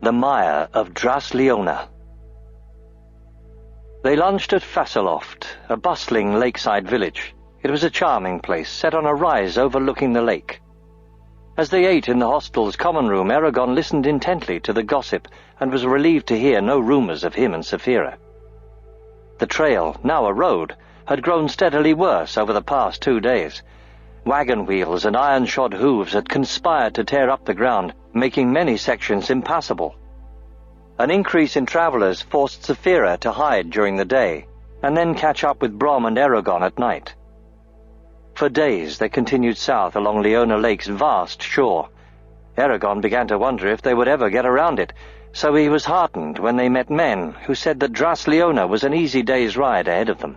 The mire of Drasleona. They lunched at Fasseloft, a bustling lakeside village. It was a charming place, set on a rise overlooking the lake. As they ate in the hostel's common room, Eragon listened intently to the gossip and was relieved to hear no rumors of him and Saphira. The trail, now a road, had grown steadily worse over the past 2 days. Wagon wheels and iron-shod hooves had conspired to tear up the ground, making many sections impassable. An increase in travellers forced Saphira to hide during the day, and then catch up with Brom and Eragon at night. For days they continued south along Leona Lake's vast shore. Eragon began to wonder if they would ever get around it, so he was heartened when they met men who said that Drasleona was an easy day's ride ahead of them.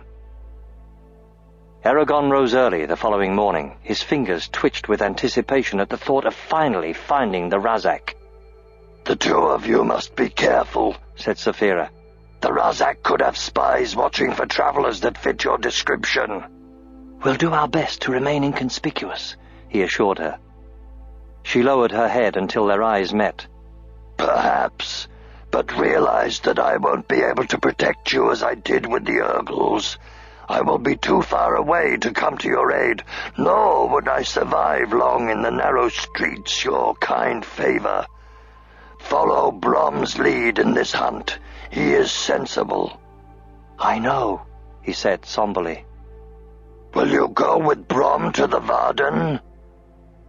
Eragon rose early the following morning. His fingers twitched with anticipation at the thought of finally finding the Razak. "The two of you must be careful," said Saphira. "The Razak could have spies watching for travelers that fit your description." "We'll do our best to remain inconspicuous," he assured her. She lowered her head until their eyes met. "Perhaps, but realize that I won't be able to protect you as I did with the Urgles. I will be too far away to come to your aid, nor would I survive long in the narrow streets your kind favor. Follow Brom's lead in this hunt. He is sensible." "I know," he said somberly. "Will you go with Brom to the Varden?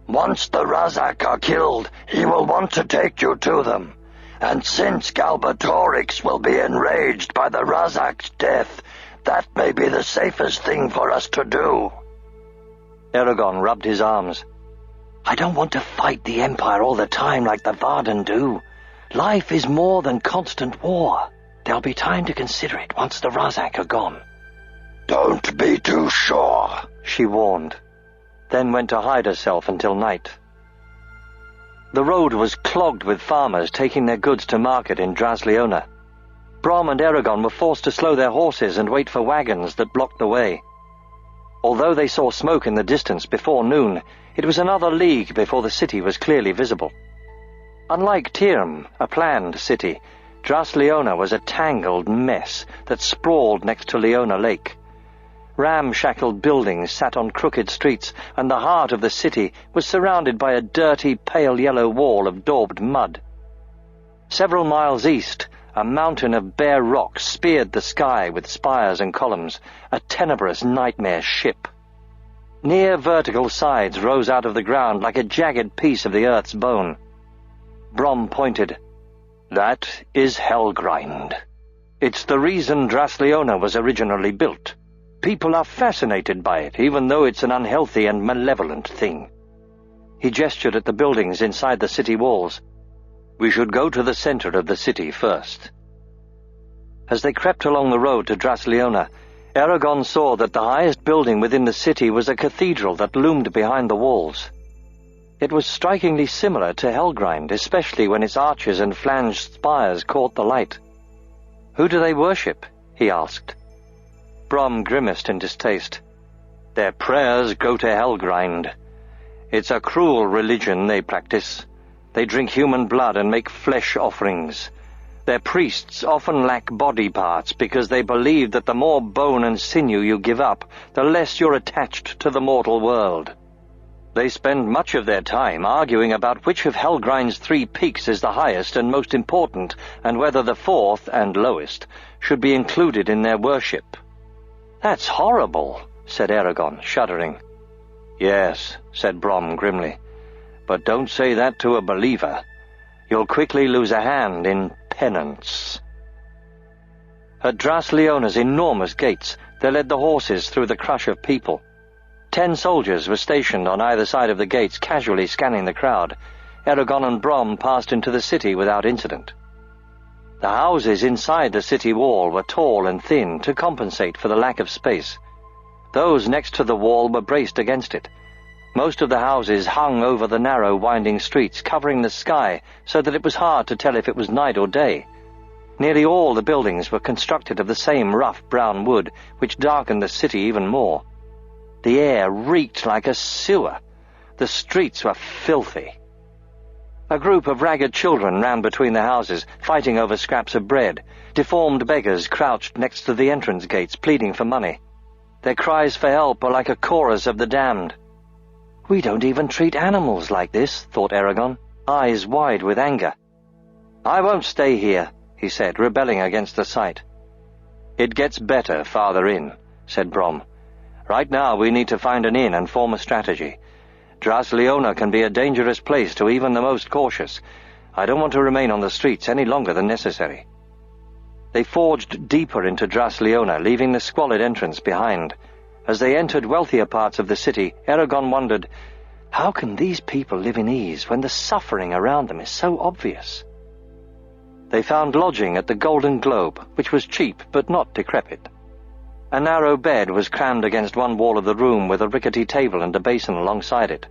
Once the Razak are killed, he will want to take you to them. And since Galbatorix will be enraged by the Razak's death, that may be the safest thing for us to do." Eragon rubbed his arms. "I don't want to fight the Empire all the time like the Varden do. Life is more than constant war. There'll be time to consider it once the Razak are gone." "Don't be too sure," she warned, then went to hide herself until night. The road was clogged with farmers taking their goods to market in Drasleona. Brom and Eragon were forced to slow their horses and wait for wagons that blocked the way. Although they saw smoke in the distance before noon, it was another league before the city was clearly visible. Unlike Tirm, a planned city, Drasleona was a tangled mess that sprawled next to Leona Lake. Ramshackled buildings sat on crooked streets, and the heart of the city was surrounded by a dirty, pale yellow wall of daubed mud. Several miles east, a mountain of bare rock speared the sky with spires and columns, a tenebrous nightmare ship. Near vertical sides rose out of the ground like a jagged piece of the earth's bone. Brom pointed. "That is Helgrind. It's the reason Drasleona was originally built. People are fascinated by it, even though it's an unhealthy and malevolent thing." He gestured at the buildings inside the city walls. "We should go to the center of the city first." As they crept along the road to Drasleona, Eragon saw that the highest building within the city was a cathedral that loomed behind the walls. It was strikingly similar to Helgrind, especially when its arches and flanged spires caught the light. "Who do they worship?" he asked. Brom grimaced in distaste. "Their prayers go to Helgrind. It's a cruel religion they practice. They drink human blood and make flesh offerings. Their priests often lack body parts because they believe that the more bone and sinew you give up, the less you're attached to the mortal world. They spend much of their time arguing about which of Helgrind's 3 peaks is the highest and most important, and whether the 4th, and lowest, should be included in their worship." "That's horrible," said Eragon, shuddering. "Yes," said Brom grimly. "But don't say that to a believer. You'll quickly lose a hand in penance." At Drasleona's enormous gates, they led the horses through the crush of people. 10 soldiers were stationed on either side of the gates, casually scanning the crowd. Eragon and Brom passed into the city without incident. The houses inside the city wall were tall and thin to compensate for the lack of space. Those next to the wall were braced against it. Most of the houses hung over the narrow, winding streets, covering the sky so that it was hard to tell if it was night or day. Nearly all the buildings were constructed of the same rough brown wood, which darkened the city even more. The air reeked like a sewer. The streets were filthy. A group of ragged children ran between the houses, fighting over scraps of bread. Deformed beggars crouched next to the entrance gates, pleading for money. Their cries for help were like a chorus of the damned. "We don't even treat animals like this," thought Eragon, eyes wide with anger. "I won't stay here," he said, rebelling against the sight. "It gets better farther in," said Brom. "Right now we need to find an inn and form a strategy. Drasleona can be a dangerous place to even the most cautious. I don't want to remain on the streets any longer than necessary." They forged deeper into Drasleona, leaving the squalid entrance behind. As they entered wealthier parts of the city, Eragon wondered, how can these people live in ease when the suffering around them is so obvious? They found lodging at the Golden Globe, which was cheap but not decrepit. A narrow bed was crammed against one wall of the room with a rickety table and a basin alongside it.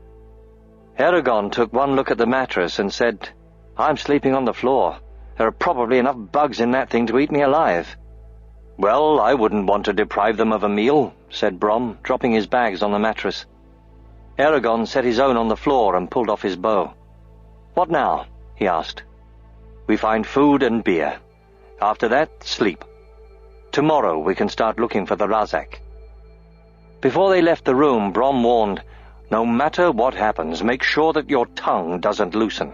Eragon took one look at the mattress and said, "I'm sleeping on the floor. There are probably enough bugs in that thing to eat me alive." "Well, I wouldn't want to deprive them of a meal," said Brom, dropping his bags on the mattress. Eragon set his own on the floor and pulled off his bow. "What now?" he asked. "We find food and beer. After that, sleep. Tomorrow we can start looking for the Razak." Before they left the room, Brom warned, "No matter what happens, make sure that your tongue doesn't loosen.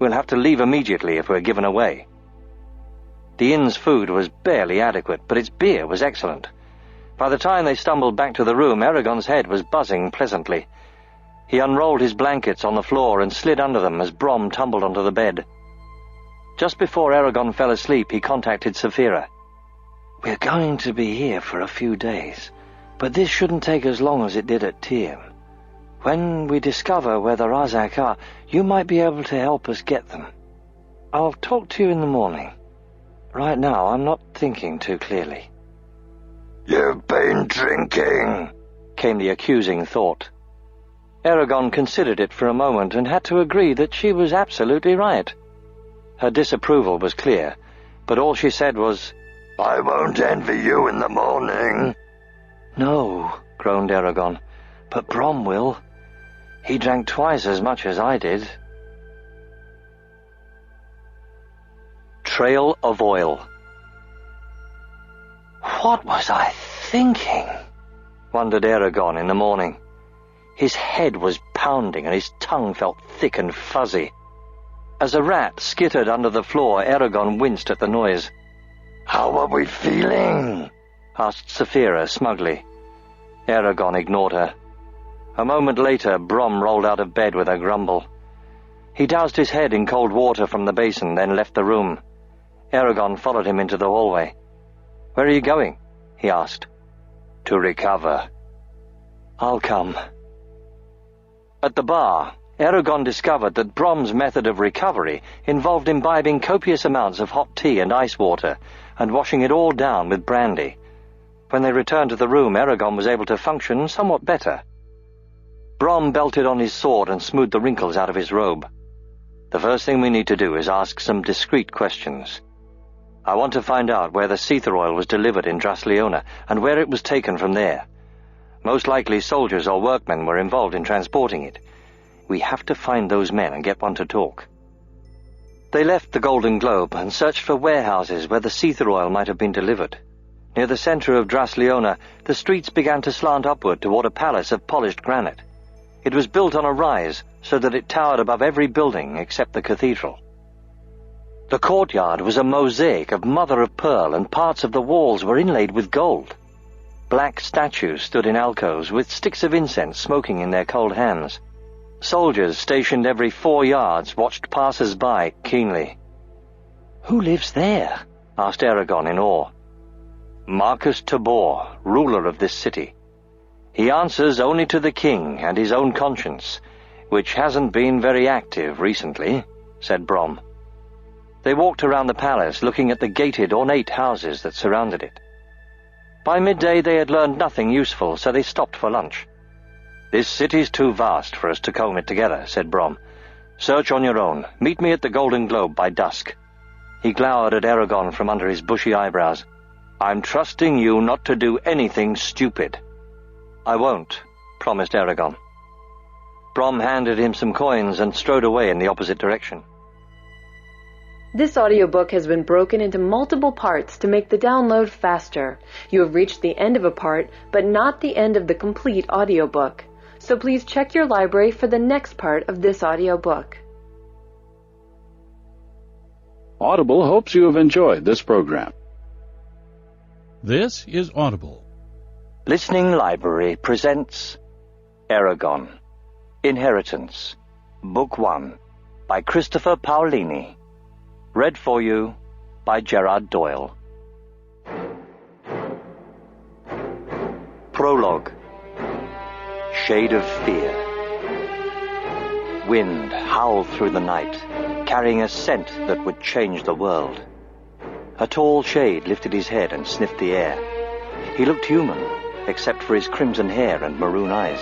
We'll have to leave immediately if we're given away." The inn's food was barely adequate, but its beer was excellent. By the time they stumbled back to the room, Eragon's head was buzzing pleasantly. He unrolled his blankets on the floor and slid under them as Brom tumbled onto the bed. Just before Eragon fell asleep, he contacted Saphira. "We're going to be here for a few days, but this shouldn't take as long as it did at Tiem. When we discover where the Razak are, you might be able to help us get them. I'll talk to you in the morning. Right now, I'm not thinking too clearly." "You've been drinking," came the accusing thought. Eragon considered it for a moment and had to agree that she was absolutely right. Her disapproval was clear, but all she said was, "I won't envy you in the morning." "No," groaned Eragon, "but Brom will. He drank twice as much as I did." Trail of Oil. "What was I thinking?" wondered Eragon in the morning. His head was pounding and his tongue felt thick and fuzzy. As a rat skittered under the floor, Eragon winced at the noise. "How are we feeling?" asked Saphira smugly. Eragon ignored her. A moment later, Brom rolled out of bed with a grumble. He doused his head in cold water from the basin, then left the room. Eragon followed him into the hallway. "Where are you going?" he asked. "To recover." "I'll come." At the bar, Eragon discovered that Brom's method of recovery involved imbibing copious amounts of hot tea and ice water and washing it all down with brandy. When they returned to the room, Eragon was able to function somewhat better. Brom belted on his sword and smoothed the wrinkles out of his robe. "The first thing we need to do is ask some discreet questions. I want to find out where the Seether oil was delivered in Drasleona and where it was taken from there. Most likely soldiers or workmen were involved in transporting it. We have to find those men and get one to talk." They left the Golden Globe and searched for warehouses where the Seether oil might have been delivered. Near the center of Drasleona, the streets began to slant upward toward a palace of polished granite. It was built on a rise, so that it towered above every building except the cathedral. The courtyard was a mosaic of mother-of-pearl, and parts of the walls were inlaid with gold. Black statues stood in alcoves with sticks of incense smoking in their cold hands. Soldiers stationed every 4 yards watched passers-by keenly. "Who lives there?" asked Eragon in awe. "Marcus Tabor, ruler of this city. He answers only to the king and his own conscience, which hasn't been very active recently," said Brom. They walked around the palace, looking at the gated, ornate houses that surrounded it. By midday they had learned nothing useful, so they stopped for lunch. "This city's too vast for us to comb it together," said Brom. "Search on your own. Meet me at the Golden Globe by dusk." He glowered at Eragon from under his bushy eyebrows. "I'm trusting you not to do anything stupid." "I won't," promised Eragon. Brom handed him some coins and strode away in the opposite direction. This audiobook has been broken into multiple parts to make the download faster. You have reached the end of a part, but not the end of the complete audiobook. So please check your library for the next part of this audiobook. Audible hopes you have enjoyed this program. This is Audible. Listening Library presents Eragon, Inheritance, Book 1, by Christopher Paolini. Read for you by Gerard Doyle. Prologue. Shade of Fear. Wind howled through the night, carrying a scent that would change the world. A tall shade lifted his head and sniffed the air. He looked human, except for his crimson hair and maroon eyes.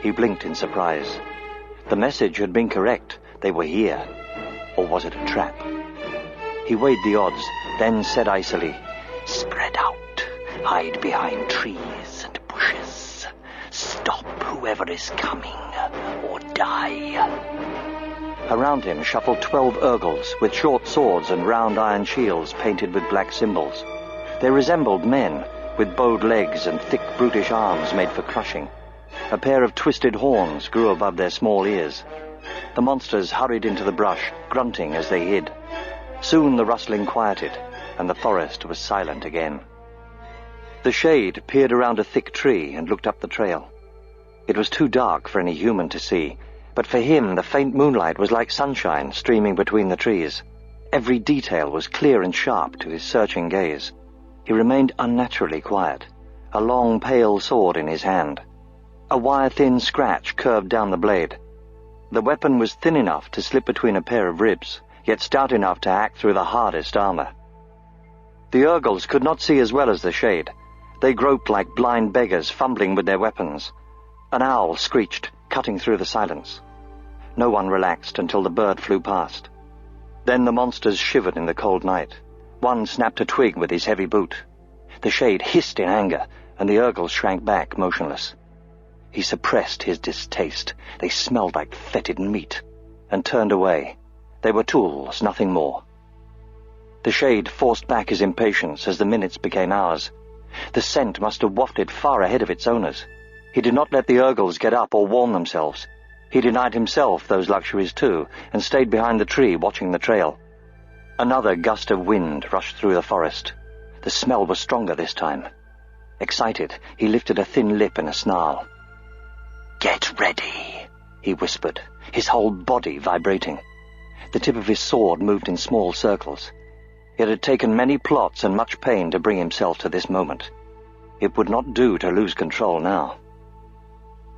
He blinked in surprise. The message had been correct. They were here. Or was it a trap? He weighed the odds, then said icily, "Spread out. Hide behind trees and bushes. Stop whoever is coming, or die." Around him shuffled 12 Urgles with short swords and round iron shields painted with black symbols. They resembled men, with bowed legs and thick brutish arms made for crushing. A pair of twisted horns grew above their small ears. The monsters hurried into the brush, grunting as they hid. Soon the rustling quieted, and the forest was silent again. The shade peered around a thick tree and looked up the trail. It was too dark for any human to see, but for him the faint moonlight was like sunshine streaming between the trees. Every detail was clear and sharp to his searching gaze. He remained unnaturally quiet, a long pale sword in his hand. A wire-thin scratch curved down the blade. The weapon was thin enough to slip between a pair of ribs, yet stout enough to hack through the hardest armor. The Urgles could not see as well as the shade. They groped like blind beggars, fumbling with their weapons. An owl screeched, cutting through the silence. No one relaxed until the bird flew past. Then the monsters shivered in the cold night. One snapped a twig with his heavy boot. The shade hissed in anger, and the Urgles shrank back, motionless. He suppressed his distaste. They smelled like fetid meat, and turned away. They were tools, nothing more. The shade forced back his impatience as the minutes became hours. The scent must have wafted far ahead of its owners. He did not let the Urgles get up or warm themselves. He denied himself those luxuries too, and stayed behind the tree watching the trail. Another gust of wind rushed through the forest. The smell was stronger this time. Excited, he lifted a thin lip in a snarl. "Get ready," he whispered, his whole body vibrating. The tip of his sword moved in small circles. It had taken many plots and much pain to bring himself to this moment. It would not do to lose control now.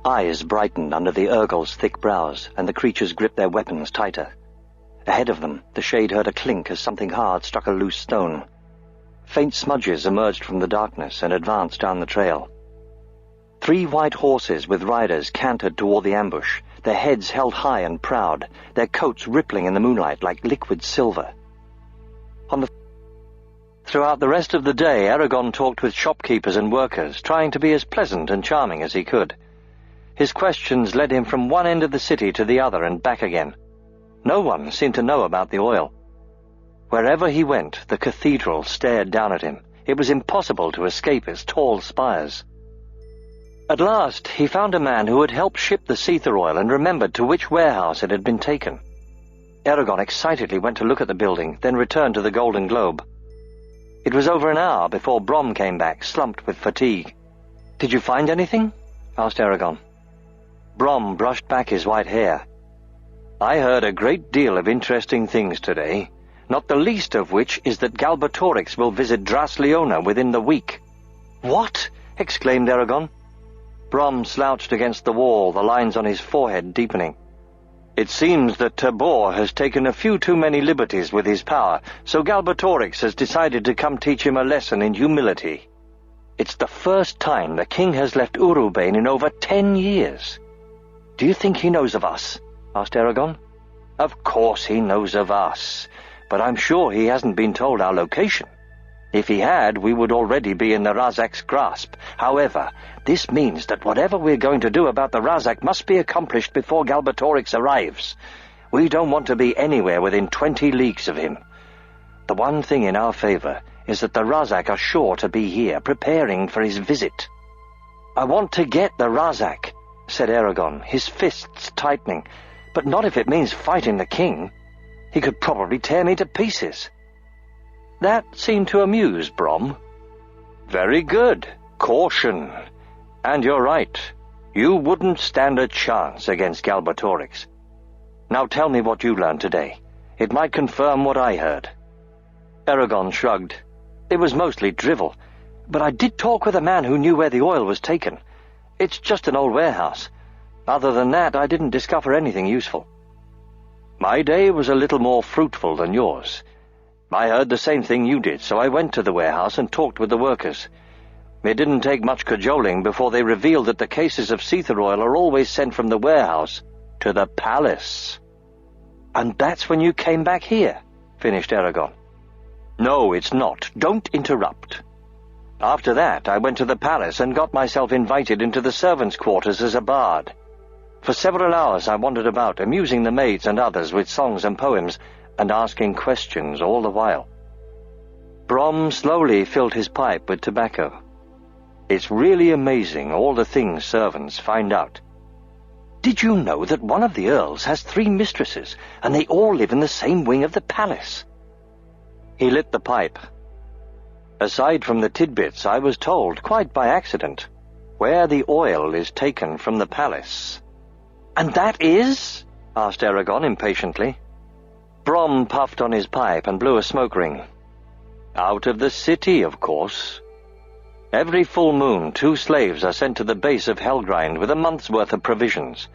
Eyes brightened under the Urgles' thick brows, and the creatures gripped their weapons tighter. Ahead of them, the shade heard a clink as something hard struck a loose stone. Faint smudges emerged from the darkness and advanced down the trail. 3 white horses with riders cantered toward the ambush, their heads held high and proud, their coats rippling in the moonlight like liquid silver. Throughout the rest of the day, Eragon talked with shopkeepers and workers, trying to be as pleasant and charming as he could. His questions led him from one end of the city to the other and back again. No one seemed to know about the oil. Wherever he went, the cathedral stared down at him. It was impossible to escape its tall spires. At last, he found a man who had helped ship the Seether oil and remembered to which warehouse it had been taken. Eragon excitedly went to look at the building, then returned to the Golden Globe. It was over an hour before Brom came back, slumped with fatigue. "Did you find anything?" asked Eragon. Brom brushed back his white hair. "I heard a great deal of interesting things today, not the least of which is that Galbatorix will visit Drasleona within the week." "What?" exclaimed Eragon. Brom slouched against the wall, the lines on his forehead deepening. "It seems that Tabor has taken a few too many liberties with his power, so Galbatorix has decided to come teach him a lesson in humility. It's the first time the king has left Urubane in over 10 years. Do you think he knows of us?" asked Eragon. "Of course he knows of us, but I'm sure he hasn't been told our location. If he had, we would already be in the Razak's grasp. However, this means that whatever we're going to do about the Razak must be accomplished before Galbatorix arrives. We don't want to be anywhere within 20 leagues of him. The one thing in our favor is that the Razak are sure to be here, preparing for his visit. I want to get the Razak, said Eragon, his fists tightening, but not if it means fighting the king. He could probably tear me to pieces. That seemed to amuse Brom. Very good. Caution. And you're right. You wouldn't stand a chance against Galbatorix. Now tell me what you learned today. It might confirm what I heard. Eragon shrugged. It was mostly drivel, but I did talk with a man who knew where the oil was taken. It's just an old warehouse. Other than that, I didn't discover anything useful. My day was a little more fruitful than yours. I heard the same thing you did, so I went to the warehouse and talked with the workers. It didn't take much cajoling before they revealed that the cases of Seether oil are always sent from the warehouse to the palace. And that's when you came back here, finished Eragon. No, it's not. Don't interrupt. After that, I went to the palace and got myself invited into the servants' quarters as a bard. For several hours I wandered about, amusing the maids and others with songs and poems, and asking questions all the while. Brom slowly filled his pipe with tobacco. It's really amazing all the things servants find out. Did you know that one of the earls has 3 mistresses, and they all live in the same wing of the palace? He lit the pipe. Aside from the tidbits, I was told, quite by accident, where the oil is taken from the palace. And that is? Asked Eragon impatiently. Brom puffed on his pipe and blew a smoke ring. Out of the city, of course. Every full moon, 2 slaves are sent to the base of Helgrind with a month's worth of provisions.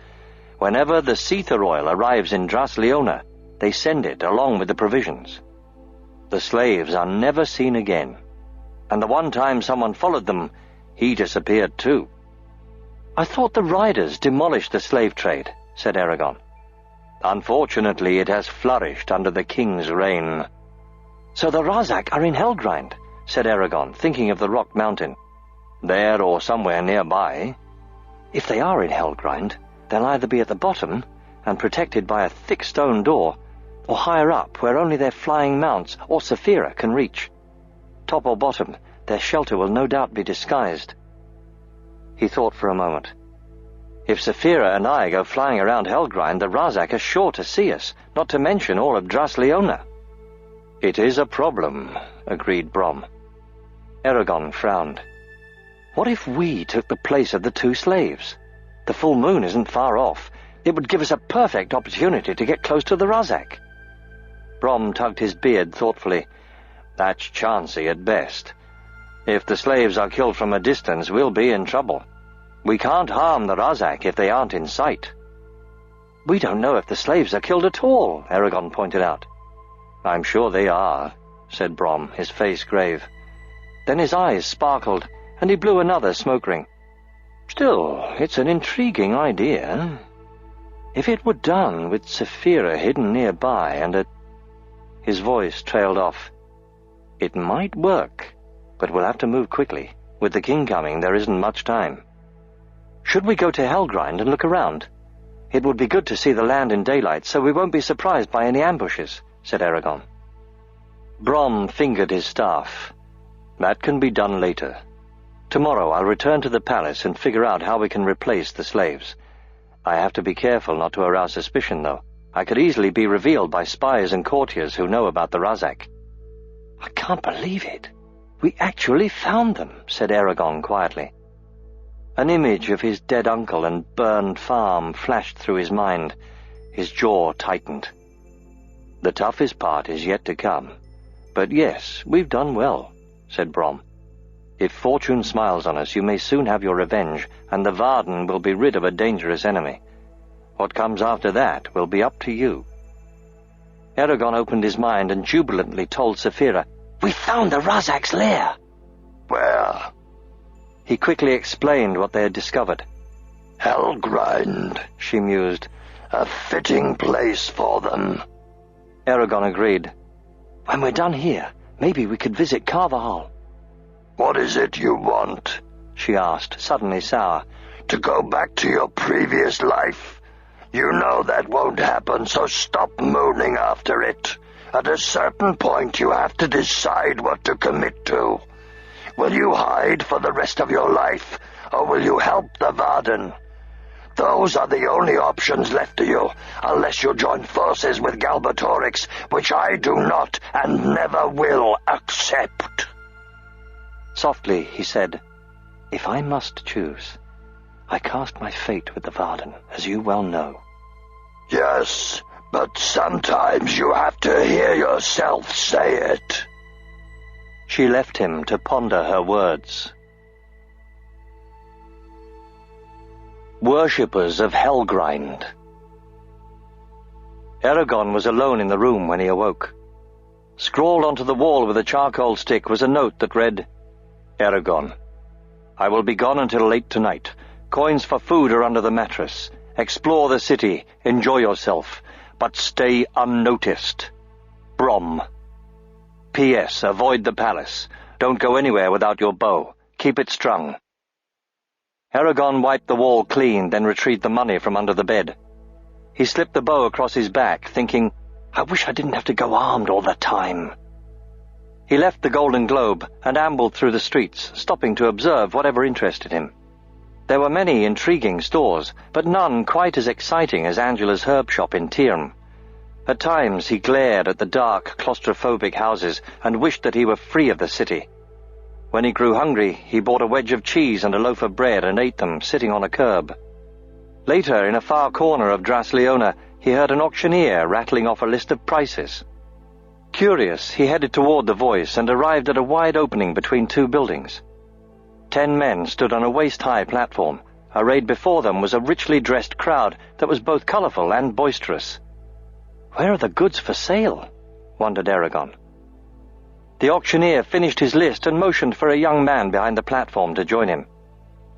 Whenever the Seether oil arrives in Drasleona, they send it along with the provisions. The slaves are never seen again, and the one time someone followed them, he disappeared too. I thought the riders demolished the slave trade, said Eragon. Unfortunately, it has flourished under the king's reign. So the Razak are in Helgrind, said Eragon, thinking of the rock mountain. There or somewhere nearby. If they are in Helgrind, they'll either be at the bottom and protected by a thick stone door, or higher up where only their flying mounts or Saphira can reach. Top or bottom, their shelter will no doubt be disguised. He thought for a moment. If Saphira and I go flying around Helgrind, the Razak are sure to see us, not to mention all of Drasleona. It is a problem, agreed Brom. Eragon frowned. What if we took the place of the 2 slaves? The full moon isn't far off. It would give us a perfect opportunity to get close to the Razak. Brom tugged his beard thoughtfully. That's chancy at best. If the slaves are killed from a distance, we'll be in trouble. We can't harm the Razak if they aren't in sight. We don't know if the slaves are killed at all, Eragon pointed out. I'm sure they are, said Brom, his face grave. Then his eyes sparkled, and he blew another smoke ring. Still, it's an intriguing idea. If it were done with Saphira hidden nearby and a... His voice trailed off. It might work, but we'll have to move quickly. With the king coming, there isn't much time. Should we go to Helgrind and look around? It would be good to see the land in daylight, so we won't be surprised by any ambushes, said Eragon. Brom fingered his staff. That can be done later. Tomorrow I'll return to the palace and figure out how we can replace the slaves. I have to be careful not to arouse suspicion, though. I could easily be revealed by spies and courtiers who know about the Razak. I can't believe it. We actually found them, said Eragon quietly. An image of his dead uncle and burned farm flashed through his mind. His jaw tightened. The toughest part is yet to come. But yes, we've done well, said Brom. If fortune smiles on us, you may soon have your revenge, and the Varden will be rid of a dangerous enemy. What comes after that will be up to you. Eragon opened his mind and jubilantly told Saphira, We found the Razak's lair. Where? He quickly explained what they had discovered. Helgrind, she mused. A fitting place for them. Eragon agreed. When we're done here, Maybe we could visit Carvajal." "What is it you want?" she asked, suddenly sour. "To go back to your previous life? You know that won't happen, so stop mooning after it. At a certain point you have to decide what to commit to. Will you hide for the rest of your life, or will you help the Varden? Those are the only options left to you, unless you join forces with Galbatorix, which I do not and never will accept." Softly, he said, "If I must choose, I cast my fate with the Varden, as you well know." "Yes, but sometimes you have to hear yourself say it." She left him to ponder her words. Worshippers of Helgrind. Eragon was alone in the room when he awoke. Scrawled onto the wall with a charcoal stick was a note that read, "Eragon, I will be gone until late tonight. Coins for food are under the mattress. Explore the city, enjoy yourself, but stay unnoticed. Brom. P.S. Avoid the palace. Don't go anywhere without your bow. Keep it strung." Eragon wiped the wall clean, then retrieved the money from under the bed. He slipped the bow across his back, thinking, "I wish I didn't have to go armed all the time." He left the Golden Globe and ambled through the streets, stopping to observe whatever interested him. There were many intriguing stores, but none quite as exciting as Angela's herb shop in Tirm. At times he glared at the dark, claustrophobic houses and wished that he were free of the city. When he grew hungry, he bought a wedge of cheese and a loaf of bread and ate them, sitting on a curb. Later, in a far corner of Drasleona, he heard an auctioneer rattling off a list of prices. Curious, he headed toward the voice and arrived at a wide opening between two buildings. 10 men stood on a waist-high platform. Arrayed before them was a richly dressed crowd that was both colorful and boisterous. "Where are the goods for sale?" wondered Eragon. The auctioneer finished his list and motioned for a young man behind the platform to join him.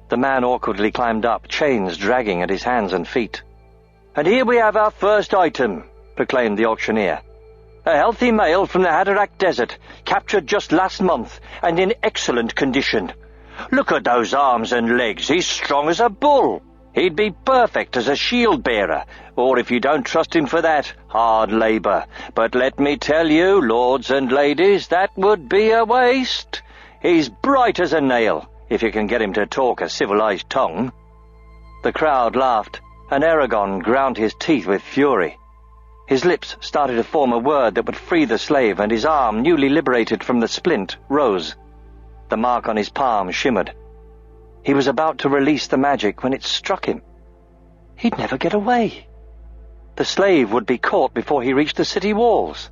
The man awkwardly climbed up, chains dragging at his hands and feet. "And here we have our first item," proclaimed the auctioneer. "A healthy male from the Haderach Desert, captured just last month, and in excellent condition. Look at those arms and legs, he's strong as a bull. He'd be perfect as a shield-bearer, or if you don't trust him for that, hard labor. But let me tell you, lords and ladies, that would be a waste. He's bright as a nail, if you can get him to talk a civilized tongue." The crowd laughed, and Eragon ground his teeth with fury. His lips started to form a word that would free the slave, and his arm, newly liberated from the splint, rose. The mark on his palm shimmered. He was about to release the magic when it struck him. He'd never get away. The slave would be caught before he reached the city walls.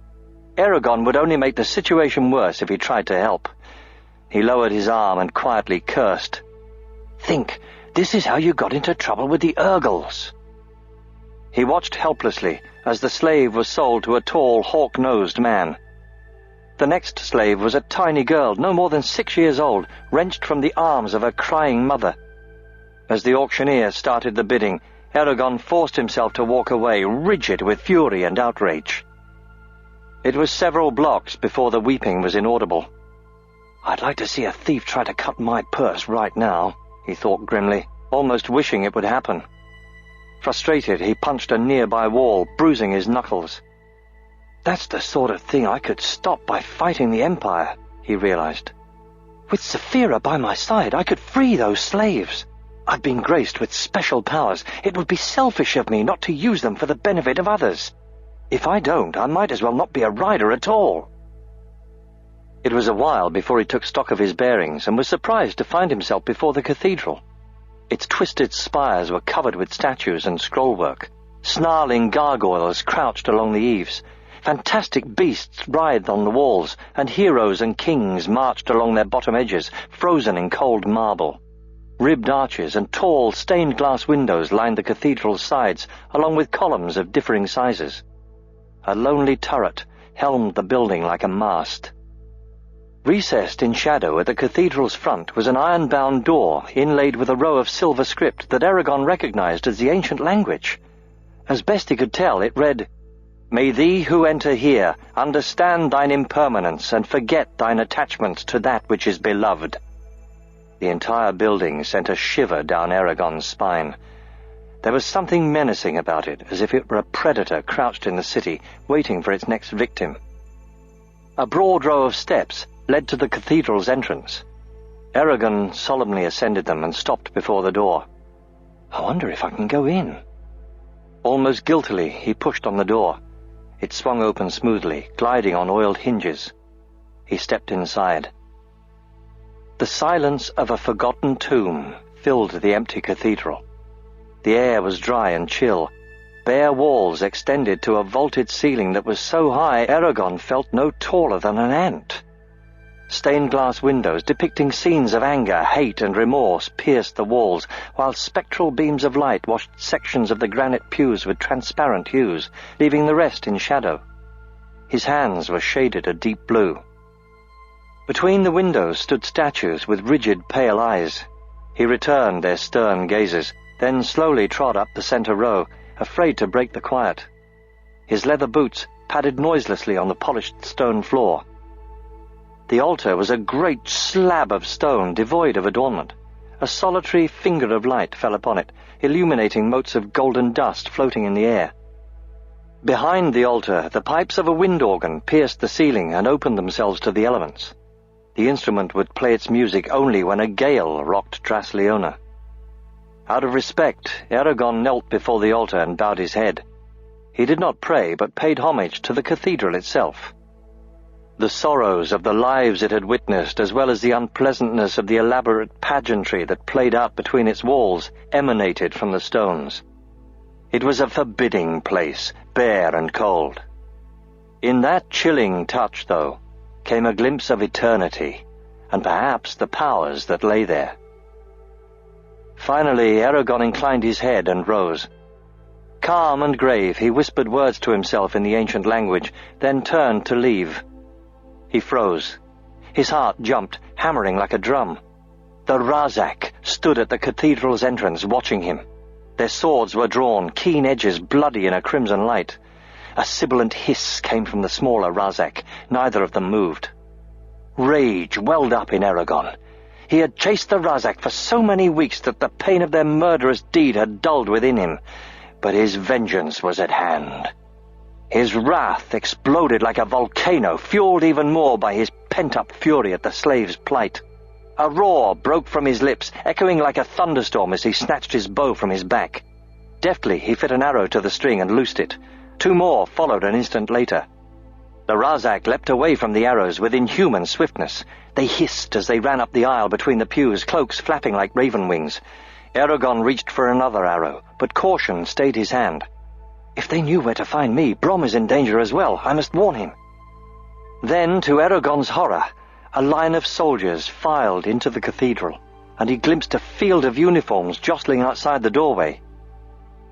Eragon would only make the situation worse if he tried to help. He lowered his arm and quietly cursed. "Think, this is how you got into trouble with the Urgles." He watched helplessly as the slave was sold to a tall, hawk-nosed man. The next slave was a tiny girl, no more than 6 years old, wrenched from the arms of her crying mother. As the auctioneer started the bidding, Eragon forced himself to walk away, rigid with fury and outrage. It was several blocks before the weeping was inaudible. "I'd like to see a thief try to cut my purse right now," he thought grimly, almost wishing it would happen. Frustrated, he punched a nearby wall, bruising his knuckles. That's the sort of thing I could stop by fighting the Empire, he realized. With Saphira by my side, I could free those slaves. I've been graced with special powers. It would be selfish of me not to use them for the benefit of others. If I don't, I might as well not be a rider at all. It was a while before he took stock of his bearings and was surprised to find himself before the cathedral. Its twisted spires were covered with statues and scrollwork. Snarling gargoyles crouched along the eaves. Fantastic beasts writhed on the walls, and heroes and kings marched along their bottom edges, frozen in cold marble. Ribbed arches and tall, stained-glass windows lined the cathedral's sides, along with columns of differing sizes. A lonely turret helmed the building like a mast. Recessed in shadow at the cathedral's front was an iron-bound door inlaid with a row of silver script that Eragon recognized as the ancient language. As best he could tell, it read, May thee who enter here understand thine impermanence and forget thine attachment to that which is beloved." The entire building sent a shiver down Eragon's spine. There was something menacing about it, as if it were a predator crouched in the city, waiting for its next victim. A broad row of steps led to the cathedral's entrance. Eragon solemnly ascended them and stopped before the door. "I wonder if I can go in." Almost guiltily, he pushed on the door. It swung open smoothly, gliding on oiled hinges. He stepped inside. The silence of a forgotten tomb filled the empty cathedral. The air was dry and chill. Bare walls extended to a vaulted ceiling that was so high Eragon felt no taller than an ant. Stained glass windows depicting scenes of anger, hate, and remorse pierced the walls, while spectral beams of light washed sections of the granite pews with transparent hues, leaving the rest in shadow. His hands were shaded a deep blue. Between the windows stood statues with rigid, pale eyes. He returned their stern gazes, then slowly trod up the center row, afraid to break the quiet. His leather boots padded noiselessly on the polished stone floor. The altar was a great slab of stone devoid of adornment. A solitary finger of light fell upon it, illuminating motes of golden dust floating in the air. Behind the altar, the pipes of a wind organ pierced the ceiling and opened themselves to the elements. The instrument would play its music only when a gale rocked Drasleona. Out of respect, Eragon knelt before the altar and bowed his head. He did not pray, but paid homage to the cathedral itself. The sorrows of the lives it had witnessed, as well as the unpleasantness of the elaborate pageantry that played out between its walls, emanated from the stones. It was a forbidding place, bare and cold. In that chilling touch, though, came a glimpse of eternity, and perhaps the powers that lay there. Finally, Eragon inclined his head and rose. Calm and grave, he whispered words to himself in the ancient language, then turned to leave. He froze. His heart jumped, hammering like a drum. The Razak stood at the cathedral's entrance, watching him. Their swords were drawn, keen edges bloody in a crimson light. A sibilant hiss came from the smaller Razak. Neither of them moved. Rage welled up in Eragon. He had chased the Razak for so many weeks that the pain of their murderous deed had dulled within him. But his vengeance was at hand. His wrath exploded like a volcano, fueled even more by his pent-up fury at the slave's plight. A roar broke from his lips, echoing like a thunderstorm as he snatched his bow from his back. Deftly, he fit an arrow to the string and loosed it. 2 more followed an instant later. The Razak leapt away from the arrows with inhuman swiftness. They hissed as they ran up the aisle between the pews, cloaks flapping like raven wings. Eragon reached for another arrow, but caution stayed his hand. If they knew where to find me, Brom is in danger as well. I must warn him. Then, to Eragon's horror, a line of soldiers filed into the cathedral, and he glimpsed a field of uniforms jostling outside the doorway.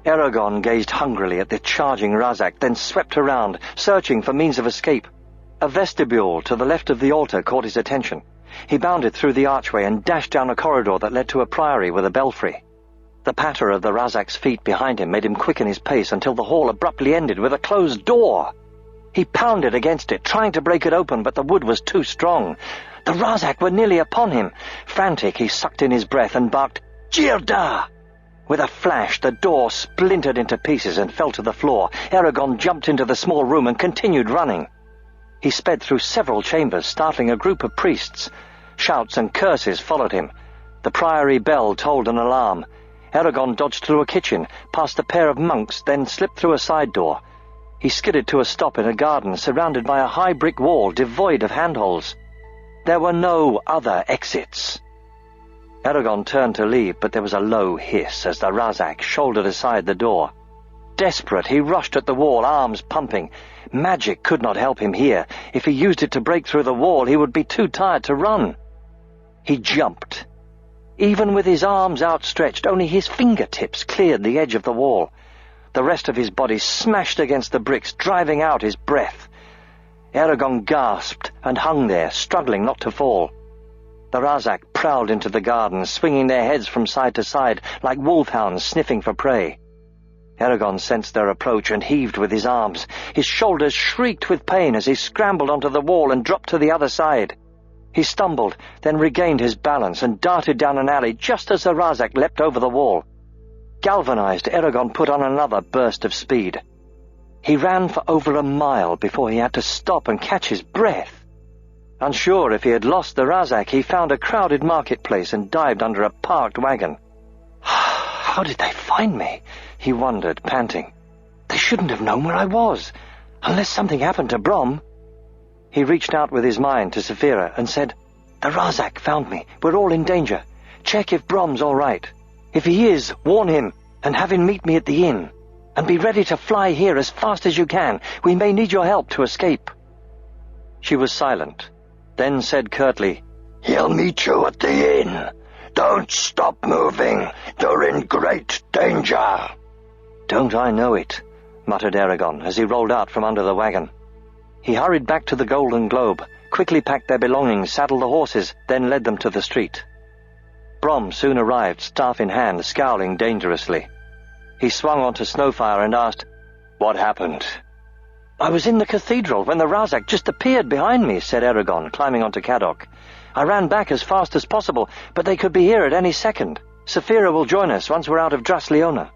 Eragon gazed hungrily at the charging Razak, then swept around, searching for means of escape. A vestibule to the left of the altar caught his attention. He bounded through the archway and dashed down a corridor that led to a priory with a belfry. The patter of the Razak's feet behind him made him quicken his pace until the hall abruptly ended with a closed door. He pounded against it, trying to break it open, but the wood was too strong. The Razak were nearly upon him. Frantic, he sucked in his breath and barked, "Jirda!" With a flash, the door splintered into pieces and fell to the floor. Eragon jumped into the small room and continued running. He sped through several chambers, startling a group of priests. Shouts and curses followed him. The priory bell tolled an alarm. Eragon dodged through a kitchen, past a pair of monks, then slipped through a side door. He skidded to a stop in a garden surrounded by a high brick wall devoid of handholds. There were no other exits. Eragon turned to leave, but there was a low hiss as the Razak shouldered aside the door. Desperate, he rushed at the wall, arms pumping. Magic could not help him here. If he used it to break through the wall, he would be too tired to run. He jumped. Even with his arms outstretched, only his fingertips cleared the edge of the wall. The rest of his body smashed against the bricks, driving out his breath. Eragon gasped and hung there, struggling not to fall. The Razak prowled into the garden, swinging their heads from side to side like wolfhounds sniffing for prey. Eragon sensed their approach and heaved with his arms. His shoulders shrieked with pain as he scrambled onto the wall and dropped to the other side. He stumbled, then regained his balance and darted down an alley just as the Razak leapt over the wall. Galvanized, Eragon put on another burst of speed. He ran for over a mile before he had to stop and catch his breath. Unsure if he had lost the Razak, he found a crowded marketplace and dived under a parked wagon. How did they find me? He wondered, panting. They shouldn't have known where I was, unless something happened to Brom. He reached out with his mind to Saphira and said, "The Razak found me. We're all in danger. Check if Brom's all right. If he is, warn him and have him meet me at the inn. And be ready to fly here as fast as you can. We may need your help to escape." She was silent, then said curtly, "He'll meet you at the inn. Don't stop moving. You're in great danger." "Don't I know it?" muttered Eragon as he rolled out from under the wagon. He hurried back to the Golden Globe, quickly packed their belongings, saddled the horses, then led them to the street. Brom soon arrived, staff in hand, scowling dangerously. He swung onto Snowfire and asked, "What happened?" "I was in the cathedral when the Razak just appeared behind me," said Eragon, climbing onto Caddock. "I ran back as fast as possible, but they could be here at any second. Saphira will join us once we're out of Drasleona."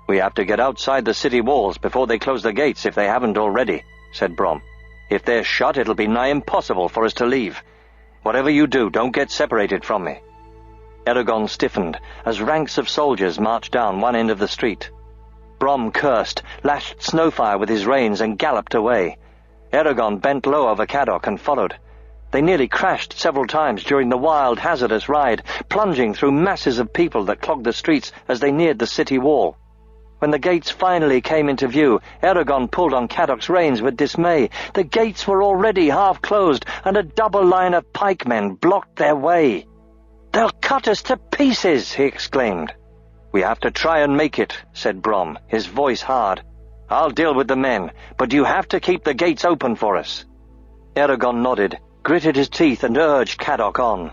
"We have to get outside the city walls before they close the gates if they haven't already," said Brom. "If they're shut, it'll be nigh impossible for us to leave. Whatever you do, don't get separated from me." Eragon stiffened as ranks of soldiers marched down one end of the street. Brom cursed, lashed Snowfire with his reins and galloped away. Eragon bent low over Caddock and followed. They nearly crashed several times during the wild, hazardous ride, plunging through masses of people that clogged the streets as they neared the city wall. When the gates finally came into view, Eragon pulled on Caddock's reins with dismay. The gates were already half closed, and a double line of pikemen blocked their way. "They'll cut us to pieces!" he exclaimed. "We have to try and make it," said Brom, his voice hard. "I'll deal with the men, but you have to keep the gates open for us." Eragon nodded, gritted his teeth, and urged Caddock on.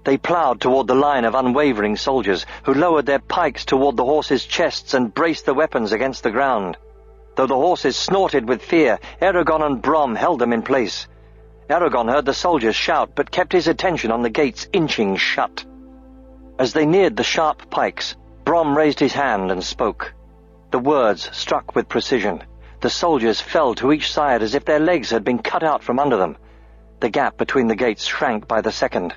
They ploughed toward the line of unwavering soldiers, who lowered their pikes toward the horses' chests and braced the weapons against the ground. Though the horses snorted with fear, Eragon and Brom held them in place. Eragon heard the soldiers shout, but kept his attention on the gates inching shut. As they neared the sharp pikes, Brom raised his hand and spoke. The words struck with precision. The soldiers fell to each side as if their legs had been cut out from under them. The gap between the gates shrank by the second.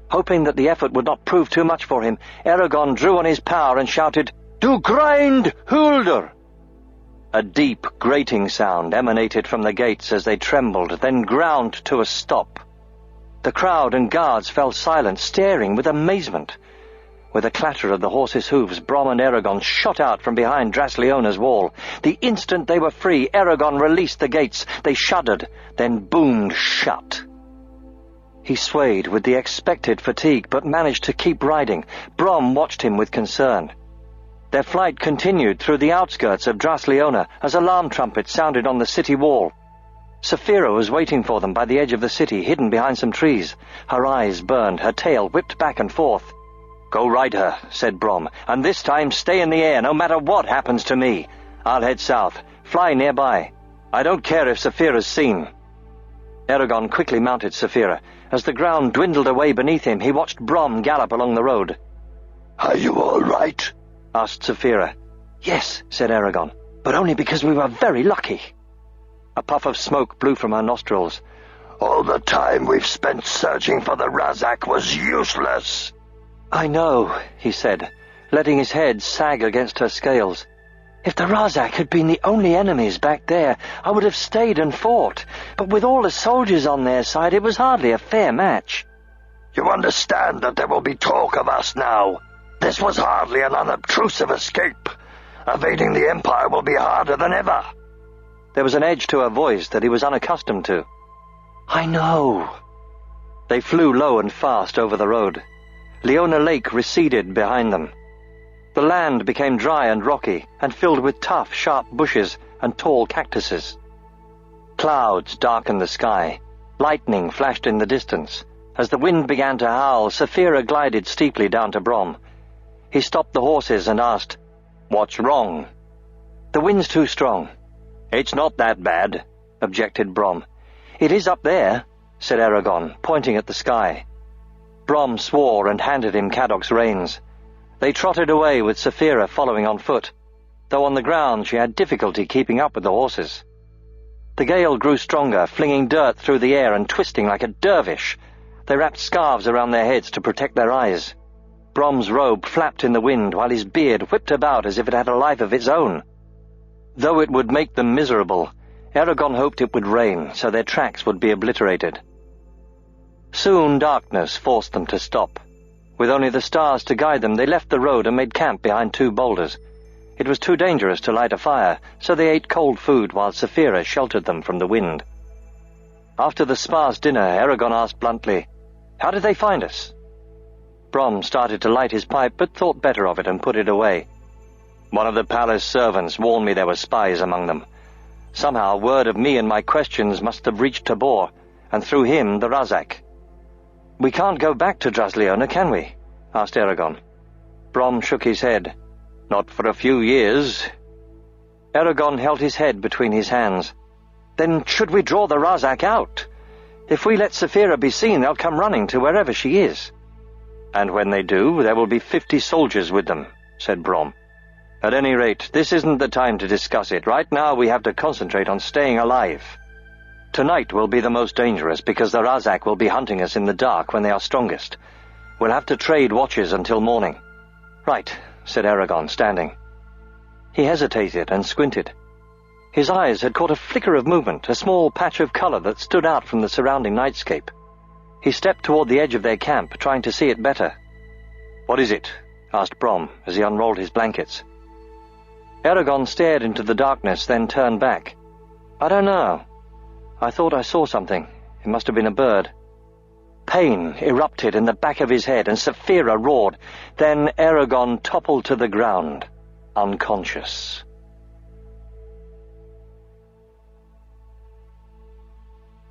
Hoping that the effort would not prove too much for him, Eragon drew on his power and shouted, "Du grind, Hulder!" A deep, grating sound emanated from the gates as they trembled, then ground to a stop. The crowd and guards fell silent, staring with amazement. With a clatter of the horses' hooves, Brom and Eragon shot out from behind Drasleona's wall. The instant they were free, Eragon released the gates. They shuddered, then boomed shut. He swayed with the expected fatigue, but managed to keep riding. Brom watched him with concern. Their flight continued through the outskirts of Drasleona as alarm trumpets sounded on the city wall. Saphira was waiting for them by the edge of the city, hidden behind some trees. Her eyes burned, her tail whipped back and forth. "Go ride her," said Brom, "and this time stay in the air no matter what happens to me. I'll head south. Fly nearby. I don't care if Saphira's seen." Eragon quickly mounted Saphira. As the ground dwindled away beneath him, he watched Brom gallop along the road. "Are you all right?" asked Saphira. "Yes," said Eragon, "but only because we were very lucky." A puff of smoke blew from her nostrils. "All the time we've spent searching for the Razak was useless." "I know," he said, letting his head sag against her scales. "If the Razak had been the only enemies back there, I would have stayed and fought. But with all the soldiers on their side, it was hardly a fair match." "You understand that there will be talk of us now. This was hardly an unobtrusive escape. Evading the Empire will be harder than ever." There was an edge to her voice that he was unaccustomed to. "I know." They flew low and fast over the road. Leona Lake receded behind them. The land became dry and rocky, and filled with tough, sharp bushes and tall cactuses. Clouds darkened the sky. Lightning flashed in the distance. As the wind began to howl, Saphira glided steeply down to Brom. He stopped the horses and asked, "What's wrong?" The wind's too strong." "It's not that bad," objected Brom. "It is up there," said Eragon, pointing at the sky. Brom swore and handed him Cadoc's reins. They trotted away with Saphira following on foot, though on the ground she had difficulty keeping up with the horses. The gale grew stronger, flinging dirt through the air and twisting like a dervish. They wrapped scarves around their heads to protect their eyes. Brom's robe flapped in the wind while his beard whipped about as if it had a life of its own. Though it would make them miserable, Eragon hoped it would rain so their tracks would be obliterated. Soon darkness forced them to stop. With only the stars to guide them, they left the road and made camp behind 2 boulders. It was too dangerous to light a fire, so they ate cold food while Saphira sheltered them from the wind. After the sparse dinner, Eragon asked bluntly, "How did they find us?" Brom started to light his pipe, but thought better of it and put it away. "One of the palace servants warned me there were spies among them. Somehow word of me and my questions must have reached Tabor, and through him the Razak." "We can't go back to Drasleona, can we?" asked Eragon. Brom shook his head. "Not for a few years." Eragon held his head between his hands. "Then should we draw the Razak out? If we let Saphira be seen, they'll come running to wherever she is." "And when they do, there will be 50 soldiers with them," said Brom. "At any rate, this isn't the time to discuss it. Right now we have to concentrate on staying alive. Tonight will be the most dangerous because the Razak will be hunting us in the dark when they are strongest. We'll have to trade watches until morning." "Right," said Eragon, standing. He hesitated and squinted. His eyes had caught a flicker of movement, a small patch of color that stood out from the surrounding nightscape. He stepped toward the edge of their camp, trying to see it better. "What is it?" asked Brom as he unrolled his blankets. Eragon stared into the darkness, then turned back. "I don't know. I thought I saw something. It must have been a bird." Pain erupted in the back of his head, and Saphira roared. Then Eragon toppled to the ground, unconscious.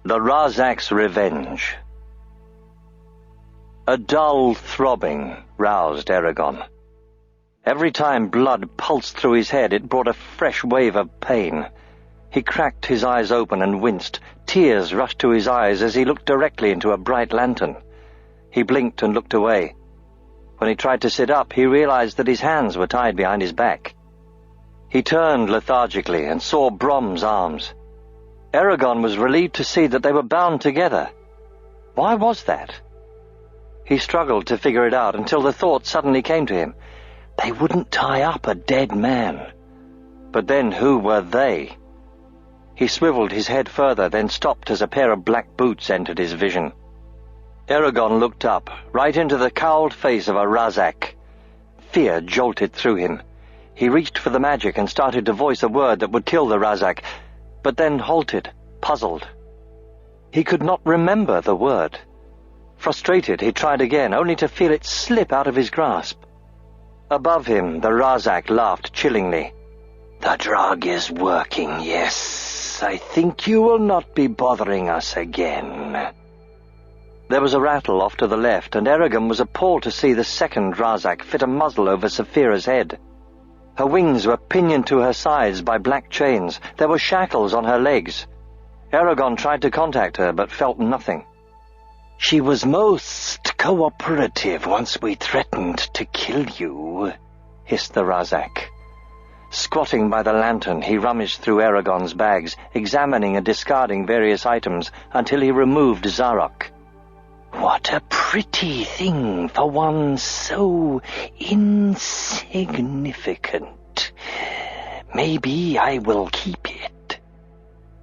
The Razak's Revenge. A dull throbbing roused Eragon. Every time blood pulsed through his head, it brought a fresh wave of pain. He cracked his eyes open and winced. Tears rushed to his eyes as he looked directly into a bright lantern. He blinked and looked away. When he tried to sit up, he realized that his hands were tied behind his back. He turned lethargically and saw Brom's arms. Eragon was relieved to see that they were bound together. Why was that? He struggled to figure it out until the thought suddenly came to him. They wouldn't tie up a dead man. But then who were they? He swiveled his head further, then stopped as a pair of black boots entered his vision. Eragon looked up, right into the cowled face of a Razak. Fear jolted through him. He reached for the magic and started to voice a word that would kill the Razak, but then halted, puzzled. He could not remember the word. Frustrated, he tried again, only to feel it slip out of his grasp. Above him, the Razak laughed chillingly. "The drug is working, yes. I think you will not be bothering us again." There was a rattle off to the left, and Eragon was appalled to see the second Razak fit a muzzle over Saphira's head. Her wings were pinioned to her sides by black chains. There were shackles on her legs. Eragon tried to contact her, but felt nothing. "She was most cooperative once we threatened to kill you," hissed the Razak. Squatting by the lantern, he rummaged through Eragon's bags, examining and discarding various items until he removed Zarok. "What a pretty thing for one so insignificant. Maybe I will keep it."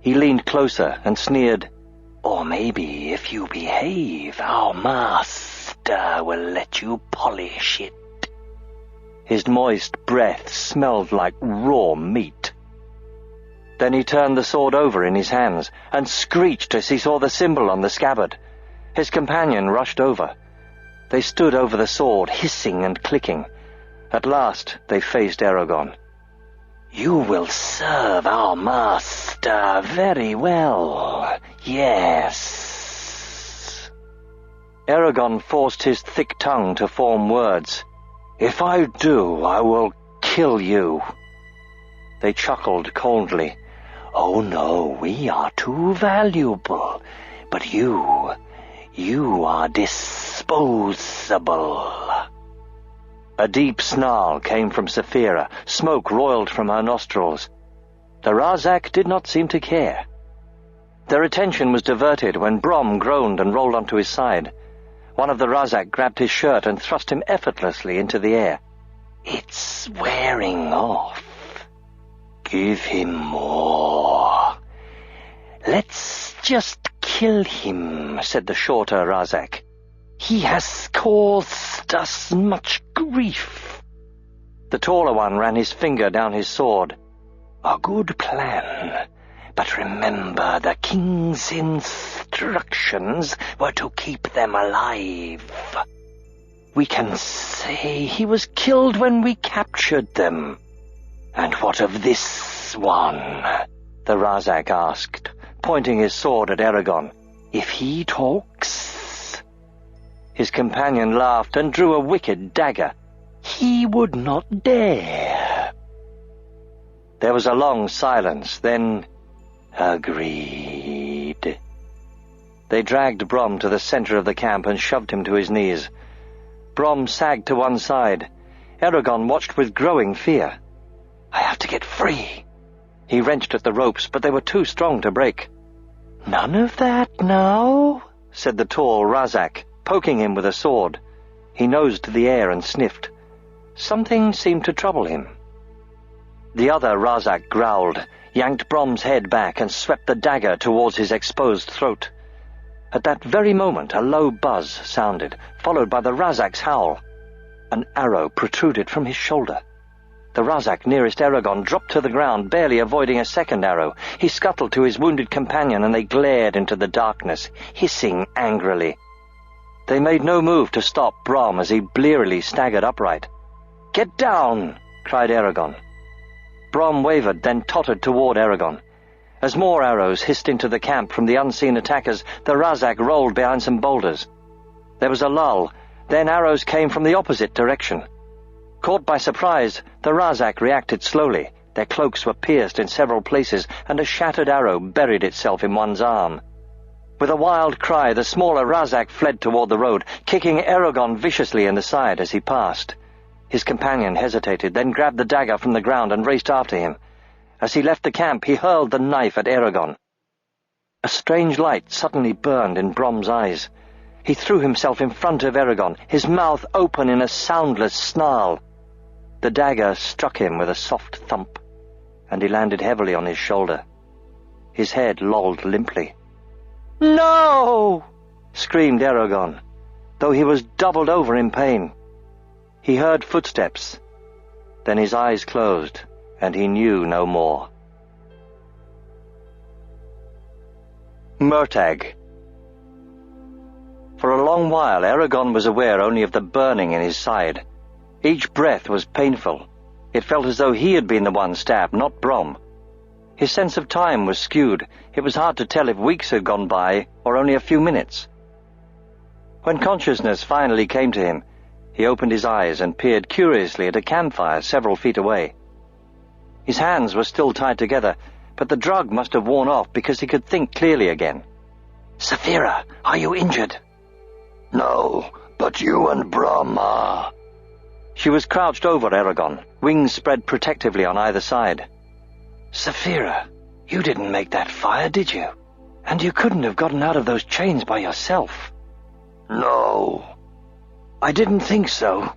He leaned closer and sneered, "Or maybe if you behave, our master will let you polish it." His moist breath smelled like raw meat. Then he turned the sword over in his hands and screeched as he saw the symbol on the scabbard. His companion rushed over. They stood over the sword, hissing and clicking. At last they faced Eragon. "You will serve our master very well, yes." Eragon forced his thick tongue to form words. "If I do, I will kill you." They chuckled coldly. "Oh no, we are too valuable. But you are disposable." A deep snarl came from Saphira. Smoke roiled from her nostrils. The Razak did not seem to care. Their attention was diverted when Brom groaned and rolled onto his side. One of the Razak grabbed his shirt and thrust him effortlessly into the air. "It's wearing off. Give him more." "Let's just kill him," said the shorter Razak. "He has caused us much grief." The taller one ran his finger down his sword. "A good plan. But remember, the king's instructions were to keep them alive. We can say he was killed when we captured them." "And what of this one?" the Razak asked, pointing his sword at Eragon. "If he talks..." His companion laughed and drew a wicked dagger. "He would not dare." There was a long silence, then... "Agreed." They dragged Brom to the center of the camp and shoved him to his knees. Brom sagged to one side. Eragon watched with growing fear. "I have to get free." He wrenched at the ropes, but they were too strong to break. "None of that now," said the tall Razak, poking him with a sword. He nosed the air and sniffed. Something seemed to trouble him. The other Razak growled, yanked Brom's head back, and swept the dagger towards his exposed throat. At that very moment a low buzz sounded, followed by the Razak's howl. An arrow protruded from his shoulder. The Razak nearest Eragon dropped to the ground, barely avoiding a second arrow. He scuttled to his wounded companion, and they glared into the darkness, hissing angrily. They made no move to stop Brom as he blearily staggered upright. "Get down!" cried Eragon. Brom wavered, then tottered toward Eragon. As more arrows hissed into the camp from the unseen attackers, the Razak rolled behind some boulders. There was a lull, then arrows came from the opposite direction. Caught by surprise, the Razak reacted slowly. Their cloaks were pierced in several places, and a shattered arrow buried itself in one's arm. With a wild cry, the smaller Razak fled toward the road, kicking Eragon viciously in the side as he passed. His companion hesitated, then grabbed the dagger from the ground and raced after him. As he left the camp, he hurled the knife at Eragon. A strange light suddenly burned in Brom's eyes. He threw himself in front of Eragon, his mouth open in a soundless snarl. The dagger struck him with a soft thump, and he landed heavily on his shoulder. His head lolled limply. "No!" screamed Eragon, though he was doubled over in pain. He heard footsteps. Then his eyes closed, and he knew no more. Murtagh. For a long while, Eragon was aware only of the burning in his side. Each breath was painful. It felt as though he had been the one stabbed, not Brom. His sense of time was skewed. It was hard to tell if weeks had gone by or only a few minutes. When consciousness finally came to him, he opened his eyes and peered curiously at a campfire several feet away. His hands were still tied together, but the drug must have worn off because he could think clearly again. "Saphira, are you injured?" "No, but you and Brom are." She was crouched over Eragon, wings spread protectively on either side. "Saphira, you didn't make that fire, did you? And you couldn't have gotten out of those chains by yourself." "No." "I didn't think so."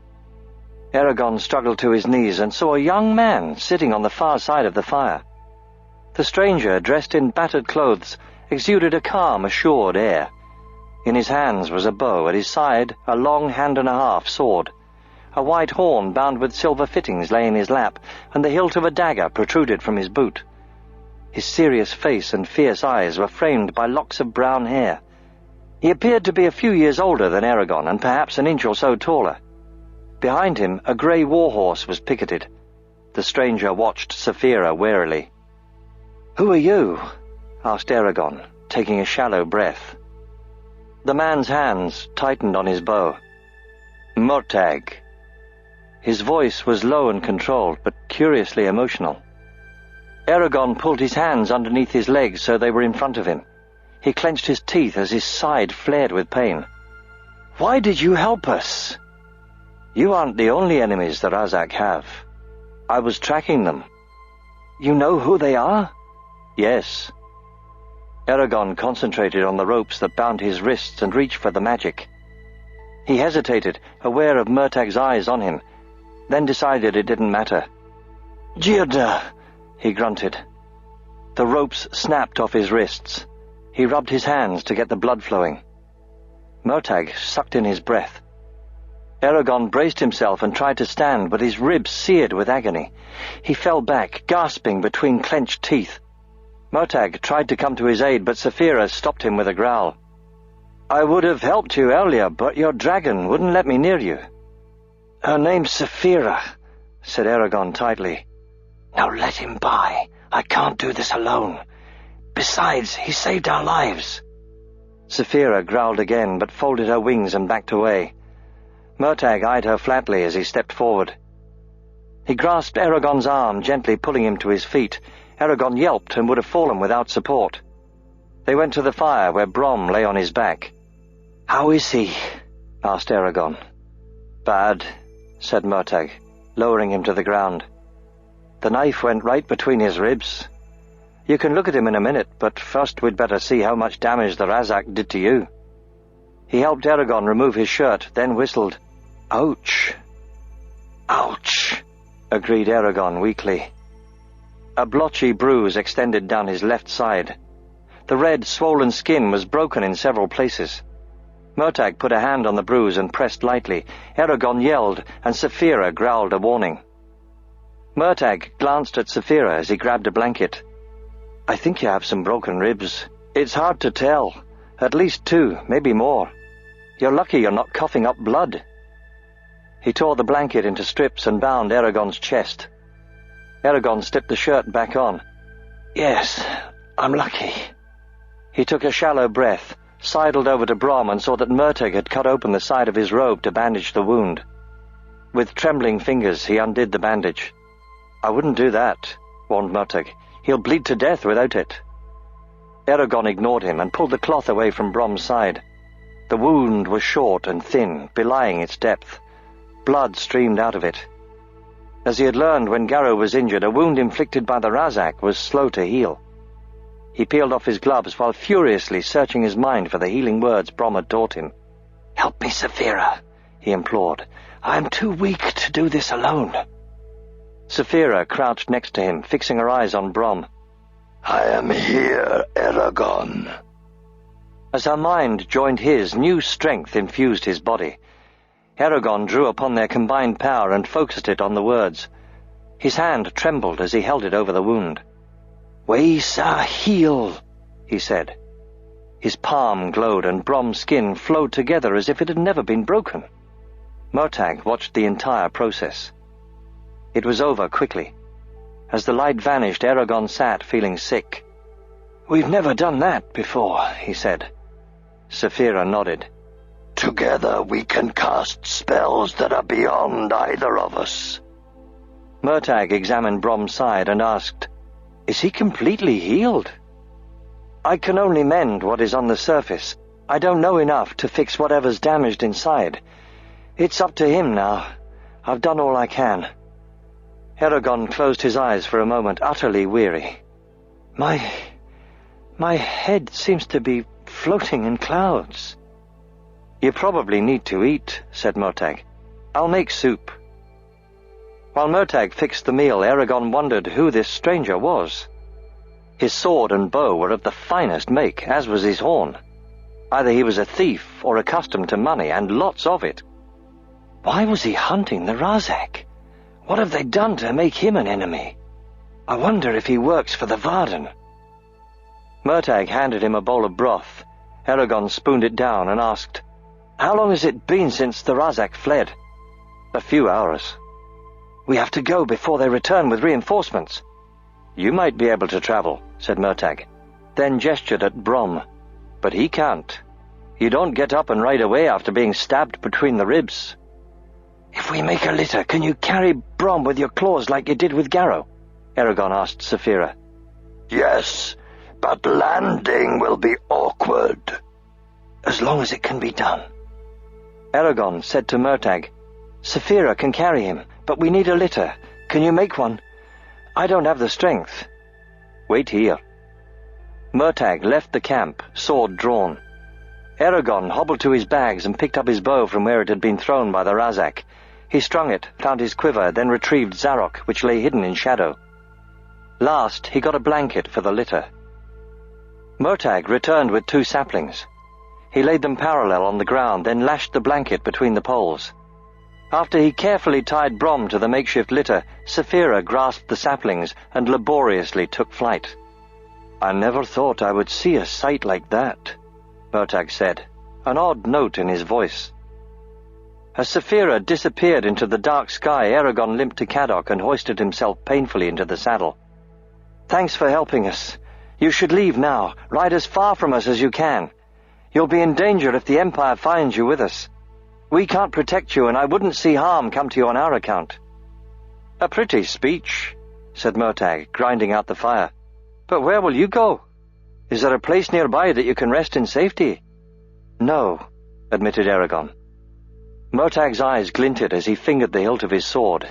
Eragon struggled to his knees and saw a young man sitting on the far side of the fire. The stranger, dressed in battered clothes, exuded a calm, assured air. In his hands was a bow, at his side a long hand-and-a-half sword. A white horn bound with silver fittings lay in his lap, and the hilt of a dagger protruded from his boot. His serious face and fierce eyes were framed by locks of brown hair. He appeared to be a few years older than Eragon, and perhaps an inch or so taller. Behind him, a grey warhorse was picketed. The stranger watched Saphira warily. "Who are you?" asked Eragon, taking a shallow breath. The man's hands tightened on his bow. "Murtagh." His voice was low and controlled, but curiously emotional. Eragon pulled his hands underneath his legs so they were in front of him. He clenched his teeth as his side flared with pain. "Why did you help us?" "You aren't the only enemies the Razak have. I was tracking them." "You know who they are?" "Yes." Eragon concentrated on the ropes that bound his wrists and reached for the magic. He hesitated, aware of Murtag's eyes on him, then decided it didn't matter. "Jirda," he grunted. The ropes snapped off his wrists. He rubbed his hands to get the blood flowing. Murtag sucked in his breath. Eragon braced himself and tried to stand, but his ribs seared with agony. He fell back, gasping between clenched teeth. Murtag tried to come to his aid, but Saphira stopped him with a growl. "I would have helped you earlier, but your dragon wouldn't let me near you." "Her name's Saphira," said Eragon tightly. "Now let him by. I can't do this alone. Besides, he saved our lives." Saphira growled again, but folded her wings and backed away. Murtag eyed her flatly as he stepped forward. He grasped Eragon's arm, gently pulling him to his feet. Eragon yelped and would have fallen without support. They went to the fire where Brom lay on his back. "How is he?" asked Eragon. "Bad," said Murtag, lowering him to the ground. "The knife went right between his ribs. You can look at him in a minute, but first we'd better see how much damage the Razak did to you." He helped Eragon remove his shirt, then whistled. "Ouch." "Ouch," agreed Eragon weakly. A blotchy bruise extended down his left side. The red, swollen skin was broken in several places. Murtag put a hand on the bruise and pressed lightly. Eragon yelled, and Saphira growled a warning. Murtag glanced at Saphira as he grabbed a blanket. "I think you have some broken ribs. It's hard to tell. At least 2, maybe more. You're lucky you're not coughing up blood." He tore the blanket into strips and bound Eragon's chest. Eragon slipped the shirt back on. "Yes, I'm lucky." He took a shallow breath, sidled over to Brom and saw that Murtag had cut open the side of his robe to bandage the wound. With trembling fingers, he undid the bandage. "I wouldn't do that," warned Murtag. "He'll bleed to death without it." Eragon ignored him and pulled the cloth away from Brom's side. The wound was short and thin, belying its depth. Blood streamed out of it. As he had learned when Garrow was injured, a wound inflicted by the Razak was slow to heal. He peeled off his gloves while furiously searching his mind for the healing words Brom had taught him. "Help me, Saphira," he implored. "I am too weak to do this alone." Saphira crouched next to him, fixing her eyes on Brom. "I am here, Eragon." As her mind joined his, new strength infused his body. Eragon drew upon their combined power and focused it on the words. His hand trembled as he held it over the wound. "Waisa heal," he said. His palm glowed and Brom's skin flowed together as if it had never been broken. Murtag watched the entire process. It was over quickly. As the light vanished, Eragon sat feeling sick. "We've never done that before," he said. Saphira nodded. "Together we can cast spells that are beyond either of us." Murtag examined Brom's side and asked, "Is he completely healed?" "I can only mend what is on the surface. I don't know enough to fix whatever's damaged inside. It's up to him now. I've done all I can." Eragon closed his eyes for a moment, utterly weary. My head seems to be floating in clouds." "You probably need to eat," said Murtag. "I'll make soup." While Murtag fixed the meal, Eragon wondered who this stranger was. His sword and bow were of the finest make, as was his horn. Either he was a thief or accustomed to money, and lots of it. Why was he hunting the Razak? What have they done to make him an enemy? I wonder if he works for the Varden. Murtag handed him a bowl of broth. Eragon spooned it down and asked, "How long has it been since the Razak fled?" "A few hours." "We have to go before they return with reinforcements." "You might be able to travel," said Murtag, then gestured at Brom. "But he can't. You don't get up and ride away after being stabbed between the ribs." "If we make a litter, can you carry Brom with your claws like you did with Garrow?" Eragon asked Saphira. Yes, but landing will be awkward. As long as it can be done. Eragon said to Murtagh, Saphira can carry him, but we need a litter. Can you make one? I don't have the strength. Wait here. Murtagh left the camp, sword drawn. Eragon hobbled to his bags and picked up his bow from where it had been thrown by the Razak. He strung it, found his quiver, then retrieved Zarok, which lay hidden in shadow. Last, he got a blanket for the litter. Murtagh returned with 2 saplings. He laid them parallel on the ground, then lashed the blanket between the poles. After he carefully tied Brom to the makeshift litter, Saphira grasped the saplings and laboriously took flight. I never thought I would see a sight like that, Murtagh said, an odd note in his voice. As Saphira disappeared into the dark sky, Eragon limped to Caddock and hoisted himself painfully into the saddle. Thanks for helping us. You should leave now. Ride as far from us as you can. You'll be in danger if the Empire finds you with us. We can't protect you, and I wouldn't see harm come to you on our account. A pretty speech, said Murtagh, grinding out the fire. But where will you go? Is there a place nearby that you can rest in safety? No, admitted Eragon. Murtagh's eyes glinted as he fingered the hilt of his sword.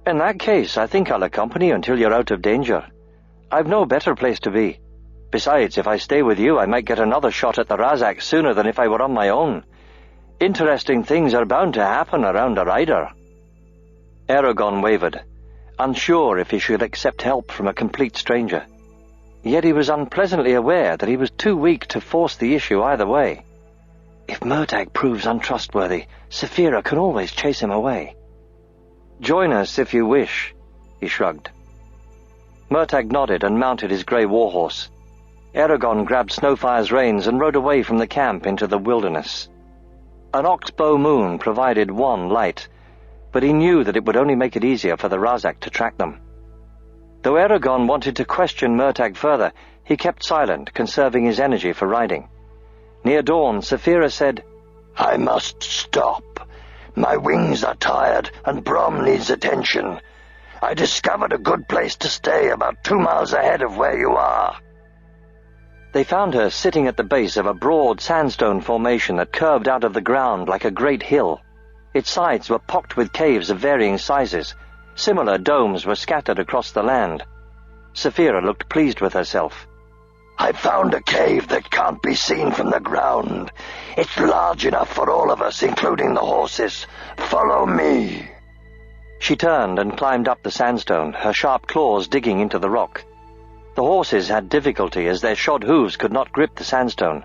In that case, I think I'll accompany you until you're out of danger. I've no better place to be. Besides, if I stay with you, I might get another shot at the Razak sooner than if I were on my own. Interesting things are bound to happen around a rider. Eragon wavered, unsure if he should accept help from a complete stranger. Yet he was unpleasantly aware that he was too weak to force the issue either way. If Murtagh proves untrustworthy, Saphira can always chase him away. Join us if you wish, he shrugged. Murtagh nodded and mounted his grey warhorse. Eragon grabbed Snowfire's reins and rode away from the camp into the wilderness. An oxbow moon provided one light, but he knew that it would only make it easier for the Razak to track them. Though Eragon wanted to question Murtagh further, he kept silent, conserving his energy for riding. Near dawn, Saphira said, I must stop. My wings are tired, and Brom needs attention. I discovered a good place to stay about 2 miles ahead of where you are. They found her sitting at the base of a broad sandstone formation that curved out of the ground like a great hill. Its sides were pocked with caves of varying sizes. Similar domes were scattered across the land. Saphira looked pleased with herself. I found a cave that can't be seen from the ground. It's large enough for all of us, including the horses. Follow me. She turned and climbed up the sandstone, her sharp claws digging into the rock. The horses had difficulty as their shod hooves could not grip the sandstone.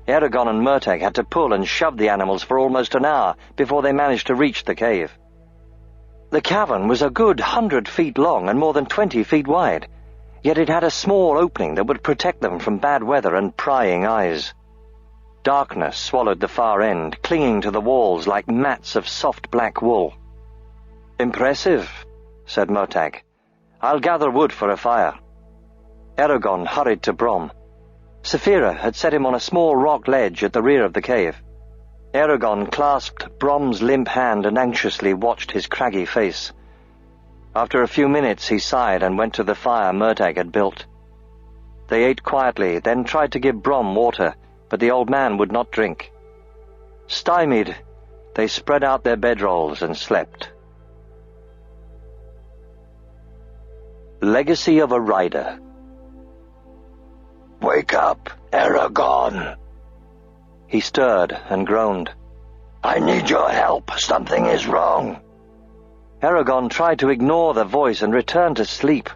Eragon and Murtagh had to pull and shove the animals for almost an hour before they managed to reach the cave. The cavern was a good 100 feet long and more than 20 feet wide, yet it had a small opening that would protect them from bad weather and prying eyes. Darkness swallowed the far end, clinging to the walls like mats of soft black wool. Impressive, said Murtagh. I'll gather wood for a fire. Eragon hurried to Brom. Saphira had set him on a small rock ledge at the rear of the cave. Eragon clasped Brom's limp hand and anxiously watched his craggy face. After a few minutes he sighed and went to the fire Murtagh had built. They ate quietly, then tried to give Brom water, but the old man would not drink. Stymied, they spread out their bedrolls and slept. Legacy of a Rider. Wake up, Eragon. He stirred and groaned. I need your help. Something is wrong. Eragon tried to ignore the voice and return to sleep.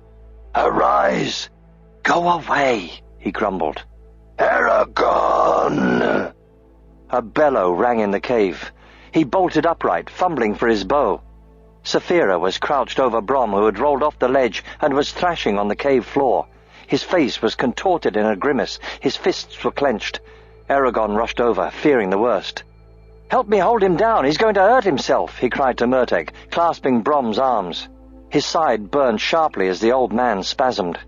Arise. Go away, he grumbled. Eragon! A bellow rang in the cave. He bolted upright, fumbling for his bow. Saphira was crouched over Brom, who had rolled off the ledge and was thrashing on the cave floor. His face was contorted in a grimace. His fists were clenched. Eragon rushed over, fearing the worst. "Help me hold him down. He's going to hurt himself," he cried to Murtagh, clasping Brom's arms. His side burned sharply as the old man spasmed.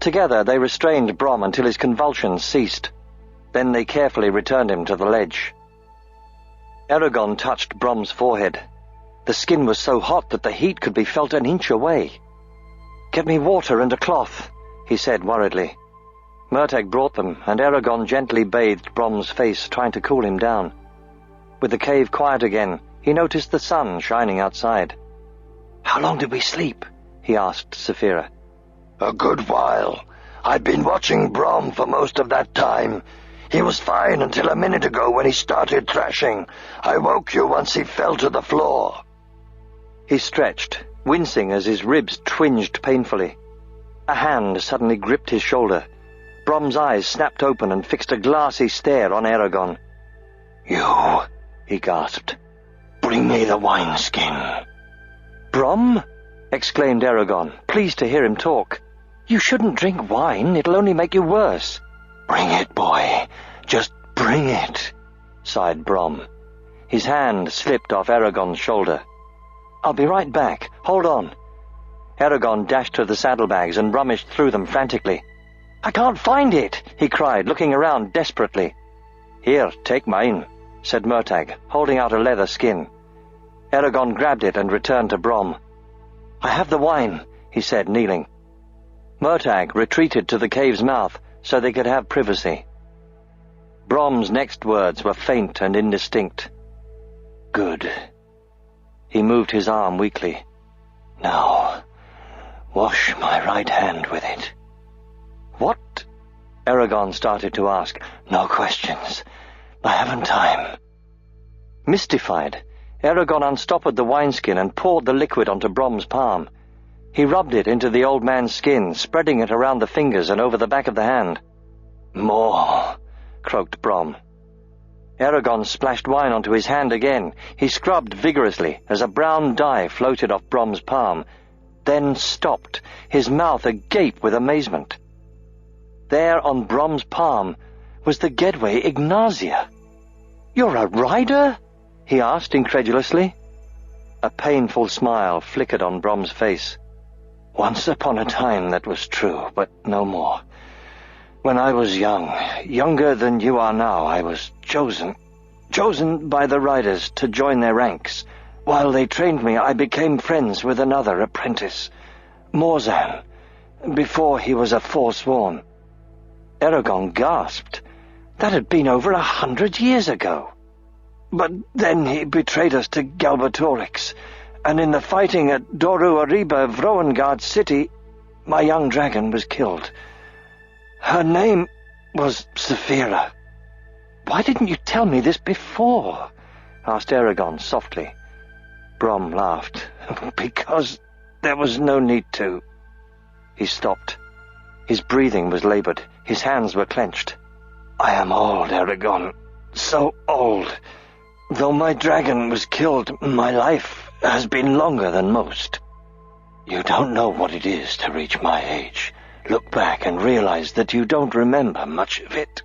Together they restrained Brom until his convulsions ceased. Then they carefully returned him to the ledge. Eragon touched Brom's forehead. The skin was so hot that the heat could be felt an inch away. "Get me water and a cloth," he said worriedly. Murtagh brought them, and Eragon gently bathed Brom's face, trying to cool him down. With the cave quiet again, he noticed the sun shining outside. "How long did we sleep?" he asked Saphira. "A good while. I've been watching Brom for most of that time. He was fine until a minute ago when he started thrashing. I woke you once he fell to the floor." He stretched, wincing as his ribs twinged painfully. A hand suddenly gripped his shoulder. Brom's eyes snapped open and fixed a glassy stare on Eragon. "You," he gasped. "Bring me the wineskin." "Brom?" exclaimed Eragon, pleased to hear him talk. "You shouldn't drink wine. It'll only make you worse." "Bring it, boy. Just bring it," sighed Brom. His hand slipped off Eragon's shoulder. "I'll be right back. Hold on." Eragon dashed to the saddlebags and rummaged through them frantically. "I can't find it," he cried, looking around desperately. "Here, take mine," said Murtagh, holding out a leather skin. Eragon grabbed it and returned to Brom. "I have the wine," he said, kneeling. Murtagh retreated to the cave's mouth so they could have privacy. Brom's next words were faint and indistinct. "Good." He moved his arm weakly. "Now, wash my right hand with it." "What?" Eragon started to ask. "No questions. I haven't time." Mystified, Eragon unstoppered the wineskin and poured the liquid onto Brom's palm. He rubbed it into the old man's skin, spreading it around the fingers and over the back of the hand. "More," croaked Brom. Eragon splashed wine onto his hand again. He scrubbed vigorously as a brown dye floated off Brom's palm, then stopped, his mouth agape with amazement. There on Brom's palm was the Gedway Ignazia. "You're a rider?" he asked incredulously. A painful smile flickered on Brom's face. "Once upon a time that was true, but no more. When I was young, younger than you are now, I was chosen by the riders to join their ranks. While they trained me, I became friends with another apprentice, Morzan, before he was a forsworn." Eragon gasped. That had been over 100 years ago. "But then he betrayed us to Galbatorix, and in the fighting at Doru Ariba, Vroengard's city, my young dragon was killed. Her name was Saphira." "Why didn't you tell me this before?" asked Eragon softly. Brom laughed. "Because there was no need to." He stopped. His breathing was labored. His hands were clenched. "I am old, Eragon. So old. Though my dragon was killed, my life has been longer than most. You don't know what it is to reach my age. Look back and realize that you don't remember much of it.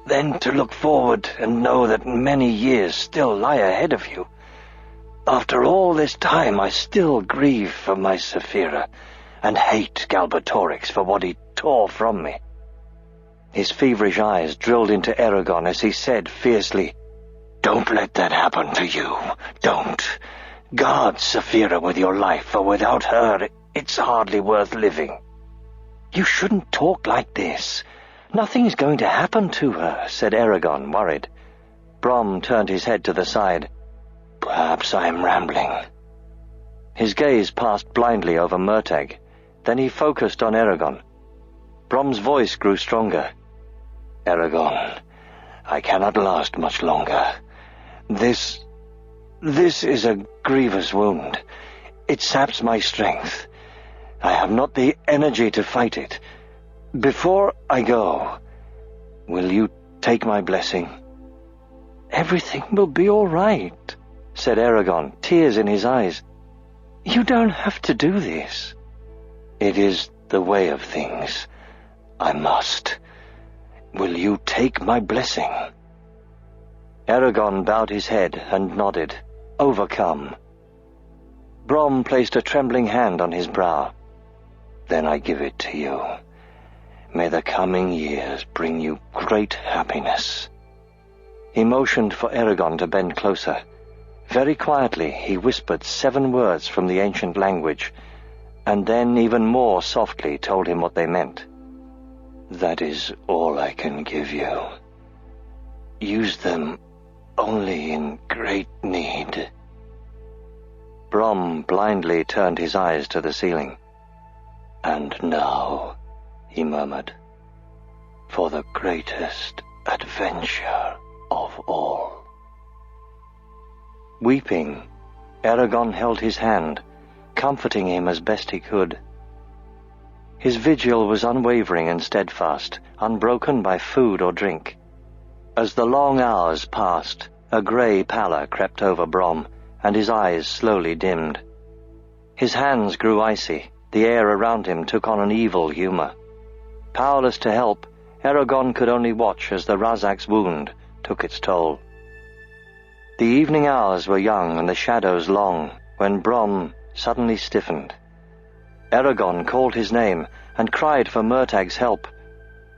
Then to look forward and know that many years still lie ahead of you. After all this time, I still grieve for my Saphira and hate Galbatorix for what he tore from me." His feverish eyes drilled into Eragon as he said fiercely, "Don't let that happen to you. Don't. Guard Saphira with your life, for without her, it's hardly worth living." "You shouldn't talk like this. Nothing's going to happen to her," said Eragon, worried. Brom turned his head to the side. "Perhaps I am rambling." His gaze passed blindly over Murtagh. Then he focused on Eragon. Brom's voice grew stronger. "Eragon, I cannot last much longer. This is a grievous wound. It saps my strength. I have not the energy to fight it. Before I go, will you take my blessing?" "Everything will be all right," said Eragon, tears in his eyes. "You don't have to do this." "It is the way of things. I must. Will you take my blessing?" Eragon bowed his head and nodded, overcome. Brom placed a trembling hand on his brow. "Then I give it to you. May the coming years bring you great happiness." He motioned for Eragon to bend closer. Very quietly he whispered 7 words from the ancient language. and then even more softly told him what they meant. "That is all I can give you. Use them only in great need." Brom blindly turned his eyes to the ceiling. "And now," he murmured, "for the greatest adventure of all." Weeping, Eragon held his hand, comforting him as best he could. His vigil was unwavering and steadfast, unbroken by food or drink. As the long hours passed, a grey pallor crept over Brom, and his eyes slowly dimmed. His hands grew icy, the air around him took on an evil humor. Powerless to help, Eragon could only watch as the Razak's wound took its toll. The evening hours were young and the shadows long, when Brom suddenly stiffened. Eragon called his name and cried for Murtag's help,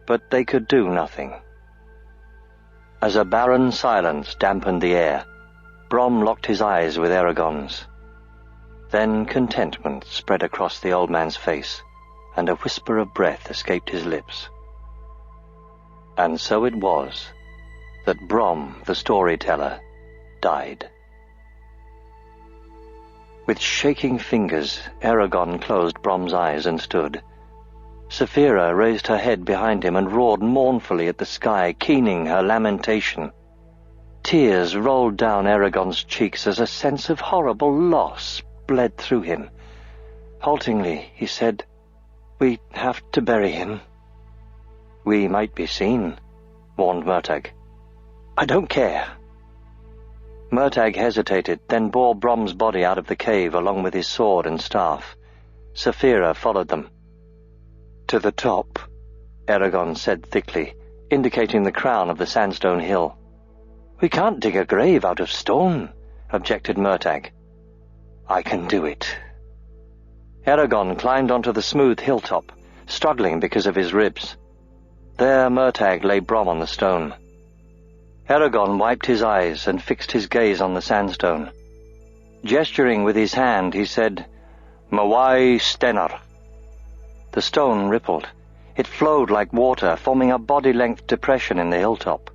but they could do nothing. As a barren silence dampened the air, Brom locked his eyes with Eragon's. Then contentment spread across the old man's face, and a whisper of breath escaped his lips. And so it was that Brom, the storyteller, died. With shaking fingers, Eragon closed Brom's eyes and stood. Saphira raised her head behind him and roared mournfully at the sky, keening her lamentation. Tears rolled down Eragon's cheeks as a sense of horrible loss bled through him. Haltingly, he said, "We have to bury him." "We might be seen," warned Murtagh. "I don't care." Murtagh hesitated, then bore Brom's body out of the cave along with his sword and staff. Saphira followed them. "To the top," Eragon said thickly, indicating the crown of the sandstone hill. "We can't dig a grave out of stone," objected Murtagh. "I can do it." Eragon climbed onto the smooth hilltop, struggling because of his ribs. There Murtagh lay Brom on the stone. Eragon wiped his eyes and fixed his gaze on the sandstone. Gesturing with his hand, he said, "Mawai Stenar." The stone rippled. It flowed like water, forming a body-length depression in the hilltop.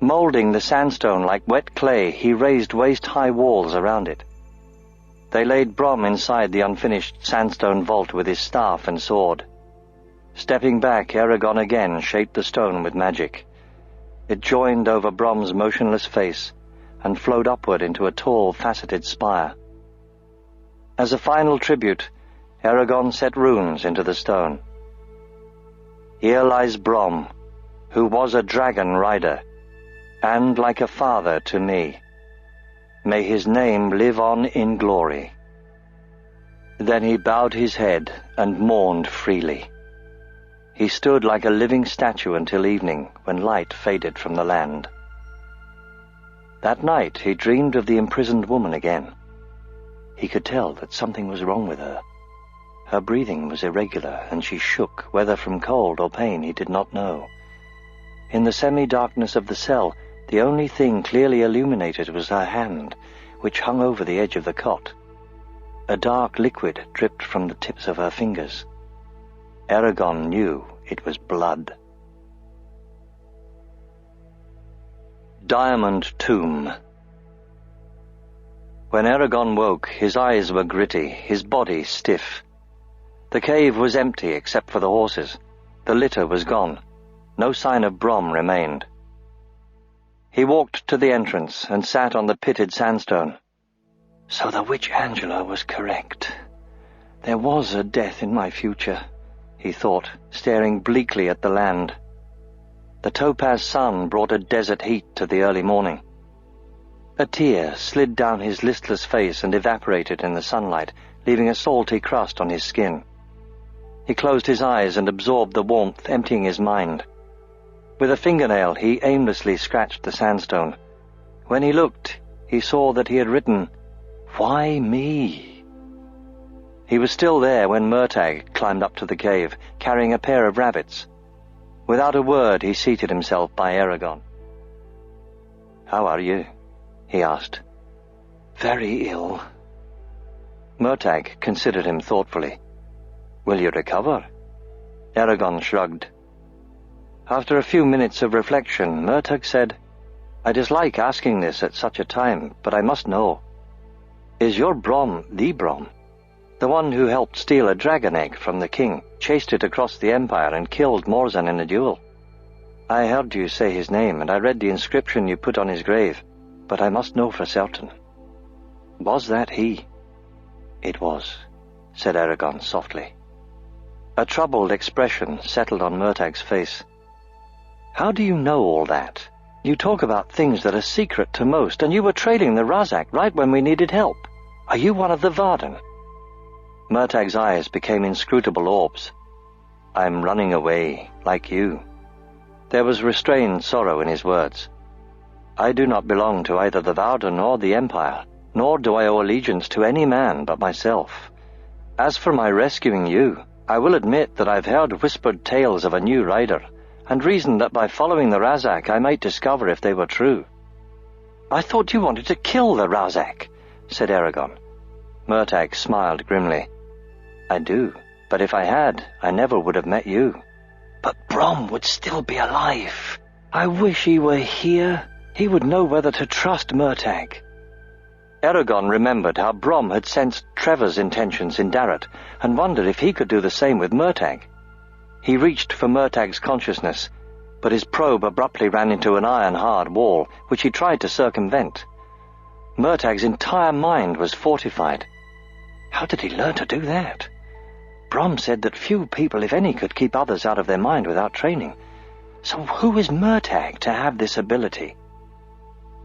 Molding the sandstone like wet clay, he raised waist-high walls around it. They laid Brom inside the unfinished sandstone vault with his staff and sword. Stepping back, Eragon again shaped the stone with magic. It joined over Brom's motionless face and flowed upward into a tall, faceted spire. As a final tribute, Eragon set runes into the stone. "Here lies Brom, who was a dragon rider, and like a father to me. May his name live on in glory." Then he bowed his head and mourned freely. He stood like a living statue until evening, when light faded from the land. That night he dreamed of the imprisoned woman again. He could tell that something was wrong with her. Her breathing was irregular, and she shook, whether from cold or pain he did not know. In the semi-darkness of the cell, the only thing clearly illuminated was her hand, which hung over the edge of the cot. A dark liquid dripped from the tips of her fingers. Eragon knew it was blood. Diamond Tomb. When Eragon woke, his eyes were gritty, his body stiff. The cave was empty except for the horses. The litter was gone. No sign of Brom remained. He walked to the entrance and sat on the pitted sandstone. So the witch Angela was correct. There was a death in my future, he thought, staring bleakly at the land. The topaz sun brought a desert heat to the early morning. A tear slid down his listless face and evaporated in the sunlight, leaving a salty crust on his skin. He closed his eyes and absorbed the warmth, emptying his mind. With a fingernail, he aimlessly scratched the sandstone. When he looked, he saw that he had written, "Why me?" He was still there when Murtagh climbed up to the cave, carrying a pair of rabbits. Without a word, he seated himself by Eragon. "How are you?" he asked. "Very ill." Murtagh considered him thoughtfully. Will you recover? Eragon shrugged. After a few minutes of reflection, Murtagh said, I dislike asking this at such a time, but I must know. Is your Brom the Brom? The one who helped steal a dragon egg from the king, chased it across the Empire, and killed Morzan in a duel? I heard you say his name, and I read the inscription you put on his grave, but I must know for certain. Was that he? It was, said Eragon softly. A troubled expression settled on Murtagh's face. How do you know all that? You talk about things that are secret to most, and you were trailing the Razak right when we needed help. Are you one of the Varden? Murtagh's eyes became inscrutable orbs. I'm running away, like you. There was restrained sorrow in his words. I do not belong to either the Varden or the Empire, nor do I owe allegiance to any man but myself. As for my rescuing you, I will admit that I've heard whispered tales of a new rider, and reasoned that by following the Razak I might discover if they were true. I thought you wanted to kill the Razak, said Eragon. Murtagh smiled grimly. I do, but if I had, I never would have met you. But Brom would still be alive. I wish he were here. He would know whether to trust Murtagh. Eragon remembered how Brom had sensed Trevor's intentions in Darrett, and wondered if he could do the same with Murtagh. He reached for Murtagh's consciousness, but his probe abruptly ran into an iron-hard wall, which he tried to circumvent. Murtagh's entire mind was fortified. How did he learn to do that? Brom said that few people, if any, could keep others out of their mind without training. So who is Murtagh to have this ability?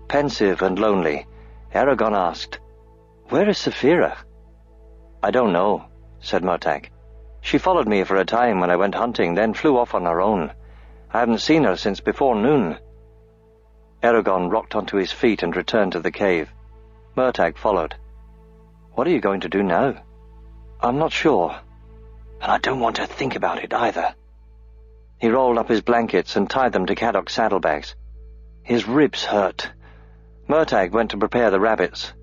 Pensive and lonely, Eragon asked, Where is Saphira? I don't know, said Murtagh. She followed me for a time when I went hunting, then flew off on her own. I haven't seen her since before noon. Eragon rocked onto his feet and returned to the cave. Murtagh followed. What are you going to do now? I'm not sure, and I don't want to think about it either. He rolled up his blankets and tied them to Caddock's saddlebags. His ribs hurt. Murtagh went to prepare the rabbits.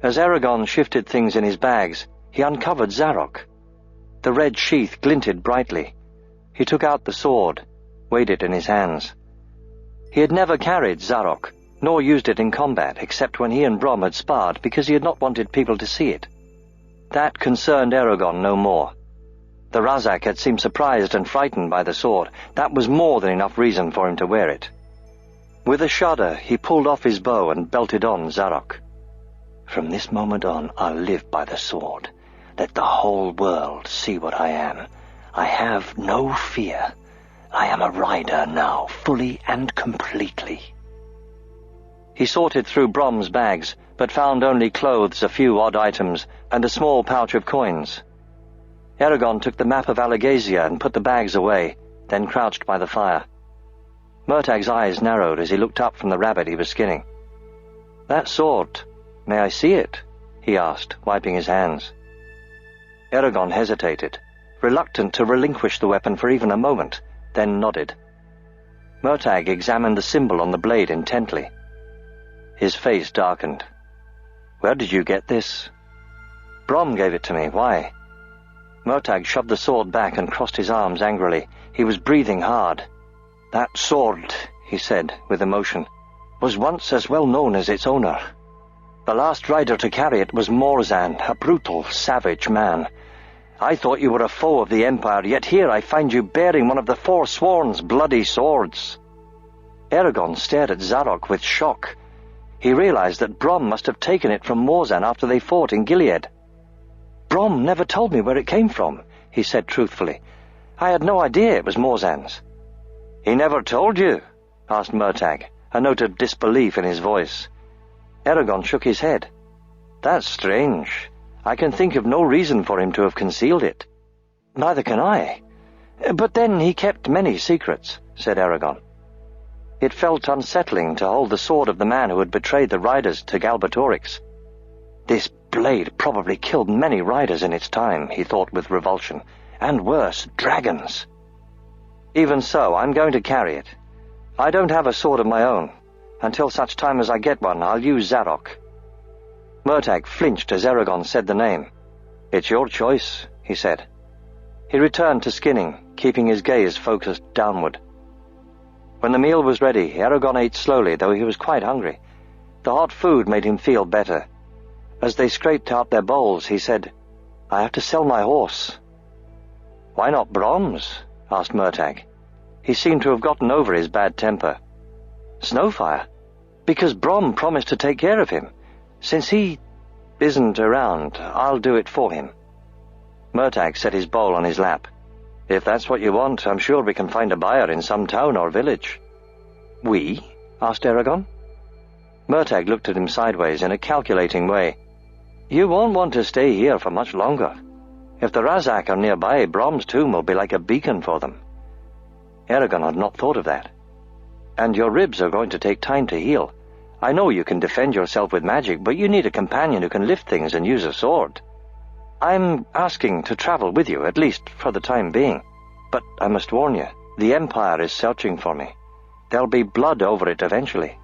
As Eragon shifted things in his bags, he uncovered Zarok. The red sheath glinted brightly. He took out the sword, weighed it in his hands. He had never carried Zarok, nor used it in combat, except when he and Brom had sparred, because he had not wanted people to see it. That concerned Eragon no more. The Razak had seemed surprised and frightened by the sword. That was more than enough reason for him to wear it. With a shudder, he pulled off his bow and belted on Zarok. From this moment on, I'll live by the sword. Let the whole world see what I am. I have no fear. I am a rider now, fully and completely. He sorted through Brom's bags, but found only clothes, a few odd items, and a small pouch of coins. Eragon took the map of Alagasia and put the bags away, then crouched by the fire. Murtagh's eyes narrowed as he looked up from the rabbit he was skinning. That sword, may I see it? He asked, wiping his hands. Eragon hesitated, reluctant to relinquish the weapon for even a moment, then nodded. Murtagh examined the symbol on the blade intently. His face darkened. Where did you get this? Brom gave it to me. Why? Murtagh shoved the sword back and crossed his arms angrily. He was breathing hard. That sword, he said with emotion, was once as well known as its owner. The last rider to carry it was Morzan, a brutal, savage man. I thought you were a foe of the Empire, yet here I find you bearing one of the Forsworn's bloody swords. Eragon stared at Zarok with shock. He realized that Brom must have taken it from Morzan after they fought in Gilead. Brom never told me where it came from, he said truthfully. I had no idea it was Morzan's. He never told you? Asked Murtagh, a note of disbelief in his voice. Eragon shook his head. That's strange. I can think of no reason for him to have concealed it. Neither can I. But then he kept many secrets, said Eragon. It felt unsettling to hold the sword of the man who had betrayed the riders to Galbatorix. This blade probably killed many riders in its time, he thought with revulsion, and worse, dragons. Even so, I'm going to carry it. I don't have a sword of my own. Until such time as I get one, I'll use Zarok. Murtagh flinched as Eragon said the name. It's your choice, he said. He returned to skinning, keeping his gaze focused downward. When the meal was ready, Eragon ate slowly, though he was quite hungry. The hot food made him feel better. As they scraped out their bowls, he said, "I have to sell my horse." "Why not Brom's?" asked Murtagh. He seemed to have gotten over his bad temper. "Snowfire? Because Brom promised to take care of him. Since he isn't around, I'll do it for him." Murtagh set his bowl on his lap. "If that's what you want, I'm sure we can find a buyer in some town or village." "We?" asked Eragon. Murtagh looked at him sideways in a calculating way. "You won't want to stay here for much longer. If the Razak are nearby, Brom's tomb will be like a beacon for them." Eragon had not thought of that. "And your ribs are going to take time to heal. I know you can defend yourself with magic, but you need a companion who can lift things and use a sword. I'm asking to travel with you, at least for the time being. But I must warn you, the Empire is searching for me. There'll be blood over it eventually."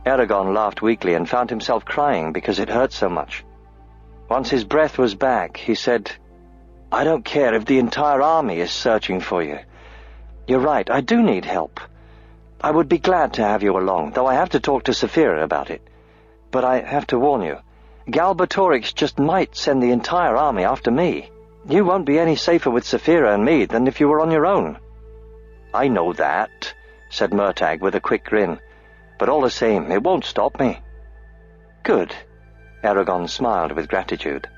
Eragon laughed weakly and found himself crying because it hurt so much. Once his breath was back, he said, "I don't care if the entire army is searching for you. You're right, I do need help. I would be glad to have you along, though I have to talk to Saphira about it. But I have to warn you, Galbatorix just might send the entire army after me. You won't be any safer with Saphira and me than if you were on your own." "I know that," said Murtagh with a quick grin. "But all the same, it won't stop me." "Good." Eragon smiled with gratitude.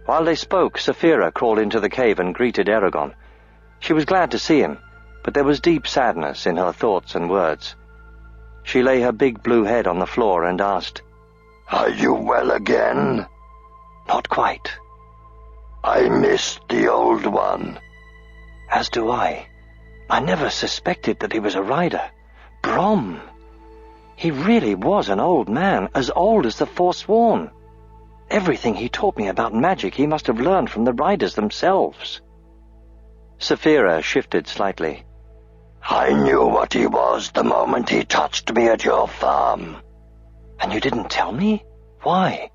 While they spoke, Saphira crawled into the cave and greeted Eragon. She was glad to see him, but there was deep sadness in her thoughts and words. She lay her big blue head on the floor and asked, "Are you well again?" "Not quite." "I missed the old one." "As do I. I never suspected that he was a rider. Brom. He really was an old man, as old as the Forsworn. Everything he taught me about magic he must have learned from the riders themselves." Saphira shifted slightly. "I knew what he was the moment he touched me at your farm." "And you didn't tell me? Why?"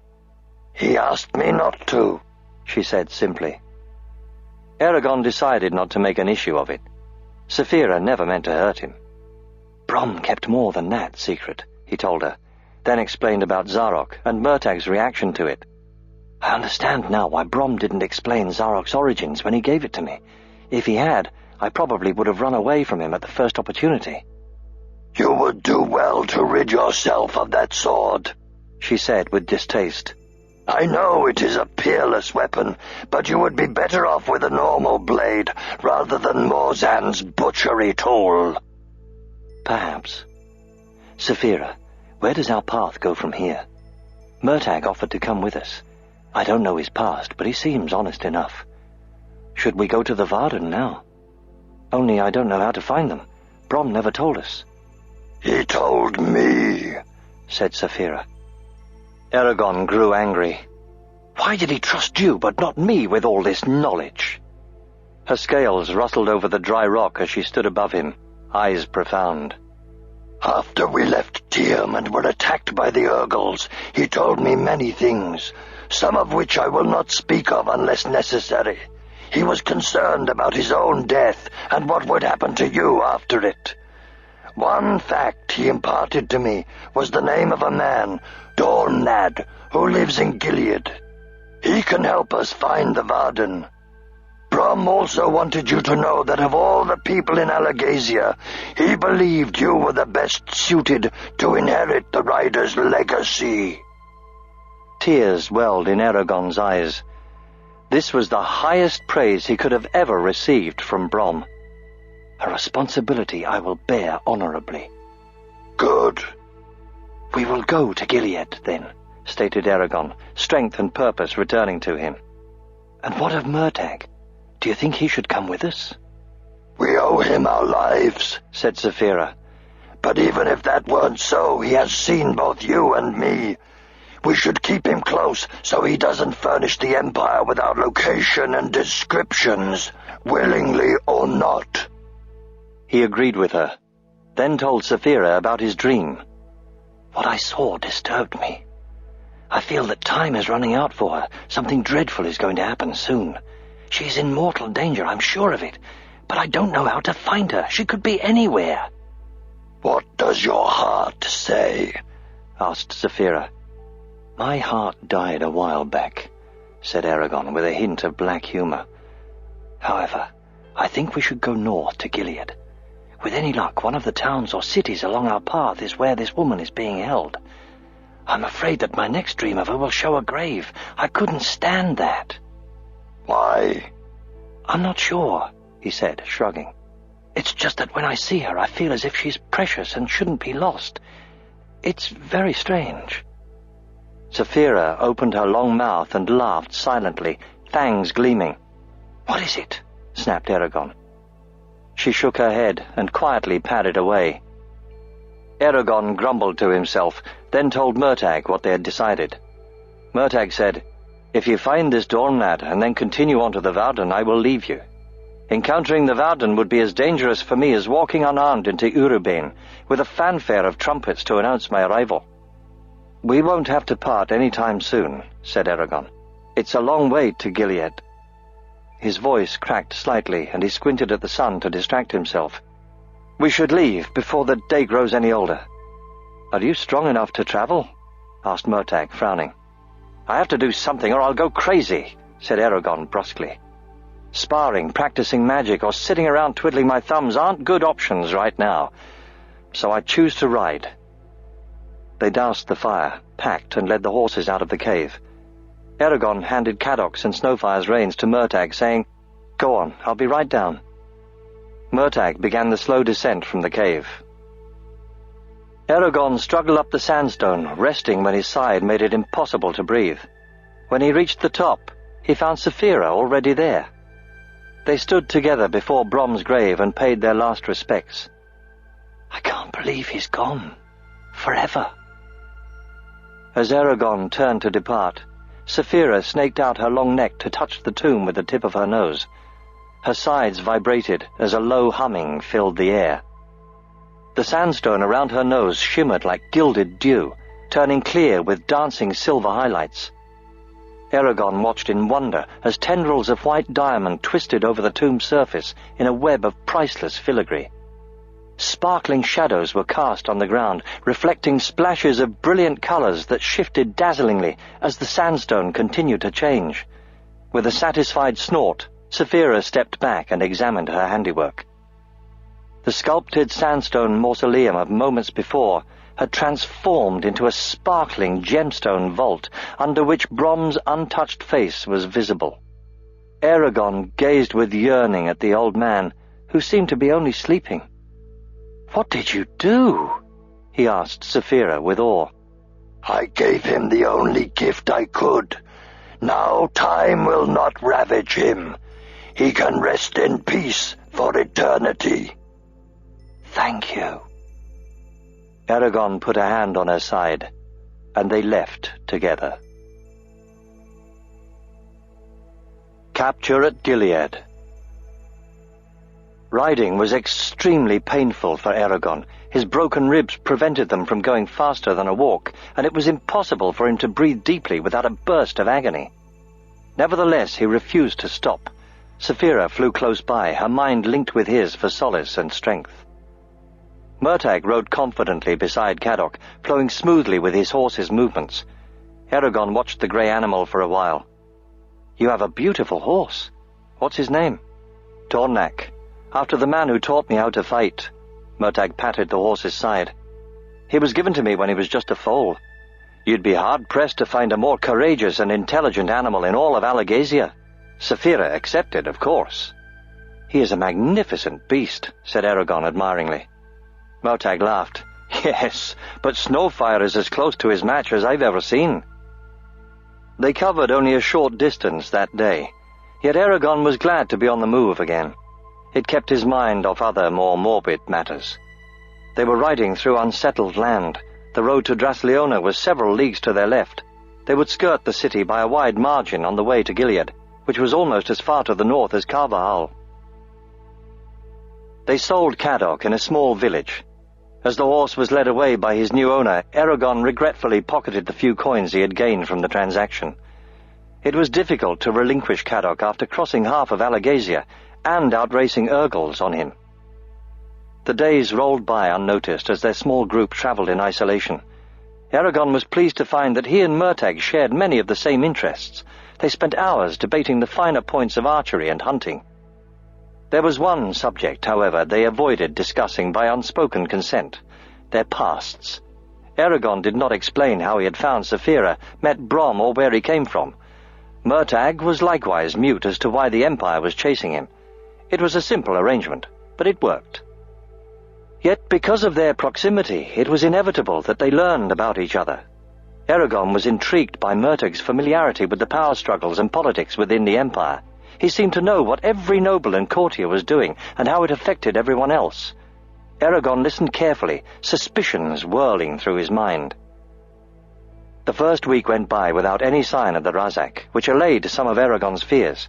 "He asked me not to," she said simply. Eragon decided not to make an issue of it. Saphira never meant to hurt him. "Brom kept more than that secret," he told her, then explained about Zarok and Murtagh's reaction to it. "I understand now why Brom didn't explain Zarok's origins when he gave it to me. If he had, I probably would have run away from him at the first opportunity." "You would do well to rid yourself of that sword," she said with distaste. "I know it is a peerless weapon, but you would be better off with a normal blade rather than Morzan's butchery tool." "Perhaps. Saphira, where does our path go from here? Murtagh offered to come with us. I don't know his past, but he seems honest enough. Should we go to the Varden now? Only I don't know how to find them. Brom never told us." "He told me," said Saphira. Eragon grew angry. "Why did he trust you but not me with all this knowledge?" Her scales rustled over the dry rock as she stood above him, eyes profound. "After we left Tiam and were attacked by the Urgles, he told me many things, some of which I will not speak of unless necessary. He was concerned about his own death and what would happen to you after it. One fact he imparted to me was the name of a man, Dornad, who lives in Gilead. He can help us find the Varden. Brom also wanted you to know that of all the people in Alagasia, he believed you were the best suited to inherit the Rider's legacy." Tears welled in Eragon's eyes. This was the highest praise he could have ever received from Brom. "A responsibility I will bear honorably." "Good." "We will go to Gilead, then," stated Eragon, strength and purpose returning to him. "And what of Murtagh? Do you think he should come with us?" "We owe him our lives," said Saphira. "But even if that weren't so, he has seen both you and me. We should keep him close so he doesn't furnish the Empire with our location and descriptions, willingly or not." He agreed with her, then told Saphira about his dream. "What I saw disturbed me. I feel that time is running out for her. Something dreadful is going to happen soon. She's in mortal danger, I'm sure of it. But I don't know how to find her. She could be anywhere." "What does your heart say?" asked Saphira. "My heart died a while back," said Eragon with a hint of black humor. "However, I think we should go north to Gilead. With any luck, one of the towns or cities along our path is where this woman is being held. I'm afraid that my next dream of her will show a grave. I couldn't stand that." "Why?" "I'm not sure," he said, shrugging. "It's just that when I see her, I feel as if she's precious and shouldn't be lost. It's very strange." Saphira opened her long mouth and laughed silently, fangs gleaming. "What is it?" snapped Eragon. She shook her head and quietly padded away. Eragon grumbled to himself, then told Murtagh what they had decided. Murtagh said, "If you find this Dornlad and then continue on to the Varden, I will leave you. Encountering the Varden would be as dangerous for me as walking unarmed into Urubane, with a fanfare of trumpets to announce my arrival." "We won't have to part any time soon," said Eragon. "It's a long way to Gilead." His voice cracked slightly, and he squinted at the sun to distract himself. "We should leave before the day grows any older." "Are you strong enough to travel?" asked Murtagh, frowning. "I have to do something or I'll go crazy," said Eragon brusquely. "Sparring, practicing magic, or sitting around twiddling my thumbs aren't good options right now, so I choose to ride." They doused the fire, packed, and led the horses out of the cave. Eragon handed Cadoc's and Snowfire's reins to Murtagh, saying, "Go on, I'll be right down." Murtagh began the slow descent from the cave. Eragon struggled up the sandstone, resting when his side made it impossible to breathe. When he reached the top, he found Saphira already there. They stood together before Brom's grave and paid their last respects. "I can't believe he's gone. Forever." As Eragon turned to depart, Saphira snaked out her long neck to touch the tomb with the tip of her nose. Her sides vibrated as a low humming filled the air. The sandstone around her nose shimmered like gilded dew, turning clear with dancing silver highlights. Eragon watched in wonder as tendrils of white diamond twisted over the tomb's surface in a web of priceless filigree. Sparkling shadows were cast on the ground, reflecting splashes of brilliant colors that shifted dazzlingly as the sandstone continued to change. With a satisfied snort, Saphira stepped back and examined her handiwork. The sculpted sandstone mausoleum of moments before had transformed into a sparkling gemstone vault under which Brom's untouched face was visible. Eragon gazed with yearning at the old man, who seemed to be only sleeping. "What did you do?" he asked Saphira with awe. "I gave him the only gift I could. Now time will not ravage him. He can rest in peace for eternity." "Thank you." Eragon put a hand on her side, and they left together. Capture at Gilead. Riding was extremely painful for Eragon. His broken ribs prevented them from going faster than a walk, and it was impossible for him to breathe deeply without a burst of agony. Nevertheless, he refused to stop. Saphira flew close by, her mind linked with his for solace and strength. Murtagh rode confidently beside Cadoc, flowing smoothly with his horse's movements. Eragon watched the grey animal for a while. "You have a beautiful horse. What's his name?" "Dornak, after the man who taught me how to fight." Murtagh patted the horse's side. "He was given to me when he was just a foal. You'd be hard-pressed to find a more courageous and intelligent animal in all of Alagasia. Saphira excepted, of course." "He is a magnificent beast," said Eragon admiringly. Murtagh laughed. "Yes, but Snowfire is as close to his match as I've ever seen." They covered only a short distance that day, yet Eragon was glad to be on the move again. It kept his mind off other, more morbid matters. They were riding through unsettled land. The road to Drasleona was several leagues to their left. They would skirt the city by a wide margin on the way to Gilead, which was almost as far to the north as Carvahal. They sold Cadoc in a small village. As the horse was led away by his new owner, Eragon regretfully pocketed the few coins he had gained from the transaction. It was difficult to relinquish Caddoc after crossing half of Alagasia and outracing Urgles on him. The days rolled by unnoticed as their small group travelled in isolation. Eragon was pleased to find that he and Murtagh shared many of the same interests. They spent hours debating the finer points of archery and hunting. There was one subject, however, they avoided discussing by unspoken consent: their pasts. Eragon did not explain how he had found Saphira, met Brom, or where he came from. Murtagh was likewise mute as to why the Empire was chasing him. It was a simple arrangement, but it worked. Yet because of their proximity, it was inevitable that they learned about each other. Eragon was intrigued by Murtagh's familiarity with the power struggles and politics within the Empire. He seemed to know what every noble and courtier was doing and how it affected everyone else. Eragon listened carefully, suspicions whirling through his mind. The first week went by without any sign of the Razak, which allayed some of Eragon's fears.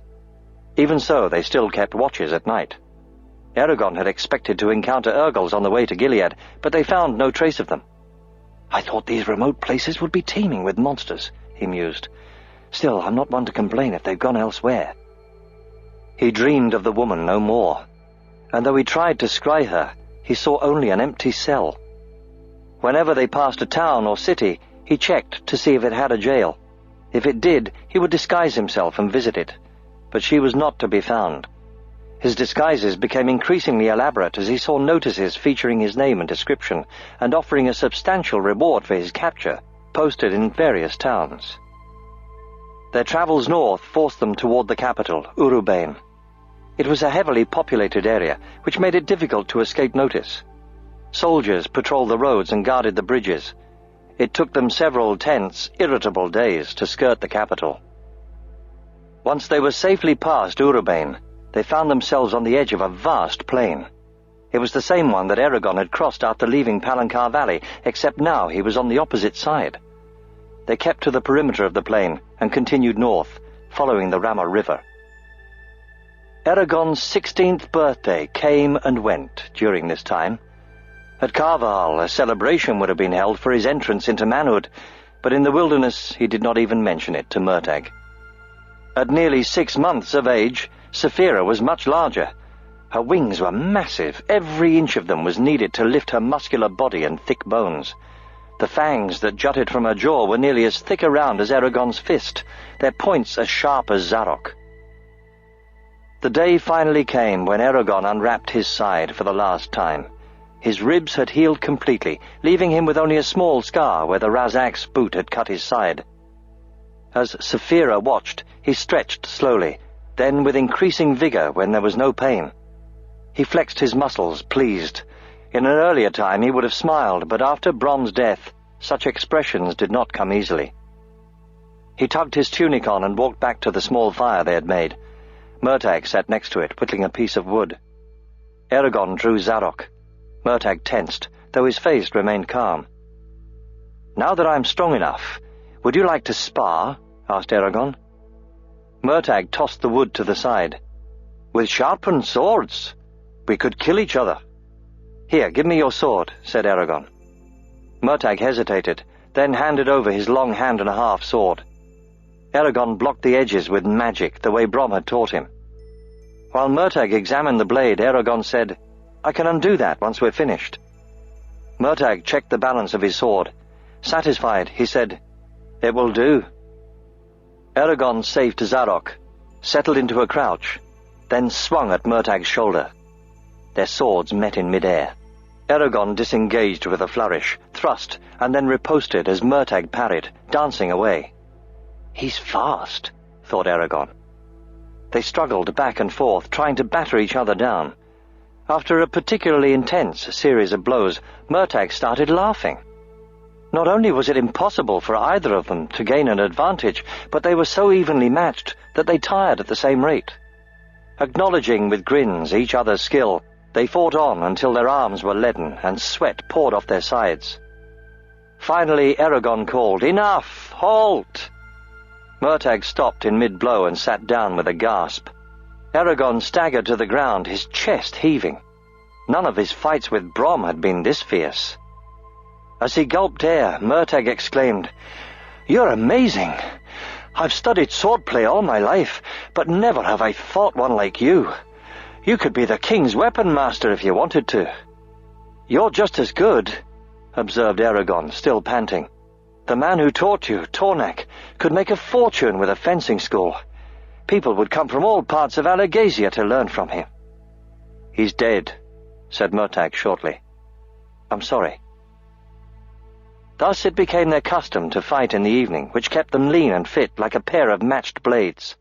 Even so, they still kept watches at night. Eragon had expected to encounter Urgles on the way to Gilead, but they found no trace of them. "I thought these remote places would be teeming with monsters," he mused. "Still, I'm not one to complain if they've gone elsewhere." He dreamed of the woman no more, and though he tried to scry her, he saw only an empty cell. Whenever they passed a town or city, he checked to see if it had a jail. If it did, he would disguise himself and visit it, but she was not to be found. His disguises became increasingly elaborate as he saw notices featuring his name and description, and offering a substantial reward for his capture, posted in various towns. Their travels north forced them toward the capital, Urubane. It was a heavily populated area, which made it difficult to escape notice. Soldiers patrolled the roads and guarded the bridges. It took them several tense, irritable days to skirt the capital. Once they were safely past Urubane, they found themselves on the edge of a vast plain. It was the same one that Eragon had crossed after leaving Palancar Valley, except now he was on the opposite side. They kept to the perimeter of the plain and continued north, following the Rama River. Eragon's 16th birthday came and went during this time. At Carval, a celebration would have been held for his entrance into manhood, but in the wilderness he did not even mention it to Murtagh. At nearly 6 months of age, Saphira was much larger. Her wings were massive. Every inch of them was needed to lift her muscular body and thick bones. The fangs that jutted from her jaw were nearly as thick around as Eragon's fist, their points as sharp as Zarok. The day finally came when Eragon unwrapped his side for the last time. His ribs had healed completely, leaving him with only a small scar where the Razak's boot had cut his side. As Saphira watched, he stretched slowly, then with increasing vigor when there was no pain. He flexed his muscles, pleased. In an earlier time he would have smiled, but after Brom's death, such expressions did not come easily. He tugged his tunic on and walked back to the small fire they had made. Murtagh sat next to it, whittling a piece of wood. Eragon drew Zarok. Murtagh tensed, though his face remained calm. "Now that I am strong enough, would you like to spar?" asked Eragon. Murtagh tossed the wood to the side. "With sharpened swords. We could kill each other." "Here, give me your sword," said Eragon. Murtagh hesitated, then handed over his long hand-and-a-half sword. Eragon blocked the edges with magic, the way Brom had taught him. While Murtagh examined the blade, Eragon said, "I can undo that once we're finished." Murtagh checked the balance of his sword. Satisfied, he said, "It will do." Eragon saved Zarok, settled into a crouch, then swung at Murtagh's shoulder. Their swords met in mid-air. Eragon disengaged with a flourish, thrust, and then riposted as Murtagh parried, dancing away. "He's fast," thought Eragon. They struggled back and forth, trying to batter each other down. After a particularly intense series of blows, Murtagh started laughing. Not only was it impossible for either of them to gain an advantage, but they were so evenly matched that they tired at the same rate. Acknowledging with grins each other's skill, they fought on until their arms were leaden and sweat poured off their sides. Finally, Eragon called, "Enough! Halt!" Murtagh stopped in mid-blow and sat down with a gasp. Eragon staggered to the ground, his chest heaving. None of his fights with Brom had been this fierce. As he gulped air, Murtagh exclaimed, "You're amazing! I've studied swordplay all my life, but never have I fought one like you. You could be the king's weapon master if you wanted to." "You're just as good," observed Eragon, still panting. "The man who taught you, Tornak, could make a fortune with a fencing school. People would come from all parts of Alagasia to learn from him." "He's dead," said Murtagh shortly. "I'm sorry." Thus it became their custom to fight in the evening, which kept them lean and fit like a pair of matched blades.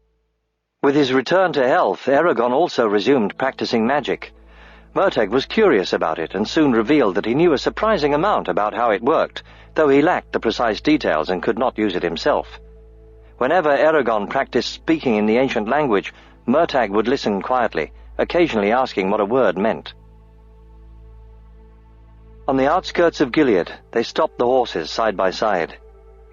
With his return to health, Eragon also resumed practicing magic. Murtagh was curious about it and soon revealed that he knew a surprising amount about how it worked, though he lacked the precise details and could not use it himself. Whenever Eragon practiced speaking in the ancient language, Murtagh would listen quietly, occasionally asking what a word meant. On the outskirts of Gilead, they stopped the horses side by side.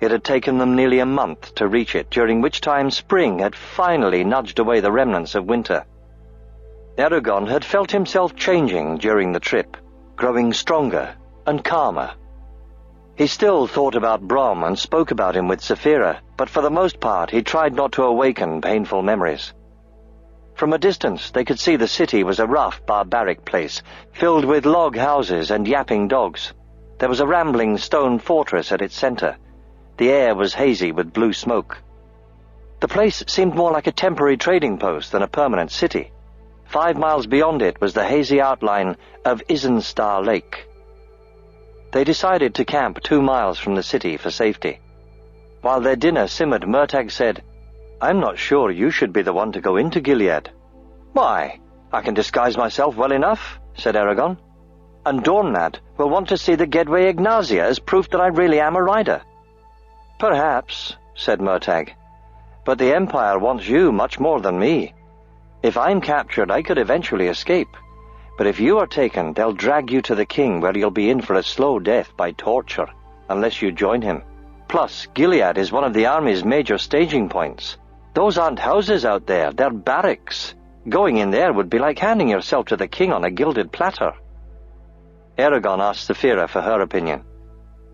It had taken them nearly a month to reach it, during which time spring had finally nudged away the remnants of winter. Eragon had felt himself changing during the trip, growing stronger and calmer. He still thought about Brom and spoke about him with Saphira, but for the most part he tried not to awaken painful memories. From a distance they could see the city was a rough, barbaric place, filled with log houses and yapping dogs. There was a rambling stone fortress at its center. The air was hazy with blue smoke. The place seemed more like a temporary trading post than a permanent city. 5 miles beyond it was the hazy outline of Izenstar Lake. They decided to camp 2 miles from the city for safety. While their dinner simmered, Murtagh said, "I'm not sure you should be the one to go into Gilead." "Why? I can disguise myself well enough," said Eragon. "And Dornad will want to see the Gedway Ignazia as proof that I really am a rider." "Perhaps," said Murtagh. "But the Empire wants you much more than me. If I'm captured, I could eventually escape. But if you are taken, they'll drag you to the king, where you'll be in for a slow death by torture, unless you join him. Plus, Gilead is one of the army's major staging points. Those aren't houses out there, they're barracks. Going in there would be like handing yourself to the king on a gilded platter." Eragon asked Saphira for her opinion.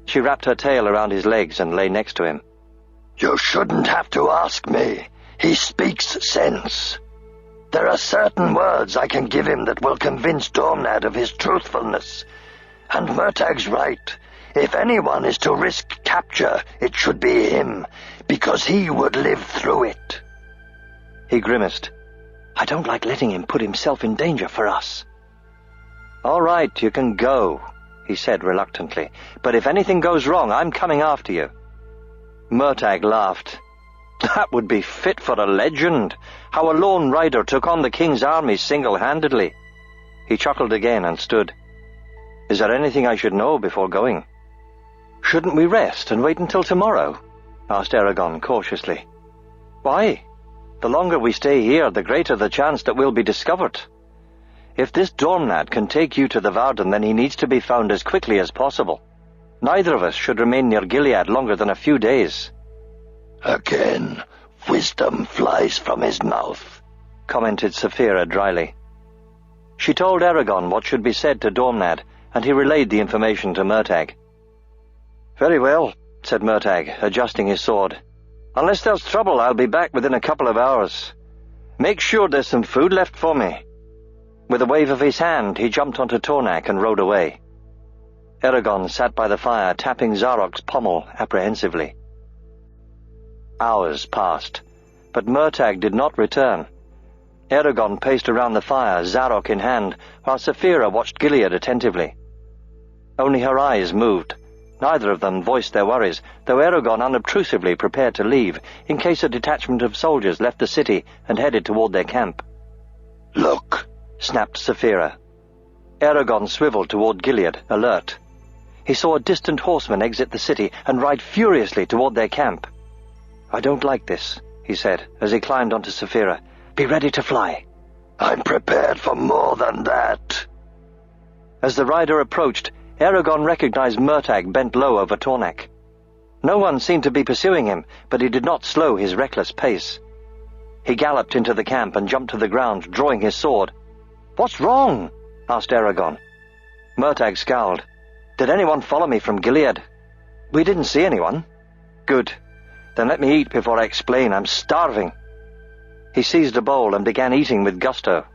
She wrapped her tail around his legs and lay next to him. "You shouldn't have to ask me. He speaks sense. There are certain words I can give him that will convince Dornad of his truthfulness. And Murtagh's right. If anyone is to risk capture, it should be him, because he would live through it." He grimaced. "I don't like letting him put himself in danger for us." "All right, you can go," he said reluctantly. "But if anything goes wrong, I'm coming after you." Murtagh laughed. "That would be fit for a legend, how a lone rider took on the king's army single-handedly." He chuckled again and stood. "Is there anything I should know before going?" "Shouldn't we rest and wait until tomorrow?" asked Eragon cautiously. "Why? The longer we stay here, the greater the chance that we'll be discovered. If this Dornad can take you to the Varden, then he needs to be found as quickly as possible. Neither of us should remain near Gilead longer than a few days." "Again, wisdom flies from his mouth," commented Saphira dryly. She told Eragon what should be said to Dornad, and he relayed the information to Murtagh. "Very well," said Murtagh, adjusting his sword. "Unless there's trouble, I'll be back within a couple of hours. Make sure there's some food left for me." With a wave of his hand, he jumped onto Tornak and rode away. Eragon sat by the fire, tapping Zarok's pommel apprehensively. Hours passed, but Murtagh did not return. Eragon paced around the fire, Zarok in hand, while Saphira watched Gilead attentively. Only her eyes moved. Neither of them voiced their worries, though Eragon unobtrusively prepared to leave, in case a detachment of soldiers left the city and headed toward their camp. "Look," snapped Saphira. Eragon swiveled toward Gilead, alert. He saw a distant horseman exit the city and ride furiously toward their camp. "I don't like this," he said, as he climbed onto Saphira. "Be ready to fly." "I'm prepared for more than that." As the rider approached, Eragon recognized Murtagh bent low over Tornak. No one seemed to be pursuing him, but he did not slow his reckless pace. He galloped into the camp and jumped to the ground, drawing his sword. "What's wrong?" asked Eragon. Murtagh scowled. "Did anyone follow me from Gilead?" "We didn't see anyone." "Good. Then let me eat before I explain. I'm starving. He seized a bowl and began eating with gusto.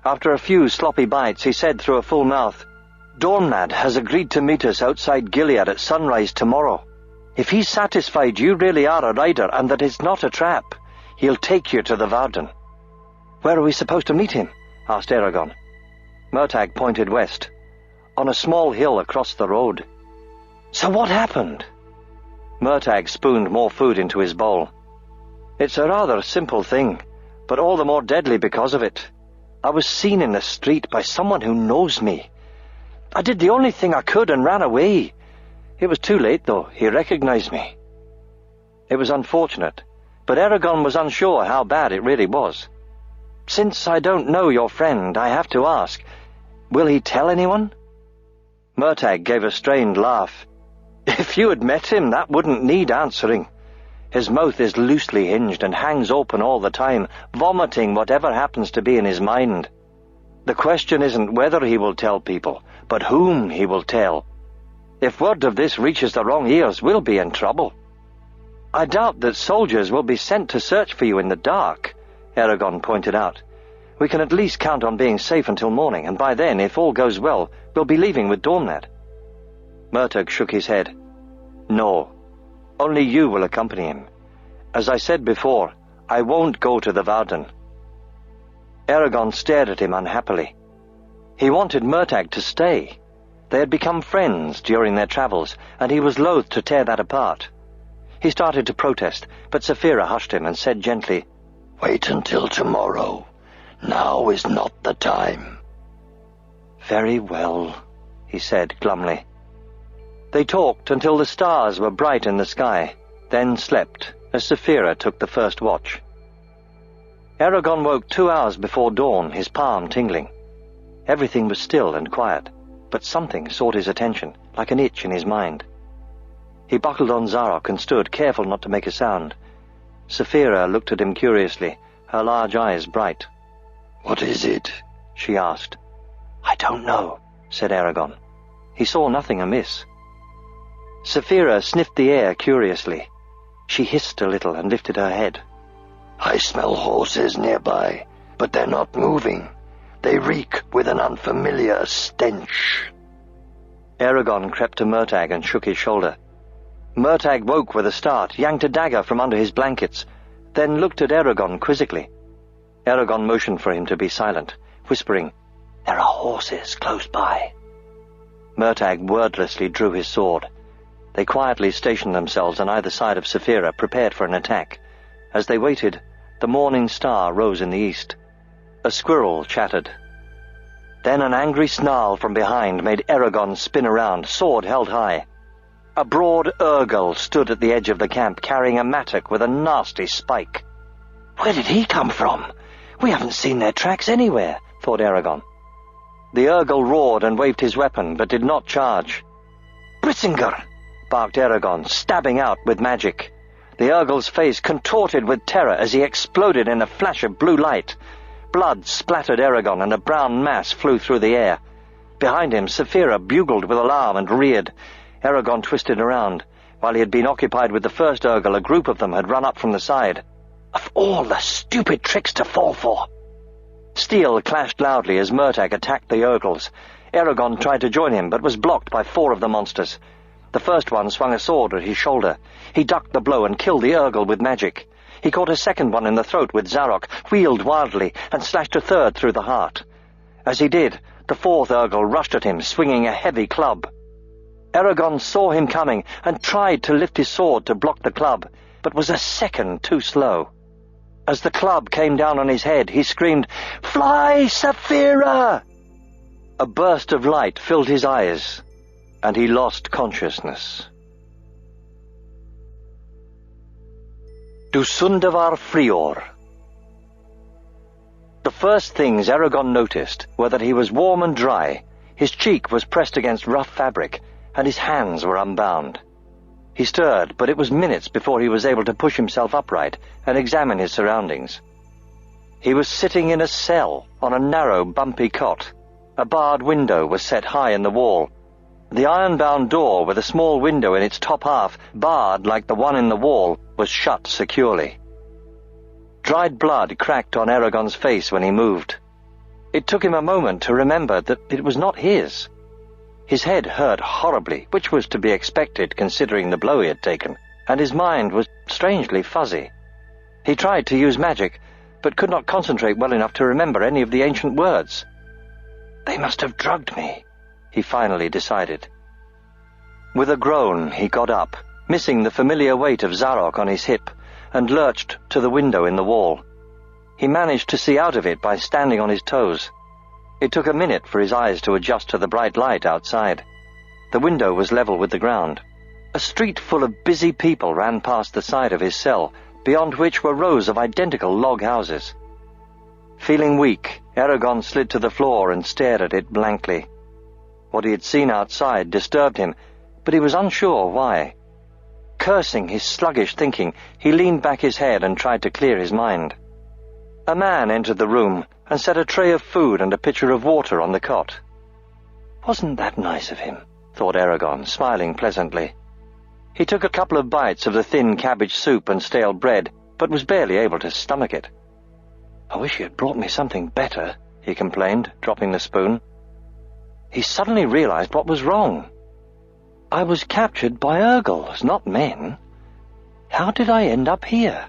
After a few sloppy bites, he said through a full mouth, "Dornmad has agreed to meet us outside Gilead at sunrise tomorrow. If he's satisfied you really are a rider and that it's not a trap, he'll take you to the Varden." "Where are we supposed to meet him?" asked Eragon. Murtagh pointed west, on a small hill across the road. "So what happened?" Murtagh spooned more food into his bowl. "It's a rather simple thing, but all the more deadly because of it. I was seen in the street by someone who knows me. I did the only thing I could and ran away. It was too late, though. He recognized me." It was unfortunate, but Eragon was unsure how bad it really was. "Since I don't know your friend, I have to ask, will he tell anyone?" Murtagh gave a strained laugh. "If you had met him, that wouldn't need answering. His mouth is loosely hinged and hangs open all the time, vomiting whatever happens to be in his mind. The question isn't whether he will tell people, but whom he will tell. If word of this reaches the wrong ears, we'll be in trouble." "I doubt that soldiers will be sent to search for you in the dark," Eragon pointed out. "We can at least count on being safe until morning, and by then, if all goes well, we'll be leaving with Dornmad." Murtagh shook his head. "No. Only you will accompany him. As I said before, I won't go to the Varden." Eragon stared at him unhappily. He wanted Murtagh to stay. They had become friends during their travels, and he was loath to tear that apart. He started to protest, but Saphira hushed him and said gently, "Wait until tomorrow. Now is not the time." "Very well," he said glumly. They talked until the stars were bright in the sky, then slept as Saphira took the first watch. Eragon woke 2 hours before dawn, his palm tingling. Everything was still and quiet, but something sought his attention, like an itch in his mind. He buckled on Zarok and stood, careful not to make a sound. Saphira looked at him curiously, her large eyes bright. "What is it?" she asked. "I don't know," said Eragon. He saw nothing amiss. Saphira sniffed the air curiously. She hissed a little and lifted her head. "I smell horses nearby, but they're not moving. They reek with an unfamiliar stench." Eragon crept to Murtagh and shook his shoulder. Murtagh woke with a start, yanked a dagger from under his blankets, then looked at Eragon quizzically. Eragon motioned for him to be silent, whispering, "There are horses close by." Murtagh wordlessly drew his sword. They quietly stationed themselves on either side of Saphira, prepared for an attack. As they waited, the morning star rose in the east. A squirrel chattered. Then an angry snarl from behind made Eragon spin around, sword held high. A broad Urgal stood at the edge of the camp, carrying a mattock with a nasty spike. "Where did he come from? We haven't seen their tracks anywhere," thought Eragon. The Urgal roared and waved his weapon, but did not charge. "Brissinger!" barked Eragon, stabbing out with magic. The Urgal's face contorted with terror as he exploded in a flash of blue light. Blood splattered Eragon, and a brown mass flew through the air. Behind him, Saphira bugled with alarm and reared. Eragon twisted around. While he had been occupied with the first Urgal, a group of them had run up from the side. Of all the stupid tricks to fall for! Steel clashed loudly as Murtagh attacked the Urgals. Eragon tried to join him, but was blocked by 4 of the monsters. The first one swung a sword at his shoulder. He ducked the blow and killed the Urgal with magic. He caught a second one in the throat with Zarok, wheeled wildly, and slashed a third through the heart. As he did, the 4th Urgal rushed at him, swinging a heavy club. Eragon saw him coming and tried to lift his sword to block the club, but was a second too slow. As the club came down on his head, he screamed, "Fly, Saphira!" A burst of light filled his eyes, and he lost consciousness. Dusundavar Frior. The first things Eragon noticed were that he was warm and dry, his cheek was pressed against rough fabric, and his hands were unbound. He stirred, but it was minutes before he was able to push himself upright and examine his surroundings. He was sitting in a cell on a narrow, bumpy cot. A barred window was set high in the wall. The iron-bound door, with a small window in its top half, barred like the one in the wall, was shut securely. Dried blood cracked on Eragon's face when he moved. It took him a moment to remember that it was not his. His head hurt horribly, which was to be expected considering the blow he had taken, and his mind was strangely fuzzy. He tried to use magic, but could not concentrate well enough to remember any of the ancient words. "They must have drugged me," he finally decided. With a groan, he got up, missing the familiar weight of Zarok on his hip, and lurched to the window in the wall. He managed to see out of it by standing on his toes. It took a minute for his eyes to adjust to the bright light outside. The window was level with the ground. A street full of busy people ran past the side of his cell, beyond which were rows of identical log houses. Feeling weak, Eragon slid to the floor and stared at it blankly. What he had seen outside disturbed him, but he was unsure why. Cursing his sluggish thinking, he leaned back his head and tried to clear his mind. A man entered the room and set a tray of food and a pitcher of water on the cot. Wasn't that nice of him, thought Eragon, smiling pleasantly. He took a couple of bites of the thin cabbage soup and stale bread, but was barely able to stomach it. "I wish he had brought me something better," he complained, dropping the spoon. He suddenly realized what was wrong. I was captured by Urgles, not men. How did I end up here?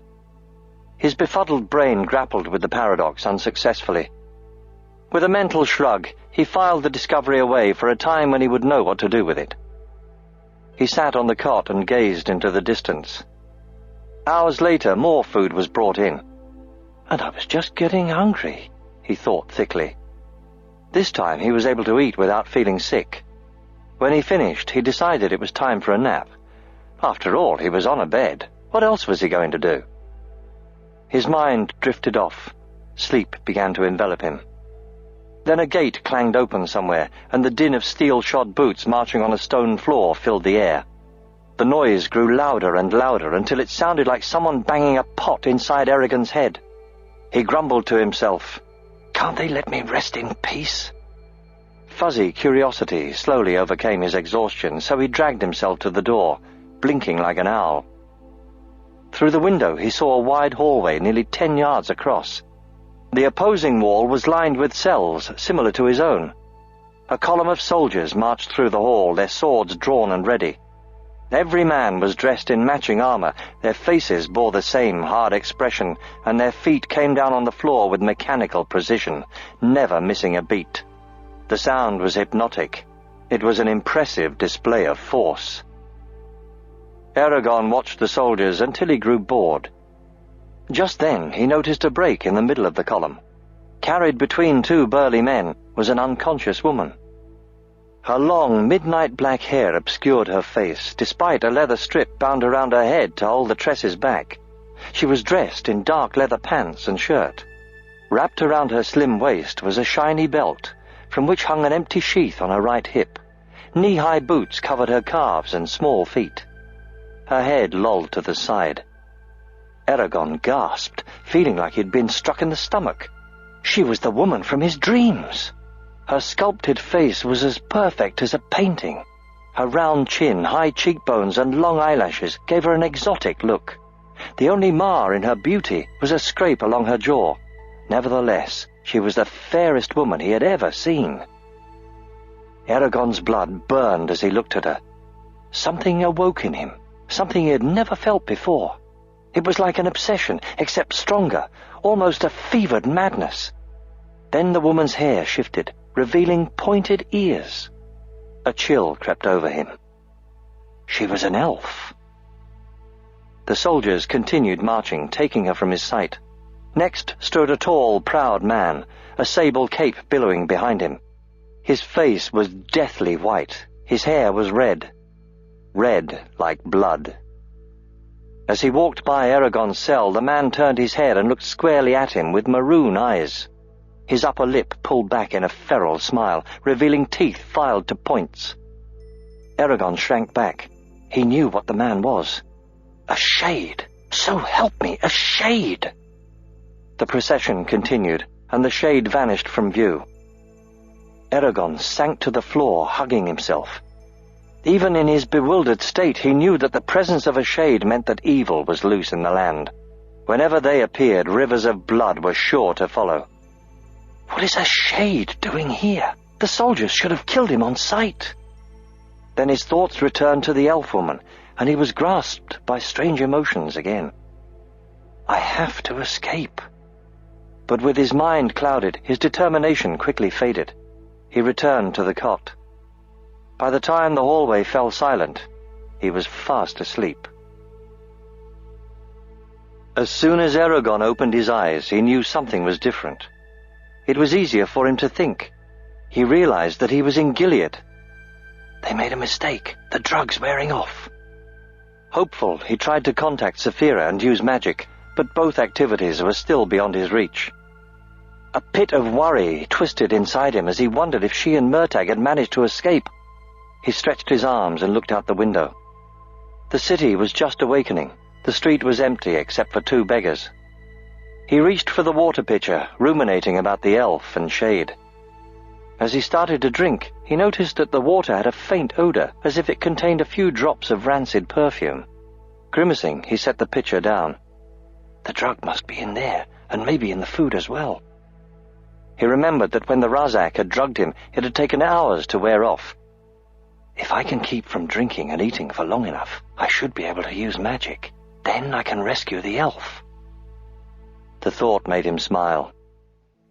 His befuddled brain grappled with the paradox unsuccessfully. With a mental shrug, he filed the discovery away for a time when he would know what to do with it. He sat on the cot and gazed into the distance. Hours later, more food was brought in. And I was just getting hungry, he thought thickly. This time he was able to eat without feeling sick. When he finished, he decided it was time for a nap. After all, he was on a bed. What else was he going to do? His mind drifted off. Sleep began to envelop him. Then a gate clanged open somewhere, and the din of steel-shod boots marching on a stone floor filled the air. The noise grew louder and louder until it sounded like someone banging a pot inside Eragon's head. He grumbled to himself, "Can't they let me rest in peace?" Fuzzy curiosity slowly overcame his exhaustion, so he dragged himself to the door, blinking like an owl. Through the window he saw a wide hallway nearly 10 yards across. The opposing wall was lined with cells similar to his own. A column of soldiers marched through the hall, their swords drawn and ready. Every man was dressed in matching armor, their faces bore the same hard expression, and their feet came down on the floor with mechanical precision, never missing a beat. The sound was hypnotic. It was an impressive display of force. Eragon watched the soldiers until he grew bored. Just then he noticed a break in the middle of the column. Carried between two burly men was an unconscious woman. Her long, midnight black hair obscured her face, despite a leather strip bound around her head to hold the tresses back. She was dressed in dark leather pants and shirt. Wrapped around her slim waist was a shiny belt, from which hung an empty sheath on her right hip. Knee-high boots covered her calves and small feet. Her head lolled to the side. Eragon gasped, feeling like he'd been struck in the stomach. She was the woman from his dreams. Her sculpted face was as perfect as a painting. Her round chin, high cheekbones, and long eyelashes gave her an exotic look. The only mar in her beauty was a scrape along her jaw. Nevertheless, she was the fairest woman he had ever seen. Eragon's blood burned as he looked at her. Something awoke in him, something he had never felt before. It was like an obsession, except stronger, almost a fevered madness. Then the woman's hair shifted, revealing pointed ears. A chill crept over him. She was an elf. The soldiers continued marching, taking her from his sight. Next stood a tall, proud man, a sable cape billowing behind him. His face was deathly white. His hair was red. Red like blood. As he walked by Eragon's cell, the man turned his head and looked squarely at him with maroon eyes. His upper lip pulled back in a feral smile, revealing teeth filed to points. Eragon shrank back. He knew what the man was. A shade! So help me, a shade! The procession continued, and the shade vanished from view. Eragon sank to the floor, hugging himself. Even in his bewildered state, he knew that the presence of a shade meant that evil was loose in the land. Whenever they appeared, rivers of blood were sure to follow. What is a shade doing here? The soldiers should have killed him on sight. Then his thoughts returned to the elf woman, and he was grasped by strange emotions again. I have to escape. But with his mind clouded, his determination quickly faded. He returned to the cot. By the time the hallway fell silent, he was fast asleep. As soon as Eragon opened his eyes, he knew something was different. It was easier for him to think. He realized that he was in Gilead. They made a mistake. The drug's wearing off. Hopeful, he tried to contact Saphira and use magic, but both activities were still beyond his reach. A pit of worry twisted inside him as he wondered if she and Murtagh had managed to escape. He stretched his arms and looked out the window. The city was just awakening. The street was empty except for 2 beggars. He reached for the water pitcher, ruminating about the elf and shade. As he started to drink, he noticed that the water had a faint odor, as if it contained a few drops of rancid perfume. Grimacing, he set the pitcher down. The drug must be in there, and maybe in the food as well. He remembered that when the Razak had drugged him, it had taken hours to wear off. If I can keep from drinking and eating for long enough, I should be able to use magic. Then I can rescue the elf. The thought made him smile.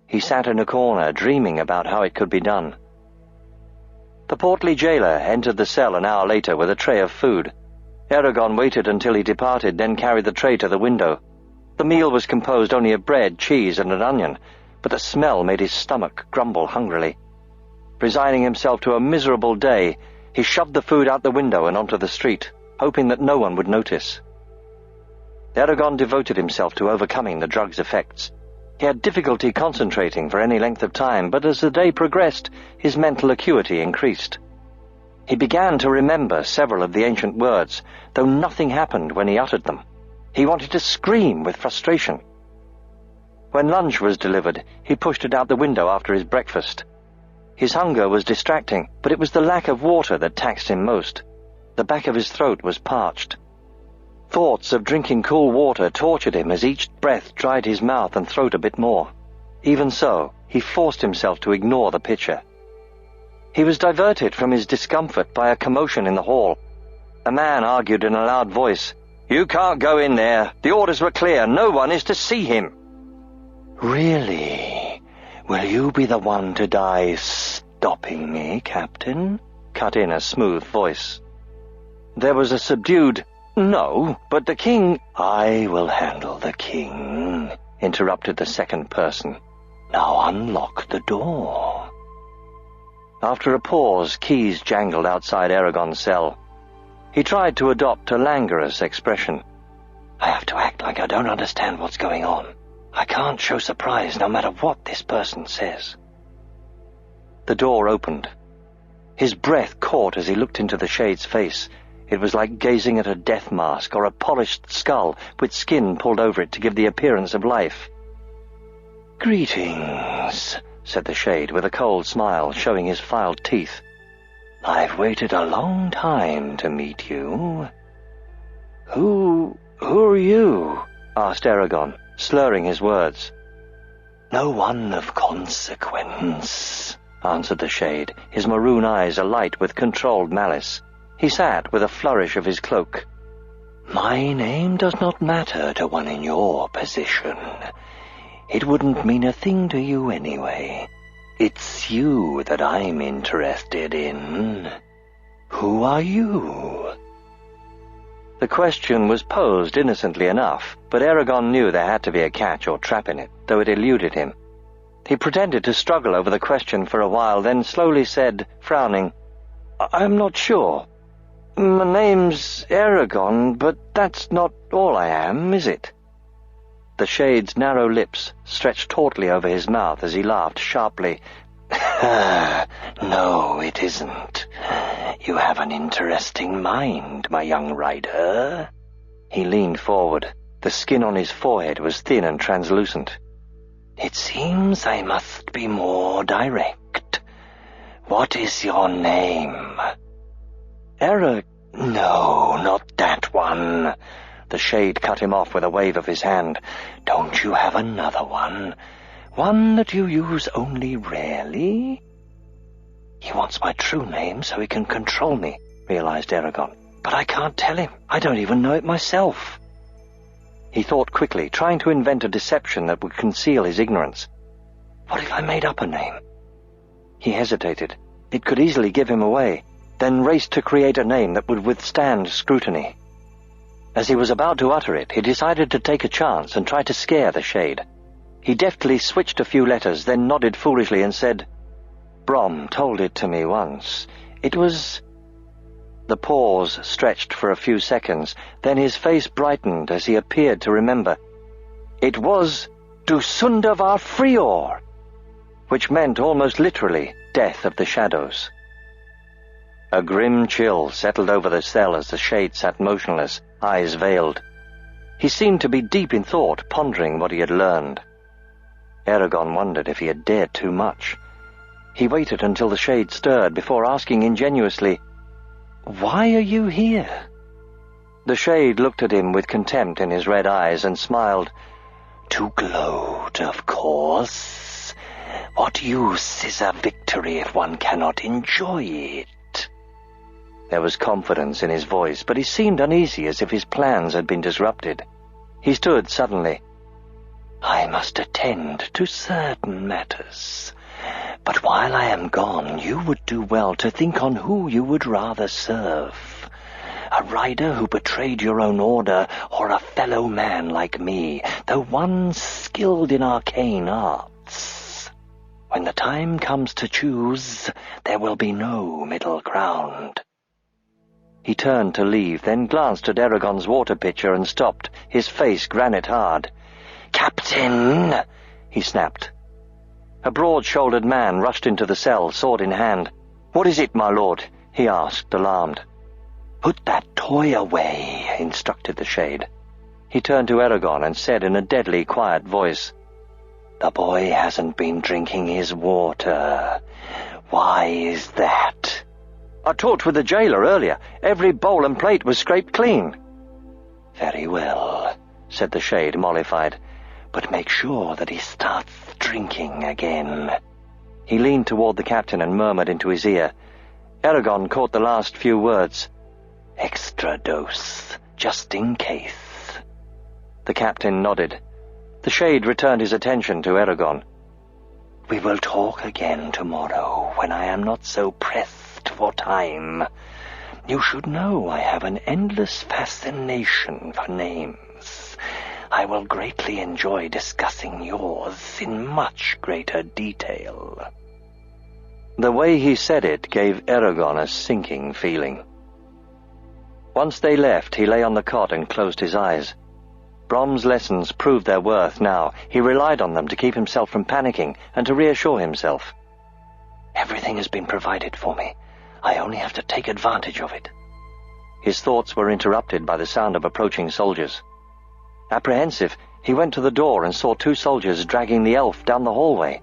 He sat in a corner, dreaming about how it could be done. The portly jailer entered the cell an hour later with a tray of food. Eragon waited until he departed, then carried the tray to the window. The meal was composed only of bread, cheese, and an onion, but the smell made his stomach grumble hungrily. Resigning himself to a miserable day, he shoved the food out the window and onto the street, hoping that no one would notice. Eragon devoted himself to overcoming the drug's effects. He had difficulty concentrating for any length of time, but as the day progressed, his mental acuity increased. He began to remember several of the ancient words, though nothing happened when he uttered them. He wanted to scream with frustration. When lunch was delivered, he pushed it out the window after his breakfast. His hunger was distracting, but it was the lack of water that taxed him most. The back of his throat was parched. Thoughts of drinking cool water tortured him as each breath dried his mouth and throat a bit more. Even so, he forced himself to ignore the pitcher. He was diverted from his discomfort by a commotion in the hall. A man argued in a loud voice, "You can't go in there. The orders were clear. No one is to see him." "Really? Will you be the one to die stopping me, Captain?" cut in a smooth voice. There was a subdued, "No, but the king—" "I will handle the king," interrupted the second person. "Now unlock the door." After a pause, keys jangled outside Eragon's cell. He tried to adopt a languorous expression. "I have to act like I don't understand what's going on. I can't show surprise no matter what this person says." The door opened. His breath caught as he looked into the shade's face. It was like gazing at a death mask or a polished skull with skin pulled over it to give the appearance of life. "Greetings," said the shade with a cold smile, showing his filed teeth. "I've waited a long time to meet you." Who are you?" asked Eragon, slurring his words. "No one of consequence," answered the shade, his maroon eyes alight with controlled malice. He sat with a flourish of his cloak. "My name does not matter to one in your position. It wouldn't mean a thing to you anyway. It's you that I'm interested in. Who are you?" The question was posed innocently enough, but Eragon knew there had to be a catch or trap in it, though it eluded him. He pretended to struggle over the question for a while, then slowly said, frowning, "I'm not sure. My name's Eragon, but that's not all I am, is it?" The shade's narrow lips stretched tautly over his mouth as he laughed sharply. "No, it isn't. You have an interesting mind, my young rider." He leaned forward. The skin on his forehead was thin and translucent. "It seems I must be more direct. What is your name?" No, not that one. The shade cut him off with a wave of his hand. Don't you have another one? One that you use only rarely? He wants my true name so he can control me, realized Eragon. But I can't tell him. I don't even know it myself. He thought quickly, trying to invent a deception that would conceal his ignorance. What if I made up a name? He hesitated. It could easily give him away, then raced to create a name that would withstand scrutiny. As he was about to utter it, he decided to take a chance and try to scare the shade. He deftly switched a few letters, then nodded foolishly and said, Brom told it to me once. It was... The pause stretched for a few seconds, then his face brightened as he appeared to remember. It was Dusundavar Frior, which meant almost literally death of the shadows. A grim chill settled over the cell as the shade sat motionless, eyes veiled. He seemed to be deep in thought, pondering what he had learned. Eragon wondered if he had dared too much. He waited until the shade stirred before asking ingenuously, Why are you here? The shade looked at him with contempt in his red eyes and smiled. To gloat, of course. What use is a victory if one cannot enjoy it? There was confidence in his voice, but he seemed uneasy as if his plans had been disrupted. He stood suddenly. I must attend to certain matters. But while I am gone, you would do well to think on who you would rather serve. A rider who betrayed your own order, or a fellow man like me, though one skilled in arcane arts. When the time comes to choose, there will be no middle ground. He turned to leave, then glanced at Eragon's water pitcher and stopped, his face granite hard. Captain! He snapped. A broad-shouldered man rushed into the cell, sword in hand. What is it, my lord? He asked, alarmed. Put that toy away, instructed the shade. He turned to Eragon and said in a deadly quiet voice, The boy hasn't been drinking his water. Why is that? I talked with the jailer earlier. Every bowl and plate was scraped clean. Very well, said the shade, mollified. But make sure that he starts drinking again. He leaned toward the captain and murmured into his ear. Eragon caught the last few words. Extra dose, just in case. The captain nodded. The shade returned his attention to Eragon. We will talk again tomorrow, when I am not so pressed for time. You should know I have an endless fascination for names. I will greatly enjoy discussing yours in much greater detail. The way he said it gave Eragon a sinking feeling. Once they left, he lay on the cot and closed his eyes. Brom's lessons proved their worth now. He relied on them to keep himself from panicking and to reassure himself. Everything has been provided for me. I only have to take advantage of it. His thoughts were interrupted by the sound of approaching soldiers. Apprehensive, he went to the door and saw two soldiers dragging the elf down the hallway.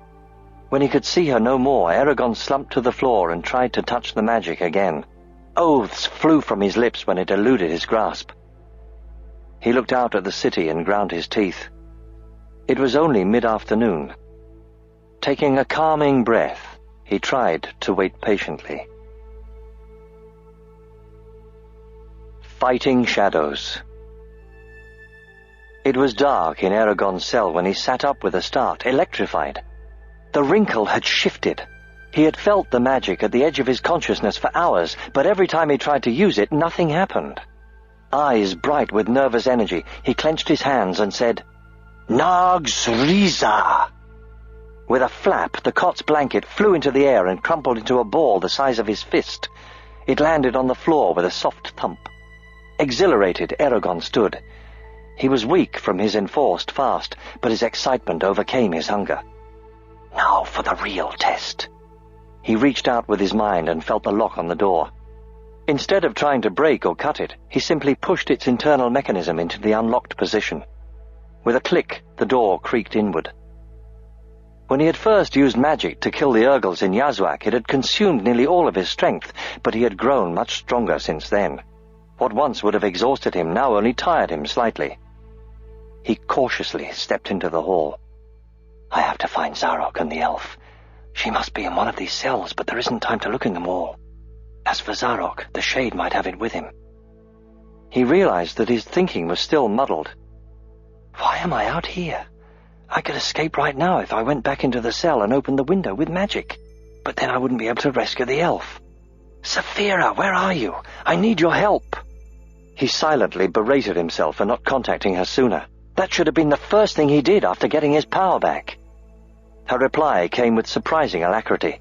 When he could see her no more, Eragon slumped to the floor and tried to touch the magic again. Oaths flew from his lips when it eluded his grasp. He looked out at the city and ground his teeth. It was only mid-afternoon. Taking a calming breath, he tried to wait patiently. Fighting shadows. It was dark in Eragon's cell when he sat up with a start, electrified. The wrinkle had shifted. He had felt the magic at the edge of his consciousness for hours, but every time he tried to use it, nothing happened. Eyes bright with nervous energy, he clenched his hands and said, Nags Riza! With a flap, the cot's blanket flew into the air and crumpled into a ball the size of his fist. It landed on the floor with a soft thump. Exhilarated, Eragon stood. He was weak from his enforced fast, but his excitement overcame his hunger. Now for the real test. He reached out with his mind and felt the lock on the door. Instead of trying to break or cut it, he simply pushed its internal mechanism into the unlocked position. With a click, the door creaked inward. When he had first used magic to kill the Urgles in Yazwak, it had consumed nearly all of his strength, but he had grown much stronger since then. What once would have exhausted him now only tired him slightly. He cautiously stepped into the hall. I have to find Zarok and the elf. She must be in one of these cells, but there isn't time to look in them all. As for Zarok, the Shade might have it with him. He realized that his thinking was still muddled. Why am I out here? I could escape right now if I went back into the cell and opened the window with magic. But then I wouldn't be able to rescue the elf. Saphira, where are you? I need your help. He silently berated himself for not contacting her sooner. That should have been the first thing he did after getting his power back. Her reply came with surprising alacrity.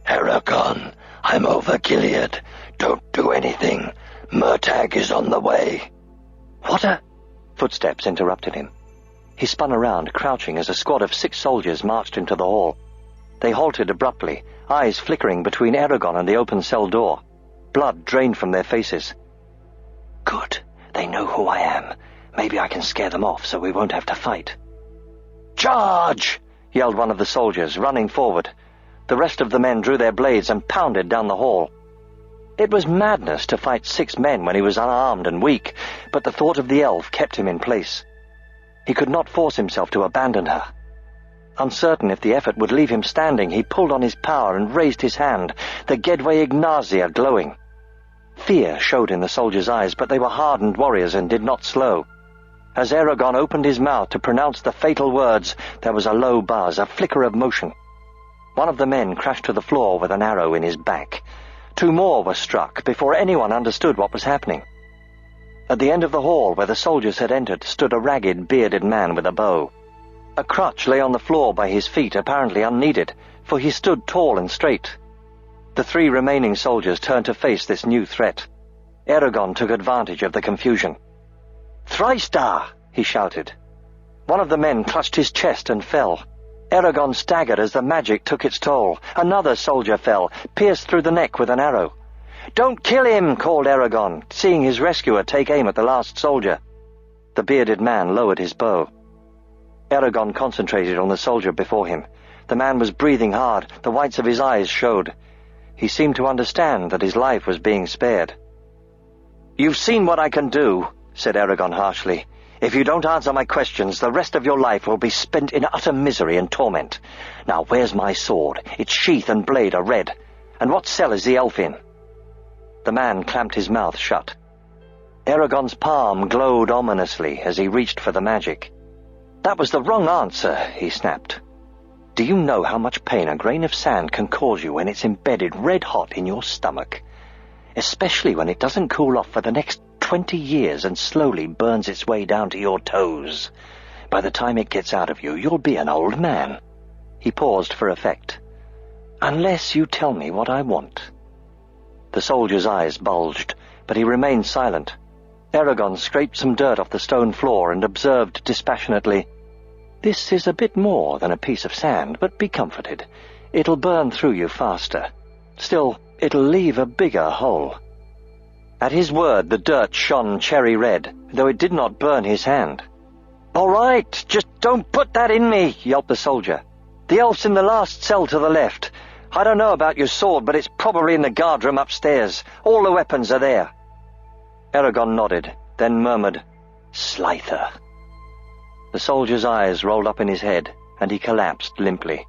Eragon, I'm over Gilead. Don't do anything. Murtagh is on the way. What a... Footsteps interrupted him. He spun around, crouching as a squad of 6 soldiers marched into the hall. They halted abruptly, eyes flickering between Eragon and the open cell door. Blood drained from their faces. Good. They know who I am. Maybe I can scare them off so we won't have to fight. Charge! Yelled one of the soldiers, running forward. The rest of the men drew their blades and pounded down the hall. It was madness to fight 6 men when he was unarmed and weak, but the thought of the elf kept him in place. He could not force himself to abandon her. Uncertain if the effort would leave him standing, he pulled on his power and raised his hand, the Gedwe Ignazia glowing. Fear showed in the soldiers' eyes, but they were hardened warriors and did not slow. As Eragon opened his mouth to pronounce the fatal words, there was a low buzz, a flicker of motion. One of the men crashed to the floor with an arrow in his back. 2 more were struck before anyone understood what was happening. At the end of the hall where the soldiers had entered stood a ragged, bearded man with a bow. A crutch lay on the floor by his feet, apparently unneeded, for he stood tall and straight. The 3 remaining soldiers turned to face this new threat. Eragon took advantage of the confusion. "Thristar!" he shouted. One of the men clutched his chest and fell. Eragon staggered as the magic took its toll. Another soldier fell, pierced through the neck with an arrow. "Don't kill him!" called Eragon, seeing his rescuer take aim at the last soldier. The bearded man lowered his bow. Eragon concentrated on the soldier before him. The man was breathing hard, the whites of his eyes showed. He seemed to understand that his life was being spared. "You've seen what I can do," said Eragon harshly. "If you don't answer my questions, the rest of your life will be spent in utter misery and torment. Now, where's my sword? Its sheath and blade are red. And what cell is the elf in?" The man clamped his mouth shut. Eragon's palm glowed ominously as he reached for the magic. "That was the wrong answer," he snapped. "Do you know how much pain a grain of sand can cause you when it's embedded red-hot in your stomach? Especially when it doesn't cool off for the next 20 years and slowly burns its way down to your toes. By the time it gets out of you, you'll be an old man." He paused for effect. "Unless you tell me what I want." The soldier's eyes bulged, but he remained silent. Eragon scraped some dirt off the stone floor and observed dispassionately, "This is a bit more than a piece of sand, but be comforted. It'll burn through you faster. Still, it'll leave a bigger hole." At his word, the dirt shone cherry red, though it did not burn his hand. "All right, just don't put that in me," yelped the soldier. "The elf's in the last cell to the left. I don't know about your sword, but it's probably in the guard room upstairs. All the weapons are there." Eragon nodded, then murmured, "Slither." The soldier's eyes rolled up in his head, and he collapsed limply.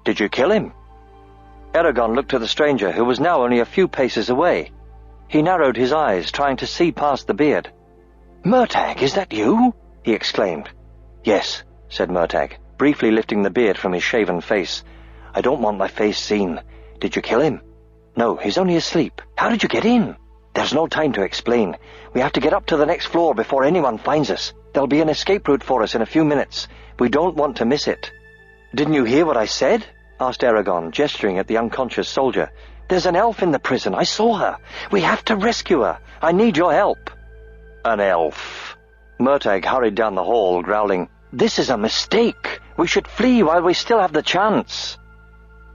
"Did you kill him?" Eragon looked at the stranger, who was now only a few paces away. He narrowed his eyes, trying to see past the beard. "Murtagh, is that you?" he exclaimed. "Yes," said Murtagh, briefly lifting the beard from his shaven face. "I don't want my face seen. Did you kill him?" "No, he's only asleep." "How did you get in?" "There's no time to explain. We have to get up to the next floor before anyone finds us. There'll be an escape route for us in a few minutes. We don't want to miss it." "Didn't you hear what I said?" asked Eragon, gesturing at the unconscious soldier. "There's an elf in the prison. I saw her. We have to rescue her. I need your help." "An elf." Murtagh hurried down the hall, growling, "This is a mistake. We should flee while we still have the chance."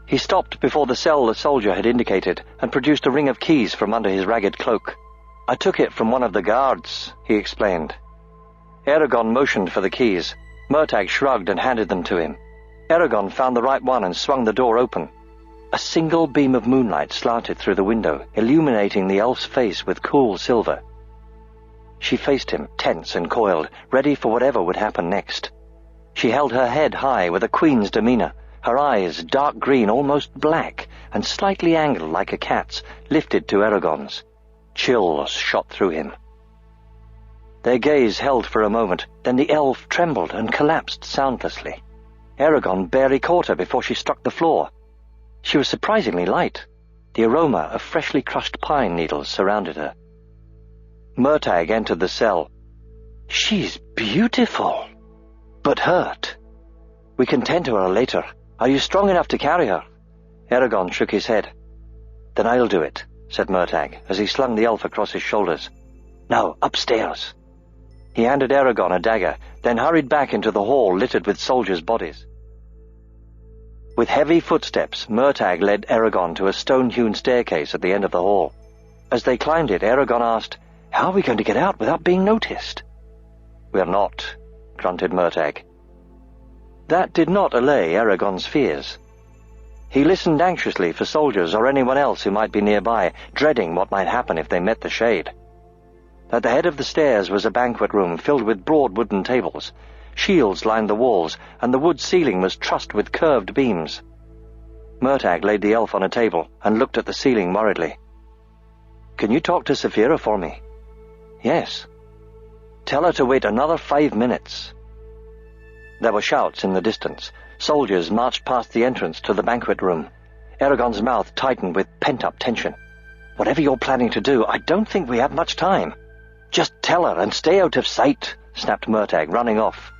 He stopped before the cell the soldier had indicated and produced a ring of keys from under his ragged cloak. "I took it from one of the guards," he explained. Eragon motioned for the keys. Murtagh shrugged and handed them to him. Eragon found the right one and swung the door open. A single beam of moonlight slanted through the window, illuminating the elf's face with cool silver. She faced him, tense and coiled, ready for whatever would happen next. She held her head high with a queen's demeanor, her eyes dark green, almost black, and slightly angled like a cat's, lifted to Eragon's. Chills shot through him. Their gaze held for a moment, then the elf trembled and collapsed soundlessly. Eragon barely caught her before she struck the floor. She was surprisingly light. The aroma of freshly crushed pine needles surrounded her. Murtagh entered the cell. "She's beautiful, but hurt. We can tend to her later. Are you strong enough to carry her?" Eragon shook his head. "Then I'll do it," said Murtagh, as he slung the elf across his shoulders. "Now, upstairs." He handed Eragon a dagger, then hurried back into the hall littered with soldiers' bodies. With heavy footsteps, Murtagh led Eragon to a stone-hewn staircase at the end of the hall. As they climbed it, Eragon asked, "How are we going to get out without being noticed?" "We're not," grunted Murtagh. That did not allay Eragon's fears. He listened anxiously for soldiers or anyone else who might be nearby, dreading what might happen if they met the shade. At the head of the stairs was a banquet room filled with broad wooden tables. Shields lined the walls, and the wood ceiling was trussed with curved beams. Murtagh laid the elf on a table and looked at the ceiling worriedly. "Can you talk to Saphira for me?" "Yes." "Tell her to wait another 5 minutes." There were shouts in the distance. Soldiers marched past the entrance to the banquet room. Eragon's mouth tightened with pent-up tension. "Whatever you're planning to do, I don't think we have much time." "Just tell her and stay out of sight," snapped Murtagh, running off.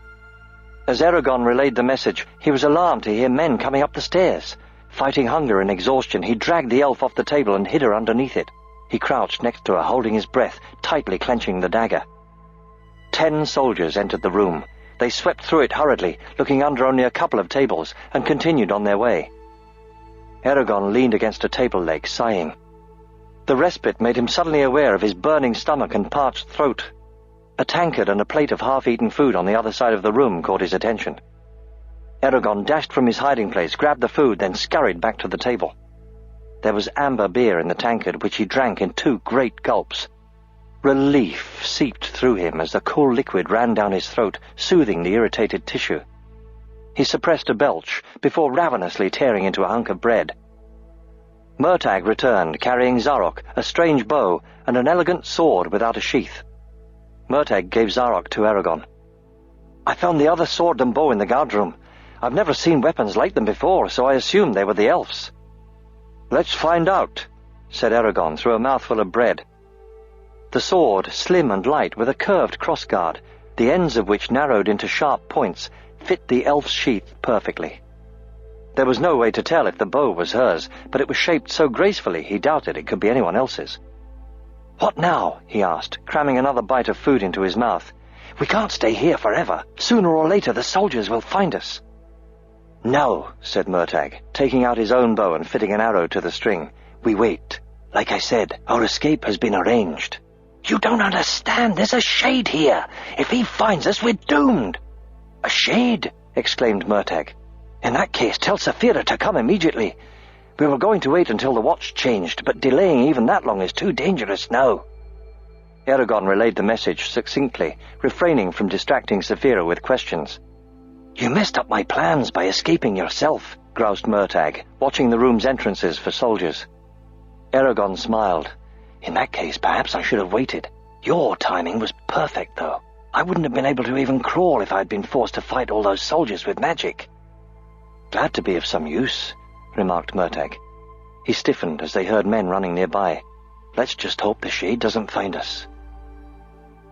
As Eragon relayed the message, he was alarmed to hear men coming up the stairs. Fighting hunger and exhaustion, he dragged the elf off the table and hid her underneath it. He crouched next to her, holding his breath, tightly clenching the dagger. 10 soldiers entered the room. They swept through it hurriedly, looking under only a couple of tables, and continued on their way. Eragon leaned against a table leg, sighing. The respite made him suddenly aware of his burning stomach and parched throat. A tankard and a plate of half-eaten food on the other side of the room caught his attention. Eragon dashed from his hiding place, grabbed the food, then scurried back to the table. There was amber beer in the tankard, which he drank in 2 great gulps. Relief seeped through him as the cool liquid ran down his throat, soothing the irritated tissue. He suppressed a belch before ravenously tearing into a hunk of bread. Murtagh returned, carrying Zarok, a strange bow, and an elegant sword without a sheath. Murtagh gave Zarok to Eragon. "I found the other sword and bow in the guardroom. I've never seen weapons like them before, so I assumed they were the elves." "Let's find out," said Eragon through a mouthful of bread. The sword, slim and light, with a curved crossguard, the ends of which narrowed into sharp points, fit the elf's sheath perfectly. There was no way to tell if the bow was hers, but it was shaped so gracefully he doubted it could be anyone else's. "What now?" he asked, cramming another bite of food into his mouth. "We can't stay here forever. Sooner or later the soldiers will find us." "No," said Murtagh, taking out his own bow and fitting an arrow to the string. "We wait. Like I said, our escape has been arranged." "You don't understand. There's a shade here. If he finds us, we're doomed." "A shade?" exclaimed Murtagh. "In that case, tell Saphira to come immediately. We were going to wait until the watch changed, but delaying even that long is too dangerous now." Eragon relayed the message succinctly, refraining from distracting Saphira with questions. "You messed up my plans by escaping yourself," groused Murtagh, watching the room's entrances for soldiers. Eragon smiled. "In that case, perhaps I should have waited. Your timing was perfect, though. I wouldn't have been able to even crawl if I'd been forced to fight all those soldiers with magic." "Glad to be of some use," remarked Murtagh. He stiffened as they heard men running nearby. "Let's just hope the shade doesn't find us."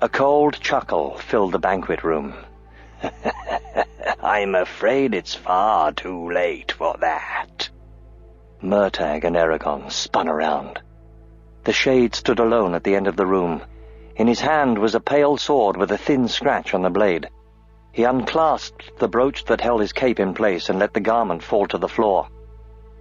A cold chuckle filled the banquet room. "I'm afraid it's far too late for that." Murtagh and Eragon spun around. The shade stood alone at the end of the room. In his hand was a pale sword with a thin scratch on the blade. He unclasped the brooch that held his cape in place and let the garment fall to the floor.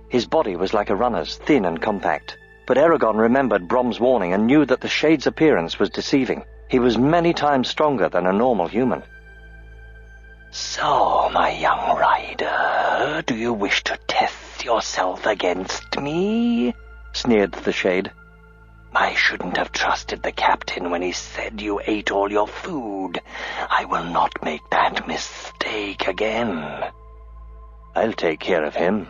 His body was like a runner's, thin and compact. But Eragon remembered Brom's warning and knew that the shade's appearance was deceiving. He was many times stronger than a normal human. "So, my young rider," Sir, do you wish to test yourself against me? Sneered the Shade. I shouldn't have trusted the captain when he said you ate all your food. I will not make that mistake again. I'll take care of him,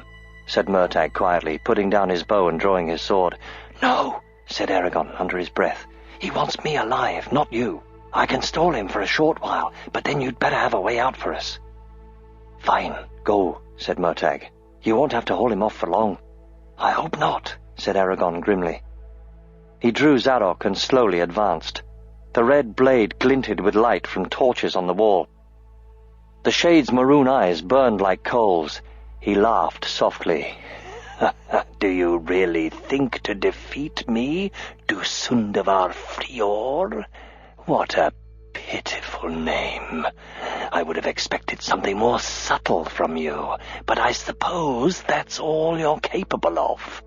said Murtagh quietly, putting down his bow and drawing his sword. No, said Eragon under his breath. He wants me alive, not you. I can stall him for a short while, but then you'd better have a way out for us. Fine, go, said Murtagh. You won't have to hold him off for long. I hope not, said Eragon grimly. He drew Zarok and slowly advanced. The red blade glinted with light from torches on the wall. The Shade's maroon eyes burned like coals. He laughed softly. Do you really think to defeat me, Dusundavar Frior? What a pitiful name. I would have expected something more subtle from you, but I suppose that's all you're capable of.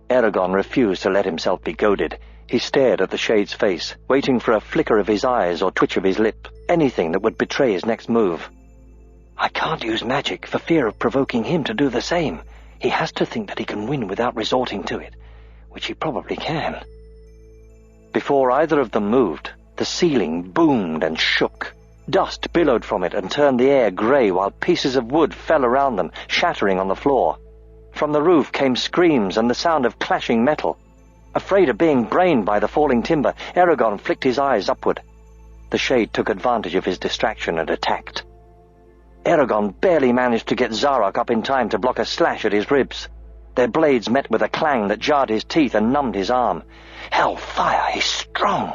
Eragon refused to let himself be goaded. He stared at the Shade's face, waiting for a flicker of his eyes or twitch of his lip, anything that would betray his next move. I can't use magic for fear of provoking him to do the same. He has to think that he can win without resorting to it, which he probably can. Before either of them moved, the ceiling boomed and shook. Dust billowed from it and turned the air grey while pieces of wood fell around them, shattering on the floor. From the roof came screams and the sound of clashing metal. Afraid of being brained by the falling timber, Eragon flicked his eyes upward. The Shade took advantage of his distraction and attacked. Eragon barely managed to get Zarok up in time to block a slash at his ribs. Their blades met with a clang that jarred his teeth and numbed his arm. Hellfire, he's strong!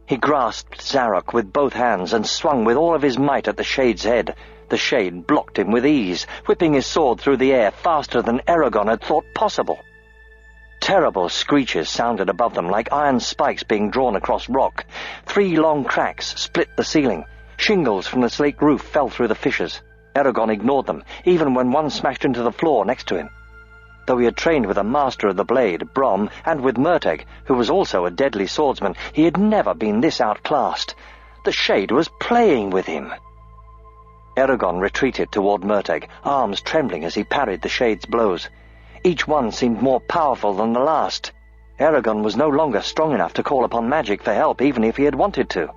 He grasped Zarok with both hands and swung with all of his might at the Shade's head. The Shade blocked him with ease, whipping his sword through the air faster than Eragon had thought possible. Terrible screeches sounded above them like iron spikes being drawn across rock. 3 long cracks split the ceiling. Shingles from the slate roof fell through the fissures. Eragon ignored them, even when one smashed into the floor next to him. Though he had trained with a master of the blade, Brom, and with Murtagh, who was also a deadly swordsman, he had never been this outclassed. The Shade was playing with him. Eragon retreated toward Murtagh, arms trembling as he parried the Shade's blows. Each one seemed more powerful than the last. Eragon was no longer strong enough to call upon magic for help, even if he had wanted to.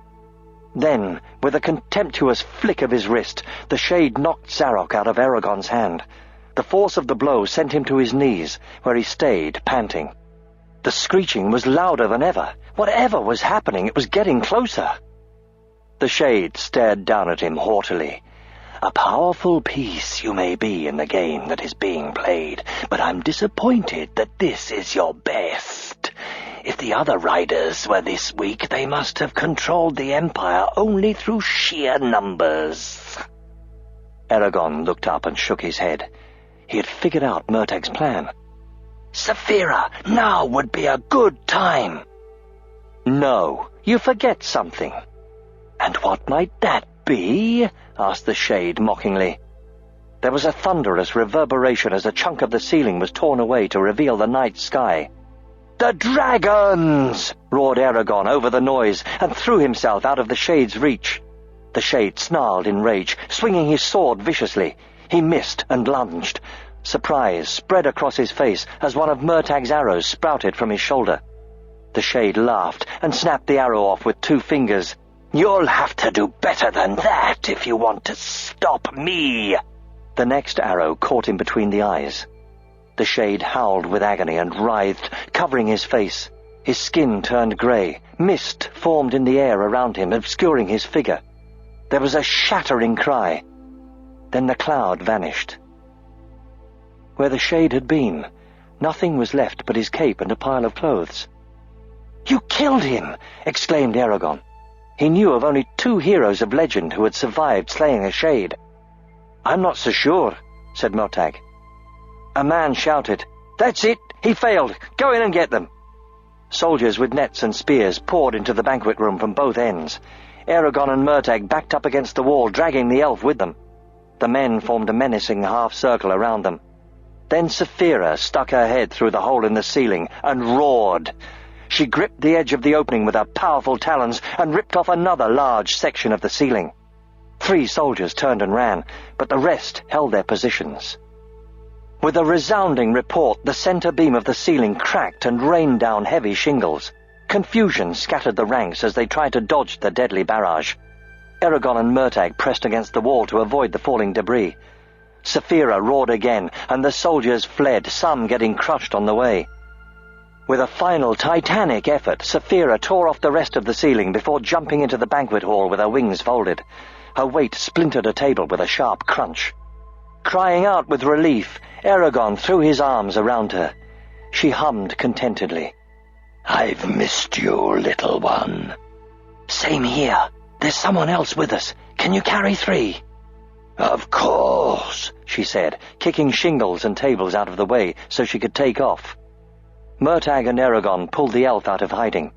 Then, with a contemptuous flick of his wrist, the Shade knocked Zarok out of Eragon's hand. The force of the blow sent him to his knees, where he stayed, panting. The screeching was louder than ever. Whatever was happening, it was getting closer. The Shade stared down at him haughtily. A powerful piece you may be in the game that is being played, but I'm disappointed that this is your best. If the other riders were this weak, they must have controlled the Empire only through sheer numbers. Eragon looked up and shook his head. He had figured out Murtagh's plan. Saphira, now would be a good time. No, you forget something. And what might that be? Asked the Shade mockingly. There was a thunderous reverberation as a chunk of the ceiling was torn away to reveal the night sky. The dragons! Roared Eragon over the noise and threw himself out of the Shade's reach. The Shade snarled in rage, swinging his sword viciously. He missed and lunged. Surprise spread across his face as one of Murtagh's arrows sprouted from his shoulder. The Shade laughed and snapped the arrow off with 2 fingers. You'll have to do better than that if you want to stop me. The next arrow caught him between the eyes. The Shade howled with agony and writhed, covering his face. His skin turned grey. Mist formed in the air around him, obscuring his figure. There was a shattering cry. Then the cloud vanished. Where the Shade had been, nothing was left but his cape and a pile of clothes. "You killed him!" exclaimed Eragon. He knew of only 2 heroes of legend who had survived slaying a Shade. "I'm not so sure," said Murtagh. A man shouted, "That's it! He failed! Go in and get them!" Soldiers with nets and spears poured into the banquet room from both ends. Eragon and Murtagh backed up against the wall, dragging the elf with them. The men formed a menacing half-circle around them. Then Saphira stuck her head through the hole in the ceiling and roared. She gripped the edge of the opening with her powerful talons and ripped off another large section of the ceiling. 3 soldiers turned and ran, but the rest held their positions. With a resounding report, the center beam of the ceiling cracked and rained down heavy shingles. Confusion scattered the ranks as they tried to dodge the deadly barrage. Eragon and Murtagh pressed against the wall to avoid the falling debris. Saphira roared again, and the soldiers fled, some getting crushed on the way. With a final titanic effort, Saphira tore off the rest of the ceiling before jumping into the banquet hall with her wings folded. Her weight splintered a table with a sharp crunch. Crying out with relief, Eragon threw his arms around her. She hummed contentedly. "I've missed you, little one." "Same here. There's someone else with us. Can you carry 3? "Of course," she said, kicking shingles and tables out of the way so she could take off. Murtagh and Eragon pulled the elf out of hiding.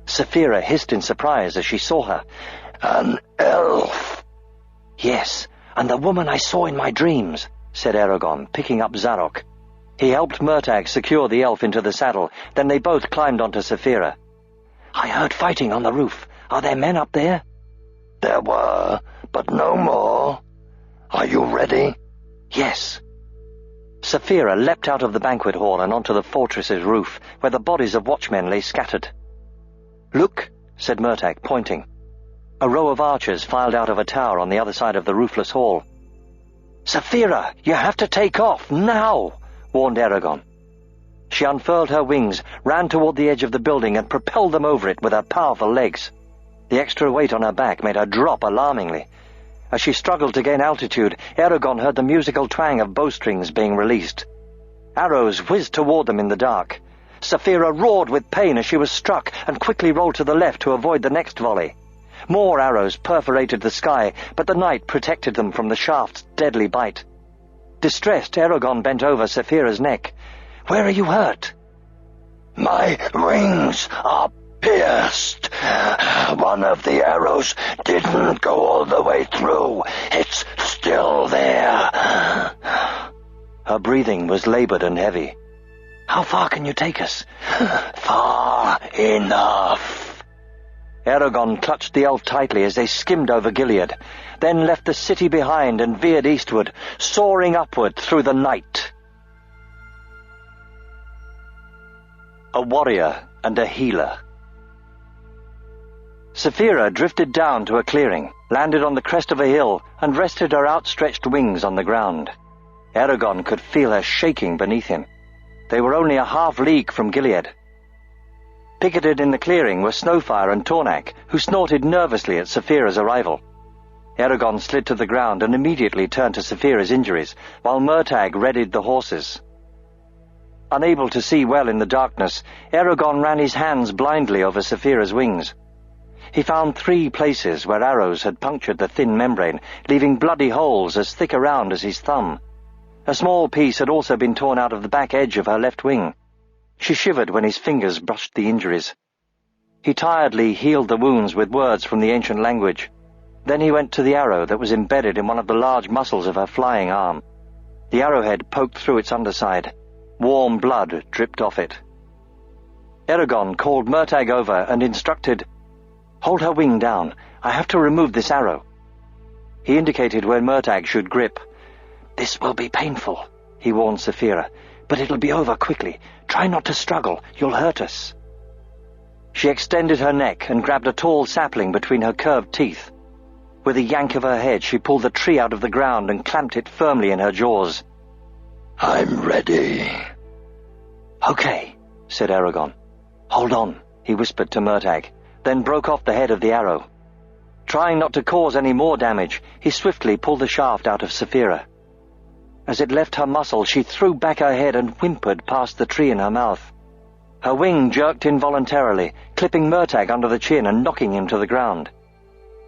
Saphira hissed in surprise as she saw her. "An elf?" "Yes, and the woman I saw in my dreams," said Eragon, picking up Zarok. He helped Murtagh secure the elf into the saddle, then they both climbed onto Saphira. "I heard fighting on the roof. Are there men up there?" "There were, but no more. Are you ready?" "Yes." Saphira leapt out of the banquet hall and onto the fortress's roof, where the bodies of watchmen lay scattered. "Look," said Murtagh, pointing. A row of archers filed out of a tower on the other side of the roofless hall. "Saphira, you have to take off, now!" warned Eragon. She unfurled her wings, ran toward the edge of the building, and propelled them over it with her powerful legs. The extra weight on her back made her drop alarmingly. As she struggled to gain altitude, Eragon heard the musical twang of bowstrings being released. Arrows whizzed toward them in the dark. Saphira roared with pain as she was struck and quickly rolled to the left to avoid the next volley. More arrows perforated the sky, but the night protected them from the shaft's deadly bite. Distressed, Eragon bent over Saphira's neck. "Where are you hurt?" "My wings are pierced. One of the arrows didn't go all the way through. It's still there." Her breathing was labored and heavy. "How far can you take us?" "Far enough." Eragon clutched the elf tightly as they skimmed over Gilead, then left the city behind and veered eastward, soaring upward through the night. A warrior and a healer. Saphira drifted down to a clearing, landed on the crest of a hill, and rested her outstretched wings on the ground. Eragon could feel her shaking beneath him. They were only a half-league from Gilead. Picketed in the clearing were Snowfire and Tornak, who snorted nervously at Saphira's arrival. Eragon slid to the ground and immediately turned to Saphira's injuries, while Murtagh readied the horses. Unable to see well in the darkness, Eragon ran his hands blindly over Saphira's wings. He found 3 places where arrows had punctured the thin membrane, leaving bloody holes as thick around as his thumb. A small piece had also been torn out of the back edge of her left wing. She shivered when his fingers brushed the injuries. He tiredly healed the wounds with words from the ancient language. Then he went to the arrow that was embedded in one of the large muscles of her flying arm. The arrowhead poked through its underside. Warm blood dripped off it. Eragon called Murtagh over and instructed, "Hold her wing down. I have to remove this arrow." He indicated where Murtagh should grip. "This will be painful," he warned Saphira, "but it'll be over quickly. Try not to struggle. You'll hurt us." She extended her neck and grabbed a tall sapling between her curved teeth. With a yank of her head, she pulled the tree out of the ground and clamped it firmly in her jaws. "I'm ready." "Okay," said Eragon. "Hold on," he whispered to Murtagh, then broke off the head of the arrow. Trying not to cause any more damage, he swiftly pulled the shaft out of Saphira. As it left her muscle, she threw back her head and whimpered past the tree in her mouth. Her wing jerked involuntarily, clipping Murtagh under the chin and knocking him to the ground.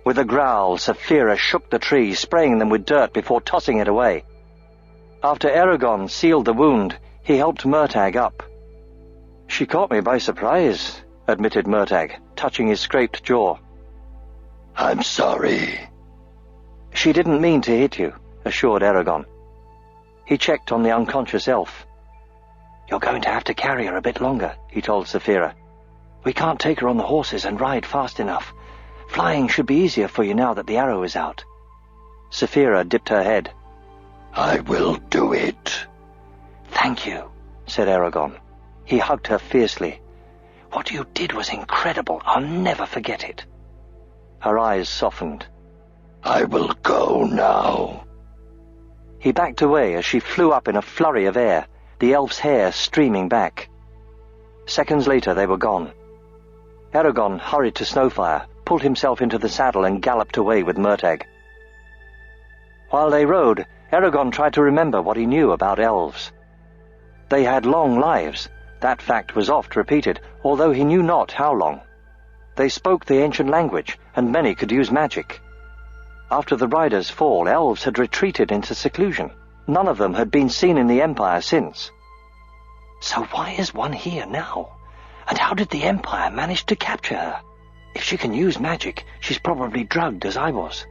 With a growl, Saphira shook the tree, spraying them with dirt before tossing it away. After Eragon sealed the wound, he helped Murtagh up. "She caught me by surprise," admitted Murtagh, touching his scraped jaw. "I'm sorry." "She didn't mean to hit you," assured Eragon. He checked on the unconscious elf. "You're going to have to carry her a bit longer," he told Saphira. "We can't take her on the horses and ride fast enough. Flying should be easier for you now that the arrow is out." Saphira dipped her head. I will do it. Thank you, said Eragon. He hugged her fiercely. What you did was incredible. I'll never forget it. Her eyes softened. I will go now. He backed away as she flew up in a flurry of air, the elf's hair streaming back. Seconds later they were gone. Eragon hurried to Snowfire, pulled himself into the saddle and galloped away with Murtagh. While they rode, Eragon tried to remember what he knew about elves. They had long lives. That fact was oft repeated, although he knew not how long. They spoke the ancient language, and many could use magic. After the Riders' fall, elves had retreated into seclusion. None of them had been seen in the Empire since. So why is one here now? And how did the Empire manage to capture her? If she can use magic, she's probably drugged as I was.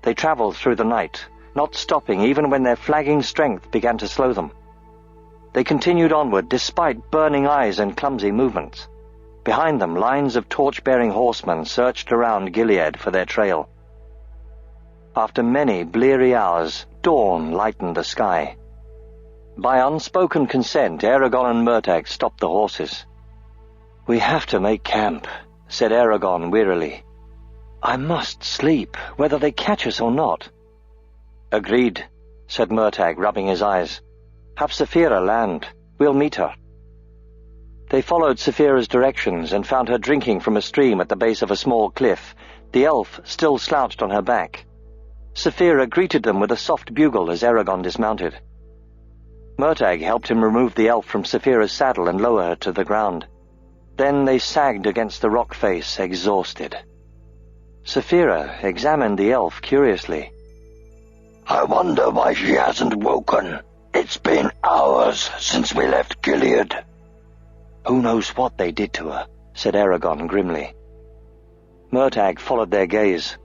They travelled through the night, not stopping even when their flagging strength began to slow them. They continued onward despite burning eyes and clumsy movements. Behind them, lines of torch-bearing horsemen searched around Gilead for their trail. After many bleary hours, dawn lightened the sky. By unspoken consent, Eragon and Murtagh stopped the horses. "We have to make camp," said Eragon wearily. "I must sleep, whether they catch us or not." "Agreed," said Murtagh, rubbing his eyes. "Have Saphira land. We'll meet her." They followed Saphira's directions and found her drinking from a stream at the base of a small cliff, the elf still slouched on her back. Saphira greeted them with a soft bugle as Eragon dismounted. Murtagh helped him remove the elf from Saphira's saddle and lower her to the ground. Then they sagged against the rock face, exhausted. Saphira examined the elf curiously. I wonder why she hasn't woken. It's been hours since we left Gilead. "Who knows what they did to her," said Eragon grimly. Murtagh followed their gaze.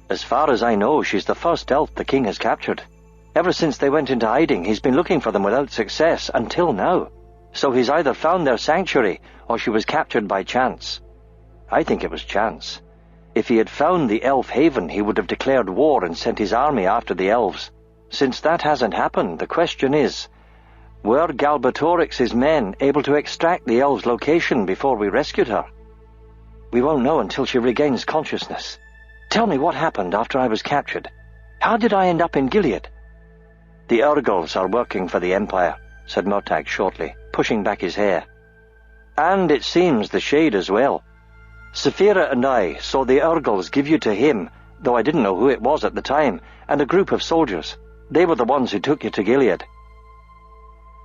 "As far as I know, she's the first elf the king has captured. Ever since they went into hiding, he's been looking for them without success, until now. So he's either found their sanctuary, or she was captured by chance. I think it was chance. If he had found the elf haven, he would have declared war and sent his army after the elves. Since that hasn't happened, the question is, were Galbatorix's men able to extract the elf's location before we rescued her? We won't know until she regains consciousness. Tell me what happened after I was captured. How did I end up in Gilead?" "The Urgles are working for the Empire," said Murtagh shortly, pushing back his hair. "And it seems the Shade as well. Saphira and I saw the Urgles give you to him, though I didn't know who it was at the time, and a group of soldiers. They were the ones who took you to Gilead."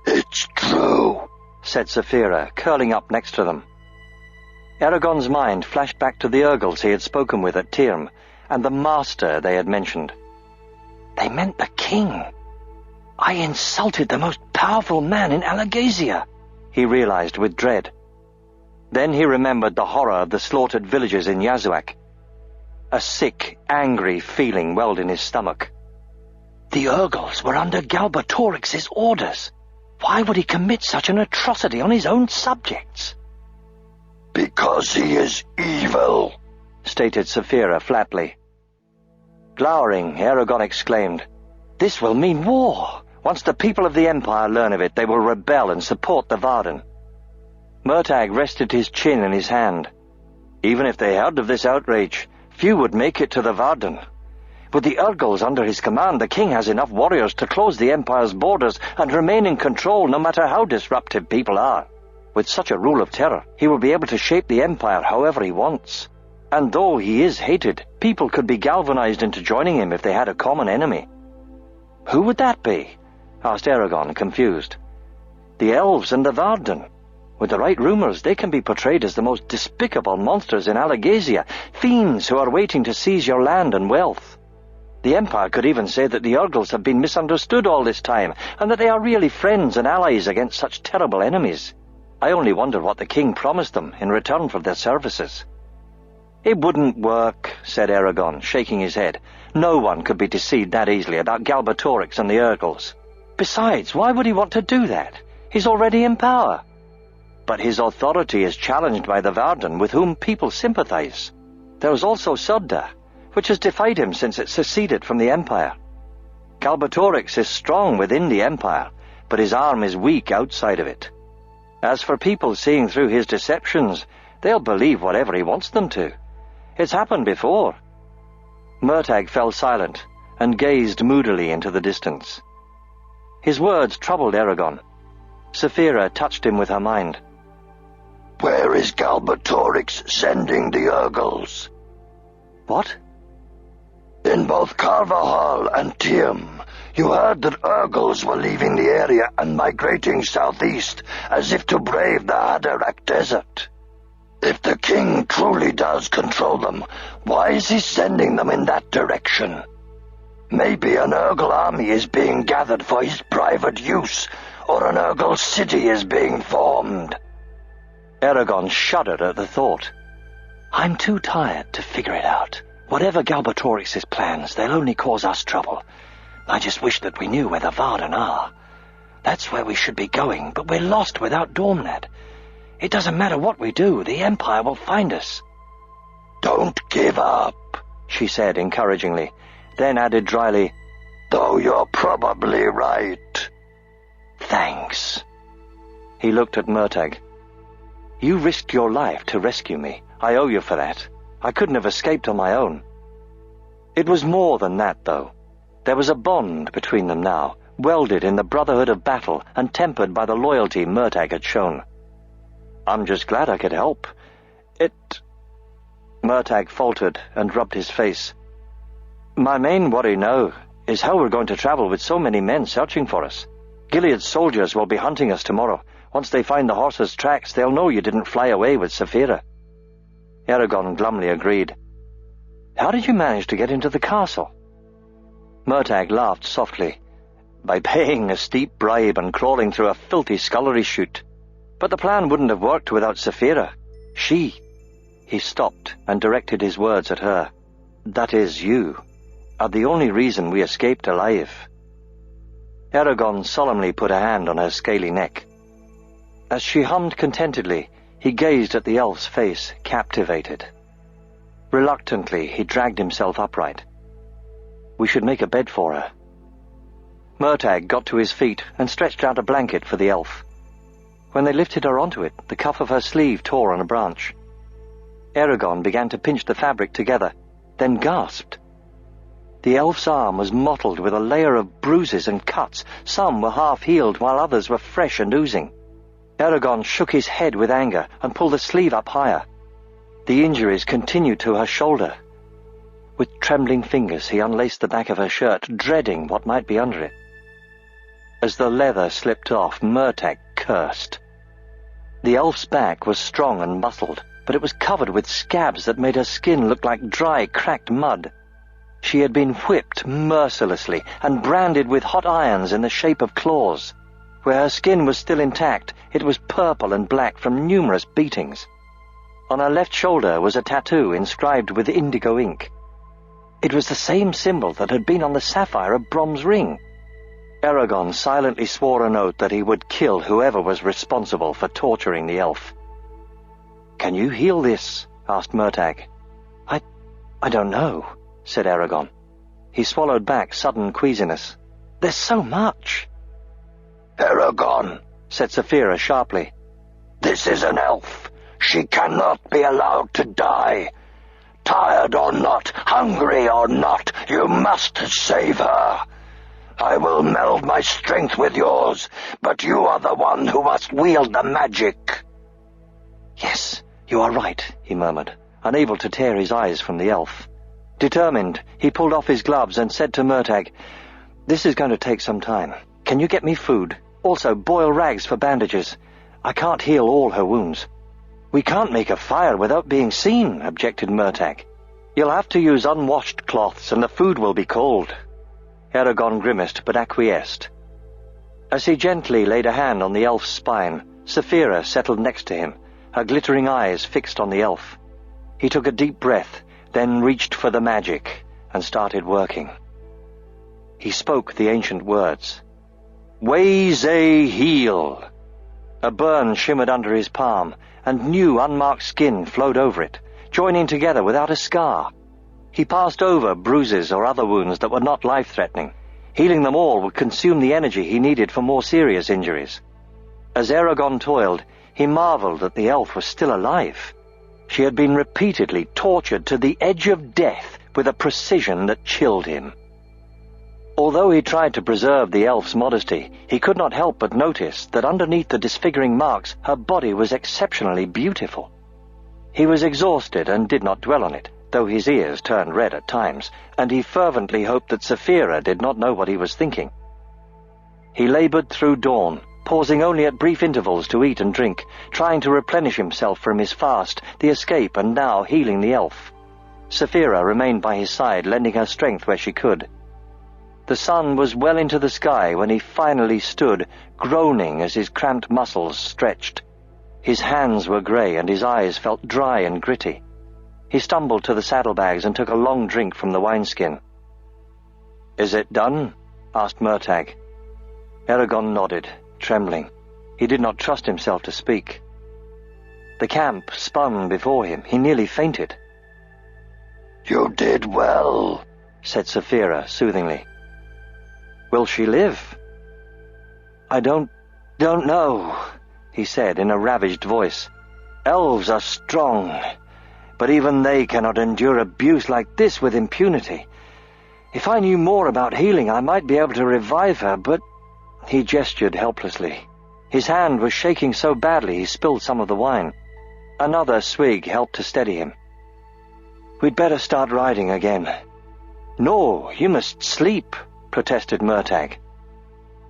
It's true, said Saphira, curling up next to them. Eragon's mind flashed back to the Urgles he had spoken with at Tyrm, and the master they had mentioned. They meant the king. I insulted the most powerful man in Alagasia, he realized with dread. Then he remembered the horror of the slaughtered villagers in Yazuak. A sick, angry feeling welled in his stomach. The Urgles were under Galbatorix's orders. Why would he commit such an atrocity on his own subjects? Because he is evil, stated Saphira flatly. Glowering, Eragon exclaimed, This will mean war. Once the people of the Empire learn of it, they will rebel and support the Varden. Murtagh rested his chin in his hand. Even if they heard of this outrage, few would make it to the Varden. With the Urgles under his command, the king has enough warriors to close the Empire's borders and remain in control no matter how disruptive people are. With such a rule of terror, he will be able to shape the Empire however he wants. And though he is hated, people could be galvanized into joining him if they had a common enemy. Who would that be? Asked Eragon, confused. The elves and the Varden. With the right rumors, they can be portrayed as the most despicable monsters in Alagasia, fiends who are waiting to seize your land and wealth. The Empire could even say that the Urgles have been misunderstood all this time, and that they are really friends and allies against such terrible enemies. I only wonder what the king promised them in return for their services. It wouldn't work, said Eragon, shaking his head. No one could be deceived that easily about Galbatorix and the Urgles. Besides, why would he want to do that? He's already in power. But his authority is challenged by the Varden, with whom people sympathize. There is also Sudda. which has defied him since it seceded from the Empire. Galbatorix is strong within the Empire, but his arm is weak outside of it. As for people seeing through his deceptions, they'll believe whatever he wants them to. It's happened before." Murtagh fell silent and gazed moodily into the distance. His words troubled Eragon. Saphira touched him with her mind. "Where is Galbatorix sending the Urgles?" "What?" "In both Carvajal and Tiam, you heard that Urgles were leaving the area and migrating southeast as if to brave the Haderach Desert. If the king truly does control them, why is he sending them in that direction? Maybe an Urgle army is being gathered for his private use, or an Urgle city is being formed." Eragon shuddered at the thought. "I'm too tired to figure it out. Whatever Galbatorix's plans, they'll only cause us trouble. I just wish that we knew where the Varden are. That's where we should be going, but we're lost without Dormned. It doesn't matter what we do, the Empire will find us." "Don't give up," she said encouragingly, then added dryly, "though you're probably right." "Thanks." He looked at Murtagh. "You risked your life to rescue me. I owe you for that. I couldn't have escaped on my own." It was more than that, though. There was a bond between them now, welded in the brotherhood of battle and tempered by the loyalty Murtagh had shown. "I'm just glad I could help. Murtagh faltered and rubbed his face. "My main worry now is how we're going to travel with so many men searching for us. Gilead's soldiers will be hunting us tomorrow. Once they find the horses' tracks, they'll know you didn't fly away with Saphira." Eragon glumly agreed. "How did you manage to get into the castle?" Murtagh laughed softly. "By paying a steep bribe and crawling through a filthy scullery chute. But the plan wouldn't have worked without Saphira. He stopped and directed his words at her. "That is, you are the only reason we escaped alive." Eragon solemnly put a hand on her scaly neck. As she hummed contentedly, he gazed at the elf's face, captivated. Reluctantly, he dragged himself upright. "We should make a bed for her." Murtagh got to his feet and stretched out a blanket for the elf. When they lifted her onto it, the cuff of her sleeve tore on a branch. Eragon began to pinch the fabric together, then gasped. The elf's arm was mottled with a layer of bruises and cuts. Some were half-healed, while others were fresh and oozing. Eragon shook his head with anger and pulled the sleeve up higher. The injuries continued to her shoulder. With trembling fingers, he unlaced the back of her shirt, dreading what might be under it. As the leather slipped off, Murtagh cursed. The elf's back was strong and muscled, but it was covered with scabs that made her skin look like dry, cracked mud. She had been whipped mercilessly and branded with hot irons in the shape of claws. Where her skin was still intact, it was purple and black from numerous beatings. On her left shoulder was a tattoo inscribed with indigo ink. It was the same symbol that had been on the sapphire of Brom's ring. Eragon silently swore an oath that he would kill whoever was responsible for torturing the elf. "Can you heal this?" asked Murtagh. I don't know," said Eragon. He swallowed back sudden queasiness. "There's so much." "Eragon," said Saphira sharply. "This is an elf. She cannot be allowed to die. Tired or not, hungry or not, you must save her. I will meld my strength with yours, but you are the one who must wield the magic." "Yes, you are right," he murmured, unable to tear his eyes from the elf. Determined, he pulled off his gloves and said to Murtagh, "This is going to take some time. Can you get me food? Also, boil rags for bandages. I can't heal all her wounds." "We can't make a fire without being seen," objected Murtagh. "You'll have to use unwashed cloths, and the food will be cold." Eragon grimaced, but acquiesced. As he gently laid a hand on the elf's spine, Saphira settled next to him, her glittering eyes fixed on the elf. He took a deep breath, then reached for the magic and started working. He spoke the ancient words. "Wei-Zhe heal!" A burn shimmered under his palm, and new unmarked skin flowed over it, joining together without a scar. He passed over bruises or other wounds that were not life-threatening. Healing them all would consume the energy he needed for more serious injuries. As Eragon toiled, he marveled that the elf was still alive. She had been repeatedly tortured to the edge of death with a precision that chilled him. Although he tried to preserve the elf's modesty, he could not help but notice that underneath the disfiguring marks her body was exceptionally beautiful. He was exhausted and did not dwell on it, though his ears turned red at times, and he fervently hoped that Saphira did not know what he was thinking. He labored through dawn, pausing only at brief intervals to eat and drink, trying to replenish himself from his fast, the escape, and now healing the elf. Saphira remained by his side, lending her strength where she could. The sun was well into the sky when he finally stood, groaning as his cramped muscles stretched. His hands were grey and his eyes felt dry and gritty. He stumbled to the saddlebags and took a long drink from the wineskin. "Is it done?" asked Murtagh. Eragon nodded, trembling. He did not trust himself to speak. The camp spun before him. He nearly fainted. "You did well," said Saphira soothingly. "Will she live?" I don't know," he said in a ravaged voice. "Elves are strong, but even they cannot endure abuse like this with impunity. If I knew more about healing, I might be able to revive her, but—" He gestured helplessly. His hand was shaking so badly he spilled some of the wine. Another swig helped to steady him. "We'd better start riding again." "No, you must sleep," protested Murtagh.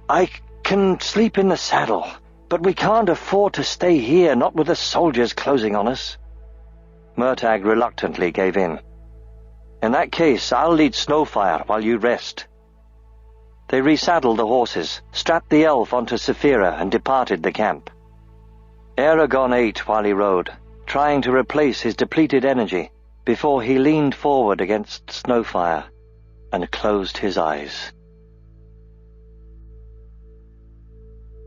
"I can sleep in the saddle, but we can't afford to stay here, not with the soldiers closing on us." Murtagh reluctantly gave in. "In that case, I'll lead Snowfire while you rest." They resaddled the horses, strapped the elf onto Saphira, and departed the camp. Eragon ate while he rode, trying to replace his depleted energy, before he leaned forward against Snowfire and closed his eyes.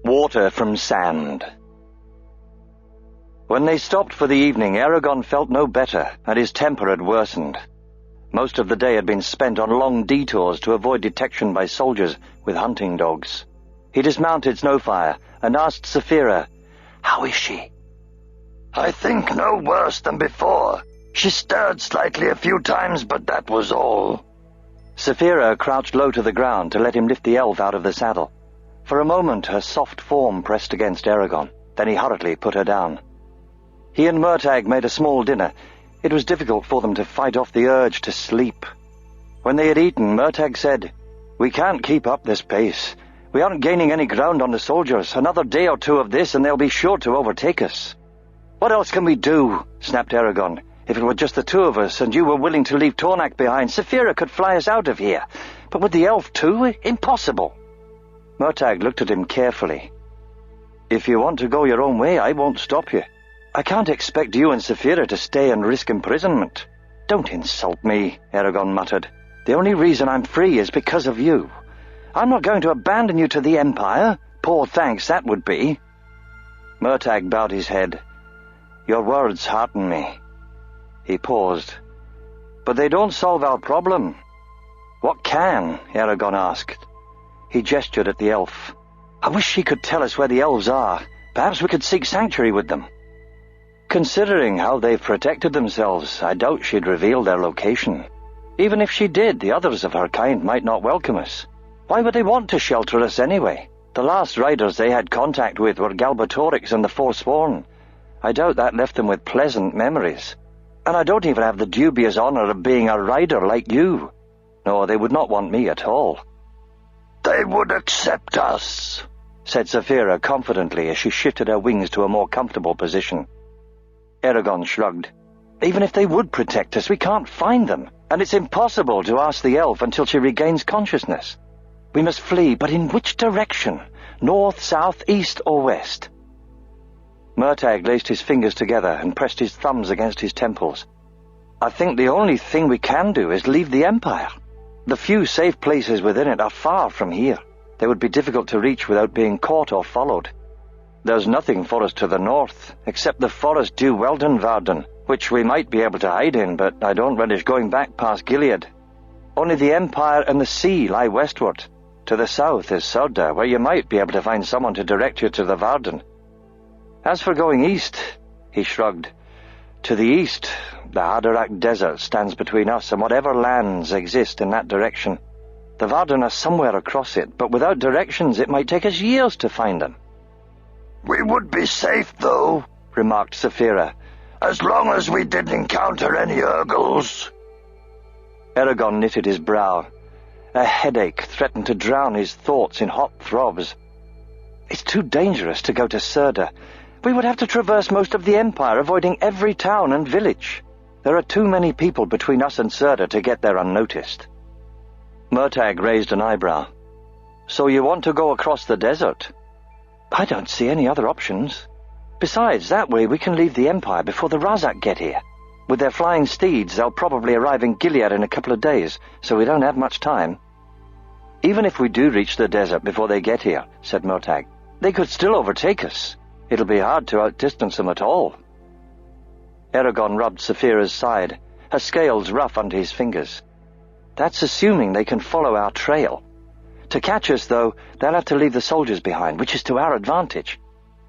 Water from sand. When they stopped for the evening, Eragon felt no better, and his temper had worsened. Most of the day had been spent on long detours to avoid detection by soldiers with hunting dogs. He dismounted Snowfire and asked Saphira, "How is she?" "I think no worse than before. She stirred slightly a few times, but that was all." Saphira crouched low to the ground to let him lift the elf out of the saddle. For a moment her soft form pressed against Eragon, then he hurriedly put her down. He and Murtagh made a small dinner. It was difficult for them to fight off the urge to sleep. When they had eaten, Murtagh said, "We can't keep up this pace. We aren't gaining any ground on the soldiers. Another day or two of this and they'll be sure to overtake us." "What else can we do?" snapped Eragon. "If it were just the two of us and you were willing to leave Tornak behind, Saphira could fly us out of here. But with the elf too? Impossible." Murtagh looked at him carefully. "If you want to go your own way, I won't stop you. I can't expect you and Saphira to stay and risk imprisonment." "Don't insult me," Eragon muttered. "The only reason I'm free is because of you. I'm not going to abandon you to the Empire. Poor thanks that would be." Murtagh bowed his head. "Your words hearten me." He paused. "But they don't solve our problem." "What can?" Eragon asked. He gestured at the elf. "I wish she could tell us where the elves are. Perhaps we could seek sanctuary with them." "Considering how they've protected themselves, I doubt she'd reveal their location. Even if she did, the others of her kind might not welcome us. Why would they want to shelter us anyway? The last riders they had contact with were Galbatorix and the Forsworn. I doubt that left them with pleasant memories. And I don't even have the dubious honor of being a rider like you. No, they would not want me at all." "They would accept us," said Saphira confidently as she shifted her wings to a more comfortable position. Eragon shrugged. "Even if they would protect us, we can't find them, and it's impossible to ask the elf until she regains consciousness. We must flee, but in which direction? North, south, east, or west?" Murtagh laced his fingers together and pressed his thumbs against his temples. "I think the only thing we can do is leave the Empire. The few safe places within it are far from here. They would be difficult to reach without being caught or followed. There's nothing for us to the north, except the forest due Weldenvarden, which we might be able to hide in, but I don't relish going back past Gilead. Only the Empire and the sea lie westward. To the south is Surda, where you might be able to find someone to direct you to the Varden. As for going east, he shrugged. To the east, the Haderach Desert stands between us and whatever lands exist in that direction. The Varden are somewhere across it, but without directions it might take us years to find them. We would be safe, though, remarked Saphira, as long as we didn't encounter any Urgles. Eragon knitted his brow. A headache threatened to drown his thoughts in hot throbs. It's too dangerous to go to Surda. We would have to traverse most of the Empire, avoiding every town and village. There are too many people between us and Surda to get there unnoticed. Murtagh raised an eyebrow. So you want to go across the desert? I don't see any other options. Besides, that way we can leave the Empire before the Razak get here. With their flying steeds, they'll probably arrive in Gilead in a couple of days, so we don't have much time. Even if we do reach the desert before they get here, said Murtagh, they could still overtake us. It'll be hard to outdistance them at all. Eragon rubbed Saphira's side, her scales rough under his fingers. That's assuming they can follow our trail. To catch us, though, they'll have to leave the soldiers behind, which is to our advantage.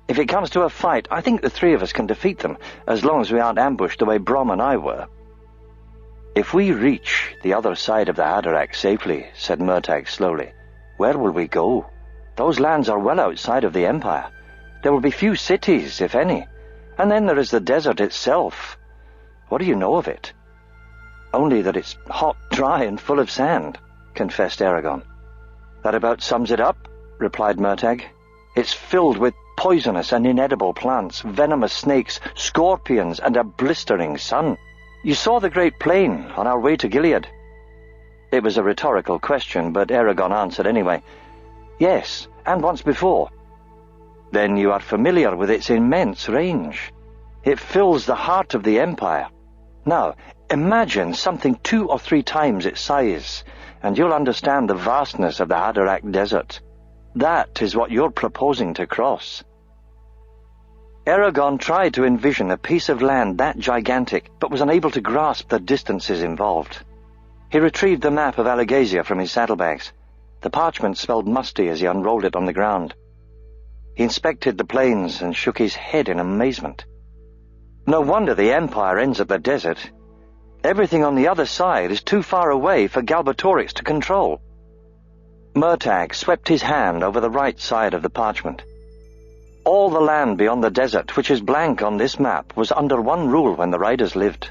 If it comes to a fight, I think the three of us can defeat them, as long as we aren't ambushed the way Brom and I were. If we reach the other side of the Haderach safely, said Murtagh slowly, where will we go? Those lands are well outside of the Empire. There will be few cities, if any. And then there is the desert itself. What do you know of it? Only that it's hot, dry, and full of sand, confessed Eragon. That about sums it up, replied Murtagh. It's filled with poisonous and inedible plants, venomous snakes, scorpions, and a blistering sun. You saw the Great Plain on our way to Gilead. It was a rhetorical question, but Eragon answered anyway. Yes, and once before. Then you are familiar with its immense range. It fills the heart of the Empire. Now, imagine something 2 or 3 times its size, and you'll understand the vastness of the Haderach Desert. That is what you're proposing to cross. Eragon tried to envision a piece of land that gigantic, but was unable to grasp the distances involved. He retrieved the map of Alagasia from his saddlebags. The parchment smelled musty as he unrolled it on the ground. He inspected the plains and shook his head in amazement. No wonder the Empire ends at the desert. Everything on the other side is too far away for Galbatorix to control. Murtagh swept his hand over the right side of the parchment. All the land beyond the desert, which is blank on this map, was under one rule when the riders lived.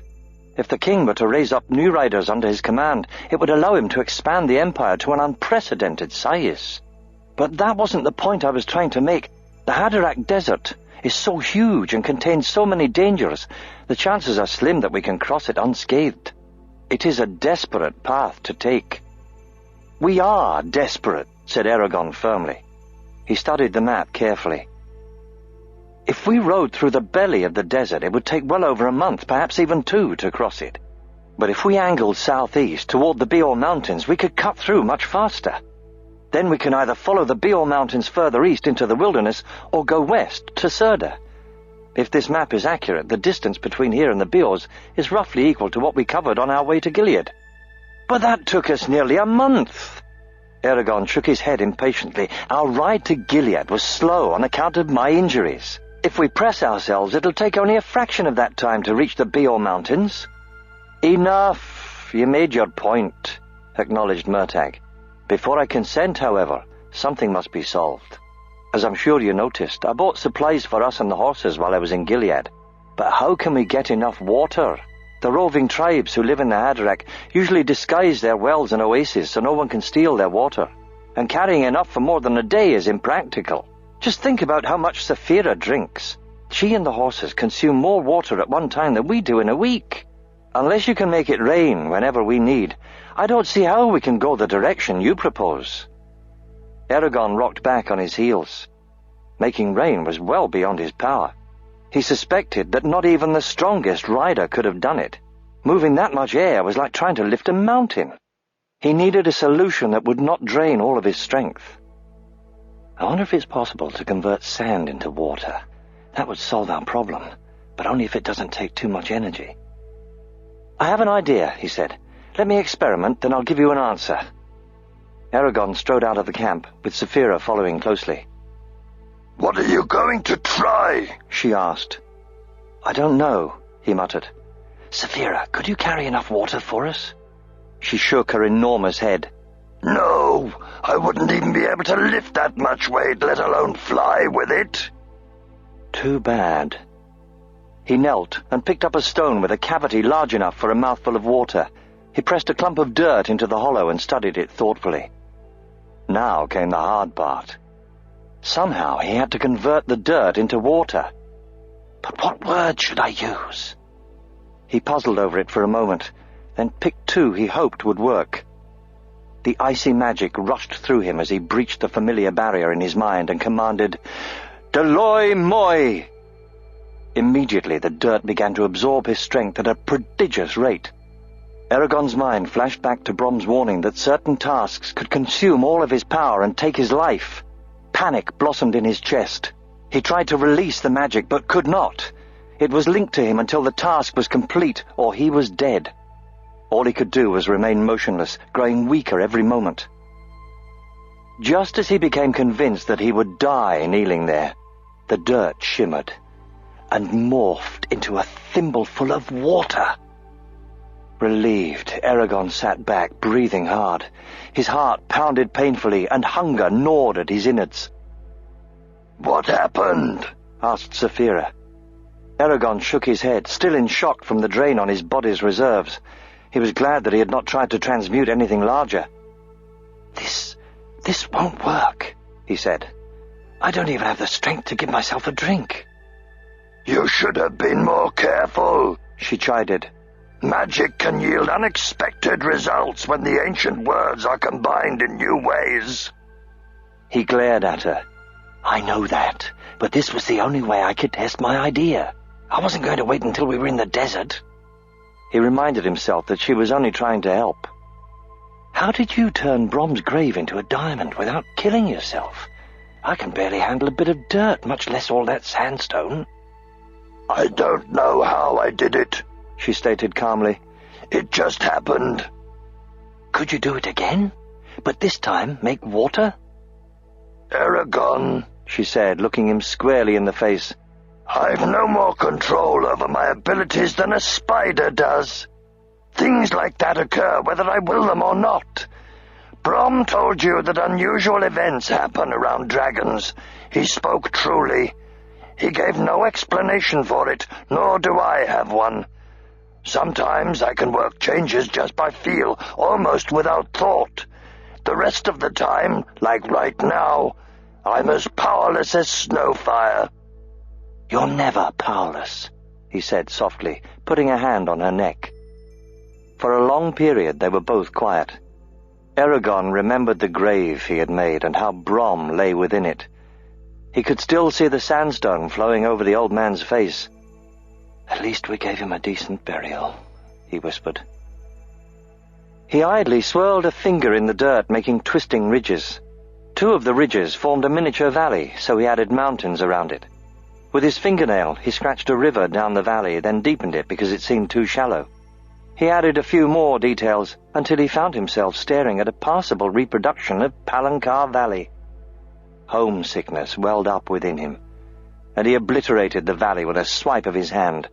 If the king were to raise up new riders under his command, it would allow him to expand the Empire to an unprecedented size. But that wasn't the point I was trying to make. The Haderach Desert is so huge and contains so many dangers, the chances are slim that we can cross it unscathed. It is a desperate path to take. We are desperate, said Eragon firmly. He studied the map carefully. If we rode through the belly of the desert, it would take well over a month, perhaps even 2, to cross it. But if we angled southeast toward the Beor Mountains, we could cut through much faster. Then we can either follow the Beor Mountains further east into the wilderness or go west to Surda. If this map is accurate, the distance between here and the Beors is roughly equal to what we covered on our way to Gilead. But that took us nearly a month. Eragon shook his head impatiently. Our ride to Gilead was slow on account of my injuries. If we press ourselves, it'll take only a fraction of that time to reach the Beor Mountains. Enough. You made your point, acknowledged Murtagh. Before I consent, however, something must be solved. As I'm sure you noticed, I bought supplies for us and the horses while I was in Gilead. But how can we get enough water? The roving tribes who live in the Haderach usually disguise their wells and oases so no one can steal their water. And carrying enough for more than a day is impractical. Just think about how much Saphira drinks. She and the horses consume more water at one time than we do in a week. Unless you can make it rain whenever we need, I don't see how we can go the direction you propose. Eragon rocked back on his heels. Making rain was well beyond his power. He suspected that not even the strongest rider could have done it. Moving that much air was like trying to lift a mountain. He needed a solution that would not drain all of his strength. I wonder if it's possible to convert sand into water. That would solve our problem. but only if it doesn't take too much energy. "I have an idea," he said. "Let me experiment, then I'll give you an answer." Eragon strode out of the camp, with Saphira following closely. "What are you going to try?" she asked. "I don't know," he muttered. "Saphira, could you carry enough water for us?" She shook her enormous head. "No, I wouldn't even be able to lift that much weight, let alone fly with it." Too bad. He knelt and picked up a stone with a cavity large enough for a mouthful of water. He pressed a clump of dirt into the hollow and studied it thoughtfully. Now came the hard part. Somehow he had to convert the dirt into water. But what word should I use? He puzzled over it for a moment, then picked two he hoped would work. The icy magic rushed through him as he breached the familiar barrier in his mind and commanded, "Deloi moi!" Immediately the dirt began to absorb his strength at a prodigious rate. Eragon's mind flashed back to Brom's warning that certain tasks could consume all of his power and take his life. Panic blossomed in his chest. He tried to release the magic, but could not. It was linked to him until the task was complete, or he was dead. All he could do was remain motionless, growing weaker every moment. Just as he became convinced that he would die kneeling there, the dirt shimmered and morphed into a thimbleful of water. Relieved, Eragon sat back, breathing hard. His heart pounded painfully, and hunger gnawed at his innards. "What happened?" asked Saphira. Eragon shook his head, still in shock from the drain on his body's reserves. He was glad that he had not tried to transmute anything larger. This won't work," he said. "I don't even have the strength to give myself a drink." "You should have been more careful," she chided. "Magic can yield unexpected results when the ancient words are combined in new ways." He glared at her. "I know that, but this was the only way I could test my idea. I wasn't going to wait until we were in the desert." He reminded himself that she was only trying to help. "How did you turn Brom's grave into a diamond without killing yourself? I can barely handle a bit of dirt, much less all that sandstone." "I don't know how I did it," she stated calmly. "It just happened." "Could you do it again? But this time make water?" "Eragon," she said, looking him squarely in the face, "I've no more control over my abilities than a spider does. Things like that occur whether I will them or not. Brom told you that unusual events happen around dragons. He spoke truly. He gave no explanation for it, nor do I have one. Sometimes I can work changes just by feel, almost without thought. The rest of the time, like right now, I'm as powerless as Snowfire." "You're never powerless," he said softly, putting a hand on her neck. For a long period they were both quiet. Eragon remembered the grave he had made and how Brom lay within it. He could still see the sandstone flowing over the old man's face. "At least we gave him a decent burial," he whispered. He idly swirled a finger in the dirt, making twisting ridges. Two of the ridges formed a miniature valley, so he added mountains around it. With his fingernail, he scratched a river down the valley, then deepened it because it seemed too shallow. He added a few more details until he found himself staring at a passable reproduction of Palancar Valley. Homesickness welled up within him, and he obliterated the valley with a swipe of his hand.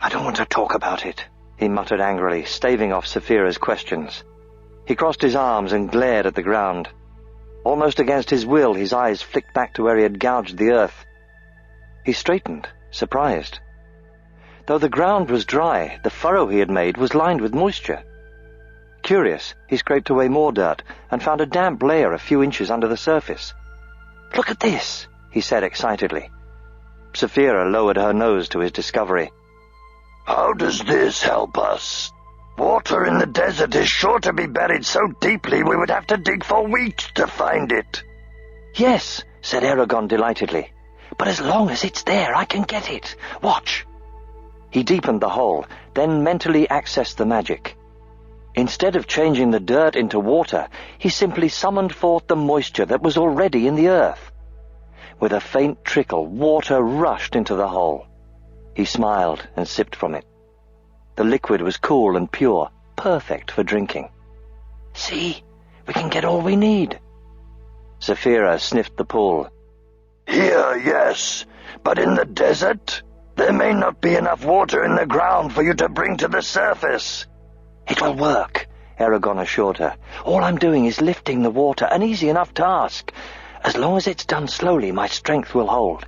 "I don't want to talk about it," he muttered angrily, staving off Saphira's questions. He crossed his arms and glared at the ground. Almost against his will, his eyes flicked back to where he had gouged the earth. He straightened, surprised. Though the ground was dry, the furrow he had made was lined with moisture. Curious, he scraped away more dirt and found a damp layer a few inches under the surface. "Look at this," he said excitedly. Saphira lowered her nose to his discovery. "How does this help us? Water in the desert is sure to be buried so deeply we would have to dig for weeks to find it." "Yes," said Eragon delightedly. "But as long as it's there, I can get it. Watch." He deepened the hole, then mentally accessed the magic. Instead of changing the dirt into water, he simply summoned forth the moisture that was already in the earth. With a faint trickle, water rushed into the hole. He smiled and sipped from it. The liquid was cool and pure, perfect for drinking. "See, we can get all we need." Saphira sniffed the pool. "Here, yes, but in the desert, there may not be enough water in the ground for you to bring to the surface." "It will work," Eragon assured her. "All I'm doing is lifting the water, an easy enough task. As long as it's done slowly, my strength will hold.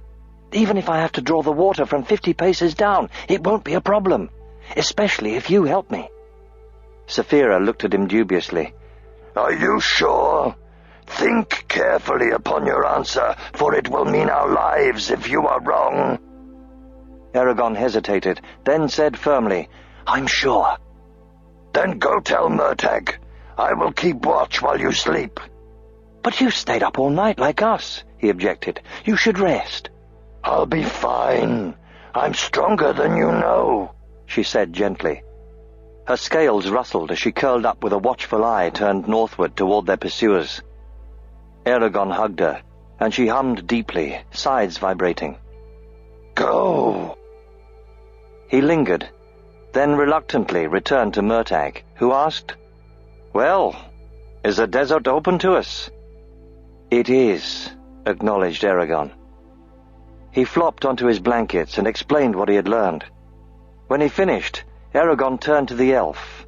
Even if I have to draw the water from 50 paces down, it won't be a problem, especially if you help me." Saphira looked at him dubiously. "Are you sure? Think carefully upon your answer, for it will mean our lives if you are wrong." Eragon hesitated, then said firmly, "I'm sure." "Then go tell Murtagh. I will keep watch while you sleep." "But you stayed up all night like us," he objected. "You should rest." "I'll be fine. I'm stronger than you know," she said gently. Her scales rustled as she curled up with a watchful eye turned northward toward their pursuers. Eragon hugged her, and she hummed deeply, sides vibrating. "Go." He lingered, then reluctantly returned to Murtagh, who asked, "Well, is the desert open to us?" "It is," acknowledged Eragon. He flopped onto his blankets and explained what he had learned. When he finished, Eragon turned to the elf.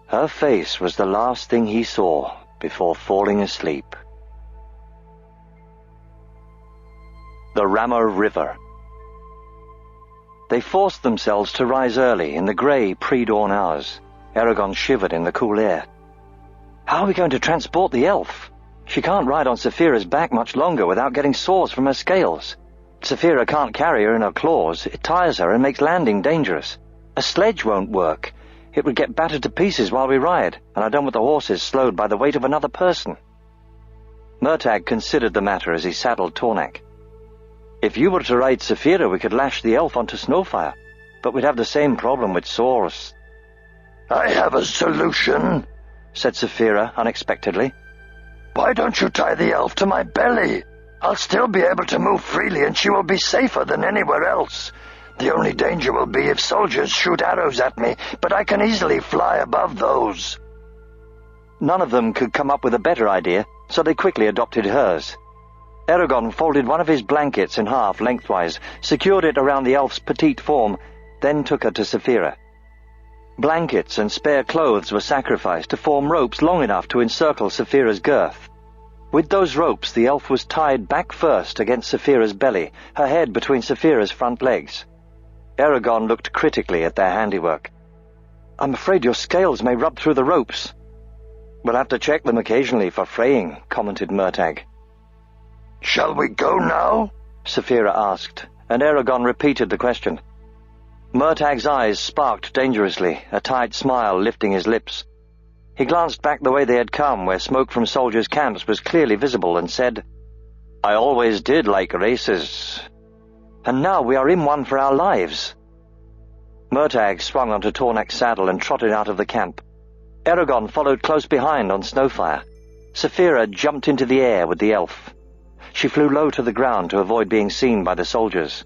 Her face was the last thing he saw before falling asleep. The Rammer River. They forced themselves to rise early in the grey pre-dawn hours. Eragon shivered in the cool air. "How are we going to transport the elf? She can't ride on Saphira's back much longer without getting sores from her scales. Saphira can't carry her in her claws. It tires her and makes landing dangerous. A sledge won't work. It would get battered to pieces while we ride, and I don't want the horses slowed by the weight of another person." Murtagh considered the matter as he saddled Tornak. "If you were to ride Saphira, we could lash the elf onto Snowfire, but we'd have the same problem with sores." "I have a solution," said Saphira unexpectedly. "Why don't you tie the elf to my belly? I'll still be able to move freely, and she will be safer than anywhere else. The only danger will be if soldiers shoot arrows at me, but I can easily fly above those." None of them could come up with a better idea, so they quickly adopted hers. Eragon folded one of his blankets in half lengthwise, secured it around the elf's petite form, then took her to Saphira. Blankets and spare clothes were sacrificed to form ropes long enough to encircle Saphira's girth. With those ropes, the elf was tied back first against Saphira's belly, her head between Saphira's front legs. Eragon looked critically at their handiwork. "I'm afraid your scales may rub through the ropes." "We'll have to check them occasionally for fraying," commented Murtagh. "Shall we go now?" Saphira asked, and Eragon repeated the question. Murtagh's eyes sparked dangerously, a tight smile lifting his lips. He glanced back the way they had come, where smoke from soldiers' camps was clearly visible, and said, "I always did like races. And now we are in one for our lives." Murtagh swung onto Tornak's saddle and trotted out of the camp. Eragon followed close behind on Snowfire. Saphira jumped into the air with the elf. She flew low to the ground to avoid being seen by the soldiers.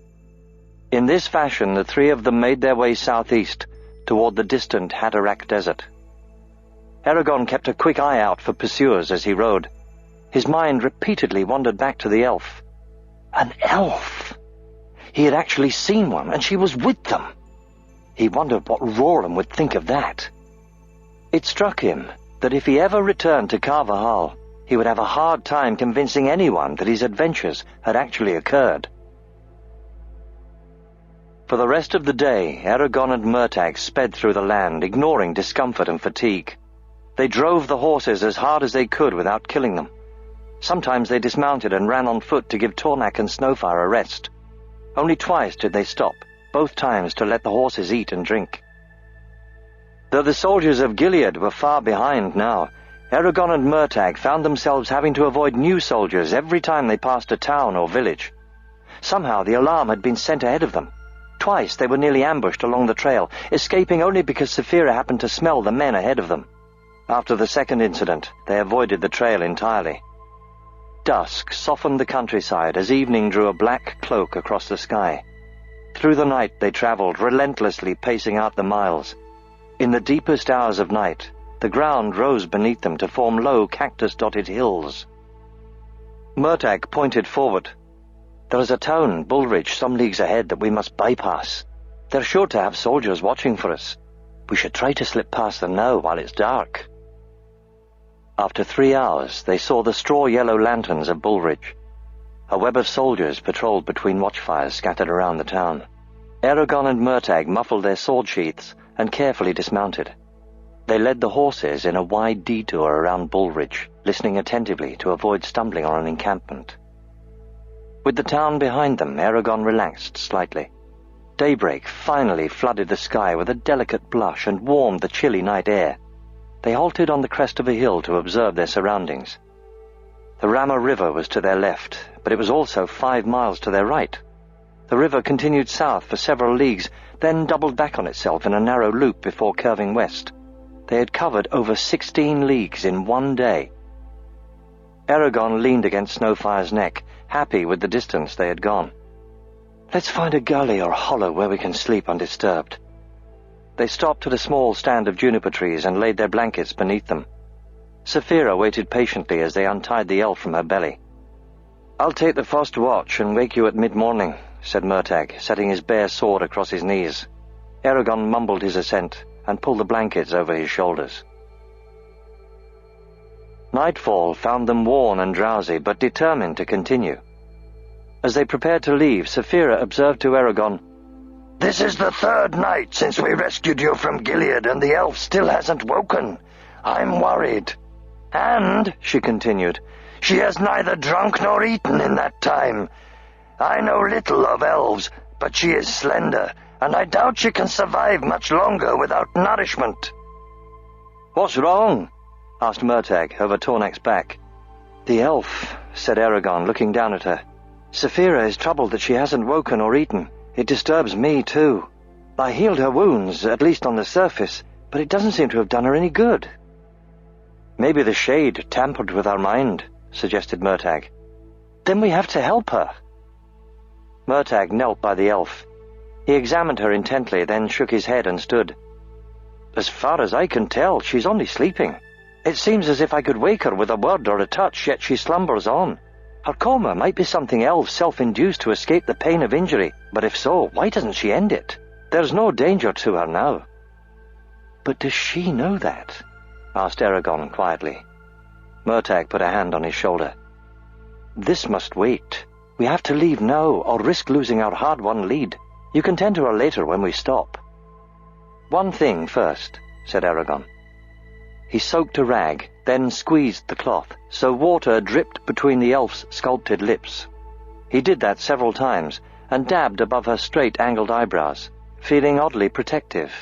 In this fashion, the three of them made their way southeast, toward the distant Hatterack Desert. Eragon kept a quick eye out for pursuers as he rode. His mind repeatedly wandered back to the elf. An elf! He had actually seen one, and she was with them. He wondered what Roram would think of that. It struck him that if he ever returned to Carvajal, he would have a hard time convincing anyone that his adventures had actually occurred. For the rest of the day, Eragon and Murtagh sped through the land, ignoring discomfort and fatigue. They drove the horses as hard as they could without killing them. Sometimes they dismounted and ran on foot to give Tornak and Snowfire a rest. Only twice did they stop, both times to let the horses eat and drink. Though the soldiers of Gilead were far behind now, Eragon and Murtagh found themselves having to avoid new soldiers every time they passed a town or village. Somehow the alarm had been sent ahead of them. Twice they were nearly ambushed along the trail, escaping only because Saphira happened to smell the men ahead of them. After the second incident, they avoided the trail entirely. Dusk softened the countryside as evening drew a black cloak across the sky. Through the night they travelled, relentlessly pacing out the miles. In the deepest hours of night, the ground rose beneath them to form low cactus-dotted hills. Murtagh pointed forward. "There is a town, Bullridge, some leagues ahead that we must bypass. They're sure to have soldiers watching for us. We should try to slip past them now while it's dark." After 3 hours, they saw the straw-yellow lanterns of Bullridge. A web of soldiers patrolled between watchfires scattered around the town. Eragon and Murtagh muffled their sword sheaths and carefully dismounted. They led the horses in a wide detour around Bullridge, listening attentively to avoid stumbling on an encampment. With the town behind them, Eragon relaxed slightly. Daybreak finally flooded the sky with a delicate blush and warmed the chilly night air. They halted on the crest of a hill to observe their surroundings. The Rama River was to their left, but it was also 5 miles to their right. The river continued south for several leagues, then doubled back on itself in a narrow loop before curving west. They had covered over 16 leagues in 1 day. Eragon leaned against Snowfire's neck, happy with the distance they had gone. "Let's find a gully or hollow where we can sleep undisturbed." They stopped at a small stand of juniper trees and laid their blankets beneath them. Saphira waited patiently as they untied the elf from her belly. "I'll take the first watch and wake you at mid-morning," said Murtagh, setting his bare sword across his knees. Eragon mumbled his assent and pulled the blankets over his shoulders. Nightfall found them worn and drowsy, but determined to continue. As they prepared to leave, Saphira observed to Eragon, "This is the 3rd night since we rescued you from Gilead, and the elf still hasn't woken. I'm worried. And," she continued, "she has neither drunk nor eaten in that time. I know little of elves, but she is slender, and I doubt she can survive much longer without nourishment." "What's wrong?" asked Murtagh over Tornek's back. "The elf," said Eragon, looking down at her. "Saphira is troubled that she hasn't woken or eaten. It disturbs me, too. I healed her wounds, at least on the surface, but it doesn't seem to have done her any good." "Maybe the shade tampered with her mind," suggested Murtagh. "Then we have to help her." Murtagh knelt by the elf. He examined her intently, then shook his head and stood. "As far as I can tell, she's only sleeping. It seems as if I could wake her with a word or a touch, yet she slumbers on. Her coma might be something elves self-induced to escape the pain of injury, but if so, why doesn't she end it? There's no danger to her now." "But does she know that?" asked Eragon quietly. Murtagh put a hand on his shoulder. "This must wait. We have to leave now, or risk losing our hard-won lead. You can tend to her later when we stop." "One thing first," said Eragon. He soaked a rag, then squeezed the cloth, so water dripped between the elf's sculpted lips. He did that several times, and dabbed above her straight, angled eyebrows, feeling oddly protective.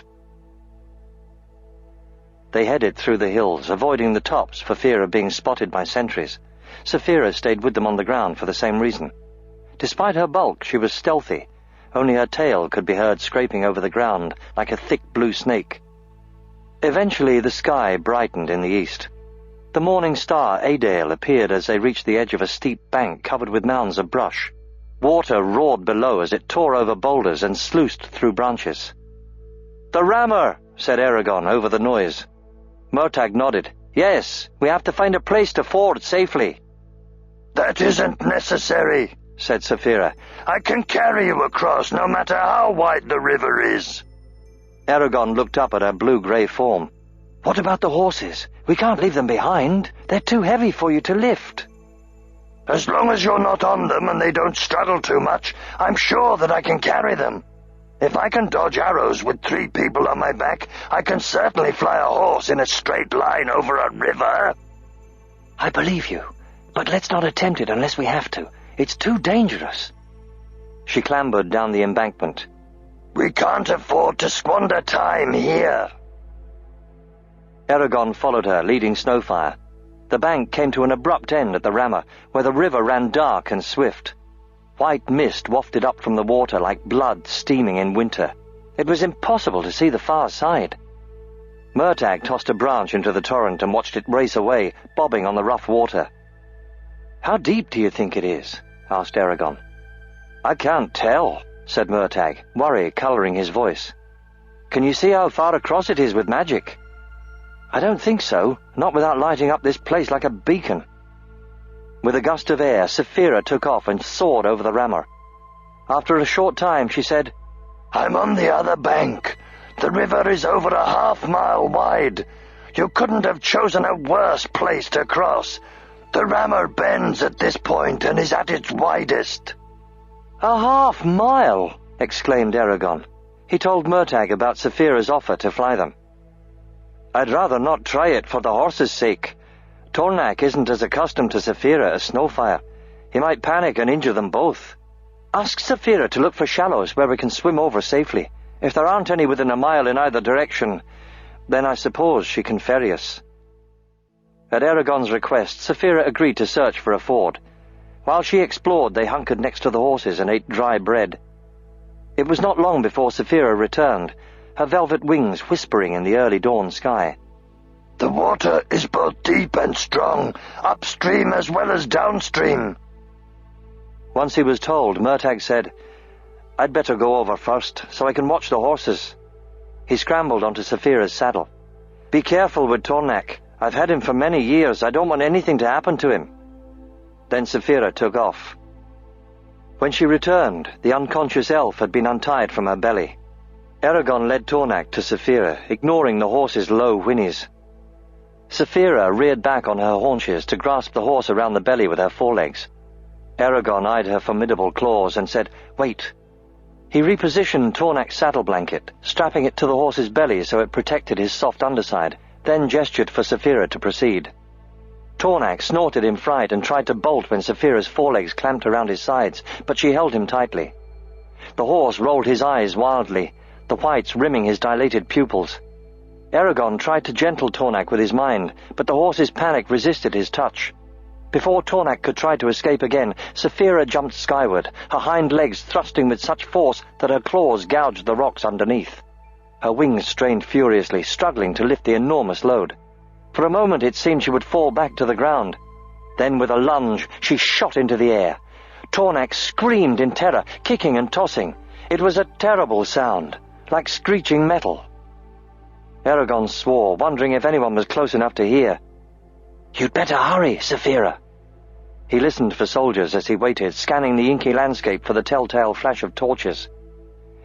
They headed through the hills, avoiding the tops for fear of being spotted by sentries. Saphira stayed with them on the ground for the same reason. Despite her bulk, she was stealthy. Only her tail could be heard scraping over the ground like a thick blue snake. Eventually the sky brightened in the east. The morning star Adale appeared as they reached the edge of a steep bank covered with mounds of brush. Water roared below as it tore over boulders and sluiced through branches. "The rammer," said Eragon over the noise. Murtagh nodded. "Yes, we have to find a place to ford safely." "That isn't necessary," said Saphira. "I can carry you across no matter how wide the river is." Eragon looked up at her blue-grey form. "What about the horses? We can't leave them behind. They're too heavy for you to lift." "As long as you're not on them and they don't struggle too much, I'm sure that I can carry them. If I can dodge arrows with 3 people on my back, I can certainly fly a horse in a straight line over a river." "I believe you, but let's not attempt it unless we have to. It's too dangerous." She clambered down the embankment. "We can't afford to squander time here." Eragon followed her, leading Snowfire. The bank came to an abrupt end at the rammer, where the river ran dark and swift. White mist wafted up from the water like blood steaming in winter. It was impossible to see the far side. Murtagh tossed a branch into the torrent and watched it race away, bobbing on the rough water. "How deep do you think it is?" asked Eragon. "I can't tell," said Murtagh, worry colouring his voice. "Can you see how far across it is with magic?" "I don't think so, not without lighting up this place like a beacon." With a gust of air, Saphira took off and soared over the rammer. After a short time, she said, "I'm on the other bank. The river is over a half-mile wide. You couldn't have chosen a worse place to cross. The rammer bends at this point and is at its widest." "A half-mile!" exclaimed Eragon. He told Murtagh about Saphira's offer to fly them. "I'd rather not try it for the horse's sake. Tornak isn't as accustomed to Saphira as Snowfire. He might panic and injure them both. Ask Saphira to look for shallows where we can swim over safely. If there aren't any within a mile in either direction, then I suppose she can ferry us." At Eragon's request, Saphira agreed to search for a ford. While she explored, they hunkered next to the horses and ate dry bread. It was not long before Saphira returned, her velvet wings whispering in the early dawn sky. "The water is both deep and strong, upstream as well as downstream." Once he was told, Murtagh said, "I'd better go over first, so I can watch the horses." He scrambled onto Saphira's saddle. "Be careful with Tornak. I've had him for many years. I don't want anything to happen to him." Then Saphira took off. When she returned, the unconscious elf had been untied from her belly. Eragon led Tornak to Saphira, ignoring the horse's low whinnies. Saphira reared back on her haunches to grasp the horse around the belly with her forelegs. Eragon eyed her formidable claws and said, "Wait." He repositioned Tornak's saddle blanket, strapping it to the horse's belly so it protected his soft underside, then gestured for Saphira to proceed. Tornak snorted in fright and tried to bolt when Saphira's forelegs clamped around his sides, but she held him tightly. The horse rolled his eyes wildly, the whites rimming his dilated pupils. Eragon tried to gentle Tornak with his mind, but the horse's panic resisted his touch. Before Tornak could try to escape again, Saphira jumped skyward, her hind legs thrusting with such force that her claws gouged the rocks underneath. Her wings strained furiously, struggling to lift the enormous load. For a moment it seemed she would fall back to the ground. Then with a lunge, she shot into the air. Tornak screamed in terror, kicking and tossing. It was a terrible sound, like screeching metal. Eragon swore, wondering if anyone was close enough to hear. "You'd better hurry, Saphira." He listened for soldiers as he waited, scanning the inky landscape for the telltale flash of torches.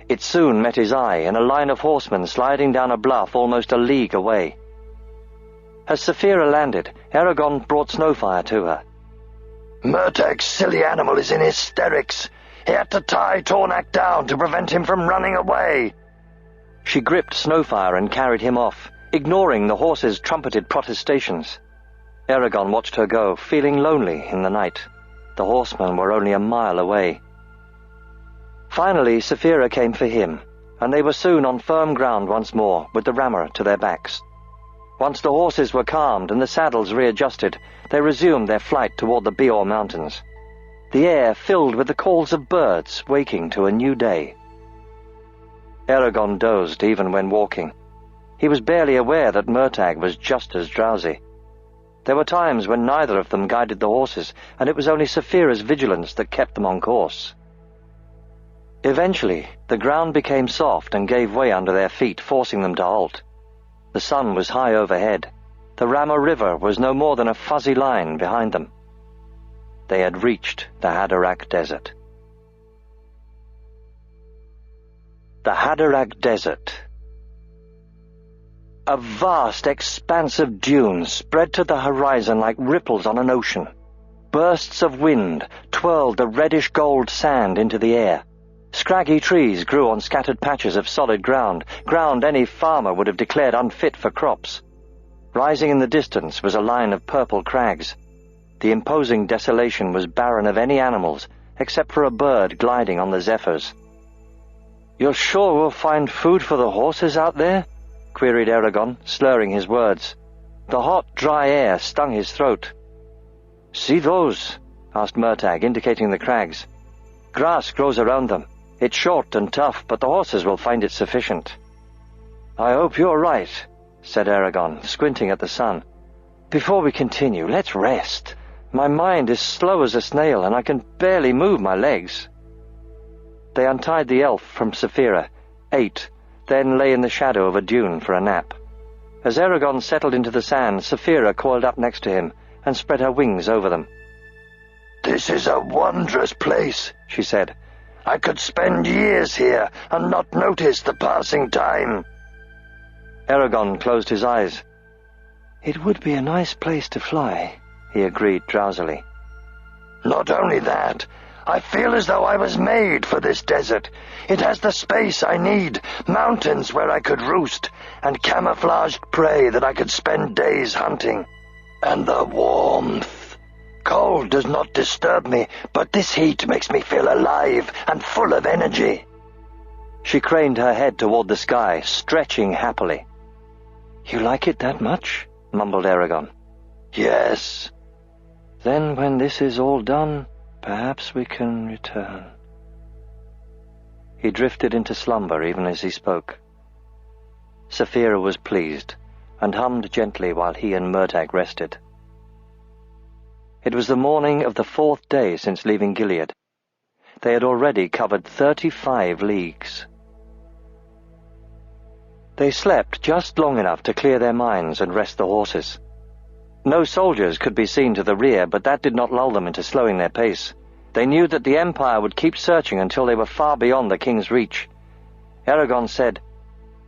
It soon met his eye in a line of horsemen sliding down a bluff almost a league away. As Saphira landed, Eragon brought Snowfire to her. "Murtagh's silly animal is in hysterics. He had to tie Tornak down to prevent him from running away." She gripped Snowfire and carried him off, ignoring the horse's trumpeted protestations. Eragon watched her go, feeling lonely in the night. The horsemen were only a mile away. Finally, Saphira came for him, and they were soon on firm ground once more, with the rammer to their backs. Once the horses were calmed and the saddles readjusted, they resumed their flight toward the Bior Mountains. The air filled with the calls of birds waking to a new day. Eragon dozed even when walking. He was barely aware that Murtagh was just as drowsy. There were times when neither of them guided the horses, and it was only Saphira's vigilance that kept them on course. Eventually, the ground became soft and gave way under their feet, forcing them to halt. The sun was high overhead. The Rama River was no more than a fuzzy line behind them. They had reached the Haderach Desert. The Haderach Desert. A vast expanse of dunes spread to the horizon like ripples on an ocean. Bursts of wind twirled the reddish-gold sand into the air. Scraggy trees grew on scattered patches of solid ground any farmer would have declared unfit for crops. Rising in the distance was a line of purple crags. The imposing desolation was barren of any animals, except for a bird gliding on the zephyrs. "You're sure we'll find food for the horses out there?" queried Eragon, slurring his words. The hot, dry air stung his throat. "See those?" asked Murtagh, indicating the crags. "Grass grows around them. It's short and tough, but the horses will find it sufficient." "I hope you're right," said Eragon, squinting at the sun. "Before we continue, let's rest. My mind is slow as a snail, and I can barely move my legs." They untied the elf from Saphira, ate, then lay in the shadow of a dune for a nap. As Eragon settled into the sand, Saphira coiled up next to him and spread her wings over them. "This is a wondrous place," she said. "I could spend years here and not notice the passing time." Eragon closed his eyes. "It would be a nice place to fly," he agreed drowsily. "Not only that, I feel as though I was made for this desert. It has the space I need, mountains where I could roost, and camouflaged prey that I could spend days hunting. And the warmth. Cold does not disturb me, but this heat makes me feel alive and full of energy." She craned her head toward the sky, stretching happily. "You like it that much?" mumbled Eragon. "Yes." "Then when this is all done, perhaps we can return." He drifted into slumber even as he spoke. Saphira was pleased, and hummed gently while he and Murtagh rested. It was the morning of the 4th day since leaving Gilead. They had already covered 35 leagues. They slept just long enough to clear their minds and rest the horses. No soldiers could be seen to the rear, but that did not lull them into slowing their pace. They knew that the Empire would keep searching until they were far beyond the king's reach. Eragon said,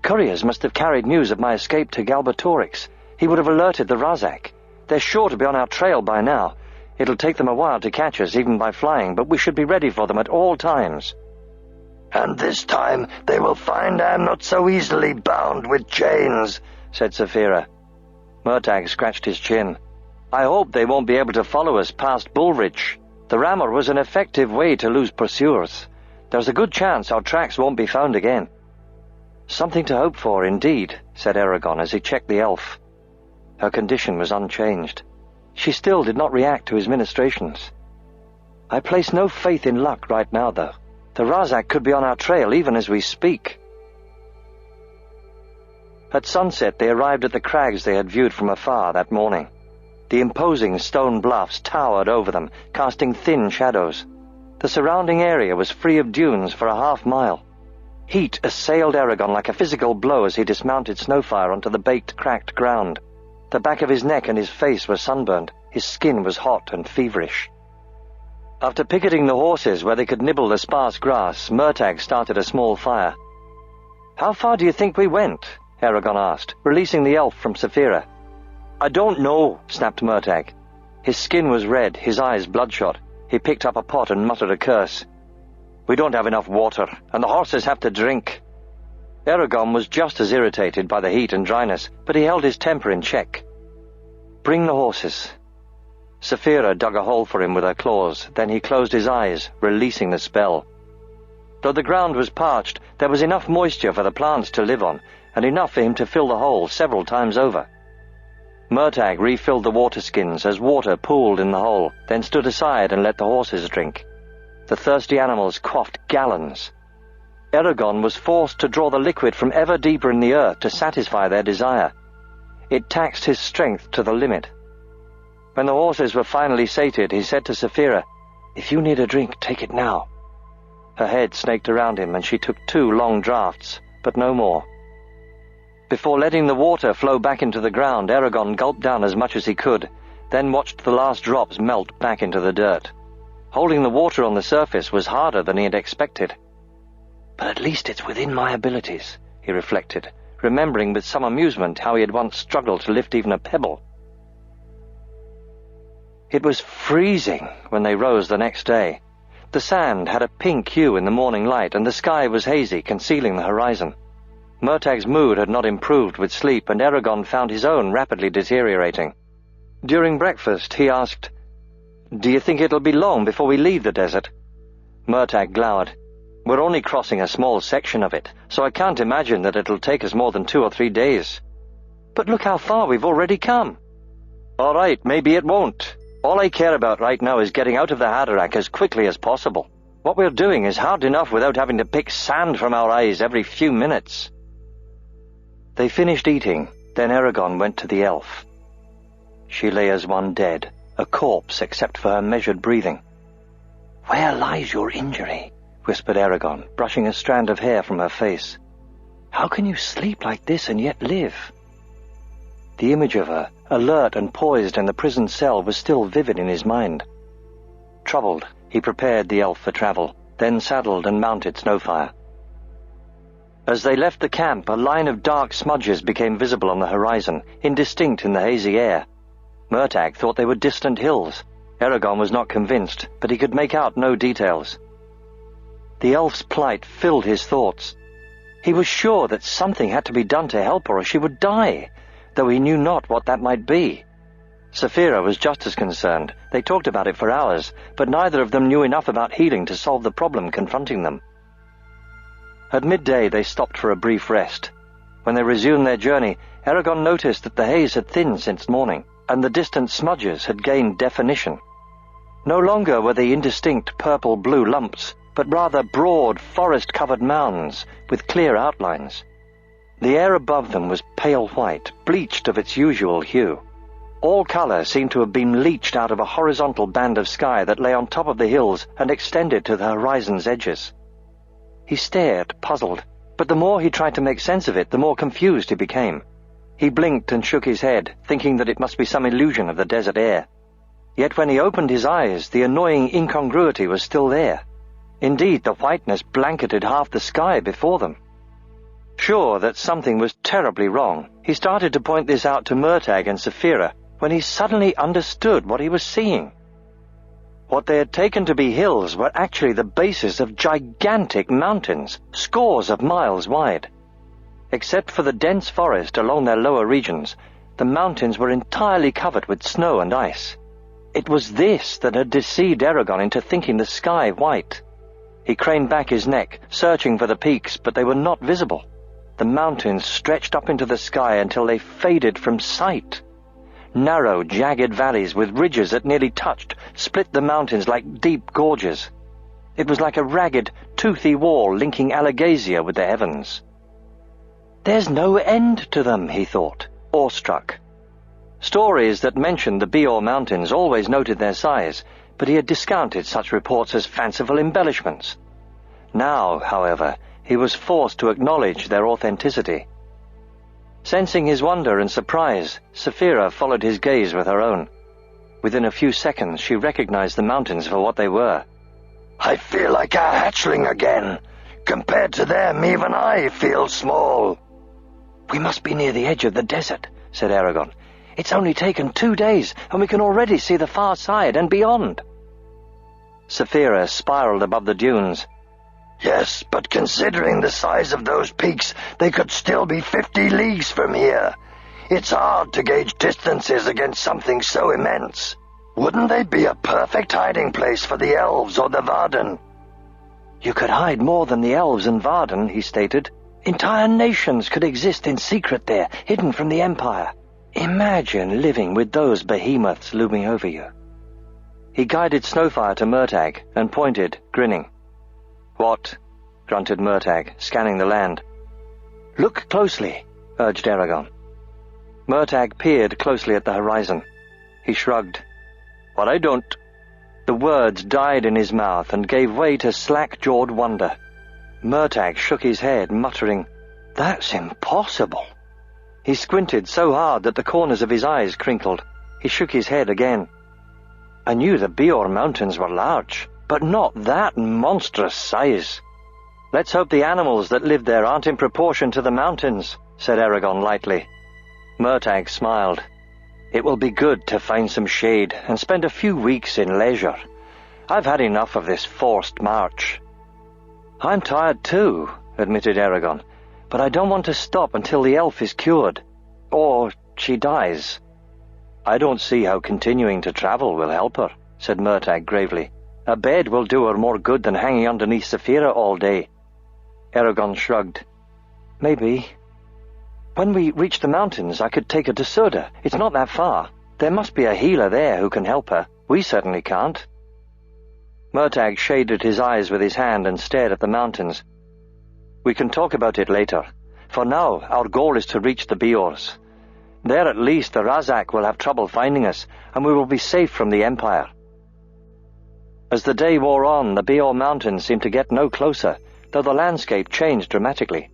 "Couriers must have carried news of my escape to Galbatorix. He would have alerted the Razak. They're sure to be on our trail by now. It'll take them a while to catch us, even by flying, but we should be ready for them at all times." "And this time they will find I am not so easily bound with chains," said Saphira. Murtagh scratched his chin. "I hope they won't be able to follow us past Bullridge. The rammer was an effective way to lose pursuers. There's a good chance our tracks won't be found again." "Something to hope for, indeed," said Eragon as he checked the elf. Her condition was unchanged. She still did not react to his ministrations. "I place no faith in luck right now, though. The Razak could be on our trail even as we speak." At sunset they arrived at the crags they had viewed from afar that morning. The imposing stone bluffs towered over them, casting thin shadows. The surrounding area was free of dunes for a half-mile. Heat assailed Eragon like a physical blow as he dismounted Snowfire onto the baked, cracked ground. The back of his neck and his face were sunburned. His skin was hot and feverish. After picketing the horses where they could nibble the sparse grass, Murtagh started a small fire. "How far do you think we went?" Eragon asked, releasing the elf from Saphira. "I don't know," snapped Murtagh. His skin was red, his eyes bloodshot. He picked up a pot and muttered a curse. "We don't have enough water, and the horses have to drink." Eragon was just as irritated by the heat and dryness, but he held his temper in check. "Bring the horses." Saphira dug a hole for him with her claws, then he closed his eyes, releasing the spell. Though the ground was parched, there was enough moisture for the plants to live on, and enough for him to fill the hole several times over. Murtagh refilled the water skins as water pooled in the hole, then stood aside and let the horses drink. The thirsty animals quaffed gallons. Eragon was forced to draw the liquid from ever deeper in the earth to satisfy their desire. It taxed his strength to the limit. When the horses were finally sated, he said to Saphira, "If you need a drink, take it now." Her head snaked around him, and she took 2 long draughts, but no more. Before letting the water flow back into the ground, Eragon gulped down as much as he could, then watched the last drops melt back into the dirt. Holding the water on the surface was harder than he had expected. "But at least it's within my abilities," he reflected, remembering with some amusement how he had once struggled to lift even a pebble. It was freezing when they rose the next day. The sand had a pink hue in the morning light, and the sky was hazy, concealing the horizon. Murtagh's mood had not improved with sleep, and Eragon found his own rapidly deteriorating. During breakfast, he asked, "Do you think it'll be long before we leave the desert?" Murtagh glowered. "We're only crossing a small section of it, so I can't imagine that it'll take us more than 2 or 3 days." "But look how far we've already come." "All right, maybe it won't. All I care about right now is getting out of the Haderach as quickly as possible. What we're doing is hard enough without having to pick sand from our eyes every few minutes." They finished eating, then Eragon went to the elf. She lay as one dead, a corpse except for her measured breathing. "Where lies your injury? whispered Eragon, brushing a strand of hair from her face. "How can you sleep like this and yet live?" The image of her, alert and poised in the prison cell, was still vivid in his mind. Troubled, he prepared the elf for travel, then saddled and mounted Snowfire. As they left the camp, a line of dark smudges became visible on the horizon, indistinct in the hazy air. Murtagh thought they were distant hills. Eragon was not convinced, but he could make out no details. The elf's plight filled his thoughts. He was sure that something had to be done to help her or she would die, though he knew not what that might be. Saphira was just as concerned. They talked about it for hours, but neither of them knew enough about healing to solve the problem confronting them. At midday they stopped for a brief rest. When they resumed their journey, Eragon noticed that the haze had thinned since morning, and the distant smudges had gained definition. No longer were they indistinct purple-blue lumps, but rather broad, forest-covered mounds with clear outlines. The air above them was pale white, bleached of its usual hue. All colour seemed to have been leached out of a horizontal band of sky that lay on top of the hills and extended to the horizon's edges. He stared, puzzled, but the more he tried to make sense of it, the more confused he became. He blinked and shook his head, thinking that it must be some illusion of the desert air. Yet when he opened his eyes, the annoying incongruity was still there. Indeed, the whiteness blanketed half the sky before them. Sure that something was terribly wrong, he started to point this out to Murtagh and Saphira when he suddenly understood what he was seeing. What they had taken to be hills were actually the bases of gigantic mountains, scores of miles wide. Except for the dense forest along their lower regions, the mountains were entirely covered with snow and ice. It was this that had deceived Eragon into thinking the sky white. He craned back his neck, searching for the peaks, but they were not visible. The mountains stretched up into the sky until they faded from sight. Narrow, jagged valleys with ridges that nearly touched split the mountains like deep gorges. It was like a ragged, toothy wall linking Alagasia with the heavens. "There's no end to them," he thought, awestruck. Stories that mentioned the Bior Mountains always noted their size, but he had discounted such reports as fanciful embellishments. Now, however, he was forced to acknowledge their authenticity. Sensing his wonder and surprise, Saphira followed his gaze with her own. Within a few seconds, she recognized the mountains for what they were. "I feel like a hatchling again. Compared to them, even I feel small." "We must be near the edge of the desert," said Eragon. "It's only taken 2 days, and we can already see the far side and beyond." Saphira spiraled above the dunes. "Yes, but considering the size of those peaks, they could still be 50 leagues from here. It's hard to gauge distances against something so immense. Wouldn't they be a perfect hiding place for the elves or the Varden?" "You could hide more than the elves and Varden," he stated. "Entire nations could exist in secret there, hidden from the Empire. Imagine living with those behemoths looming over you." He guided Snowfire to Murtagh and pointed, grinning. "What?" grunted Murtagh, scanning the land. "Look closely," urged Eragon. Murtagh peered closely at the horizon. He shrugged. "What I don't—" The words died in his mouth and gave way to slack-jawed wonder. Murtagh shook his head, muttering, "That's impossible." He squinted so hard that the corners of his eyes crinkled. He shook his head again. "I knew the Bior Mountains were large, but not that monstrous size." "Let's hope the animals that live there aren't in proportion to the mountains," said Eragon lightly. Murtagh smiled. "It will be good to find some shade and spend a few weeks in leisure. I've had enough of this forced march." "I'm tired too," admitted Eragon, "but I don't want to stop until the elf is cured. Or she dies." "I don't see how continuing to travel will help her," said Murtagh gravely. "A bed will do her more good than hanging underneath Saphira all day." Eragon shrugged. "Maybe. When we reach the mountains, I could take her to Surda. It's not that far. There must be a healer there who can help her. We certainly can't." Murtagh shaded his eyes with his hand and stared at the mountains. "We can talk about it later. For now, our goal is to reach the Biors. There at least the Razak will have trouble finding us, and we will be safe from the Empire." As the day wore on, the Bior Mountains seemed to get no closer, though the landscape changed dramatically.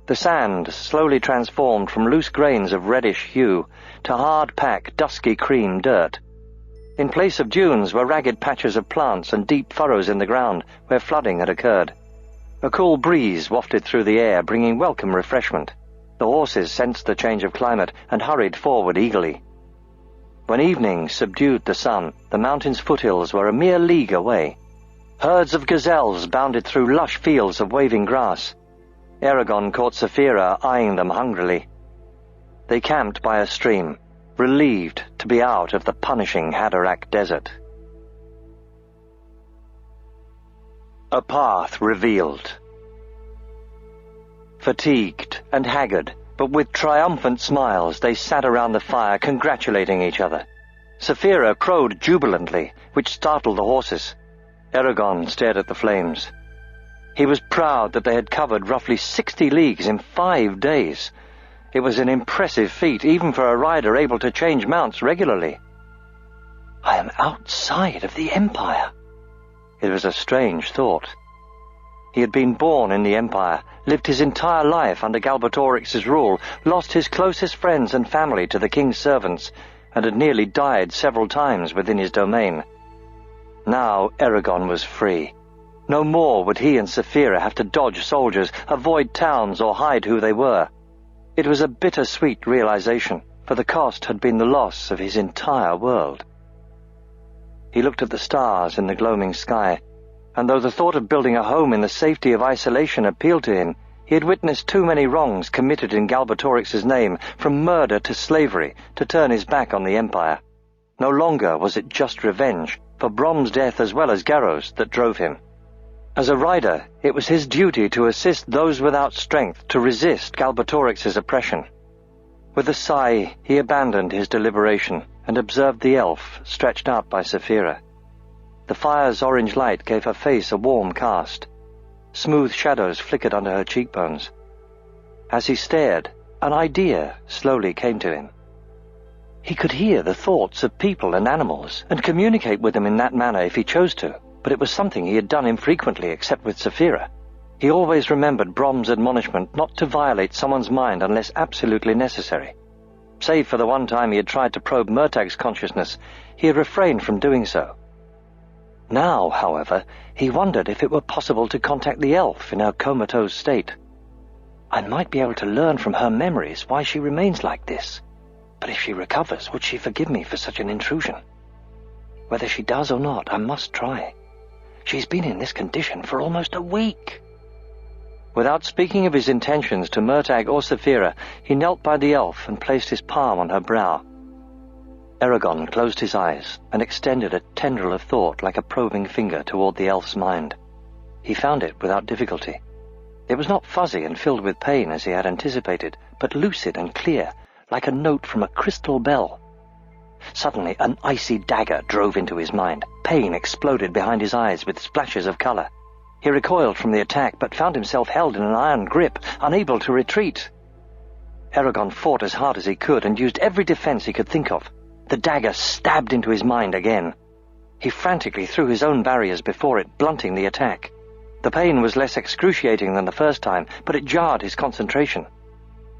The sand slowly transformed from loose grains of reddish hue to hard-packed, dusky cream dirt. In place of dunes were ragged patches of plants and deep furrows in the ground where flooding had occurred. A cool breeze wafted through the air, bringing welcome refreshment. The horses sensed the change of climate and hurried forward eagerly. When evening subdued the sun, the mountain's foothills were a mere league away. Herds of gazelles bounded through lush fields of waving grass. Eragon caught Saphira eyeing them hungrily. They camped by a stream, relieved to be out of the punishing Haderach desert. A path revealed. Fatigued and haggard, but with triumphant smiles, they sat around the fire congratulating each other. Saphira crowed jubilantly, which startled the horses. Eragon stared at the flames. He was proud that they had covered roughly 60 leagues in 5 days. It was an impressive feat, even for a rider able to change mounts regularly. I am outside of the Empire. It was a strange thought. He had been born in the Empire, lived his entire life under Galbatorix's rule, lost his closest friends and family to the king's servants, and had nearly died several times within his domain. Now Eragon was free. No more would he and Saphira have to dodge soldiers, avoid towns, or hide who they were. It was a bittersweet realization, for the cost had been the loss of his entire world. He looked at the stars in the gloaming sky, and though the thought of building a home in the safety of isolation appealed to him, he had witnessed too many wrongs committed in Galbatorix's name, from murder to slavery, to turn his back on the Empire. No longer was it just revenge, for Brom's death as well as Garrow's, that drove him. As a rider, it was his duty to assist those without strength to resist Galbatorix's oppression. With a sigh, he abandoned his deliberation and observed the elf stretched out by Saphira. The fire's orange light gave her face a warm cast. Smooth shadows flickered under her cheekbones. As he stared, an idea slowly came to him. He could hear the thoughts of people and animals, and communicate with them in that manner if he chose to, but it was something he had done infrequently except with Saphira. He always remembered Brom's admonishment not to violate someone's mind unless absolutely necessary. Save for the one time he had tried to probe Murtag's consciousness, he had refrained from doing so. Now, however, he wondered if it were possible to contact the elf in her comatose state. I might be able to learn from her memories why she remains like this. But if she recovers, would she forgive me for such an intrusion? Whether she does or not, I must try. She's been in this condition for almost a week. Without speaking of his intentions to Murtag or Saphira, he knelt by the elf and placed his palm on her brow. Eragon closed his eyes and extended a tendril of thought like a probing finger toward the elf's mind. He found it without difficulty. It was not fuzzy and filled with pain as he had anticipated, but lucid and clear, like a note from a crystal bell. Suddenly, an icy dagger drove into his mind. Pain exploded behind his eyes with splashes of color. He recoiled from the attack, but found himself held in an iron grip, unable to retreat. Eragon fought as hard as he could and used every defense he could think of. The dagger stabbed into his mind again. He frantically threw his own barriers before it, blunting the attack. The pain was less excruciating than the first time, but it jarred his concentration.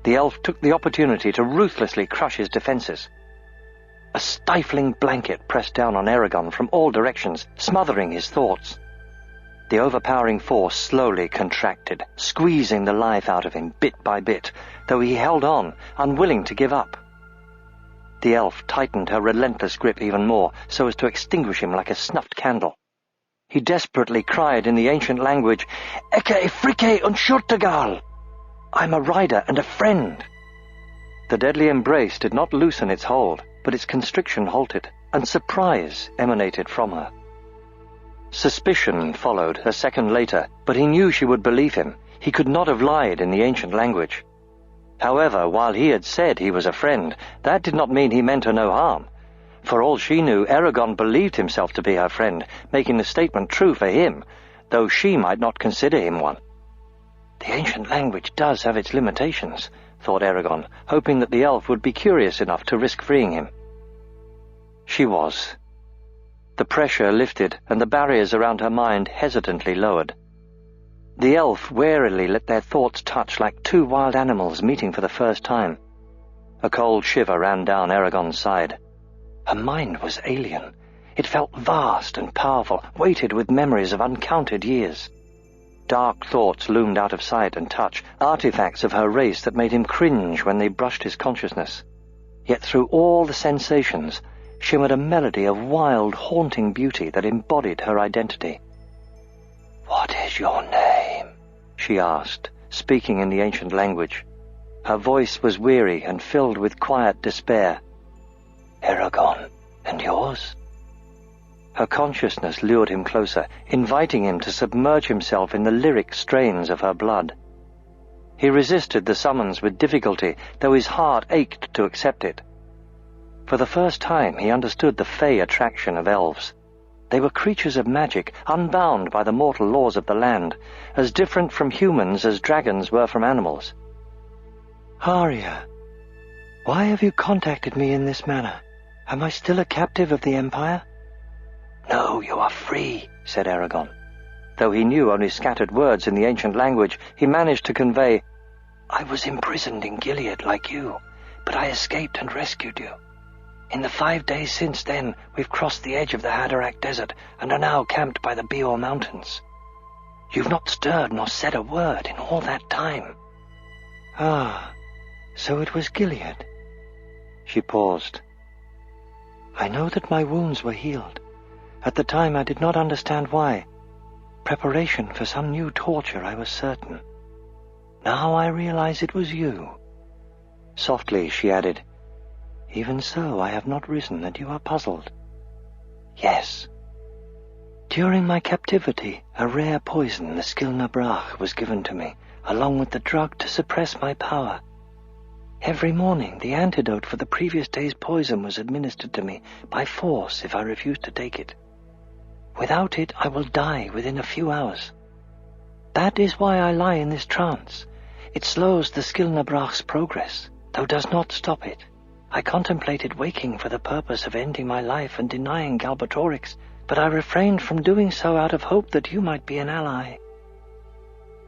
The elf took the opportunity to ruthlessly crush his defenses. A stifling blanket pressed down on Eragon from all directions, smothering his thoughts. The overpowering force slowly contracted, squeezing the life out of him bit by bit, though he held on, unwilling to give up. The elf tightened her relentless grip even more, so as to extinguish him like a snuffed candle. He desperately cried in the ancient language, "Eke frike unshurtagal! I'm a rider and a friend." The deadly embrace did not loosen its hold, but its constriction halted, and surprise emanated from her. Suspicion followed a second later, but he knew she would believe him. He could not have lied in the ancient language. However, while he had said he was a friend, that did not mean he meant her no harm. For all she knew, Eragon believed himself to be her friend, making the statement true for him, though she might not consider him one. The ancient language does have its limitations, thought Eragon, hoping that the elf would be curious enough to risk freeing him. She was. The pressure lifted, and the barriers around her mind hesitantly lowered. The elf warily let their thoughts touch like two wild animals meeting for the first time. A cold shiver ran down Eragon's side. Her mind was alien. It felt vast and powerful, weighted with memories of uncounted years. Dark thoughts loomed out of sight and touch, artifacts of her race that made him cringe when they brushed his consciousness. Yet through all the sensations shimmered a melody of wild, haunting beauty that embodied her identity. "What is your name?" she asked, speaking in the ancient language. Her voice was weary and filled with quiet despair. "Eragon. And yours?" Her consciousness lured him closer, inviting him to submerge himself in the lyric strains of her blood. He resisted the summons with difficulty, though his heart ached to accept it. For the first time he understood the fey attraction of elves. They were creatures of magic, unbound by the mortal laws of the land, as different from humans as dragons were from animals. "Arya, why have you contacted me in this manner? Am I still a captive of the Empire?" "No, you are free," said Eragon. Though he knew only scattered words in the ancient language, he managed to convey, "I was imprisoned in Gilead like you, but I escaped and rescued you. In the 5 days since then, we've crossed the edge of the Haderach Desert and are now camped by the Beor Mountains. You've not stirred nor said a word in all that time." "Ah, so it was Gilead." She paused. "I know that my wounds were healed. At the time I did not understand why. Preparation for some new torture, I was certain. Now I realize it was you." Softly she added, "Even so, I have not risen, and you are puzzled." "Yes." "During my captivity, a rare poison, the Skilna Brach, was given to me, along with the drug to suppress my power. Every morning, the antidote for the previous day's poison was administered to me by force if I refused to take it. Without it, I will die within a few hours. That is why I lie in this trance. It slows the Skilna Brach's progress, though does not stop it. I contemplated waking for the purpose of ending my life and denying Galbatorix, but I refrained from doing so out of hope that you might be an ally."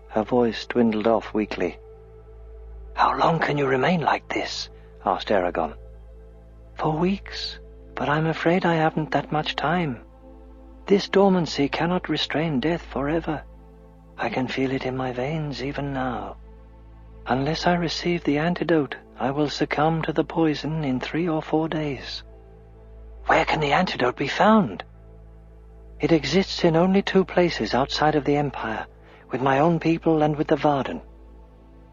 Her voice dwindled off weakly. "How long can you remain like this?" asked Eragon. "For weeks, but I'm afraid I haven't that much time. This dormancy cannot restrain death forever. I can feel it in my veins even now. Unless I receive the antidote, I will succumb to the poison in 3 or 4 days." "Where can the antidote be found?" "It exists in only 2 places outside of the Empire, with my own people and with the Varden.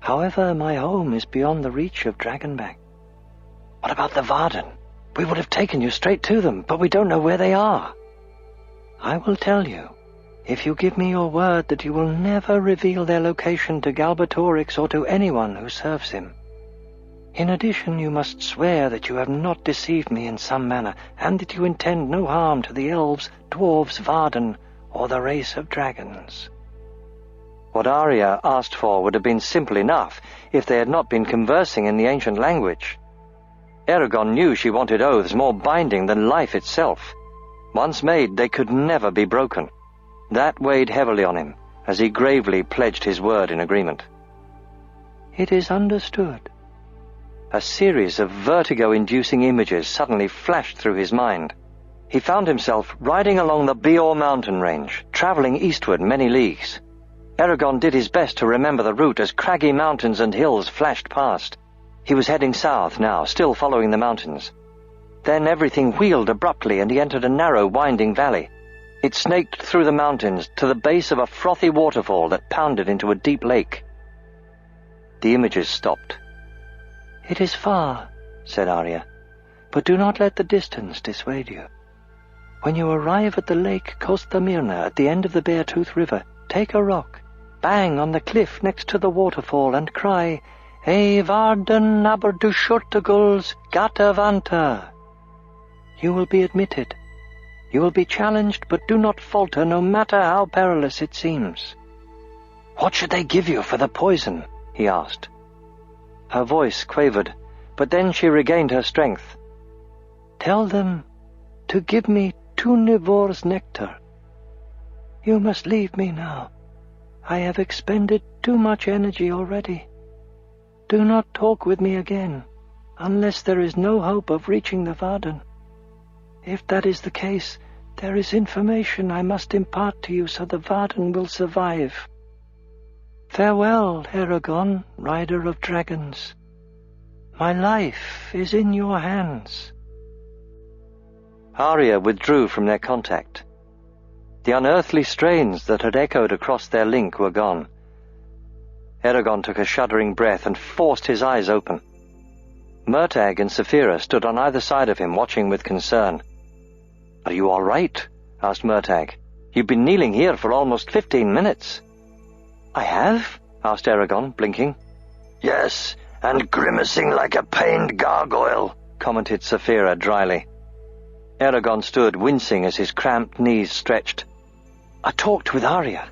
However, my home is beyond the reach of Dragonback." "What about the Varden? We would have taken you straight to them, but we don't know where they are." "I will tell you, if you give me your word that you will never reveal their location to Galbatorix or to anyone who serves him. In addition, you must swear that you have not deceived me in some manner, and that you intend no harm to the elves, dwarves, Varden, or the race of dragons." What Arya asked for would have been simple enough if they had not been conversing in the ancient language. Eragon knew she wanted oaths more binding than life itself. Once made, they could never be broken. That weighed heavily on him, as he gravely pledged his word in agreement. "It is understood." A series of vertigo-inducing images suddenly flashed through his mind. He found himself riding along the Beor mountain range, traveling eastward many leagues. Eragon did his best to remember the route as craggy mountains and hills flashed past. He was heading south now, still following the mountains. Then everything wheeled abruptly and he entered a narrow, winding valley. It snaked through the mountains to the base of a frothy waterfall that pounded into a deep lake. The images stopped. "It is far," said Arya, "but do not let the distance dissuade you. When you arrive at the lake Kostamirna at the end of the Beartooth River, take a rock, bang on the cliff next to the waterfall, and cry, 'Ei Varden Aberdushurtaguls Gatavanta.' You will be admitted. You will be challenged, but do not falter, no matter how perilous it seems." "What should they give you for the poison?" he asked. Her voice quavered, but then she regained her strength. "Tell them to give me Tunivor's nectar. You must leave me now. I have expended too much energy already. Do not talk with me again, unless there is no hope of reaching the Varden. If that is the case, there is information I must impart to you so the Varden will survive. Farewell, Eragon, rider of dragons. My life is in your hands. Arya withdrew from their contact. The unearthly strains that had echoed across their link were gone. Eragon took a shuddering breath and forced his eyes open. Murtagh and Saphira stood on either side of him, watching with concern. "Are you all right?" asked Murtagh. "You've been kneeling here for almost 15 minutes. "I have?" asked Eragon, blinking. "Yes, and grimacing like a pained gargoyle," commented Saphira dryly. Eragon stood, wincing as his cramped knees stretched. "I talked with Arya."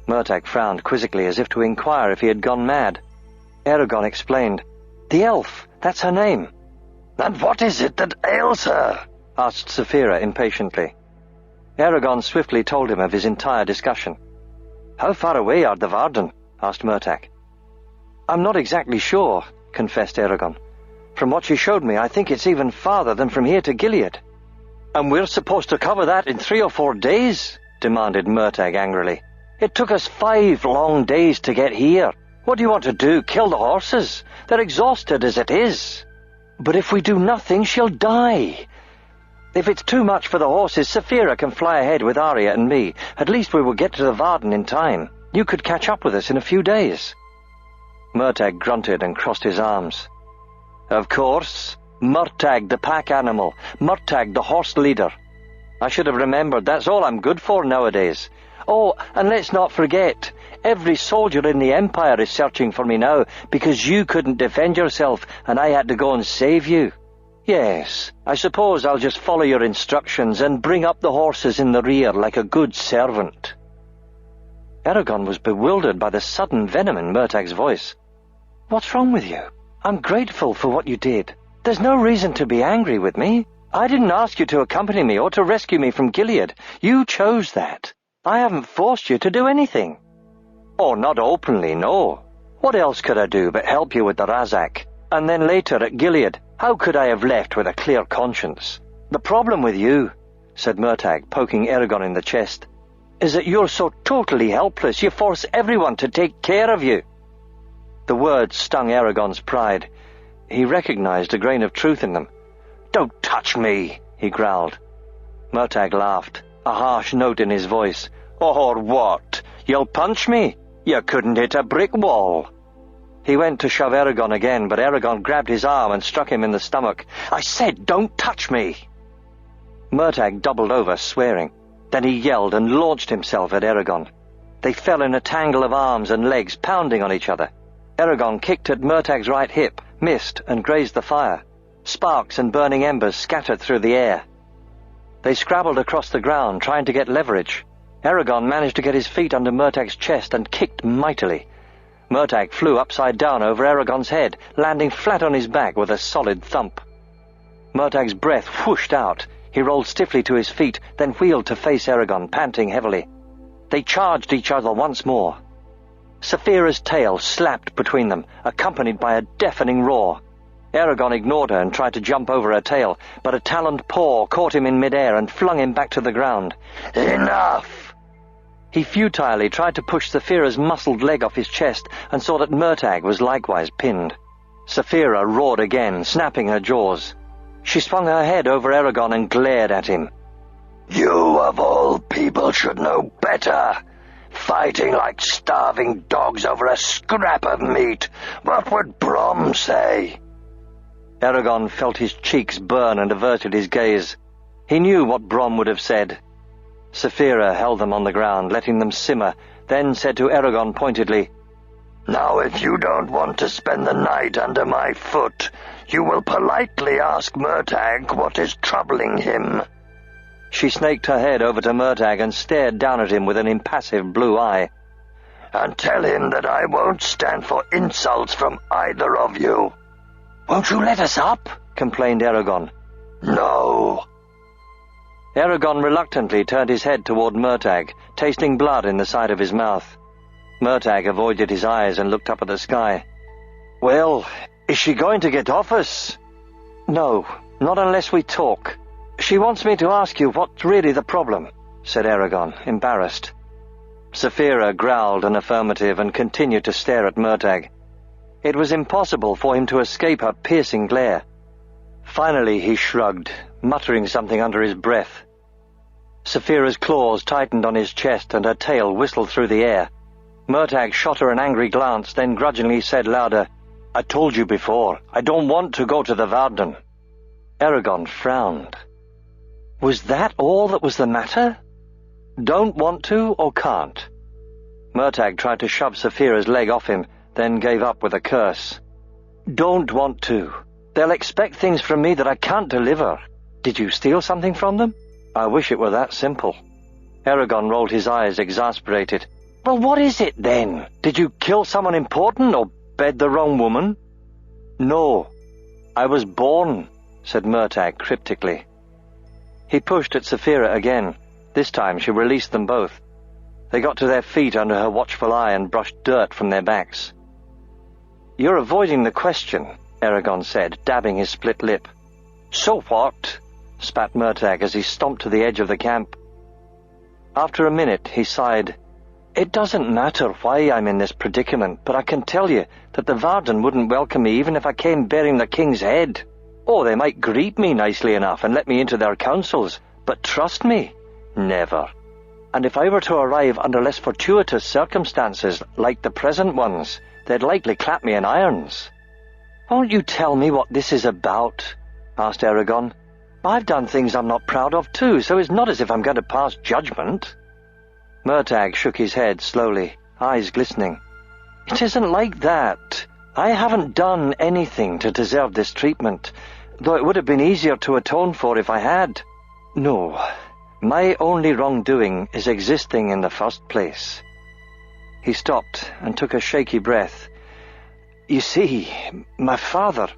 Murtagh frowned quizzically, as if to inquire if he had gone mad. Eragon explained. "The elf, that's her name." "And what is it that ails her?" asked Saphira impatiently. Eragon swiftly told him of his entire discussion. "How far away are the Varden?" asked Murtagh. "I'm not exactly sure," confessed Eragon. "From what she showed me, I think it's even farther than from here to Gilead." "And we're supposed to cover that in 3 or 4 days?" demanded Murtagh angrily. "It took us 5 long days to get here. What do you want to do, kill the horses? They're exhausted as it is." "But if we do nothing, she'll die." "If it's too much for the horses, Saphira can fly ahead with Arya and me. At least we will get to the Varden in time. You could catch up with us in a few days." Murtagh grunted and crossed his arms. "Of course. Murtagh, the pack animal. Murtagh, the horse leader. I should have remembered. That's all I'm good for nowadays. Oh, and let's not forget, every soldier in the Empire is searching for me now because you couldn't defend yourself and I had to go and save you. Yes, I suppose I'll just follow your instructions and bring up the horses in the rear like a good servant." Eragon was bewildered by the sudden venom in Murtagh's voice. "What's wrong with you? I'm grateful for what you did. There's no reason to be angry with me. I didn't ask you to accompany me or to rescue me from Gilead. You chose that. I haven't forced you to do anything." "Oh, not openly, no. What else could I do but help you with the Razak? And then later at Gilead, how could I have left with a clear conscience? The problem with you," said Murtagh, poking Eragon in the chest, "is that you're so totally helpless you force everyone to take care of you." The words stung Eragon's pride. He recognized a grain of truth in them. "Don't touch me," he growled. Murtagh laughed, a harsh note in his voice. "Or what? You'll punch me? You couldn't hit a brick wall." He went to shove Eragon again, but Eragon grabbed his arm and struck him in the stomach. "I said, don't touch me!" Murtagh doubled over, swearing. Then he yelled and launched himself at Eragon. They fell in a tangle of arms and legs, pounding on each other. Eragon kicked at Murtagh's right hip, missed, and grazed the fire. Sparks and burning embers scattered through the air. They scrabbled across the ground, trying to get leverage. Eragon managed to get his feet under Murtagh's chest and kicked mightily. Murtagh flew upside down over Eragon's head, landing flat on his back with a solid thump. Murtagh's breath whooshed out. He rolled stiffly to his feet, then wheeled to face Eragon, panting heavily. They charged each other once more. Saphira's tail slapped between them, accompanied by a deafening roar. Eragon ignored her and tried to jump over her tail, but a taloned paw caught him in midair and flung him back to the ground. "Enough!" He futilely tried to push Saphira's muscled leg off his chest and saw that Murtagh was likewise pinned. Saphira roared again, snapping her jaws. She swung her head over Eragon and glared at him. "You, of all people, should know better. Fighting like starving dogs over a scrap of meat. What would Brom say?" Eragon felt his cheeks burn and averted his gaze. He knew what Brom would have said. Saphira held them on the ground, letting them simmer, then said to Eragon pointedly, "Now if you don't want to spend the night under my foot, you will politely ask Murtagh what is troubling him." She snaked her head over to Murtagh and stared down at him with an impassive blue eye. "And tell him that I won't stand for insults from either of you." "Won't you let us up?" complained Eragon. "No." Eragon reluctantly turned his head toward Murtagh, tasting blood in the side of his mouth. Murtagh avoided his eyes and looked up at the sky. "Well, is she going to get off us?" "No, not unless we talk. She wants me to ask you what's really the problem," said Eragon, embarrassed. Saphira growled an affirmative and continued to stare at Murtagh. It was impossible for him to escape her piercing glare. Finally he shrugged, muttering something under his breath. Saphira's claws tightened on his chest and her tail whistled through the air. Murtagh shot her an angry glance, then grudgingly said louder, "I told you before, I don't want to go to the Varden." Eragon frowned. Was that all that was the matter? Don't want to or can't? Murtagh tried to shove Saphira's leg off him, then gave up with a curse. "Don't want to. They'll expect things from me that I can't deliver. Did you steal something from them? I wish it were that simple." Eragon rolled his eyes, exasperated. "Well, what is it, then? Did you kill someone important or bed the wrong woman?" "No. I was born," said Murtagh cryptically. He pushed at Saphira again. This time she released them both. They got to their feet under her watchful eye and brushed dirt from their backs. "You're avoiding the question," Eragon said, dabbing his split lip. "So what?" spat Murtagh as he stomped to the edge of the camp. After a minute he sighed. "It doesn't matter why I'm in this predicament, but I can tell you that the Varden wouldn't welcome me even if I came bearing the king's head. Oh, they might greet me nicely enough and let me into their councils, but trust me, never. And if I were to arrive under less fortuitous circumstances like the present ones, they'd likely clap me in irons." "Won't you tell me what this is about?" asked Eragon. "I've done things I'm not proud of too, so it's not as if I'm going to pass judgment." Murtagh shook his head slowly, eyes glistening. "It isn't like that. I haven't done anything to deserve this treatment, though it would have been easier to atone for if I had. No, my only wrongdoing is existing in the first place." He stopped and took a shaky breath. "You see, my father—"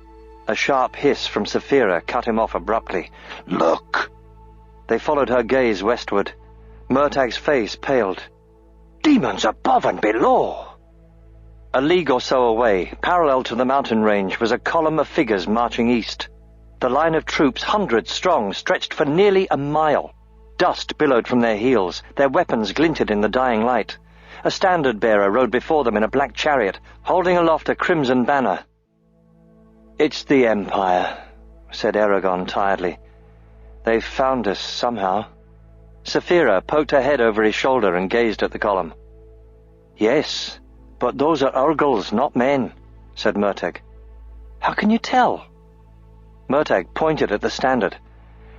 A sharp hiss from Saphira cut him off abruptly. "Look!" They followed her gaze westward. Murtagh's face paled. "Demons above and below!" A league or so away, parallel to the mountain range, was a column of figures marching east. The line of troops, hundreds strong, stretched for nearly a mile. Dust billowed from their heels, their weapons glinted in the dying light. A standard-bearer rode before them in a black chariot, holding aloft a crimson banner. "It's the Empire," said Eragon tiredly. "They've found us somehow." Saphira poked her head over his shoulder and gazed at the column. "Yes, but those are Urgles, not men," said Murtagh. "How can you tell?" Murtagh pointed at the standard.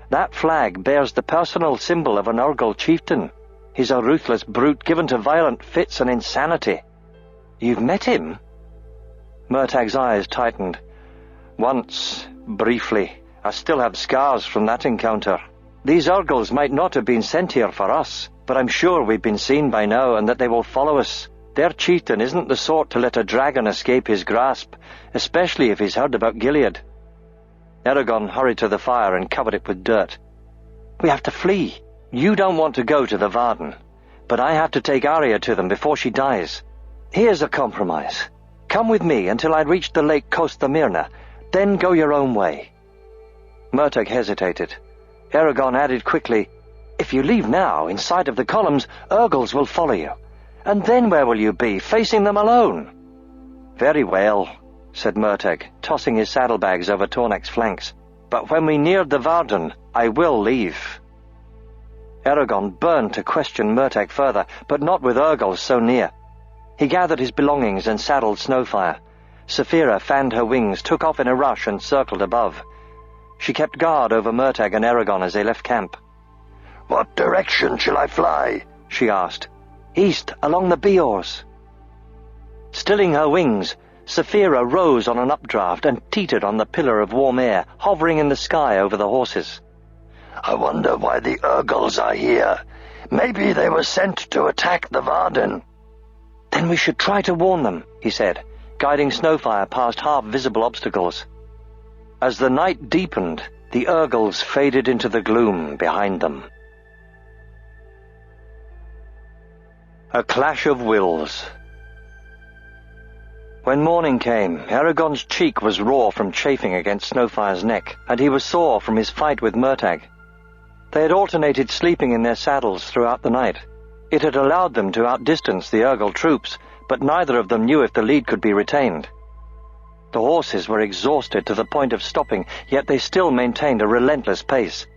"That flag bears the personal symbol of an Urgle chieftain. He's a ruthless brute given to violent fits and insanity." "You've met him?" Murtagh's eyes tightened. "Once, briefly. I still have scars from that encounter. These Urgles might not have been sent here for us, but I'm sure we've been seen by now and that they will follow us. Their chieftain isn't the sort to let a dragon escape his grasp, especially if he's heard about Gilead." Eragon hurried to the fire and covered it with dirt. "We have to flee. You don't want to go to the Varden, but I have to take Arya to them before she dies. Here's a compromise. Come with me until I reach the lake coast of Myrna, then go your own way." Murtagh hesitated. Eragon added quickly, "If you leave now, in sight of the columns, Urgles will follow you. And then where will you be, facing them alone?" "Very well," said Murtagh, tossing his saddlebags over Tornak's flanks. "But when we neared the Varden, I will leave." Eragon burned to question Murtagh further, but not with Urgles so near. He gathered his belongings and saddled Snowfire. Saphira fanned her wings, took off in a rush, and circled above. She kept guard over Murtagh and Eragon as they left camp. "What direction shall I fly?" she asked. "East, along the Biors." Stilling her wings, Saphira rose on an updraft and teetered on the pillar of warm air, hovering in the sky over the horses. "I wonder why the Urgles are here. Maybe they were sent to attack the Varden." "Then we should try to warn them," he said, guiding Snowfire past half-visible obstacles. As the night deepened, The Urgles faded into the gloom behind them. A clash of wills. When morning came, Eragon's cheek was raw from chafing against Snowfire's neck, and he was sore from his fight with Murtagh. They had alternated sleeping in their saddles throughout the night. It had allowed them to outdistance the Urgle troops, but neither of them knew if the lead could be retained. The horses were exhausted to the point of stopping, yet they still maintained a relentless pace.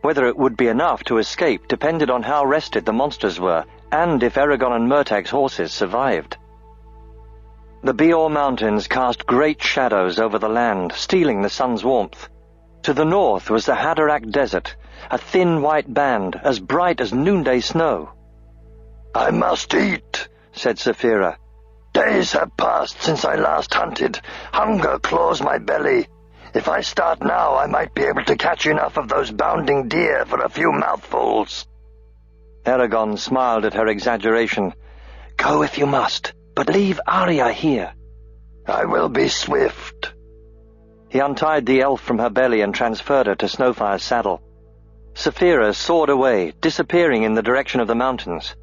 Whether it would be enough to escape depended on how rested the monsters were, and if Eragon and Murtagh's horses survived. The Beor Mountains cast great shadows over the land, stealing the sun's warmth. To the north was the Haderach Desert, a thin white band, as bright as noonday snow. "I must eat," said Saphira. "Days have passed since I last hunted. Hunger claws my belly. If I start now, I might be able to catch enough of those bounding deer for a few mouthfuls." Eragon smiled at her exaggeration. "Go if you must, but leave Arya here." "I will be swift." He untied the elf from her belly and transferred her to Snowfire's saddle. Saphira soared away, disappearing in the direction of the mountains.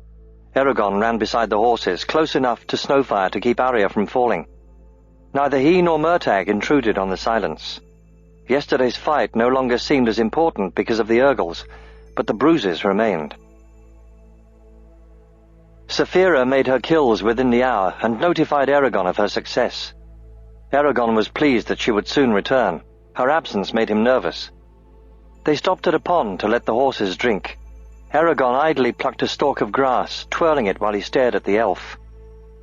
Eragon ran beside the horses, close enough to Snowfire to keep Arya from falling. Neither he nor Murtagh intruded on the silence. Yesterday's fight no longer seemed as important because of the Urgles, but the bruises remained. Saphira made her kills within the hour and notified Eragon of her success. Eragon was pleased that she would soon return. Her absence made him nervous. They stopped at a pond to let the horses drink. Eragon idly plucked a stalk of grass, twirling it while he stared at the elf.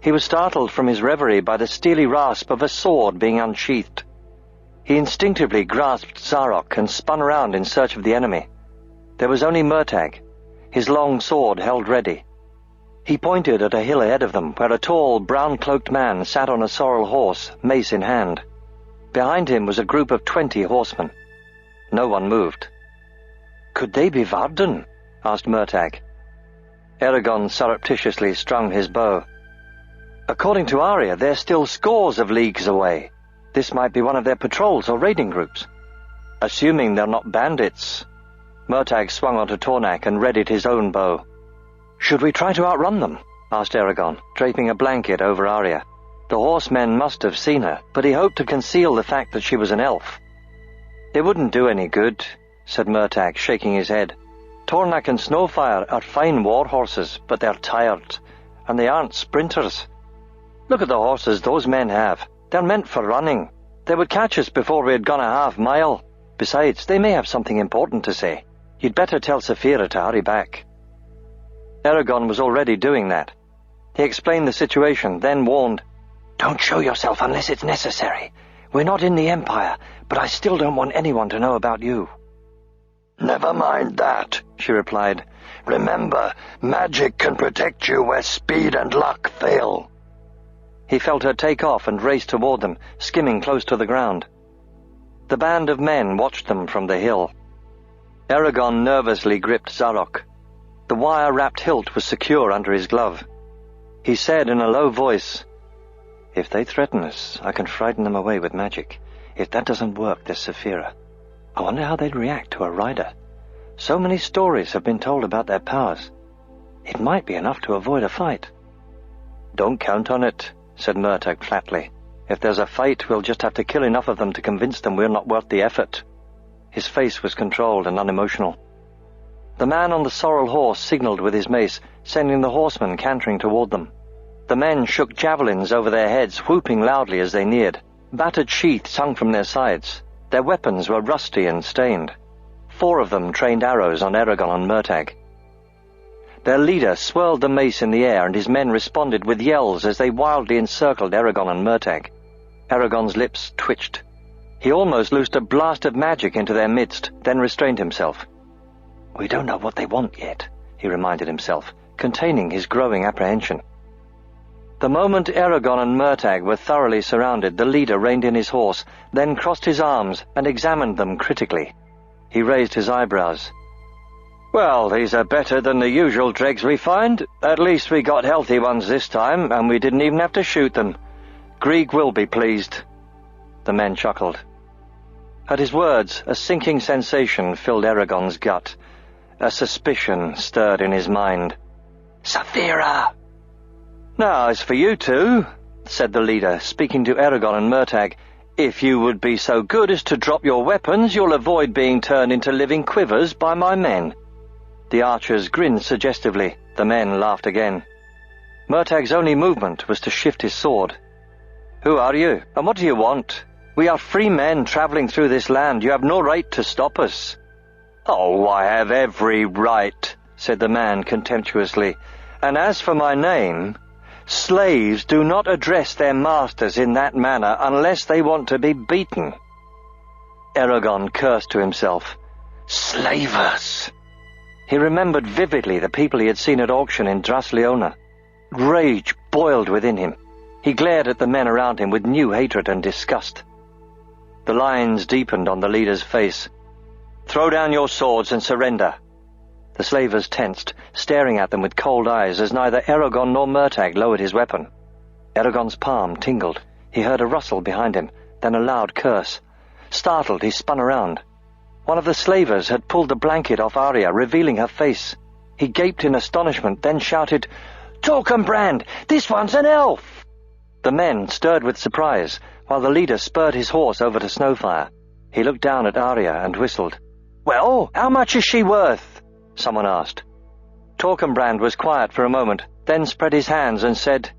He was startled from his reverie by the steely rasp of a sword being unsheathed. He instinctively grasped Zarok and spun around in search of the enemy. There was only Murtagh, his long sword held ready. He pointed at a hill ahead of them, where a tall, brown-cloaked man sat on a sorrel horse, mace in hand. Behind him was a group of 20 horsemen. No one moved. "Could they be Varden?" asked Murtagh. Eragon surreptitiously strung his bow. "According to Arya, they're still scores of leagues away. This might be one of their patrols or raiding groups. Assuming they're not bandits." Murtagh swung onto Tornak and readied his own bow. "Should we try to outrun them?" asked Eragon, draping a blanket over Arya. The horsemen must have seen her, but he hoped to conceal the fact that she was an elf. "It wouldn't do any good," said Murtagh, shaking his head. "Tornak and Snowfire are fine war horses, but they're tired, and they aren't sprinters. Look at the horses those men have. They're meant for running. They would catch us before we had gone a half-mile. Besides, they may have something important to say. You'd better tell Saphira to hurry back." Eragon was already doing that. He explained the situation, then warned, "Don't show yourself unless it's necessary. We're not in the Empire, but I still don't want anyone to know about you." "Never mind that," she replied. "Remember, magic can protect you where speed and luck fail." He felt her take off and raced toward them, skimming close to the ground. The band of men watched them from the hill. Eragon nervously gripped Zarok. The wire-wrapped hilt was secure under his glove. He said in a low voice, "If they threaten us, I can frighten them away with magic. If that doesn't work, there's Saphira. I wonder how they'd react to a rider. So many stories have been told about their powers. It might be enough to avoid a fight." "Don't count on it," said Murtagh flatly. "If there's a fight, we'll just have to kill enough of them to convince them we're not worth the effort." His face was controlled and unemotional. The man on the sorrel horse signaled with his mace, sending the horsemen cantering toward them. The men shook javelins over their heads, whooping loudly as they neared. Battered sheaths hung from their sides. Their weapons were rusty and stained. 4 of them trained arrows on Eragon and Murtagh. Their leader swirled the mace in the air, and his men responded with yells as they wildly encircled Eragon and Murtagh. Eragon's lips twitched. He almost loosed a blast of magic into their midst, then restrained himself. "We don't know what they want yet," he reminded himself, containing his growing apprehension. The moment Eragon and Murtagh were thoroughly surrounded, the leader reined in his horse, then crossed his arms and examined them critically. He raised his eyebrows. "Well, these are better than the usual dregs we find. At least we got healthy ones this time, and we didn't even have to shoot them. Grieg will be pleased." The men chuckled. At his words, a sinking sensation filled Eragon's gut. A suspicion stirred in his mind. Saphira! Now, as for you two, said the leader, speaking to Eragon and Murtagh, if you would be so good as to drop your weapons, you'll avoid being turned into living quivers by my men. The archers grinned suggestively. The men laughed again. Murtagh's only movement was to shift his sword. Who are you, and what do you want? We are free men travelling through this land. You have no right to stop us. Oh, I have every right, said the man contemptuously. And as for my name, slaves do not address their masters in that manner unless they want to be beaten. Eragon cursed to himself. Slavers! He remembered vividly the people he had seen at auction in Drasleona. Rage boiled within him. He glared at the men around him with new hatred and disgust. The lines deepened on the leader's face. Throw down your swords and surrender. The slavers tensed, staring at them with cold eyes as neither Eragon nor Murtagh lowered his weapon. Eragon's palm tingled. He heard a rustle behind him, then a loud curse. Startled, he spun around. One of the slavers had pulled the blanket off Arya, revealing her face. He gaped in astonishment, then shouted, Torkenbrand! This one's an elf! The men stirred with surprise, while the leader spurred his horse over to Snowfire. He looked down at Arya and whistled. Well, how much is she worth? Someone asked. Torkenbrand was quiet for a moment, then spread his hands and said,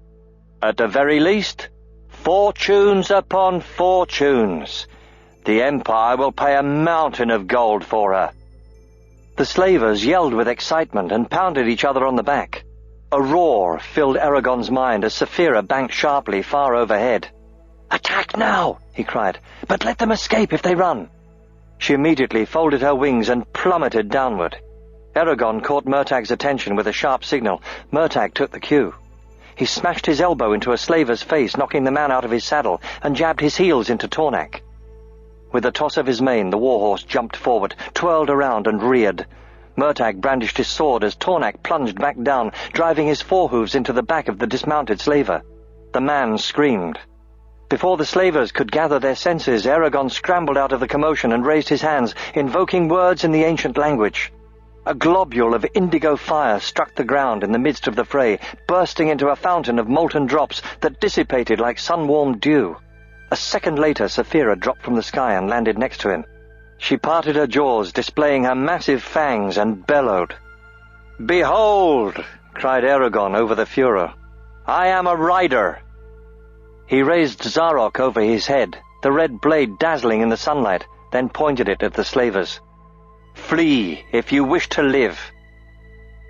At the very least, fortunes upon fortunes. The Empire will pay a mountain of gold for her. The slavers yelled with excitement and pounded each other on the back. A roar filled Eragon's mind as Saphira banked sharply far overhead. Attack now, he cried, but let them escape if they run. She immediately folded her wings and plummeted downward. Eragon caught Murtagh's attention with a sharp signal. Murtagh took the cue. He smashed his elbow into a slaver's face, knocking the man out of his saddle, and jabbed his heels into Tornak. With a toss of his mane, the warhorse jumped forward, twirled around and reared. Murtagh brandished his sword as Tornak plunged back down, driving his forehooves into the back of the dismounted slaver. The man screamed. Before the slavers could gather their senses, Eragon scrambled out of the commotion and raised his hands, invoking words in the ancient language. A globule of indigo fire struck the ground in the midst of the fray, bursting into a fountain of molten drops that dissipated like sun-warmed dew. A second later, Saphira dropped from the sky and landed next to him. She parted her jaws, displaying her massive fangs, and bellowed. Behold, cried Eragon over the furor, I am a rider. He raised Zarok over his head, the red blade dazzling in the sunlight, then pointed it at the slavers. Flee, if you wish to live.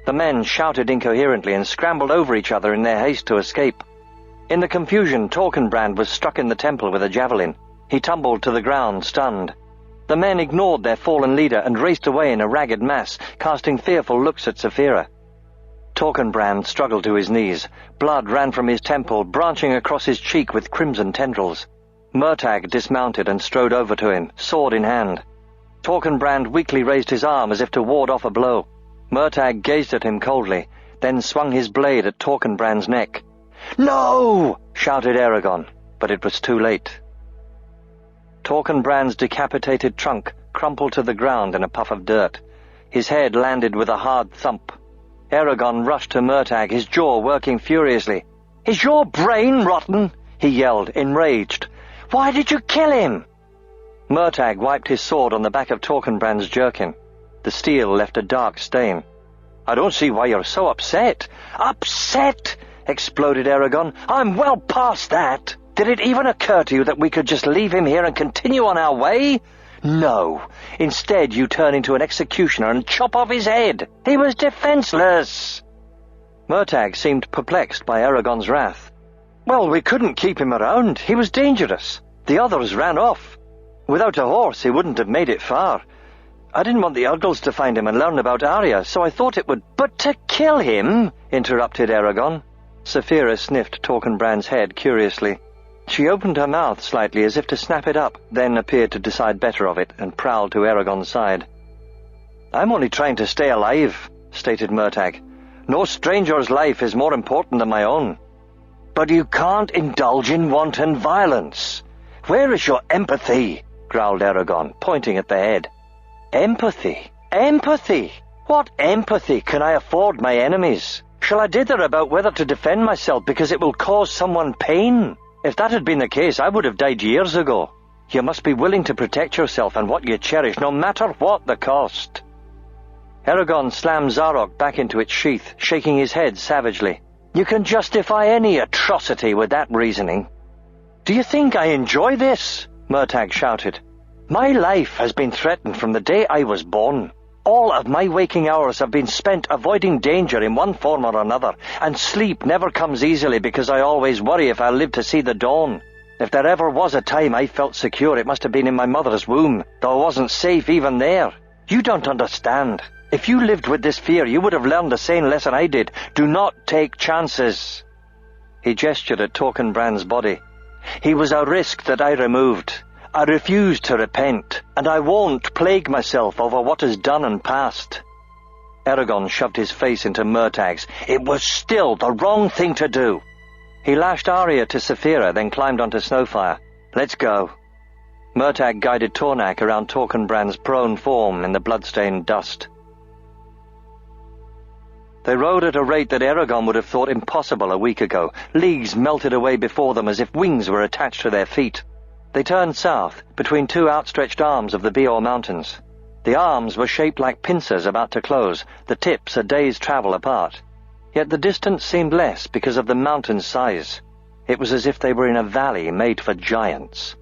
The men shouted incoherently and scrambled over each other in their haste to escape. In the confusion, Torkenbrand was struck in the temple with a javelin. He tumbled to the ground, stunned. The men ignored their fallen leader and raced away in a ragged mass, casting fearful looks at Saphira. Torkenbrand struggled to his knees. Blood ran from his temple, branching across his cheek with crimson tendrils. Murtagh dismounted and strode over to him, sword in hand. Torkenbrand weakly raised his arm as if to ward off a blow. Murtagh gazed at him coldly, then swung his blade at Torkenbrand's neck. No! Shouted Eragon, but it was too late. Torkenbrand's decapitated trunk crumpled to the ground in a puff of dirt. His head landed with a hard thump. Eragon rushed to Murtagh, his jaw working furiously. Is your brain rotten? He yelled, enraged. Why did you kill him? Murtagh wiped his sword on the back of Torkenbrand's jerkin. The steel left a dark stain. I don't see why you're so upset. Upset? Exploded Eragon. I'm well past that. Did it even occur to you that we could just leave him here and continue on our way? No. Instead, you turn into an executioner and chop off his head. He was defenseless. Murtagh seemed perplexed by Eragon's wrath. Well, we couldn't keep him around. He was dangerous. The others ran off. Without a horse, he wouldn't have made it far. I didn't want the Urgles to find him and learn about Arya, so I thought it would... But to kill him, interrupted Eragon. Saphira sniffed Torkenbrand's head curiously. She opened her mouth slightly as if to snap it up, then appeared to decide better of it and prowled to Eragon's side. I'm only trying to stay alive, stated Murtagh. No stranger's life is more important than my own. But you can't indulge in wanton violence. Where is your empathy? growled Eragon, pointing at the head. Empathy? Empathy? What empathy can I afford my enemies? Shall I dither about whether to defend myself because it will cause someone pain? If that had been the case, I would have died years ago. You must be willing to protect yourself and what you cherish, no matter what the cost. Eragon slammed Zarok back into its sheath, shaking his head savagely. You can justify any atrocity with that reasoning. Do you think I enjoy this? Murtagh shouted. My life has been threatened from the day I was born. All of my waking hours have been spent avoiding danger in one form or another, and sleep never comes easily because I always worry if I'll live to see the dawn. If there ever was a time I felt secure, it must have been in my mother's womb, though I wasn't safe even there. You don't understand. If you lived with this fear, you would have learned the same lesson I did. Do not take chances. He gestured at Torkenbrand's body. He was a risk that I removed. I refuse to repent, and I won't plague myself over what is done and past. Eragon shoved his face into Murtagh's. It was still the wrong thing to do. He lashed Arya to Saphira, then climbed onto Snowfire. Let's go. Murtagh guided Tornak around Torkenbrand's prone form in the blood-stained dust. They rode at a rate that Eragon would have thought impossible a week ago. Leagues melted away before them as if wings were attached to their feet. They turned south, between two outstretched arms of the Beor Mountains. The arms were shaped like pincers about to close, the tips a day's travel apart. Yet the distance seemed less because of the mountain's size. It was as if they were in a valley made for giants.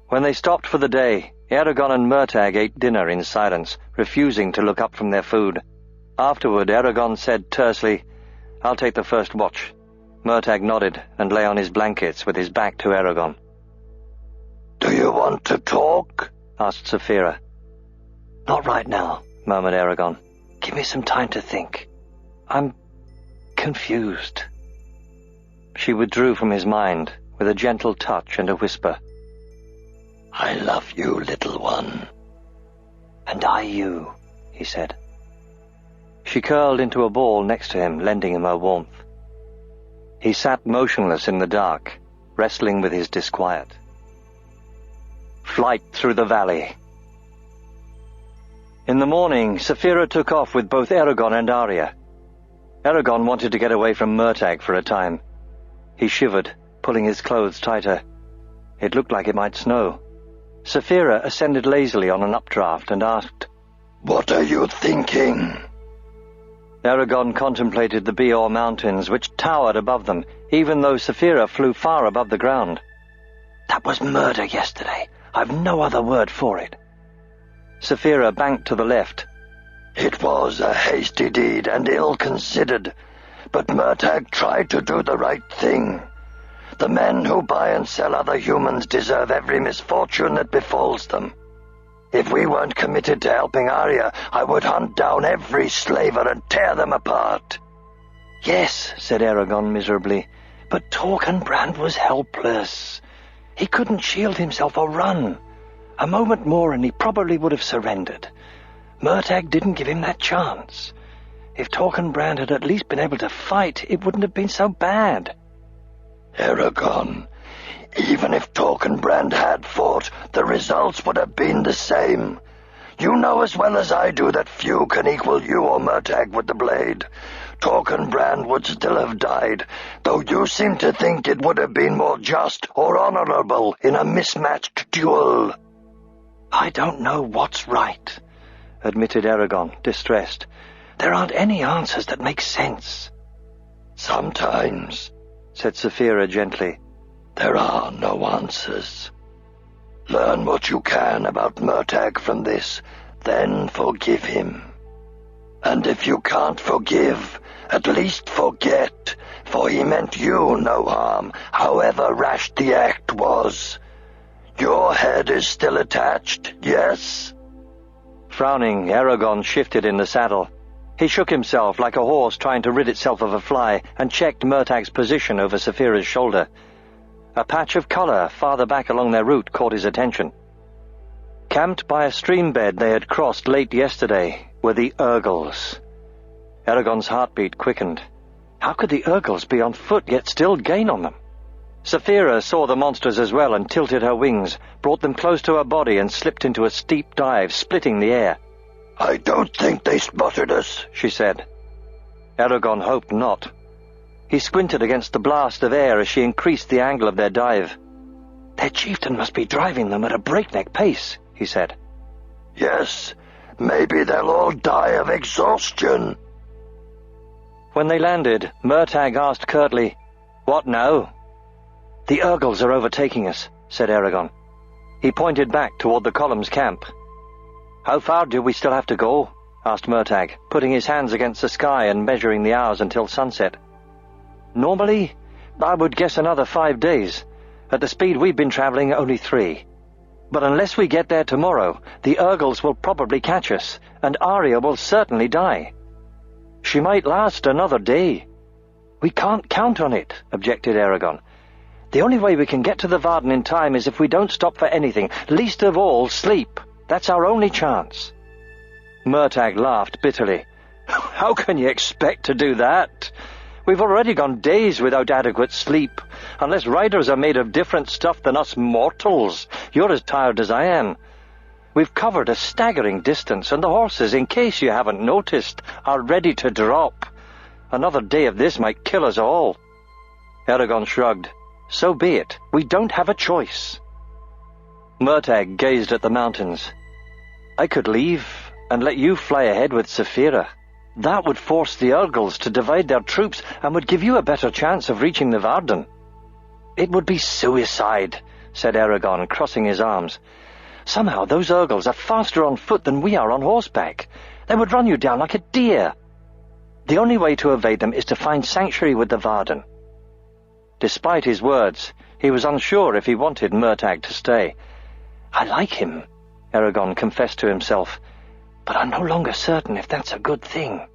When they stopped for the day, Eragon and Murtagh ate dinner in silence, refusing to look up from their food. Afterward, Eragon said tersely, I'll take the first watch. Murtagh nodded and lay on his blankets with his back to Eragon. Do you want to talk? Asked Saphira. Not right now, murmured Eragon. Give me some time to think. I'm confused. She withdrew from his mind with a gentle touch and a whisper. I love you, little one. And I you, he said. She curled into a ball next to him, lending him her warmth. He sat motionless in the dark, wrestling with his disquiet. Flight through the valley. In the morning, Saphira took off with both Eragon and Arya. Eragon wanted to get away from Murtagh for a time. He shivered, pulling his clothes tighter. It looked like it might snow. Saphira ascended lazily on an updraft and asked, What are you thinking? Eragon contemplated the Beor Mountains, which towered above them, even though Saphira flew far above the ground. That was murder yesterday. I've no other word for it. Saphira banked to the left. It was a hasty deed and ill-considered, but Murtagh tried to do the right thing. The men who buy and sell other humans deserve every misfortune that befalls them. If we weren't committed to helping Arya, I would hunt down every slaver and tear them apart. Yes, said Eragon miserably, but Torkenbrand was helpless. He couldn't shield himself or run. A moment more and he probably would have surrendered. Murtagh didn't give him that chance. If Torkenbrand had at least been able to fight, it wouldn't have been so bad. Eragon, even if Torkenbrand had fought, the results would have been the same. You know as well as I do that few can equal you or Murtagh with the blade. Torkenbrand would still have died, though you seem to think it would have been more just or honorable in a mismatched duel. I don't know what's right, admitted Eragon, distressed. There aren't any answers that make sense. Sometimes, said Saphira gently, there are no answers. Learn what you can about Murtagh from this, then forgive him. And if you can't forgive, at least forget, for he meant you no harm, however rash the act was. Your head is still attached, yes? Frowning, Eragon shifted in the saddle. He shook himself like a horse trying to rid itself of a fly and checked Murtagh's position over Saphira's shoulder. A patch of colour farther back along their route caught his attention. Camped by a stream bed they had crossed late yesterday were the Urgles. Eragon's heartbeat quickened. How could the Urgles be on foot yet still gain on them? Saphira saw the monsters as well and tilted her wings, brought them close to her body and slipped into a steep dive, splitting the air. "I don't think they spotted us," she said. Eragon hoped not. He squinted against the blast of air as she increased the angle of their dive. "Their chieftain must be driving them at a breakneck pace," he said. "Yes, maybe they'll all die of exhaustion." When they landed, Murtagh asked curtly, "What now?" "The Urgles are overtaking us," said Eragon. He pointed back toward the column's camp. "How far do we still have to go?" asked Murtagh, putting his hands against the sky and measuring the hours until sunset. "Normally, I would guess another 5 days. At the speed we've been traveling, only 3. But unless we get there tomorrow, the Urgles will probably catch us, and Arya will certainly die. She might last another day." "We can't count on it," objected Eragon. "The only way we can get to the Varden in time is if we don't stop for anything, least of all sleep. That's our only chance." Murtagh laughed bitterly. "How can you expect to do that? We've already gone days without adequate sleep. Unless riders are made of different stuff than us mortals, you're as tired as I am. We've covered a staggering distance, and the horses, in case you haven't noticed, are ready to drop. Another day of this might kill us all." Eragon shrugged. "So be it. We don't have a choice." Murtagh gazed at the mountains. "I could leave and let you fly ahead with Saphira. That would force the Urgles to divide their troops and would give you a better chance of reaching the Varden." "It would be suicide," said Eragon, crossing his arms. "Somehow those Urgles are faster on foot than we are on horseback. They would run you down like a deer. The only way to evade them is to find sanctuary with the Varden." Despite his words, he was unsure if he wanted Murtagh to stay. "I like him," Eragon confessed to himself, "but I'm no longer certain if that's a good thing."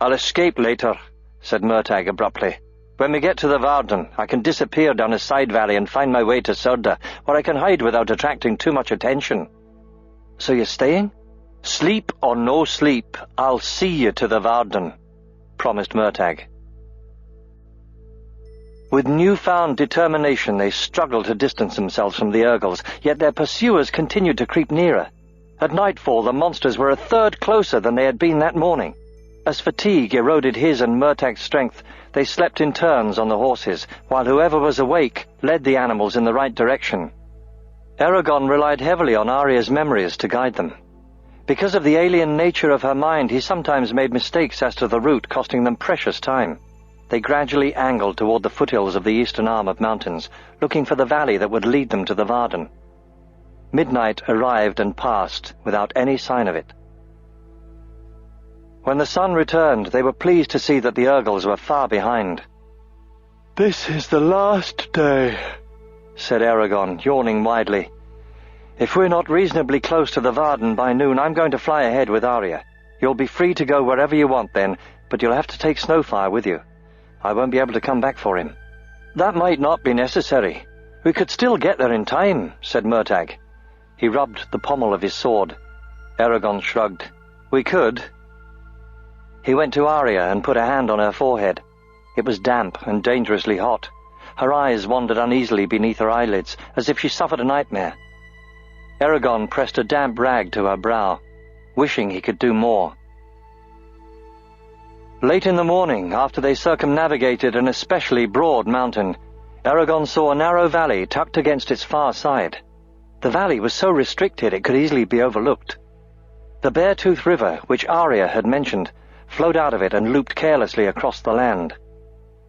"I'll escape later," said Murtagh abruptly. "When we get to the Varden, I can disappear down a side valley and find my way to Surda, where I can hide without attracting too much attention." "So you're staying?" "Sleep or no sleep, I'll see you to the Varden," promised Murtagh. With newfound determination they struggled to distance themselves from the Urgles, yet their pursuers continued to creep nearer. At nightfall the monsters were a third closer than they had been that morning. As fatigue eroded his and Murtagh's strength, they slept in turns on the horses, while whoever was awake led the animals in the right direction. Eragon relied heavily on Arya's memories to guide them. Because of the alien nature of her mind, he sometimes made mistakes as to the route, costing them precious time. They gradually angled toward the foothills of the eastern arm of mountains, looking for the valley that would lead them to the Varden. Midnight arrived and passed without any sign of it. When the sun returned, they were pleased to see that the Urgles were far behind. "This is the last day," said Eragon, yawning widely. "If we're not reasonably close to the Varden by noon, I'm going to fly ahead with Arya. You'll be free to go wherever you want then, but you'll have to take Snowfire with you. I won't be able to come back for him." "That might not be necessary. We could still get there in time," said Murtagh. He rubbed the pommel of his sword. Eragon shrugged. "We could." He went to Arya and put a hand on her forehead. It was damp and dangerously hot. Her eyes wandered uneasily beneath her eyelids, as if she suffered a nightmare. Eragon pressed a damp rag to her brow, wishing he could do more. Late in the morning, after they circumnavigated an especially broad mountain, Eragon saw a narrow valley tucked against its far side. The valley was so restricted it could easily be overlooked. The Beartooth River, which Arya had mentioned, flowed out of it and looped carelessly across the land.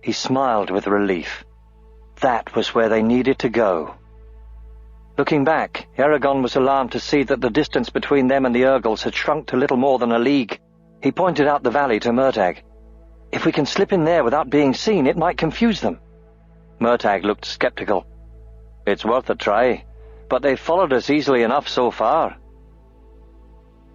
He smiled with relief. That was where they needed to go. Looking back, Eragon was alarmed to see that the distance between them and the Urgles had shrunk to little more than a league. He pointed out the valley to Murtagh. "If we can slip in there without being seen, it might confuse them." Murtagh looked skeptical. "It's worth a try, but they've followed us easily enough so far."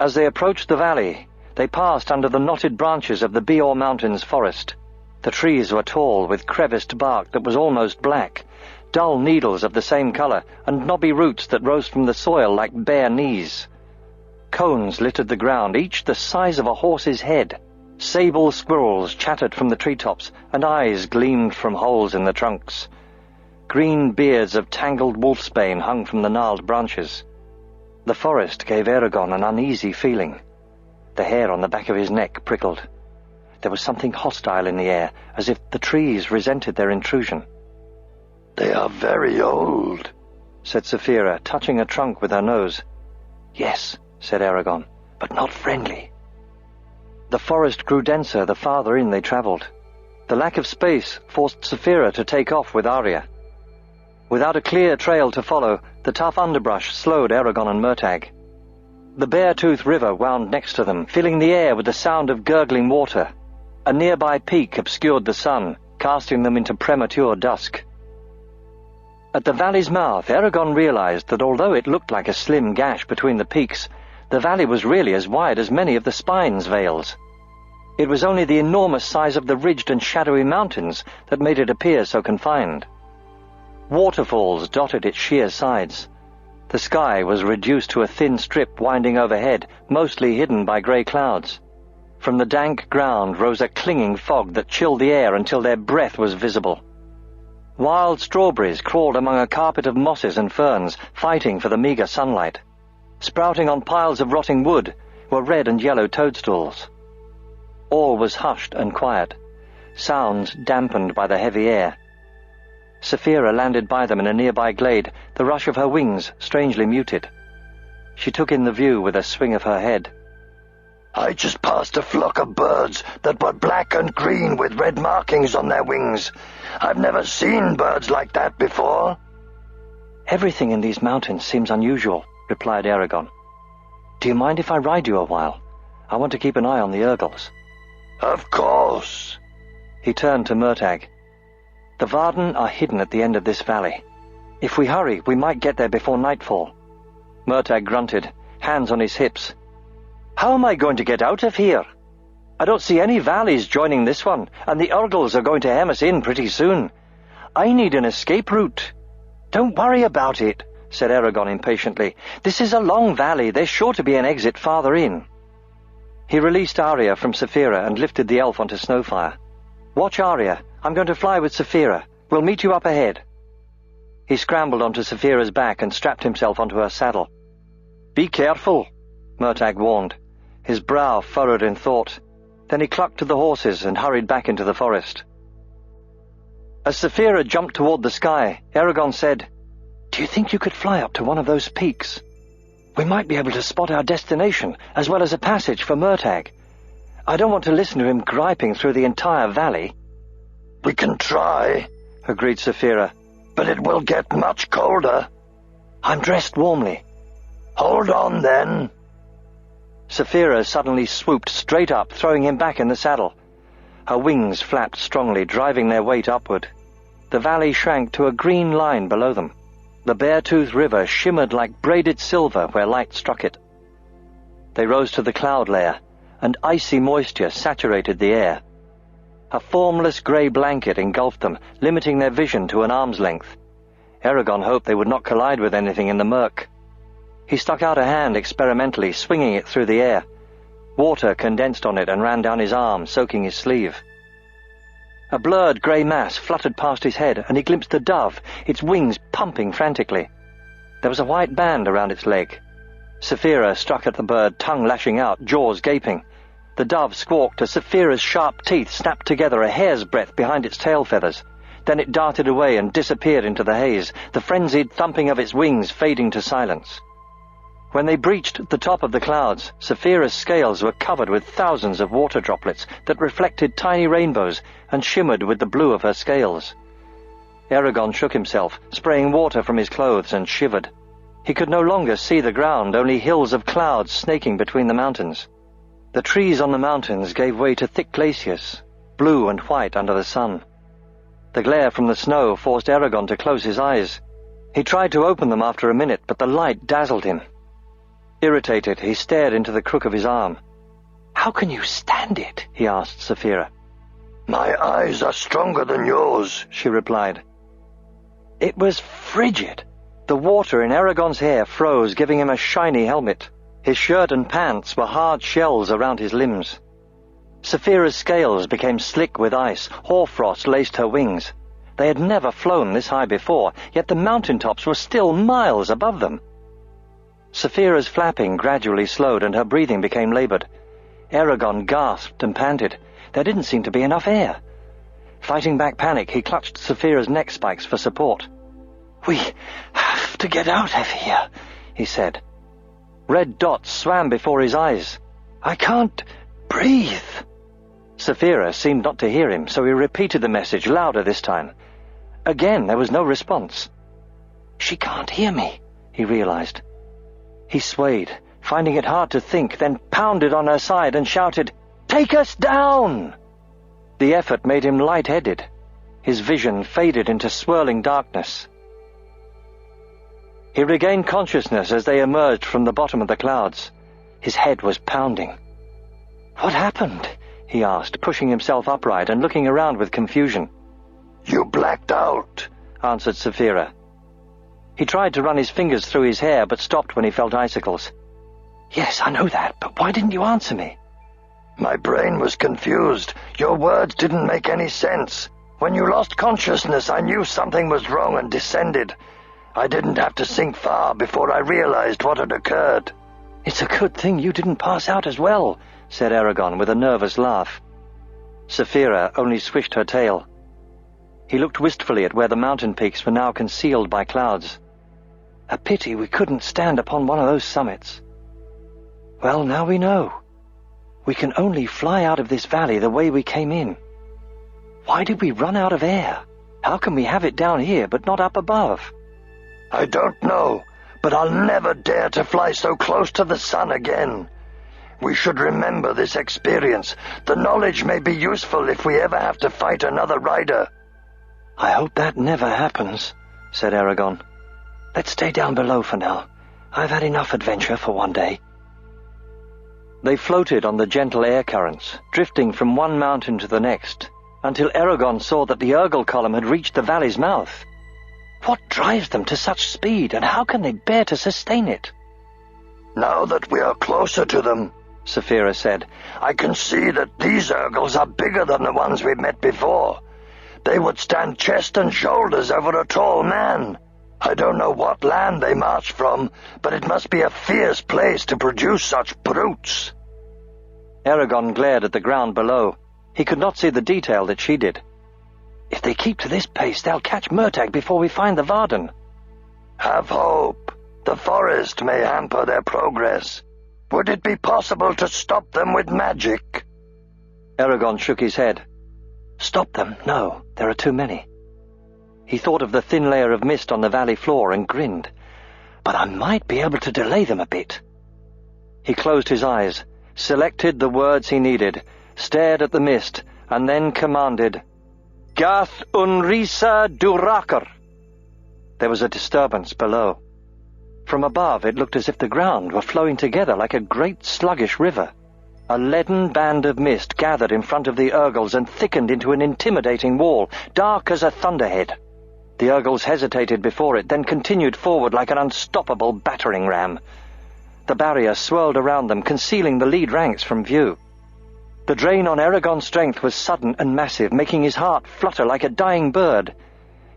As they approached the valley, they passed under the knotted branches of the Beor Mountains forest. The trees were tall, with creviced bark that was almost black, dull needles of the same color, and knobby roots that rose from the soil like bare knees. Cones littered the ground, each the size of a horse's head. Sable squirrels chattered from the treetops, and eyes gleamed from holes in the trunks. Green beards of tangled wolfsbane hung from the gnarled branches. The forest gave Eragon an uneasy feeling. The hair on the back of his neck prickled. There was something hostile in the air, as if the trees resented their intrusion. "They are very old," said Saphira, touching a trunk with her nose. "Yes," said Eragon, "but not friendly." The forest grew denser the farther in they travelled. The lack of space forced Saphira to take off with Arya. Without a clear trail to follow, the tough underbrush slowed Eragon and Murtagh. The Beartooth River wound next to them, filling the air with the sound of gurgling water. A nearby peak obscured the sun, casting them into premature dusk. At the valley's mouth, Eragon realized that although it looked like a slim gash between the peaks, the valley was really as wide as many of the spine's vales. It was only the enormous size of the ridged and shadowy mountains that made it appear so confined. Waterfalls dotted its sheer sides. The sky was reduced to a thin strip winding overhead, mostly hidden by grey clouds. From the dank ground rose a clinging fog that chilled the air until their breath was visible. Wild strawberries crawled among a carpet of mosses and ferns, fighting for the meagre sunlight. Sprouting on piles of rotting wood were red and yellow toadstools. All was hushed and quiet, sounds dampened by the heavy air. Saphira landed by them in a nearby glade, the rush of her wings strangely muted. She took in the view with a swing of her head. "I just passed a flock of birds that were black and green with red markings on their wings. I've never seen birds like that before." "Everything in these mountains seems unusual," replied Eragon. "Do you mind if I ride you a while? I want to keep an eye on the Urgles." "Of course." He turned to Murtagh. "The Varden are hidden at the end of this valley. If we hurry, we might get there before nightfall." Murtagh grunted, hands on his hips. "How am I going to get out of here? I don't see any valleys joining this one, and the Urgles are going to hem us in pretty soon. I need an escape route." "Don't worry about it," said Eragon impatiently. "This is a long valley. There's sure to be an exit farther in." He released Arya from Saphira and lifted the elf onto Snowfire. "Watch Arya. I'm going to fly with Saphira. We'll meet you up ahead." He scrambled onto Saphira's back and strapped himself onto her saddle. "Be careful," Murtagh warned, his brow furrowed in thought. Then he clucked to the horses and hurried back into the forest. As Saphira jumped toward the sky, Eragon said, "Do you think you could fly up to one of those peaks? We might be able to spot our destination, as well as a passage for Murtagh. I don't want to listen to him griping through the entire valley." "We can try," agreed Saphira. "but it will get much colder." "I'm dressed warmly." "Hold on, then." Saphira suddenly swooped straight up, throwing him back in the saddle. Her wings flapped strongly, driving their weight upward. The valley shrank to a green line below them. The Beartooth River shimmered like braided silver where light struck it. They rose to the cloud layer, and icy moisture saturated the air. A formless grey blanket engulfed them, limiting their vision to an arm's length. Eragon hoped they would not collide with anything in the murk. He stuck out a hand experimentally, swinging it through the air. Water condensed on it and ran down his arm, soaking his sleeve. A blurred grey mass fluttered past his head, and he glimpsed a dove, its wings pumping frantically. There was a white band around its leg. Saphira struck at the bird, tongue lashing out, jaws gaping. The dove squawked as Saphira's sharp teeth snapped together a hair's breadth behind its tail feathers. Then it darted away and disappeared into the haze, the frenzied thumping of its wings fading to silence. When they breached the top of the clouds, Saphira's scales were covered with thousands of water droplets that reflected tiny rainbows and shimmered with the blue of her scales. Eragon shook himself, spraying water from his clothes, and shivered. He could no longer see the ground, only hills of clouds snaking between the mountains. The trees on the mountains gave way to thick glaciers, blue and white under the sun. The glare from the snow forced Eragon to close his eyes. He tried to open them after a minute, but the light dazzled him. Irritated, he stared into the crook of his arm. "How can you stand it?" he asked Saphira. "My eyes are stronger than yours," she replied. It was frigid. The water in Eragon's hair froze, giving him a shiny helmet. His shirt and pants were hard shells around his limbs. Saphira's scales became slick with ice. Hoarfrost laced her wings. They had never flown this high before, yet the mountaintops were still miles above them. Saphira's flapping gradually slowed and her breathing became labored. Eragon gasped and panted. There didn't seem to be enough air. Fighting back panic, he clutched Saphira's neck spikes for support. "We have to get out of here," he said. Red dots swam before his eyes. "I can't breathe." Saphira seemed not to hear him, so he repeated the message, louder this time. Again, there was no response. "She can't hear me," he realized. He swayed, finding it hard to think, then pounded on her side and shouted, "Take us down!" The effort made him light-headed. His vision faded into swirling darkness. He regained consciousness as they emerged from the bottom of the clouds. His head was pounding. "What happened?" he asked, pushing himself upright and looking around with confusion. "You blacked out," answered Saphira. He tried to run his fingers through his hair, but stopped when he felt icicles. "Yes, I know that, but why didn't you answer me?" "My brain was confused. Your words didn't make any sense. When you lost consciousness, I knew something was wrong and descended. I didn't have to sink far before I realized what had occurred." "It's a good thing you didn't pass out as well," said Eragon with a nervous laugh. Saphira only swished her tail. He looked wistfully at where the mountain peaks were now concealed by clouds. "A pity we couldn't stand upon one of those summits." "Well, now we know. We can only fly out of this valley the way we came in. Why did we run out of air? How can we have it down here but not up above?" "I don't know, but I'll never dare to fly so close to the sun again. We should remember this experience. The knowledge may be useful if we ever have to fight another rider." "I hope that never happens," said Eragon. "Let's stay down below for now. I've had enough adventure for one day." They floated on the gentle air currents, drifting from one mountain to the next, until Eragon saw that the Urgle column had reached the valley's mouth. What drives them to such speed, and how can they bear to sustain it? "Now that we are closer to them," Saphira said, "I can see that these Urgles are bigger than the ones we met before. They would stand chest and shoulders over a tall man. I don't know what land they marched from, but it must be a fierce place to produce such brutes." Eragon glared at the ground below. He could not see the detail that she did. "If they keep to this pace, they'll catch Murtagh before we find the Varden." "Have hope. The forest may hamper their progress. Would it be possible to stop them with magic?" Eragon shook his head. "Stop them? No, there are too many." He thought of the thin layer of mist on the valley floor and grinned. "But I might be able to delay them a bit." He closed his eyes, selected the words he needed, stared at the mist, and then commanded, "Gath unrisa durakar." There was a disturbance below. From above it looked as if the ground were flowing together like a great sluggish river. A leaden band of mist gathered in front of the Urgles and thickened into an intimidating wall, dark as a thunderhead. The Urgles hesitated before it, then continued forward like an unstoppable battering ram. The barrier swirled around them, concealing the lead ranks from view. The drain on Eragon's strength was sudden and massive, making his heart flutter like a dying bird.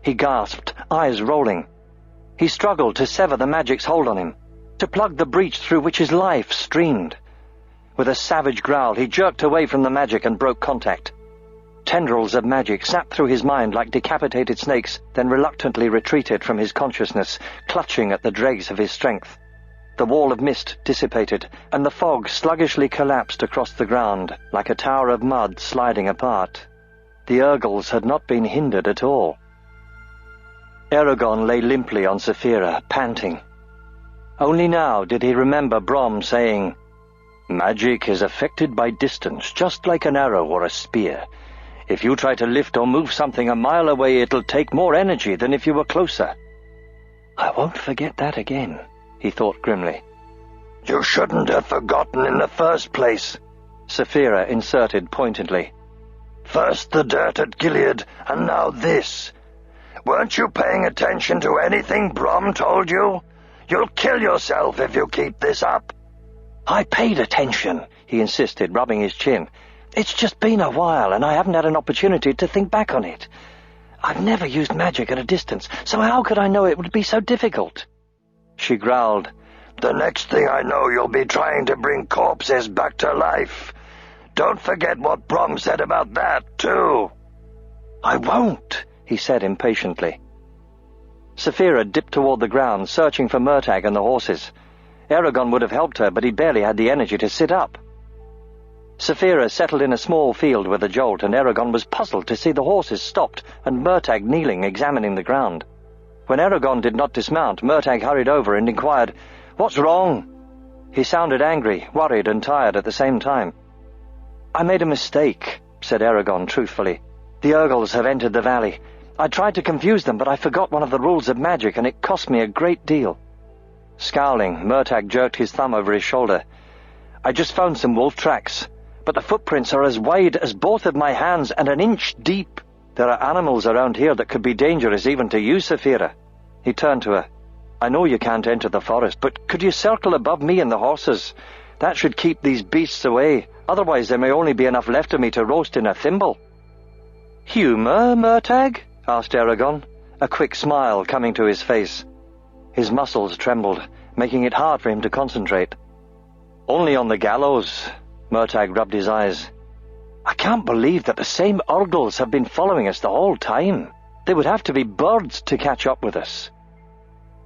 He gasped, eyes rolling. He struggled to sever the magic's hold on him, to plug the breach through which his life streamed. With a savage growl, he jerked away from the magic and broke contact. Tendrils of magic snapped through his mind like decapitated snakes, then reluctantly retreated from his consciousness, clutching at the dregs of his strength. The wall of mist dissipated, and the fog sluggishly collapsed across the ground, like a tower of mud sliding apart. The Urgles had not been hindered at all. Eragon lay limply on Saphira, panting. Only now did he remember Brom saying, "Magic is affected by distance, just like an arrow or a spear. If you try to lift or move something a mile away, it'll take more energy than if you were closer." "I won't forget that again," he thought grimly. "You shouldn't have forgotten in the first place," Saphira inserted pointedly. "First the dirt at Gilead, and now this. Weren't you paying attention to anything Brom told you? You'll kill yourself if you keep this up." "I paid attention," he insisted, rubbing his chin. "It's just been a while, and I haven't had an opportunity to think back on it. I've never used magic at a distance, so how could I know it would be so difficult?" She growled. "The next thing I know, you'll be trying to bring corpses back to life. Don't forget what Brom said about that, too." "I won't," he said impatiently. Saphira dipped toward the ground, searching for Murtagh and the horses. Eragon would have helped her, but he barely had the energy to sit up. Saphira settled in a small field with a jolt, and Eragon was puzzled to see the horses stopped and Murtagh kneeling, examining the ground. When Eragon did not dismount, Murtagh hurried over and inquired, "What's wrong?" He sounded angry, worried, and tired at the same time. "I made a mistake," said Eragon truthfully. "The Urgles have entered the valley. I tried to confuse them, but I forgot one of the rules of magic, and it cost me a great deal." Scowling, Murtagh jerked his thumb over his shoulder. "I just found some wolf tracks, but the footprints are as wide as both of my hands and an inch deep. There are animals around here that could be dangerous even to you, Saphira." He turned to her. "I know you can't enter the forest, but could you circle above me and the horses? That should keep these beasts away. Otherwise there may only be enough left of me to roast in a thimble." "Humour, Murtagh?" asked Eragon, a quick smile coming to his face. His muscles trembled, making it hard for him to concentrate. "Only on the gallows." Murtagh rubbed his eyes. "I can't believe that the same Urgles have been following us the whole time. They would have to be birds to catch up with us."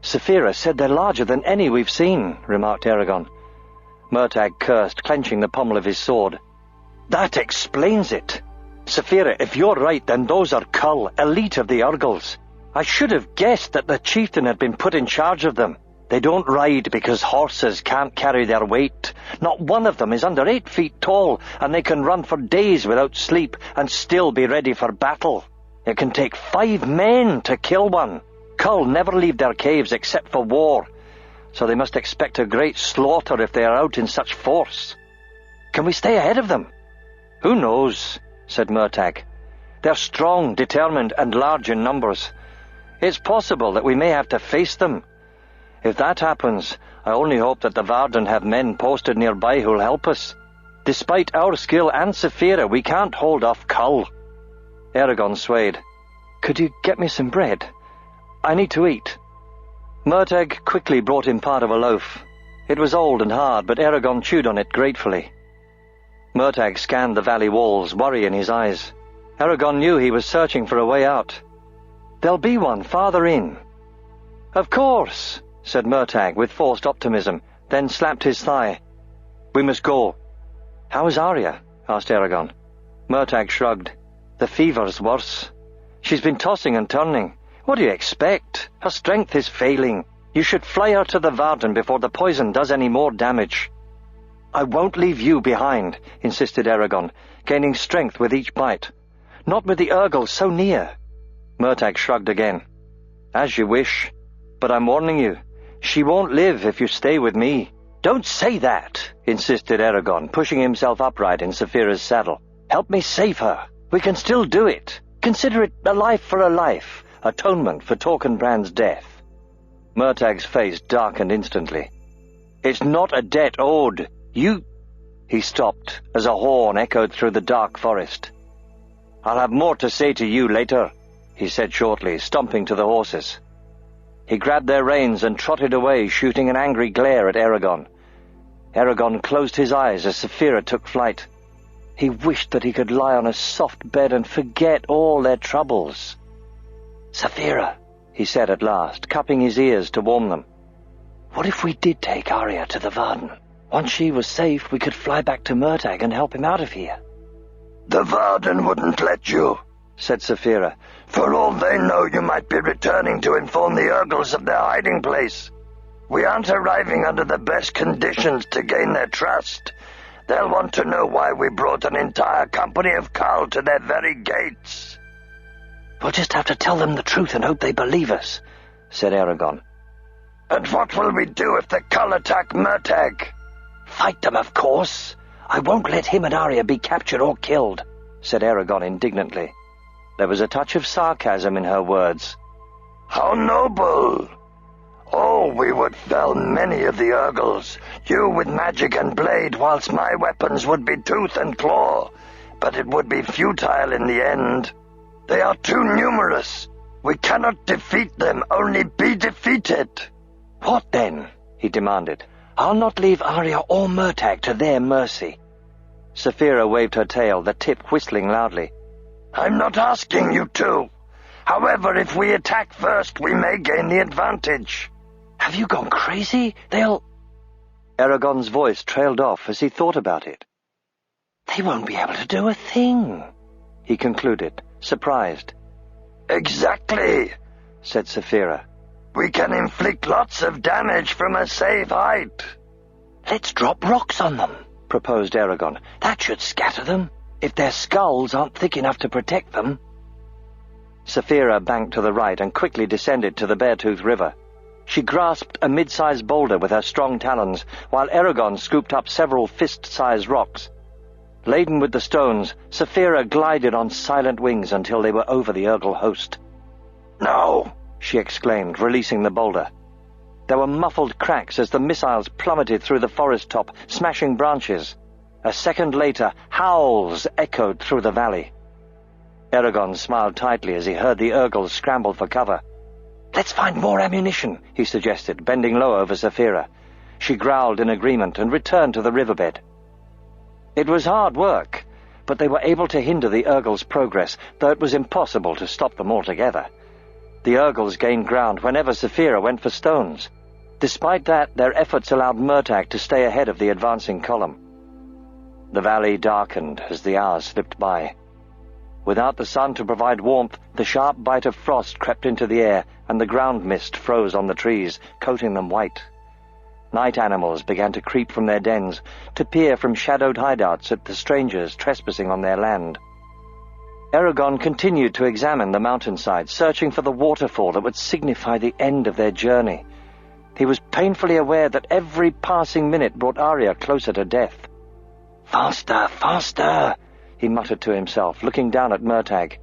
"Saphira said they're larger than any we've seen," remarked Eragon. Murtagh cursed, clenching the pommel of his sword. "That explains it. Saphira, if you're right, then those are Cull, elite of the Urgles. I should have guessed that the chieftain had been put in charge of them. They don't ride because horses can't carry their weight. Not one of them is under 8 feet tall, and they can run for days without sleep and still be ready for battle. It can take 5 men to kill one. Cull never leave their caves except for war, so they must expect a great slaughter if they are out in such force. Can we stay ahead of them?" "Who knows?" said Murtagh. "They're strong, determined, and large in numbers. It's possible that we may have to face them. If that happens, I only hope that the Varden have men posted nearby who'll help us. Despite our skill and Saphira, we can't hold off Cull." Eragon swayed. "Could you get me some bread? I need to eat." Murtagh quickly brought him part of a loaf. It was old and hard, but Eragon chewed on it gratefully. Murtagh scanned the valley walls, worry in his eyes. Eragon knew he was searching for a way out. "There'll be one farther in." "Of course," said Murtagh with forced optimism, then slapped his thigh. "We must go." "How is Arya?" asked Eragon. Murtagh shrugged. "The fever's worse. She's been tossing and turning. What do you expect? Her strength is failing. You should fly her to the Varden before the poison does any more damage." "I won't leave you behind," insisted Eragon, gaining strength with each bite. "Not with the Urgles so near." Murtagh shrugged again. "As you wish. But I'm warning you, she won't live if you stay with me." "Don't say that," insisted Eragon, pushing himself upright in Saphira's saddle. "Help me save her. We can still do it. Consider it a life for a life, atonement for Torkenbrand's death." Murtagh's face darkened instantly. "It's not a debt owed. You—" He stopped as a horn echoed through the dark forest. "I'll have more to say to you later," he said shortly, stomping to the horses. He grabbed their reins and trotted away, shooting an angry glare at Eragon. Eragon closed his eyes as Saphira took flight. He wished that he could lie on a soft bed and forget all their troubles. "Saphira," he said at last, cupping his ears to warm them. "What if we did take Arya to the Varden? Once she was safe, we could fly back to Murtagh and help him out of here." "The Varden wouldn't let you," said Saphira. "For all they know, you might be returning to inform the Urgles of their hiding place. We aren't arriving under the best conditions to gain their trust. They'll want to know why we brought an entire company of Cull to their very gates." "We'll just have to tell them the truth and hope they believe us," said Eragon. "And what will we do if the Cull attack Murtagh?" "Fight them, of course. I won't let him and Arya be captured or killed," said Eragon indignantly. There was a touch of sarcasm in her words. "How noble! Oh, we would fell many of the Urgles, you with magic and blade, whilst my weapons would be tooth and claw, but it would be futile in the end. They are too numerous. We cannot defeat them, only be defeated. What then? He demanded. I'll not leave Arya or Murtagh to their mercy. Saphira waved her tail, the tip whistling loudly. I'm not asking you to. However, if we attack first, we may gain the advantage. Have you gone crazy? They'll... Eragon's voice trailed off as he thought about it. They won't be able to do a thing, he concluded, surprised. Exactly, said Saphira. We can inflict lots of damage from a safe height. Let's drop rocks on them, proposed Eragon. That should scatter them, if their skulls aren't thick enough to protect them. Saphira banked to the right and quickly descended to the Beartooth River. She grasped a mid-sized boulder with her strong talons, while Eragon scooped up several fist-sized rocks. Laden with the stones, Saphira glided on silent wings until they were over the Urgle host. No! She exclaimed, releasing the boulder. There were muffled cracks as the missiles plummeted through the forest top, smashing branches. A second later, howls echoed through the valley. Eragon smiled tightly as he heard the Urgles scramble for cover. Let's find more ammunition, he suggested, bending low over Saphira. She growled in agreement and returned to the riverbed. It was hard work, but they were able to hinder the Urgles' progress, though it was impossible to stop them altogether. The Urgles gained ground whenever Saphira went for stones. Despite that, their efforts allowed Murtagh to stay ahead of the advancing column. The valley darkened as the hours slipped by. Without the sun to provide warmth, the sharp bite of frost crept into the air, and the ground mist froze on the trees, coating them white. Night animals began to creep from their dens, to peer from shadowed hideouts at the strangers trespassing on their land. Eragon continued to examine the mountainside, searching for the waterfall that would signify the end of their journey. He was painfully aware that every passing minute brought Arya closer to death. "Faster, faster!" he muttered to himself, looking down at Murtagh.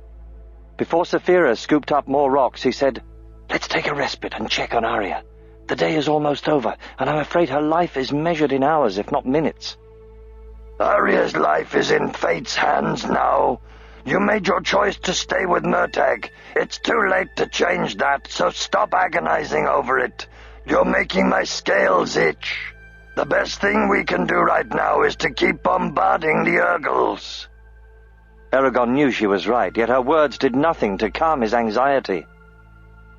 Before Saphira scooped up more rocks, he said, "Let's take a respite and check on Arya. The day is almost over, and I'm afraid her life is measured in hours, if not minutes." Arya's life is in fate's hands now. You made your choice to stay with Murtagh. It's too late to change that, so stop agonizing over it. You're making my scales itch. The best thing we can do right now is to keep bombarding the Urgles. Eragon knew she was right, yet her words did nothing to calm his anxiety.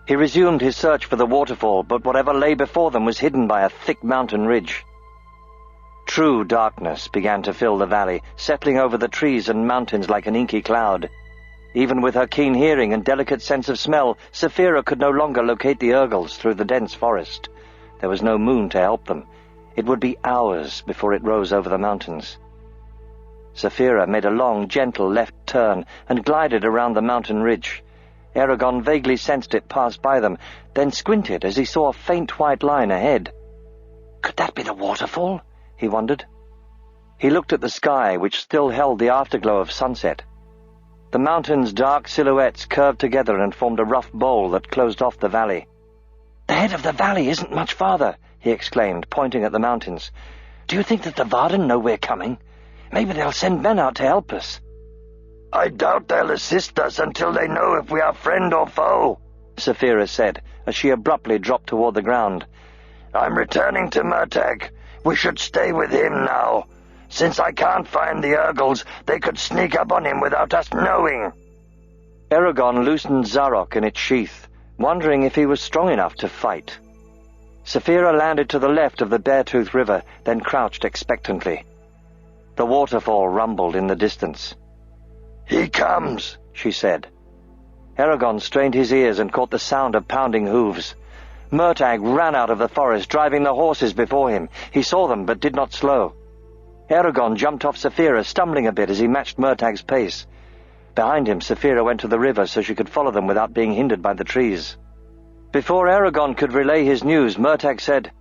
He resumed his search for the waterfall, but whatever lay before them was hidden by a thick mountain ridge. True darkness began to fill the valley, settling over the trees and mountains like an inky cloud. Even with her keen hearing and delicate sense of smell, Saphira could no longer locate the Urgles through the dense forest. There was no moon to help them. It would be hours before it rose over the mountains. Saphira made a long, gentle left turn and glided around the mountain ridge. Eragon vaguely sensed it pass by them, then squinted as he saw a faint white line ahead. Could that be the waterfall? He wondered. He looked at the sky, which still held the afterglow of sunset. The mountain's dark silhouettes curved together and formed a rough bowl that closed off the valley. "The head of the valley isn't much farther," he exclaimed, pointing at the mountains. "Do you think that the Varden know we're coming? Maybe they'll send men out to help us." I doubt they'll assist us until they know if we are friend or foe, Saphira said, as she abruptly dropped toward the ground. I'm returning to Murtagh. We should stay with him now. Since I can't find the Urgles, they could sneak up on him without us knowing. Eragon loosened Zarok in its sheath, wondering if he was strong enough to fight. Saphira landed to the left of the Beartooth River, then crouched expectantly. The waterfall rumbled in the distance. He comes, she said. Eragon strained his ears and caught the sound of pounding hooves. Murtagh ran out of the forest, driving the horses before him. He saw them, but did not slow. Eragon jumped off Saphira, stumbling a bit as he matched Murtagh's pace. Behind him, Saphira went to the river so she could follow them without being hindered by the trees. Before Eragon could relay his news, Murtagh said,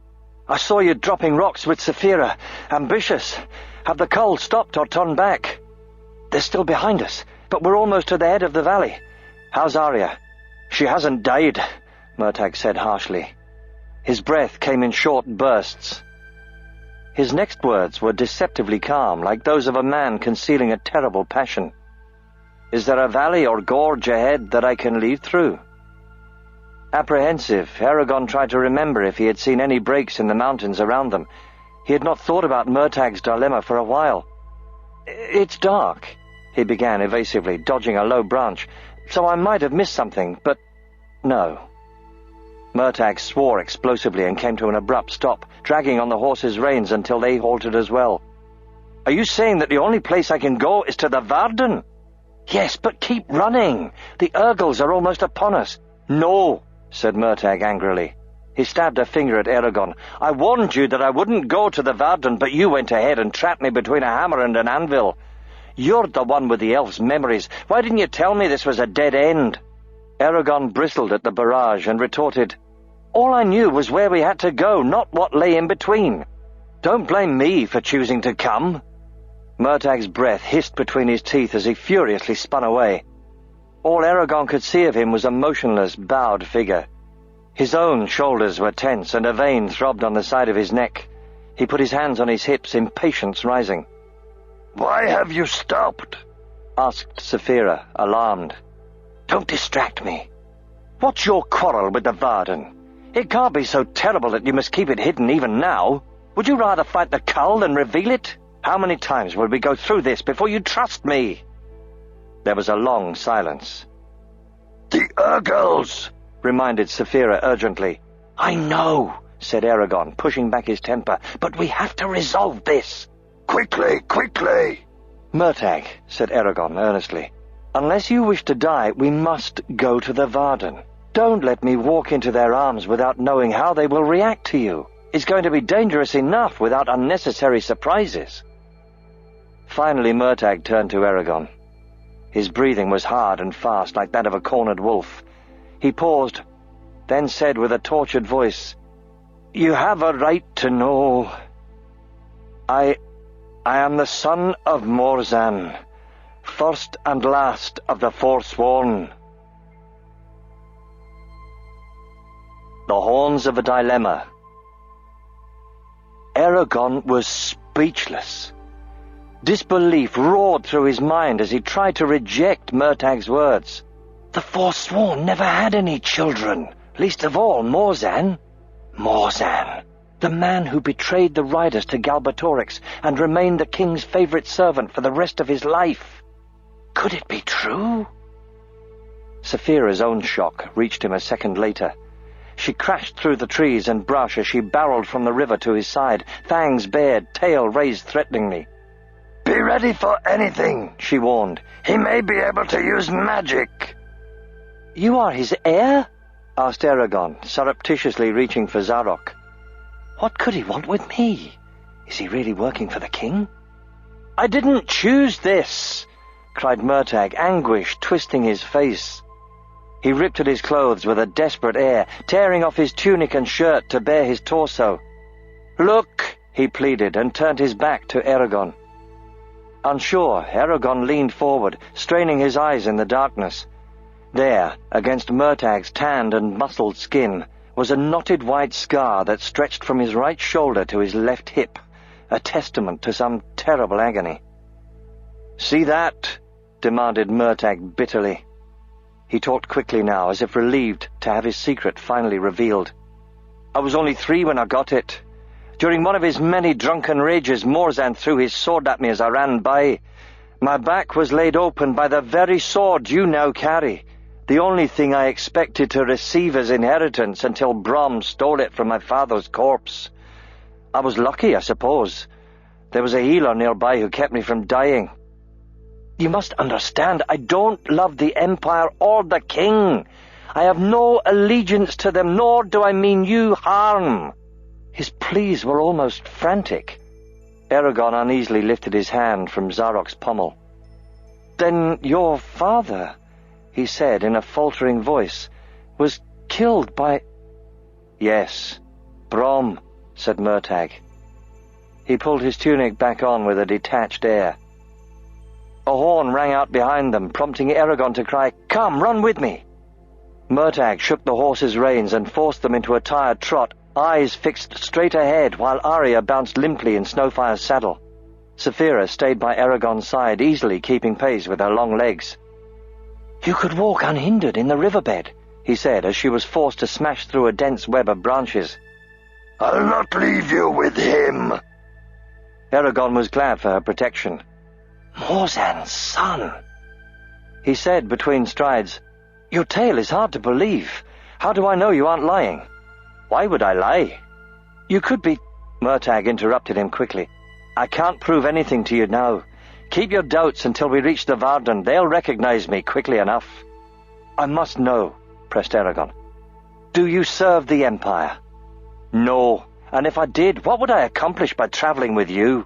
I saw you dropping rocks with Saphira. Ambitious. Have the cull stopped or turned back? They're still behind us, but we're almost to the head of the valley. How's Arya? She hasn't died, Murtagh said harshly. His breath came in short bursts. His next words were deceptively calm, like those of a man concealing a terrible passion. Is there a valley or gorge ahead that I can lead through? Apprehensive, Eragon tried to remember if he had seen any breaks in the mountains around them. He had not thought about Murtag's dilemma for a while. "It's dark," he began evasively, dodging a low branch, "so I might have missed something, but no." Murtagh swore explosively and came to an abrupt stop, dragging on the horse's reins until they halted as well. "Are you saying that the only place I can go is to the Varden?" "Yes, but keep running. The Urgles are almost upon us." "No," said Murtagh angrily. He stabbed a finger at Eragon. "I warned you that I wouldn't go to the Varden, but you went ahead and trapped me between a hammer and an anvil. You're the one with the elves' memories. Why didn't you tell me this was a dead end?" Eragon bristled at the barrage and retorted, "All I knew was where we had to go, not what lay in between. Don't blame me for choosing to come." Murtagh's breath hissed between his teeth as he furiously spun away. All Eragon could see of him was a motionless, bowed figure. His own shoulders were tense, and a vein throbbed on the side of his neck. He put his hands on his hips, impatience rising. "Why have you stopped?" asked Saphira, alarmed. "Don't distract me. What's your quarrel with the Varden? It can't be so terrible that you must keep it hidden even now. Would you rather fight the Cull than reveal it? How many times will we go through this before you trust me?" There was a long silence. "The Urgles!" reminded Saphira urgently. "I know," said Eragon, pushing back his temper, "but we have to resolve this." "Quickly, quickly!" "Murtagh," said Eragon earnestly, "unless you wish to die, we must go to the Varden. Don't let me walk into their arms without knowing how they will react to you. It's going to be dangerous enough without unnecessary surprises." Finally Murtagh turned to Eragon. His breathing was hard and fast, like that of a cornered wolf. He paused, then said with a tortured voice, "You have a right to know. I am the son of Morzan, first and last of the Forsworn." The Horns of a Dilemma. Eragon was speechless. Disbelief roared through his mind as he tried to reject Murtagh's words. The Forsworn never had any children, least of all Morzan. Morzan, the man who betrayed the riders to Galbatorix and remained the king's favorite servant for the rest of his life. Could it be true? Saphira's own shock reached him a second later. She crashed through the trees and brush as she barreled from the river to his side, fangs bared, tail raised threateningly. "Be ready for anything," she warned. "He may be able to use magic." "You are his heir?" asked Eragon, surreptitiously reaching for Zarok. "What could he want with me? Is he really working for the king?" "I didn't choose this," cried Murtagh, anguish twisting his face. He ripped at his clothes with a desperate air, tearing off his tunic and shirt to bare his torso. "Look," he pleaded, and turned his back to Eragon. Unsure, Eragon leaned forward, straining his eyes in the darkness. There, against Murtagh's tanned and muscled skin, was a knotted white scar that stretched from his right shoulder to his left hip, a testament to some terrible agony. "See that?" demanded Murtagh bitterly. He talked quickly now, as if relieved to have his secret finally revealed. "I was only 3 when I got it. During one of his many drunken rages, Morzan threw his sword at me as I ran by. My back was laid open by the very sword you now carry, the only thing I expected to receive as inheritance until Brom stole it from my father's corpse. I was lucky, I suppose. There was a healer nearby who kept me from dying. You must understand, I don't love the Empire or the King. I have no allegiance to them, nor do I mean you harm." His pleas were almost frantic. Eragon uneasily lifted his hand from Zarok's pommel. "Then your father," he said in a faltering voice, "was killed by—" "Yes, Brom," said Murtagh. He pulled his tunic back on with a detached air. A horn rang out behind them, prompting Eragon to cry, "Come, run with me!" Murtagh shook the horse's reins and forced them into a tired trot, eyes fixed straight ahead, while Arya bounced limply in Snowfire's saddle. Saphira stayed by Eragon's side, easily keeping pace with her long legs. "You could walk unhindered in the riverbed," he said as she was forced to smash through a dense web of branches. "I'll not leave you with him." Eragon was glad for her protection. "Morzan's son," he said between strides. "Your tale is hard to believe. How do I know you aren't lying?" "Why would I lie?" "You could be—" Murtagh interrupted him quickly. "I can't prove anything to you now. Keep your doubts until we reach the Varden. They'll recognize me quickly enough." "I must know," pressed Eragon. "Do you serve the Empire?" "No, and if I did, what would I accomplish by traveling with you?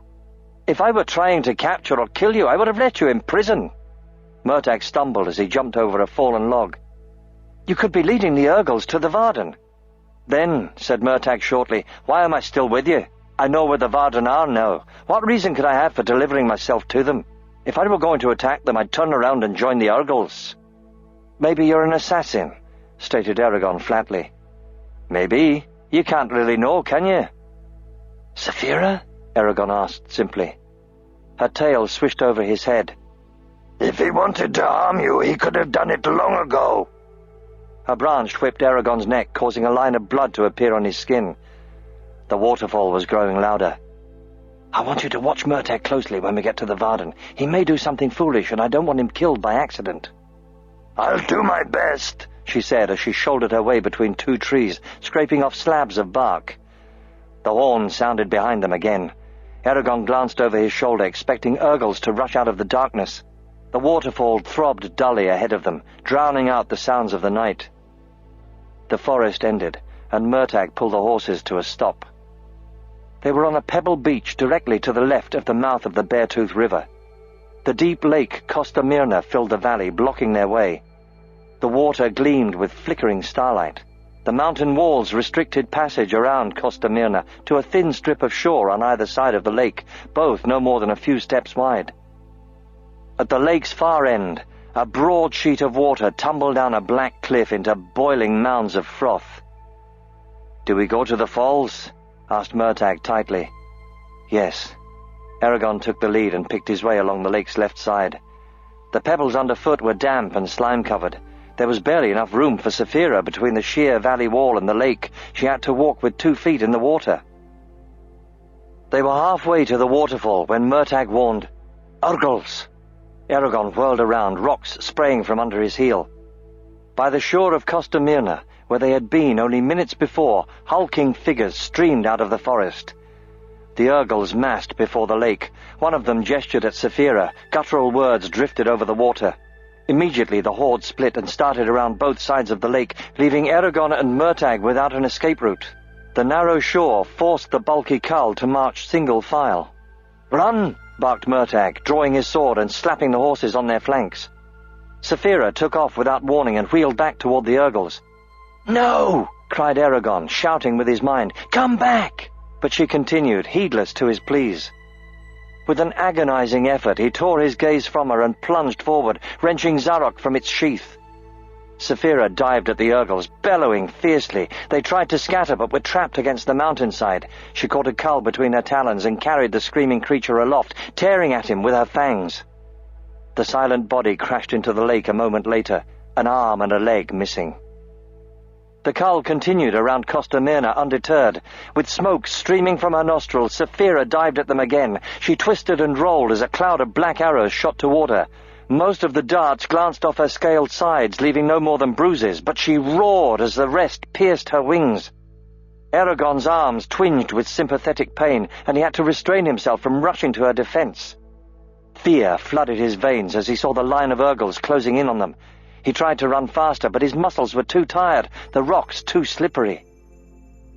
If I were trying to capture or kill you, I would have let you in prison." Murtagh stumbled as he jumped over a fallen log. "You could be leading the Urgles to the Varden." "Then," said Murtagh shortly, "why am I still with you? I know where the Varden are now. What reason could I have for delivering myself to them? If I were going to attack them, I'd turn around and join the Urgles." "Maybe you're an assassin," stated Eragon flatly. "Maybe. You can't really know, can you?" "Saphira?" Eragon asked simply. Her tail swished over his head. "If he wanted to harm you, he could have done it long ago." A branch whipped Eragon's neck, causing a line of blood to appear on his skin. The waterfall was growing louder. "I want you to watch Murtagh closely when we get to the Varden. He may do something foolish, and I don't want him killed by accident." "I'll do my best," she said as she shouldered her way between two trees, scraping off slabs of bark. The horn sounded behind them again. Eragon glanced over his shoulder, expecting Urgles to rush out of the darkness. The waterfall throbbed dully ahead of them, drowning out the sounds of the night. The forest ended, and Murtagh pulled the horses to a stop. They were on a pebble beach directly to the left of the mouth of the Beartooth River. The deep lake Costa Mirna filled the valley, blocking their way. The water gleamed with flickering starlight. The mountain walls restricted passage around Costa Mirna to a thin strip of shore on either side of the lake, both no more than a few steps wide. At the lake's far end, a broad sheet of water tumbled down a black cliff into boiling mounds of froth. "Do we go to the falls?" asked Murtagh tightly. "Yes." Eragon took the lead and picked his way along the lake's left side. The pebbles underfoot were damp and slime-covered. There was barely enough room for Saphira between the sheer valley wall and the lake. She had to walk with 2 feet in the water. They were halfway to the waterfall when Murtagh warned, "Urgles!" Eragon whirled around, rocks spraying from under his heel. By the shore of Costa Mirna, where they had been only minutes before, hulking figures streamed out of the forest. The Urgles massed before the lake. One of them gestured at Saphira. Guttural words drifted over the water. Immediately the horde split and started around both sides of the lake, leaving Eragon and Murtagh without an escape route. The narrow shore forced the bulky Kull to march single file. "Run!" barked Murtagh, drawing his sword and slapping the horses on their flanks. Saphira took off without warning and wheeled back toward the Urgles. "No!" cried Eragon, shouting with his mind. "Come back!" But she continued, heedless to his pleas. With an agonizing effort, he tore his gaze from her and plunged forward, wrenching Zarok from its sheath. Saphira dived at the Urgles, bellowing fiercely. They tried to scatter, but were trapped against the mountainside. She caught a Kull between her talons and carried the screaming creature aloft, tearing at him with her fangs. The silent body crashed into the lake a moment later, an arm and a leg missing. The Kull continued around Costa Mirna undeterred. With smoke streaming from her nostrils, Saphira dived at them again. She twisted and rolled as a cloud of black arrows shot toward her. Most of the darts glanced off her scaled sides, leaving no more than bruises, but she roared as the rest pierced her wings. Eragon's arms twinged with sympathetic pain, and he had to restrain himself from rushing to her defense. Fear flooded his veins as he saw the line of Urgles closing in on them. He tried to run faster, but his muscles were too tired, the rocks too slippery.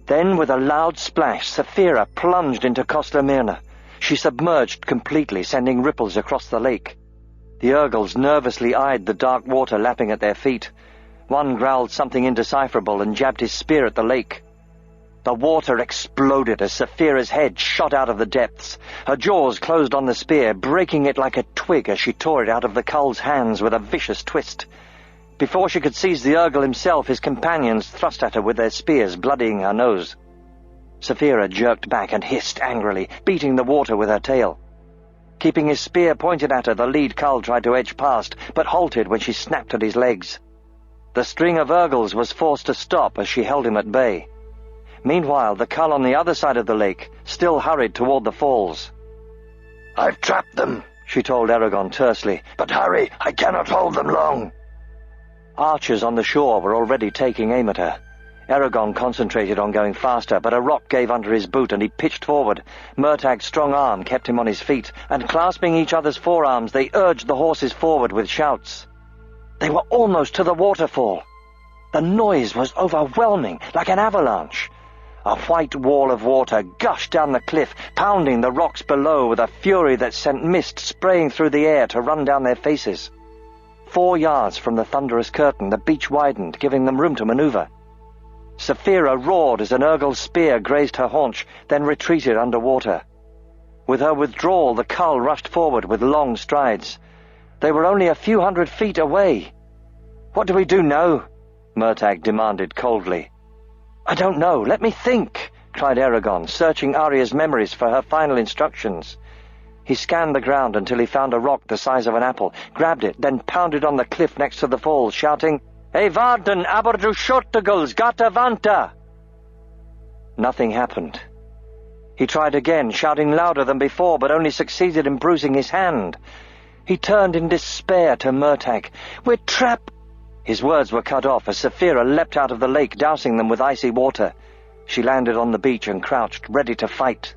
Then, with a loud splash, Saphira plunged into Costa Mirna. She submerged completely, sending ripples across the lake. The Urgles nervously eyed the dark water lapping at their feet. One growled something indecipherable and jabbed his spear at the lake. The water exploded as Saphira's head shot out of the depths. Her jaws closed on the spear, breaking it like a twig as she tore it out of the Kull's hands with a vicious twist. Before she could seize the Urgle himself, his companions thrust at her with their spears, bloodying her nose. Saphira jerked back and hissed angrily, beating the water with her tail. Keeping his spear pointed at her, the lead cull tried to edge past, but halted when she snapped at his legs. The string of Urgles was forced to stop as she held him at bay. Meanwhile, the cull on the other side of the lake still hurried toward the falls. "I've trapped them," she told Eragon tersely. "But hurry, I cannot hold them long." Archers on the shore were already taking aim at her. Eragon concentrated on going faster, but a rock gave under his boot and he pitched forward. Murtag's strong arm kept him on his feet, and clasping each other's forearms, they urged the horses forward with shouts. They were almost to the waterfall. The noise was overwhelming, like an avalanche. A white wall of water gushed down the cliff, pounding the rocks below with a fury that sent mist spraying through the air to run down their faces. 4 yards from the thunderous curtain, the beach widened, giving them room to maneuver. Saphira roared as an Urgle's spear grazed her haunch, then retreated underwater. With her withdrawal, the cull rushed forward with long strides. They were only a few hundred feet away. "What do we do now?" Murtagh demanded coldly. "I don't know. Let me think," cried Eragon, searching Arya's memories for her final instructions. He scanned the ground until he found a rock the size of an apple, grabbed it, then pounded on the cliff next to the falls, shouting, "Hey Varden, aber du Schottegels, gata vanta!" Nothing happened. He tried again, shouting louder than before, but only succeeded in bruising his hand. He turned in despair to Murtagh. "We're trapped!" His words were cut off as Saphira leapt out of the lake, dousing them with icy water. She landed on the beach and crouched, ready to fight.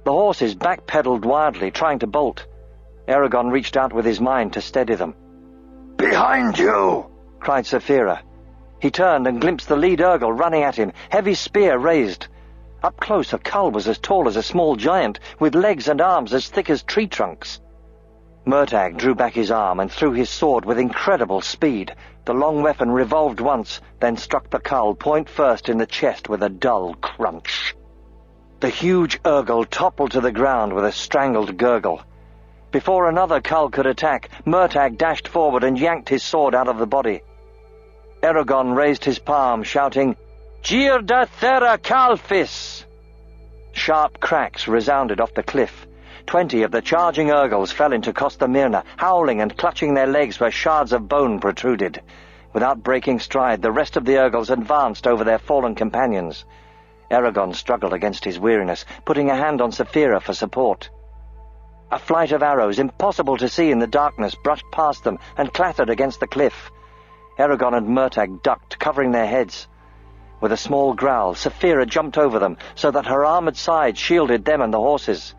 The horses backpedaled wildly, trying to bolt. Eragon reached out with his mind to steady them. "Behind you!" cried Saphira. He turned and glimpsed the lead Urgle running at him, heavy spear raised. Up close, a cull was as tall as a small giant, with legs and arms as thick as tree trunks. Murtagh drew back his arm and threw his sword with incredible speed. The long weapon revolved once, then struck the cull point first in the chest with a dull crunch. The huge Urgle toppled to the ground with a strangled gurgle. Before another cull could attack, Murtagh dashed forward and yanked his sword out of the body. Eragon raised his palm, shouting, "Gir da thera calfis!" Sharp cracks resounded off the cliff. 20 of the charging Urgles fell into Costa Mirna, howling and clutching their legs where shards of bone protruded. Without breaking stride, the rest of the Urgles advanced over their fallen companions. Eragon struggled against his weariness, putting a hand on Saphira for support. A flight of arrows, impossible to see in the darkness, brushed past them and clattered against the cliff. Eragon and Murtagh ducked, covering their heads. With a small growl, Saphira jumped over them so that her armored side shielded them and the horses.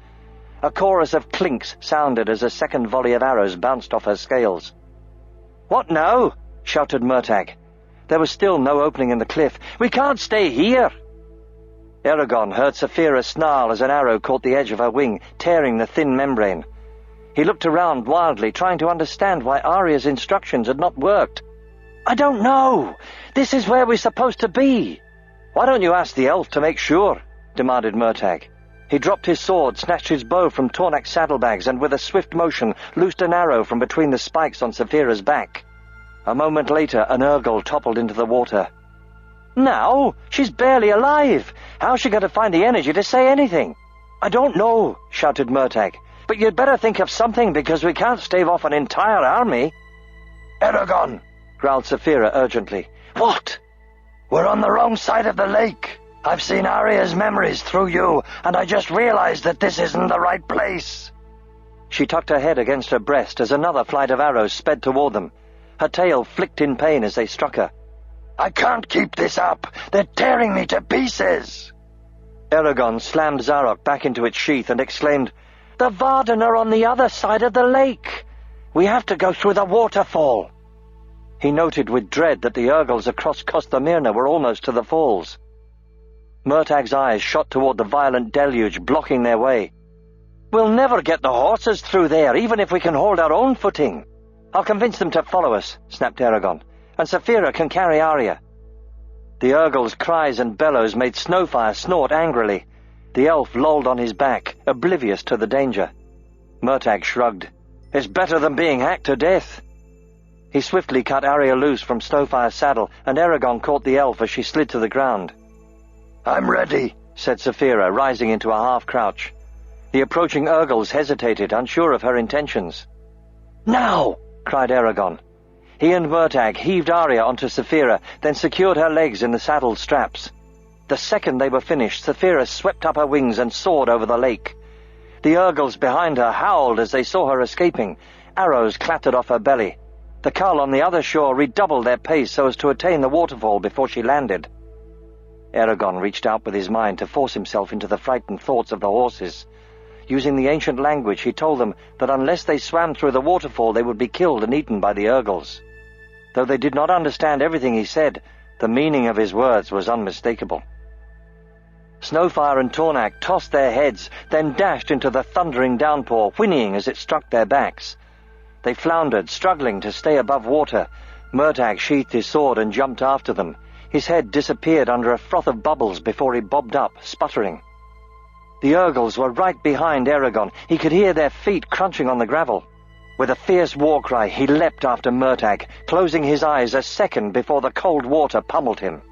A chorus of clinks sounded as a second volley of arrows bounced off her scales. "What now?" shouted Murtagh. There was still no opening in the cliff. "We can't stay here!" Eragon heard Saphira snarl as an arrow caught the edge of her wing, tearing the thin membrane. He looked around wildly, trying to understand why Arya's instructions had not worked. "I don't know. This is where we're supposed to be." "Why don't you ask the elf to make sure?" demanded Murtagh. He dropped his sword, snatched his bow from Tornak's saddlebags, and with a swift motion loosed an arrow from between the spikes on Saphira's back. A moment later, an Urgle toppled into the water. "Now? She's barely alive. How's she going to find the energy to say anything?" "I don't know," shouted Murtagh. "But you'd better think of something, because we can't stave off an entire army." "Eragon!" growled Saphira urgently. "What?" "We're on the wrong side of the lake. I've seen Arya's memories through you, and I just realized that this isn't the right place." She tucked her head against her breast as another flight of arrows sped toward them. Her tail flicked in pain as they struck her. "I can't keep this up. They're tearing me to pieces." Eragon slammed Zarok back into its sheath and exclaimed, "The Varden are on the other side of the lake. We have to go through the waterfall." He noted with dread that the Urgles across Costa Mirna were almost to the falls. Murtagh's eyes shot toward the violent deluge, blocking their way. "We'll never get the horses through there, even if we can hold our own footing." "I'll convince them to follow us," snapped Eragon, "and Saphira can carry Arya." The Urgle's cries and bellows made Snowfire snort angrily. The elf lolled on his back, oblivious to the danger. Murtagh shrugged. "It's better than being hacked to death." He swiftly cut Arya loose from Snowfire's saddle, and Eragon caught the elf as she slid to the ground. "I'm ready," said Saphira, rising into a half-crouch. The approaching Urgles hesitated, unsure of her intentions. "Now!" cried Eragon. He and Murtagh heaved Arya onto Saphira, then secured her legs in the saddle straps. The second they were finished, Saphira swept up her wings and soared over the lake. The Urgles behind her howled as they saw her escaping. Arrows clattered off her belly. The Cull on the other shore redoubled their pace so as to attain the waterfall before she landed. Eragon reached out with his mind to force himself into the frightened thoughts of the horses. Using the ancient language, he told them that unless they swam through the waterfall, they would be killed and eaten by the Urgles. Though they did not understand everything he said, the meaning of his words was unmistakable. Snowfire and Tornak tossed their heads, then dashed into the thundering downpour, whinnying as it struck their backs. They floundered, struggling to stay above water. Murtagh sheathed his sword and jumped after them. His head disappeared under a froth of bubbles before he bobbed up, sputtering. The Urgles were right behind Eragon. He could hear their feet crunching on the gravel. With a fierce war cry, he leapt after Murtagh, closing his eyes a second before the cold water pummeled him.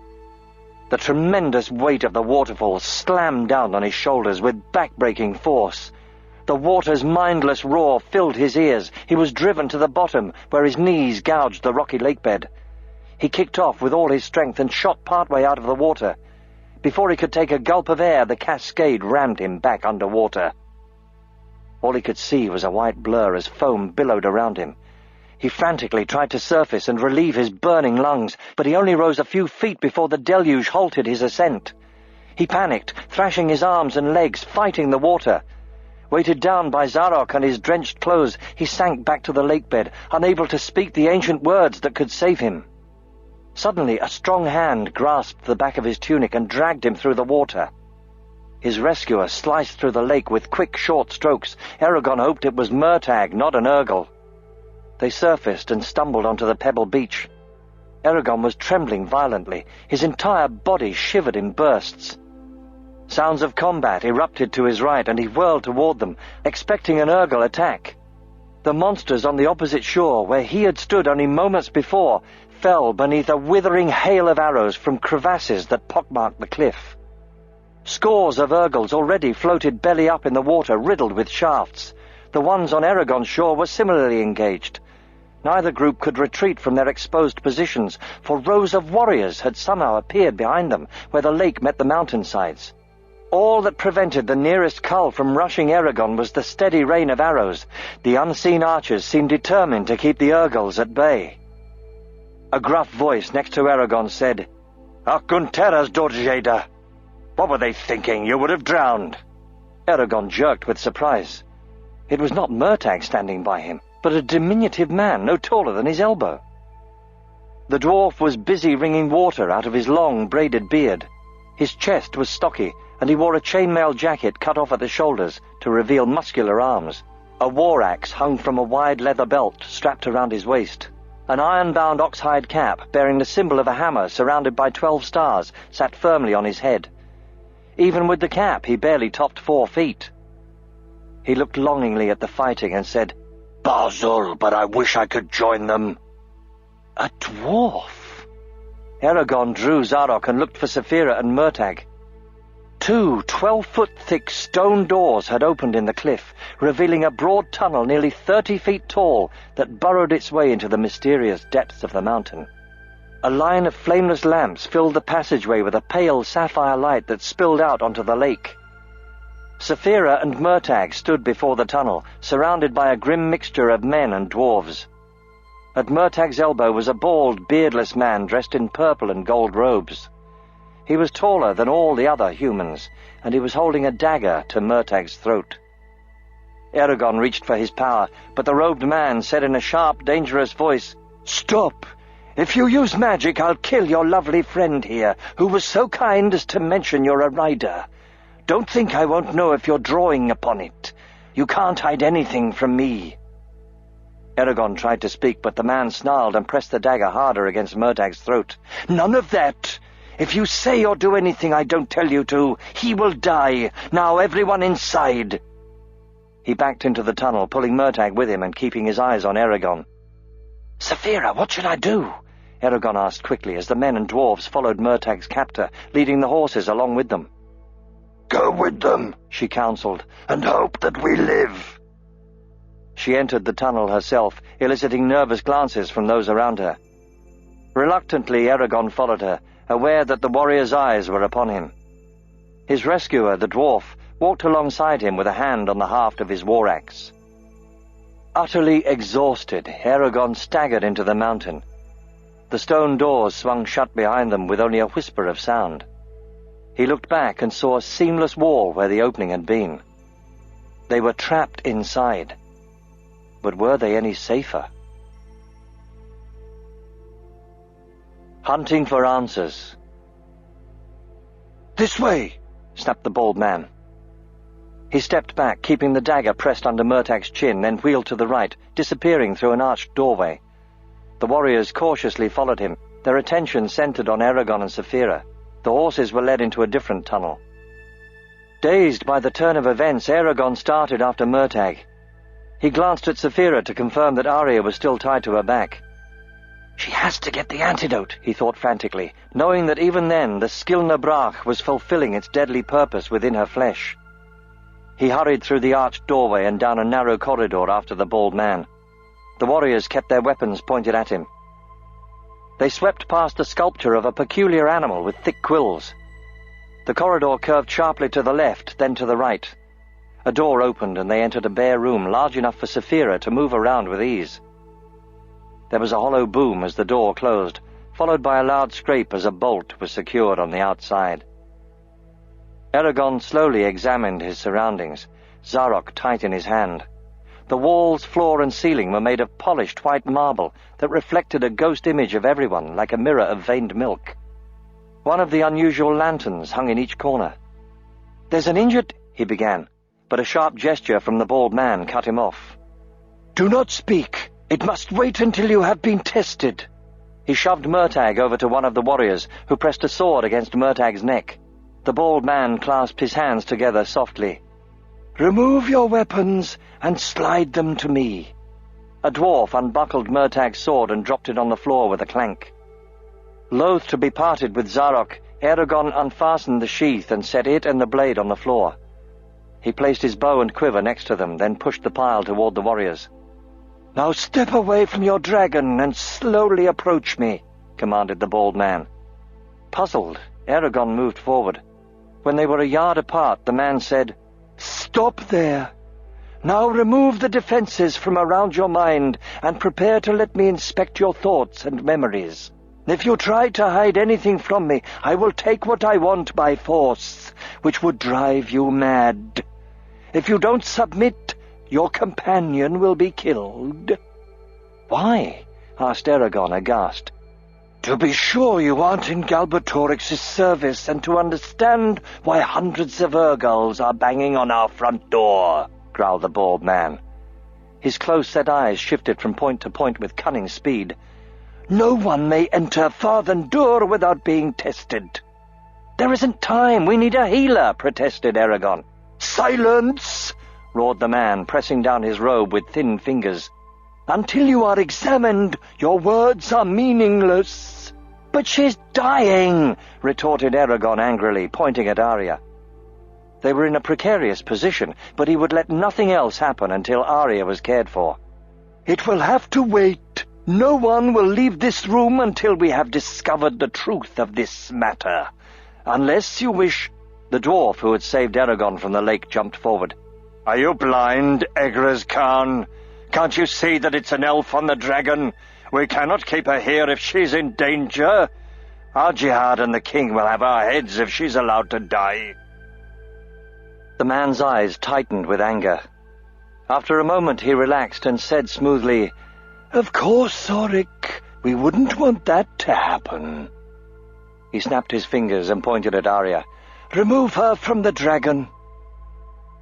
The tremendous weight of the waterfall slammed down on his shoulders with back-breaking force. The water's mindless roar filled his ears. He was driven to the bottom, where his knees gouged the rocky lakebed. He kicked off with all his strength and shot partway out of the water. Before he could take a gulp of air, the cascade rammed him back under water. All he could see was a white blur as foam billowed around him. He frantically tried to surface and relieve his burning lungs, but he only rose a few feet before the deluge halted his ascent. He panicked, thrashing his arms and legs, fighting the water. Weighted down by Zarok and his drenched clothes, he sank back to the lakebed, unable to speak the ancient words that could save him. Suddenly, a strong hand grasped the back of his tunic and dragged him through the water. His rescuer sliced through the lake with quick, short strokes. Eragon hoped it was Murtagh, not an Urgle. They surfaced and stumbled onto the pebble beach. Eragon was trembling violently. His entire body shivered in bursts. Sounds of combat erupted to his right, and he whirled toward them, expecting an Urgle attack. The monsters on the opposite shore, where he had stood only moments before, fell beneath a withering hail of arrows from crevasses that pockmarked the cliff. Scores of Urgles already floated belly up in the water, riddled with shafts. The ones on Eragon's shore were similarly engaged. Neither group could retreat from their exposed positions, for rows of warriors had somehow appeared behind them, where the lake met the mountainsides. All that prevented the nearest Cull from rushing Eragon was the steady rain of arrows. The unseen archers seemed determined to keep the Urgles at bay. A gruff voice next to Eragon said, "Akunteras Dorjeda! What were they thinking? You would have drowned." Eragon jerked with surprise. It was not Murtagh standing by him, but a diminutive man no taller than his elbow. The dwarf was busy wringing water out of his long, braided beard. His chest was stocky, and he wore a chainmail jacket cut off at the shoulders to reveal muscular arms. A war axe hung from a wide leather belt strapped around his waist. An iron-bound oxhide cap, bearing the symbol of a hammer surrounded by 12 stars, sat firmly on his head. Even with the cap, he barely topped 4 feet. He looked longingly at the fighting and said, "Barzul, but I wish I could join them." A dwarf! Eragon drew Zarok and looked for Saphira and Murtagh. 2 12-foot-thick stone doors had opened in the cliff, revealing a broad tunnel nearly 30 feet tall that burrowed its way into the mysterious depths of the mountain. A line of flameless lamps filled the passageway with a pale sapphire light that spilled out onto the lake. Saphira and Murtagh stood before the tunnel, surrounded by a grim mixture of men and dwarves. At Murtagh's elbow was a bald, beardless man dressed in purple and gold robes. He was taller than all the other humans, and he was holding a dagger to Murtagh's throat. Eragon reached for his power, but the robed man said in a sharp, dangerous voice, "Stop! If you use magic, I'll kill your lovely friend here, who was so kind as to mention you're a rider. Don't think I won't know if you're drawing upon it. You can't hide anything from me." Eragon tried to speak, but the man snarled and pressed the dagger harder against Murtagh's throat. "None of that! If you say or do anything I don't tell you to, he will die. Now everyone inside!" He backed into the tunnel, pulling Murtagh with him and keeping his eyes on Eragon. "Saphira, what should I do?" Eragon asked quickly as the men and dwarves followed Murtagh's captor, leading the horses along with them. Go with them, she counseled, and hope that we live. She entered the tunnel herself, eliciting nervous glances from those around her. Reluctantly, Eragon followed her, aware that the warrior's eyes were upon him. His rescuer, the dwarf, walked alongside him with a hand on the haft of his war axe. Utterly exhausted, Eragon staggered into the mountain. The stone doors swung shut behind them with only a whisper of sound. He looked back and saw a seamless wall where the opening had been. They were trapped inside. But were they any safer? Hunting for answers. "This way," snapped the bald man. He stepped back, keeping the dagger pressed under Murtag's chin, then wheeled to the right, disappearing through an arched doorway. The warriors cautiously followed him, their attention centered on Eragon and Saphira. The horses were led into a different tunnel. Dazed by the turn of events, Eragon started after Murtag. He glanced at Saphira to confirm that Arya was still tied to her back. She has to get the antidote, he thought frantically, knowing that even then the Skilna Brach was fulfilling its deadly purpose within her flesh. He hurried through the arched doorway and down a narrow corridor after the bald man. The warriors kept their weapons pointed at him. They swept past the sculpture of a peculiar animal with thick quills. The corridor curved sharply to the left, then to the right. A door opened and they entered a bare room large enough for Saphira to move around with ease. There was a hollow boom as the door closed, followed by a loud scrape as a bolt was secured on the outside. Eragon slowly examined his surroundings, Zarok tight in his hand. The walls, floor, and ceiling were made of polished white marble that reflected a ghost image of everyone like a mirror of veined milk. One of the unusual lanterns hung in each corner. "There's an injured—" he began, but a sharp gesture from the bald man cut him off. "Do not speak. It must wait until you have been tested." He shoved Murtag over to one of the warriors, who pressed a sword against Murtag's neck. The bald man clasped his hands together softly. "Remove your weapons and slide them to me." A dwarf unbuckled Murtag's sword and dropped it on the floor with a clank. Loath to be parted with Zarok, Eragon unfastened the sheath and set it and the blade on the floor. He placed his bow and quiver next to them, then pushed the pile toward the warriors. "Now step away from your dragon and slowly approach me," commanded the bald man. Puzzled, Eragon moved forward. When they were a yard apart, the man said, "Stop there. Now remove the defenses from around your mind and prepare to let me inspect your thoughts and memories. If you try to hide anything from me, I will take what I want by force, which would drive you mad. If you don't submit, your companion will be killed." "Why?" asked Eragon, aghast. "To be sure you aren't in Galbatorix's service, and to understand why hundreds of Urgals are banging on our front door," growled the bald man. His close-set eyes shifted from point to point with cunning speed. "No one may enter Farthendur without being tested." "There isn't time. We need a healer," protested Eragon. "Silence!" roared the man, pressing down his robe with thin fingers. "Until you are examined, your words are meaningless." "But she's dying," retorted Eragon angrily, pointing at Arya. They were in a precarious position, but he would let nothing else happen until Arya was cared for. "It will have to wait. No one will leave this room until we have discovered the truth of this matter. Unless you wish—" The dwarf who had saved Eragon from the lake jumped forward. "Are you blind, Egres Khan? Can't you see that it's an elf on the dragon? We cannot keep her here if she's in danger. Our jihad and the king will have our heads if she's allowed to die." The man's eyes tightened with anger. After a moment he relaxed and said smoothly, "Of course, Orik. We wouldn't want that to happen." He snapped his fingers and pointed at Arya. "Remove her from the dragon."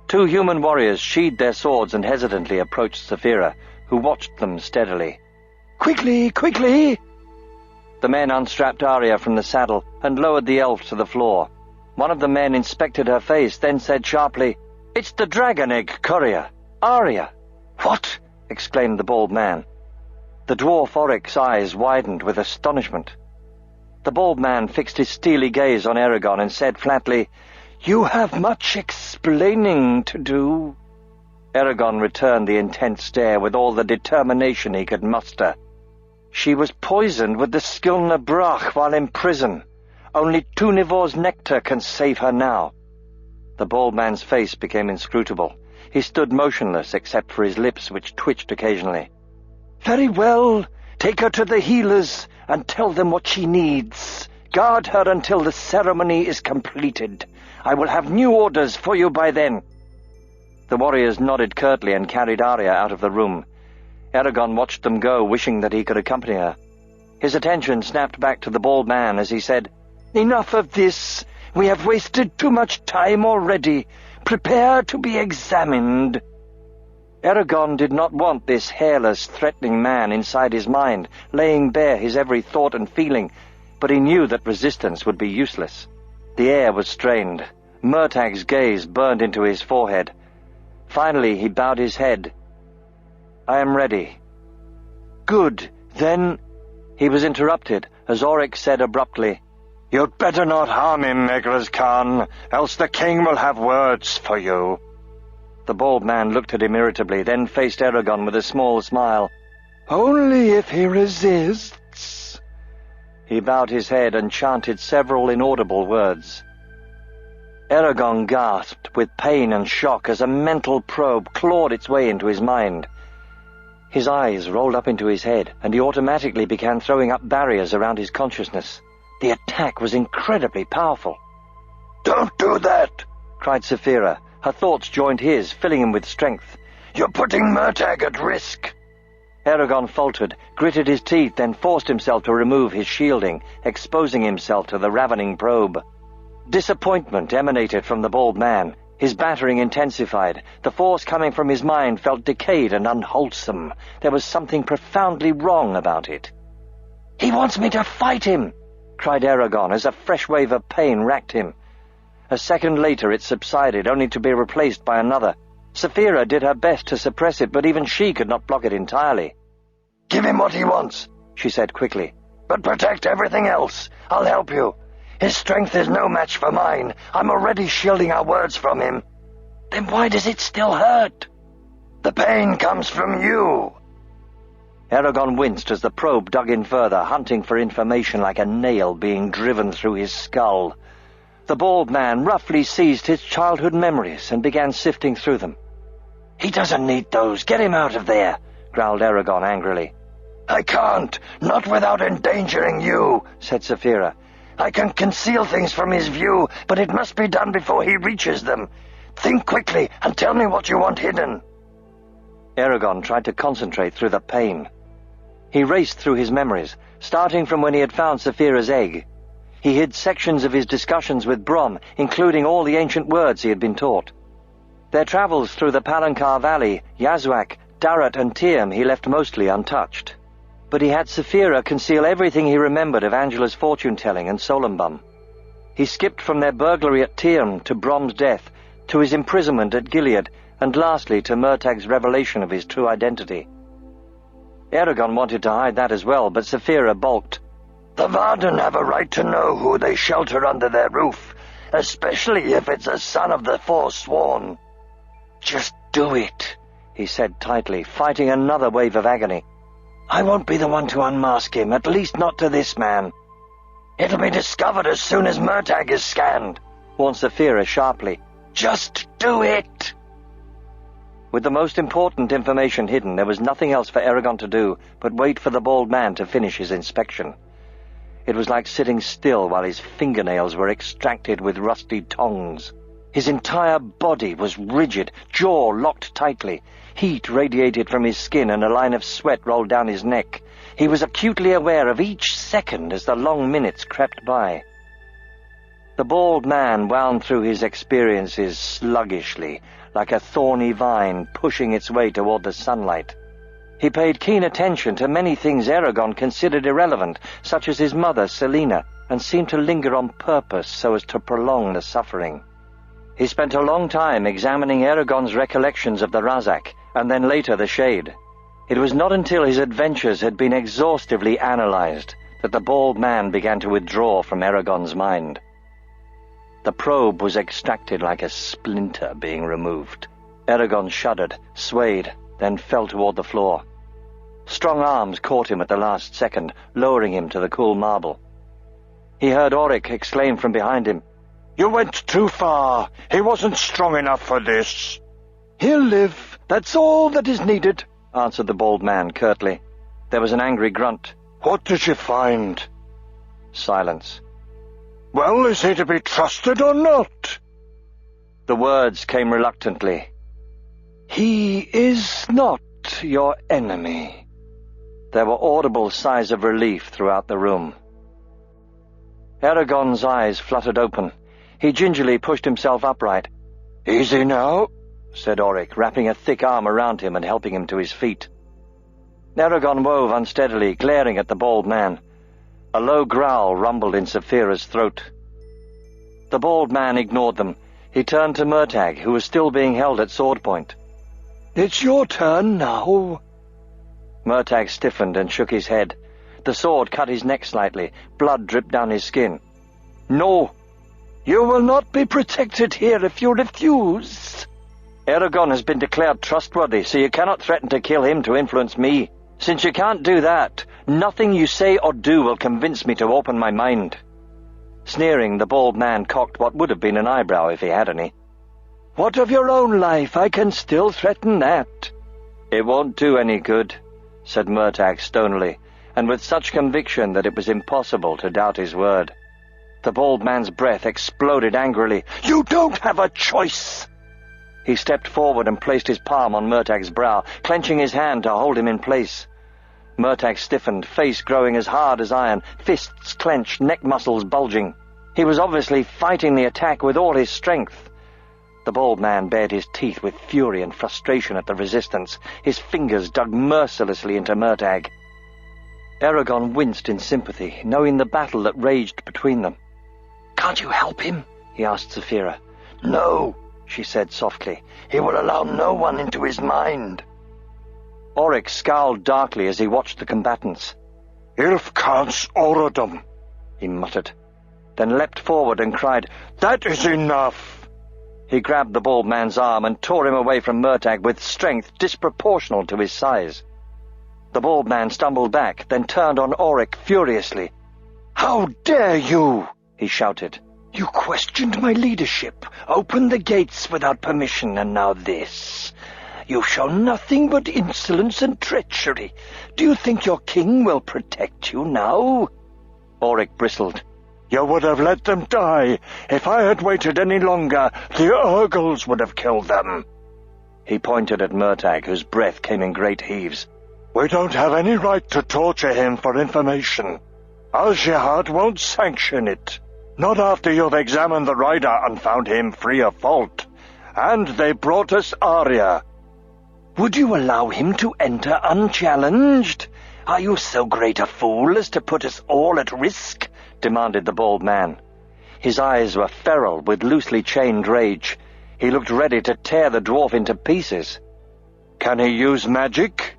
Two human warriors sheathed their swords and hesitantly approached Saphira, who watched them steadily. "Quickly, quickly!" The men unstrapped Arya from the saddle and lowered the elf to the floor. One of the men inspected her face, then said sharply, "It's the dragon egg courier, Arya." "What?" exclaimed the bald man. The dwarf Oric's eyes widened with astonishment. The bald man fixed his steely gaze on Eragon and said flatly, You have much explaining to do." Eragon returned the intent stare with all the determination he could muster. "She was poisoned with the Skilna Brach while in prison. Only Tunivor's nectar can save her now." The bald man's face became inscrutable. He stood motionless except for his lips, which twitched occasionally. "Very well. Take her to the healers and tell them what she needs. Guard her until the ceremony is completed. I will have new orders for you by then." The warriors nodded curtly and carried Arya out of the room. Eragon watched them go, wishing that he could accompany her. His attention snapped back to the bald man as he said, "Enough of this. We have wasted too much time already. Prepare to be examined." Eragon did not want this hairless, threatening man inside his mind, laying bare his every thought and feeling, but he knew that resistance would be useless. The air was strained. Murtag's gaze burned into his forehead. Finally, he bowed his head. "I am ready." "Good, then—" He was interrupted as Oryx said abruptly, "You'd better not harm him, Megras Khan, else the king will have words for you." The bald man looked at him irritably, then faced Eragon with a small smile. "Only if he resists." He bowed his head and chanted several inaudible words. Eragon gasped with pain and shock as a mental probe clawed its way into his mind. His eyes rolled up into his head, and he automatically began throwing up barriers around his consciousness. The attack was incredibly powerful. "Don't do that!" cried Saphira. Her thoughts joined his, filling him with strength. "You're putting Murtag at risk." Eragon faltered, gritted his teeth, then forced himself to remove his shielding, exposing himself to the ravening probe. Disappointment emanated from the bald man. His battering intensified. The force coming from his mind felt decayed and unwholesome. There was something profoundly wrong about it. "He wants me to fight him!" cried Eragon as a fresh wave of pain racked him. A second later it subsided, only to be replaced by another. Saphira did her best to suppress it, but even she could not block it entirely. "Give him what he wants," she said quickly. "But protect everything else. I'll help you. His strength is no match for mine. I'm already shielding our words from him." "Then why does it still hurt?" "The pain comes from you." Eragon winced as the probe dug in further, hunting for information like a nail being driven through his skull. The bald man roughly seized his childhood memories and began sifting through them. "He doesn't need those. Get him out of there," growled Eragon angrily. "I can't, not without endangering you," said Saphira. "I can conceal things from his view, but it must be done before he reaches them. Think quickly and tell me what you want hidden." Eragon tried to concentrate through the pain. He raced through his memories, starting from when he had found Saphira's egg. He hid sections of his discussions with Brom, including all the ancient words he had been taught. Their travels through the Palankar Valley, Yazwak, Darat and Tirm he left mostly untouched. But he had Saphira conceal everything he remembered of Angela's fortune-telling and Solumbum. He skipped from their burglary at Tirm to Brom's death, to his imprisonment at Gilead, and lastly to Murtag's revelation of his true identity. Eragon wanted to hide that as well, but Saphira balked. "The Varden have a right to know who they shelter under their roof, especially if it's a son of the Forsworn." "Just do it," he said tightly, fighting another wave of agony. "I won't be the one to unmask him, at least not to this man." "It'll be discovered as soon as Murtag is scanned," warned Saphira sharply. "Just do it!" With the most important information hidden, there was nothing else for Eragon to do but wait for the bald man to finish his inspection. It was like sitting still while his fingernails were extracted with rusty tongs. His entire body was rigid, jaw locked tightly. Heat radiated from his skin and a line of sweat rolled down his neck. He was acutely aware of each second as the long minutes crept by. The bald man wound through his experiences sluggishly, like a thorny vine pushing its way toward the sunlight. He paid keen attention to many things Eragon considered irrelevant, such as his mother, Selena, and seemed to linger on purpose so as to prolong the suffering. He spent a long time examining Eragon's recollections of the Razak, and then later the Shade. It was not until his adventures had been exhaustively analyzed that the bald man began to withdraw from Eragon's mind. The probe was extracted like a splinter being removed. Eragon shuddered, swayed, then fell toward the floor. Strong arms caught him at the last second, lowering him to the cool marble. He heard Auric exclaim from behind him, "You went too far. He wasn't strong enough for this." "He'll live. That's all that is needed," answered the bald man curtly. There was an angry grunt. "What did you find?" Silence. "Well, is he to be trusted or not?" The words came reluctantly. "He is not your enemy." There were audible sighs of relief throughout the room. Eragon's eyes fluttered open. He gingerly pushed himself upright. "Easy now," said Auric, wrapping a thick arm around him and helping him to his feet. Eragon wove unsteadily, glaring at the bald man. A low growl rumbled in Saphira's throat. The bald man ignored them. He turned to Murtagh, who was still being held at sword point. "It's your turn now." Murtagh stiffened and shook his head. The sword cut his neck slightly. Blood dripped down his skin. "No. You will not be protected here if you refuse." "Eragon has been declared trustworthy, so you cannot threaten to kill him to influence me. Since you can't do that, nothing you say or do will convince me to open my mind." Sneering, the bald man cocked what would have been an eyebrow if he had any. "What of your own life? I can still threaten that." "It won't do any good," said Murtagh stonily, and with such conviction that it was impossible to doubt his word. The bald man's breath exploded angrily. "You don't have a choice!" He stepped forward and placed his palm on Murtagh's brow, clenching his hand to hold him in place. Murtagh stiffened, face growing as hard as iron, fists clenched, neck muscles bulging. He was obviously fighting the attack with all his strength. The bald man bared his teeth with fury and frustration at the resistance. His fingers dug mercilessly into Murtagh. Eragon winced in sympathy, knowing the battle that raged between them. "Can't you help him?" he asked Saphira. "No," she said softly. "He will allow no one into his mind." Auric scowled darkly as he watched the combatants. "Ilfkant's Orodum," he muttered, then leapt forward and cried, "That is enough!" He grabbed the bald man's arm and tore him away from Murtagh with strength disproportional to his size. The bald man stumbled back, then turned on Auric furiously. "How dare you!" he shouted. "You questioned my leadership, opened the gates without permission, and now this. You've shown nothing but insolence and treachery. Do you think your king will protect you now?" Auric bristled. "You would have let them die. If I had waited any longer, the Urgles would have killed them." He pointed at Murtagh, whose breath came in great heaves. "We don't have any right to torture him for information. Al-Jihad won't sanction it. Not after you've examined the rider and found him free of fault. And they brought us Arya." "Would you allow him to enter unchallenged? Are you so great a fool as to put us all at risk?" demanded the bald man. His eyes were feral with loosely chained rage. He looked ready to tear the dwarf into pieces. "Can he use magic?"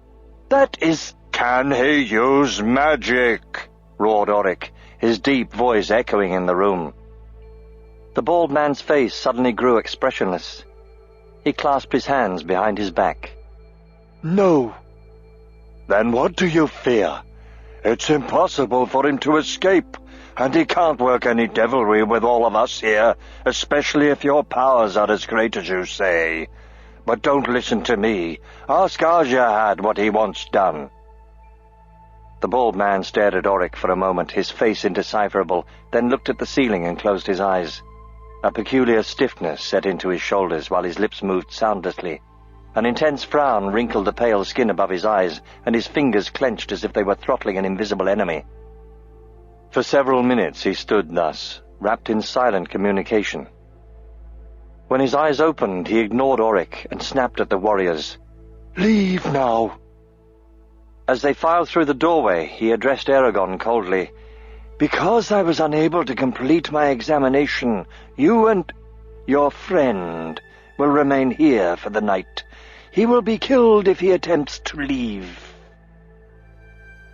"That is—" "Can he use magic?" roared Auric, his deep voice echoing in the room. The bald man's face suddenly grew expressionless. He clasped his hands behind his back. "No." "Then what do you fear? It's impossible for him to escape, and he can't work any devilry with all of us here, especially if your powers are as great as you say. But don't listen to me. Ask Al-Jihad what he wants done." The bald man stared at Auric for a moment, his face indecipherable, then looked at the ceiling and closed his eyes. A peculiar stiffness set into his shoulders while his lips moved soundlessly. An intense frown wrinkled the pale skin above his eyes, and his fingers clenched as if they were throttling an invisible enemy. For several minutes he stood thus, wrapped in silent communication. When his eyes opened, he ignored Auric and snapped at the warriors. "Leave now." As they filed through the doorway, he addressed Eragon coldly. "Because I was unable to complete my examination, you and your friend will remain here for the night. He will be killed if he attempts to leave."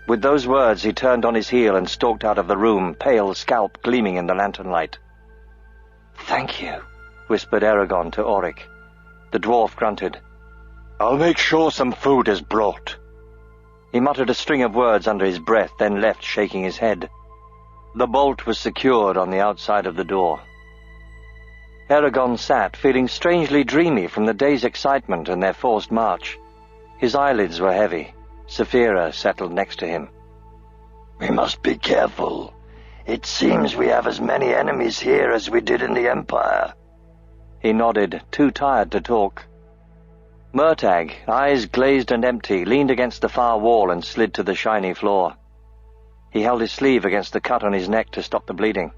With those words, he turned on his heel and stalked out of the room, pale scalp gleaming in the lantern light. Thank you, whispered Eragon to Auric. The dwarf grunted. I'll make sure some food is brought. He muttered a string of words under his breath, then left, shaking his head. The bolt was secured on the outside of the door. Eragon sat, feeling strangely dreamy from the day's excitement and their forced march. His eyelids were heavy. Saphira settled next to him. We must be careful. It seems we have as many enemies here as we did in the Empire. He nodded, too tired to talk. Murtagh, eyes glazed and empty, leaned against the far wall and slid to the shiny floor. He held his sleeve against the cut on his neck to stop the bleeding.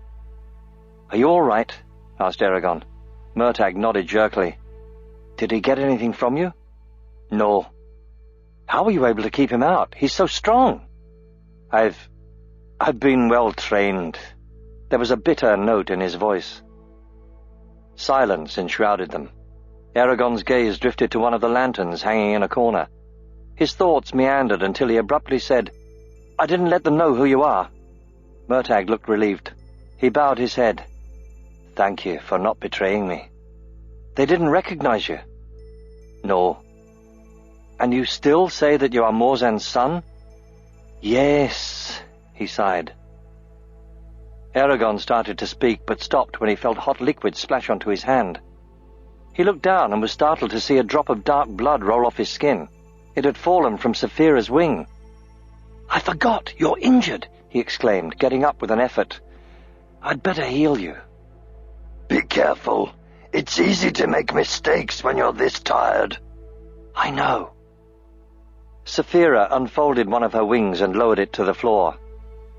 "Are you all right?" asked Eragon. Murtagh nodded jerkily. "Did he get anything from you?" "No." "How were you able to keep him out? He's so strong." I've been well trained." There was a bitter note in his voice. Silence enshrouded them. Eragon's gaze drifted to one of the lanterns hanging in a corner. His thoughts meandered until he abruptly said, "I didn't let them know who you are." Murtagh looked relieved. He bowed his head. "Thank you for not betraying me." "They didn't recognize you?" "No." "And you still say that you are Morzan's son?" "Yes," he sighed. Eragon started to speak, but stopped when he felt hot liquid splash onto his hand. He looked down and was startled to see a drop of dark blood roll off his skin. It had fallen from Saphira's wing. "I forgot, you're injured," he exclaimed, getting up with an effort. "I'd better heal you." Be careful. It's easy to make mistakes when you're this tired. "I know." Saphira unfolded one of her wings and lowered it to the floor.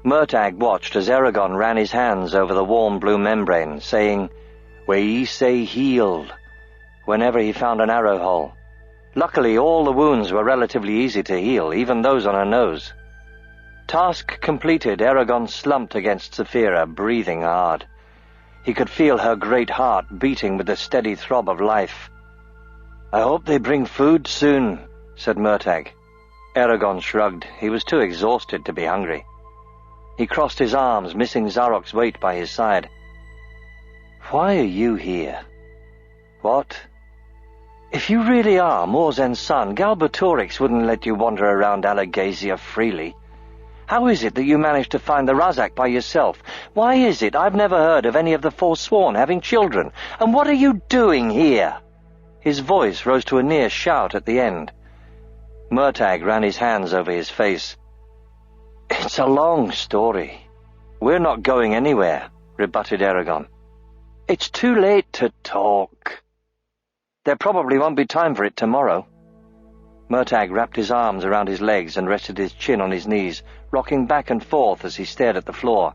Murtagh watched as Eragon ran his hands over the warm blue membrane, saying, "We say heal," whenever he found an arrow hole. Luckily, all the wounds were relatively easy to heal, even those on her nose. Task completed, Eragon slumped against Saphira, breathing hard. He could feel her great heart beating with the steady throb of life. "I hope they bring food soon," said Murtagh. Eragon shrugged. He was too exhausted to be hungry. He crossed his arms, missing Zarok's weight by his side. "Why are you here?" "What?" "If you really are Morzan's son, Galbatorix wouldn't let you wander around Alagasia freely. How is it that you managed to find the Razak by yourself? Why is it I've never heard of any of the Forsworn having children? And what are you doing here?" His voice rose to a near shout at the end. Murtagh ran his hands over his face. "It's a long story. We're not going anywhere," rebutted Eragon. "It's too late to talk. There probably won't be time for it tomorrow." Murtagh wrapped his arms around his legs and rested his chin on his knees, rocking back and forth as he stared at the floor.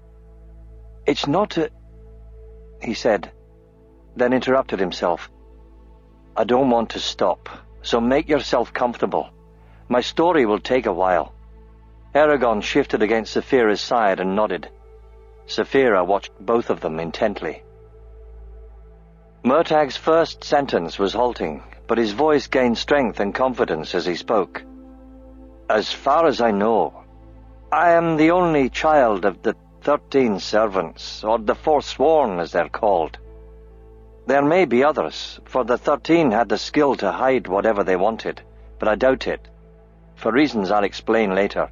"It's not a—" he said, then interrupted himself. "I don't want to stop, so make yourself comfortable. My story will take a while." Eragon shifted against Saphira's side and nodded. Saphira watched both of them intently. Murtagh's first sentence was halting, but his voice gained strength and confidence as he spoke. "As far as I know, I am the only child of the 13 servants, or the Forsworn as they're called. There may be others, for the 13 had the skill to hide whatever they wanted, but I doubt it, for reasons I'll explain later.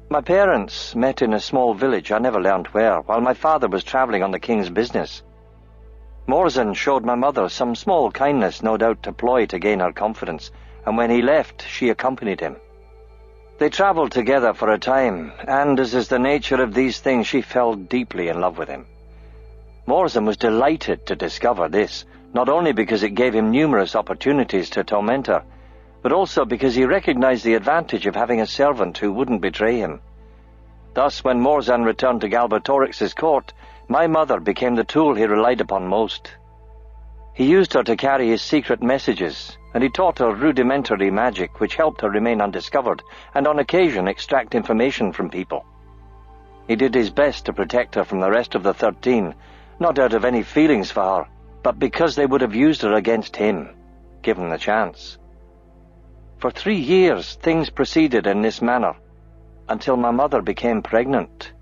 My parents met in a small village I never learned where, while my father was travelling on the king's business. Morzan showed my mother some small kindness, no doubt to ploy to gain her confidence, and when he left, she accompanied him. They travelled together for a time, and as is the nature of these things, she fell deeply in love with him. Morzan was delighted to discover this, not only because it gave him numerous opportunities to torment her, but also because he recognized the advantage of having a servant who wouldn't betray him. Thus, when Morzan returned to Galbatorix's court, my mother became the tool he relied upon most. He used her to carry his secret messages, and he taught her rudimentary magic which helped her remain undiscovered, and on occasion extract information from people. He did his best to protect her from the rest of the 13, not out of any feelings for her, but because they would have used her against him, given the chance. For 3 years things proceeded in this manner, until my mother became pregnant."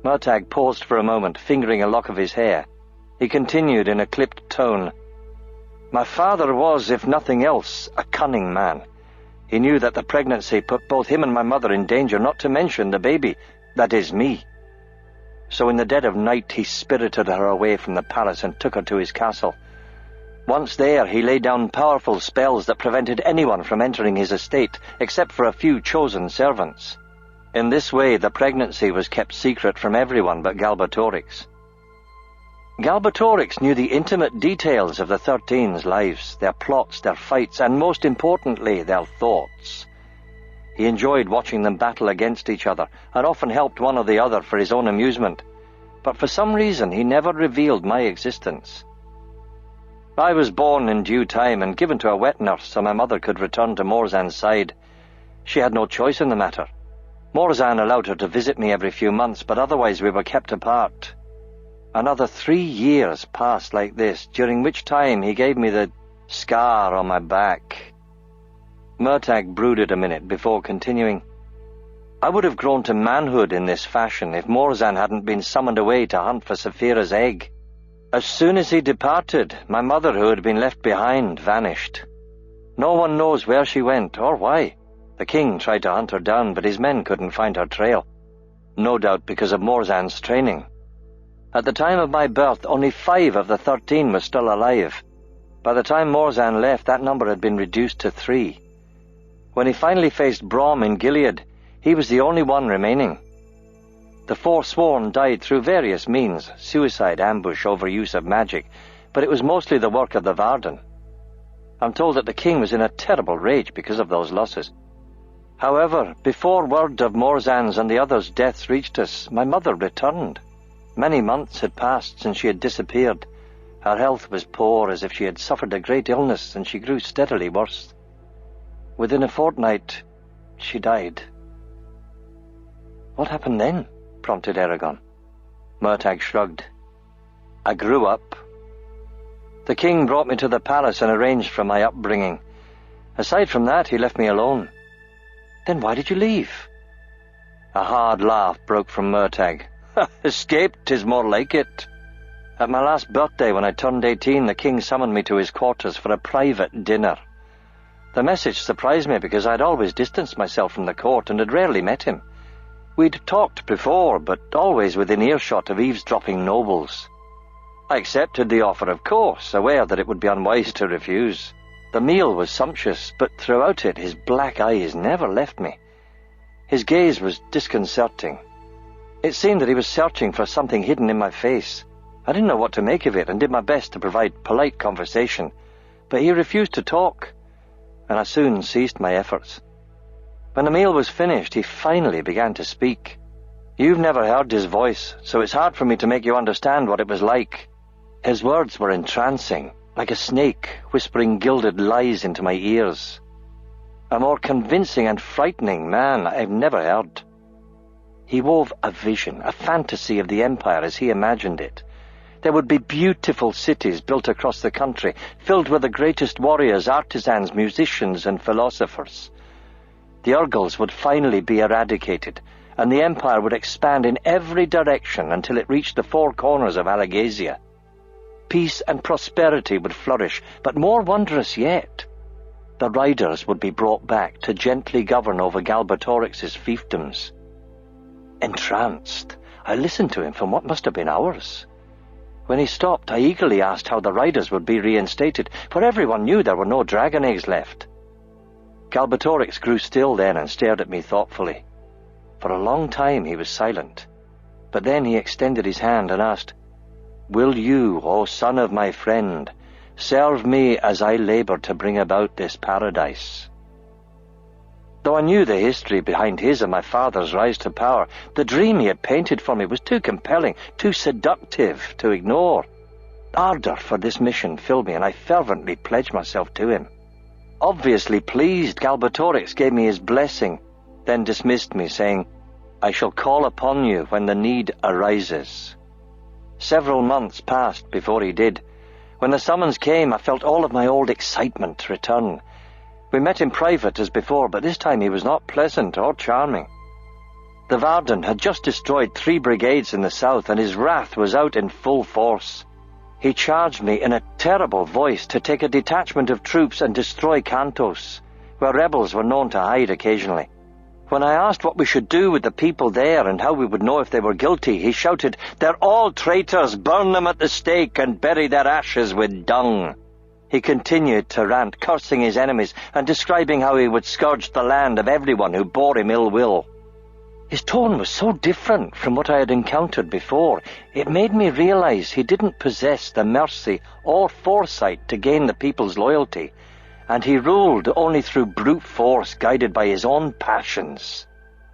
Murtagh paused for a moment, fingering a lock of his hair. He continued in a clipped tone. My father was, if nothing else, a cunning man. He knew that the pregnancy put both him and my mother in danger, not to mention the baby, that is me. So in the dead of night he spirited her away from the palace and took her to his castle. Once there, he laid down powerful spells that prevented anyone from entering his estate, except for a few chosen servants. In this way, the pregnancy was kept secret from everyone but Galbatorix. Galbatorix knew the intimate details of the 13's lives, their plots, their fights, and most importantly, their thoughts. He enjoyed watching them battle against each other, and often helped one or the other for his own amusement, but for some reason he never revealed my existence. I was born in due time and given to a wet nurse so my mother could return to Morzan's side. She had no choice in the matter. Morzan allowed her to visit me every few months, but otherwise we were kept apart. Another 3 years passed like this, during which time he gave me the scar on my back. Murtagh brooded a minute before continuing. I would have grown to manhood in this fashion if Morzan hadn't been summoned away to hunt for Saphira's egg. As soon as he departed, my mother, who had been left behind, vanished. No one knows where she went or why. The king tried to hunt her down, but his men couldn't find her trail. No doubt because of Morzan's training. At the time of my birth, only 5 of the 13 were still alive. By the time Morzan left, that number had been reduced to 3. When he finally faced Brom in Gilead, he was the only one remaining. The Forsworn died through various means, suicide, ambush, overuse of magic, but it was mostly the work of the Varden. I'm told that the king was in a terrible rage because of those losses. However, before word of Morzan's and the others' deaths reached us, my mother returned. Many months had passed since she had disappeared. Her health was poor, as if she had suffered a great illness, and she grew steadily worse. Within a fortnight, she died. What happened then? Prompted Eragon. Murtagh shrugged. I grew up. The king brought me to the palace and arranged for my upbringing. Aside from that, he left me alone. Then why did you leave? A hard laugh broke from Murtagh. Escaped is more like it. At my last birthday, when I turned 18, the king summoned me to his quarters for a private dinner. The message surprised me because I'd always distanced myself from the court and had rarely met him. We'd talked before, but always within earshot of eavesdropping nobles. I accepted the offer, of course, aware that it would be unwise to refuse. The meal was sumptuous, but throughout it his black eyes never left me. His gaze was disconcerting. It seemed that he was searching for something hidden in my face. I didn't know what to make of it and did my best to provide polite conversation, but he refused to talk, and I soon ceased my efforts. When the meal was finished, he finally began to speak. You've never heard his voice, so it's hard for me to make you understand what it was like. His words were entrancing, like a snake whispering gilded lies into my ears. A more convincing and frightening man I've never heard. He wove a vision, a fantasy of the empire as he imagined it. There would be beautiful cities built across the country, filled with the greatest warriors, artisans, musicians, and philosophers. The Urgles would finally be eradicated, and the empire would expand in every direction until it reached the 4 corners of Alagasia. Peace and prosperity would flourish, but more wondrous yet, the riders would be brought back to gently govern over Galbatorix's fiefdoms. Entranced, I listened to him for what must have been hours. When he stopped, I eagerly asked how the riders would be reinstated, for everyone knew there were no dragon eggs left. Galbatorix grew still then and stared at me thoughtfully. For a long time he was silent, but then he extended his hand and asked, Will you, O son of my friend, serve me as I labor to bring about this paradise? Though I knew the history behind his and my father's rise to power, the dream he had painted for me was too compelling, too seductive to ignore. Ardor for this mission filled me, and I fervently pledged myself to him. Obviously pleased, Galbatorix gave me his blessing, then dismissed me, saying, I shall call upon you when the need arises. Several months passed before he did. When the summons came, I felt all of my old excitement return. We met in private as before, but this time he was not pleasant or charming. The Varden had just destroyed 3 brigades in the south, and his wrath was out in full force. He charged me in a terrible voice to take a detachment of troops and destroy Cantos, where rebels were known to hide occasionally. When I asked what we should do with the people there and how we would know if they were guilty, he shouted, "They're all traitors! Burn them at the stake and bury their ashes with dung!" He continued to rant, cursing his enemies and describing how he would scourge the land of everyone who bore him ill will. His tone was so different from what I had encountered before, it made me realize he didn't possess the mercy or foresight to gain the people's loyalty, and he ruled only through brute force guided by his own passions.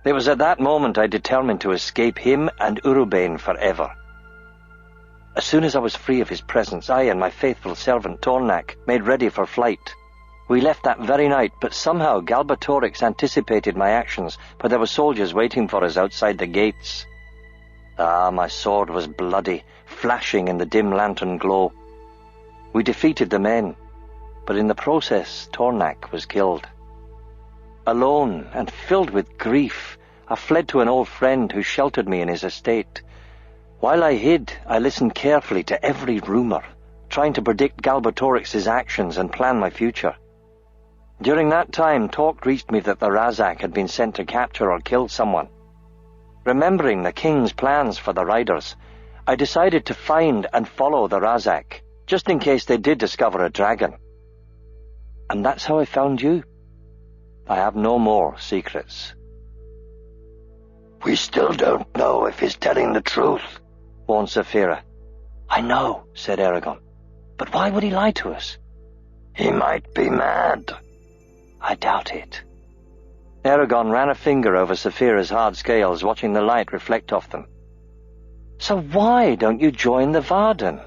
It was at that moment I determined to escape him and Urubane forever. As soon as I was free of his presence, I and my faithful servant Tornak made ready for flight. We left that very night, but somehow Galbatorix anticipated my actions, for there were soldiers waiting for us outside the gates. Ah, my sword was bloody, flashing in the dim lantern glow. We defeated the men, but in the process Tornak was killed. Alone and filled with grief, I fled to an old friend who sheltered me in his estate. While I hid, I listened carefully to every rumor, trying to predict Galbatorix's actions and plan my future. During that time, talk reached me that the Razak had been sent to capture or kill someone. Remembering the king's plans for the riders, I decided to find and follow the Razak, just in case they did discover a dragon. And that's how I found you. I have no more secrets. We still don't know if he's telling the truth, warned Saphira. I know, said Eragon. But why would he lie to us? He might be mad. I doubt it. Eragon ran a finger over Saphira's hard scales, watching the light reflect off them. So why don't you join the Varden?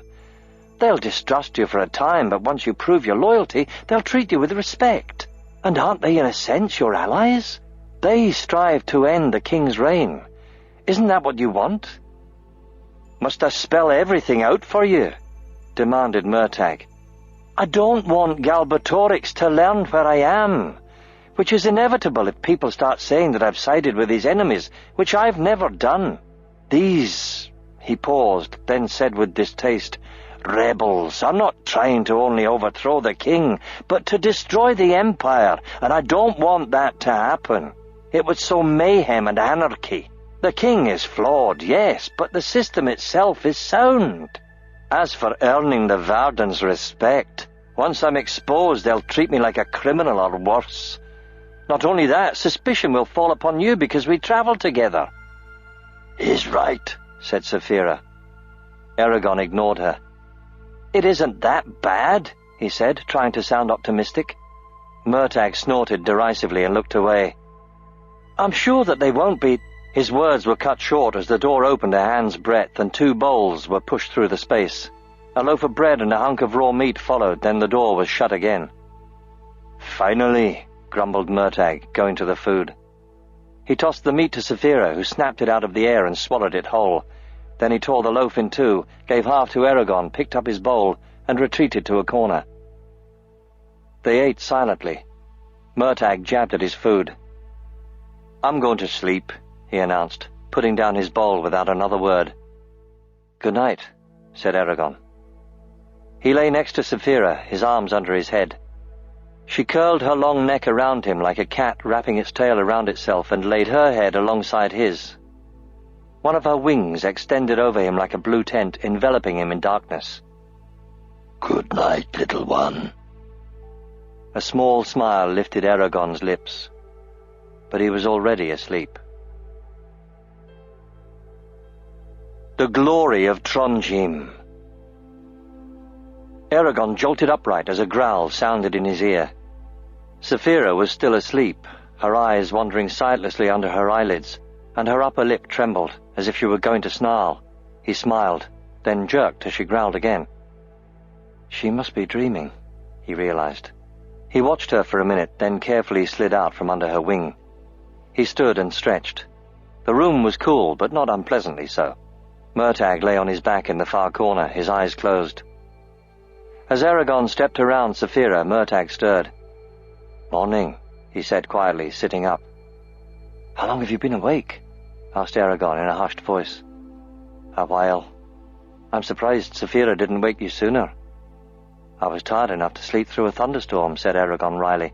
They'll distrust you for a time, but once you prove your loyalty, they'll treat you with respect. And aren't they in a sense your allies? They strive to end the king's reign. Isn't that what you want? Must I spell everything out for you? Demanded Murtagh. I don't want Galbatorix to learn where I am, which is inevitable if people start saying that I've sided with his enemies, which I've never done. These, he paused, then said with distaste, rebels are not trying to only overthrow the king, but to destroy the empire, and I don't want that to happen. It would sow mayhem and anarchy. The king is flawed, yes, but the system itself is sound. As for earning the Varden's respect, once I'm exposed, they'll treat me like a criminal or worse. Not only that, suspicion will fall upon you because we travel together. He's right, said Saphira. Eragon ignored her. It isn't that bad, he said, trying to sound optimistic. Murtagh snorted derisively and looked away. I'm sure that they won't be... His words were cut short as the door opened a hand's breadth and 2 bowls were pushed through the space. A loaf of bread and a hunk of raw meat followed, then the door was shut again. Finally, grumbled Murtagh, going to the food. He tossed the meat to Saphira, who snapped it out of the air and swallowed it whole. Then he tore the loaf in 2, gave half to Eragon, picked up his bowl, and retreated to a corner. They ate silently. Murtagh jabbed at his food. I'm going to sleep, he announced, putting down his bowl without another word. Good night, said Eragon. He lay next to Saphira, his arms under his head. She curled her long neck around him like a cat wrapping its tail around itself and laid her head alongside his. One of her wings extended over him like a blue tent, enveloping him in darkness. Good night, little one. A small smile lifted Eragon's lips, but he was already asleep. The glory of Trondheim. Eragon jolted upright as a growl sounded in his ear. Saphira was still asleep, her eyes wandering sightlessly under her eyelids, and her upper lip trembled, as if she were going to snarl. He smiled, then jerked as she growled again. She must be dreaming, he realized. He watched her for a minute, then carefully slid out from under her wing. He stood and stretched. The room was cool, but not unpleasantly so. Murtagh lay on his back in the far corner, his eyes closed. As Eragon stepped around Saphira, Murtagh stirred. Morning, he said quietly, sitting up. How long have you been awake? Asked Eragon in a hushed voice. A while. I'm surprised Saphira didn't wake you sooner. I was tired enough to sleep through a thunderstorm, said Eragon wryly.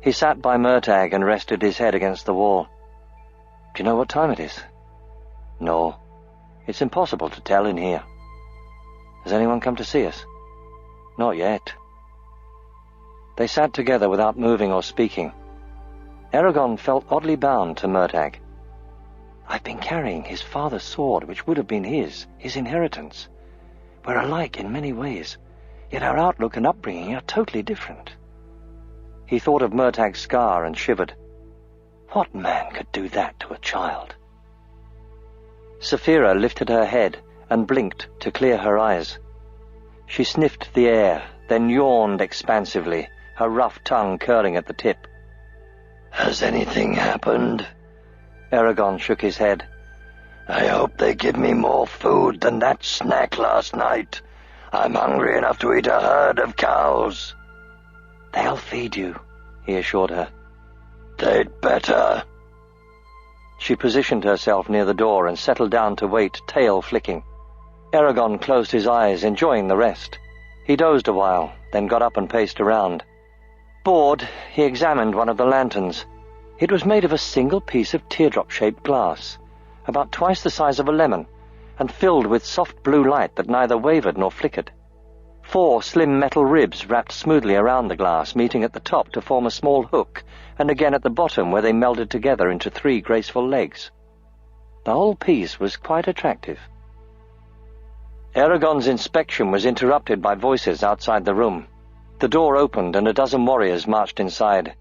He sat by Murtagh and rested his head against the wall. Do you know what time it is? No. It's impossible to tell in here. Has anyone come to see us? Not yet. They sat together without moving or speaking. Eragon felt oddly bound to Murtagh. I've been carrying his father's sword, which would have been his inheritance. We're alike in many ways, yet our outlook and upbringing are totally different. He thought of Murtagh's scar and shivered. What man could do that to a child? Saphira lifted her head and blinked to clear her eyes. She sniffed the air, then yawned expansively, her rough tongue curling at the tip. Has anything happened? Eragon shook his head. I hope they give me more food than that snack last night. I'm hungry enough to eat a herd of cows. They'll feed you, he assured her. They'd better. She positioned herself near the door and settled down to wait, tail flicking. Eragon closed his eyes, enjoying the rest. He dozed a while, then got up and paced around. Bored, he examined one of the lanterns. It was made of a single piece of teardrop-shaped glass, about twice the size of a lemon, and filled with soft blue light that neither wavered nor flickered. 4 slim metal ribs wrapped smoothly around the glass, meeting at the top to form a small hook, and again at the bottom where they melded together into 3 graceful legs. The whole piece was quite attractive. Eragon's inspection was interrupted by voices outside the room. The door opened and a dozen warriors marched inside.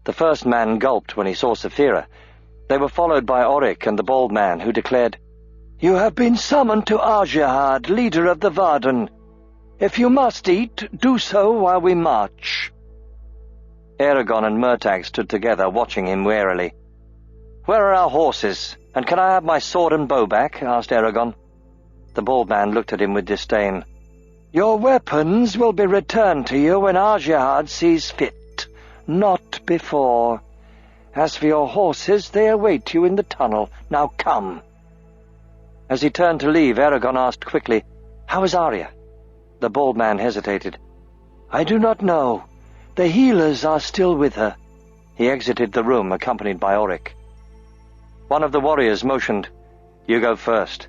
The first man gulped when he saw Saphira. They were followed by Oryk and the bald man, who declared, You have been summoned to Arjihad, leader of the Varden. If you must eat, do so while we march. Eragon and Murtagh stood together, watching him warily. Where are our horses, and can I have my sword and bow back? Asked Eragon. The bald man looked at him with disdain. Your weapons will be returned to you when Arjihad sees fit, not before. As for your horses, they await you in the tunnel. Now come. As he turned to leave, Eragon asked quickly, How is Arya? The bald man hesitated. I do not know. The healers are still with her. He exited the room, accompanied by Oryk. One of the warriors motioned, You go first.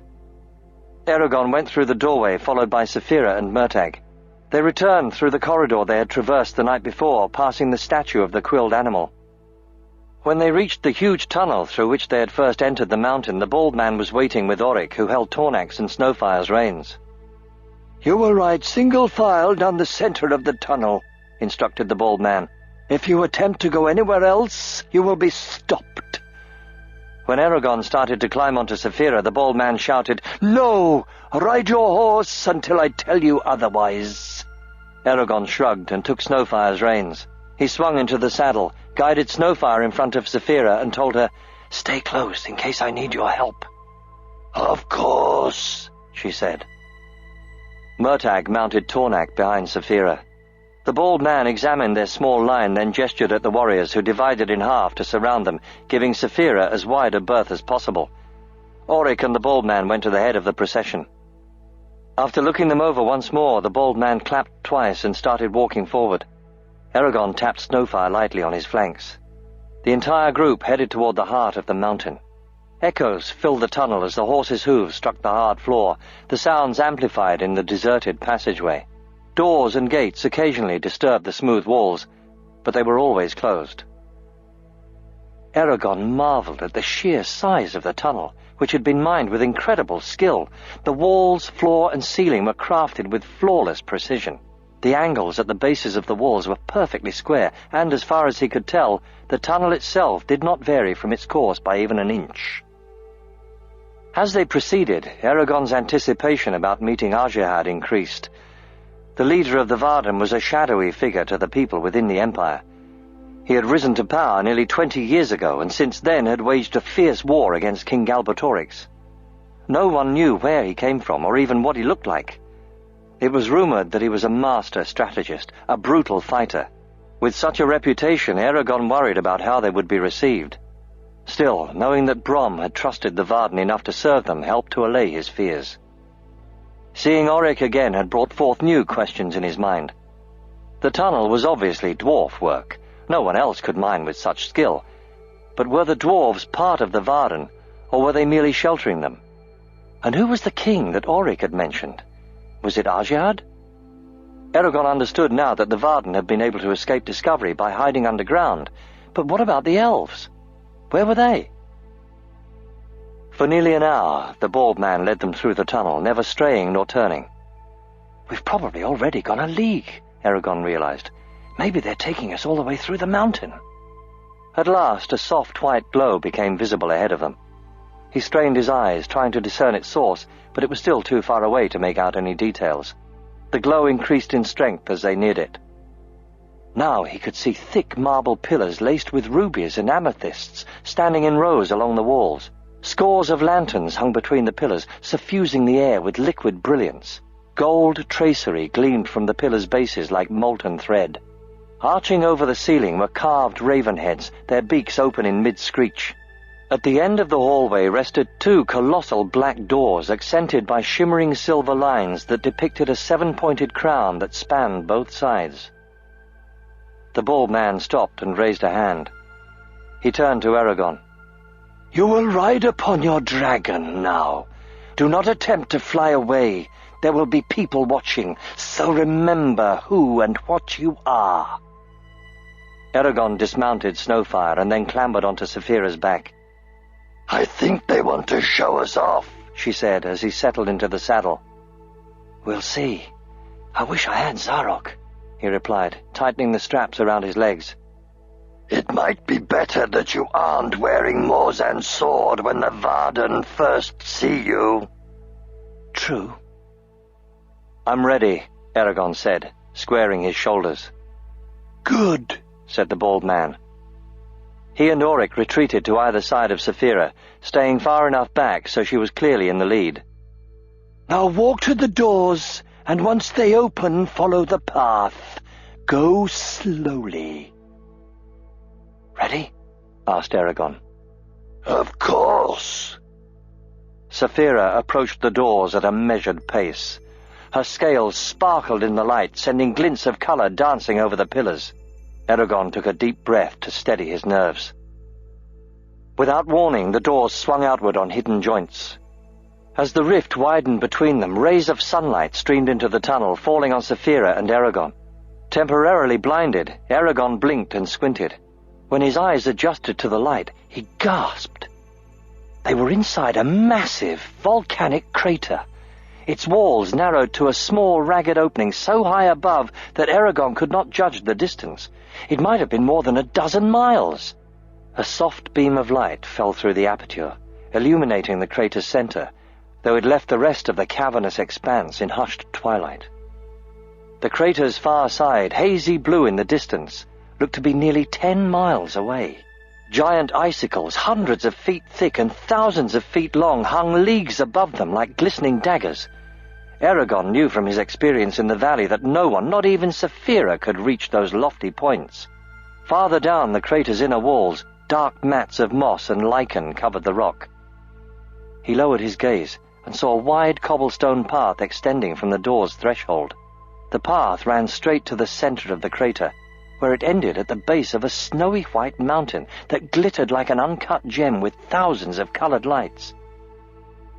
Eragon went through the doorway, followed by Saphira and Murtagh. They returned through the corridor they had traversed the night before, passing the statue of the quilled animal. When they reached the huge tunnel through which they had first entered the mountain, the bald man was waiting with Oryk, who held Tornax and Snowfire's reins. You will ride single file down the center of the tunnel, instructed the bald man. If you attempt to go anywhere else, you will be stopped. When Eragon started to climb onto Saphira, the bald man shouted, No! Ride your horse until I tell you otherwise. Eragon shrugged and took Snowfire's reins. He swung into the saddle, guided Snowfire in front of Saphira, and told her, Stay close in case I need your help. Of course, she said. Murtagh mounted Tornak behind Saphira. The bald man examined their small line, then gestured at the warriors, who divided in half to surround them, giving Saphira as wide a berth as possible. Oryk and the bald man went to the head of the procession. After looking them over once more, the bald man clapped twice and started walking forward. Eragon tapped Snowfire lightly on his flanks. The entire group headed toward the heart of the mountain. Echoes filled the tunnel as the horses' hooves struck the hard floor, the sounds amplified in the deserted passageway. Doors and gates occasionally disturbed the smooth walls, but they were always closed. Eragon marveled at the sheer size of the tunnel, which had been mined with incredible skill. The walls, floor, and ceiling were crafted with flawless precision. The angles at the bases of the walls were perfectly square, and as far as he could tell, the tunnel itself did not vary from its course by even an inch. As they proceeded, Eragon's anticipation about meeting Arjihad increased. The leader of the Varden was a shadowy figure to the people within the Empire. He had risen to power nearly 20 years ago, and since then had waged a fierce war against King Galbatorix. No one knew where he came from, or even what he looked like. It was rumored that he was a master strategist, a brutal fighter. With such a reputation, Eragon worried about how they would be received. Still, knowing that Brom had trusted the Varden enough to serve them helped to allay his fears. Seeing Auric again had brought forth new questions in his mind. The tunnel was obviously dwarf work. No one else could mine with such skill. But were the dwarves part of the Varden, or were they merely sheltering them? And who was the king that Auric had mentioned? Was it Argiad? Eragon understood now that the Varden had been able to escape discovery by hiding underground. But what about the elves? Where were they? For nearly an hour, the bald man led them through the tunnel, never straying nor turning. "We've probably already gone a league," Eragon realized. "Maybe they're taking us all the way through the mountain." At last, a soft white glow became visible ahead of them. He strained his eyes, trying to discern its source, but it was still too far away to make out any details. The glow increased in strength as they neared it. Now he could see thick marble pillars laced with rubies and amethysts standing in rows along the walls. Scores of lanterns hung between the pillars, suffusing the air with liquid brilliance. Gold tracery gleamed from the pillars' bases like molten thread. Arching over the ceiling were carved raven heads, their beaks open in mid-screech. At the end of the hallway rested two colossal black doors accented by shimmering silver lines that depicted a seven-pointed crown that spanned both sides. The bald man stopped and raised a hand. He turned to Eragon. "You will ride upon your dragon now. Do not attempt to fly away. There will be people watching, so remember who and what you are." Eragon dismounted Snowfire and then clambered onto Saphira's back. "I think they want to show us off," she said as he settled into the saddle. "We'll see. I wish I had Zarok," he replied, tightening the straps around his legs. "It might be better that you aren't wearing Morzan's sword when the Varden first see you." "True." "I'm ready," Eragon said, squaring his shoulders. "Good," said the bald man. He and Auric retreated to either side of Saphira, staying far enough back so she was clearly in the lead. "Now walk to the doors, and once they open, follow the path. Go slowly." "Ready?" asked Eragon. "Of course." Saphira approached the doors at a measured pace. Her scales sparkled in the light, sending glints of color dancing over the pillars. Eragon took a deep breath to steady his nerves. Without warning, the doors swung outward on hidden joints. As the rift widened between them, rays of sunlight streamed into the tunnel, falling on Saphira and Eragon. Temporarily blinded, Eragon blinked and squinted. When his eyes adjusted to the light, he gasped. They were inside a massive volcanic crater. Its walls narrowed to a small, ragged opening so high above that Eragon could not judge the distance. It might have been more than a dozen miles. A soft beam of light fell through the aperture, illuminating the crater's center, though it left the rest of the cavernous expanse in hushed twilight. The crater's far side, hazy blue in the distance, looked to be nearly 10 miles away. Giant icicles, hundreds of feet thick and thousands of feet long, hung leagues above them like glistening daggers. Eragon knew from his experience in the valley that no one, not even Saphira, could reach those lofty points. Farther down the crater's inner walls, dark mats of moss and lichen covered the rock. He lowered his gaze and saw a wide cobblestone path extending from the door's threshold. The path ran straight to the center of the crater, where it ended at the base of a snowy white mountain that glittered like an uncut gem with thousands of colored lights.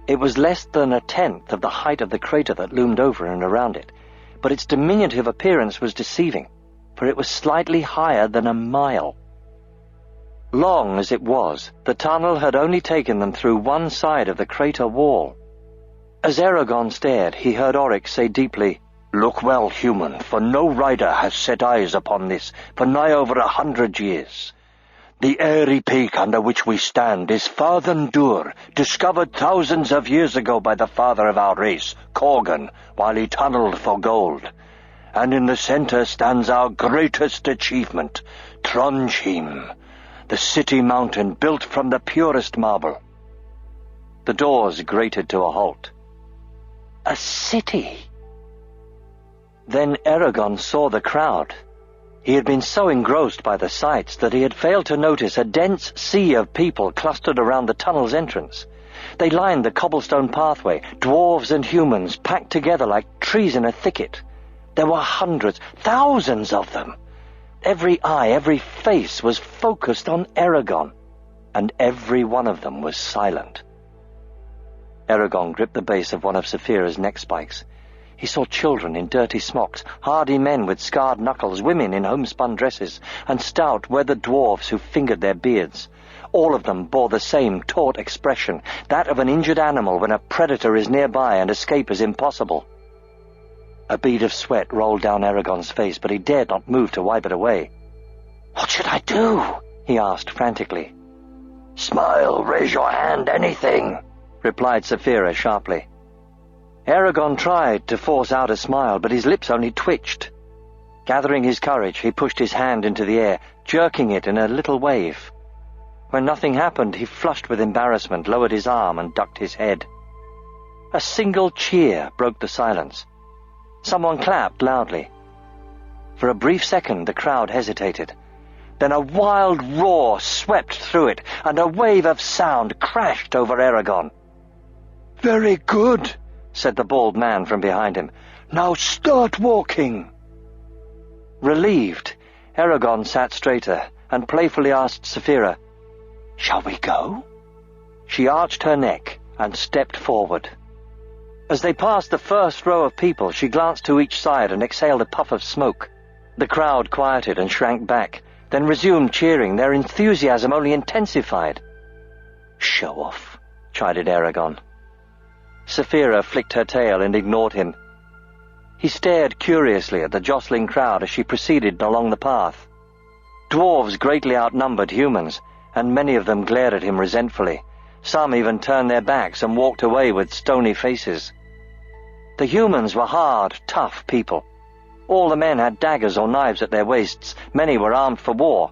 It was less than a tenth of the height of the crater that loomed over and around it, but its diminutive appearance was deceiving, for it was slightly higher than a mile. Long as it was, the tunnel had only taken them through one side of the crater wall. As Eragon stared, he heard Auric say deeply, "Look well, human, for no rider has set eyes upon this for nigh over 100 years. The airy peak under which we stand is Fathan Dur, discovered thousands of years ago by the father of our race, Korgan, while he tunneled for gold. And in the center stands our greatest achievement, Tronjheim, the city mountain built from the purest marble." The doors grated to a halt. A city! Then Eragon saw the crowd. He had been so engrossed by the sights that he had failed to notice a dense sea of people clustered around the tunnel's entrance. They lined the cobblestone pathway, dwarves and humans packed together like trees in a thicket. There were hundreds, thousands of them. Every eye, every face was focused on Eragon, and every one of them was silent. Eragon gripped the base of one of Saphira's neck spikes. He saw children in dirty smocks, hardy men with scarred knuckles, women in homespun dresses, and stout, weathered dwarves who fingered their beards. All of them bore the same taut expression, that of an injured animal when a predator is nearby and escape is impossible. A bead of sweat rolled down Eragon's face, but he dared not move to wipe it away. "What should I do?" he asked frantically. "Smile, raise your hand, anything," replied Saphira sharply. Eragon tried to force out a smile, but his lips only twitched. Gathering his courage, he pushed his hand into the air, jerking it in a little wave. When nothing happened, he flushed with embarrassment, lowered his arm, and ducked his head. A single cheer broke the silence. Someone clapped loudly. For a brief second, the crowd hesitated. Then a wild roar swept through it, and a wave of sound crashed over Eragon. "Very good," said the bald man from behind him. "Now start walking." Relieved, Eragon sat straighter and playfully asked Saphira, "Shall we go?" She arched her neck and stepped forward. As they passed the first row of people, she glanced to each side and exhaled a puff of smoke. The crowd quieted and shrank back, then resumed cheering, their enthusiasm only intensified. "Show off," chided Eragon. Saphira flicked her tail and ignored him. He stared curiously at the jostling crowd as she proceeded along the path. Dwarves greatly outnumbered humans, and many of them glared at him resentfully. Some even turned their backs and walked away with stony faces. The humans were hard, tough people. All the men had daggers or knives at their waists. Many were armed for war.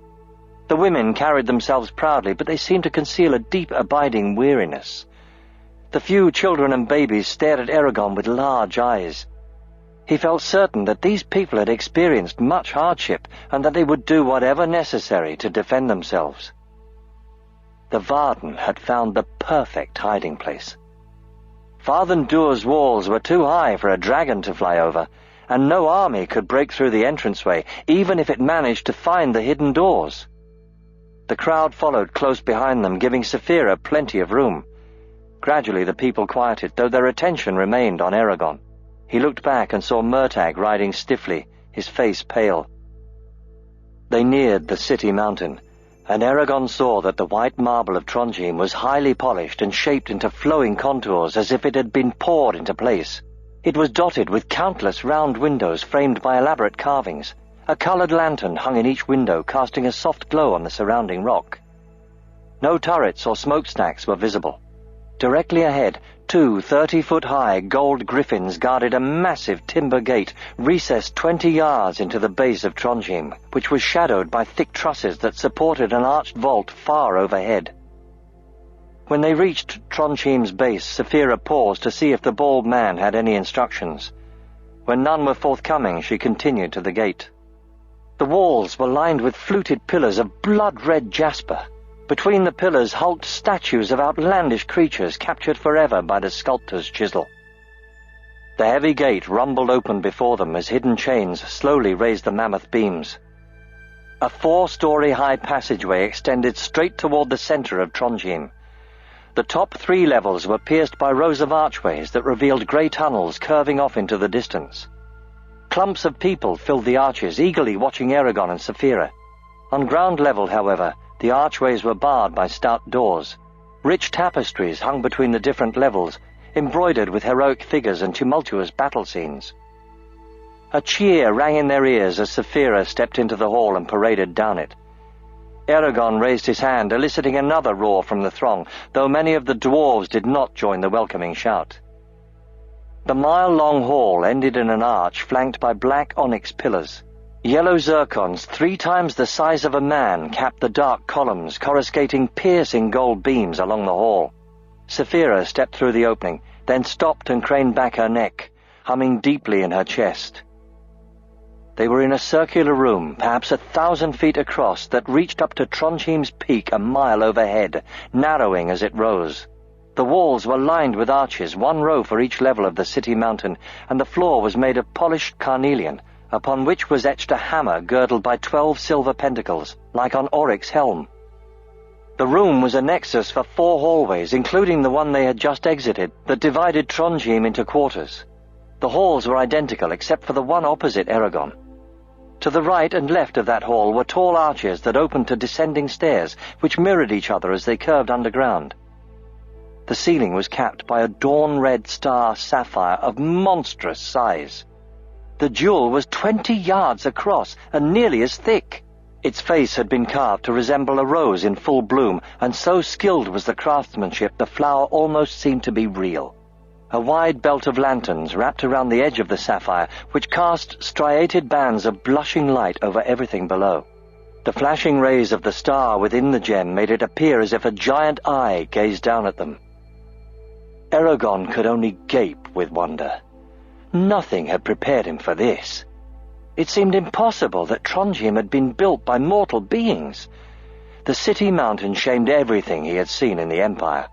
The women carried themselves proudly, but they seemed to conceal a deep, abiding weariness. The few children and babies stared at Eragon with large eyes. He felt certain that these people had experienced much hardship, and that they would do whatever necessary to defend themselves. The Varden had found the perfect hiding place. Fathen Dur's walls were too high for a dragon to fly over, and no army could break through the entranceway, even if it managed to find the hidden doors. The crowd followed close behind them, giving Saphira plenty of room. Gradually the people quieted, though their attention remained on Eragon. He looked back and saw Murtagh riding stiffly, his face pale. They neared the city mountain, and Eragon saw that the white marble of Trondheim was highly polished and shaped into flowing contours as if it had been poured into place. It was dotted with countless round windows framed by elaborate carvings. A coloured lantern hung in each window, casting a soft glow on the surrounding rock. No turrets or smokestacks were visible. Directly ahead, two 30-foot-high gold griffins guarded a massive timber gate recessed 20 yards into the base of Trondheim, which was shadowed by thick trusses that supported an arched vault far overhead. When they reached Trondheim's base, Saphira paused to see if the bald man had any instructions. When none were forthcoming, she continued to the gate. The walls were lined with fluted pillars of blood-red jasper. Between the pillars hulked statues of outlandish creatures captured forever by the sculptor's chisel. The heavy gate rumbled open before them as hidden chains slowly raised the mammoth beams. A 4-story high passageway extended straight toward the center of Trondheim. The top 3 levels were pierced by rows of archways that revealed grey tunnels curving off into the distance. Clumps of people filled the arches, eagerly watching Eragon and Saphira. On ground level, however, the archways were barred by stout doors. Rich tapestries hung between the different levels, embroidered with heroic figures and tumultuous battle scenes. A cheer rang in their ears as Saphira stepped into the hall and paraded down it. Eragon raised his hand, eliciting another roar from the throng, though many of the dwarves did not join the welcoming shout. The mile-long hall ended in an arch flanked by black onyx pillars. Yellow zircons 3 times the size of a man capped the dark columns, coruscating piercing gold beams along the hall. Saphira stepped through the opening, then stopped and craned back her neck, humming deeply in her chest. They were in a circular room, perhaps 1,000 feet across, that reached up to Trondheim's peak a mile overhead, narrowing as it rose. The walls were lined with arches, one row for each level of the city mountain, and the floor was made of polished carnelian, upon which was etched a hammer girdled by 12 silver pentacles, like on Oric's helm. The room was a nexus for 4 hallways, including the one they had just exited, that divided Trondheim into quarters. The halls were identical, except for the one opposite Eragon. To the right and left of that hall were tall arches that opened to descending stairs, which mirrored each other as they curved underground. The ceiling was capped by a dawn-red star sapphire of monstrous size. The jewel was 20 yards across and nearly as thick. Its face had been carved to resemble a rose in full bloom, and so skilled was the craftsmanship the flower almost seemed to be real. A wide belt of lanterns wrapped around the edge of the sapphire, which cast striated bands of blushing light over everything below. The flashing rays of the star within the gem made it appear as if a giant eye gazed down at them. Eragon could only gape with wonder. Nothing had prepared him for this. It seemed impossible that Trondheim had been built by mortal beings. The city mountain shamed everything he had seen in the Empire.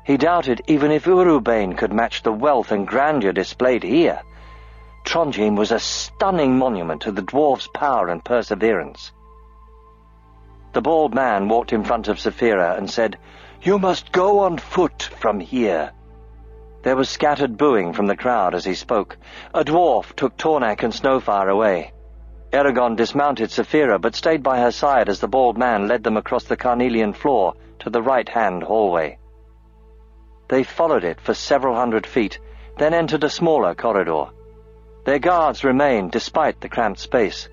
He doubted even if Urubane could match the wealth and grandeur displayed here. Trondheim was a stunning monument to the dwarf's power and perseverance. The bald man walked in front of Saphira and said, "You must go on foot from here." There was scattered booing from the crowd as he spoke. A dwarf took Tornak and Snowfire away. Eragon dismounted Saphira, but stayed by her side as the bald man led them across the carnelian floor to the right-hand hallway. They followed it for several hundred feet, then entered a smaller corridor. Their guards remained despite the cramped space.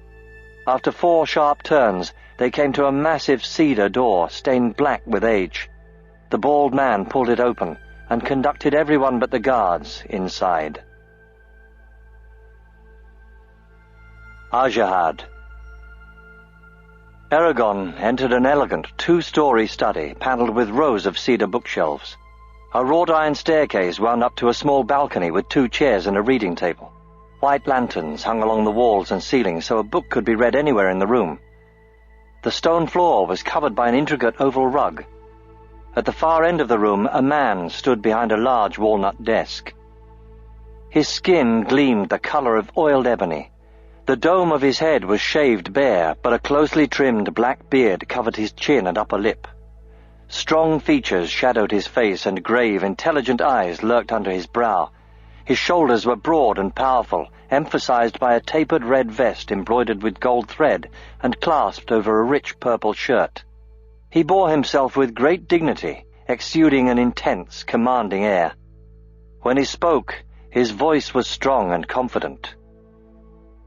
After 4 sharp turns, they came to a massive cedar door stained black with age. The bald man pulled it open and conducted everyone but the guards inside. Ajahad. Eragon entered an elegant 2-story study panelled with rows of cedar bookshelves. A wrought-iron staircase wound up to a small balcony with 2 chairs and a reading table. White lanterns hung along the walls and ceiling so a book could be read anywhere in the room. The stone floor was covered by an intricate oval rug. At the far end of the room, a man stood behind a large walnut desk. His skin gleamed the color of oiled ebony. The dome of his head was shaved bare, but a closely trimmed black beard covered his chin and upper lip. Strong features shadowed his face, and grave, intelligent eyes lurked under his brow. His shoulders were broad and powerful, emphasized by a tapered red vest embroidered with gold thread and clasped over a rich purple shirt. He bore himself with great dignity, exuding an intense, commanding air. When he spoke, his voice was strong and confident.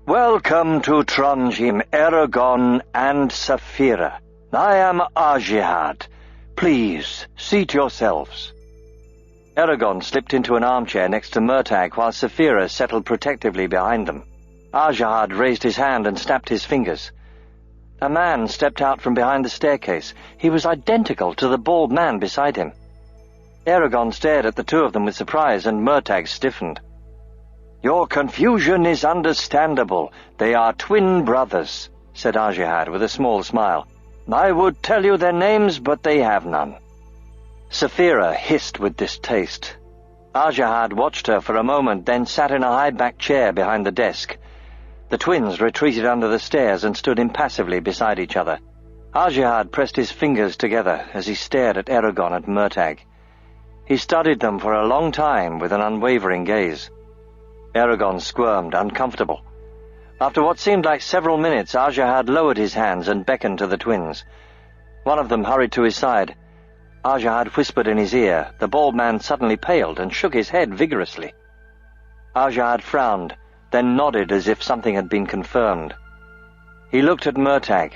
"Welcome to Trondheim, Eragon and Saphira. I am Ajahad. Please, seat yourselves." Eragon slipped into an armchair next to Murtagh while Saphira settled protectively behind them. Ajahad raised his hand and snapped his fingers. A man stepped out from behind the staircase. He was identical to the bald man beside him. Eragon stared at the 2 of them with surprise, and Murtagh stiffened. "Your confusion is understandable. They are twin brothers," said Ajahad with a small smile. "I would tell you their names, but they have none." Saphira hissed with distaste. Ajahad watched her for a moment, then sat in a high-backed chair behind the desk. The twins retreated under the stairs and stood impassively beside each other. Ajahad pressed his fingers together as he stared at Eragon and Murtagh. He studied them for a long time with an unwavering gaze. Eragon squirmed, uncomfortable. After what seemed like several minutes, Ajahad lowered his hands and beckoned to the twins. One of them hurried to his side. Ajahad whispered in his ear. The bald man suddenly paled and shook his head vigorously. Ajahad frowned, then nodded as if something had been confirmed. He looked at Murtagh.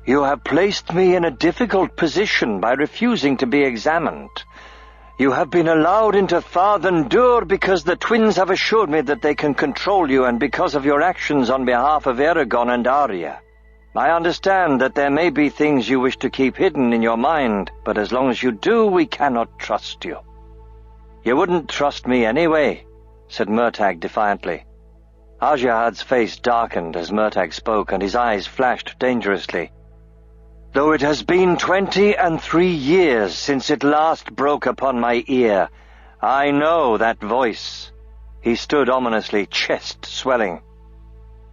"You have placed me in a difficult position by refusing to be examined. You have been allowed into Tharthandur because the twins have assured me that they can control you, and because of your actions on behalf of Eragon and Arya. I understand that there may be things you wish to keep hidden in your mind, but as long as you do, we cannot trust you." "You wouldn't trust me anyway," said Murtagh defiantly. Ajahad's face darkened as Murtagh spoke, and his eyes flashed dangerously. Though it has been 23 years since it last broke upon my ear, I know that voice." He stood ominously, chest swelling.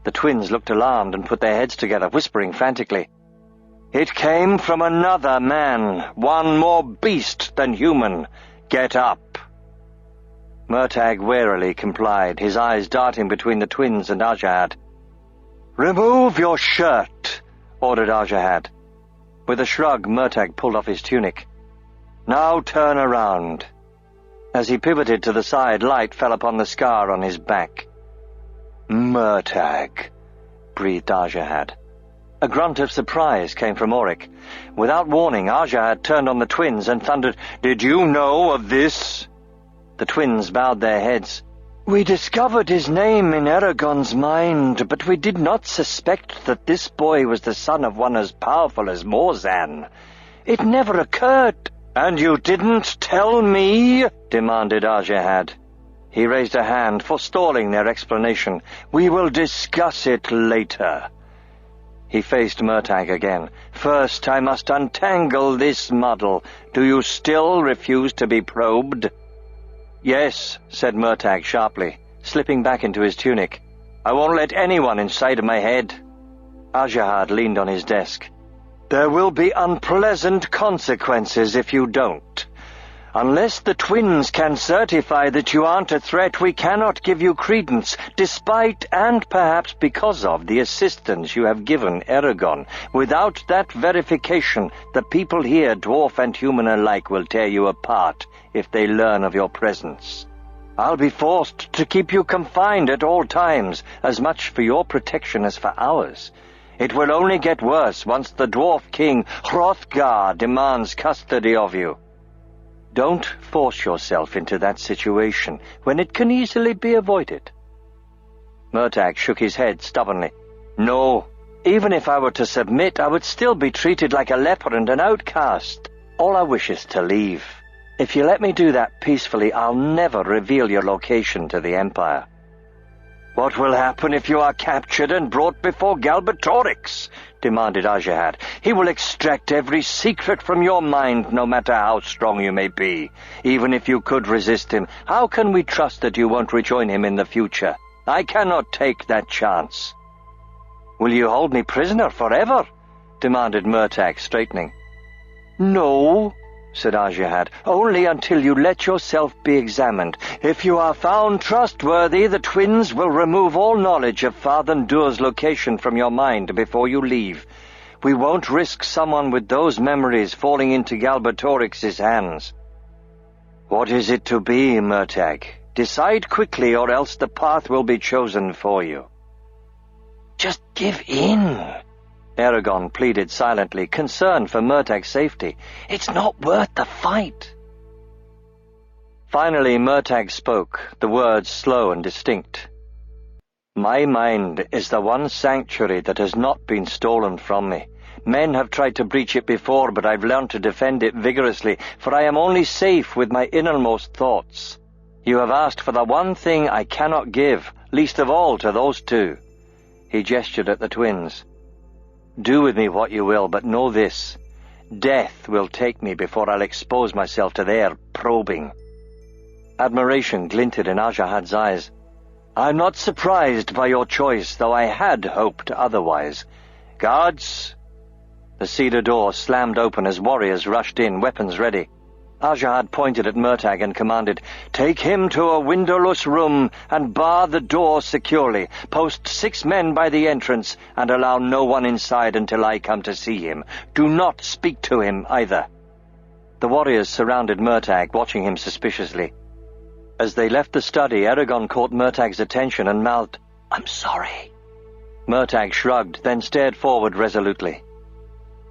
The twins looked alarmed and put their heads together, whispering frantically. "It came from another man, one more beast than human. Get up." Murtagh warily complied, his eyes darting between the twins and Ajahad. "Remove your shirt," ordered Ajahad. With a shrug, Murtagh pulled off his tunic. "Now turn around." As he pivoted to the side, light fell upon the scar on his back. "Murtagh," breathed Ajahad. A grunt of surprise came from Auric. Without warning, Ajahad turned on the twins and thundered, "Did you know of this?" The twins bowed their heads. "We discovered his name in Eragon's mind, but we did not suspect that this boy was the son of one as powerful as Morzan. It never occurred." "And you didn't tell me?" demanded Ajahad. He raised a hand, forestalling their explanation. "We will discuss it later." He faced Murtagh again. "First, I must untangle this muddle. Do you still refuse to be probed?" "Yes," said Murtagh sharply, slipping back into his tunic. "I won't let anyone inside of my head." Ajahad leaned on his desk. "There will be unpleasant consequences if you don't. Unless the twins can certify that you aren't a threat, we cannot give you credence, despite and perhaps because of the assistance you have given Eragon. Without that verification, the people here, dwarf and human alike, will tear you apart if they learn of your presence. I'll be forced to keep you confined at all times, as much for your protection as for ours. It will only get worse once the dwarf king Hrothgar demands custody of you. Don't force yourself into that situation when it can easily be avoided." Murtagh shook his head stubbornly. "No, even if I were to submit, I would still be treated like a leper and an outcast. All I wish is to leave. If you let me do that peacefully, I'll never reveal your location to the Empire." "What will happen if you are captured and brought before Galbatorix?" demanded Ajahad. "He will extract every secret from your mind, no matter how strong you may be. Even if you could resist him, how can we trust that you won't rejoin him in the future? I cannot take that chance." "Will you hold me prisoner forever?" demanded Murtagh, straightening. "No," said Ajahad, "only until you let yourself be examined. If you are found trustworthy, the twins will remove all knowledge of Father Dur's location from your mind before you leave. We won't risk someone with those memories falling into Galbatorix's hands." "What is it to be, Murtagh? Decide quickly, or else the path will be chosen for you." "Just give in," Eragon pleaded silently, concerned for Murtagh's safety. "It's not worth the fight." Finally, Murtagh spoke, the words slow and distinct. "My mind is the one sanctuary that has not been stolen from me. Men have tried to breach it before, but I've learned to defend it vigorously, for I am only safe with my innermost thoughts. You have asked for the one thing I cannot give, least of all to those two." He gestured at the twins. "Do with me what you will, but know this. Death will take me before I'll expose myself to their probing." Admiration glinted in Ajahad's eyes. "I'm not surprised by your choice, though I had hoped otherwise. Guards!" The cedar door slammed open as warriors rushed in, weapons ready. Ajahad pointed at Murtagh and commanded, "Take him to a windowless room and bar the door securely. Post 6 men by the entrance and allow no one inside until I come to see him. Do not speak to him either." The warriors surrounded Murtagh, watching him suspiciously. As they left the study, Eragon caught Murtagh's attention and mouthed, "I'm sorry." Murtagh shrugged, then stared forward resolutely.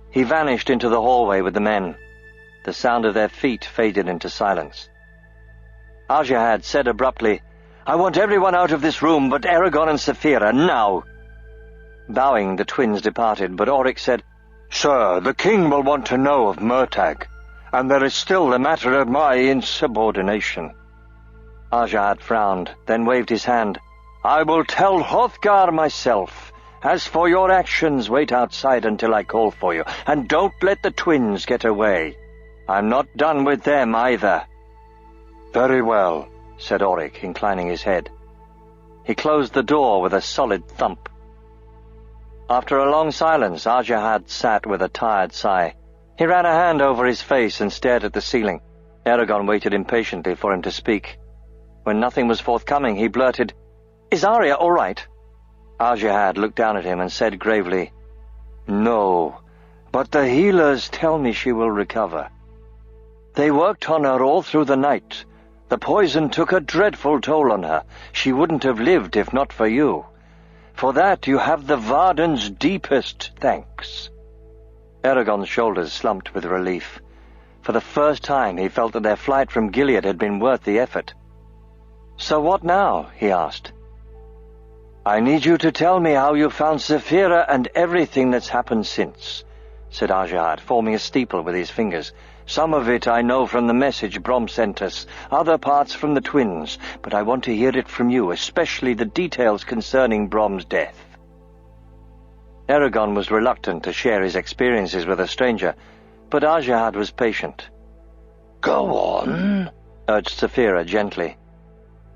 He vanished into the hallway with the men. The sound of their feet faded into silence. Ajahad said abruptly, "I want everyone out of this room but Eragon and Saphira, now." Bowing, the twins departed, but Auric said, "Sir, the king will want to know of Murtagh, and there is still the matter of my insubordination." Ajahad frowned, then waved his hand. "I will tell Hrothgar myself, As for your actions, wait outside until I call for you, and don't let the twins get away. I'm not done with them either." "Very well," said Auric, inclining his head. He closed the door with a solid thump. After a long silence, Ajahad sat with a tired sigh. He ran a hand over his face and stared at the ceiling. Eragon waited impatiently for him to speak. When nothing was forthcoming, he blurted, "Is Arya all right?" Ajahad looked down at him and said gravely, "No, but the healers tell me she will recover. They worked on her all through the night. The poison took a dreadful toll on her. She wouldn't have lived if not for you. For that you have the Varden's deepest thanks." Eragon's shoulders slumped with relief. For the first time he felt that their flight from Gilead had been worth the effort. "So what now?" he asked. "I need you to tell me how you found Saphira and everything that's happened since," said Ajahad, forming a steeple with his fingers. "Some of it I know from the message Brom sent us, other parts from the twins, but I want to hear it from you, especially the details concerning Brom's death." Eragon was reluctant to share his experiences with a stranger, but Ajahad was patient. "Go on," urged Saphira gently.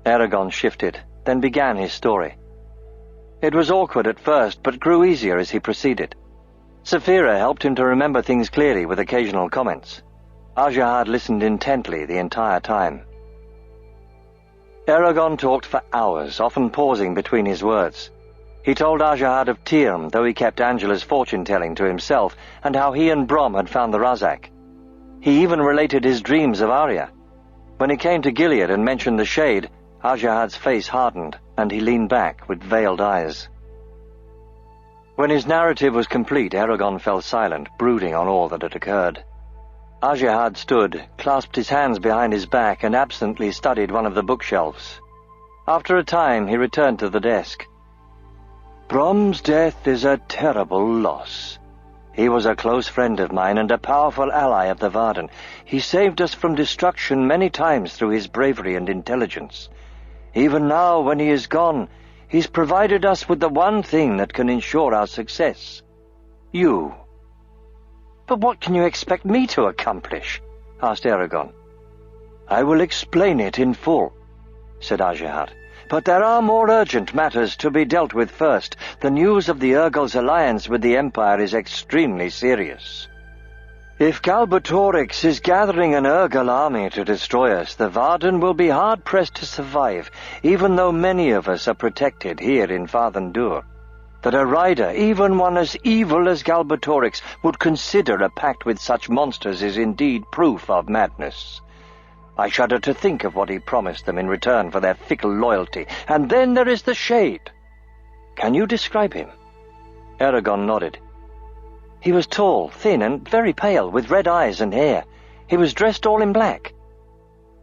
Eragon shifted, then began his story. It was awkward at first, but grew easier as he proceeded. Saphira helped him to remember things clearly with occasional comments. Ajahad listened intently the entire time. Eragon talked for hours, often pausing between his words. He told Ajahad of Tirm, though he kept Angela's fortune-telling to himself, and how he and Brom had found the Razak. He even related his dreams of Arya. When he came to Gilead and mentioned the shade, Ajahad's face hardened, and he leaned back with veiled eyes. When his narrative was complete, Eragon fell silent, brooding on all that had occurred. Ajahad stood, clasped his hands behind his back, and absently studied one of the bookshelves. After a time, he returned to the desk. "Brom's death is a terrible loss. He was a close friend of mine and a powerful ally of the Varden. He saved us from destruction many times through his bravery and intelligence. Even now, when he is gone, he's provided us with the one thing that can ensure our success. You." "But what can you expect me to accomplish?" asked Eragon. "I will explain it in full," said Ajahad. "But there are more urgent matters to be dealt with first. The news of the Urgel's alliance with the Empire is extremely serious. If Galbatorix is gathering an Urgel army to destroy us, the Varden will be hard-pressed to survive, even though many of us are protected here in Fathendur. That a rider, even one as evil as Galbatorix, would consider a pact with such monsters is indeed proof of madness. I shudder to think of what he promised them in return for their fickle loyalty. And then there is the Shade. Can you describe him?" Eragon nodded. "He was tall, thin, and very pale, with red eyes and hair. He was dressed all in black."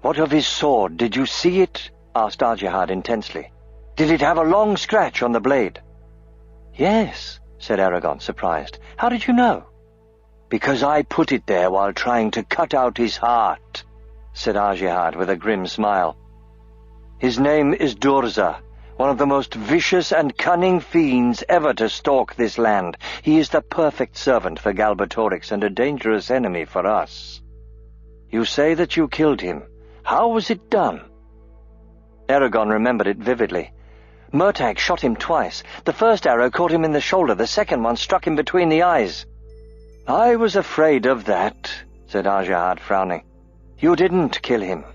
"What of his sword? Did you see it?" asked Ajahad intensely. "Did it have a long scratch on the blade?" "Yes," said Eragon, surprised. "How did you know?" "Because I put it there while trying to cut out his heart," said Ajahad with a grim smile. "His name is Durza, one of the most vicious and cunning fiends ever to stalk this land. He is the perfect servant for Galbatorix and a dangerous enemy for us. You say that you killed him. How was it done?" Eragon remembered it vividly. Murtagh shot him twice. The first arrow caught him in the shoulder, the second one struck him between the eyes. "I was afraid of that," said Ajahad, frowning. "You didn't kill him.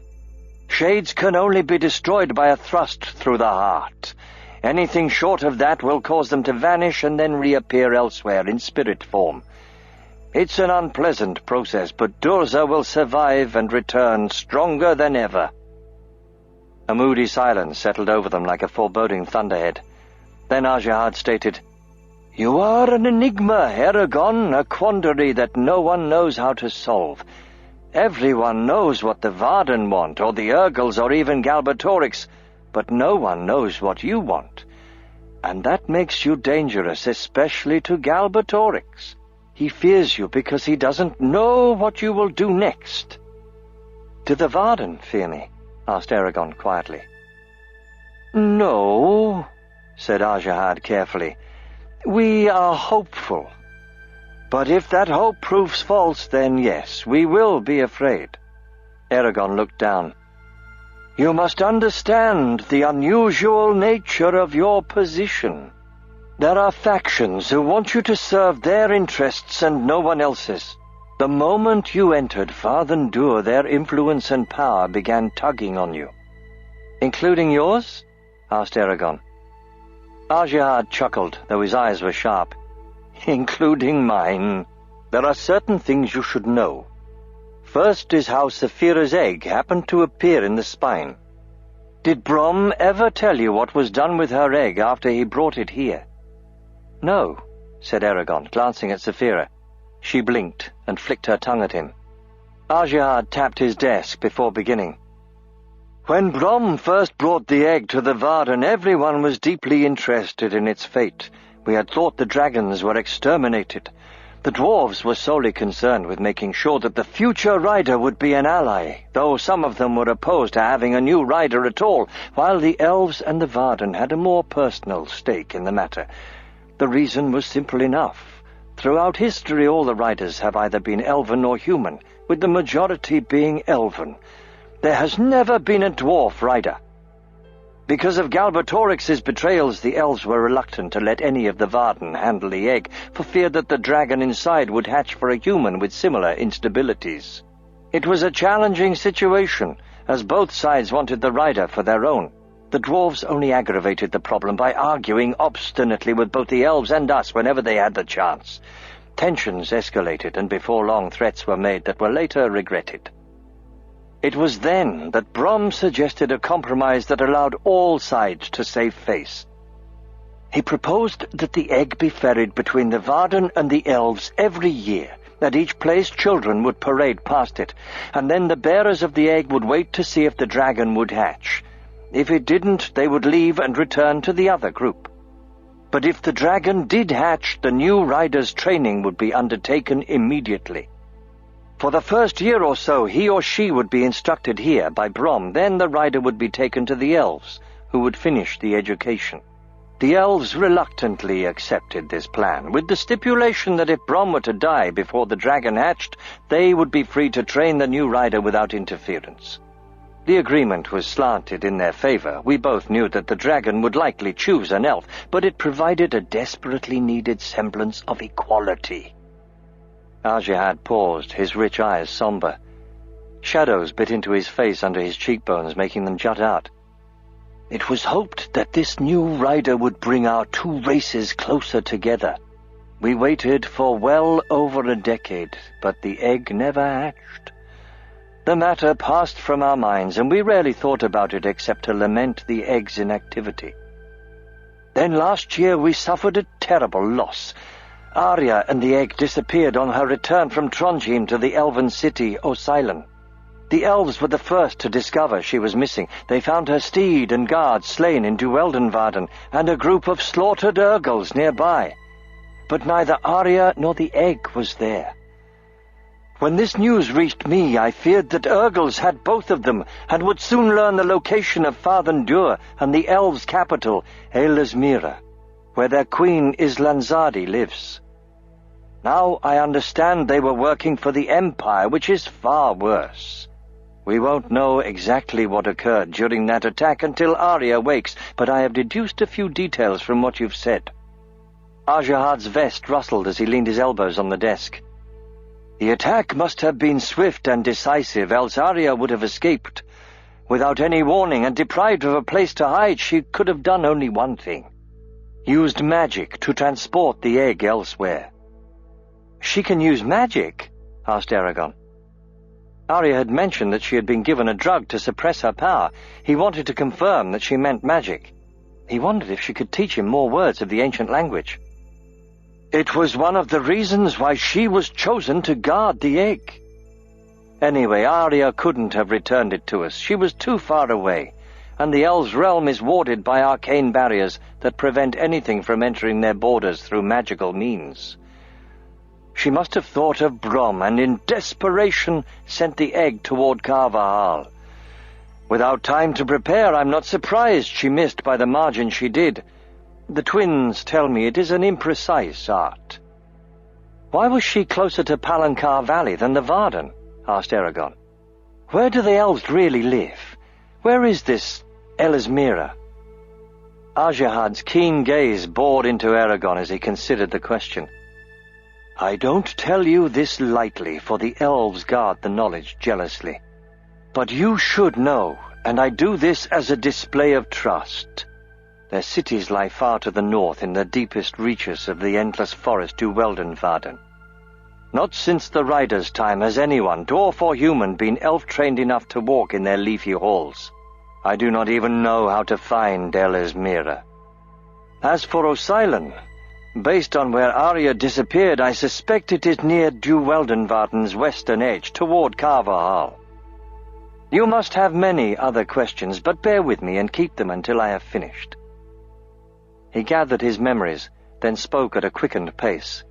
Shades can only be destroyed by a thrust through the heart. Anything short of that will cause them to vanish and then reappear elsewhere in spirit form. It's an unpleasant process, but Durza will survive and return stronger than ever." A moody silence settled over them like a foreboding thunderhead. Then Ajahad stated, "You are an enigma, Eragon, a quandary that no one knows how to solve. Everyone knows what the Varden want, or the Urgels, or even Galbatorix, but no one knows what you want. And that makes you dangerous, especially to Galbatorix. He fears you because he doesn't know what you will do next." "Do the Varden fear me?" asked Eragon quietly. "No," said Ajahad carefully. We are hopeful. But if that hope proves false, then yes, we will be afraid. Eragon looked down. You must understand the unusual nature of your position. There are factions who want you to serve their interests and no one else's. The moment you entered Fathendur, their influence and power began tugging on you. Including yours? Asked Eragon. Arjihad chuckled, though his eyes were sharp. Including mine. There are certain things you should know. First is how Saphira's egg happened to appear in the spine. Did Brom ever tell you what was done with her egg after he brought it here? No, said Eragon, glancing at Saphira. She blinked and flicked her tongue at him. Arjihad tapped his desk before beginning. When Brom first brought the egg to the Varden, everyone was deeply interested in its fate. We had thought the dragons were exterminated. The dwarves were solely concerned with making sure that the future rider would be an ally, though some of them were opposed to having a new rider at all, while the elves and the Varden had a more personal stake in the matter. The reason was simple enough. Throughout history, all the riders have either been elven or human, with the majority being elven. There has never been a dwarf rider. Because of Galbatorix's betrayals, the elves were reluctant to let any of the Varden handle the egg, for fear that the dragon inside would hatch for a human with similar instabilities. It was a challenging situation, as both sides wanted the rider for their own. The dwarves only aggravated the problem by arguing obstinately with both the elves and us whenever they had the chance. Tensions escalated, and before long threats were made that were later regretted. It was then that Brom suggested a compromise that allowed all sides to save face. He proposed that the egg be ferried between the Varden and the elves every year. At each place, children would parade past it, and then the bearers of the egg would wait to see if the dragon would hatch. If it didn't, they would leave and return to the other group. But if the dragon did hatch, the new rider's training would be undertaken immediately. For the first year or so, he or she would be instructed here by Brom. Then the rider would be taken to the elves, who would finish the education. The elves reluctantly accepted this plan, with the stipulation that if Brom were to die before the dragon hatched, they would be free to train the new rider without interference. The agreement was slanted in their favor. We both knew that the dragon would likely choose an elf, but it provided a desperately needed semblance of equality. Arjihad paused, his rich eyes somber. Shadows bit into his face under his cheekbones, making them jut out. It was hoped that this new rider would bring our two races closer together. We waited for well over a decade, but the egg never hatched. The matter passed from our minds, and we rarely thought about it except to lament the egg's inactivity. Then last year we suffered a terrible loss. Arya and the egg disappeared on her return from Trondheim to the elven city, Oseilen. The elves were the first to discover she was missing. They found her steed and guard slain in Dueldenvarden, and a group of slaughtered Urgles nearby. But neither Arya nor the egg was there. When this news reached me, I feared that Urgles had both of them, and would soon learn the location of Fathendur and the elves' capital, Eilesmira, where their queen Islanzadi lives. Now I understand they were working for the Empire, which is far worse. We won't know exactly what occurred during that attack until Arya wakes, but I have deduced a few details from what you've said. Arjihad's vest rustled as he leaned his elbows on the desk. The attack must have been swift and decisive, else Arya would have escaped. Without any warning and deprived of a place to hide, she could have done only one thing. Used magic to transport the egg elsewhere. She can use magic? Asked Eragon. Arya had mentioned that she had been given a drug to suppress her power. He wanted to confirm that she meant magic. He wondered if she could teach him more words of the ancient language. It was one of the reasons why she was chosen to guard the egg. Anyway, Arya couldn't have returned it to us. She was too far away, and the elves' realm is warded by arcane barriers that prevent anything from entering their borders through magical means. She must have thought of Brom, and in desperation sent the egg toward Carvahal. Without time to prepare, I'm not surprised she missed by the margin she did. The twins tell me it is an imprecise art. Why was she closer to Palancar Valley than the Varden? Asked Eragon. Where do the elves really live? Where is this Elismira? Ajahad's keen gaze bored into Eragon as he considered the question. I don't tell you this lightly, for the elves guard the knowledge jealously. But you should know, and I do this as a display of trust. Their cities lie far to the north in the deepest reaches of the endless forest to Weldenvarden. Not since the Riders' time has anyone, dwarf or human, been elf-trained enough to walk in their leafy halls. I do not even know how to find Elismira. As for Osylon, based on where Arya disappeared, I suspect it is near Weldenvarden's western edge, toward Carvahal. You must have many other questions, but bear with me and keep them until I have finished. He gathered his memories, then spoke at a quickened pace.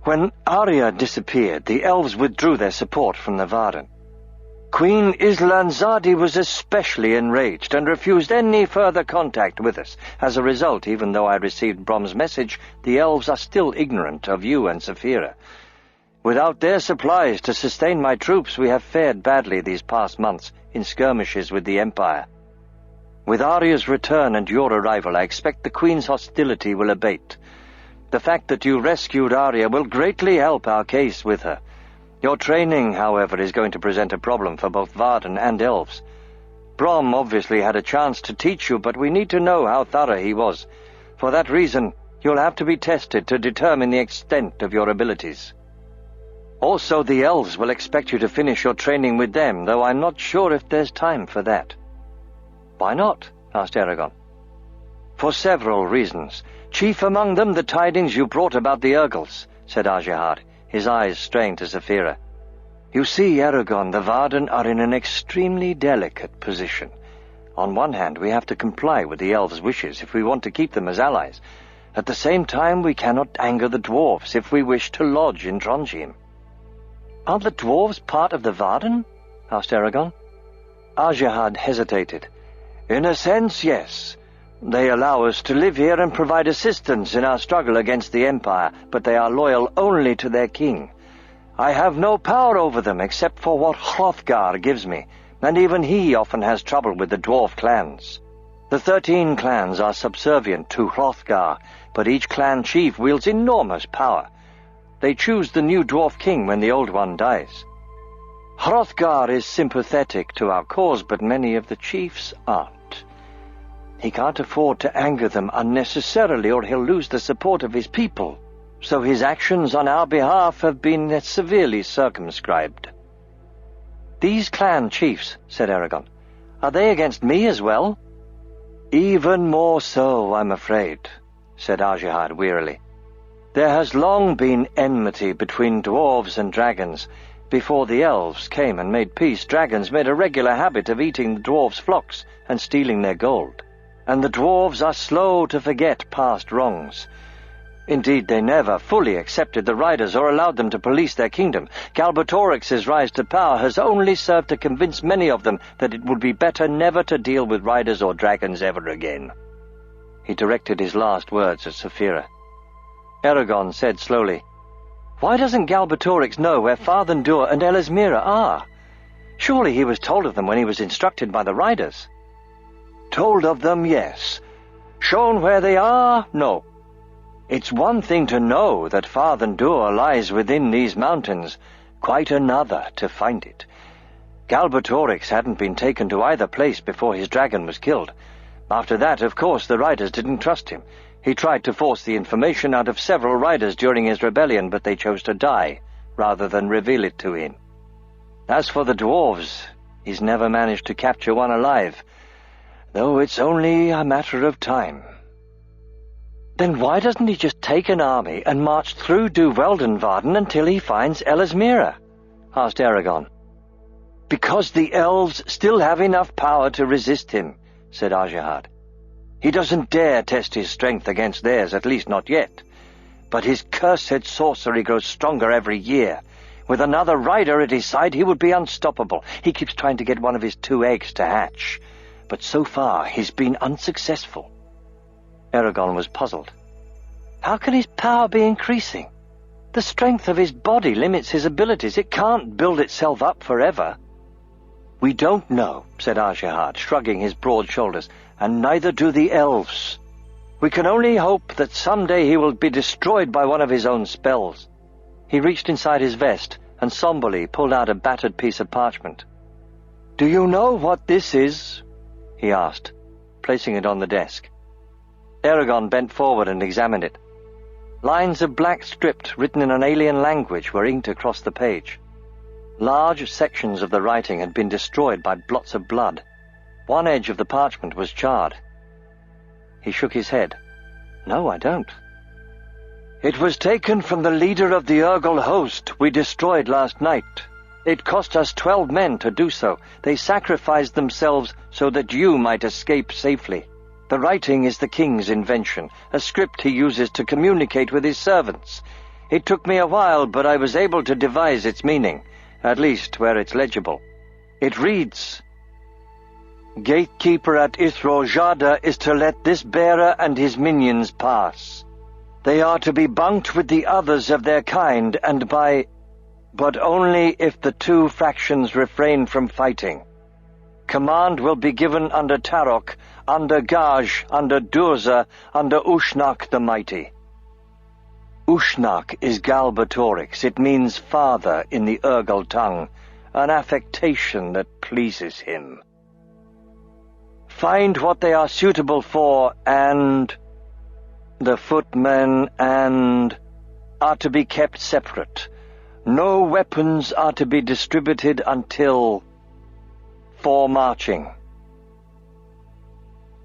When Arya disappeared, the elves withdrew their support from the Varden. Queen Islanzadi was especially enraged and refused any further contact with us. As a result, even though I received Brom's message, the elves are still ignorant of you and Saphira. Without their supplies to sustain my troops, we have fared badly these past months in skirmishes with the Empire. With Arya's return and your arrival, I expect the Queen's hostility will abate. The fact that you rescued Arya will greatly help our case with her. Your training, however, is going to present a problem for both Varden and elves. Brom obviously had a chance to teach you, but we need to know how thorough he was. For that reason, you'll have to be tested to determine the extent of your abilities. Also, the elves will expect you to finish your training with them, though I'm not sure if there's time for that. Why not? Asked Eragon. For several reasons. Chief among them the tidings you brought about the Urgles, said Ajahad, his eyes strained to Saphira. You see, Eragon, the Varden are in an extremely delicate position. On one hand, we have to comply with the elves' wishes if we want to keep them as allies. At the same time, we cannot anger the dwarves if we wish to lodge in Trondheim. Are the dwarves part of the Varden? Asked Eragon. Ajahad hesitated. In a sense, yes. They allow us to live here and provide assistance in our struggle against the Empire, but they are loyal only to their king. I have no power over them except for what Hrothgar gives me, and even he often has trouble with the dwarf clans. The 13 clans are subservient to Hrothgar, but each clan chief wields enormous power. They choose the new dwarf king when the old one dies. Hrothgar is sympathetic to our cause, but many of the chiefs aren't. He can't afford to anger them unnecessarily, or he'll lose the support of his people, so his actions on our behalf have been severely circumscribed. These clan chiefs, said Eragon, are they against me as well? Even more so, I'm afraid, said Ajahad wearily. There has long been enmity between dwarves and dragons. Before the elves came and made peace, dragons made a regular habit of eating the dwarves' flocks and stealing their gold. And the dwarves are slow to forget past wrongs. Indeed, they never fully accepted the Riders or allowed them to police their kingdom. Galbatorix's rise to power has only served to convince many of them that it would be better never to deal with Riders or dragons ever again. He directed his last words at Saphira. Eragon said slowly, Why doesn't Galbatorix know where Farthendur and Elismira are? Surely he was told of them when he was instructed by the Riders. Told of them, yes. Shown where they are, no. It's one thing to know that Farthendur lies within these mountains, quite another to find it. Galbatorix hadn't been taken to either place before his dragon was killed. After that, of course, the Riders didn't trust him. He tried to force the information out of several Riders during his rebellion, but they chose to die, rather than reveal it to him. As for the dwarves, he's never managed to capture one alive, though it's only a matter of time. Then why doesn't he just take an army and march through Weldenvarden until he finds Elismira? Asked Eragon. Because the elves still have enough power to resist him, said Ajahad. He doesn't dare test his strength against theirs, at least not yet. But his cursed sorcery grows stronger every year. With another rider at his side, he would be unstoppable. He keeps trying to get one of his 2 eggs to hatch, but so far he's been unsuccessful. Eragon was puzzled. How can his power be increasing? The strength of his body limits his abilities. It can't build itself up forever. We don't know, said Ashihad, shrugging his broad shoulders, and neither do the elves. We can only hope that someday he will be destroyed by one of his own spells. He reached inside his vest and somberly pulled out a battered piece of parchment. Do you know what this is? He asked, placing it on the desk. Eragon bent forward and examined it. Lines of black script written in an alien language were inked across the page. Large sections of the writing had been destroyed by blots of blood. One edge of the parchment was charred. He shook his head. No, I don't. It was taken from the leader of the Urgal host we destroyed last night. It cost us 12 men to do so. They sacrificed themselves so that you might escape safely. The writing is the king's invention, a script he uses to communicate with his servants. It took me a while, but I was able to devise its meaning, at least where it's legible. It reads, Gatekeeper at Ithrojada is to let this bearer and his minions pass. They are to be bunked with the others of their kind, but only if the two factions refrain from fighting. Command will be given under Tarok, under Gaj, under Durza, under Ushnak the Mighty. Ushnak is Galbatorix. It means father in the Urgal tongue, an affectation that pleases him. Find what they are suitable for, and the footmen are to be kept separate. No weapons are to be distributed until for marching.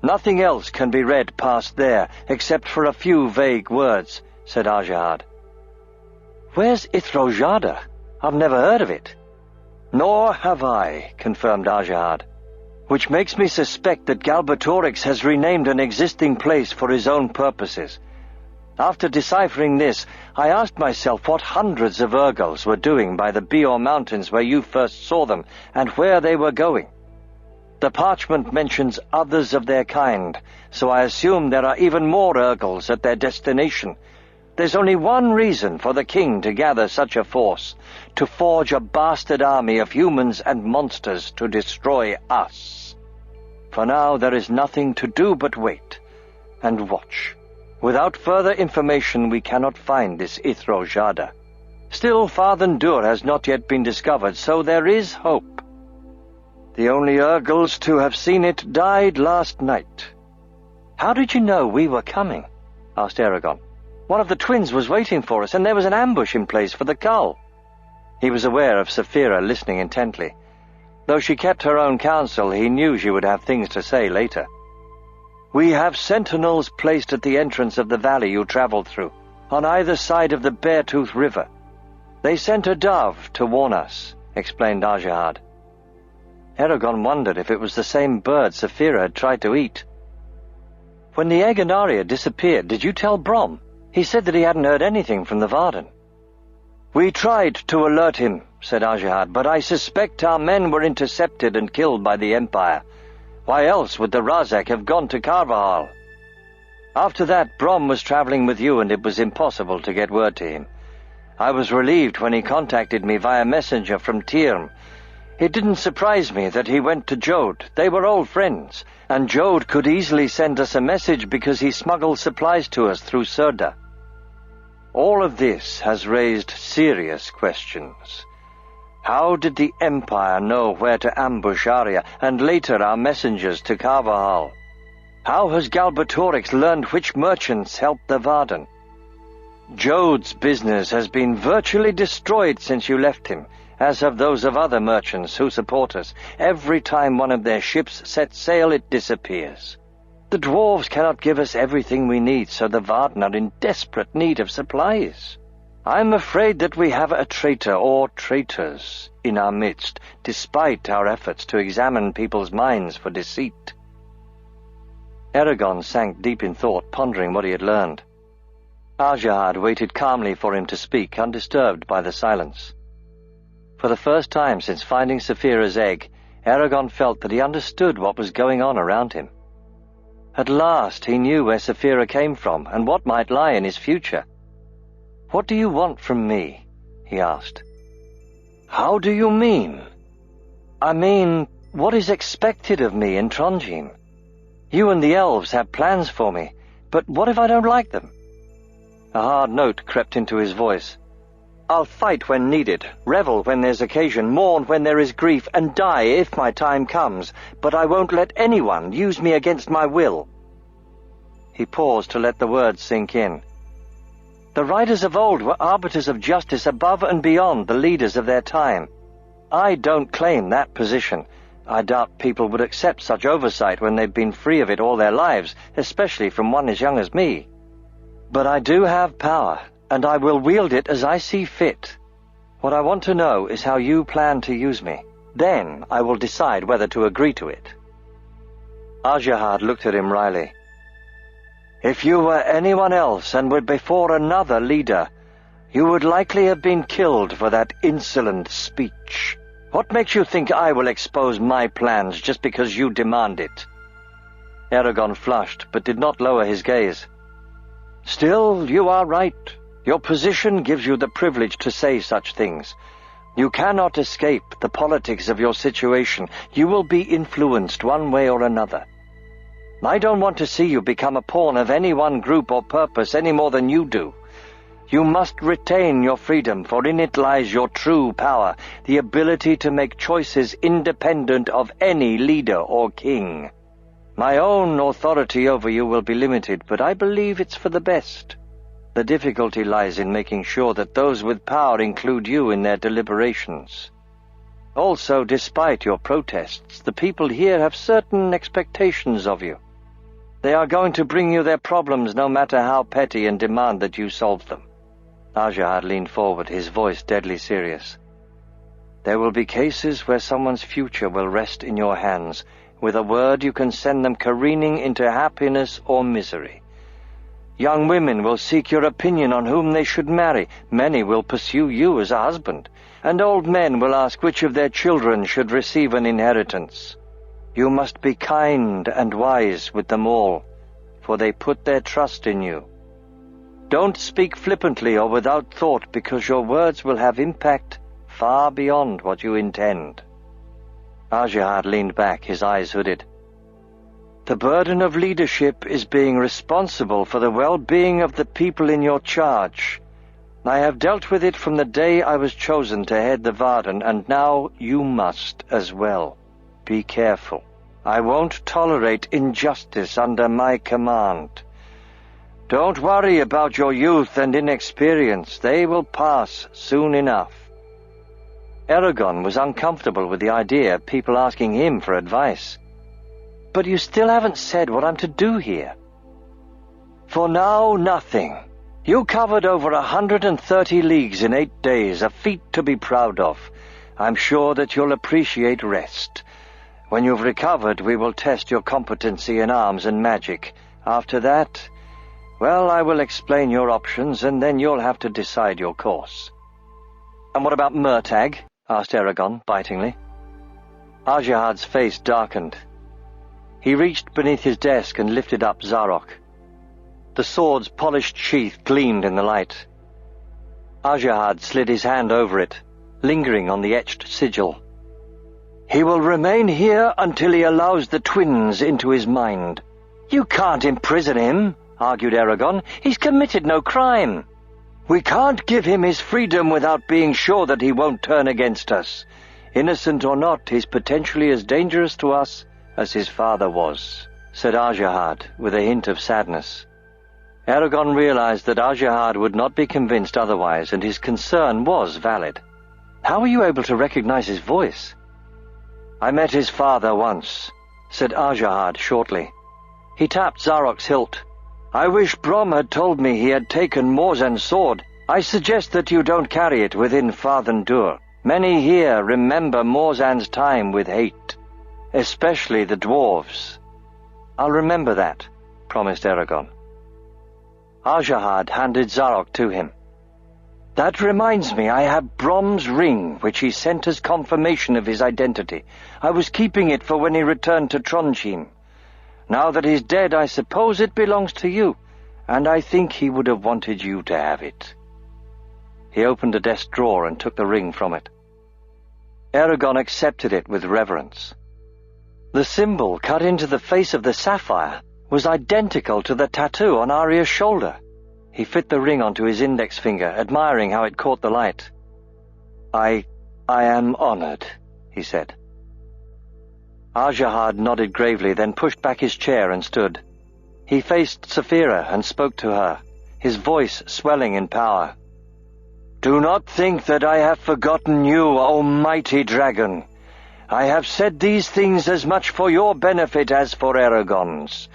Nothing else can be read past there, except for a few vague words, said Ashihad. Where's Ithrojada? I've never heard of it. Nor have I, confirmed Ashihad, which makes me suspect that Galbatorix has renamed an existing place for his own purposes. After deciphering this, I asked myself what hundreds of Urgals were doing by the Bior Mountains where you first saw them, and where they were going. The parchment mentions others of their kind, so I assume there are even more Urgals at their destination. There's only one reason for the king to gather such a force, to forge a bastard army of humans and monsters to destroy us. For now there is nothing to do but wait and watch. Without further information we cannot find this Ithrojada. Still, Fathendur has not yet been discovered, so there is hope. The only Urgals to have seen it died last night. How did you know we were coming? Asked Eragon. One of the twins was waiting for us, and there was an ambush in place for the cull. He was aware of Saphira listening intently. Though she kept her own counsel, he knew she would have things to say later. We have sentinels placed at the entrance of the valley you traveled through, on either side of the Beartooth River. They sent a dove to warn us, explained Ashihad. Eragon wondered if it was the same bird Saphira had tried to eat. When the Eganaria disappeared, did you tell Brom? He said that he hadn't heard anything from the Varden. We tried to alert him, said Ashihad, but I suspect our men were intercepted and killed by the Empire. Why else would the Razak have gone to Carvajal? After that, Brom was traveling with you, and it was impossible to get word to him. I was relieved when he contacted me via messenger from Tirm. It didn't surprise me that he went to Jode. They were old friends, and Jode could easily send us a message because he smuggled supplies to us through Surda. All of this has raised serious questions. How did the Empire know where to ambush Arya, and later our messengers to Carvajal? How has Galbatorix learned which merchants helped the Varden? Jode's business has been virtually destroyed since you left him, as have those of other merchants who support us. Every time one of their ships sets sail, it disappears. The dwarves cannot give us everything we need, so the Varden are in desperate need of supplies. I'm afraid that we have a traitor or traitors in our midst, despite our efforts to examine people's minds for deceit. Eragon sank deep in thought, pondering what he had learned. Ashihad waited calmly for him to speak, undisturbed by the silence. For the first time since finding Saphira's egg, Eragon felt that he understood what was going on around him. At last he knew where Saphira came from and what might lie in his future. "What do you want from me?" he asked. "How do you mean?" "I mean, what is expected of me in Trondheim? You and the elves have plans for me, but what if I don't like them?" A hard note crept into his voice. "I'll fight when needed, revel when there's occasion, mourn when there is grief, and die if my time comes, but I won't let anyone use me against my will." He paused to let the words sink in. The writers of old were arbiters of justice above and beyond the leaders of their time. I don't claim that position. I doubt people would accept such oversight when they've been free of it all their lives, especially from one as young as me. But I do have power, and I will wield it as I see fit. What I want to know is how you plan to use me. Then I will decide whether to agree to it. Ajahad looked at him wryly. "If you were anyone else and were before another leader, you would likely have been killed for that insolent speech. What makes you think I will expose my plans just because you demand it?" Eragon flushed, but did not lower his gaze. "Still, you are right. Your position gives you the privilege to say such things. You cannot escape the politics of your situation. You will be influenced one way or another. I don't want to see you become a pawn of any one group or purpose any more than you do. You must retain your freedom, for in it lies your true power, the ability to make choices independent of any leader or king. My own authority over you will be limited, but I believe it's for the best. The difficulty lies in making sure that those with power include you in their deliberations. Also, despite your protests, the people here have certain expectations of you. They are going to bring you their problems no matter how petty and demand that you solve them." Ajahad leaned forward, his voice deadly serious. "There will be cases where someone's future will rest in your hands. With a word you can send them careening into happiness or misery. Young women will seek your opinion on whom they should marry. Many will pursue you as a husband. And old men will ask which of their children should receive an inheritance. You must be kind and wise with them all, for they put their trust in you. Don't speak flippantly or without thought, because your words will have impact far beyond what you intend." Ajahad leaned back, his eyes hooded. "The burden of leadership is being responsible for the well-being of the people in your charge. I have dealt with it from the day I was chosen to head the Varden, and now you must as well. Be careful. I won't tolerate injustice under my command. Don't worry about your youth and inexperience. They will pass soon enough." Eragon was uncomfortable with the idea of people asking him for advice. "But you still haven't said what I'm to do here." "For now, nothing. You covered over 130 leagues in 8 days, a feat to be proud of. I'm sure that you'll appreciate rest. When you've recovered, we will test your competency in arms and magic. After that, well, I will explain your options, and then you'll have to decide your course." "And what about Murtagh?" asked Eragon, bitingly. Ajahad's face darkened. He reached beneath his desk and lifted up Zarok. The sword's polished sheath gleamed in the light. Ajahad slid his hand over it, lingering on the etched sigil. "He will remain here until he allows the twins into his mind." "You can't imprison him," argued Eragon. "He's committed no crime." "We can't give him his freedom without being sure that he won't turn against us. Innocent or not, he's potentially as dangerous to us as his father was," said Ajahad, with a hint of sadness. Eragon realized that Ajahad would not be convinced otherwise, and his concern was valid. "How were you able to recognize his voice?" "I met his father once," said Ajahad shortly. He tapped Zarok's hilt. "I wish Brom had told me he had taken Morzan's sword. I suggest that you don't carry it within Farthendur. Many here remember Morzan's time with hate, especially the dwarves." "I'll remember that," promised Eragon. Ajahad handed Zarok to him. "That reminds me, I have Brom's ring, which he sent as confirmation of his identity. I was keeping it for when he returned to Trondheim. Now that he's dead, I suppose it belongs to you, and I think he would have wanted you to have it." He opened a desk drawer and took the ring from it. Eragon accepted it with reverence. The symbol cut into the face of the sapphire was identical to the tattoo on Arya's shoulder. He fit the ring onto his index finger, admiring how it caught the light. I am honored," he said. Ajahad nodded gravely, then pushed back his chair and stood. He faced Saphira and spoke to her, his voice swelling in power. "Do not think that I have forgotten you, O mighty dragon. I have said these things as much for your benefit as for Eragon's.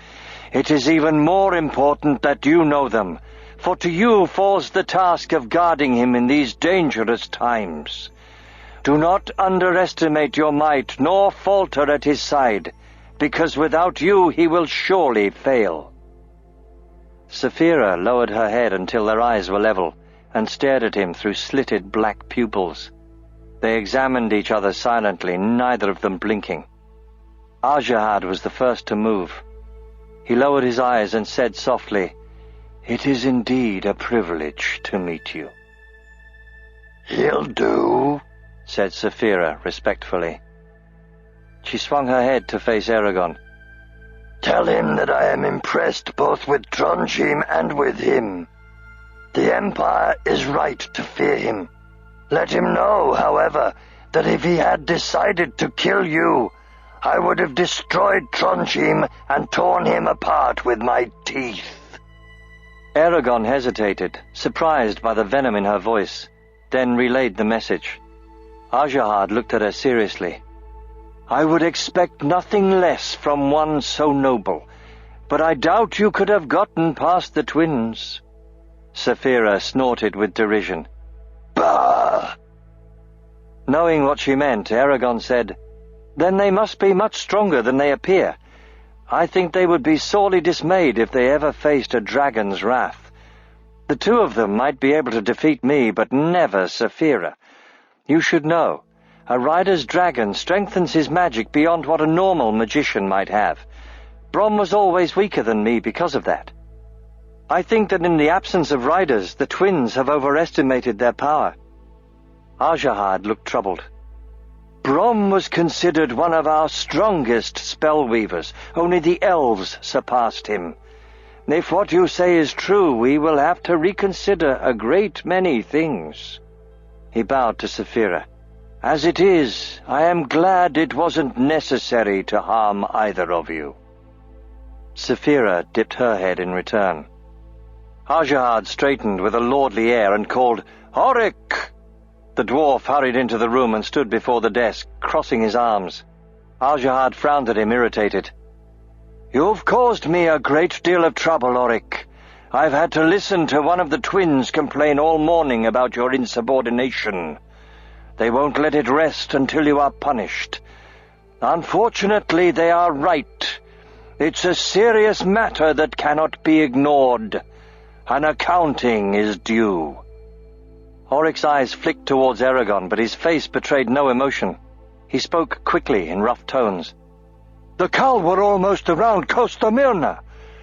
It is even more important that you know them, for to you falls the task of guarding him in these dangerous times. Do not underestimate your might, nor falter at his side, because without you he will surely fail." Saphira lowered her head until their eyes were level, and stared at him through slitted black pupils. They examined each other silently, neither of them blinking. Ajahad was the first to move. He lowered his eyes and said softly, "It is indeed a privilege to meet you." "He'll do," said Saphira respectfully. She swung her head to face Eragon. "Tell him that I am impressed both with Tronjim and with him. The Empire is right to fear him. Let him know, however, that if he had decided to kill you, I would have destroyed Tronjim and torn him apart with my teeth." Eragon hesitated, surprised by the venom in her voice, then relayed the message. Ajahad looked at her seriously. "I would expect nothing less from one so noble, but I doubt you could have gotten past the twins." Saphira snorted with derision. "Bah!" Knowing what she meant, Eragon said, "Then they must be much stronger than they appear. I think they would be sorely dismayed if they ever faced a dragon's wrath. The two of them might be able to defeat me, but never Saphira. You should know, a rider's dragon strengthens his magic beyond what a normal magician might have. Brom was always weaker than me because of that. I think that in the absence of riders, the twins have overestimated their power." Ajahad looked troubled. "Brom was considered one of our strongest spellweavers. Only the elves surpassed him. If what you say is true, we will have to reconsider a great many things." He bowed to Saphira. "As it is, I am glad it wasn't necessary to harm either of you." Saphira dipped her head in return. Ajahad straightened with a lordly air and called, "Orik!" The dwarf hurried into the room and stood before the desk, crossing his arms. Ajahad frowned at him, irritated. "You've caused me a great deal of trouble, Orik. I've had to listen to one of the twins complain all morning about your insubordination. They won't let it rest until you are punished. Unfortunately, they are right. It's a serious matter that cannot be ignored. An accounting is due." Oric's eyes flicked towards Eragon, but his face betrayed no emotion. He spoke quickly in rough tones. "The Khal were almost around Costa Mirna.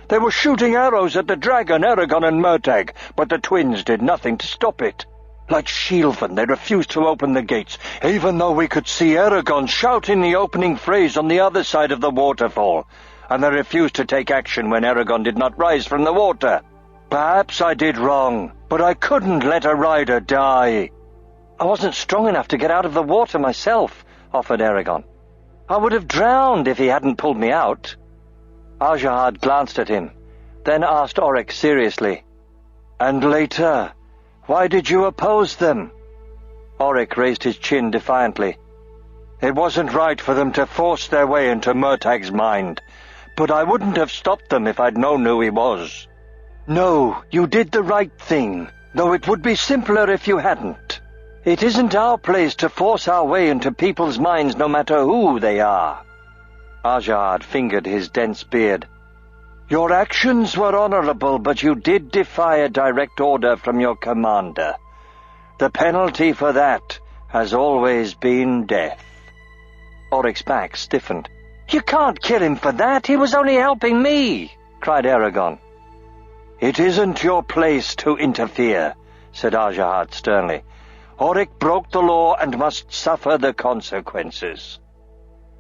They were shooting arrows at the dragon, Eragon and Murtagh, but the twins did nothing to stop it. Like Shieldven, they refused to open the gates, even though we could see Eragon shouting the opening phrase on the other side of the waterfall, and they refused to take action when Eragon did not rise from the water. Perhaps I did wrong, but I couldn't let a rider die." "I wasn't strong enough to get out of the water myself," offered Eragon. "I would have drowned if he hadn't pulled me out." Ajahad glanced at him, then asked Oric seriously, "And later, why did you oppose them?" Oric raised his chin defiantly. "It wasn't right for them to force their way into Murtagh's mind, but I wouldn't have stopped them if I'd known who he was. No, you did the right thing, though it would be simpler if you hadn't. It isn't our place to force our way into people's minds no matter who they are." Ajahad fingered his dense beard. "Your actions were honorable, but you did defy a direct order from your commander. The penalty for that has always been death." Oric's back stiffened. "You can't kill him for that. He was only helping me," cried Eragon. "It isn't your place to interfere," said Ajahad sternly. "Oryk broke the law and must suffer the consequences."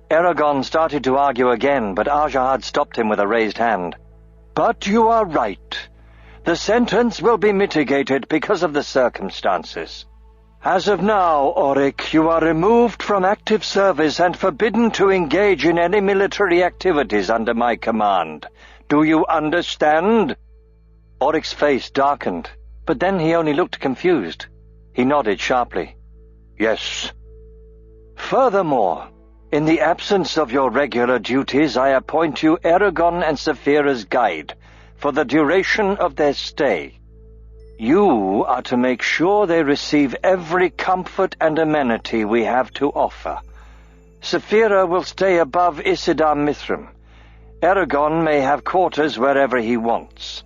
Eragon started to argue again, but Ajahad stopped him with a raised hand. "But you are right. The sentence will be mitigated because of the circumstances. As of now, Oryk, you are removed from active service and forbidden to engage in any military activities under my command. Do you understand?" Oryk's face darkened, but then he only looked confused. He nodded sharply. "Yes." "Furthermore, in the absence of your regular duties, I appoint you Eragon and Saphira's guide for the duration of their stay. You are to make sure they receive every comfort and amenity we have to offer. Saphira will stay above Isidar Mithrim. Eragon may have quarters wherever he wants.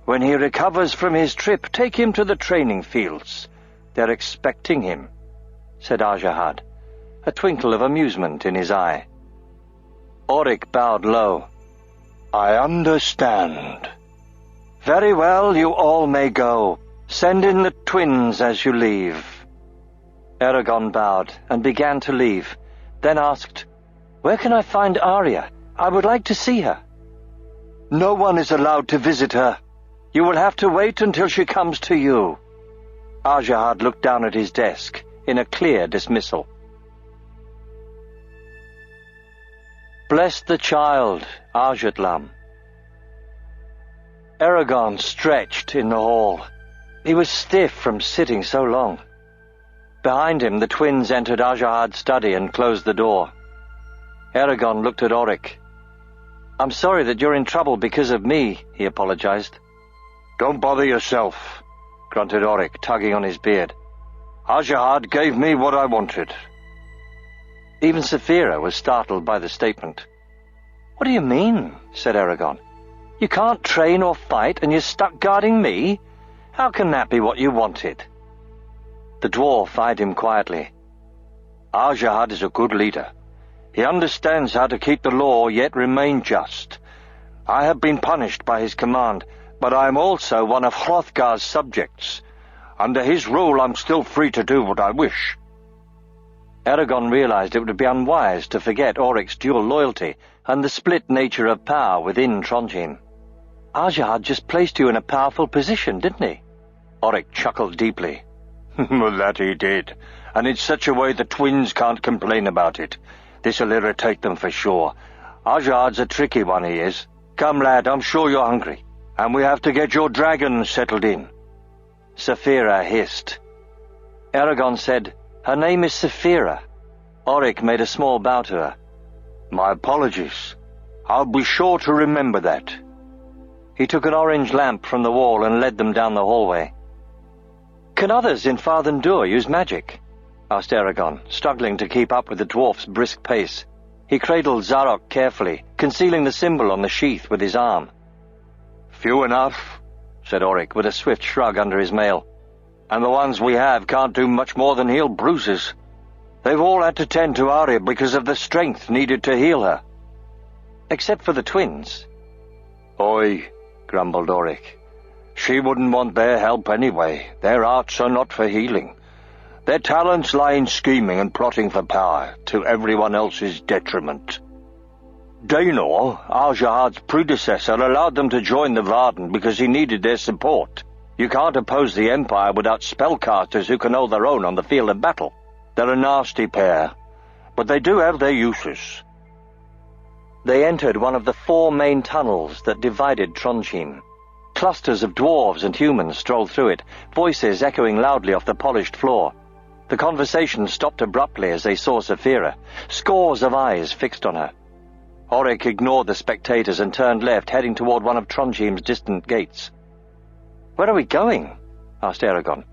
When he recovers from his trip, take him to the training fields. They're expecting him," said Ajahad, a twinkle of amusement in his eye. Oryk bowed low. "I understand." "Very well, you all may go. Send in the twins as you leave." Eragon bowed and began to leave, then asked, "Where can I find Arya? I would like to see her." "No one is allowed to visit her. You will have to wait until she comes to you." Ajahad looked down at his desk in a clear dismissal. Bless the child, Ajatlam. Eragon stretched in the hall. He was stiff from sitting so long. Behind him, the twins entered Ajahad's study and closed the door. Eragon looked at Oryk. "I'm sorry that you're in trouble because of me," he apologized. "Don't bother yourself," grunted Oryk, tugging on his beard. "Ajahad gave me what I wanted." Even Saphira was startled by the statement. "What do you mean?" said Eragon. "You can't train or fight, and you're stuck guarding me? How can that be what you wanted?" The dwarf eyed him quietly. "Ajahad is a good leader. He understands how to keep the law yet remain just. I have been punished by his command, but I am also one of Hrothgar's subjects. Under his rule I'm still free to do what I wish." Eragon realized it would be unwise to forget Oryk's dual loyalty and the split nature of power within Trondheim. "Ajahad just placed you in a powerful position, didn't he?" Oryk chuckled deeply. "Well, that he did, and in such a way the twins can't complain about it. This'll irritate them for sure. Ajahad's a tricky one, he is. Come, lad, I'm sure you're hungry, and we have to get your dragon settled in." Saphira hissed. Eragon said, "Her name is Saphira." Oryk made a small bow to her. "My apologies. I'll be sure to remember that." He took an orange lamp from the wall and led them down the hallway. "Can others in Farthendur use magic?" asked Eragon, struggling to keep up with the dwarf's brisk pace. He cradled Zarok carefully, concealing the symbol on the sheath with his arm. "Few enough," said Oryk with a swift shrug under his mail. "And the ones we have can't do much more than heal bruises. They've all had to tend to Arya because of the strength needed to heal her." "Except for the twins." "Oi," grumbled Oryk. "She wouldn't want their help anyway. Their arts are not for healing. Their talents lie in scheming and plotting for power, to everyone else's detriment. Daenor, Ajahad's predecessor, allowed them to join the Varden because he needed their support. You can't oppose the Empire without spellcasters who can hold their own on the field of battle. They're a nasty pair, but they do have their uses." They entered one of the 4 main tunnels that divided Trondheim. Clusters of dwarves and humans strolled through it, voices echoing loudly off the polished floor. The conversation stopped abruptly as they saw Saphira, scores of eyes fixed on her. Oryk ignored the spectators and turned left, heading toward one of Trondheim's distant gates. "Where are we going?" asked Eragon.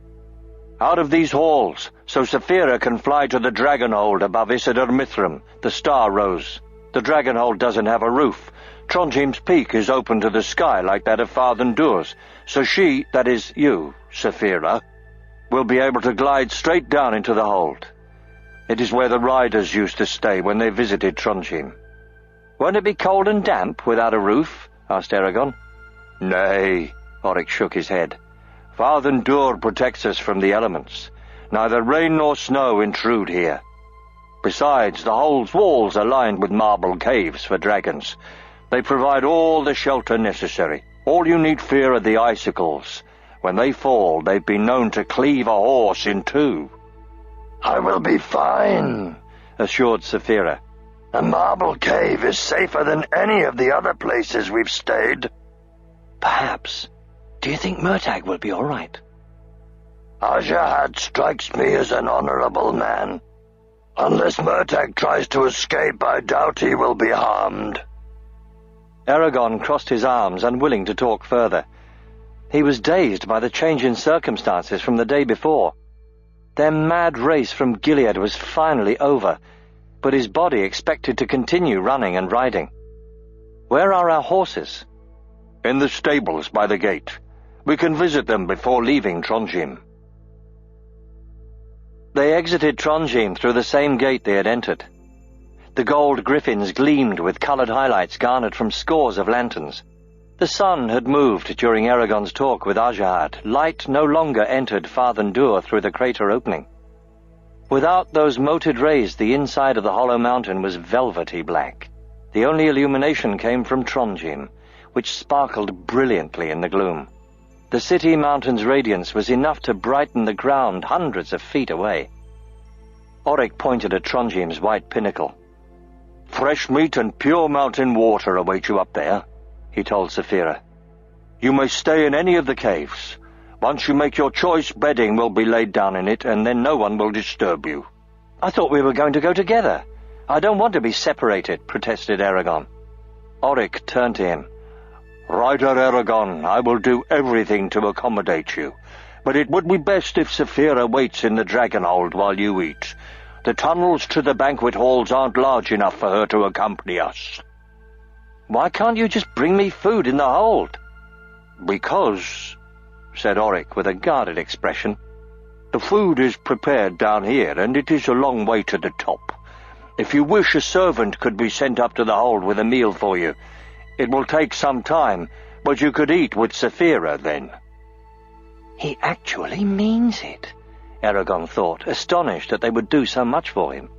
"Out of these halls, so Saphira can fly to the Dragonhold above Isidar Mithrim, the Star Rose. The Dragonhold doesn't have a roof. Trondheim's peak is open to the sky like that of Farthendur's, so she, that is you, Saphira, will be able to glide straight down into the hold. It is where the riders used to stay when they visited Trondheim. Won't it be cold and damp without a roof? Asked Eragon. Nay, Oryx shook his head. Father protects us from the elements. Neither rain nor snow intrude here. Besides, the hole's walls are lined with marble caves for dragons. They provide all the shelter necessary. All you need fear are the icicles. When they fall, they've been known to cleave a horse in two. I will be fine, assured Saphira. The marble cave is safer than any of the other places we've stayed. Perhaps. Do you think Murtagh will be all right? Ajahad strikes me as an honorable man. Unless Murtagh tries to escape, I doubt he will be harmed. Eragon crossed his arms, unwilling to talk further. He was dazed by the change in circumstances from the day before. Their mad race from Gilead was finally over, but his body expected to continue running and riding. Where are our horses? In the stables by the gate. We can visit them before leaving Trondheim. They exited Trondheim through the same gate they had entered. The gold griffins gleamed with coloured highlights garnered from scores of lanterns. The sun had moved during Eragon's talk with Ajahad. Light no longer entered Fathendur through the crater opening. Without those moted rays, the inside of the hollow mountain was velvety black. The only illumination came from Trondheim, which sparkled brilliantly in the gloom. The city mountain's radiance was enough to brighten the ground hundreds of feet away. Oryx pointed at Trondheim's white pinnacle. Fresh meat and pure mountain water await you up there, he told Saphira. You may stay in any of the caves. Once you make your choice, bedding will be laid down in it, and then no one will disturb you. I thought we were going to go together. I don't want to be separated, protested Eragon. Oryx turned to him. Rider Eragon, I will do everything to accommodate you, but it would be best if Saphira waits in the dragon hold while you eat. The tunnels to the banquet halls aren't large enough for her to accompany us. Why can't you just bring me food in the hold? Because, said Oryx with a guarded expression, the food is prepared down here, and it is a long way to the top. If you wish, a servant could be sent up to the hold with a meal for you. It will take some time, but you could eat with Saphira then. He actually means it, Eragon thought, astonished that they would do so much for him.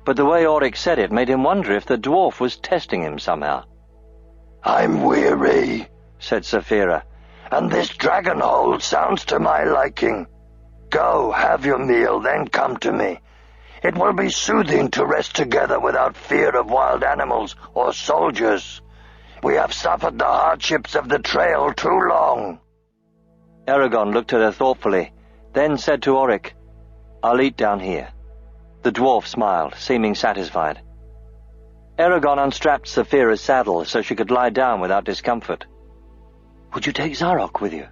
But the way Oryx said it made him wonder if the dwarf was testing him somehow. I'm weary, said Saphira, and this dragon hold sounds to my liking. Go, have your meal, then come to me. It will be soothing to rest together without fear of wild animals or soldiers. We have suffered the hardships of the trail too long. Eragon looked at her thoughtfully, then said to Oryx, I'll eat down here. The dwarf smiled, seeming satisfied. Eragon unstrapped Saphira's saddle so she could lie down without discomfort. Would you take Zarok with you?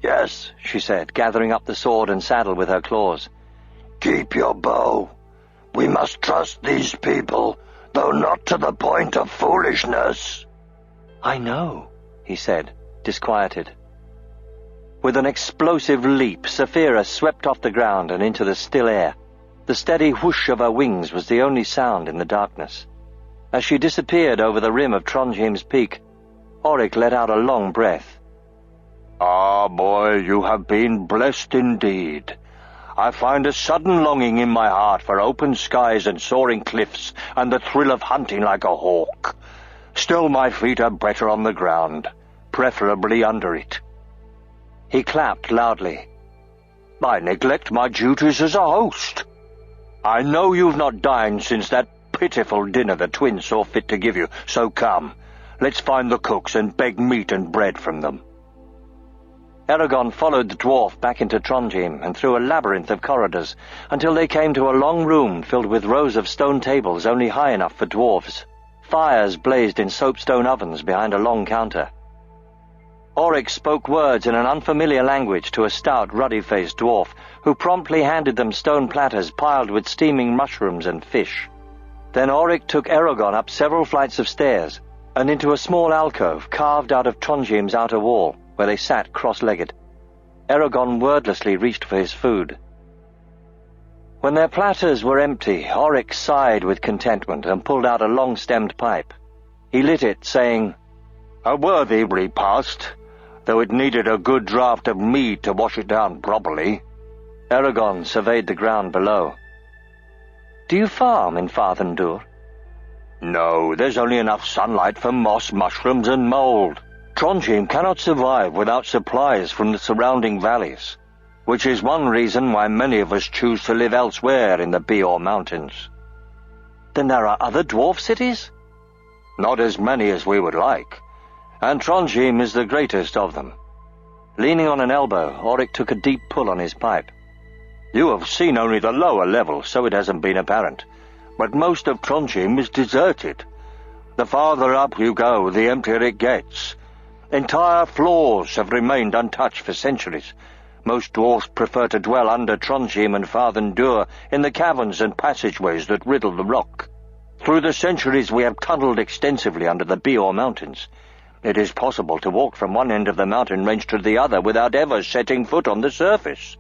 Yes, she said, gathering up the sword and saddle with her claws. Keep your bow. We must trust these people, though not to the point of foolishness. I know, he said, disquieted. With an explosive leap, Saphira swept off the ground and into the still air. The steady whoosh of her wings was the only sound in the darkness. As she disappeared over the rim of Trondheim's peak, Oryx let out a long breath. Ah, boy, you have been blessed indeed. I find a sudden longing in my heart for open skies and soaring cliffs and the thrill of hunting like a hawk. Still, my feet are better on the ground, preferably under it. He clapped loudly. I neglect my duties as a host. I know you've not dined since that pitiful dinner the twins saw fit to give you, so come, let's find the cooks and beg meat and bread from them. Eragon followed the dwarf back into Trondheim and through a labyrinth of corridors until they came to a long room filled with rows of stone tables only high enough for dwarves. Fires blazed in soapstone ovens behind a long counter. Oryx spoke words in an unfamiliar language to a stout, ruddy-faced dwarf, who promptly handed them stone platters piled with steaming mushrooms and fish. Then Oryx took Eragon up several flights of stairs and into a small alcove carved out of Trondheim's outer wall, where they sat cross-legged. Eragon wordlessly reached for his food. When their platters were empty, Oryx sighed with contentment and pulled out a long-stemmed pipe. He lit it, saying, "A worthy repast, though it needed a good draught of mead to wash it down properly." Eragon surveyed the ground below. "Do you farm in Fathendur?" "No, there's only enough sunlight for moss, mushrooms, and mold. Trondheim cannot survive without supplies from the surrounding valleys, which is one reason why many of us choose to live elsewhere in the Beor Mountains." "Then there are other dwarf cities?" "Not as many as we would like, and Trondheim is the greatest of them." Leaning on an elbow, Oryx took a deep pull on his pipe. "You have seen only the lower level, so it hasn't been apparent, but most of Trondheim is deserted. The farther up you go, the emptier it gets. Entire floors have remained untouched for centuries. Most dwarfs prefer to dwell under Trondheim and Fathendur in the caverns and passageways that riddle the rock. Through the centuries we have tunneled extensively under the Beor Mountains. It is possible to walk from one end of the mountain range to the other without ever setting foot on the surface."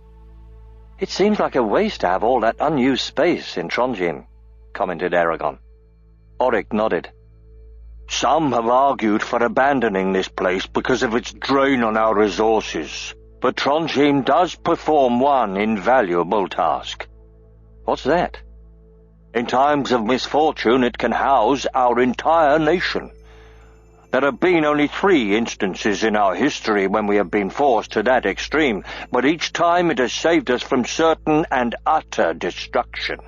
"It seems like a waste to have all that unused space in Trondheim," commented Eragon. Oryx nodded. "Some have argued for abandoning this place because of its drain on our resources, but Trondheim does perform one invaluable task." "What's that?" "In times of misfortune it can house our entire nation. There have been only 3 instances in our history when we have been forced to that extreme, but each time it has saved us from certain and utter destruction.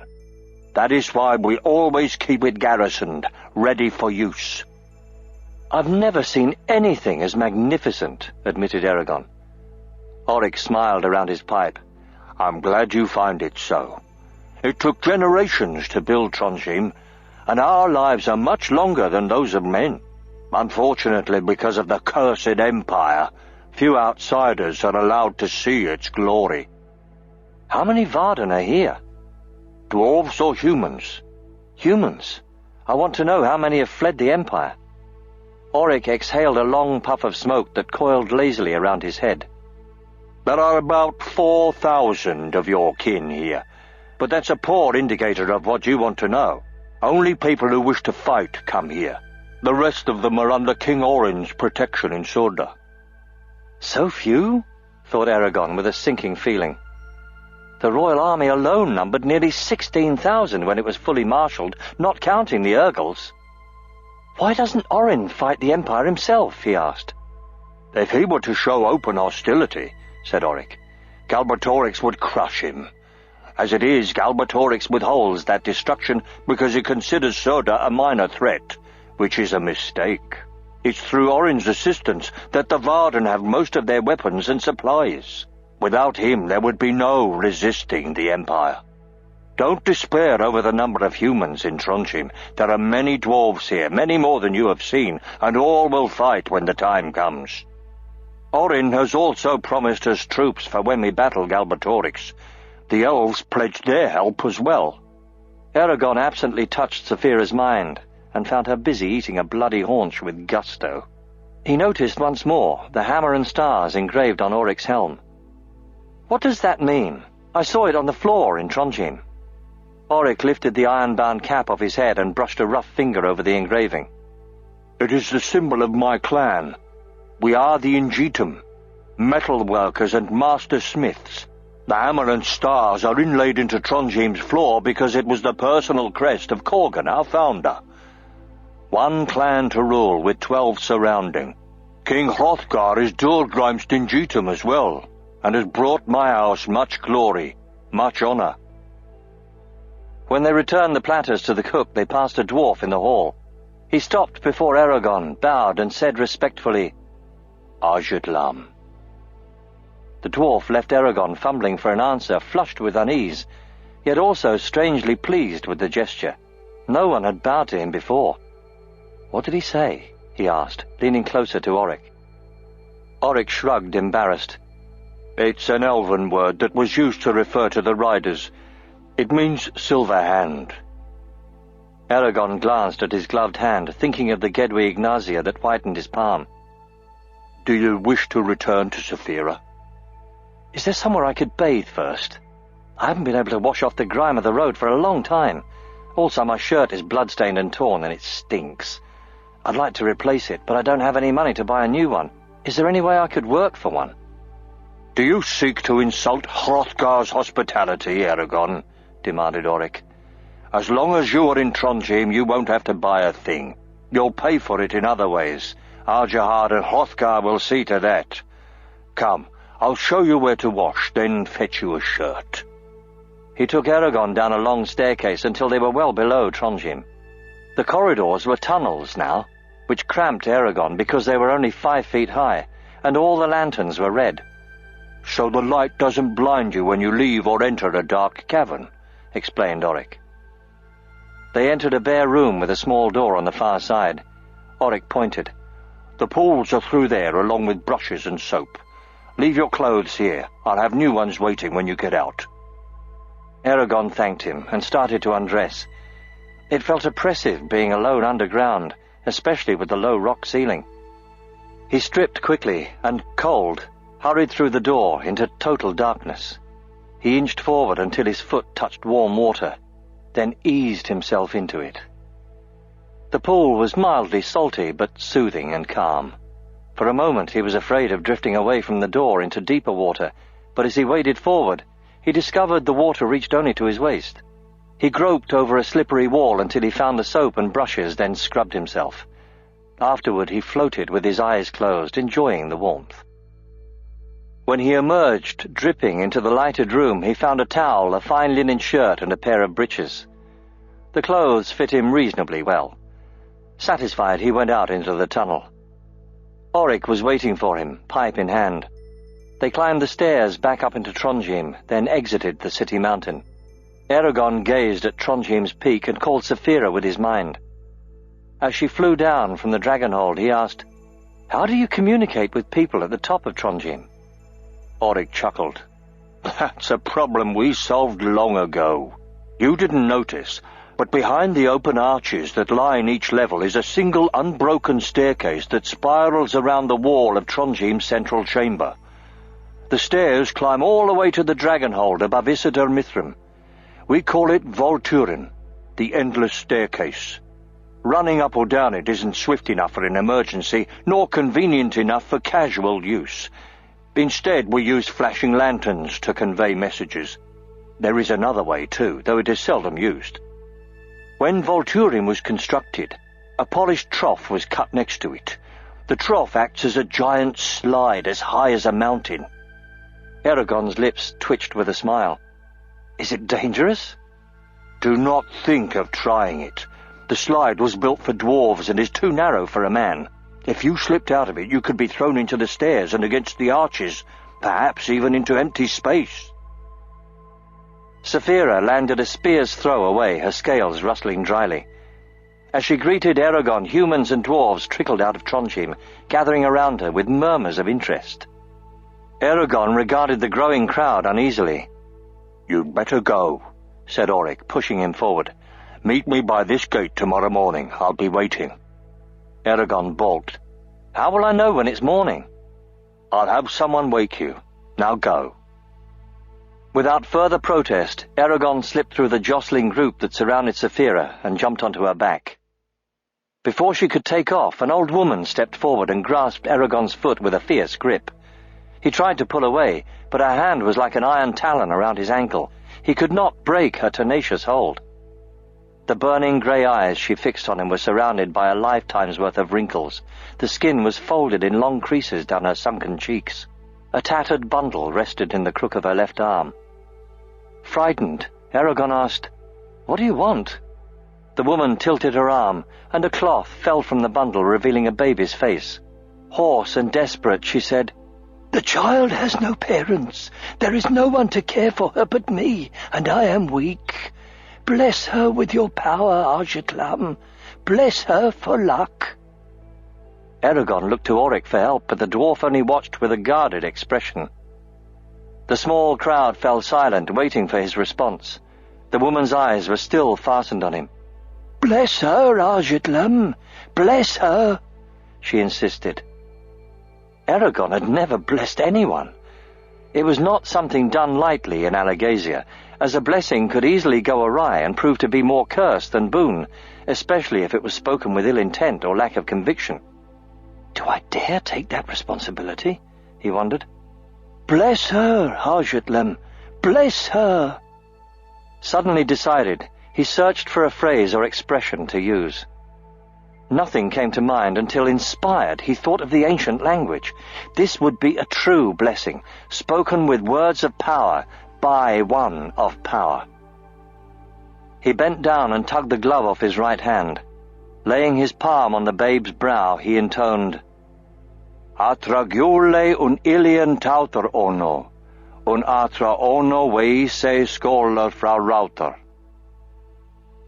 That is why we always keep it garrisoned, ready for use." "I've never seen anything as magnificent," admitted Eragon. Oryx smiled around his pipe. "I'm glad you find it so. It took generations to build Trondheim, and our lives are much longer than those of men. Unfortunately, because of the cursed empire, few outsiders are allowed to see its glory." "How many Varden are here?" "Dwarves or humans?" "Humans. I want to know how many have fled the empire." Oryx exhaled a long puff of smoke that coiled lazily around his head. "There are about 4,000 of your kin here, but that's a poor indicator of what you want to know. Only people who wish to fight come here. The rest of them are under King Orin's protection in Surda." "So few?" thought Eragon with a sinking feeling. The royal army alone numbered nearly 16,000 when it was fully marshalled, not counting the Urgles. "Why doesn't Orin fight the Empire himself?" he asked. "If he were to show open hostility," said Oryx, "Galbatorix would crush him. As it is, Galbatorix withholds that destruction because he considers Surda a minor threat, which is a mistake. It's through Orin's assistance that the Varden have most of their weapons and supplies. Without him there would be no resisting the Empire. Don't despair over the number of humans in Trondheim. There are many dwarves here, many more than you have seen, and all will fight when the time comes. Orin has also promised us troops for when we battle Galbatorix. The elves pledged their help as well." Eragon absently touched Saphira's mind, and found her busy eating a bloody haunch with gusto. He noticed once more the hammer and stars engraved on Oryx's helm. "What does that mean? I saw it on the floor in Trondheim." Oryx lifted the iron-bound cap off his head and brushed a rough finger over the engraving. "It is the symbol of my clan. We are the Ingetum, metal workers and master smiths. The hammer and stars are inlaid into Trondheim's floor because it was the personal crest of Korgan, our founder. One clan to rule with 12 surrounding. King Hrothgar is Dulgrim's Ingetum as well, and has brought my house much glory, much honor." When they returned the platters to the cook, they passed a dwarf in the hall. He stopped before Eragon, bowed, and said respectfully, "Ajudlam." The dwarf left Eragon fumbling for an answer, flushed with unease, yet also strangely pleased with the gesture. No one had bowed to him before. "What did he say?" he asked, leaning closer to Oryx. Oryx shrugged, embarrassed. "It's an elven word that was used to refer to the riders. It means silver hand." Eragon glanced at his gloved hand, thinking of the Gedwi Ignazia that whitened his palm. "Do you wish to return to Saphira?" "Is there somewhere I could bathe first?" I haven't been able to wash off the grime of the road for a long time. Also, my shirt is blood-stained and torn, and it stinks. I'd like to replace it, but I don't have any money to buy a new one. Is there any way I could work for one?" "Do you seek to insult Hrothgar's hospitality, Eragon?" demanded Auric. "As long as you are in Trondheim, you won't have to buy a thing. You'll pay for it in other ways. Arjahad and Hrothgar will see to that. Come, I'll show you where to wash, then fetch you a shirt." He took Eragon down a long staircase until they were well below Trondheim. The corridors were tunnels now, which cramped Eragon because they were only 5 feet high, and all the lanterns were red. "So the light doesn't blind you when you leave or enter a dark cavern," explained Auric. They entered a bare room with a small door on the far side. Auric pointed. "The pools are through there, along with brushes and soap. Leave your clothes here. I'll have new ones waiting when you get out." Eragon thanked him and started to undress. It felt oppressive being alone underground, especially with the low rock ceiling. He stripped quickly and, cold, hurried through the door into total darkness. He inched forward until his foot touched warm water, then eased himself into it. The pool was mildly salty but soothing and calm. For a moment he was afraid of drifting away from the door into deeper water, but as he waded forward, he discovered the water reached only to his waist. He groped over a slippery wall until he found the soap and brushes, then scrubbed himself. Afterward he floated with his eyes closed, enjoying the warmth. When he emerged, dripping, into the lighted room, he found a towel, a fine linen shirt, and a pair of breeches. The clothes fit him reasonably well. Satisfied, he went out into the tunnel. Auric was waiting for him, pipe in hand. They climbed the stairs back up into Trondheim, then exited the city mountain. Eragon gazed at Trondheim's peak and called Saphira with his mind. As she flew down from the dragonhold, he asked, "How do you communicate with people at the top of Trondheim?" Auric chuckled. "That's a problem we solved long ago. You didn't notice, but behind the open arches that line each level is a single unbroken staircase that spirals around the wall of Trondheim's central chamber. The stairs climb all the way to the dragonhold above Isidar Mithrim. We call it Volturin, the endless staircase. Running up or down it isn't swift enough for an emergency, nor convenient enough for casual use. Instead, we use flashing lanterns to convey messages. There is another way, too, though it is seldom used. When Volturin was constructed, a polished trough was cut next to it. The trough acts as a giant slide as high as a mountain." Eragon's lips twitched with a smile. "Is it dangerous?" "Do not think of trying it. The slide was built for dwarves and is too narrow for a man. If you slipped out of it, you could be thrown into the stairs and against the arches, perhaps even into empty space." Saphira landed a spear's throw away, her scales rustling dryly. As she greeted Eragon, humans and dwarves trickled out of Trondheim, gathering around her with murmurs of interest. Eragon regarded the growing crowd uneasily. "You'd better go," said Auric, pushing him forward. "Meet me by this gate tomorrow morning. I'll be waiting." Eragon balked. "How will I know when it's morning?" "I'll have someone wake you. Now go." Without further protest, Eragon slipped through the jostling group that surrounded Saphira and jumped onto her back. Before she could take off, an old woman stepped forward and grasped Eragon's foot with a fierce grip. He tried to pull away, but her hand was like an iron talon around his ankle. He could not break her tenacious hold. The burning grey eyes she fixed on him were surrounded by a lifetime's worth of wrinkles. The skin was folded in long creases down her sunken cheeks. A tattered bundle rested in the crook of her left arm. Frightened, Eragon asked, "What do you want?" The woman tilted her arm, and a cloth fell from the bundle, revealing a baby's face. Hoarse and desperate, she said, "The child has no parents. There is no one to care for her but me, and I am weak. Bless her with your power, Arjatlam. Bless her for luck." Eragon looked to Auric for help, but the dwarf only watched with a guarded expression. The small crowd fell silent, waiting for his response. The woman's eyes were still fastened on him. "Bless her, Arjatlam. Bless her," she insisted. Eragon had never blessed anyone. It was not something done lightly in Alagasia, as a blessing could easily go awry and prove to be more curse than boon, especially if it was spoken with ill intent or lack of conviction. Do I dare take that responsibility? He wondered. Bless her, Hajutlem. Bless her. Suddenly decided, he searched for a phrase or expression to use. Nothing came to mind until, inspired, he thought of the ancient language. This would be a true blessing, spoken with words of power, by one of power. He bent down and tugged the glove off his right hand. Laying his palm on the babe's brow, he intoned, Atragiule un ilian tauter ono, un atra ono weise scholar fra rauter.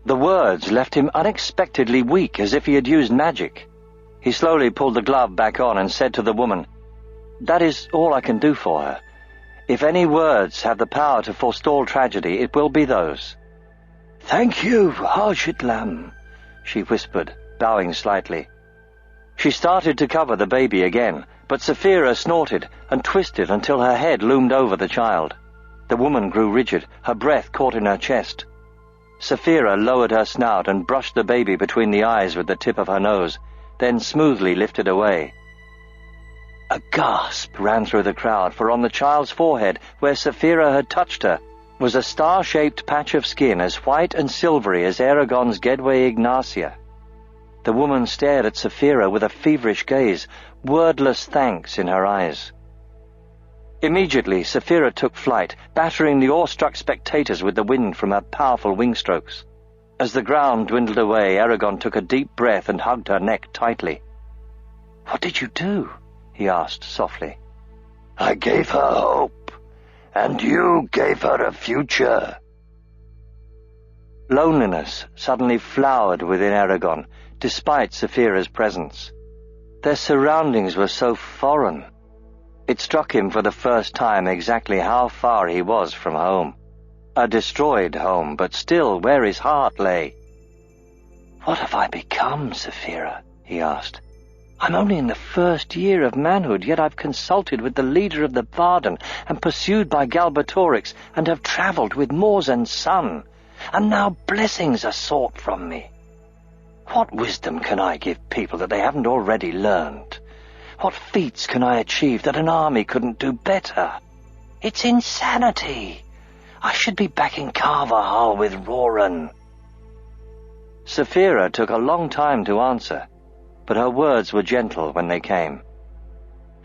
The words left him unexpectedly weak, as if he had used magic. He slowly pulled the glove back on and said to the woman, That is all I can do for her. If any words have the power to forestall tragedy, it will be those. Thank you, Hajitlam, she whispered, bowing slightly. She started to cover the baby again, but Saphira snorted and twisted until her head loomed over the child. The woman grew rigid, her breath caught in her chest. Saphira lowered her snout and brushed the baby between the eyes with the tip of her nose, then smoothly lifted away. A gasp ran through the crowd, for on the child's forehead, where Saphira had touched her, was a star-shaped patch of skin as white and silvery as Eragon's Gedwe Ignacia. The woman stared at Saphira with a feverish gaze, wordless thanks in her eyes. Immediately, Saphira took flight, battering the awestruck spectators with the wind from her powerful wing strokes. As the ground dwindled away, Eragon took a deep breath and hugged her neck tightly. What did you do? He asked softly. I gave her hope, and you gave her a future. Loneliness suddenly flowered within Eragon, despite Saphira's presence. Their surroundings were so foreign. It struck him for the first time exactly how far he was from home. A destroyed home, but still where his heart lay. What have I become, Saphira? He asked. I'm only in the first year of manhood, yet I've consulted with the leader of the Varden and pursued by Galbatorix and have travelled with Morzan's son, and now blessings are sought from me. What wisdom can I give people that they haven't already learned? What feats can I achieve that an army couldn't do better? It's insanity. I should be back in Carvajal with Roran. Saphira took a long time to answer, but her words were gentle when they came.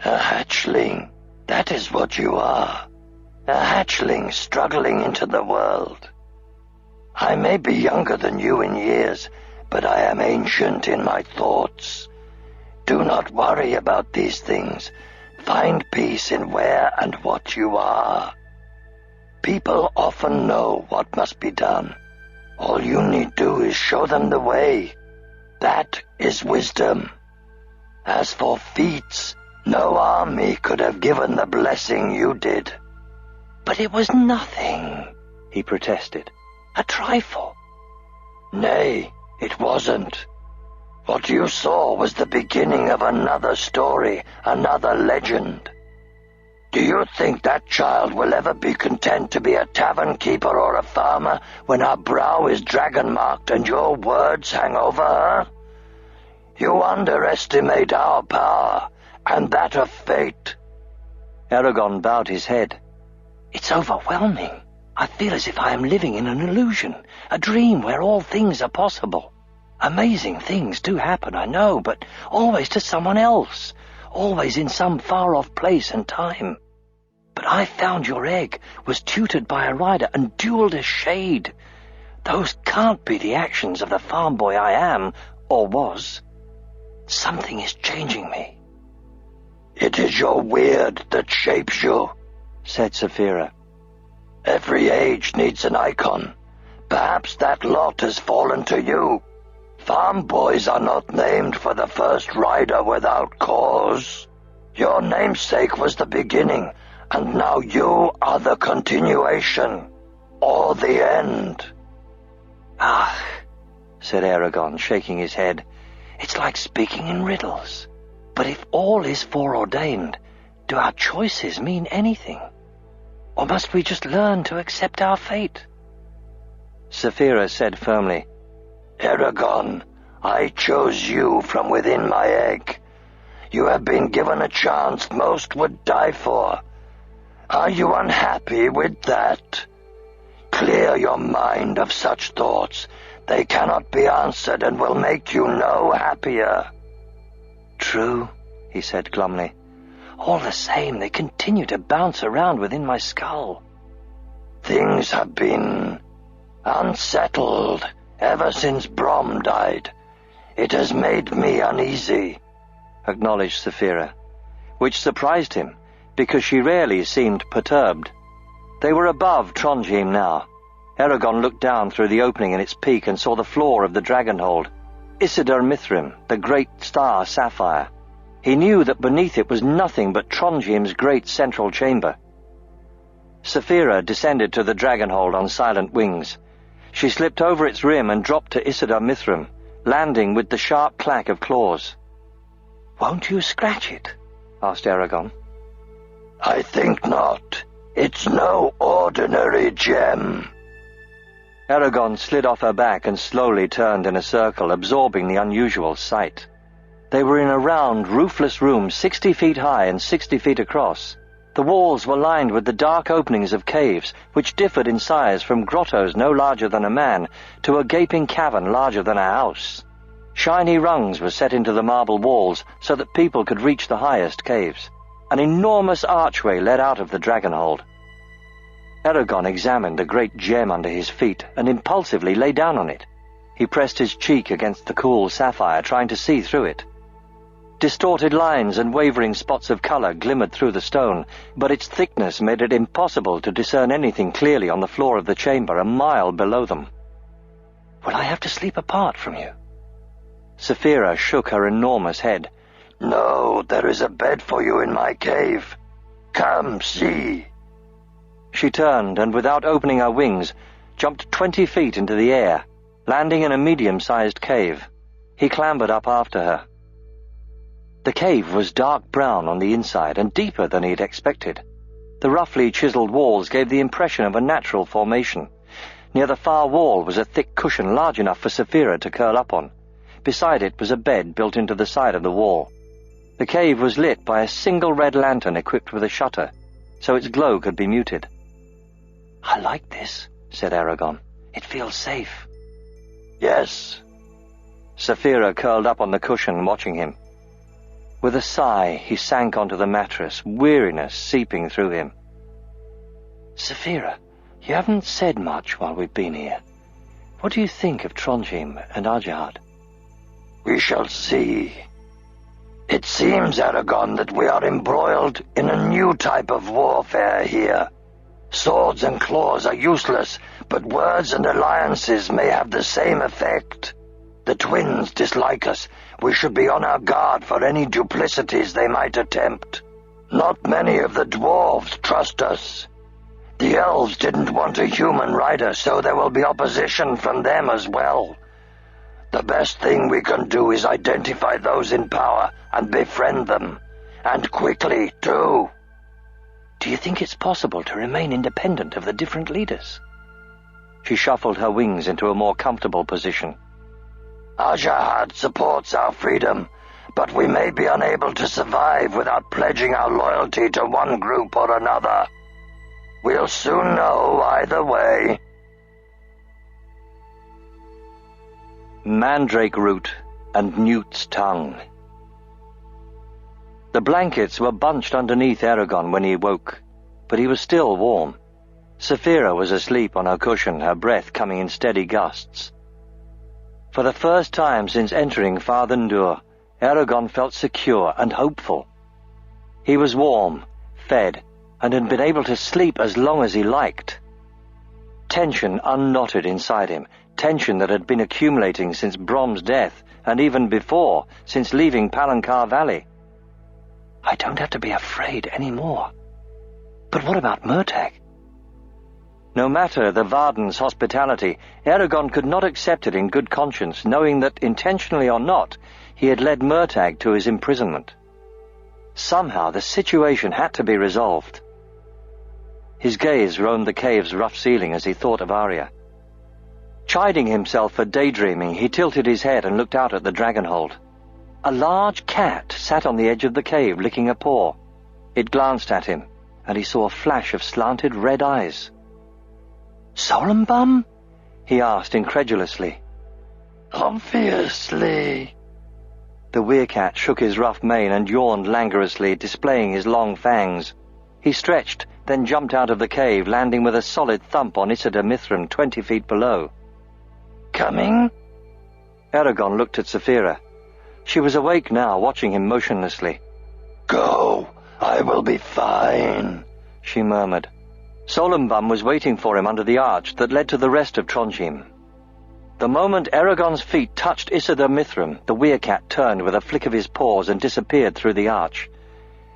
A hatchling, that is what you are. A hatchling struggling into the world. I may be younger than you in years, but I am ancient in my thoughts. Do not worry about these things. Find peace in where and what you are. People often know what must be done. All you need do is show them the way. That is wisdom. As for feats, no army could have given the blessing you did. But it was nothing, he protested. A trifle. Nay, it wasn't. What you saw was the beginning of another story, another legend. Do you think that child will ever be content to be a tavern keeper or a farmer when her brow is dragon-marked and your words hang over her? You underestimate our power, and that of fate. Eragon bowed his head. It's overwhelming. I feel as if I am living in an illusion, a dream where all things are possible. Amazing things do happen, I know, but always to someone else, always in some far-off place and time. But I found your egg, was tutored by a rider, and duelled a shade. Those can't be the actions of the farm boy I am, or was. Something is changing me. It is your weird that shapes you, said Saphira. Every age needs an icon. Perhaps that lot has fallen to you. Farm boys are not named for the first rider without cause. Your namesake was the beginning, and now you are the continuation, or the end. Ah, said Eragon, shaking his head. It's like speaking in riddles. But if all is foreordained, do our choices mean anything? Or must we just learn to accept our fate? Saphira said firmly, Eragon, I chose you from within my egg. You have been given a chance most would die for. Are you unhappy with that? Clear your mind of such thoughts. They cannot be answered and will make you no happier. True, he said glumly. All the same, they continue to bounce around within my skull. Things have been unsettled ever since Brom died. It has made me uneasy, acknowledged Saphira, which surprised him, because she rarely seemed perturbed. They were above Trondheim now. Eragon looked down through the opening in its peak and saw the floor of the dragonhold, Isidar Mithrim, the great star sapphire. He knew that beneath it was nothing but Trondheim's great central chamber. Saphira descended to the dragonhold on silent wings. She slipped over its rim and dropped to Isidar Mithrim, landing with the sharp clack of claws. Won't you scratch it? Asked Eragon. I think not. It's no ordinary gem. Eragon slid off her back and slowly turned in a circle, absorbing the unusual sight. They were in a round, roofless room 60 feet high and 60 feet across. The walls were lined with the dark openings of caves, which differed in size from grottos no larger than a man to a gaping cavern larger than a house. Shiny rungs were set into the marble walls so that people could reach the highest caves. An enormous archway led out of the dragonhold. Eragon examined the great gem under his feet and impulsively lay down on it. He pressed his cheek against the cool sapphire, trying to see through it. Distorted lines and wavering spots of color glimmered through the stone, but its thickness made it impossible to discern anything clearly on the floor of the chamber a mile below them. Will I have to sleep apart from you? Saphira shook her enormous head. No, there is a bed for you in my cave. Come, see. She turned and, without opening her wings, jumped 20 feet into the air, landing in a medium-sized cave. He clambered up after her. The cave was dark brown on the inside and deeper than he had expected. The roughly chiseled walls gave the impression of a natural formation. Near the far wall was a thick cushion large enough for Saphira to curl up on. Beside it was a bed built into the side of the wall. The cave was lit by a single red lantern equipped with a shutter, so its glow could be muted. I like this, said Eragon. It feels safe. Yes. Saphira curled up on the cushion, watching him. With a sigh, he sank onto the mattress, weariness seeping through him. Saphira, you haven't said much while we've been here. What do you think of Trondheim and Arjihad? We shall see. It seems, Eragon, that we are embroiled in a new type of warfare here. Swords and claws are useless, but words and alliances may have the same effect. The twins dislike us. We should be on our guard for any duplicities they might attempt. Not many of the dwarves trust us. The elves didn't want a human rider, so there will be opposition from them as well. The best thing we can do is identify those in power and befriend them. And quickly, too. Do you think it's possible to remain independent of the different leaders? She shuffled her wings into a more comfortable position. Arjihad supports our freedom, but we may be unable to survive without pledging our loyalty to one group or another. We'll soon know either way. Mandrake root and newt's tongue. The blankets were bunched underneath Eragon when he woke, but he was still warm. Saphira was asleep on her cushion, her breath coming in steady gusts. For the first time since entering Farthendur, Eragon felt secure and hopeful. He was warm, fed, and had been able to sleep as long as he liked. Tension unknotted inside him, tension that had been accumulating since Brom's death, and even before, since leaving Palancar Valley. I don't have to be afraid anymore. But what about Murtagh? No matter the Varden's hospitality, Eragon could not accept it in good conscience, knowing that, intentionally or not, he had led Murtagh to his imprisonment. Somehow the situation had to be resolved. His gaze roamed the cave's rough ceiling as he thought of Arya. Chiding himself for daydreaming, he tilted his head and looked out at the dragon hold. A large cat sat on the edge of the cave, licking a paw. It glanced at him, and he saw a flash of slanted red eyes. "Solumbum?" he asked incredulously. "Obviously." The werecat shook his rough mane and yawned languorously, displaying his long fangs. He stretched, then jumped out of the cave, landing with a solid thump on Isidar Mithrin 20 feet below. "Coming?" Eragon looked at Saphira. She was awake now, watching him motionlessly. "Go. I will be fine," she murmured. Solumbum was waiting for him under the arch that led to the rest of Trondheim. The moment Eragon's feet touched Isidar Mithrin, the werecat turned with a flick of his paws and disappeared through the arch.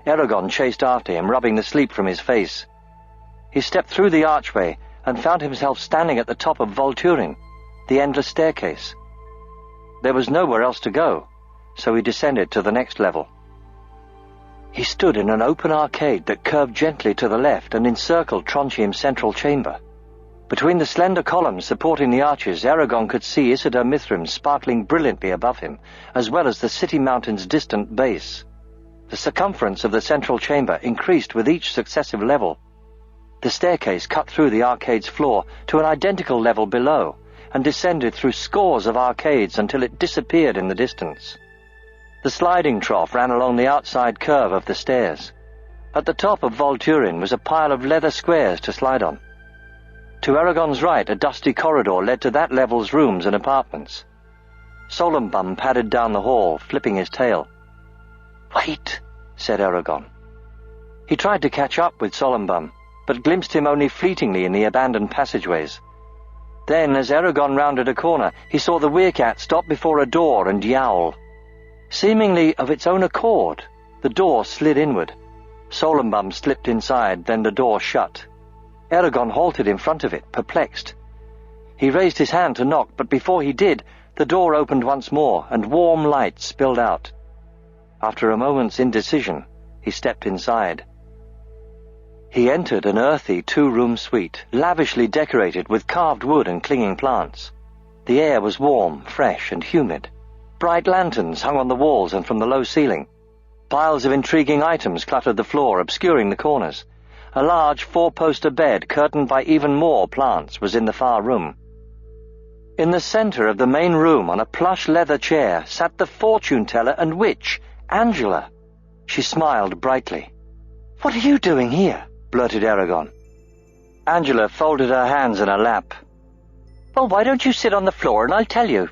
Eragon chased after him, rubbing the sleep from his face. He stepped through the archway and found himself standing at the top of Volturin, the endless staircase. There was nowhere else to go, so he descended to the next level. He stood in an open arcade that curved gently to the left and encircled Trondheim's central chamber. Between the slender columns supporting the arches, Eragon could see Isidar Mithrin sparkling brilliantly above him, as well as the city mountain's distant base. The circumference of the central chamber increased with each successive level. The staircase cut through the arcade's floor to an identical level below, and descended through scores of arcades until it disappeared in the distance. The sliding trough ran along the outside curve of the stairs. At the top of Volturin was a pile of leather squares to slide on. To Eragon's right, a dusty corridor led to that level's rooms and apartments. Solumbum padded down the hall, flipping his tail. "Wait," said Eragon. He tried to catch up with Solumbum, but glimpsed him only fleetingly in the abandoned passageways. Then, as Eragon rounded a corner, he saw the werecat stop before a door and yowl. Seemingly of its own accord, the door slid inward. Solumbum slipped inside, then the door shut. Eragon halted in front of it, perplexed. He raised his hand to knock, but before he did, the door opened once more, and warm light spilled out. After a moment's indecision, he stepped inside. He entered an earthy two-room suite, lavishly decorated with carved wood and clinging plants. The air was warm, fresh, and humid. Bright lanterns hung on the walls and from the low ceiling. Piles of intriguing items cluttered the floor, obscuring the corners. A large four-poster bed, curtained by even more plants, was in the far room. In the center of the main room, on a plush leather chair, sat the fortune-teller and witch, Angela. She smiled brightly. "What are you doing here?" blurted Eragon. Angela folded her hands in her lap. "Well, why don't you sit on the floor and I'll tell you?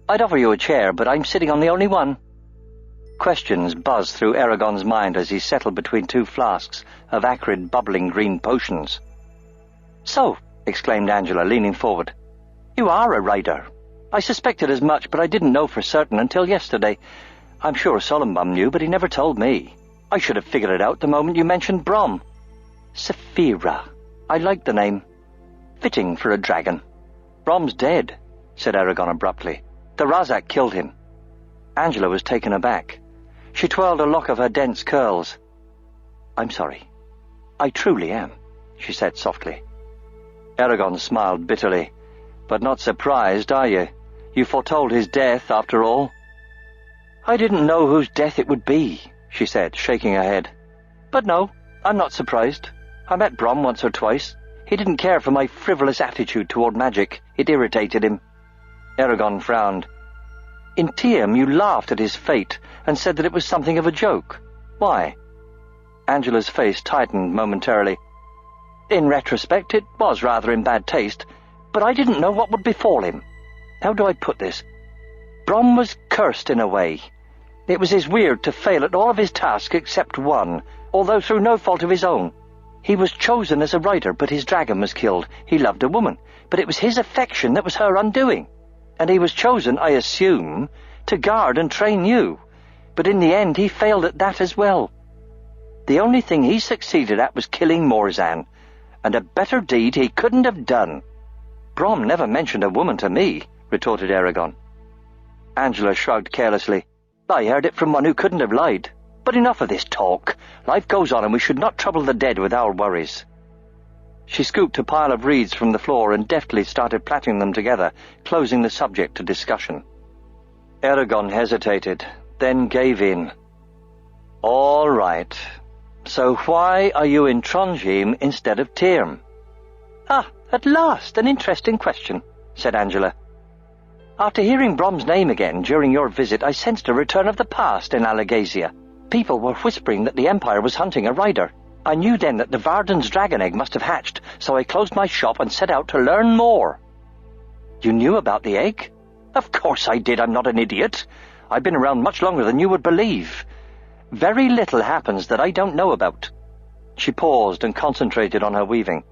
I'd offer you a chair, but I'm sitting on the only one." Questions buzzed through Eragon's mind as he settled between two flasks of acrid, bubbling green potions. "So," exclaimed Angela, leaning forward, "you are a rider. I suspected as much, but I didn't know for certain until yesterday. I'm sure Solumbum knew, but he never told me. I should have figured it out the moment you mentioned Brom. Saphira. I like the name. Fitting for a dragon." "Brom's dead," said Eragon abruptly. "The Razak killed him." Angela was taken aback. She twirled a lock of her dense curls. "I'm sorry. I truly am," she said softly. Eragon smiled bitterly. "But not surprised, are you? You foretold his death, after all." "I didn't know whose death it would be," she said, shaking her head. "But no, I'm not surprised. I met Brom once or twice. He didn't care for my frivolous attitude toward magic. It irritated him." Eragon frowned. "In Tiam you laughed at his fate and said that it was something of a joke. Why?" Angela's face tightened momentarily. "In retrospect, it was rather in bad taste, but I didn't know what would befall him. How do I put this? Brom was cursed in a way. It was his weird to fail at all of his tasks except one, although through no fault of his own. He was chosen as a rider, but his dragon was killed. He loved a woman, but it was his affection that was her undoing. And he was chosen, I assume, to guard and train you. But in the end he failed at that as well. The only thing he succeeded at was killing Morzan, and a better deed he couldn't have done." "Brom never mentioned a woman to me," retorted Eragon. Angela shrugged carelessly. "I heard it from one who couldn't have lied. But enough of this talk. Life goes on, and we should not trouble the dead with our worries." She scooped a pile of reeds from the floor and deftly started plaiting them together, closing the subject to discussion. Eragon hesitated, then gave in. "All right. So why are you in Trondheim instead of Tyrm?" "Ah, at last, an interesting question," said Angela. "After hearing Brom's name again during your visit, I sensed a return of the past in Allegasia. People were whispering that the Empire was hunting a rider. I knew then that the Varden's dragon egg must have hatched, so I closed my shop and set out to learn more." "You knew about the egg?" "Of course I did, I'm not an idiot. I've been around much longer than you would believe. Very little happens that I don't know about." She paused and concentrated on her weaving.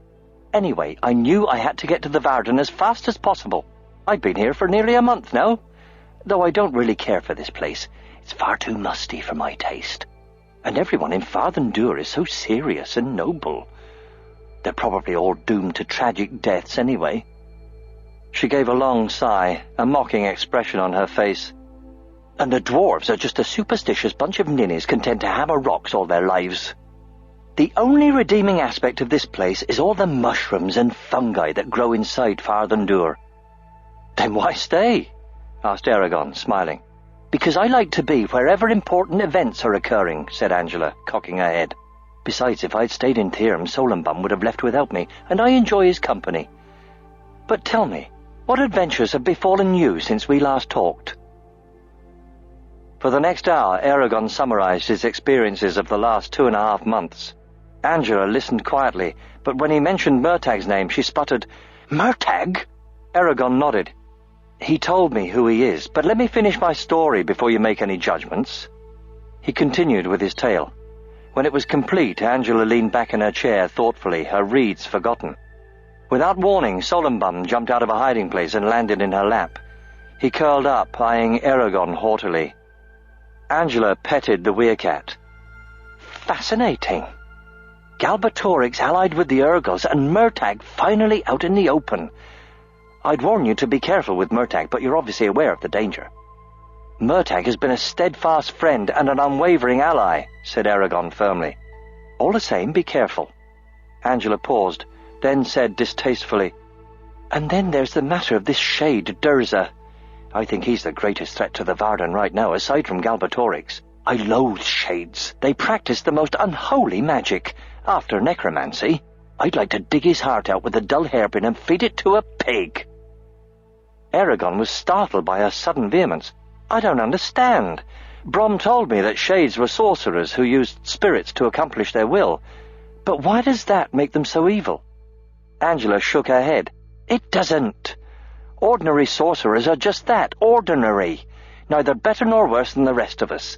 "Anyway, I knew I had to get to the Varden as fast as possible. I've been here for nearly a month now, though I don't really care for this place. It's far too musty for my taste. And everyone in Farthendur is so serious and noble. They're probably all doomed to tragic deaths anyway." She gave a long sigh, a mocking expression on her face. "And the dwarves are just a superstitious bunch of ninnies content to hammer rocks all their lives. The only redeeming aspect of this place is all the mushrooms and fungi that grow inside Farthendur." "Then why stay?" asked Eragon, smiling. "Because I like to be wherever important events are occurring," said Angela, cocking her head. "Besides, if I'd stayed in Tyrm, Solembum would have left without me, and I enjoy his company. But tell me, what adventures have befallen you since we last talked?" For the next hour, Eragon summarized his experiences of the last 2.5 months. Angela listened quietly, but when he mentioned Murtag's name, she sputtered, "Murtag?" Eragon nodded. "He told me who he is, but let me finish my story before you make any judgments." He continued with his tale. When it was complete, Angela leaned back in her chair thoughtfully, her reeds forgotten. Without warning, Solembum jumped out of a hiding place and landed in her lap. He curled up, eyeing Eragon haughtily. Angela petted the werecat. "Fascinating. Galbatorix allied with the Urgles, and Murtag finally out in the open. I'd warn you to be careful with Murtag, but you're obviously aware of the danger." "Murtag has been a steadfast friend and an unwavering ally," said Eragon firmly. "All the same, be careful." Angela paused, then said distastefully, "And then there's the matter of this shade, Durza. I think he's the greatest threat to the Varden right now, aside from Galbatorix. I loathe shades. They practice the most unholy magic. After necromancy, I'd like to dig his heart out with a dull hairpin and feed it to a pig." Eragon was startled by her sudden vehemence. "I don't understand. Brom told me that shades were sorcerers who used spirits to accomplish their will. But why does that make them so evil?" Angela shook her head. "It doesn't. Ordinary sorcerers are just that, ordinary. Neither better nor worse than the rest of us.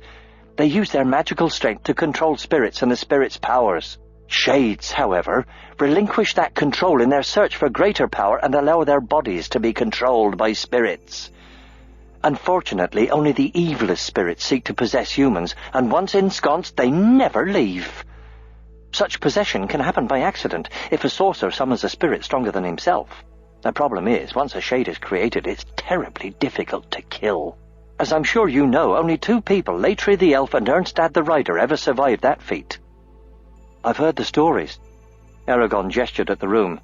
They use their magical strength to control spirits and the spirits' powers. Shades, however, relinquish that control in their search for greater power and allow their bodies to be controlled by spirits. Unfortunately, only the evilest spirits seek to possess humans, and once ensconced, they never leave. Such possession can happen by accident if a sorcerer summons a spirit stronger than himself. The problem is, once a shade is created, it's terribly difficult to kill. As I'm sure you know, only 2 people, Leitri the elf and Ernstad the rider, ever survived that feat." "I've heard the stories." Eragon gestured at the room.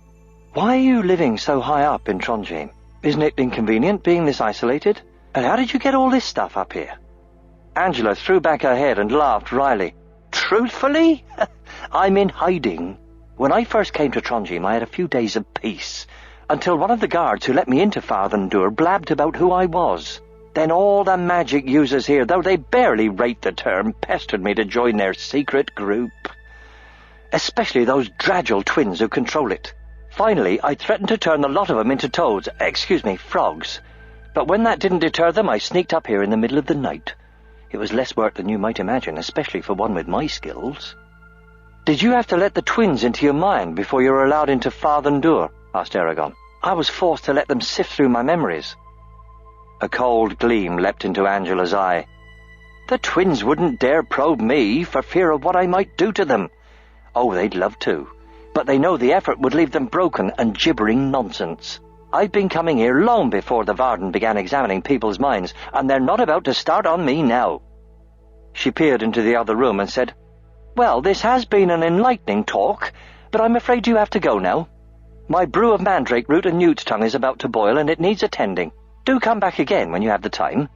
"Why are you living so high up in Trondheim? Isn't it inconvenient being this isolated? And how did you get all this stuff up here?" Angela threw back her head and laughed wryly. "Truthfully? I'm in hiding. When I first came to Trondheim, I had a few days of peace, until one of the guards who let me into Farthendur blabbed about who I was. Then all the magic users here, though they barely rate the term, pestered me to join their secret group. Especially those Dragil twins who control it. Finally, I threatened to turn the lot of them into frogs. But when that didn't deter them, I sneaked up here in the middle of the night. It was less work than you might imagine, especially for one with my skills." "Did you have to let the twins into your mind before you were allowed into Farthendur?" asked Eragon. "I was forced to let them sift through my memories." A cold gleam leapt into Angela's eye. "The twins wouldn't dare probe me for fear of what I might do to them. Oh, they'd love to, but they know the effort would leave them broken and gibbering nonsense. I've been coming here long before the Varden began examining people's minds, and they're not about to start on me now." She peered into the other room and said, "Well, this has been an enlightening talk. but I'm afraid you have to go now. My brew of mandrake root and newt's tongue is about to boil, and it needs attending. Do come back again when you have the time.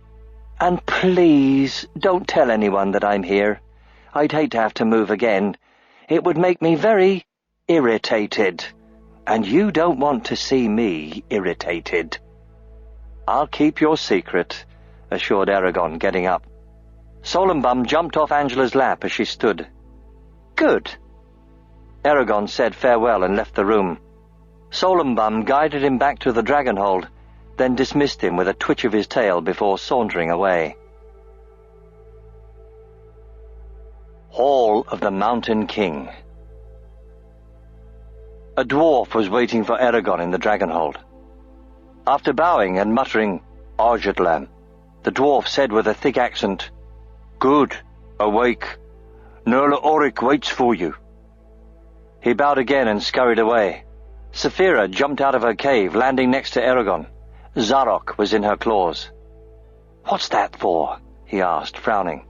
And please, don't tell anyone that I'm here. I'd hate to have to move again. It would make me very irritated. And you don't want to see me irritated. I'll keep your secret, assured Eragon, getting up. Solumbum jumped off Angela's lap as she stood. Good. Eragon said farewell and left the room. Solumbum guided him back to the dragon hold, then dismissed him with a twitch of his tail before sauntering away. Hall of the Mountain King. A dwarf was waiting for Eragon in the dragon hold. After bowing and muttering, "Arjatlam," the dwarf said with a thick accent, "Good, awake. Nerla Auric waits for you." He bowed again and scurried away. Saphira jumped out of her cave, landing next to Eragon. Zarok was in her claws. "What's that for?" he asked, frowning.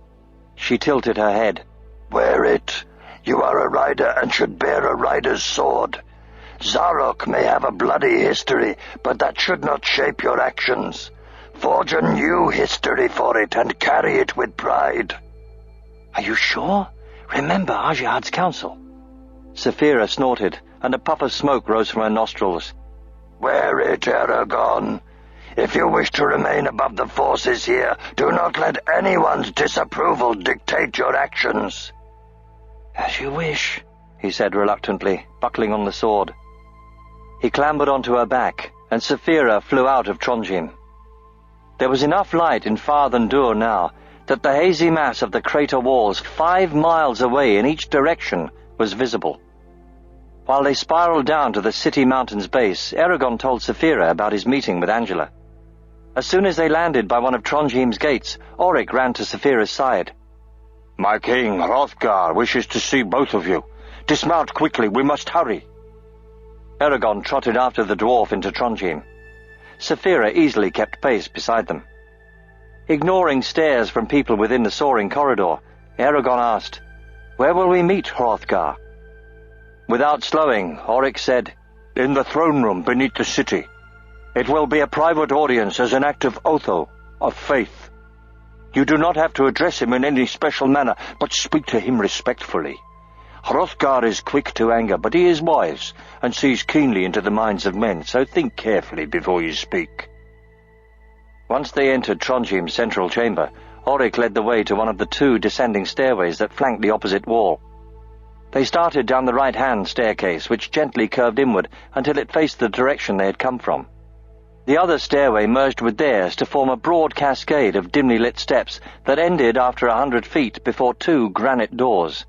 She tilted her head. "Wear it. You are a rider and should bear a rider's sword. Zarok may have a bloody history, but that should not shape your actions. Forge a new history for it and carry it with pride." "Are you sure? Remember Ajihad's counsel." Saphira snorted, and a puff of smoke rose from her nostrils. "Wear it, Eragon. If you wish to remain above the forces here, do not let anyone's disapproval dictate your actions." "As you wish," he said reluctantly, buckling on the sword. He clambered onto her back, and Saphira flew out of Trondheim. There was enough light in Farthendur now that the hazy mass of the crater walls 5 miles away in each direction was visible. While they spiraled down to the city mountain's base, Eragon told Saphira about his meeting with Angela. As soon as they landed by one of Trondheim's gates, Auric ran to Saphira's side. "My king, Hrothgar, wishes to see both of you. Dismount quickly, we must hurry." Eragon trotted after the dwarf into Trondheim. Saphira easily kept pace beside them. Ignoring stares from people within the soaring corridor, Eragon asked, "Where will we meet, Hrothgar?" Without slowing, Auric said, "In the throne room beneath the city. It will be a private audience as an act of Otho, of faith. You do not have to address him in any special manner, but speak to him respectfully. Hrothgar is quick to anger, but he is wise and sees keenly into the minds of men, so think carefully before you speak." Once they entered Trondheim's central chamber, Auric led the way to one of the 2 descending stairways that flanked the opposite wall. They started down the right-hand staircase, which gently curved inward until it faced the direction they had come from. The other stairway merged with theirs to form a broad cascade of dimly lit steps that ended after 100 feet before 2 granite doors.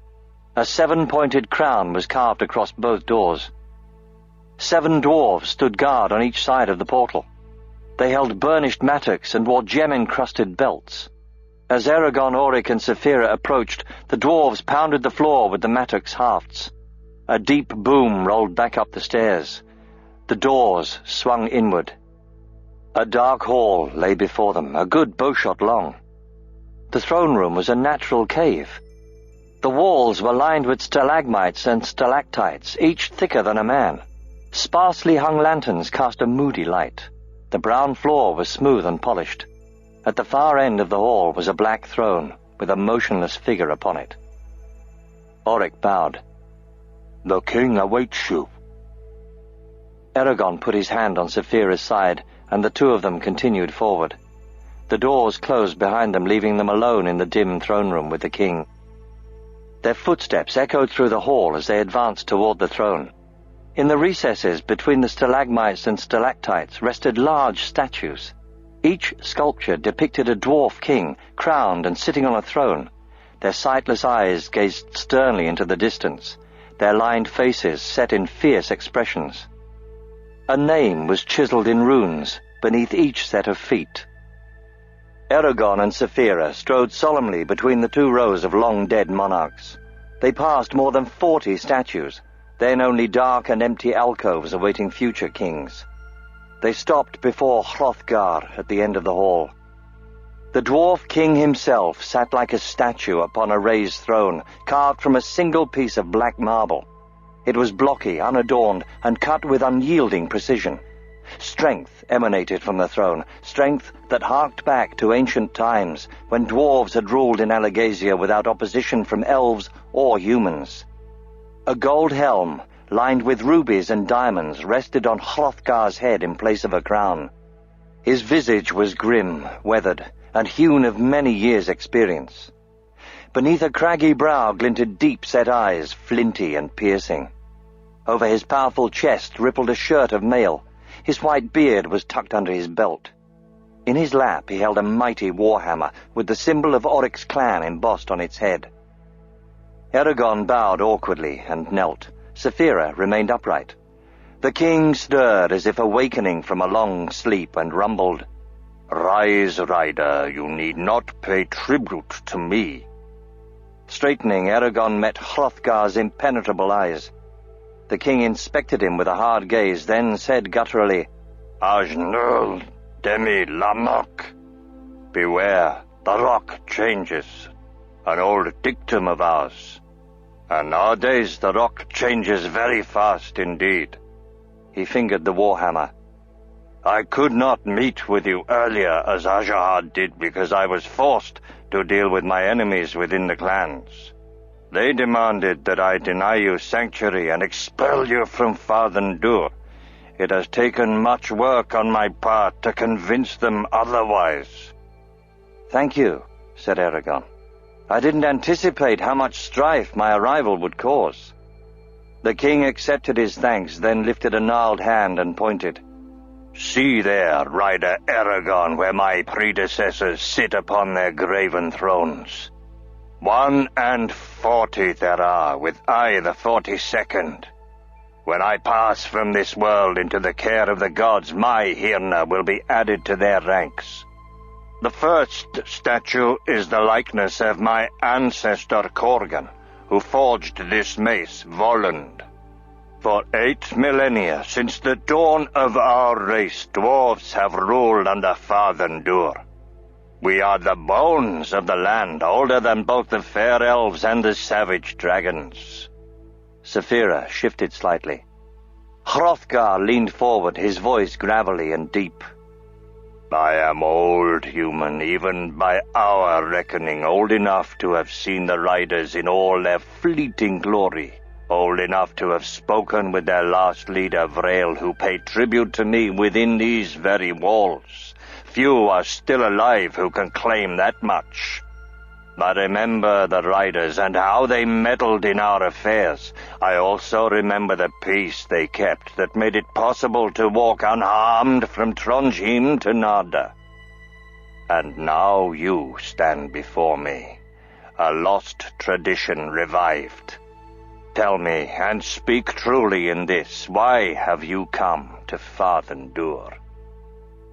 A 7-pointed crown was carved across both doors. 7 dwarves stood guard on each side of the portal. They held burnished mattocks and wore gem-encrusted belts. As Eragon, Auric, and Saphira approached, the dwarves pounded the floor with the mattock's hafts. A deep boom rolled back up the stairs. The doors swung inward. A dark hall lay before them, a good bowshot long. The throne room was a natural cave. The walls were lined with stalagmites and stalactites, each thicker than a man. Sparsely hung lanterns cast a moody light. The brown floor was smooth and polished. At the far end of the hall was a black throne, with a motionless figure upon it. Auric bowed. "The king awaits you." Eragon put his hand on Saphira's side, and the 2 of them continued forward. The doors closed behind them, leaving them alone in the dim throne room with the king. Their footsteps echoed through the hall as they advanced toward the throne. In the recesses between the stalagmites and stalactites rested large statues. Each sculpture depicted a dwarf king, crowned and sitting on a throne. Their sightless eyes gazed sternly into the distance, their lined faces set in fierce expressions. A name was chiseled in runes beneath each set of feet. Eragon and Saphira strode solemnly between the 2 rows of long-dead monarchs. They passed more than 40 statues, then only dark and empty alcoves awaiting future kings. They stopped before Hrothgar at the end of the hall. The dwarf king himself sat like a statue upon a raised throne, carved from a single piece of black marble. It was blocky, unadorned, and cut with unyielding precision. Strength emanated from the throne, strength that harked back to ancient times when dwarves had ruled in Alagasia without opposition from elves or humans. A gold helm, lined with rubies and diamonds, rested on Hrothgar's head in place of a crown. His visage was grim, weathered, and hewn of many years' experience. Beneath a craggy brow glinted deep-set eyes, flinty and piercing. Over his powerful chest rippled a shirt of mail. His white beard was tucked under his belt. In his lap he held a mighty warhammer with the symbol of Oryx's clan embossed on its head. Eragon bowed awkwardly and knelt. Saphira remained upright. The king stirred as if awakening from a long sleep and rumbled, "Rise, rider, you need not pay tribute to me." Straightening, Eragon met Hrothgar's impenetrable eyes. The king inspected him with a hard gaze, then said gutturally, "Ajnul demi lamak. Beware, the rock changes. An old dictum of ours. And nowadays the rock changes very fast indeed." He fingered the warhammer. "I could not meet with you earlier as Ajahad did because I was forced to deal with my enemies within the clans. They demanded that I deny you sanctuary and expel you from Fathendur. It has taken much work on my part to convince them otherwise." "Thank you," said Eragon. "I didn't anticipate how much strife my arrival would cause." The king accepted his thanks, then lifted a gnarled hand and pointed. "See there, rider Eragon, where my predecessors sit upon their graven thrones. 41 there are, with I the 42nd. When I pass from this world into the care of the gods, my Hirna will be added to their ranks. The first statue is the likeness of my ancestor Korgan, who forged this mace, Volund. For 8 millennia, since the dawn of our race, dwarves have ruled under Fathendur. We are the bones of the land, older than both the fair elves and the savage dragons." Saphira shifted slightly. Hrothgar leaned forward, his voice gravelly and deep. "I am old, human, even by our reckoning, old enough to have seen the riders in all their fleeting glory, old enough to have spoken with their last leader, Vrail, who paid tribute to me within these very walls. Few are still alive who can claim that much. I remember the riders and how they meddled in our affairs. I also remember the peace they kept that made it possible to walk unharmed from Trondheim to Narda. And now you stand before me, a lost tradition revived. Tell me, and speak truly in this, why have you come to Fathendur?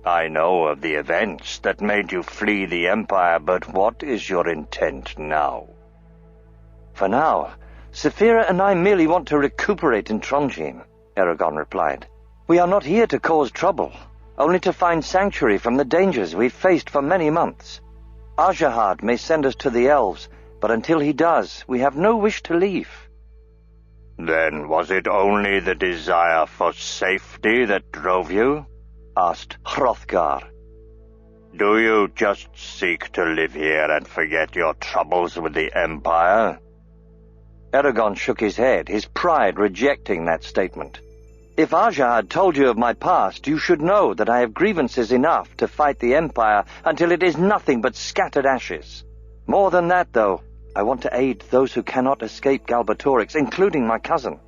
I know of the events that made you flee the Empire, but what is your intent now?" "For now, Saphira and I merely want to recuperate in Trondheim," Eragon replied. "We are not here to cause trouble, only to find sanctuary from the dangers we've faced for many months. Ajahad may send us to the elves, but until he does, we have no wish to leave." "Then was it only the desire for safety that drove you?" asked Hrothgar. "Do you just seek to live here and forget your troubles with the Empire?" Eragon shook his head, his pride rejecting that statement. "If Ajahad told you of my past, you should know that I have grievances enough to fight the Empire until it is nothing but scattered ashes. More than that, though, I want to aid those who cannot escape Galbatorix, including my cousin.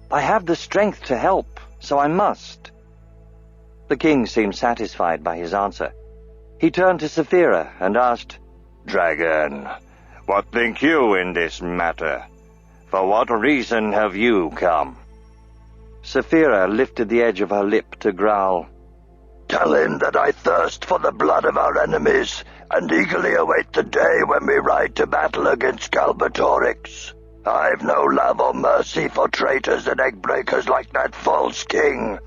I have the strength to help, so I must." The king seemed satisfied by his answer. He turned to Saphira and asked, "Dragon, what think you in this matter? For what reason have you come?" Saphira lifted the edge of her lip to growl, "Tell him that I thirst for the blood of our enemies, and eagerly await the day when we ride to battle against Galbatorix. I've no love or mercy for traitors and egg-breakers like that false king.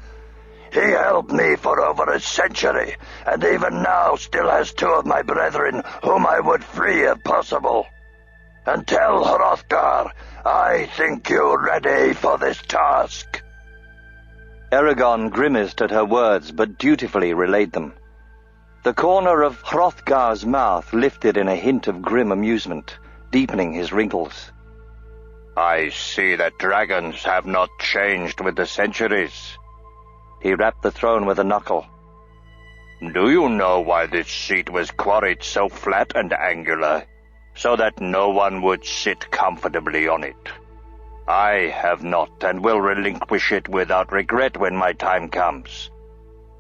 He held me for over a century, and even now still has 2 of my brethren whom I would free if possible." and tell Hrothgar I think you're ready for this task." Eragon grimaced at her words, but dutifully relayed them. The corner of Hrothgar's mouth lifted in a hint of grim amusement, deepening his wrinkles. "I see that dragons have not changed with the centuries." He rapped the throne with a knuckle. "Do you know why this seat was quarried so flat and angular? So that no one would sit comfortably on it. I have not, and will relinquish it without regret when my time comes.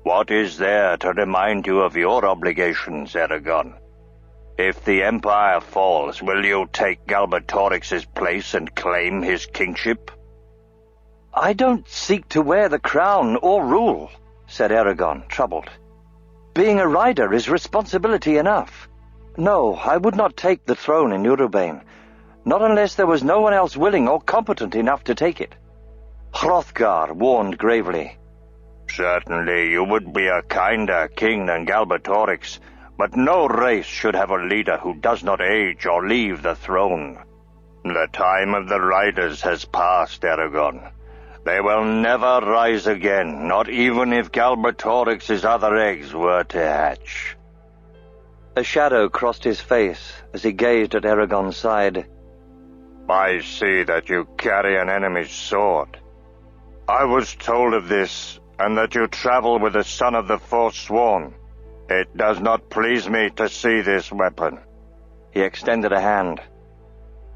What is there to remind you of your obligations, Eragon? If the Empire falls, will you take Galbatorix's place and claim his kingship?" "I don't seek to wear the crown or rule," said Eragon, troubled. "Being a rider is responsibility enough. No, I would not take the throne in Urubane, not unless there was no one else willing or competent enough to take it." Hrothgar warned gravely. "Certainly you would be a kinder king than Galbatorix, but no race should have a leader who does not age or leave the throne. The time of the riders has passed, Eragon. They will never rise again, not even if Galbatorix's other eggs were to hatch." A shadow crossed his face as he gazed at Eragon's side. "I see that you carry an enemy's sword. I was told of this, and that you travel with the son of the Forsworn. It does not please me to see this weapon." He extended a hand.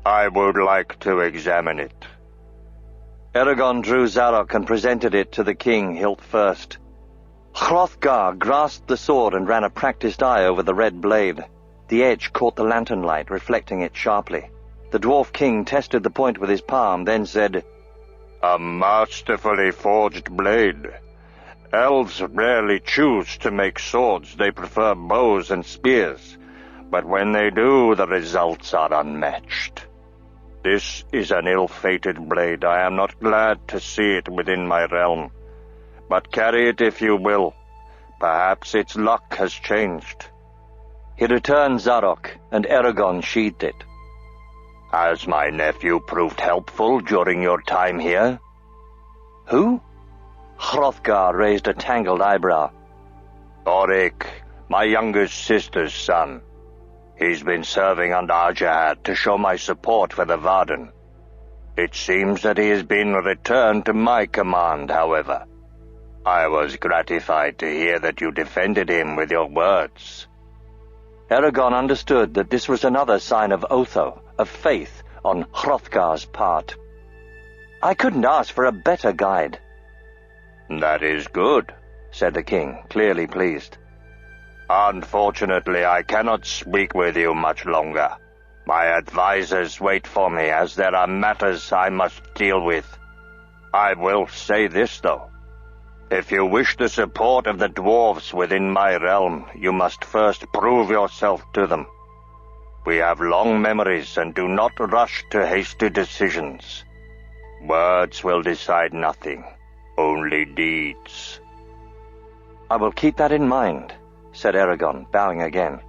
"I would like to examine it." Eragon drew Zarok and presented it to the king, hilt first. Hrothgar grasped the sword and ran a practiced eye over the red blade. The edge caught the lantern light, reflecting it sharply. The dwarf king tested the point with his palm, then said, "A masterfully forged blade. Elves rarely choose to make swords. They prefer bows and spears. But when they do, the results are unmatched. This is an ill-fated blade. I am not glad to see it within my realm. But carry it if you will. Perhaps its luck has changed." He returned Zarok, and Eragon sheathed it. "Has my nephew proved helpful during your time here?" "Who?" Hrothgar raised a tangled eyebrow. "Orik, my youngest sister's son. He's been serving under Ajahad to show my support for the Varden. It seems that he has been returned to my command, however. I was gratified to hear that you defended him with your words." Eragon understood that this was another sign of Otho, of faith, on Hrothgar's part. "I couldn't ask for a better guide." "That is good," said the king, clearly pleased. "Unfortunately, I cannot speak with you much longer. My advisors wait for me, as there are matters I must deal with. I will say this, though. If you wish the support of the dwarves within my realm, you must first prove yourself to them. We have long memories and do not rush to hasty decisions. Words will decide nothing, only deeds." "I will keep that in mind," said Eragon, bowing again.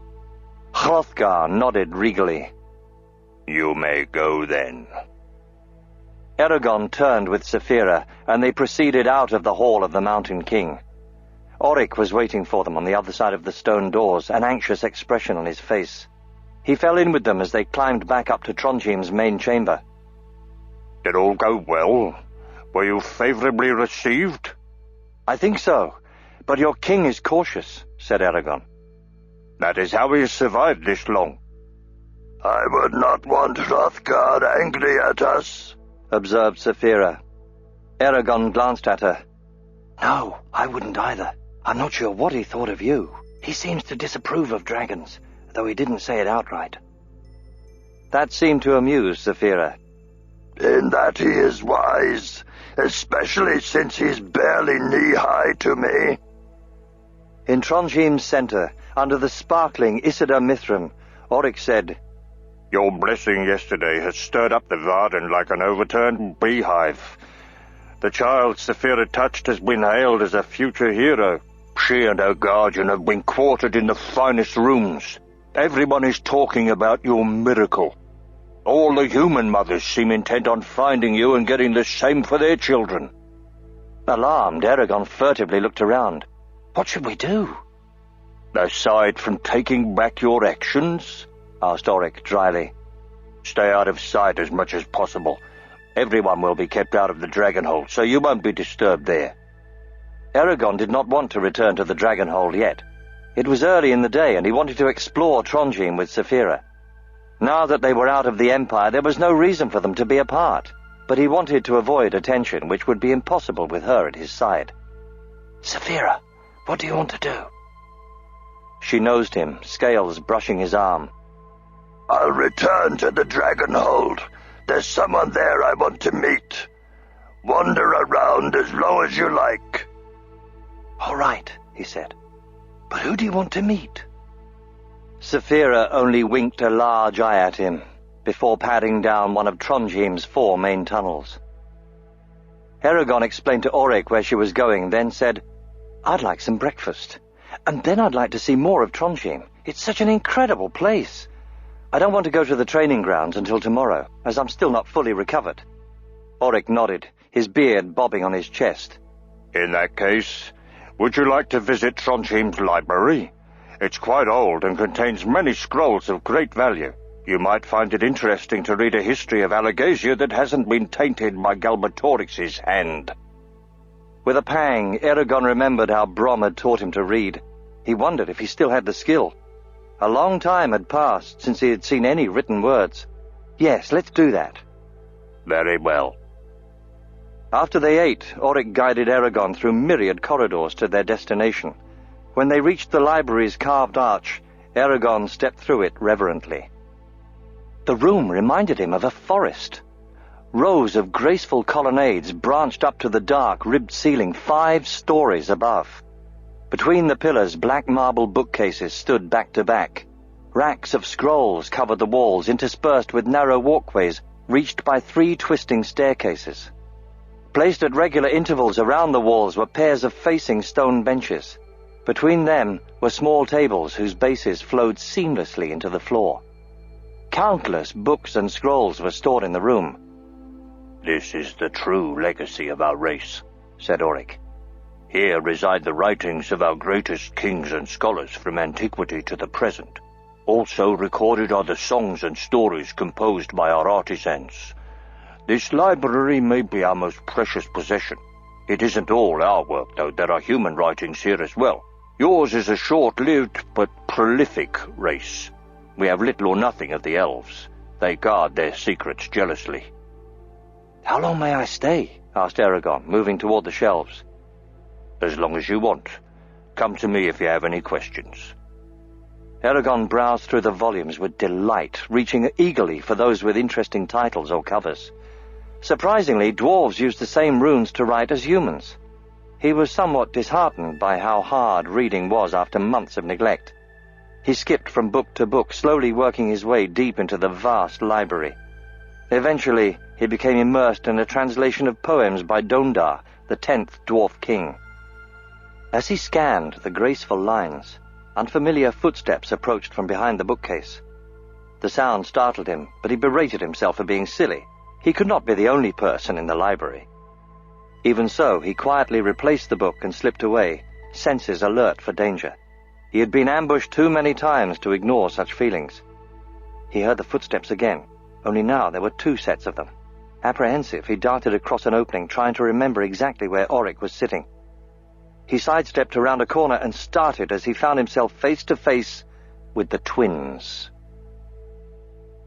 Hrothgar nodded regally. "You may go then." Eragon turned with Saphira, and they proceeded out of the hall of the Mountain King. Orik was waiting for them on the other side of the stone doors, an anxious expression on his face. He fell in with them as they climbed back up to Trondheim's main chamber. "Did all go well? Were you favorably received?" "I think so, but your king is cautious," said Eragon. "That is how he has survived this long." "I would not want Hrothgar angry at us," observed Saphira. Eragon glanced at her. "No, I wouldn't either. I'm not sure what he thought of you. He seems to disapprove of dragons, though he didn't say it outright." That seemed to amuse Saphira. "In that he is wise, especially since he's barely knee-high to me." In Trondheim's center, under the sparkling Isidar Mithram, Orik said, "Your blessing yesterday has stirred up the Varden like an overturned beehive. The child Saphira touched has been hailed as a future hero. She and her guardian have been quartered in the finest rooms. Everyone is talking about your miracle." All the human mothers seem intent on finding you and getting the same for their children." Alarmed, Eragon furtively looked around. What should we do? "Aside from taking back your actions?" asked Auric dryly. "Stay out of sight as much as possible. Everyone will be kept out of the Dragonhold, so you won't be disturbed there." Eragon did not want to return to the Dragonhold yet. It was early in the day, and he wanted to explore Trondheim with Saphira. Now that they were out of the Empire, there was no reason for them to be apart, but he wanted to avoid attention, which would be impossible with her at his side. "Saphira, what do you want to do?" She nosed him, scales brushing his arm. "I'll return to the Dragonhold. There's someone there I want to meet. Wander around as long as you like." "All right," he said. "But who do you want to meet?" Saphira only winked a large eye at him, before padding down one of Trondheim's 4 main tunnels. Eragon explained to Auric where she was going, then said, "I'd like some breakfast, and then I'd like to see more of Trondheim. It's such an incredible place. I don't want to go to the training grounds until tomorrow, as I'm still not fully recovered." Auric nodded, his beard bobbing on his chest. "In that case, would you like to visit Trondheim's library? It's quite old and contains many scrolls of great value. You might find it interesting to read a history of Alagasia that hasn't been tainted by Galbatorix's hand." With a pang, Eragon remembered how Brom had taught him to read. He wondered if he still had the skill. A long time had passed since he had seen any written words. Yes, let's do that. "Very well." After they ate, Auric guided Eragon through myriad corridors to their destination. When they reached the library's carved arch, Eragon stepped through it reverently. The room reminded him of a forest. Rows of graceful colonnades branched up to the dark, ribbed ceiling 5 stories above. Between the pillars, black marble bookcases stood back to back. Racks of scrolls covered the walls, interspersed with narrow walkways reached by 3 twisting staircases. Placed at regular intervals around the walls were pairs of facing stone benches. Between them were small tables whose bases flowed seamlessly into the floor. Countless books and scrolls were stored in the room. "This is the true legacy of our race," said Auric. "Here reside the writings of our greatest kings and scholars from antiquity to the present. Also recorded are the songs and stories composed by our artisans. This library may be our most precious possession. It isn't all our work, though. There are human writings here as well. Yours is a short-lived but prolific race. We have little or nothing of the elves. They guard their secrets jealously." "How long may I stay?" asked Eragon, moving toward the shelves. "As long as you want. Come to me if you have any questions." Eragon browsed through the volumes with delight, reaching eagerly for those with interesting titles or covers. Surprisingly, dwarves used the same runes to write as humans. He was somewhat disheartened by how hard reading was after months of neglect. He skipped from book to book, slowly working his way deep into the vast library. Eventually, he became immersed in a translation of poems by Dondar, the 10th dwarf king. As he scanned the graceful lines, unfamiliar footsteps approached from behind the bookcase. The sound startled him, but he berated himself for being silly. He could not be the only person in the library. Even so, he quietly replaced the book and slipped away, senses alert for danger. He had been ambushed too many times to ignore such feelings. He heard the footsteps again, only now there were 2 sets of them. Apprehensive, he darted across an opening, trying to remember exactly where Auric was sitting. He sidestepped around a corner and started as he found himself face to face with the twins.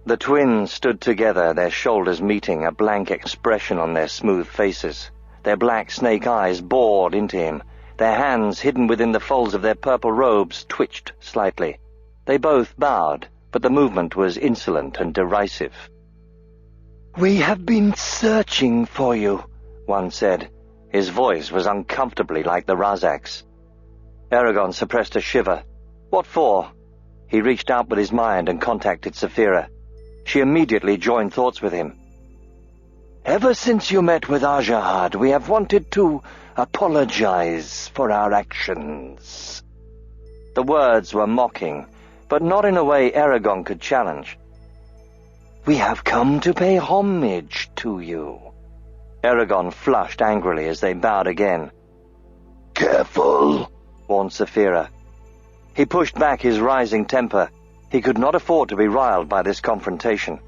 The twins stood together, their shoulders meeting, a blank expression on their smooth faces. Their black snake eyes bored into him. Their hands, hidden within the folds of their purple robes, twitched slightly. They both bowed, but the movement was insolent and derisive. "We have been searching for you," one said. His voice was uncomfortably like the Razak's. Eragon suppressed a shiver. "What for?" He reached out with his mind and contacted Saphira. She immediately joined thoughts with him. "Ever since you met with Ajahad, we have wanted to apologize for our actions." The words were mocking, but not in a way Eragon could challenge. We have come to pay homage to you. Eragon flushed angrily as they bowed again. Careful, warned Saphira. He pushed back his rising temper. He could not afford to be riled by this confrontation.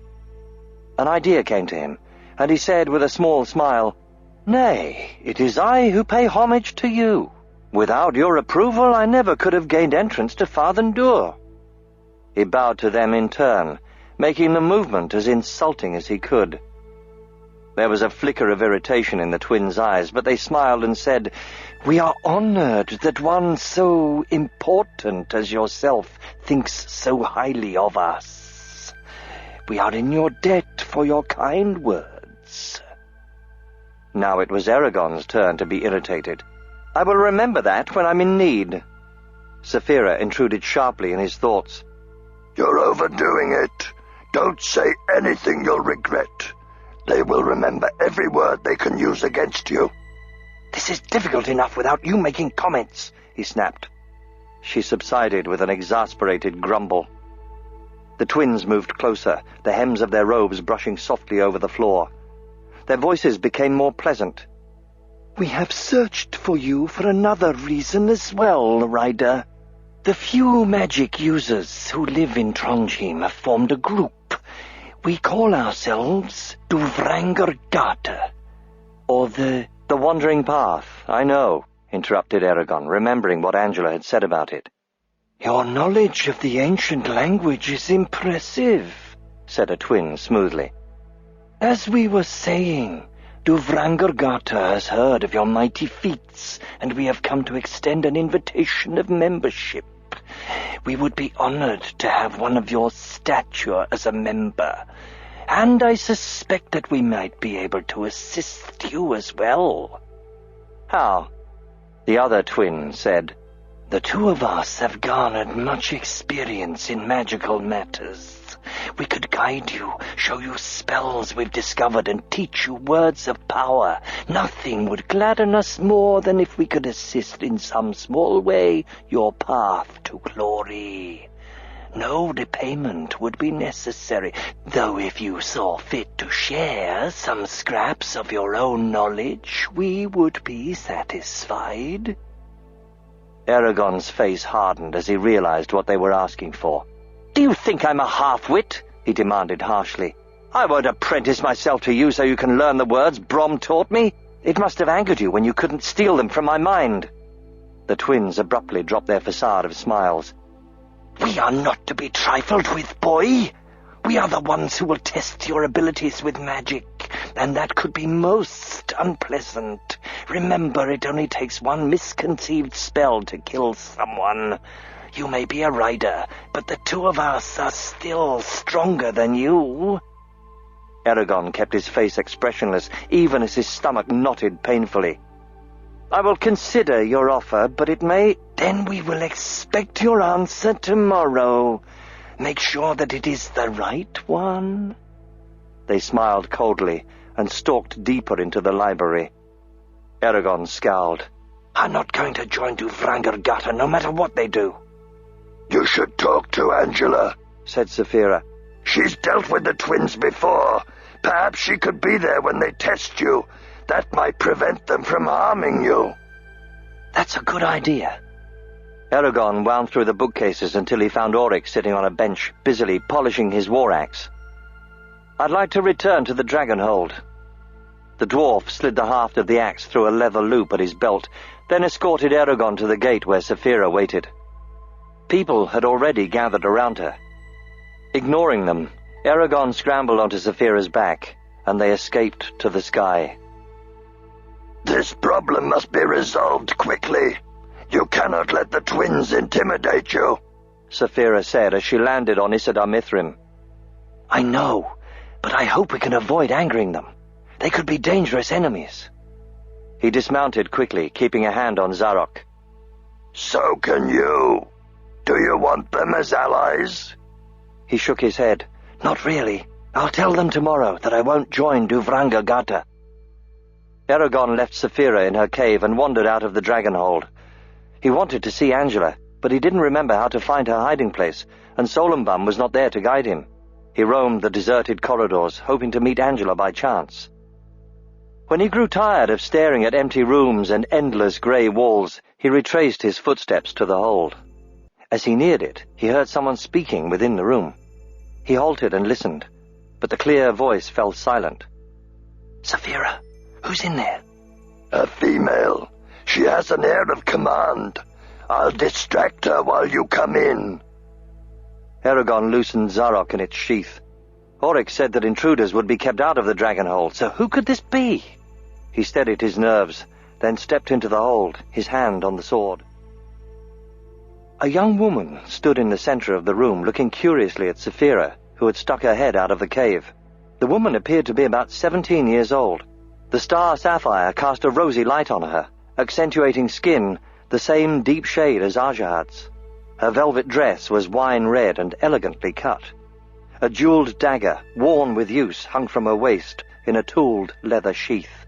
An idea came to him, and he said with a small smile, "Nay, it is I who pay homage to you. Without your approval, I never could have gained entrance to Fathendur." He bowed to them in turn, making the movement as insulting as he could. There was a flicker of irritation in the twins' eyes, but they smiled and said, "We are honored that one so important as yourself thinks so highly of us. We are in your debt for your kind words." Now it was Eragon's turn to be irritated. "I will remember that when I'm in need." Saphira intruded sharply in his thoughts. "You're overdoing it. Don't say anything you'll regret. They will remember every word they can use against you." "This is difficult enough without you making comments," he snapped. She subsided with an exasperated grumble. The twins moved closer, the hems of their robes brushing softly over the floor. Their voices became more pleasant. "We have searched for you for another reason as well, Ryder. The few magic users who live in Trondheim have formed a group. We call ourselves Duvrangargata, or the Wandering Path, I know," interrupted Eragon, remembering what Angela had said about it. "Your knowledge of the ancient language is impressive," said a twin smoothly. "As we were saying, Duvrangargata has heard of your mighty feats, and we have come to extend an invitation of membership. We would be honored to have one of your stature as a member, and I suspect that we might be able to assist you as well." "How?" The other twin said, "The two of us have garnered much experience in magical matters. We could guide you, show you spells we've discovered, and teach you words of power. Nothing would gladden us more than if we could assist in some small way your path to glory. No repayment would be necessary, though if you saw fit to share some scraps of your own knowledge, we would be satisfied." Eragon's face hardened as he realized what they were asking for. "Do you think I'm a half-wit?" he demanded harshly. "I won't apprentice myself to you so you can learn the words Brom taught me. It must have angered you when you couldn't steal them from my mind." The twins abruptly dropped their facade of smiles. "We are not to be trifled with, boy. We are the ones who will test your abilities with magic, and that could be most unpleasant. Remember, it only takes one misconceived spell to kill someone. You may be a rider, but the two of us are still stronger than you." Eragon kept his face expressionless, even as his stomach knotted painfully. "I will consider your offer, but it may—" "Then we will expect your answer tomorrow. Make sure that it is the right one." They smiled coldly and stalked deeper into the library. Eragon scowled. "I'm not going to join Duvrangargata no matter what they do." "You should talk to Angela," said Saphira. "She's dealt with the twins before. Perhaps she could be there when they test you. That might prevent them from harming you." "That's a good idea." Eragon wound through the bookcases until he found Oryx sitting on a bench, busily polishing his war axe. "I'd like to return to the Dragonhold." The dwarf slid the haft of the axe through a leather loop at his belt, then escorted Eragon to the gate where Saphira waited. People had already gathered around her. Ignoring them, Eragon scrambled onto Saphira's back, and they escaped to the sky. "This problem must be resolved quickly. You cannot let the twins intimidate you," Saphira said as she landed on Isidar Mithrim. "I know, but I hope we can avoid angering them. They could be dangerous enemies." He dismounted quickly, keeping a hand on Zarok. "So can you. Do you want them as allies?" He shook his head. "Not really. I'll tell them tomorrow that I won't join Duvrangargata." Eragon left Saphira in her cave and wandered out of the Dragonhold. He wanted to see Angela, but he didn't remember how to find her hiding place, and Solumbum was not there to guide him. He roamed the deserted corridors, hoping to meet Angela by chance. When he grew tired of staring at empty rooms and endless grey walls, he retraced his footsteps to the hold. As he neared it, he heard someone speaking within the room. He halted and listened, but the clear voice fell silent. Saphira, who's in there? A female. She has an air of command. I'll distract her while you come in. Eragon loosened Zarok in its sheath. Auric said that intruders would be kept out of the dragon hold, so who could this be? He steadied his nerves, then stepped into the hold, his hand on the sword. A young woman stood in the center of the room, looking curiously at Saphira, who had stuck her head out of the cave. The woman appeared to be about 17 years old. The star sapphire cast a rosy light on her, accentuating skin the same deep shade as Ajahad's. Her velvet dress was wine red and elegantly cut. A jeweled dagger, worn with use, hung from her waist in a tooled leather sheath.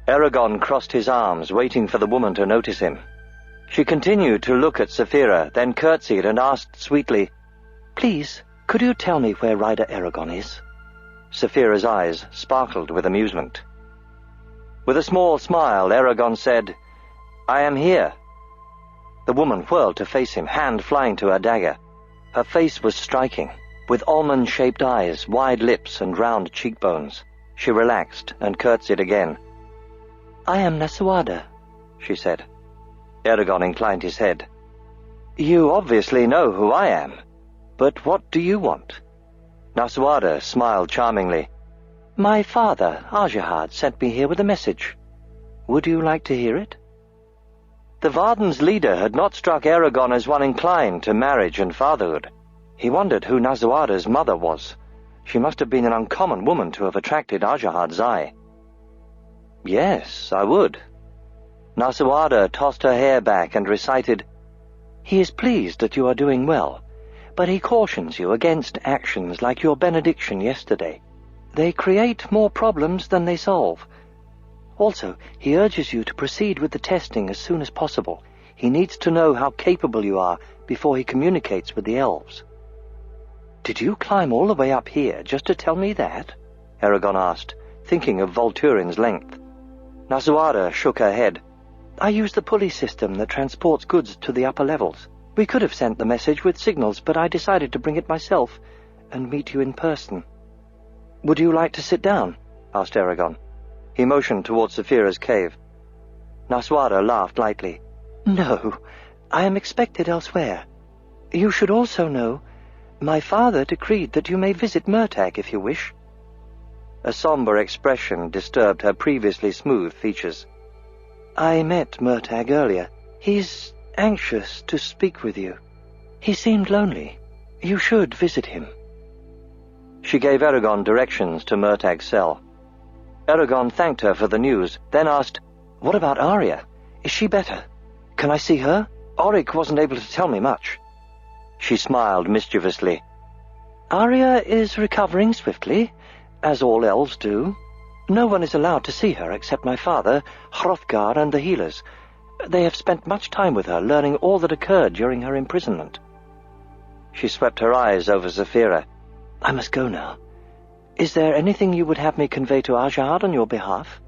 Eragon crossed his arms, waiting for the woman to notice him. She continued to look at Saphira, then curtsied and asked sweetly, Please, could you tell me where Rider Eragon is? Saphira's eyes sparkled with amusement. With a small smile, Eragon said, I am here. The woman whirled to face him, hand flying to her dagger. Her face was striking, with almond-shaped eyes, wide lips, and round cheekbones. She relaxed and curtsied again. I am Nasawada, she said. Eragon inclined his head. You obviously know who I am, but what do you want? Nasawada smiled charmingly. My father, Ajahad, sent me here with a message. Would you like to hear it? The Varden's leader had not struck Eragon as one inclined to marriage and fatherhood. He wondered who Nasawada's mother was. She must have been an uncommon woman to have attracted Ajahad's eye. Yes, I would. Nasawada tossed her hair back and recited, He is pleased that you are doing well, but he cautions you against actions like your benediction yesterday. They create more problems than they solve. Also, he urges you to proceed with the testing as soon as possible. He needs to know how capable you are before he communicates with the elves. Did you climb all the way up here just to tell me that? Eragon asked, thinking of Volturin's length. Nasawada shook her head. I use the pulley system that transports goods to the upper levels. We could have sent the message with signals, but I decided to bring it myself and meet you in person. Would you like to sit down? Asked Eragon. He motioned towards Saphira's cave. Nasawada laughed lightly. No, I am expected elsewhere. You should also know, my father decreed that you may visit Murtagh if you wish. A somber expression disturbed her previously smooth features. I met Murtagh earlier. He's anxious to speak with you. He seemed lonely. You should visit him. She gave Eragon directions to Murtagh's cell. Eragon thanked her for the news, then asked, What about Arya? Is she better? Can I see her? Auric wasn't able to tell me much. She smiled mischievously. Arya is recovering swiftly, as all elves do. No one is allowed to see her except my father, Hrothgar, and the healers. They have spent much time with her, learning all that occurred during her imprisonment. She swept her eyes over Saphira. I must go now. Is there anything you would have me convey to Ajahad on your behalf?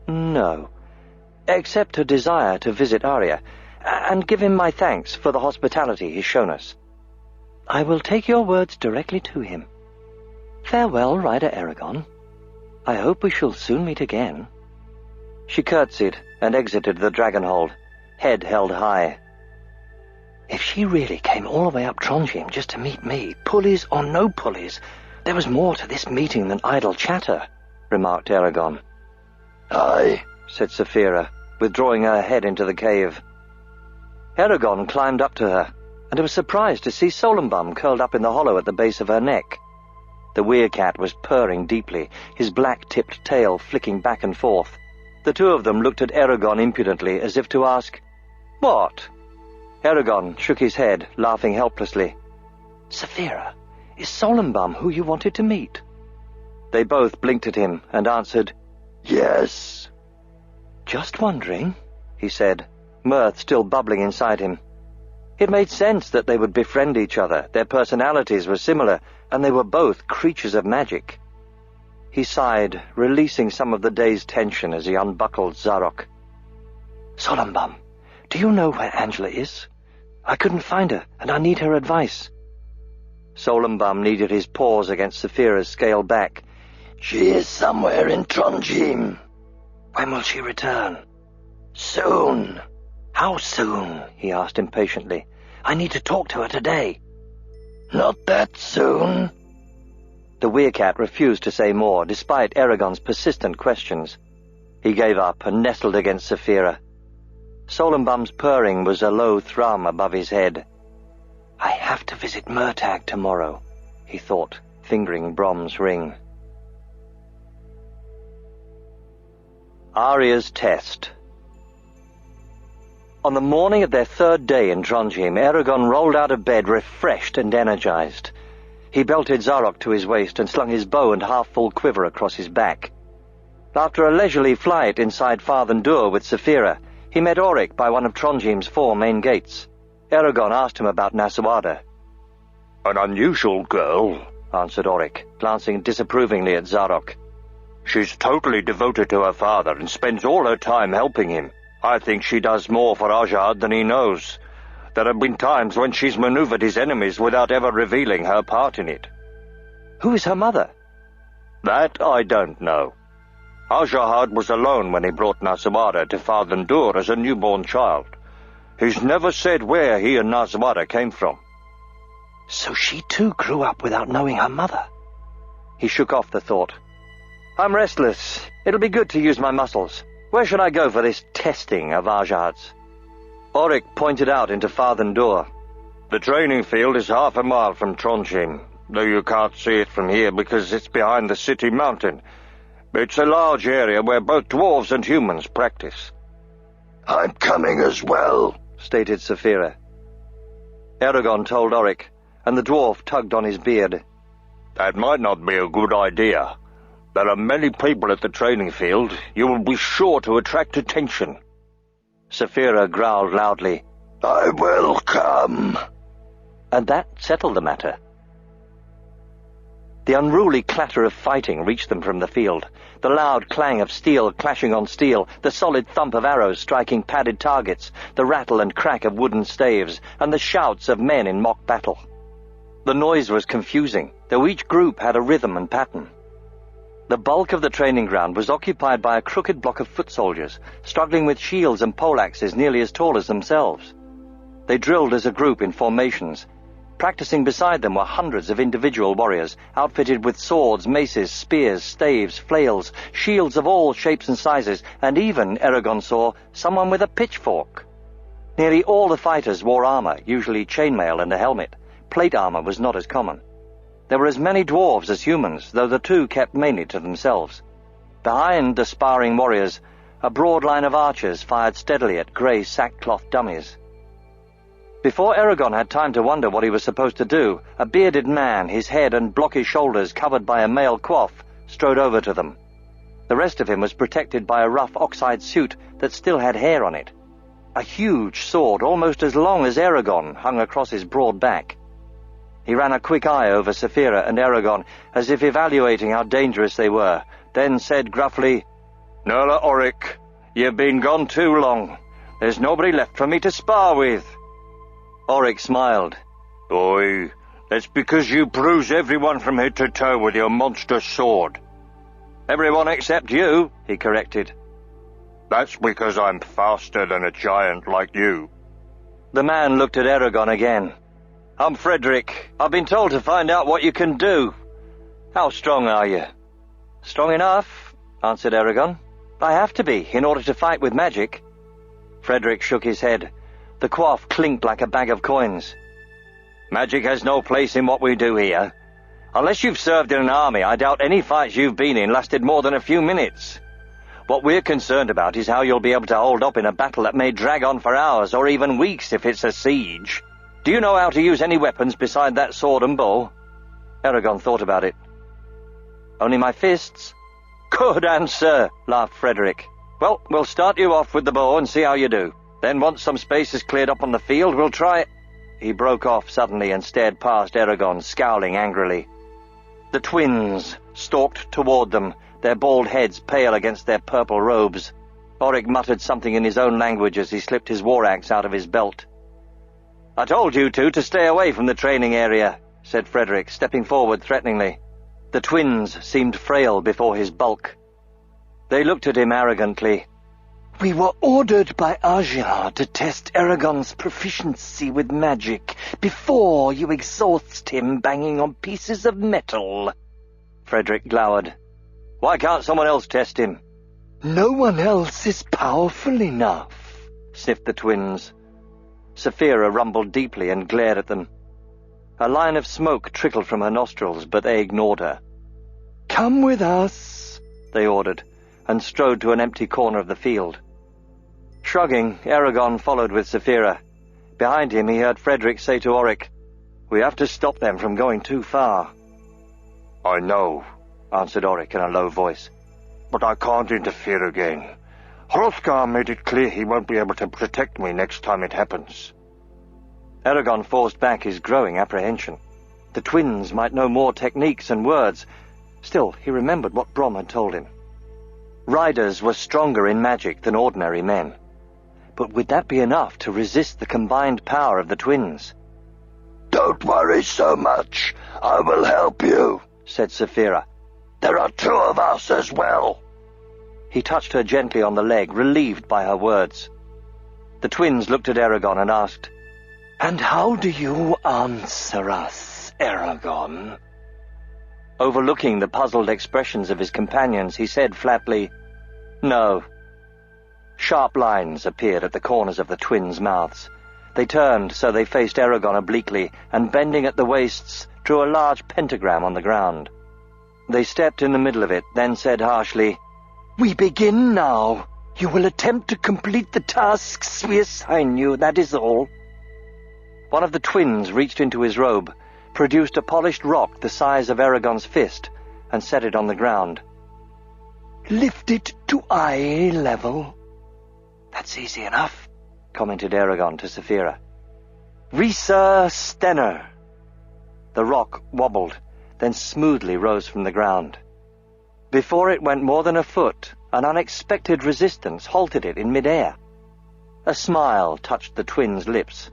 No, except a desire to visit Arya, and give him my thanks for the hospitality he's shown us. I will take your words directly to him. Farewell, Rider Eragon. I hope we shall soon meet again. She curtsied and exited the dragonhold, head held high. If she really came all the way up Trondheim just to meet me, pulleys or no pulleys, there was more to this meeting than idle chatter, remarked Eragon. Aye, said Saphira, withdrawing her head into the cave. Eragon climbed up to her, and was surprised to see Solombum curled up in the hollow at the base of her neck. The werecat was purring deeply, his black-tipped tail flicking back and forth. The two of them looked at Eragon impudently, as if to ask, What? Eragon shook his head, laughing helplessly. Saphira, is Solombum who you wanted to meet? They both blinked at him and answered, Yes. Just wondering, he said, mirth still bubbling inside him. It made sense that they would befriend each other. Their personalities were similar, and they were both creatures of magic. He sighed, releasing some of the day's tension as he unbuckled Zarok. Solumbum, do you know where Angela is? I couldn't find her, and I need her advice. Solumbum kneaded his paws against Saphira's scaled back. She is somewhere in Trondheim. When will she return? Soon. How soon? He asked impatiently. I need to talk to her today. Not that soon. The werecat refused to say more, despite Eragon's persistent questions. He gave up and nestled against Saphira. Solumbum's purring was a low thrum above his head. I have to visit Murtagh tomorrow, he thought, fingering Brom's ring. Arya's test. On the morning of their third day in Trondheim, Eragon rolled out of bed refreshed and energized. He belted Zarok to his waist and slung his bow and half-full quiver across his back. After a leisurely flight inside Fathendur with Saphira, he met Oryx by one of Trondheim's 4 main gates. Eragon asked him about Nasawada. An unusual girl, answered Oryx, glancing disapprovingly at Zarok. She's totally devoted to her father and spends all her time helping him. I think she does more for Ajad than he knows. There have been times when she's maneuvered his enemies without ever revealing her part in it. Who is her mother? That I don't know. Ajahad was alone when he brought Nasawada to Fathendur as a newborn child. He's never said where he and Nasawada came from. So she too grew up without knowing her mother. He shook off the thought. I'm restless. It'll be good to use my muscles. Where should I go for this testing of Ajad's? Oryx pointed out into Fathendur. The training field is half a mile from Trondheim, though you can't see it from here because it's behind the city mountain. It's a large area where both dwarves and humans practice. I'm coming as well, stated Saphira. Eragon told Oryx, and the dwarf tugged on his beard. That might not be a good idea. There are many people at the training field. You will be sure to attract attention. Saphira growled loudly. I will come. And that settled the matter. The unruly clatter of fighting reached them from the field, the loud clang of steel clashing on steel, the solid thump of arrows striking padded targets, the rattle and crack of wooden staves, and the shouts of men in mock battle. The noise was confusing, though each group had a rhythm and pattern. The bulk of the training ground was occupied by a crooked block of foot soldiers, struggling with shields and poleaxes nearly as tall as themselves. They drilled as a group in formations. Practicing beside them were hundreds of individual warriors, outfitted with swords, maces, spears, staves, flails, shields of all shapes and sizes, and even, Eragon saw, someone with a pitchfork. Nearly all the fighters wore armor, usually chainmail and a helmet. Plate armor was not as common. There were as many dwarves as humans, though the two kept mainly to themselves. Behind the sparring warriors, a broad line of archers fired steadily at grey sackcloth dummies. Before Eragon had time to wonder what he was supposed to do, a bearded man, his head and blocky shoulders covered by a mail coif, strode over to them. The rest of him was protected by a rough oxhide suit that still had hair on it. A huge sword, almost as long as Eragon, hung across his broad back. He ran a quick eye over Saphira and Eragon, as if evaluating how dangerous they were, then said gruffly, Nola Oryx, you've been gone too long. There's nobody left for me to spar with. Oryx smiled. Boy, that's because you bruise everyone from head to toe with your monster sword. Everyone except you, he corrected. That's because I'm faster than a giant like you. The man looked at Eragon again. I'm Frederick. I've been told to find out what you can do. How strong are you? Strong enough, answered Eragon. I have to be, in order to fight with magic. Frederick shook his head. The coif clinked like a bag of coins. Magic has no place in what we do here. Unless you've served in an army, I doubt any fights you've been in lasted more than a few minutes. What we're concerned about is how you'll be able to hold up in a battle that may drag on for hours or even weeks if it's a siege. Do you know how to use any weapons beside that sword and bow? Eragon thought about it. Only my fists. Good answer, laughed Frederick. Well, we'll start you off with the bow and see how you do. Then once some space is cleared up on the field, we'll try... he broke off suddenly and stared past Eragon, scowling angrily. The twins stalked toward them, their bald heads pale against their purple robes. Auric muttered something in his own language as he slipped his war axe out of his belt. "I told you two to stay away from the training area," said Frederick, stepping forward threateningly. The twins seemed frail before his bulk. They looked at him arrogantly. "We were ordered by Aja to test Eragon's proficiency with magic before you exhaust him banging on pieces of metal." Frederick glowered. "Why can't someone else test him?" "No one else is powerful enough," sniffed the twins. Saphira rumbled deeply and glared at them. A line of smoke trickled from her nostrils, but they ignored her. "Come with us," they ordered, and strode to an empty corner of the field. Shrugging, Eragon followed with Saphira. Behind him he heard Frederick say to Auric, "We have to stop them from going too far." "I know," answered Auric in a low voice, "but I can't interfere again. Hrothgar made it clear he won't be able to protect me next time it happens." Eragon forced back his growing apprehension. The twins might know more techniques and words. Still, he remembered what Brom had told him. Riders were stronger in magic than ordinary men. But would that be enough to resist the combined power of the twins? "Don't worry so much. I will help you," said Saphira. "There are two of us as well." He touched her gently on the leg, relieved by her words. The twins looked at Eragon and asked, "And how do you answer us, Eragon?" Overlooking the puzzled expressions of his companions, he said flatly, "No." Sharp lines appeared at the corners of the twins' mouths. They turned so they faced Eragon obliquely, and bending at the waists, drew a large pentagram on the ground. They stepped in the middle of it, then said harshly, "We begin now. You will attempt to complete the tasks we assign you, that is all." One of the twins reached into his robe, produced a polished rock the size of Eragon's fist, and set it on the ground. "Lift it to eye level." "That's easy enough," commented Eragon to Saphira. "Risa Stenner." The rock wobbled, then smoothly rose from the ground. Before it went more than a foot, an unexpected resistance halted it in midair. A smile touched the twins' lips.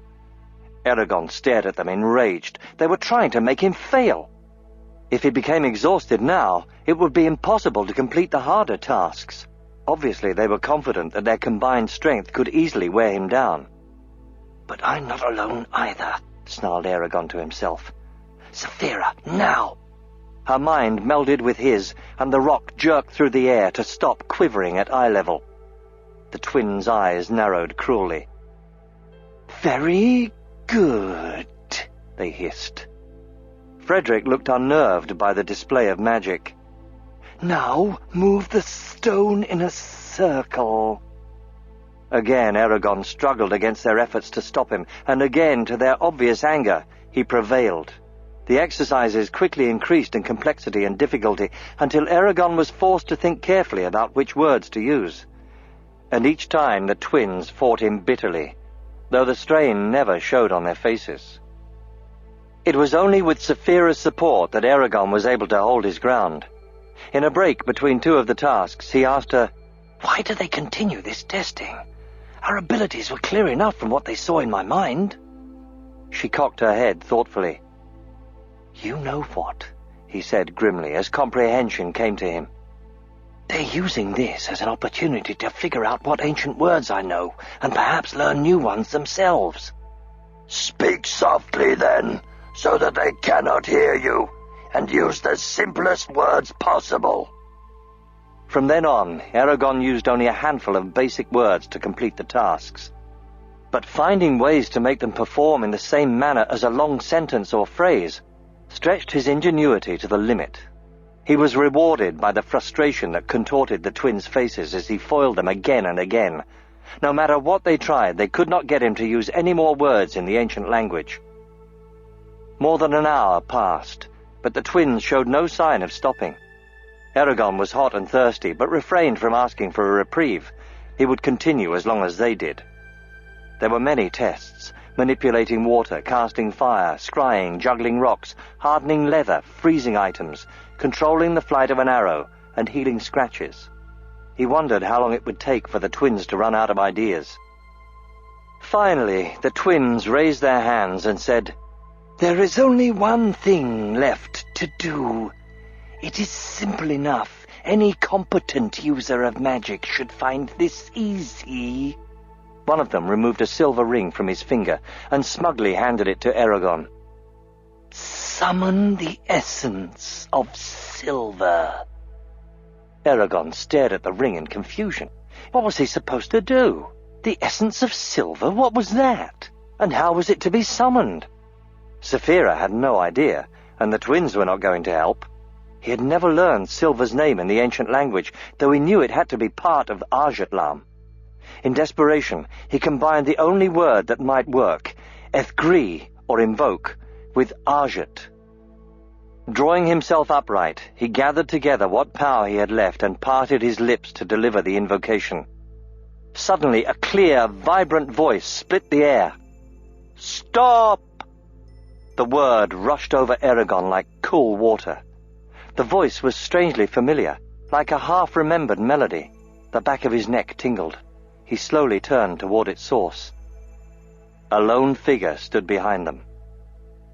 Eragon stared at them, enraged. They were trying to make him fail. If he became exhausted now, it would be impossible to complete the harder tasks. Obviously, they were confident that their combined strength could easily wear him down. "But I'm not alone either," snarled Eragon to himself. "Saphira, now!" Her mind melded with his, and the rock jerked through the air to stop quivering at eye level. The twins' eyes narrowed cruelly. "Very good," they hissed. Frederick looked unnerved by the display of magic. "Now move the stone in a circle." Again Eragon struggled against their efforts to stop him, and again, to their obvious anger, he prevailed. The exercises quickly increased in complexity and difficulty, until Eragon was forced to think carefully about which words to use. And each time the twins fought him bitterly, though the strain never showed on their faces. It was only with Saphira's support that Eragon was able to hold his ground. In a break between two of the tasks, he asked her, "Why do they continue this testing? Our abilities were clear enough from what they saw in my mind." She cocked her head thoughtfully. "You know what," he said grimly as comprehension came to him. "They're using this as an opportunity to figure out what ancient words I know, and perhaps learn new ones themselves." "Speak softly, then, so that they cannot hear you, and use the simplest words possible." From then on, Eragon used only a handful of basic words to complete the tasks. But finding ways to make them perform in the same manner as a long sentence or phrase stretched his ingenuity to the limit. He was rewarded by the frustration that contorted the twins' faces as he foiled them again and again. No matter what they tried, they could not get him to use any more words in the ancient language. More than an hour passed, but the twins showed no sign of stopping. Eragon was hot and thirsty, but refrained from asking for a reprieve. He would continue as long as they did. There were many tests, manipulating water, casting fire, scrying, juggling rocks, hardening leather, freezing items, controlling the flight of an arrow, and healing scratches. He wondered how long it would take for the twins to run out of ideas. Finally, the twins raised their hands and said, "There is only one thing left to do. It is simple enough. Any competent user of magic should find this easy." One of them removed a silver ring from his finger and smugly handed it to Eragon. "Summon the essence of silver." Eragon stared at the ring in confusion. What was he supposed to do? The essence of silver? What was that? And how was it to be summoned? Saphira had no idea, and the twins were not going to help. He had never learned silver's name in the ancient language, though he knew it had to be part of Arjatlam. In desperation, he combined the only word that might work, ethgri, or invoke, with Arjat. Drawing himself upright, he gathered together what power he had left and parted his lips to deliver the invocation. Suddenly, a clear, vibrant voice split the air. "Stop!" The word rushed over Eragon like cool water. The voice was strangely familiar, like a half-remembered melody. The back of his neck tingled. He slowly turned toward its source. A lone figure stood behind them.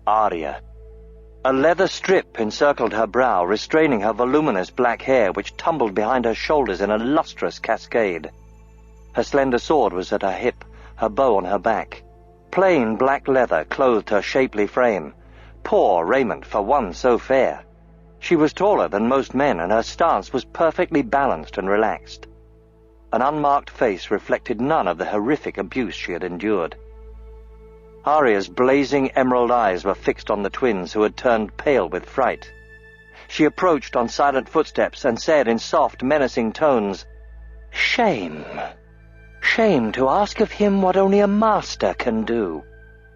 Arya. A leather strip encircled her brow, restraining her voluminous black hair, which tumbled behind her shoulders in a lustrous cascade. Her slender sword was at her hip, her bow on her back. Plain black leather clothed her shapely frame. Poor raiment for one so fair. She was taller than most men, and her stance was perfectly balanced and relaxed. An unmarked face reflected none of the horrific abuse she had endured. Arya's blazing emerald eyes were fixed on the twins, who had turned pale with fright. She approached on silent footsteps and said in soft, menacing tones, "Shame. Shame to ask of him what only a master can do.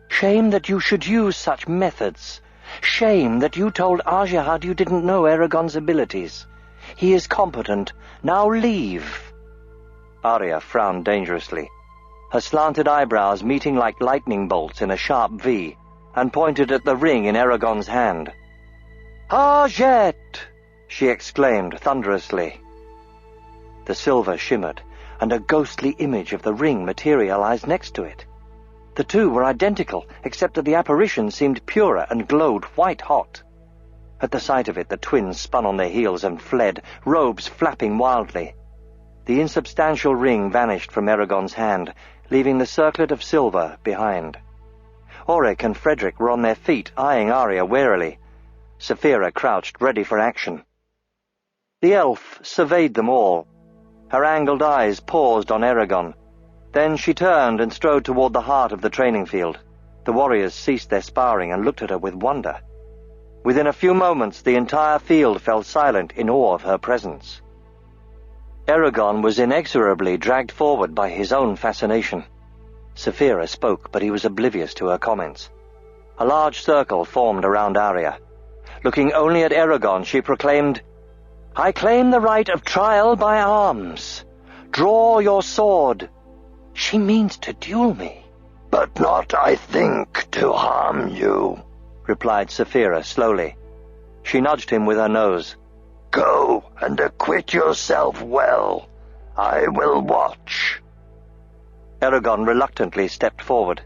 Shame that you should use such methods. Shame that you told Ajahad you didn't know Eragon's abilities. He is competent. Now leave." Arya frowned dangerously, her slanted eyebrows meeting like lightning bolts in a sharp V, and pointed at the ring in Eragon's hand. "Arjet!" she exclaimed thunderously. The silver shimmered, and a ghostly image of the ring materialized next to it. The two were identical, except that the apparition seemed purer and glowed white-hot. At the sight of it, the twins spun on their heels and fled, robes flapping wildly. The insubstantial ring vanished from Eragon's hand, leaving the circlet of silver behind. Auric and Frederick were on their feet, eyeing Arya warily. Saphira crouched, ready for action. The elf surveyed them all. Her angled eyes paused on Eragon. Then she turned and strode toward the heart of the training field. The warriors ceased their sparring and looked at her with wonder. Within a few moments, the entire field fell silent in awe of her presence. Eragon was inexorably dragged forward by his own fascination. Saphira spoke, but he was oblivious to her comments. A large circle formed around Arya. Looking only at Eragon, she proclaimed, "I claim the right of trial by arms. Draw your sword. She means to duel me." "But not, I think, to harm you," replied Saphira slowly. She nudged him with her nose. "Go and acquit yourself well. I will watch." Eragon reluctantly stepped forward.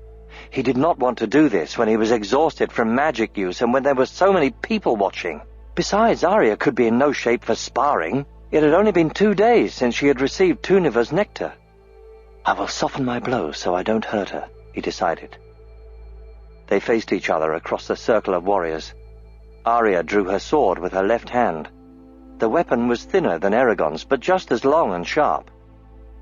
He did not want to do this when he was exhausted from magic use and when there were so many people watching. Besides, Arya could be in no shape for sparring. It had only been 2 days since she had received Tuniva's nectar. "I will soften my blow so I don't hurt her," he decided. They faced each other across the circle of warriors. Arya drew her sword with her left hand. The weapon was thinner than Eragon's, but just as long and sharp.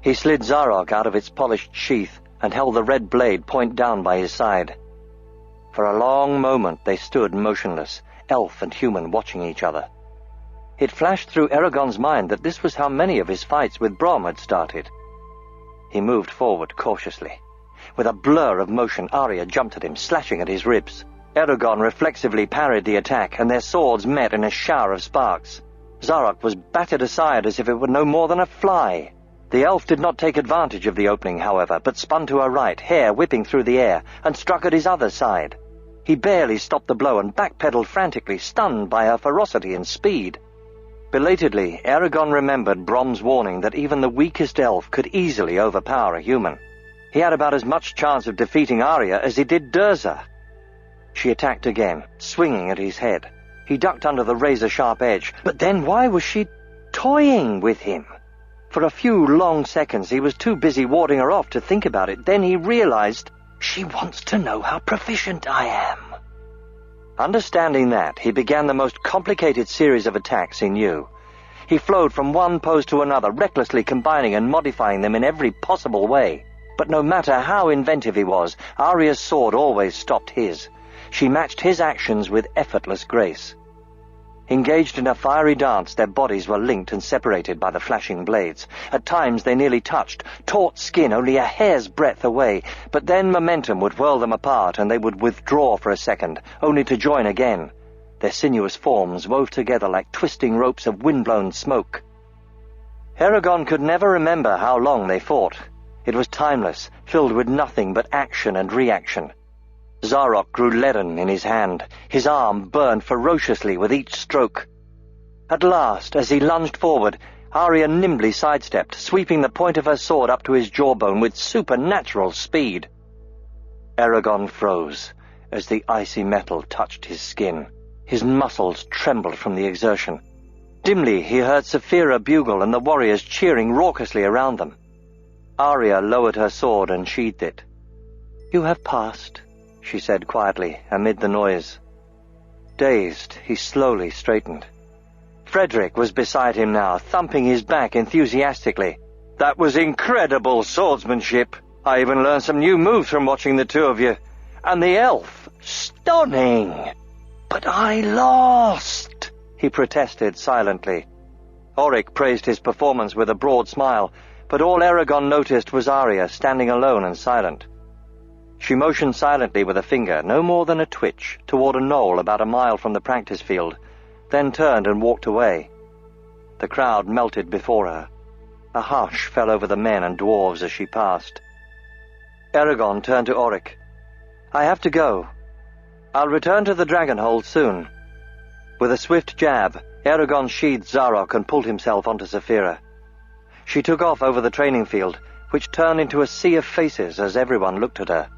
He slid Zarok out of its polished sheath and held the red blade point down by his side. For a long moment they stood motionless, elf and human watching each other. It flashed through Eragon's mind that this was how many of his fights with Brom had started. He moved forward cautiously. With a blur of motion, Arya jumped at him, slashing at his ribs. Eragon reflexively parried the attack, and their swords met in a shower of sparks. Zarok was battered aside as if it were no more than a fly. The elf did not take advantage of the opening, however, but spun to her right, hair whipping through the air, and struck at his other side. He barely stopped the blow and backpedaled frantically, stunned by her ferocity and speed. Belatedly, Eragon remembered Brom's warning that even the weakest elf could easily overpower a human. He had about as much chance of defeating Arya as he did Durza. She attacked again, swinging at his head. He ducked under the razor-sharp edge, but then why was she toying with him? For a few long seconds he was too busy warding her off to think about it. Then he realized, she wants to know how proficient I am. Understanding that, he began the most complicated series of attacks he knew. He flowed from one pose to another, recklessly combining and modifying them in every possible way. But no matter how inventive he was, Arya's sword always stopped his. She matched his actions with effortless grace. Engaged in a fiery dance, their bodies were linked and separated by the flashing blades. At times they nearly touched, taut skin only a hair's breadth away, but then momentum would whirl them apart and they would withdraw for a second, only to join again. Their sinuous forms wove together like twisting ropes of wind-blown smoke. Eragon could never remember how long they fought. It was timeless, filled with nothing but action and reaction. Zarok grew leaden in his hand. His arm burned ferociously with each stroke. At last, as he lunged forward, Arya nimbly sidestepped, sweeping the point of her sword up to his jawbone with supernatural speed. Eragon froze as the icy metal touched his skin. His muscles trembled from the exertion. Dimly he heard Saphira bugle and the warriors cheering raucously around them. Arya lowered her sword and sheathed it. "You have passed," she said quietly, amid the noise. Dazed, he slowly straightened. Frederick was beside him now, thumping his back enthusiastically. "That was incredible swordsmanship. I even learned some new moves from watching the two of you. And the elf, stunning! But I lost," he protested silently. Auric praised his performance with a broad smile, but all Eragon noticed was Arya standing alone and silent. She motioned silently with a finger, no more than a twitch, toward a knoll about a mile from the practice field, then turned and walked away. The crowd melted before her. A hush fell over the men and dwarves as she passed. Eragon turned to Auric. "I have to go. I'll return to the Dragonhold soon." With a swift jab, Eragon sheathed Zarok and pulled himself onto Saphira. She took off over the training field, which turned into a sea of faces as everyone looked at her.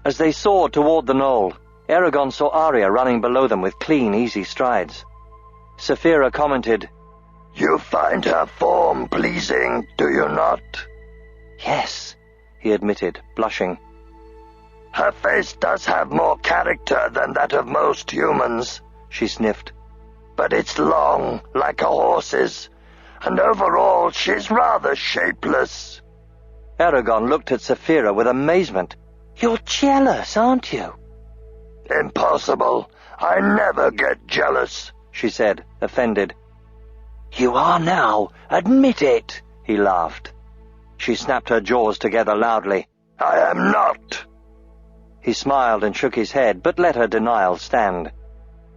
As they soared toward the knoll, Eragon saw Arya running below them with clean, easy strides. Saphira commented, "You find her form pleasing, do you not?" "Yes," he admitted, blushing. "Her face does have more character than that of most humans," she sniffed. "But it's long, like a horse's, and overall she's rather shapeless." Eragon looked at Saphira with amazement. "You're jealous, aren't you?" "Impossible. I never get jealous," she said, offended. "You are now. Admit it," he laughed. She snapped her jaws together loudly. "I am not." He smiled and shook his head, but let her denial stand.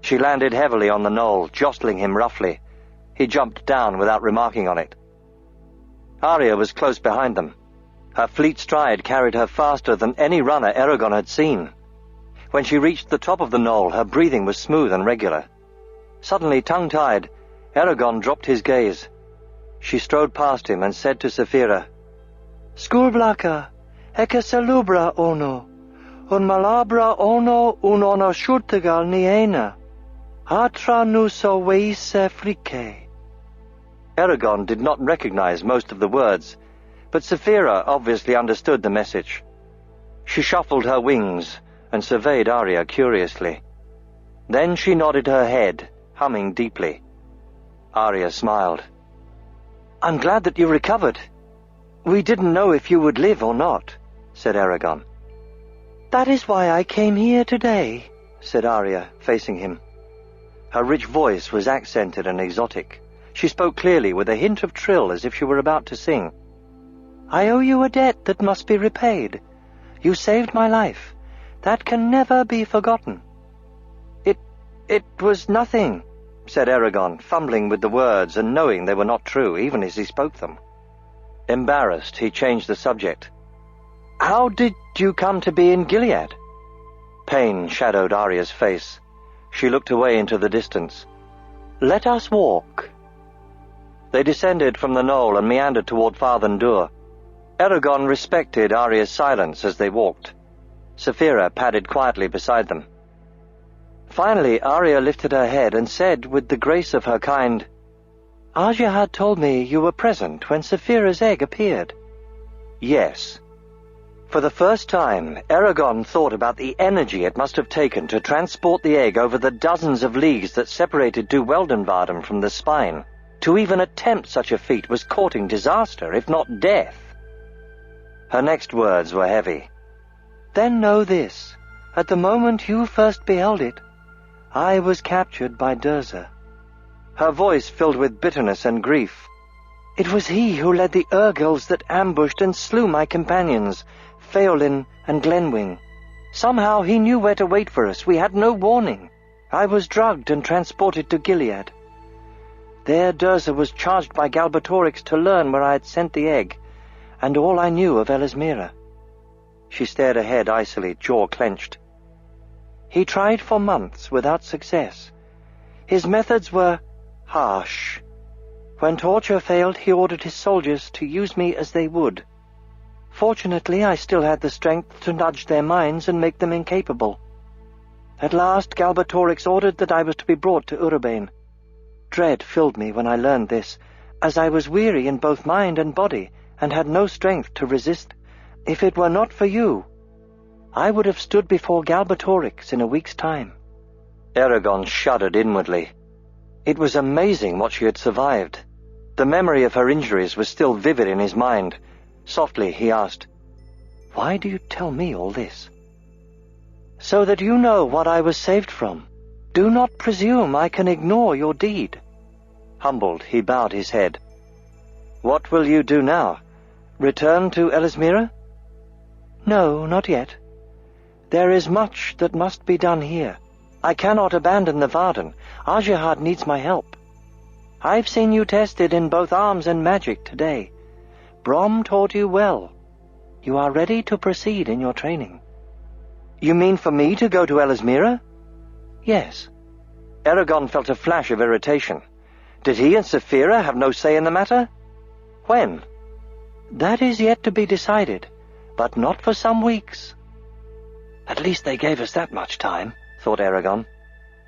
She landed heavily on the knoll, jostling him roughly. He jumped down without remarking on it. Arya was close behind them. Her fleet stride carried her faster than any runner Eragon had seen. When she reached the top of the knoll, her breathing was smooth and regular. Suddenly, tongue-tied, Eragon dropped his gaze. She strode past him and said to Saphira, "Skulblaka, eke salubra ono, un malabra ono un ono shurtagal niena, atra nuso weise frike." Eragon did not recognize most of the words, but Saphira obviously understood the message. She shuffled her wings and surveyed Arya curiously. Then she nodded her head, humming deeply. Arya smiled. "I'm glad that you recovered. We didn't know if you would live or not," said Eragon. "That is why I came here today," said Arya, facing him. Her rich voice was accented and exotic. She spoke clearly, with a hint of trill, as if she were about to sing. "I owe you a debt that must be repaid. You saved my life. That can never be forgotten." It was nothing," said Eragon, fumbling with the words and knowing they were not true, even as he spoke them. Embarrassed, he changed the subject. How did you come to be in Gilead? Pain shadowed Arya's face. She looked away into the distance. Let us walk. They descended from the knoll and meandered toward Farthen Dûr. Eragon respected Arya's silence as they walked. Saphira padded quietly beside them. Finally, Arya lifted her head and said with the grace of her kind, Arya had told me you were present when Saphira's egg appeared. Yes. For the first time, Eragon thought about the energy it must have taken to transport the egg over the dozens of leagues that separated Du Weldenbaden from the spine. To even attempt such a feat was courting disaster, if not death. Her next words were heavy. Then know this. At the moment you first beheld it, I was captured by Durza. Her voice filled with bitterness and grief. It was he who led the Urgils that ambushed and slew my companions, Phaolin and Glenwing. Somehow he knew where to wait for us. We had no warning. I was drugged and transported to Gilead. There Durza was charged by Galbatorix to learn where I had sent the egg, and all I knew of Elismira. She stared ahead icily, jaw clenched. He tried for months without success. His methods were harsh. When torture failed, he ordered his soldiers to use me as they would. Fortunately, I still had the strength to nudge their minds and make them incapable. At last, Galbatorix ordered that I was to be brought to Urubane. Dread filled me when I learned this, as I was weary in both mind and body, and had no strength to resist. If it were not for you, I would have stood before Galbatorix in a week's time. Eragon shuddered inwardly. It was amazing what she had survived. The memory of her injuries was still vivid in his mind. Softly he asked, Why do you tell me all this? So that you know what I was saved from. Do not presume I can ignore your deed. Humbled, he bowed his head. What will you do now? Return to Elismira? No, not yet. There is much that must be done here. I cannot abandon the Varden. Ajihad needs my help. I've seen you tested in both arms and magic today. Brom taught you well. You are ready to proceed in your training. You mean for me to go to Elismira? Yes. Eragon felt a flash of irritation. Did he and Saphira have no say in the matter? When? That is yet to be decided, but not for some weeks. At least they gave us that much time, thought Eragon.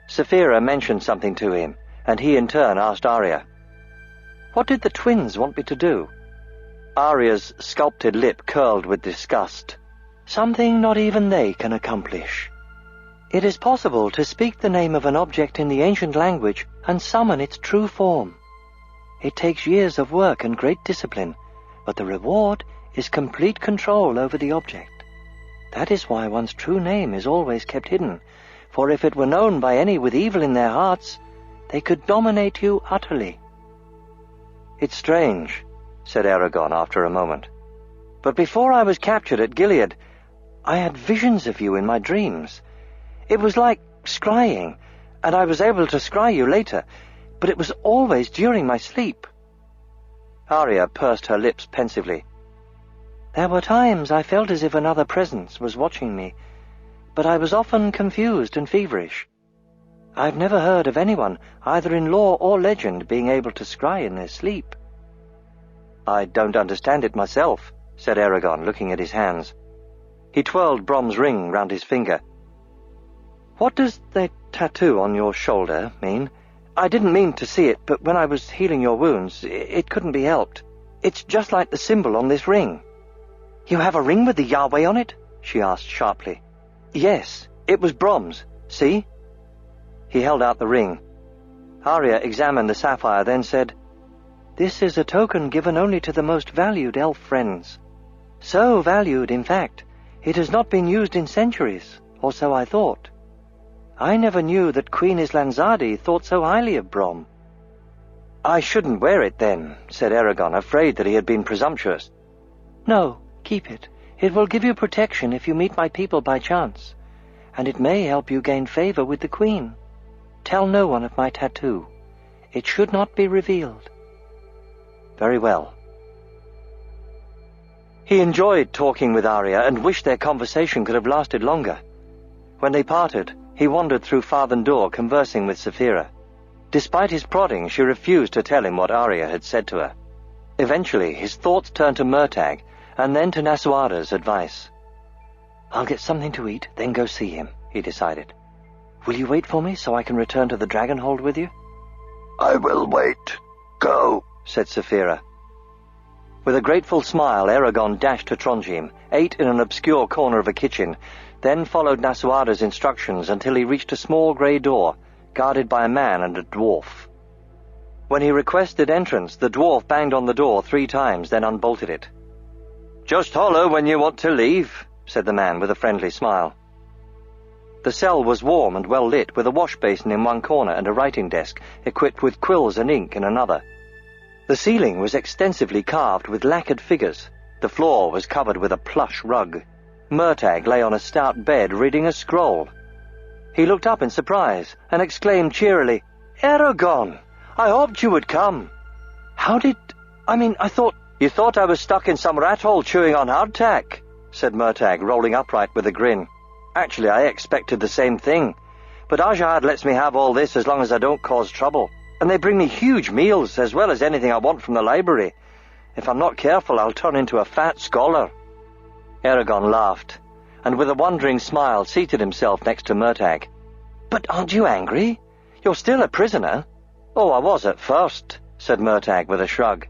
Saphira mentioned something to him, and he in turn asked Arya. What did the twins want me to do? Arya's sculpted lip curled with disgust. Something not even they can accomplish. It is possible to speak the name of an object in the ancient language and summon its true form. It takes years of work and great discipline, but the reward is complete control over the object. That is why one's true name is always kept hidden, for if it were known by any with evil in their hearts, they could dominate you utterly. It's strange, said Eragon after a moment. But before I was captured at Gilead, I had visions of you in my dreams. It was like scrying, and I was able to scry you later, but it was always during my sleep. Arya pursed her lips pensively. There were times I felt as if another presence was watching me, but I was often confused and feverish. I've never heard of anyone, either in lore or legend, being able to scry in their sleep. I don't understand it myself, said Eragon, looking at his hands. He twirled Brom's ring round his finger. What does the tattoo on your shoulder mean? I didn't mean to see it, but when I was healing your wounds, it couldn't be helped. It's just like the symbol on this ring. You have a ring with the Yahweh on it? She asked sharply. Yes, it was Brom's. See? He held out the ring. Arya examined the sapphire, then said, This is a token given only to the most valued elf friends. So valued, in fact, it has not been used in centuries, or so I thought. I never knew that Queen Islanzadi thought so highly of Brom. I shouldn't wear it then, said Eragon, afraid that he had been presumptuous. No, keep it. It will give you protection if you meet my people by chance, and it may help you gain favor with the Queen. Tell no one of my tattoo. It should not be revealed. Very well. He enjoyed talking with Arya and wished their conversation could have lasted longer. When they parted, he wandered through Farthen Door conversing with Saphira. Despite his prodding, she refused to tell him what Arya had said to her. Eventually, his thoughts turned to Murtagh, and then to Nasuada's advice. "I'll get something to eat, then go see him," he decided. "Will you wait for me so I can return to the Dragonhold with you?" "I will wait. Go," said Saphira. With a grateful smile, Eragon dashed to Trondheim, ate in an obscure corner of a kitchen, then followed Nasuada's instructions until he reached a small grey door, guarded by a man and a dwarf. When he requested entrance, the dwarf banged on the door 3 times, then unbolted it. "Just holler when you want to leave," said the man with a friendly smile. The cell was warm and well lit, with a wash basin in one corner and a writing desk equipped with quills and ink in another. The ceiling was extensively carved with lacquered figures. The floor was covered with a plush rug. Murtagh lay on a stout bed reading a scroll. He looked up in surprise and exclaimed cheerily, "Eragon! I hoped you would come." I thought... "You thought I was stuck in some rat hole chewing on hardtack," said Murtagh, rolling upright with a grin. "Actually, I expected the same thing. But Ajahad lets me have all this as long as I don't cause trouble. And they bring me huge meals, as well as anything I want from the library. If I'm not careful, I'll turn into a fat scholar." Eragon laughed, and with a wondering smile seated himself next to Murtagh. "But aren't you angry? You're still a prisoner." "Oh, I was at first," said Murtagh with a shrug.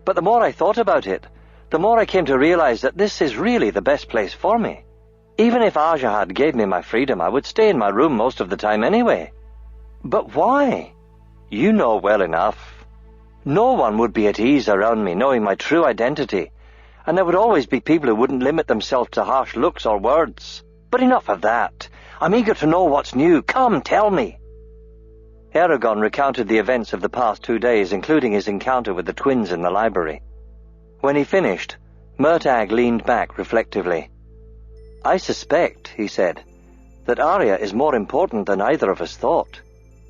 "But the more I thought about it, the more I came to realize that this is really the best place for me. Even if Ajahad gave me my freedom, I would stay in my room most of the time anyway." "But why?" "You know well enough. No one would be at ease around me knowing my true identity, and there would always be people who wouldn't limit themselves to harsh looks or words. But enough of that. I'm eager to know what's new. Come, tell me." Eragon recounted the events of the past 2 days, including his encounter with the twins in the library. When he finished, Murtagh leaned back reflectively. "I suspect," he said, "that Arya is more important than either of us thought.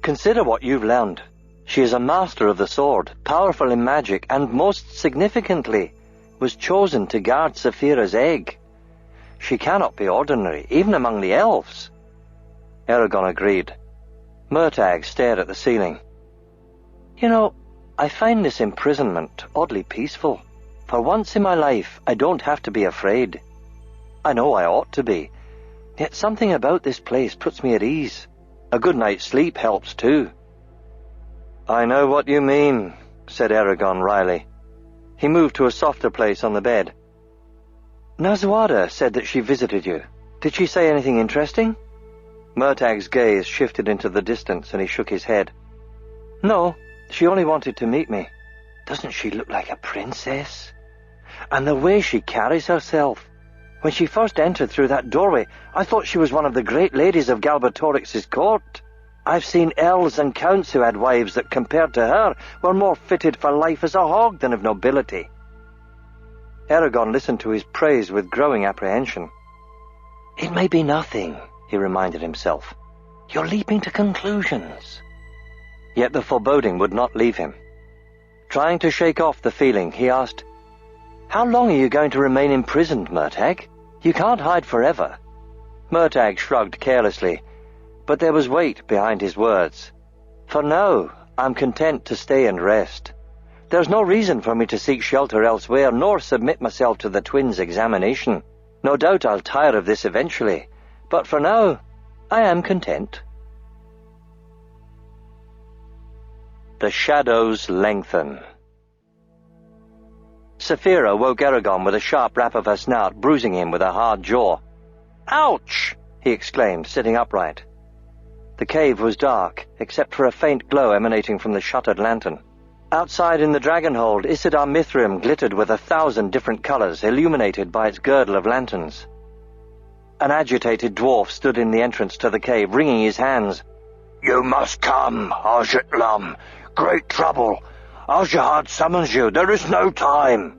Consider what you've learned. She is a master of the sword, powerful in magic, and most significantly, was chosen to guard Saphira's egg. She cannot be ordinary, even among the elves." Eragon agreed. Murtagh stared at the ceiling. "You know, I find this imprisonment oddly peaceful. For once in my life, I don't have to be afraid. I know I ought to be, yet something about this place puts me at ease. A good night's sleep helps too." "I know what you mean," said Eragon wryly. He moved to a softer place on the bed. "Nasuada said that she visited you. Did she say anything interesting?" Murtagh's gaze shifted into the distance and he shook his head. "No, she only wanted to meet me. Doesn't she look like a princess? And the way she carries herself. When she first entered through that doorway, I thought she was one of the great ladies of Galbatorix's court. I've seen earls and counts who had wives that, compared to her, were more fitted for life as a hog than of nobility." Eragon listened to his praise with growing apprehension. "It may be nothing," he reminded himself. "You're leaping to conclusions." Yet the foreboding would not leave him. Trying to shake off the feeling, he asked, "How long are you going to remain imprisoned, Murtagh? You can't hide forever." Murtagh shrugged carelessly, but there was weight behind his words. "For now, I'm content to stay and rest. There's no reason for me to seek shelter elsewhere, nor submit myself to the twins' examination. No doubt I'll tire of this eventually, but for now, I am content." The shadows lengthen. Saphira woke Eragon with a sharp rap of her snout, bruising him with a hard jaw. "Ouch!" he exclaimed, sitting upright. The cave was dark, except for a faint glow emanating from the shuttered lantern. Outside in the Dragonhold, Isidar Mithrim glittered with 1,000 different colors, illuminated by its girdle of lanterns. An agitated dwarf stood in the entrance to the cave, wringing his hands. "You must come, Ajahad. Great trouble. Ajahad summons you. There is no time."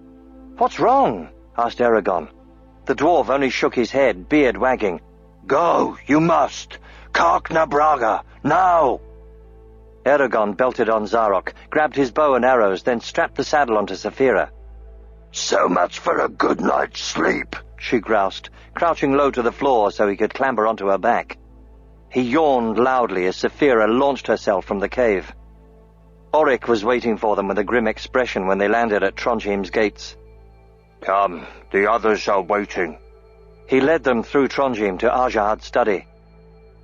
"What's wrong?" asked Eragon. The dwarf only shook his head, beard wagging. "Go, you must. Kark na Braga, now." Eragon belted on Zarok, grabbed his bow and arrows, then strapped the saddle onto Saphira. So much for a good night's sleep, she groused, crouching low to the floor so he could clamber onto her back. He yawned loudly as Saphira launched herself from the cave. Auric was waiting for them with a grim expression when they landed at Trondheim's gates. Come, the others are waiting. He led them through Trondheim to Arjahad's study.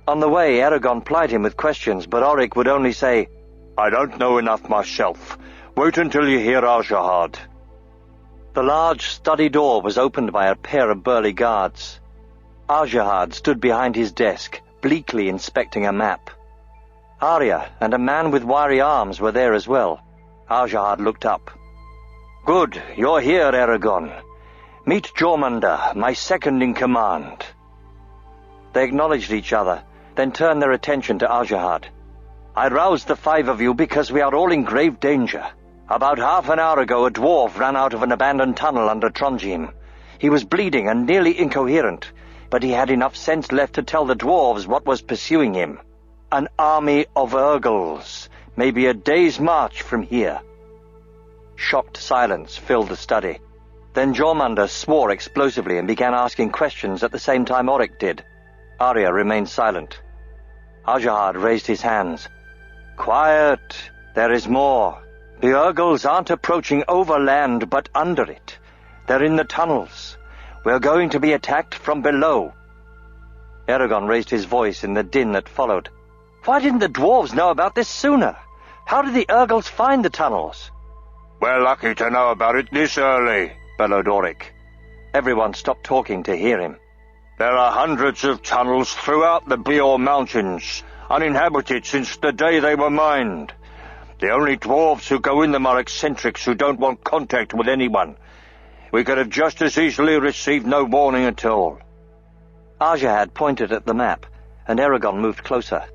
On the way, Eragon plied him with questions, but Auric would only say, I don't know enough myself. Wait until you hear Arjahad. The large study door was opened by a pair of burly guards. Arjahad stood behind his desk, bleakly inspecting a map. Arya and a man with wiry arms were there as well. Arjahad looked up. Good, you're here, Eragon. Meet Jormungandr, my second in command. They acknowledged each other, then turned their attention to Arjahad. I roused the 5 of you because we are all in grave danger. About half an hour ago, a dwarf ran out of an abandoned tunnel under Trondheim. He was bleeding and nearly incoherent, but he had enough sense left to tell the dwarves what was pursuing him. An army of Urgles, maybe a day's march from here. Shocked silence filled the study. Then Jormungandr swore explosively and began asking questions at the same time Auric did. Arya remained silent. Arjahad raised his hands. Quiet, there is more. The Urgles aren't approaching overland, but under it. They're in the tunnels. We're going to be attacked from below. Eragon raised his voice in the din that followed. Why didn't the dwarves know about this sooner? How did the Urgles find the tunnels? We're lucky to know about it this early, bellowed Auric. Everyone stopped talking to hear him. There are hundreds of tunnels throughout the Beor Mountains, uninhabited since the day they were mined. The only dwarves who go in them are eccentrics who don't want contact with anyone. We could have just as easily received no warning at all. Arjahad pointed at the map, and Eragon moved closer.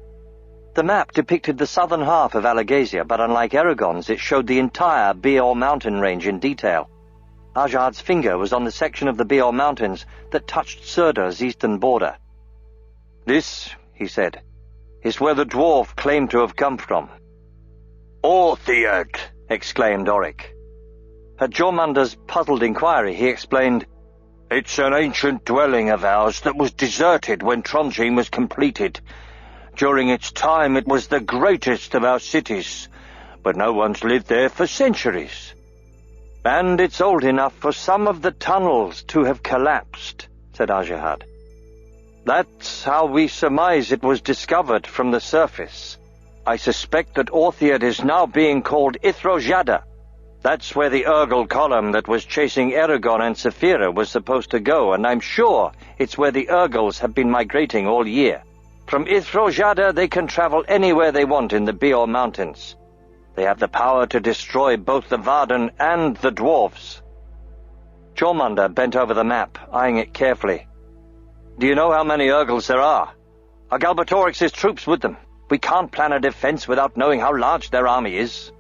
The map depicted the southern half of Alagasia, but unlike Eragon's, it showed the entire Beor mountain range in detail. Arjahad's finger was on the section of the Beor Mountains that touched Surda's eastern border. This, he said, is where the dwarf claimed to have come from. Orthiad, exclaimed Auric. At Jormungandr's puzzled inquiry, he explained, It's an ancient dwelling of ours that was deserted when Trondheim was completed. During its time, it was the greatest of our cities, but no one's lived there for centuries. And it's old enough for some of the tunnels to have collapsed, said Arjahad. That's how we surmise it was discovered from the surface. I suspect that Orthiad is now being called Ithrojada. That's where the Urgle column that was chasing Eragon and Saphira was supposed to go, and I'm sure it's where the Urgles have been migrating all year. From Ithrojada they can travel anywhere they want in the Beor Mountains. They have the power to destroy both the Varden and the dwarves. Jormungandr bent over the map, eyeing it carefully. Do you know how many Urgles there are? Are Galbatorix's troops with them? We can't plan a defense without knowing how large their army is.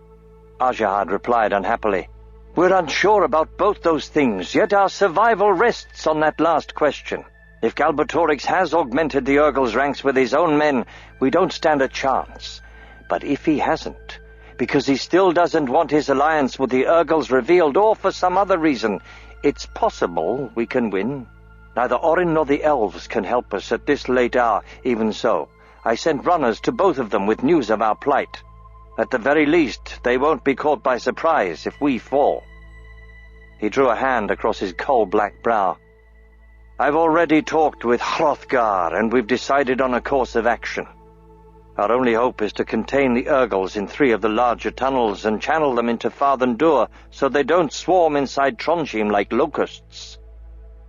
Arjahad replied unhappily. We're unsure about both those things, yet our survival rests on that last question. If Galbatorix has augmented the Urgles' ranks with his own men, we don't stand a chance. But if he hasn't, because he still doesn't want his alliance with the Urgles revealed, or for some other reason, it's possible we can win. Neither Orin nor the elves can help us at this late hour. Even so, I sent runners to both of them with news of our plight. At the very least, they won't be caught by surprise if we fall. He drew a hand across his coal-black brow. I've already talked with Hrothgar, and we've decided on a course of action. Our only hope is to contain the Urgles in 3 of the larger tunnels and channel them into Farthendur so they don't swarm inside Trondheim like locusts.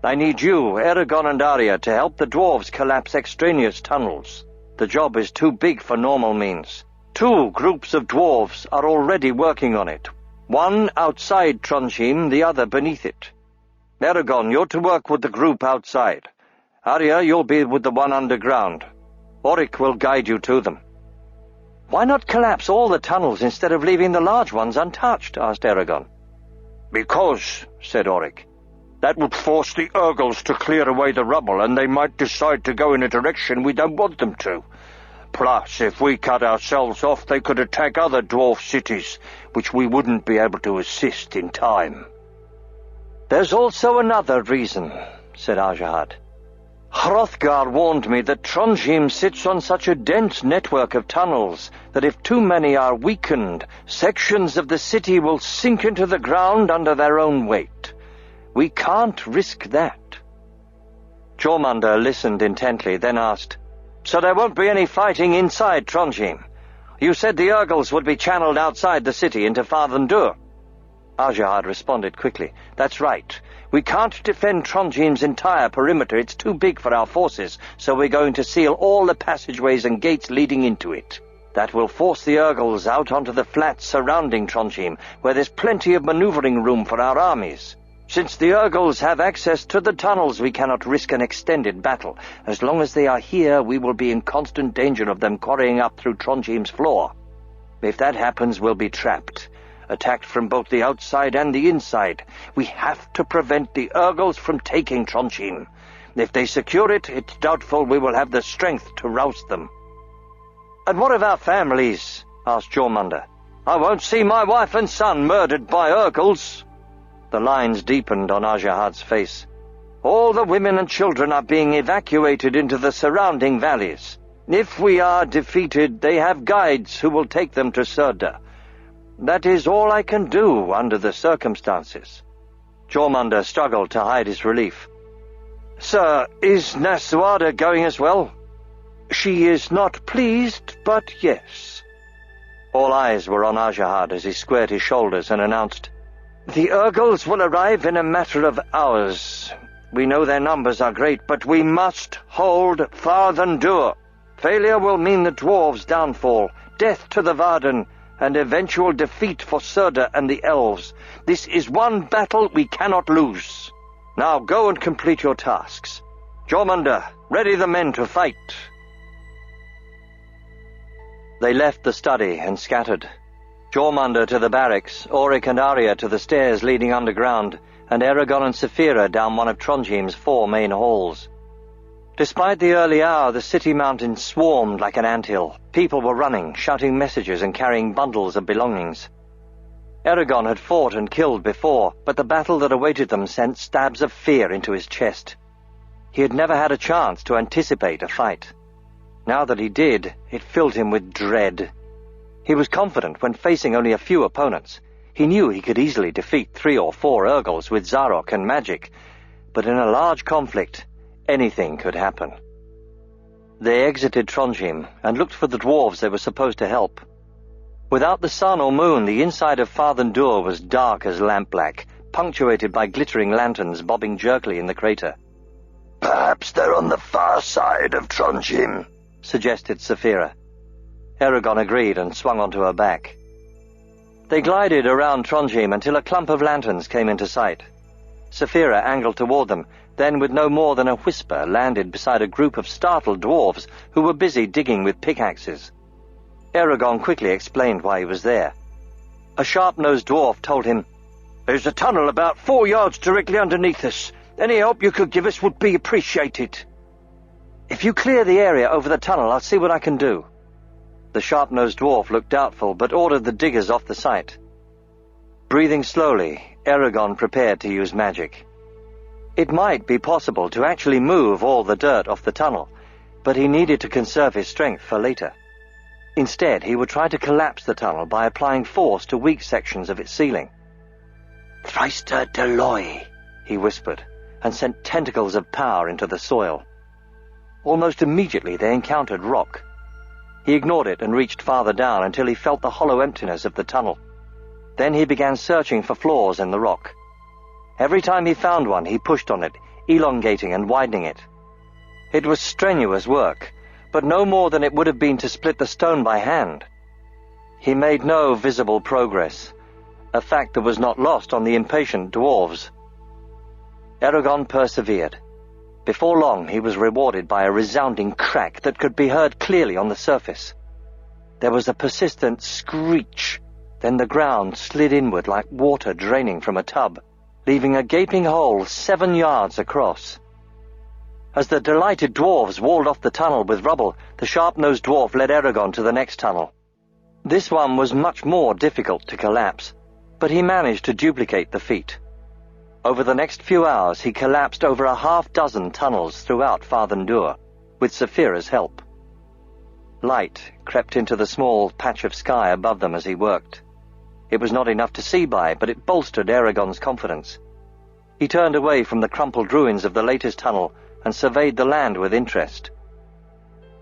I need you, Eragon and Arya, to help the dwarves collapse extraneous tunnels. The job is too big for normal means. 2 groups of dwarves are already working on it. One outside Trondheim, the other beneath it. Eragon, you're to work with the group outside. Arya, you'll be with the one underground. Auric will guide you to them. Why not collapse all the tunnels instead of leaving the large ones untouched? Asked Eragon. Because, said Auric, that would force the Urgles to clear away the rubble, and they might decide to go in a direction we don't want them to. Plus, if we cut ourselves off, they could attack other dwarf cities, which we wouldn't be able to assist in time. "There's also another reason," said Ajahad. "Hrothgar warned me that Trondheim sits on such a dense network of tunnels that if too many are weakened, sections of the city will sink into the ground under their own weight. We can't risk that." Jormungandr listened intently, then asked, "So there won't be any fighting inside Trondheim? You said the Urgles would be channeled outside the city into Farthendur." Ajahad responded quickly, "That's right. We can't defend Trondheim's entire perimeter. It's too big for our forces, so we're going to seal all the passageways and gates leading into it. That will force the Urgles out onto the flats surrounding Trondheim, where there's plenty of maneuvering room for our armies. Since the Urgles have access to the tunnels, we cannot risk an extended battle. As long as they are here, we will be in constant danger of them quarrying up through Trondheim's floor. If that happens, we'll be trapped, attacked from both the outside and the inside. We have to prevent the Urgles from taking Trondheim. If they secure it, it's doubtful we will have the strength to roust them." "And what of our families?" asked Jormungandr. "I won't see my wife and son murdered by Urgles." The lines deepened on Ajahad's face. "All the women and children are being evacuated into the surrounding valleys. If we are defeated, they have guides who will take them to Surda. That is all I can do under the circumstances." Jormungandr struggled to hide his relief. "Sir, is Nasuada going as well?" "She is not pleased, but yes." All eyes were on Ajahad as he squared his shoulders and announced, "The Urgles will arrive in a matter of hours. We know their numbers are great, but we must hold Farthendur. Failure will mean the dwarves' downfall, death to the Varden, and eventual defeat for Surda and the elves. This is one battle we cannot lose. Now go and complete your tasks. Jormungandr, ready the men to fight." They left the study and scattered. Jormungandr to the barracks, Auric and Arya to the stairs leading underground, and Eragon and Saphira down one of Trondheim's 4 main halls. Despite the early hour, the city mountain swarmed like an anthill. People were running, shouting messages and carrying bundles of belongings. Eragon had fought and killed before, but the battle that awaited them sent stabs of fear into his chest. He had never had a chance to anticipate a fight. Now that he did, it filled him with dread. He was confident when facing only a few opponents. He knew he could easily defeat 3 or 4 Urgles with Zarok and magic, but in a large conflict, anything could happen. They exited Trondheim and looked for the dwarves they were supposed to help. Without the sun or moon, the inside of Farthendur was dark as lampblack, punctuated by glittering lanterns bobbing jerkily in the crater. "Perhaps they're on the far side of Trondheim," suggested Saphira. Eragon agreed and swung onto her back. They glided around Trondheim until a clump of lanterns came into sight. Saphira angled toward them, then with no more than a whisper landed beside a group of startled dwarves who were busy digging with pickaxes. Eragon quickly explained why he was there. A sharp-nosed dwarf told him, "There's a tunnel about 4 yards directly underneath us. Any help you could give us would be appreciated." "If you clear the area over the tunnel, I'll see what I can do." The sharp-nosed dwarf looked doubtful, but ordered the diggers off the site. Breathing slowly, Eragon prepared to use magic. It might be possible to actually move all the dirt off the tunnel, but he needed to conserve his strength for later. Instead, he would try to collapse the tunnel by applying force to weak sections of its ceiling. "Threister Deloy," he whispered, and sent tentacles of power into the soil. Almost immediately they encountered rock. He ignored it and reached farther down until he felt the hollow emptiness of the tunnel. Then he began searching for flaws in the rock. Every time he found one, he pushed on it, elongating and widening it. It was strenuous work, but no more than it would have been to split the stone by hand. He made no visible progress, a fact that was not lost on the impatient dwarves. Eragon persevered. Before long, he was rewarded by a resounding crack that could be heard clearly on the surface. There was a persistent screech, then the ground slid inward like water draining from a tub, leaving a gaping hole 7 yards across. As the delighted dwarves walled off the tunnel with rubble, the sharp-nosed dwarf led Eragon to the next tunnel. This one was much more difficult to collapse, but he managed to duplicate the feat. Over the next few hours he collapsed over a half-dozen tunnels throughout Farthendur, with Saphira's help. Light crept into the small patch of sky above them as he worked. It was not enough to see by, but it bolstered Eragon's confidence. He turned away from the crumpled ruins of the latest tunnel and surveyed the land with interest.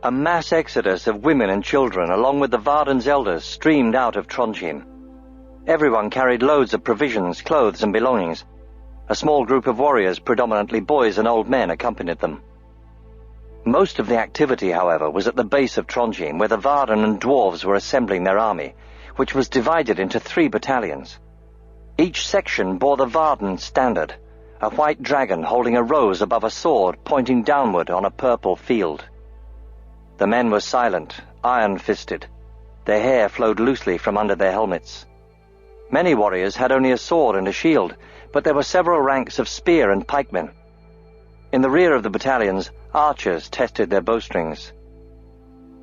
A mass exodus of women and children, along with the Varden's elders, streamed out of Trondheim. Everyone carried loads of provisions, clothes, and belongings. A small group of warriors, predominantly boys and old men, accompanied them. Most of the activity, however, was at the base of Trondheim, where the Varden and dwarves were assembling their army, which was divided into 3 battalions. Each section bore the Varden standard, a white dragon holding a rose above a sword pointing downward on a purple field. The men were silent, iron-fisted. Their hair flowed loosely from under their helmets. Many warriors had only a sword and a shield, but there were several ranks of spear and pikemen. In the rear of the battalions, archers tested their bowstrings.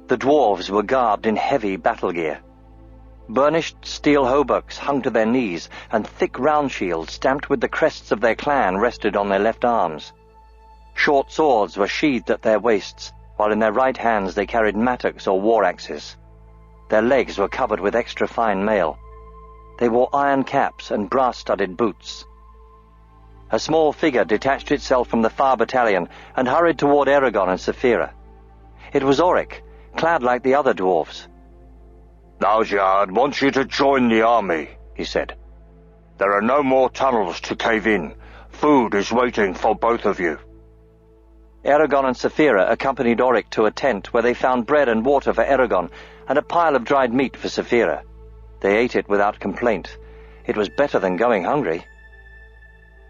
The dwarves were garbed in heavy battle gear. Burnished steel hauberks hung to their knees, and thick round shields stamped with the crests of their clan rested on their left arms. Short swords were sheathed at their waists, while in their right hands they carried mattocks or war axes. Their legs were covered with extra fine mail. They wore iron caps and brass-studded boots. A small figure detached itself from the far battalion and hurried toward Eragon and Saphira. It was Auric, clad like the other dwarves. "Nausjard wants you to join the army," he said. "There are no more tunnels to cave in. Food is waiting for both of you." Eragon and Saphira accompanied Auric to a tent where they found bread and water for Eragon and a pile of dried meat for Saphira. They ate it without complaint. It was better than going hungry.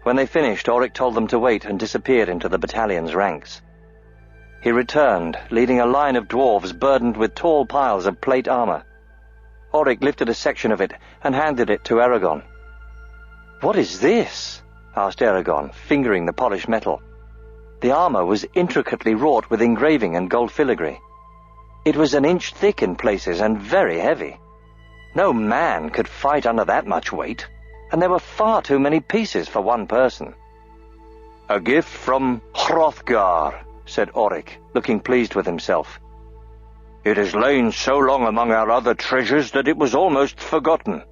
When they finished, Auric told them to wait and disappeared into the battalion's ranks. He returned, leading a line of dwarves burdened with tall piles of plate armor. Auric lifted a section of it and handed it to Eragon. "What is this?" asked Eragon, fingering the polished metal. The armor was intricately wrought with engraving and gold filigree. It was an inch thick in places and very heavy. No man could fight under that much weight, and there were far too many pieces for one person. "A gift from Hrothgar," said Auric, looking pleased with himself. "It has lain so long among our other treasures that it was almost forgotten.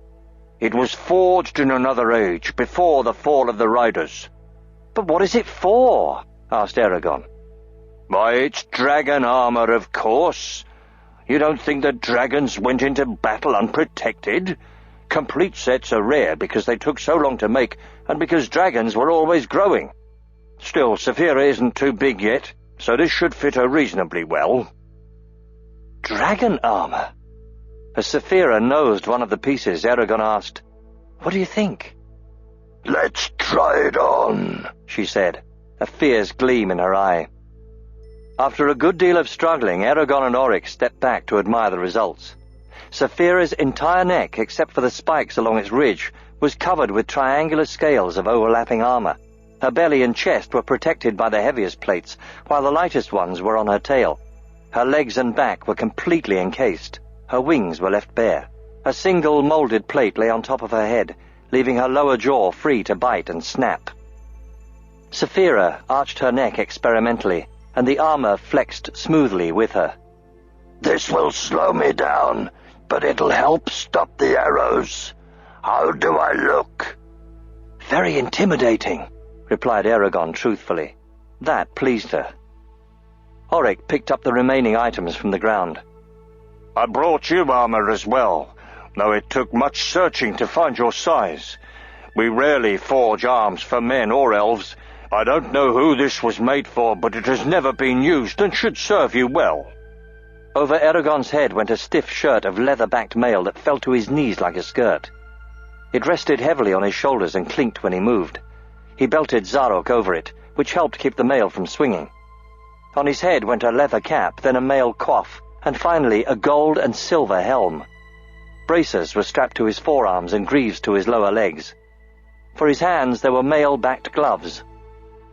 It was forged in another age, before the fall of the Riders." "But what is it for?" asked Eragon. "Why, it's dragon armor, of course. You don't think that dragons went into battle unprotected? Complete sets are rare because they took so long to make, and because dragons were always growing. Still, Saphira isn't too big yet, so this should fit her reasonably well." "Dragon armor?" As Saphira nosed one of the pieces, Eragon asked, "What do you think?" "Let's try it on," she said, a fierce gleam in her eye. After a good deal of struggling, Eragon and Auric stepped back to admire the results. Saphira's entire neck, except for the spikes along its ridge, was covered with triangular scales of overlapping armor. Her belly and chest were protected by the heaviest plates, while the lightest ones were on her tail. Her legs and back were completely encased. Her wings were left bare. A single molded plate lay on top of her head, leaving her lower jaw free to bite and snap. Saphira arched her neck experimentally, and the armor flexed smoothly with her. "This will slow me down, but it'll help stop the arrows. How do I look?" "Very intimidating," replied Eragon truthfully. That pleased her. Auric picked up the remaining items from the ground. "I brought you armor as well, though it took much searching to find your size. We rarely forge arms for men or elves. I don't know who this was made for, but it has never been used and should serve you well." Over Eragon's head went a stiff shirt of leather-backed mail that fell to his knees like a skirt. It rested heavily on his shoulders and clinked when he moved. He belted Zarok over it, which helped keep the mail from swinging. On his head went a leather cap, then a mail coif, and finally a gold and silver helm. Bracers were strapped to his forearms and greaves to his lower legs. For his hands there were mail-backed gloves.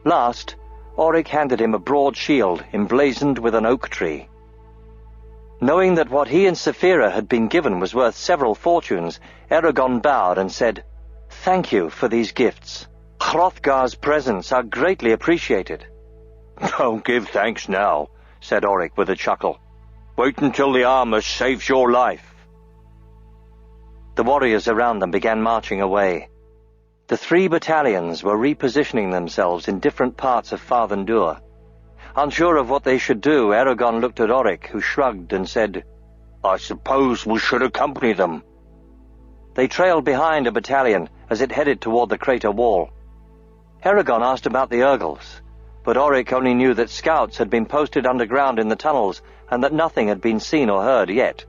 Last, Auric handed him a broad shield emblazoned with an oak tree. Knowing that what he and Saphira had been given was worth several fortunes, Eragon bowed and said, "Thank you for these gifts." Hrothgar's presents are greatly appreciated. Don't give thanks now, said Oric with a chuckle. Wait until the armor saves your life. The warriors around them began marching away. The 3 battalions were repositioning themselves in different parts of Farthendur. Unsure of what they should do, Eragon looked at Oric, who shrugged and said, I suppose we should accompany them. They trailed behind a battalion as it headed toward the crater wall. Eragon asked about the Urgles, but Oric only knew that scouts had been posted underground in the tunnels and that nothing had been seen or heard yet.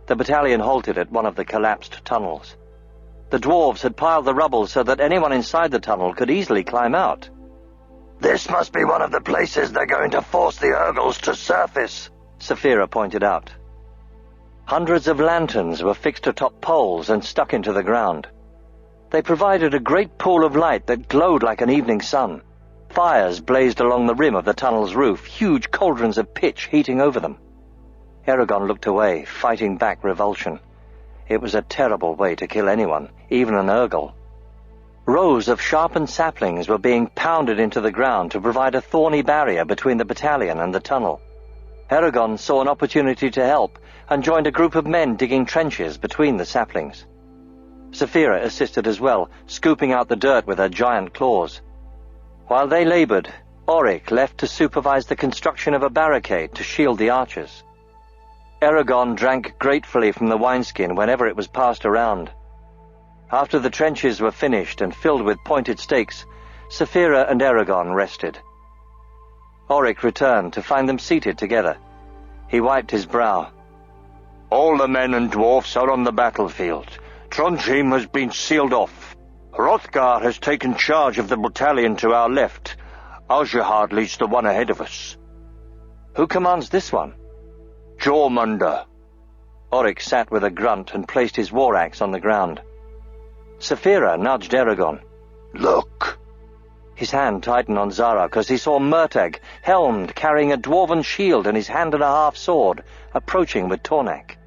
The battalion halted at one of the collapsed tunnels. The dwarves had piled the rubble so that anyone inside the tunnel could easily climb out. This must be one of the places they're going to force the Urgles to surface, Saphira pointed out. Hundreds of lanterns were fixed atop poles and stuck into the ground. They provided a great pool of light that glowed like an evening sun. Fires blazed along the rim of the tunnel's roof, huge cauldrons of pitch heating over them. Eragon looked away, fighting back revulsion. It was a terrible way to kill anyone, even an Urgle. Rows of sharpened saplings were being pounded into the ground to provide a thorny barrier between the battalion and the tunnel. Eragon saw an opportunity to help and joined a group of men digging trenches between the saplings. Saphira assisted as well, scooping out the dirt with her giant claws. While they labored, Oric left to supervise the construction of a barricade to shield the archers. Eragon drank gratefully from the wineskin whenever it was passed around. After the trenches were finished and filled with pointed stakes, Saphira and Eragon rested. Oric returned to find them seated together. He wiped his brow. All the men and dwarfs are on the battlefield. Trondheim has been sealed off. Hrothgar has taken charge of the battalion to our left. Aljahad leads the one ahead of us. Who commands this one? Jormungandr. Oric sat with a grunt and placed his war axe on the ground. Saphira nudged Eragon. Look! His hand tightened on Zarok as he saw Murtagh, helmed, carrying a dwarven shield and his hand-and-a-half sword, approaching with Tornak.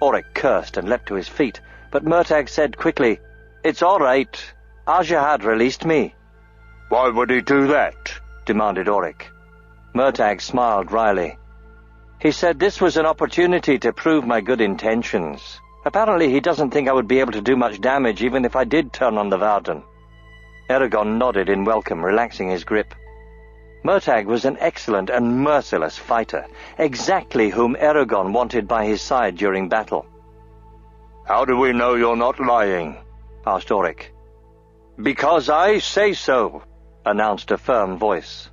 Oric cursed and leapt to his feet, but Murtagh said quickly, It's all right. Aljahad released me. Why would he do that? Demanded Oric. Murtagh smiled wryly. He said this was an opportunity to prove my good intentions. Apparently he doesn't think I would be able to do much damage even if I did turn on the Varden. Eragon nodded in welcome, relaxing his grip. Murtagh was an excellent and merciless fighter, exactly whom Eragon wanted by his side during battle. How do we know you're not lying? Asked Oric. Because I say so, announced a firm voice.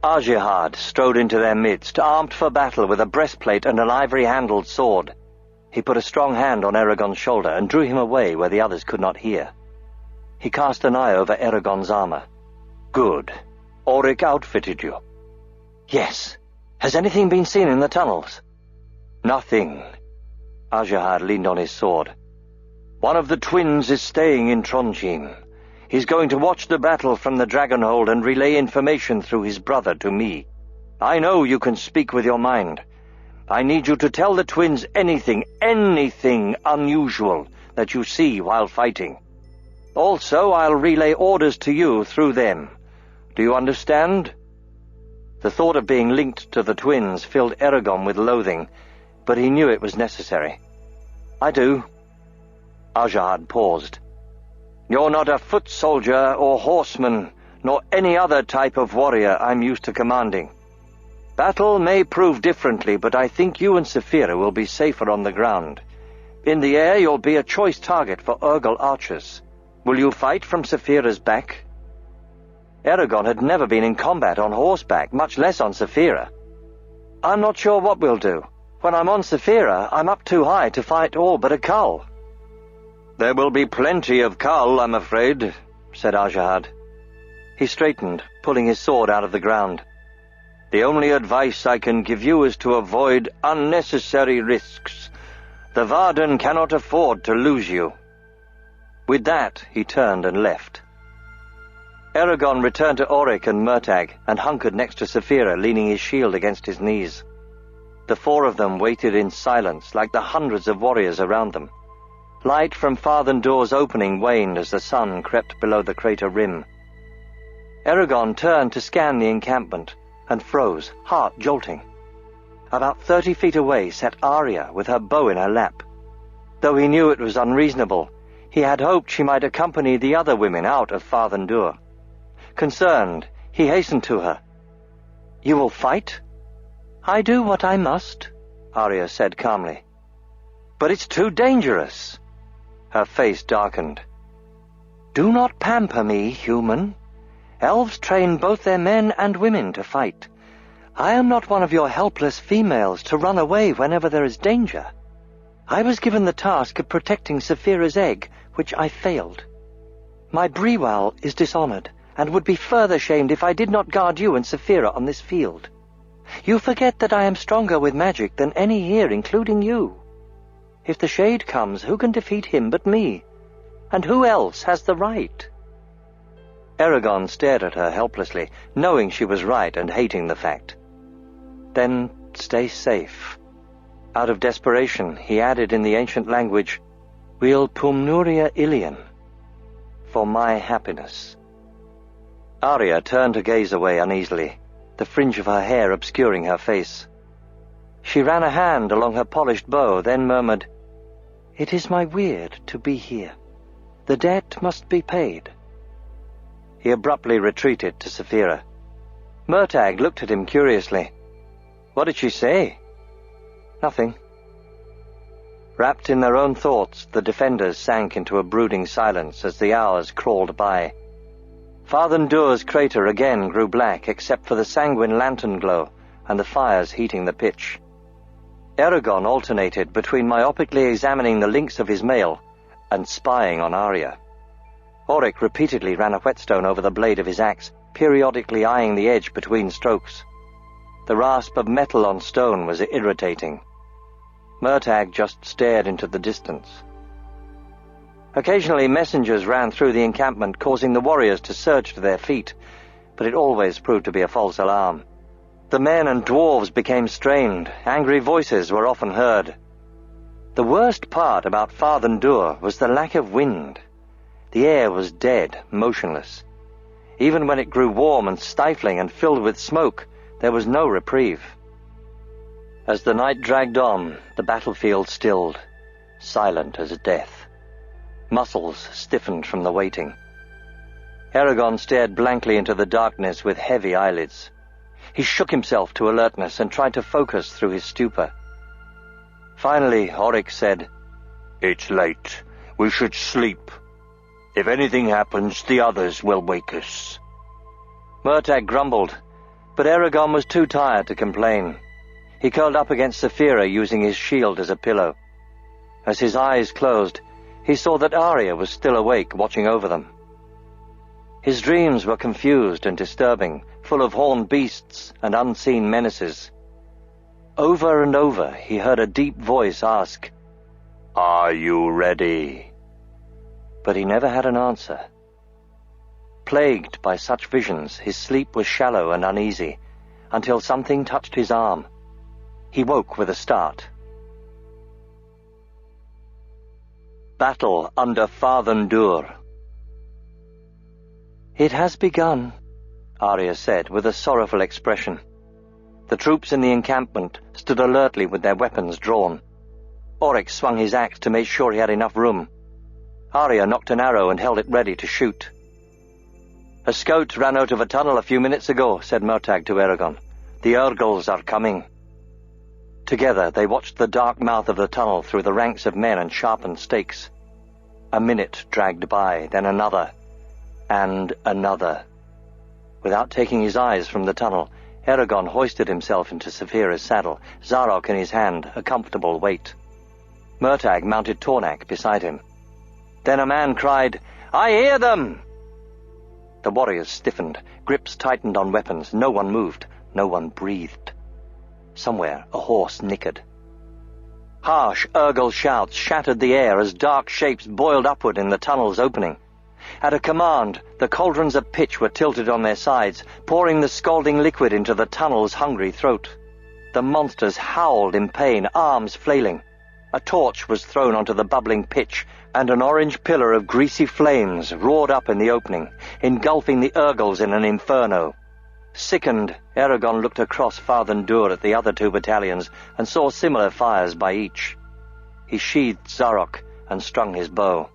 Aljahad strode into their midst, armed for battle with a breastplate and an ivory-handled sword. He put a strong hand on Eragon's shoulder and drew him away where the others could not hear. He cast an eye over Eragon's armor. Good. Oric outfitted you. Yes. Has anything been seen in the tunnels? Nothing. Aljahad leaned on his sword. One of the twins is staying in Trondheim. He's going to watch the battle from the Dragonhold and relay information through his brother to me. I know you can speak with your mind. I need you to tell the twins anything unusual that you see while fighting. Also, I'll relay orders to you through them. Do you understand? The thought of being linked to the twins filled Eragon with loathing, but he knew it was necessary. I do. Aljahad paused. You're not a foot soldier or horseman, nor any other type of warrior I'm used to commanding. Battle may prove differently, but I think you and Saphira will be safer on the ground. In the air, you'll be a choice target for Urgle archers. Will you fight from Saphira's back? Eragon had never been in combat on horseback, much less on Saphira. I'm not sure what we'll do. When I'm on Saphira, I'm up too high to fight all but a cull. There will be plenty of cull, I'm afraid, said Aljahad. He straightened, pulling his sword out of the ground. The only advice I can give you is to avoid unnecessary risks. The Varden cannot afford to lose you. With that, he turned and left. Eragon returned to Oric and Murtagh and hunkered next to Saphira, leaning his shield against his knees. The 4 of them waited in silence like the hundreds of warriors around them. Light from Farthendoor's opening waned as the sun crept below the crater rim. Eragon turned to scan the encampment and froze, heart jolting. About 30 feet away sat Arya with her bow in her lap. Though he knew it was unreasonable, he had hoped she might accompany the other women out of Farthendoor. Concerned, he hastened to her. "You will fight?" "I do what I must," Arya said calmly. "But it's too dangerous." Her face darkened. "Do not pamper me, human. Elves train both their men and women to fight. I am not one of your helpless females to run away whenever there is danger. I was given the task of protecting Saphira's egg, which I failed. My Brewal is dishonored, and would be further shamed if I did not guard you and Saphira on this field. You forget that I am stronger with magic than any here, including you. If the Shade comes, who can defeat him but me? And who else has the right?" Eragon stared at her helplessly, knowing she was right and hating the fact. "Then stay safe." Out of desperation, he added in the ancient language, "Wil Pumnuria Ilian," for my happiness. Arya turned to gaze away uneasily, the fringe of her hair obscuring her face. She ran a hand along her polished bow, then murmured, "It is my weird to be here. The debt must be paid." He abruptly retreated to Saphira. Murtagh looked at him curiously. "What did she say?" "Nothing." Wrapped in their own thoughts, the defenders sank into a brooding silence as the hours crawled by. Farthendoor's crater again grew black except for the sanguine lantern glow and the fires heating the pitch. Eragon alternated between myopically examining the links of his mail and spying on Arya. Auric repeatedly ran a whetstone over the blade of his axe, periodically eyeing the edge between strokes. The rasp of metal on stone was irritating. Murtagh just stared into the distance. Occasionally messengers ran through the encampment, causing the warriors to surge to their feet, but it always proved to be a false alarm. The men and dwarves became strained. Angry voices were often heard. The worst part about Farthendoor was the lack of wind. The air was dead, motionless. Even when it grew warm and stifling and filled with smoke, there was no reprieve. As the night dragged on, the battlefield stilled, silent as death. Muscles stiffened from the waiting. Eragon stared blankly into the darkness with heavy eyelids. He shook himself to alertness and tried to focus through his stupor. Finally, Auric said, "It's late. We should sleep. If anything happens, the others will wake us." Murtagh grumbled, but Eragon was too tired to complain. He curled up against Saphira, using his shield as a pillow. As his eyes closed, he saw that Arya was still awake, watching over them. His dreams were confused and disturbing, full of horned beasts and unseen menaces. Over and over he heard a deep voice ask, "Are you ready?" But he never had an answer. Plagued by such visions, his sleep was shallow and uneasy, until something touched his arm. He woke with a start. Battle under Farthendoor. "It has begun," Arya said with a sorrowful expression. The troops in the encampment stood alertly with their weapons drawn. Auric swung his axe to make sure he had enough room. Arya knocked an arrow and held it ready to shoot. "A scout ran out of a tunnel a few minutes ago," said Murtagh to Eragon. "The Urgles are coming." Together they watched the dark mouth of the tunnel through the ranks of men and sharpened stakes. A minute dragged by, then another, and another. Without taking his eyes from the tunnel, Eragon hoisted himself into Saphira's saddle, Zarok in his hand, a comfortable weight. Murtagh mounted Tornak beside him. Then a man cried, "I hear them!" The warriors stiffened, grips tightened on weapons, no one moved, no one breathed. Somewhere a horse nickered. Harsh Urgle shouts shattered the air as dark shapes boiled upward in the tunnel's opening. At a command, the cauldrons of pitch were tilted on their sides, pouring the scalding liquid into the tunnel's hungry throat. The monsters howled in pain, arms flailing. A torch was thrown onto the bubbling pitch, and an orange pillar of greasy flames roared up in the opening, engulfing the Urgles in an inferno. Sickened, Eragon looked across Farthen Dur at the other 2 battalions and saw similar fires by each. He sheathed Zarok and strung his bow.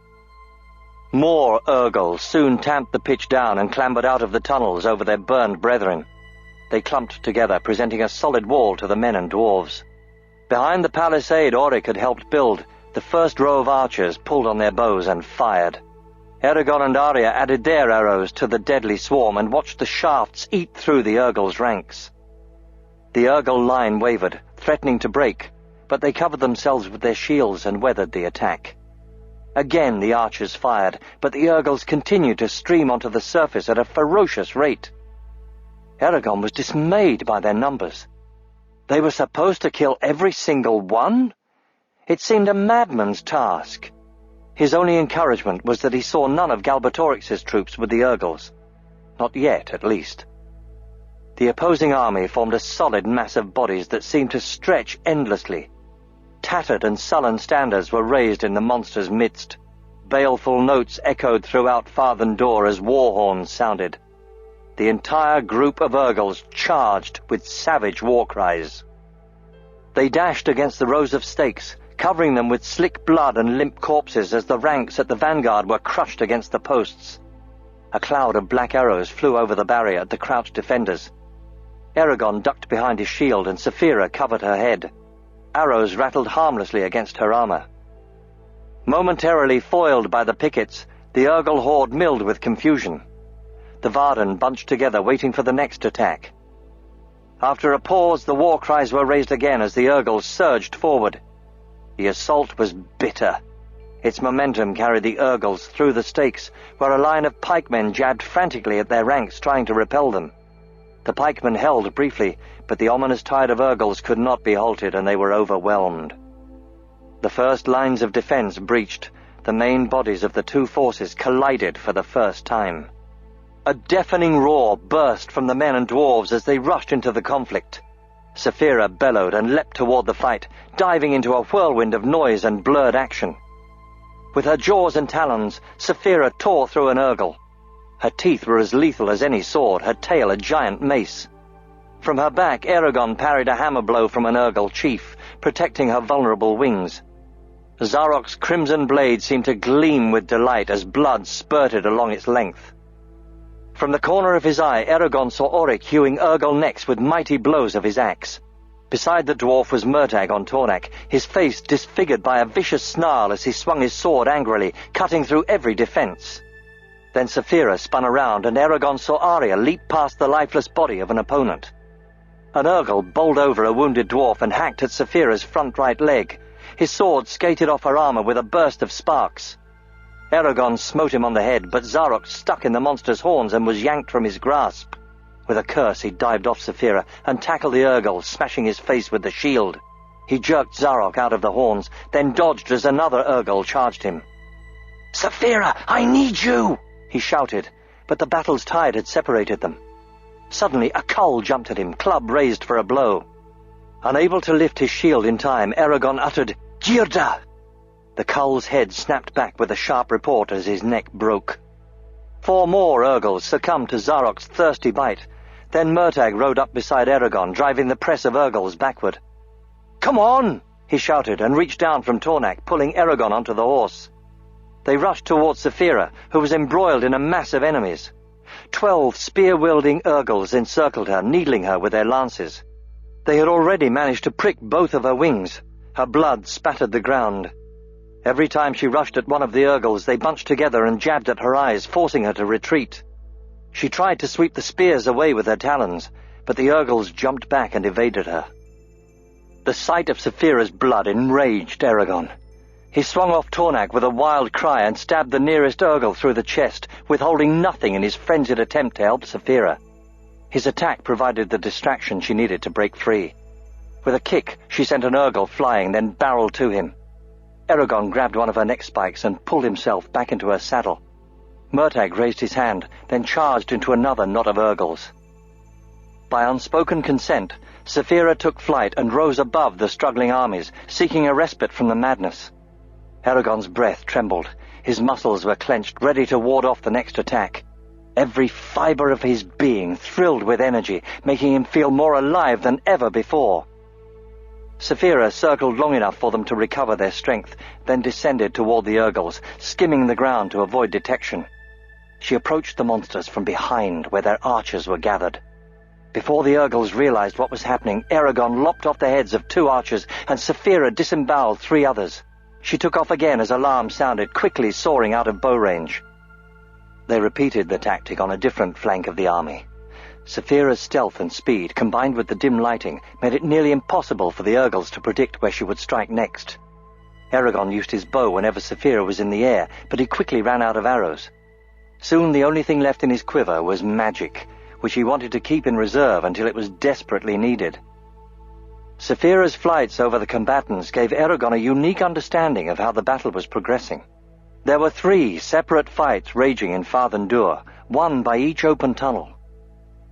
More Urgles soon tamped the pitch down and clambered out of the tunnels over their burned brethren. They clumped together, presenting a solid wall to the men and dwarves. Behind the palisade Auric had helped build, the first row of archers pulled on their bows and fired. Eragon and Arya added their arrows to the deadly swarm and watched the shafts eat through the Urgles' ranks. The Urgle line wavered, threatening to break, but they covered themselves with their shields and weathered the attack. Again the archers fired, but the Urgles continued to stream onto the surface at a ferocious rate. Eragon was dismayed by their numbers. They were supposed to kill every single one? It seemed a madman's task. His only encouragement was that he saw none of Galbatorix's troops with the Urgles. Not yet, at least. The opposing army formed a solid mass of bodies that seemed to stretch endlessly. Tattered and sullen standards were raised in the monster's midst. Baleful notes echoed throughout Farthen Dur as war horns sounded. The entire group of Urgles charged with savage war cries. They dashed against the rows of stakes, covering them with slick blood and limp corpses as the ranks at the vanguard were crushed against the posts. A cloud of black arrows flew over the barrier at the crouched defenders. Eragon ducked behind his shield and Saphira covered her head. Arrows rattled harmlessly against her armor. Momentarily foiled by the pickets, the Urgle horde milled with confusion. The Varden bunched together, waiting for the next attack. After a pause, the war cries were raised again as the Urgles surged forward. The assault was bitter. Its momentum carried the Urgles through the stakes, where a line of pikemen jabbed frantically at their ranks, trying to repel them. The pikemen held briefly, but the ominous tide of Urgles could not be halted, and they were overwhelmed. The first lines of defense breached. The main bodies of the 2 forces collided for the first time. A deafening roar burst from the men and dwarves as they rushed into the conflict. Saphira bellowed and leapt toward the fight, diving into a whirlwind of noise and blurred action. With her jaws and talons, Saphira tore through an Urgle. Her teeth were as lethal as any sword, her tail a giant mace. From her back, Eragon parried a hammer blow from an Urgle chief, protecting her vulnerable wings. Zarok's crimson blade seemed to gleam with delight as blood spurted along its length. From the corner of his eye, Eragon saw Auric hewing Urgle necks with mighty blows of his axe. Beside the dwarf was Murtagh on Tornak, his face disfigured by a vicious snarl as he swung his sword angrily, cutting through every defense. Then Saphira spun around, and Eragon saw Arya leap past the lifeless body of an opponent. An Urgle bowled over a wounded dwarf and hacked at Saphira's front right leg. His sword skated off her armor with a burst of sparks. Eragon smote him on the head, but Zarok stuck in the monster's horns and was yanked from his grasp. With a curse, he dived off Saphira and tackled the Urgle, smashing his face with the shield. He jerked Zarok out of the horns, then dodged as another Urgle charged him. "Saphira, I need you!" he shouted, but the battle's tide had separated them. Suddenly, a Cull jumped at him, club raised for a blow. Unable to lift his shield in time, Eragon uttered, "Girda!" The Cull's head snapped back with a sharp report as his neck broke. 4 more Urgles succumbed to Zarok's thirsty bite. Then Murtagh rode up beside Eragon, driving the press of Urgles backward. "Come on!" he shouted, and reached down from Tornak, pulling Eragon onto the horse. They rushed towards Saphira, who was embroiled in a mass of enemies. 12 spear-wielding Urgles encircled her, needling her with their lances. They had already managed to prick both of her wings. Her blood spattered the ground. Every time she rushed at one of the Urgles, they bunched together and jabbed at her eyes, forcing her to retreat. She tried to sweep the spears away with her talons, but the Urgles jumped back and evaded her. The sight of Saphira's blood enraged Eragon. He swung off Tornak with a wild cry and stabbed the nearest Urgle through the chest, withholding nothing in his frenzied attempt to help Saphira. His attack provided the distraction she needed to break free. With a kick, she sent an Urgle flying, then barreled to him. Eragon grabbed one of her neck spikes and pulled himself back into her saddle. Murtagh raised his hand, then charged into another knot of Urgles. By unspoken consent, Saphira took flight and rose above the struggling armies, seeking a respite from the madness. Eragon's breath trembled. His muscles were clenched, ready to ward off the next attack. Every fiber of his being thrilled with energy, making him feel more alive than ever before. Saphira circled long enough for them to recover their strength, then descended toward the Urgles, skimming the ground to avoid detection. She approached the monsters from behind, where their archers were gathered. Before the Urgles realized what was happening, Eragon lopped off the heads of 2 archers, and Saphira disemboweled 3 others. She took off again as alarm sounded, quickly soaring out of bow range. They repeated the tactic on a different flank of the army. Saphira's stealth and speed, combined with the dim lighting, made it nearly impossible for the Urgles to predict where she would strike next. Eragon used his bow whenever Saphira was in the air, but he quickly ran out of arrows. Soon the only thing left in his quiver was magic, which he wanted to keep in reserve until it was desperately needed. Saphira's flights over the combatants gave Eragon a unique understanding of how the battle was progressing. There were 3 separate fights raging in Farthendur, one by each open tunnel.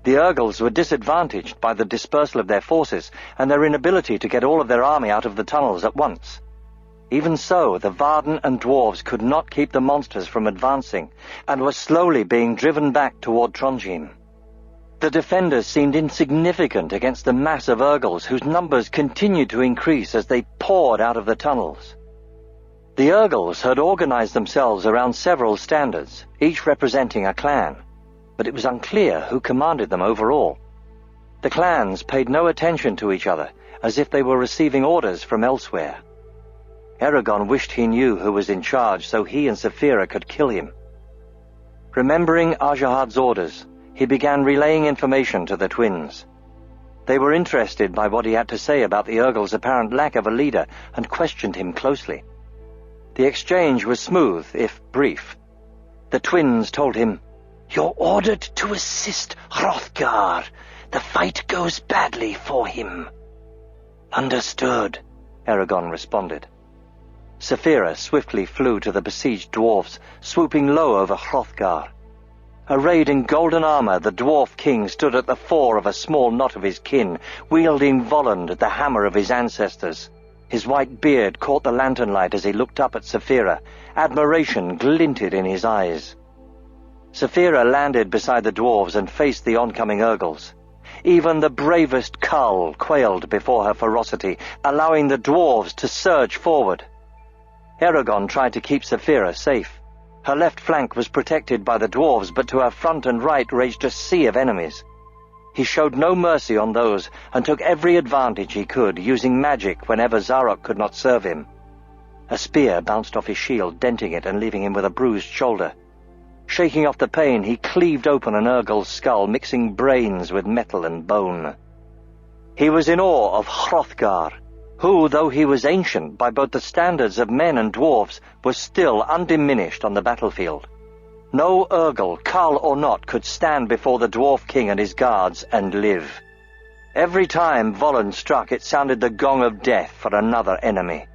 The Urgles were disadvantaged by the dispersal of their forces and their inability to get all of their army out of the tunnels at once. Even so, the Varden and dwarves could not keep the monsters from advancing, and were slowly being driven back toward Trondheim. The defenders seemed insignificant against the mass of Urgles, whose numbers continued to increase as they poured out of the tunnels. The Urgles had organized themselves around several standards, each representing a clan, but it was unclear who commanded them overall. The clans paid no attention to each other, as if they were receiving orders from elsewhere. Eragon wished he knew who was in charge so he and Saphira could kill him. Remembering Ajahad's orders, he began relaying information to the twins. They were interested by what he had to say about the Urgles' apparent lack of a leader and questioned him closely. The exchange was smooth, if brief. The twins told him, "You're ordered to assist Hrothgar. The fight goes badly for him." "Understood," Eragon responded. Saphira swiftly flew to the besieged dwarfs, swooping low over Hrothgar. Arrayed in golden armor, the dwarf king stood at the fore of a small knot of his kin, wielding Volund, the hammer of his ancestors. His white beard caught the lantern light as he looked up at Saphira. Admiration glinted in his eyes. Saphira landed beside the dwarves and faced the oncoming Urgles. Even the bravest Kull quailed before her ferocity, allowing the dwarves to surge forward. Eragon tried to keep Saphira safe. Her left flank was protected by the dwarves, but to her front and right raged a sea of enemies. He showed no mercy on those, and took every advantage he could, using magic whenever Zarok could not serve him. A spear bounced off his shield, denting it and leaving him with a bruised shoulder. Shaking off the pain, he cleaved open an Urgle's skull, mixing brains with metal and bone. He was in awe of Hrothgar, who, though he was ancient by both the standards of men and dwarves, was still undiminished on the battlefield. No Urgle, Kull or not, could stand before the dwarf king and his guards and live. Every time Volund struck, it sounded the gong of death for another enemy.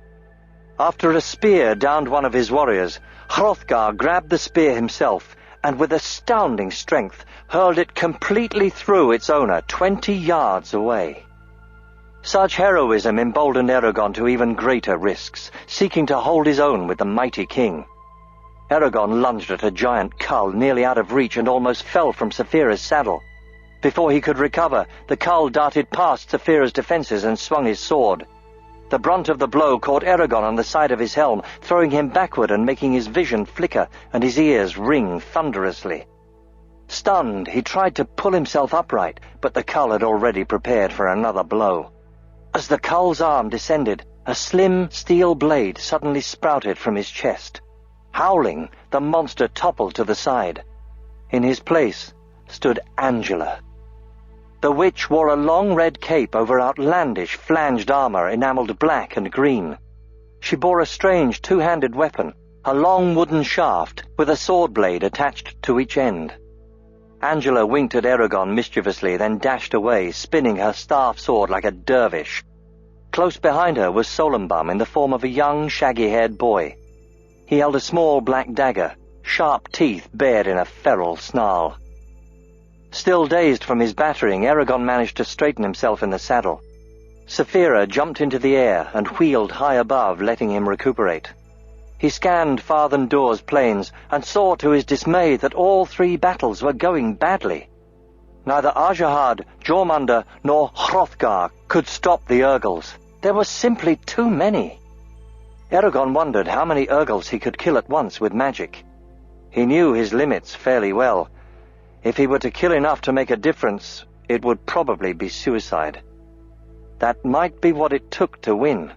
After a spear downed one of his warriors, Hrothgar grabbed the spear himself, and with astounding strength hurled it completely through its owner 20 yards away. Such heroism emboldened Eragon to even greater risks, seeking to hold his own with the mighty king. Eragon lunged at a giant Kull nearly out of reach and almost fell from Saphira's saddle. Before he could recover, the Kull darted past Saphira's defenses and swung his sword. The brunt of the blow caught Eragon on the side of his helm, throwing him backward and making his vision flicker and his ears ring thunderously. Stunned, he tried to pull himself upright, but the Kull had already prepared for another blow. As the Kull's arm descended, a slim steel blade suddenly sprouted from his chest. Howling, the monster toppled to the side. In his place stood Angela. The witch wore a long red cape over outlandish flanged armor enameled black and green. She bore a strange two-handed weapon, a long wooden shaft with a sword blade attached to each end. Angela winked at Eragon mischievously, then dashed away, spinning her staff sword like a dervish. Close behind her was Solumbum in the form of a young, shaggy-haired boy. He held a small black dagger, sharp teeth bared in a feral snarl. Still dazed from his battering, Eragon managed to straighten himself in the saddle. Saphira jumped into the air and wheeled high above, letting him recuperate. He scanned Farthen Door's plains and saw to his dismay that all 3 battles were going badly. Neither Ajahad, Jormungandr, nor Hrothgar could stop the Urgles. There were simply too many. Eragon wondered how many Urgles he could kill at once with magic. He knew his limits fairly well. If he were to kill enough to make a difference, it would probably be suicide. That might be what it took to win.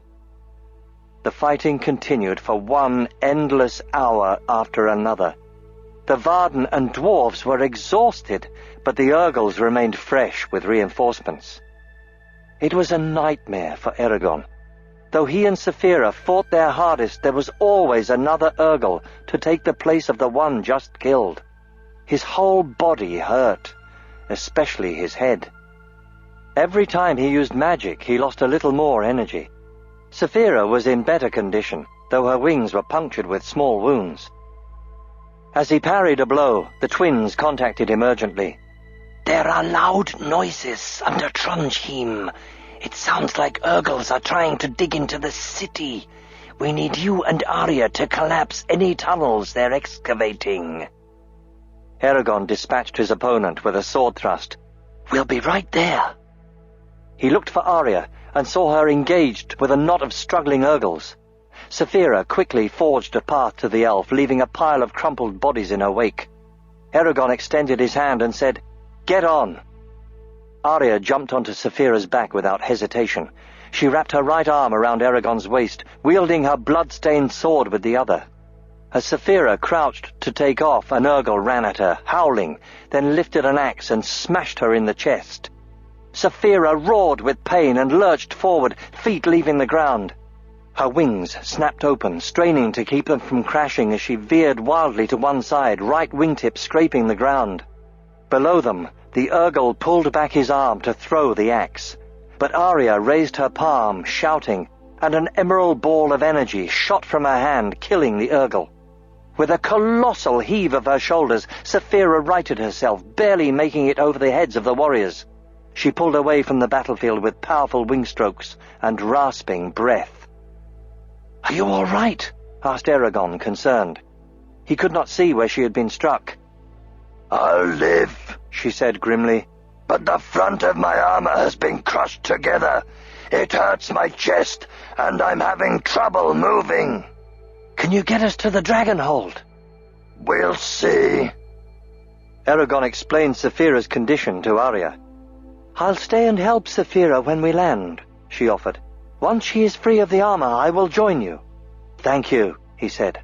The fighting continued for one endless hour after another. The Varden and dwarves were exhausted, but the Urgles remained fresh with reinforcements. It was a nightmare for Eragon. Though he and Saphira fought their hardest, there was always another Urgle to take the place of the one just killed. His whole body hurt, especially his head. Every time he used magic, he lost a little more energy. Saphira was in better condition, though her wings were punctured with small wounds. As he parried a blow, the twins contacted him urgently. "There are loud noises under Trondheim. It sounds like Urgles are trying to dig into the city. We need you and Arya to collapse any tunnels they're excavating." Eragon dispatched his opponent with a sword thrust. "We'll be right there." He looked for Arya and saw her engaged with a knot of struggling Urgles. Saphira quickly forged a path to the elf, leaving a pile of crumpled bodies in her wake. Eragon extended his hand and said, "Get on." Arya jumped onto Saphira's back without hesitation. She wrapped her right arm around Eragon's waist, wielding her blood-stained sword with the other. As Saphira crouched to take off, an Urgle ran at her, howling, then lifted an axe and smashed her in the chest. Saphira roared with pain and lurched forward, feet leaving the ground. Her wings snapped open, straining to keep them from crashing as she veered wildly to one side, right wingtip scraping the ground. Below them, the Urgle pulled back his arm to throw the axe. But Arya raised her palm, shouting, and an emerald ball of energy shot from her hand, killing the Urgle. With a colossal heave of her shoulders, Saphira righted herself, barely making it over the heads of the warriors. She pulled away from the battlefield with powerful wing strokes and rasping breath. "Are you all right?" asked Eragon, concerned. He could not see where she had been struck. "I'll live," she said grimly, "but the front of my armor has been crushed together. It hurts my chest, and I'm having trouble moving." "Can you get us to the dragon hold?" "We'll see." Eragon explained Saphira's condition to Arya. "I'll stay and help Saphira when we land," she offered. "Once she is free of the armor, I will join you." "Thank you," he said.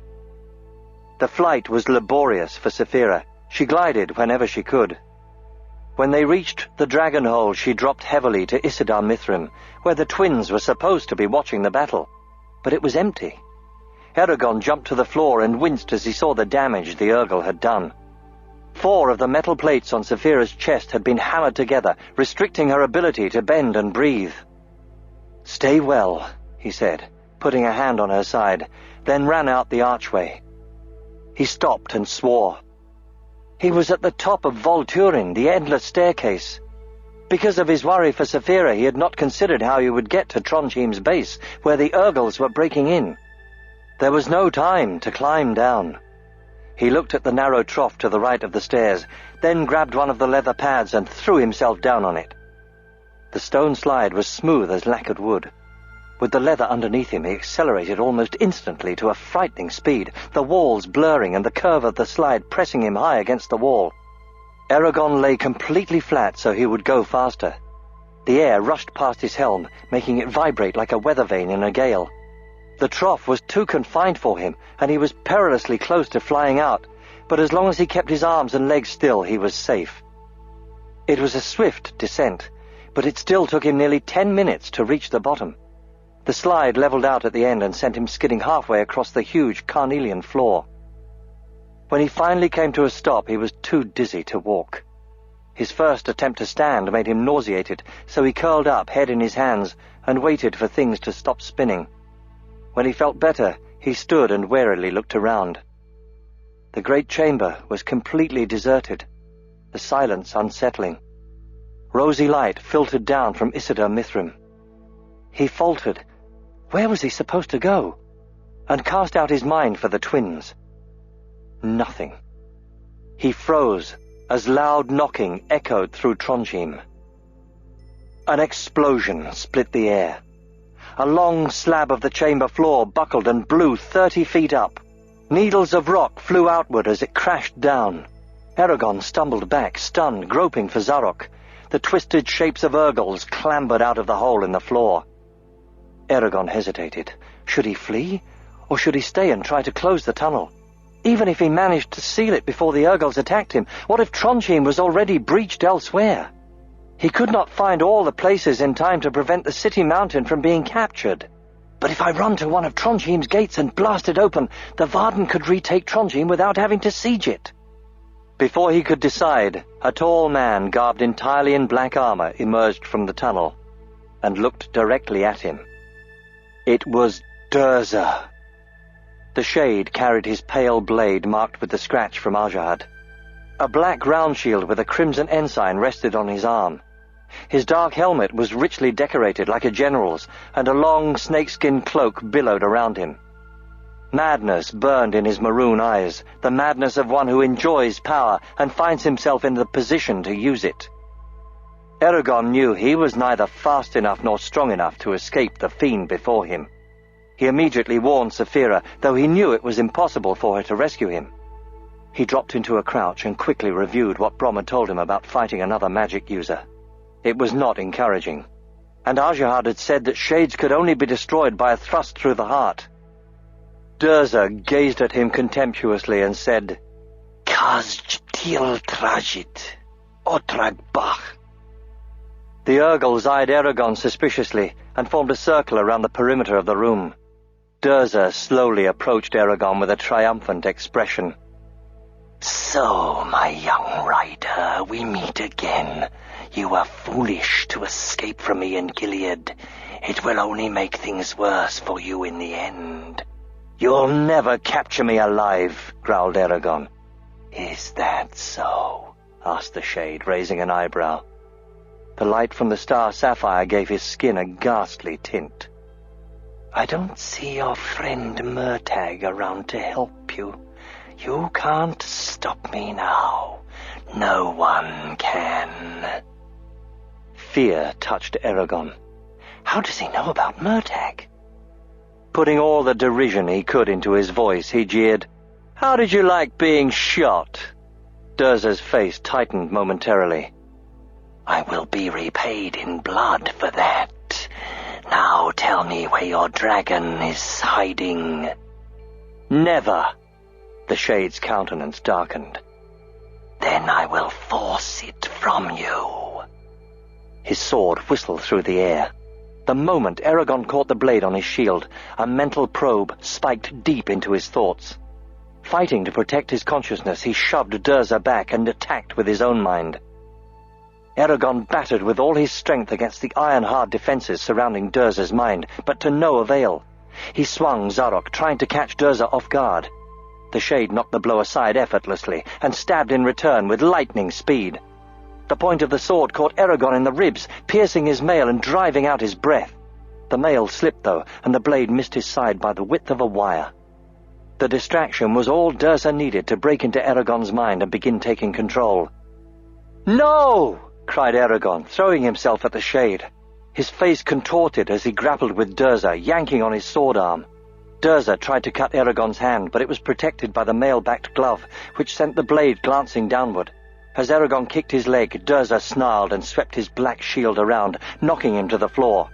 The flight was laborious for Saphira. She glided whenever she could. When they reached the dragon hole, she dropped heavily to Isidar Mithrim, where the twins were supposed to be watching the battle. But it was empty. Eragon jumped to the floor and winced as he saw the damage the Urgle had done. 4 of the metal plates on Saphira's chest had been hammered together, restricting her ability to bend and breathe. "Stay well," he said, putting a hand on her side, then ran out the archway. He stopped and swore. He was at the top of Volturin, the endless staircase. Because of his worry for Saphira, he had not considered how he would get to Trondheim's base, where the Urgles were breaking in. There was no time to climb down. He looked at the narrow trough to the right of the stairs, then grabbed one of the leather pads and threw himself down on it. The stone slide was smooth as lacquered wood. With the leather underneath him, he accelerated almost instantly to a frightening speed, the walls blurring and the curve of the slide pressing him high against the wall. Eragon lay completely flat so he would go faster. The air rushed past his helm, making it vibrate like a weather vane in a gale. The trough was too confined for him, and he was perilously close to flying out, but as long as he kept his arms and legs still, he was safe. It was a swift descent, but it still took him nearly 10 minutes to reach the bottom. The slide leveled out at the end and sent him skidding halfway across the huge carnelian floor. When he finally came to a stop, he was too dizzy to walk. His first attempt to stand made him nauseated, so he curled up, head in his hands, and waited for things to stop spinning. When he felt better, he stood and warily looked around. The great chamber was completely deserted. the silence unsettling. Rosy light filtered down from Isidar Mithrim. He faltered. Where was he supposed to go? And cast out his mind for the twins. Nothing. He froze as loud knocking echoed through Trondheim. An explosion split the air. A long slab of the chamber floor buckled and blew 30 feet up. Needles of rock flew outward as it crashed down. Eragon stumbled back, stunned, groping for Zarok. The twisted shapes of Urgles clambered out of the hole in the floor. Eragon hesitated. Should he flee? Or should he stay and try to close the tunnel? Even if he managed to seal it before the Urgles attacked him, what if Trondheim was already breached elsewhere? He could not find all the places in time to prevent the city mountain from being captured. But if I run to one of Trondheim's gates and blast it open, the Varden could retake Trondheim without having to siege it. Before he could decide, a tall man garbed entirely in black armor emerged from the tunnel and looked directly at him. It was Durza. The Shade carried his pale blade marked with the scratch from Ajahad. A black round shield with a crimson ensign rested on his arm. His dark helmet was richly decorated like a general's, and a long snakeskin cloak billowed around him. Madness burned in his maroon eyes, the madness of one who enjoys power and finds himself in the position to use it. Eragon knew he was neither fast enough nor strong enough to escape the fiend before him. He immediately warned Saphira, though he knew it was impossible for her to rescue him. He dropped into a crouch and quickly reviewed what Brom had told him about fighting another magic user. It was not encouraging, and Ajahad had said that shades could only be destroyed by a thrust through the heart. Durza gazed at him contemptuously and said, Kaz til tragit, otrag bach. The Urgles eyed Eragon suspiciously and formed a circle around the perimeter of the room. Durza slowly approached Eragon with a triumphant expression. So, my young rider, we meet again. You were foolish to escape from me in Gilead. It will only make things worse for you in the end. You'll never capture me alive, growled Eragon. Is that so? Asked the Shade, raising an eyebrow. The light from the star sapphire gave his skin a ghastly tint. I don't see your friend Murtagh around to help you. You can't stop me now. No one can. Fear touched Eragon. How does he know about Murtagh? Putting all the derision he could into his voice, he jeered, How did you like being shot? Durza's face tightened momentarily. I will be repaid in blood for that. Now tell me where your dragon is hiding. Never. The Shade's countenance darkened. Then I will force it from you. His sword whistled through the air. The moment Eragon caught the blade on his shield, a mental probe spiked deep into his thoughts. Fighting to protect his consciousness, he shoved Durza back and attacked with his own mind. Eragon battered with all his strength against the iron-hard defenses surrounding Durza's mind, but to no avail. He swung Zarok, trying to catch Durza off guard. The Shade knocked the blow aside effortlessly and stabbed in return with lightning speed. The point of the sword caught Eragon in the ribs, piercing his mail and driving out his breath. The mail slipped, though, and the blade missed his side by the width of a wire. The distraction was all Durza needed to break into Eragon's mind and begin taking control. "No!" cried Eragon, throwing himself at the Shade. His face contorted as he grappled with Durza, yanking on his sword arm. Durza tried to cut Eragon's hand, but it was protected by the mail-backed glove, which sent the blade glancing downward. As Eragon kicked his leg, Durza snarled and swept his black shield around, knocking him to the floor.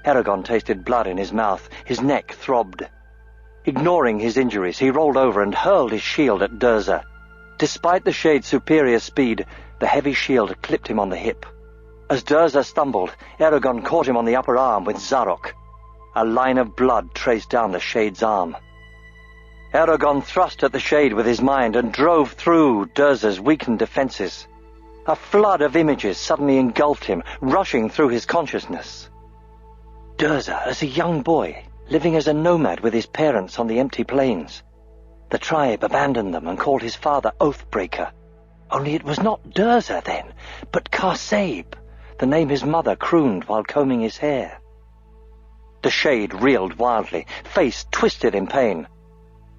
Eragon tasted blood in his mouth. His neck throbbed. Ignoring his injuries, he rolled over and hurled his shield at Durza. Despite the Shade's superior speed, the heavy shield clipped him on the hip. As Durza stumbled, Eragon caught him on the upper arm with Zarok. A line of blood traced down the Shade's arm. Eragon thrust at the Shade with his mind and drove through Durza's weakened defenses. A flood of images suddenly engulfed him, rushing through his consciousness. Durza as a young boy, living as a nomad with his parents on the empty plains. The tribe abandoned them and called his father Oathbreaker. Only it was not Durza then, but Karsaib, the name his mother crooned while combing his hair. The shade reeled wildly, face twisted in pain.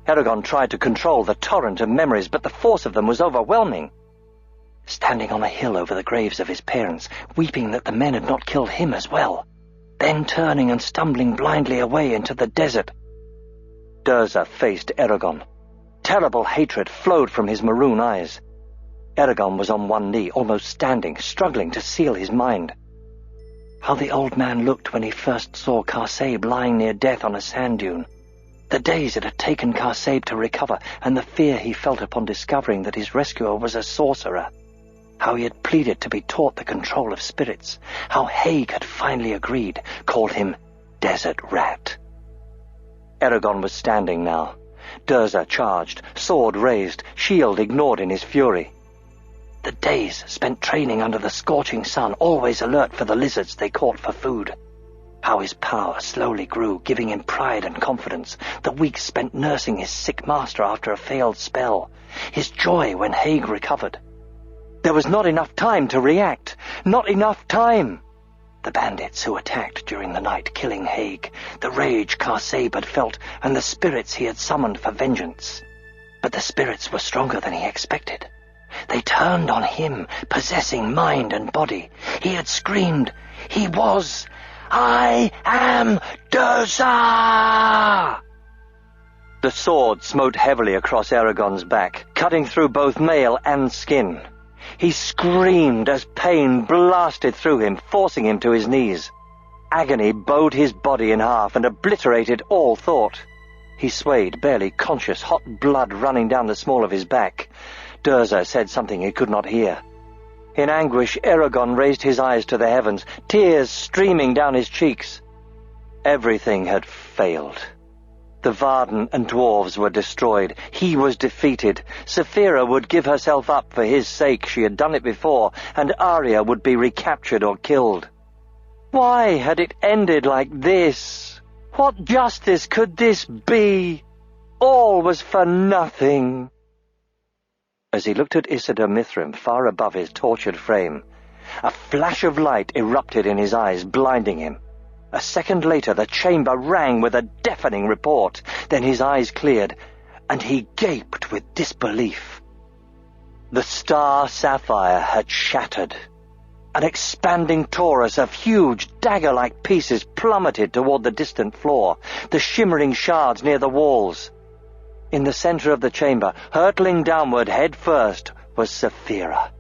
Eragon tried to control the torrent of memories, but the force of them was overwhelming. Standing on a hill over the graves of his parents, weeping that the men had not killed him as well, then turning and stumbling blindly away into the desert. Durza faced Eragon. Terrible hatred flowed from his maroon eyes. Eragon was on one knee, almost standing, struggling to seal his mind. How the old man looked when he first saw Karsaib lying near death on a sand dune. The days it had taken Karsaib to recover, and the fear he felt upon discovering that his rescuer was a sorcerer. How he had pleaded to be taught the control of spirits. How Haig had finally agreed, called him Desert Rat. Eragon was standing now. Durza charged, sword raised, shield ignored in his fury. The days spent training under the scorching sun, always alert for the lizards they caught for food. How his power slowly grew, giving him pride and confidence. The weeks spent nursing his sick master after a failed spell. His joy when Haig recovered. There was not enough time to react. Not enough time. The bandits who attacked during the night, killing Haig. The rage Karsaib had felt, and the spirits he had summoned for vengeance. But the spirits were stronger than he expected. They turned on him, possessing mind and body. He had screamed. He was... I am Durza! The sword smote heavily across Eragon's back, cutting through both mail and skin. He screamed as pain blasted through him, forcing him to his knees. Agony bowed his body in half and obliterated all thought. He swayed, barely conscious, hot blood running down the small of his back. Durza said something he could not hear. In anguish, Eragon raised his eyes to the heavens, tears streaming down his cheeks. Everything had failed. The Varden and dwarves were destroyed. He was defeated. Saphira would give herself up for his sake. She had done it before, and Arya would be recaptured or killed. Why had it ended like this? What justice could this be? All was for nothing. As he looked at Isidore Mithrim far above his tortured frame, a flash of light erupted in his eyes, blinding him. A second later, the chamber rang with a deafening report. Then his eyes cleared, and he gaped with disbelief. The star sapphire had shattered. An expanding torus of huge, dagger-like pieces plummeted toward the distant floor, the shimmering shards near the walls. In the center of the chamber, hurtling downward head first, was Saphira.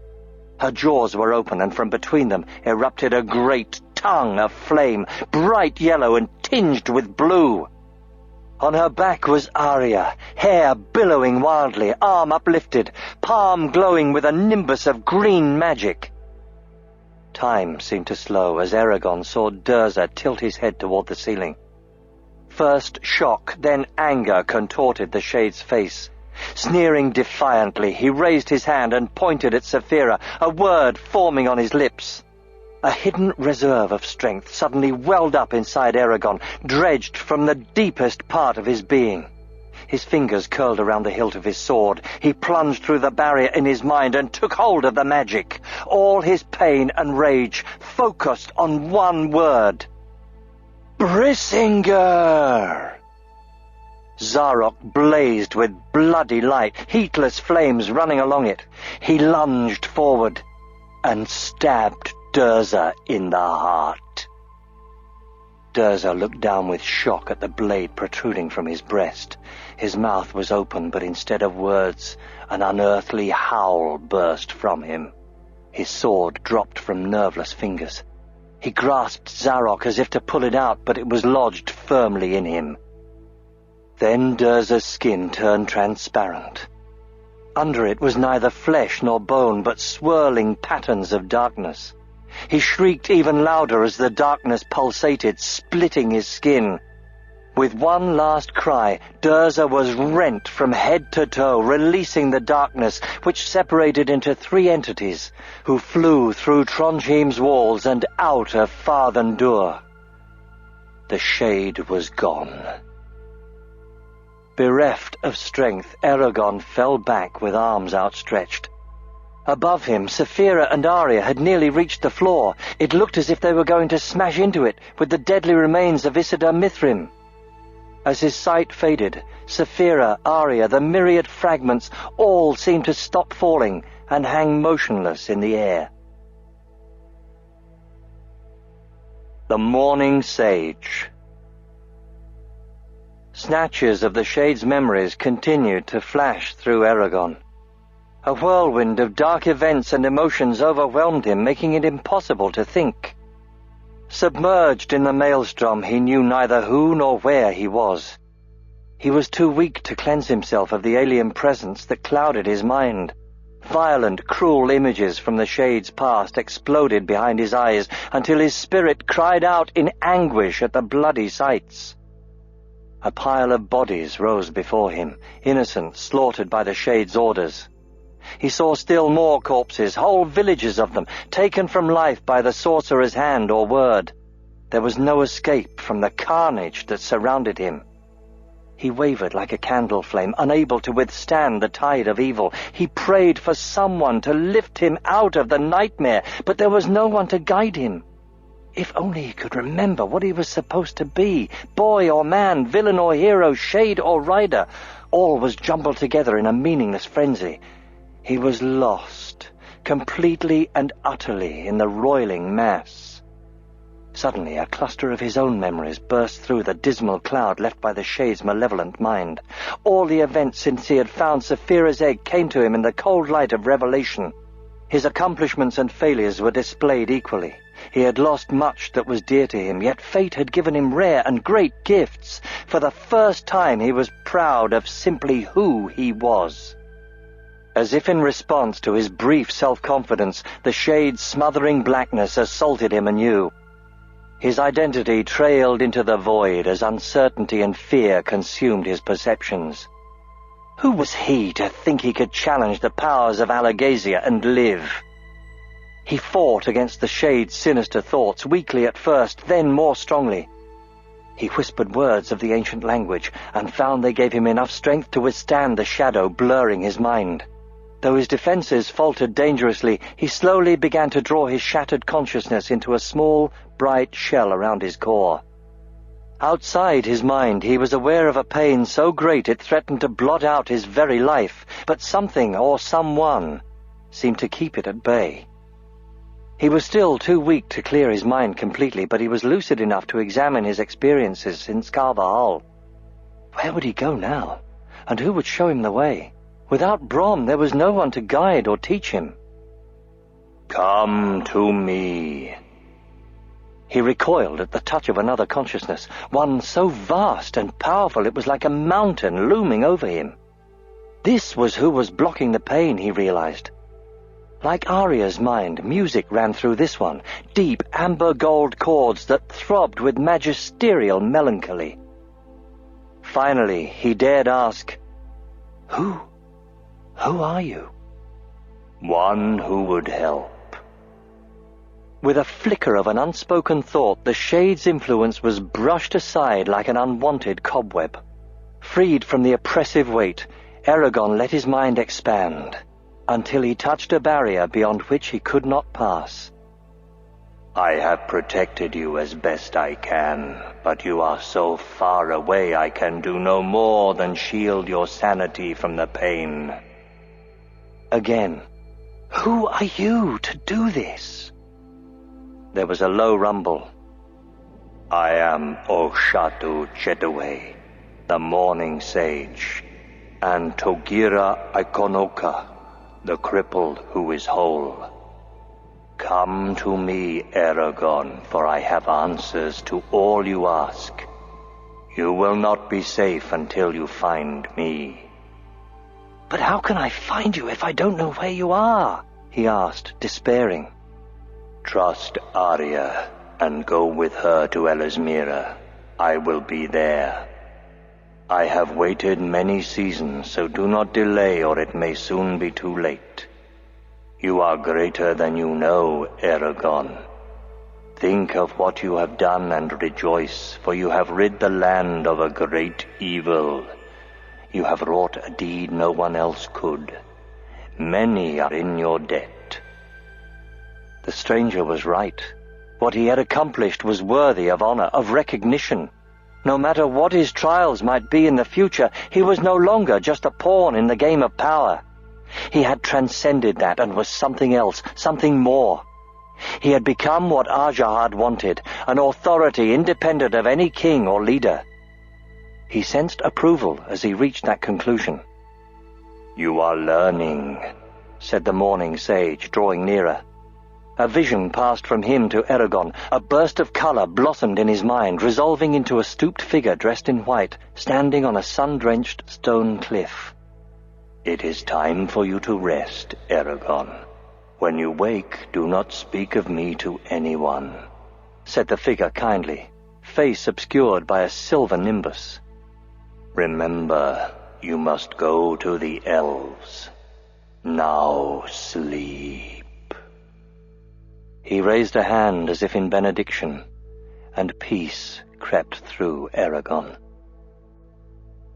Her jaws were open, and from between them erupted a great tongue of flame, bright yellow and tinged with blue. On her back was Arya, hair billowing wildly, arm uplifted, palm glowing with a nimbus of green magic. Time seemed to slow as Eragon saw Durza tilt his head toward the ceiling. First shock, then anger contorted the shade's face. Sneering defiantly, he raised his hand and pointed at Saphira, a word forming on his lips. A hidden reserve of strength suddenly welled up inside Eragon, dredged from the deepest part of his being. His fingers curled around the hilt of his sword. He plunged through the barrier in his mind and took hold of the magic. All his pain and rage focused on one word. Brissinger! Zarok blazed with bloody light, heatless flames running along it. He lunged forward and stabbed Durza in the heart. Durza looked down with shock at the blade protruding from his breast. His mouth was open, but instead of words, an unearthly howl burst from him. His sword dropped from nerveless fingers. He grasped Zarok as if to pull it out, but it was lodged firmly in him. Then Durza's skin turned transparent. Under it was neither flesh nor bone, but swirling patterns of darkness. He shrieked even louder as the darkness pulsated, splitting his skin. With one last cry, Durza was rent from head to toe, releasing the darkness, which separated into three entities, who flew through Trondheim's walls and out of Farthendur. The shade was gone. Bereft of strength, Eragon fell back with arms outstretched. Above him, Saphira and Arya had nearly reached the floor. It looked as if they were going to smash into it with the deadly remains of Isidar Mithrim. As his sight faded, Saphira, Arya, the myriad fragments, all seemed to stop falling and hang motionless in the air. The Morning Sage. Snatches of the Shade's memories continued to flash through Eragon. A whirlwind of dark events and emotions overwhelmed him, making it impossible to think. Submerged in the maelstrom, he knew neither who nor where he was. He was too weak to cleanse himself of the alien presence that clouded his mind. Violent, cruel images from the Shade's past exploded behind his eyes until his spirit cried out in anguish at the bloody sights. A pile of bodies rose before him, innocent, slaughtered by the Shade's orders. He saw still more corpses, whole villages of them, taken from life by the sorcerer's hand or word. There was no escape from the carnage that surrounded him. He wavered like a candle flame, unable to withstand the tide of evil. He prayed for someone to lift him out of the nightmare, but there was no one to guide him. If only he could remember what he was supposed to be, boy or man, villain or hero, shade or rider. All was jumbled together in a meaningless frenzy. He was lost, completely and utterly in the roiling mass. Suddenly, a cluster of his own memories burst through the dismal cloud left by the Shade's malevolent mind. All the events since he had found Saphira's egg came to him in the cold light of revelation. His accomplishments and failures were displayed equally. He had lost much that was dear to him, yet fate had given him rare and great gifts. For the first time he was proud of simply who he was. As if in response to his brief self-confidence, the Shade's smothering blackness assaulted him anew. His identity trailed into the void as uncertainty and fear consumed his perceptions. Who was he to think he could challenge the powers of Alagasia and live? He fought against the Shade's sinister thoughts, weakly at first, then more strongly. He whispered words of the ancient language and found they gave him enough strength to withstand the shadow blurring his mind. Though his defenses faltered dangerously, he slowly began to draw his shattered consciousness into a small, bright shell around his core. Outside his mind, he was aware of a pain so great it threatened to blot out his very life, but something or someone seemed to keep it at bay. He was still too weak to clear his mind completely, but he was lucid enough to examine his experiences since Carvajal. Where would he go now? And who would show him the way? Without Brom, there was no one to guide or teach him. Come to me. He recoiled at the touch of another consciousness, one so vast and powerful it was like a mountain looming over him. This was who was blocking the pain, he realized. Like Arya's mind, music ran through this one, deep amber gold chords that throbbed with magisterial melancholy. Finally, he dared ask, Who are you? One who would help. With a flicker of an unspoken thought, the Shade's influence was brushed aside like an unwanted cobweb. Freed from the oppressive weight, Eragon let his mind expand, until he touched a barrier beyond which he could not pass. I have protected you as best I can, but you are so far away I can do no more than shield your sanity from the pain. Again, who are you to do this? There was a low rumble. I am Oshatu Chedaway, the Morning Sage, and Togira Ikonoka, the crippled who is whole. Come to me, Eragon, for I have answers to all you ask. You will not be safe until you find me. But how can I find you if I don't know where you are? He asked, despairing. Trust Arya, and go with her to Elismira. I will be there. I have waited many seasons, so do not delay or it may soon be too late. You are greater than you know, Eragon. Think of what you have done and rejoice, for you have rid the land of a great evil. You have wrought a deed no one else could. Many are in your debt." The stranger was right. What he had accomplished was worthy of honor, of recognition. No matter what his trials might be in the future, he was no longer just a pawn in the game of power. He had transcended that and was something else, something more. He had become what Ajahad wanted, an authority independent of any king or leader. He sensed approval as he reached that conclusion. "You are learning," said the morning sage, drawing nearer. A vision passed from him to Eragon. A burst of color blossomed in his mind, resolving into a stooped figure dressed in white, standing on a sun-drenched stone cliff. "It is time for you to rest, Eragon. When you wake, do not speak of me to anyone," said the figure kindly, face obscured by a silver nimbus. "Remember, you must go to the elves. Now sleep." He raised a hand as if in benediction, and peace crept through Eragon.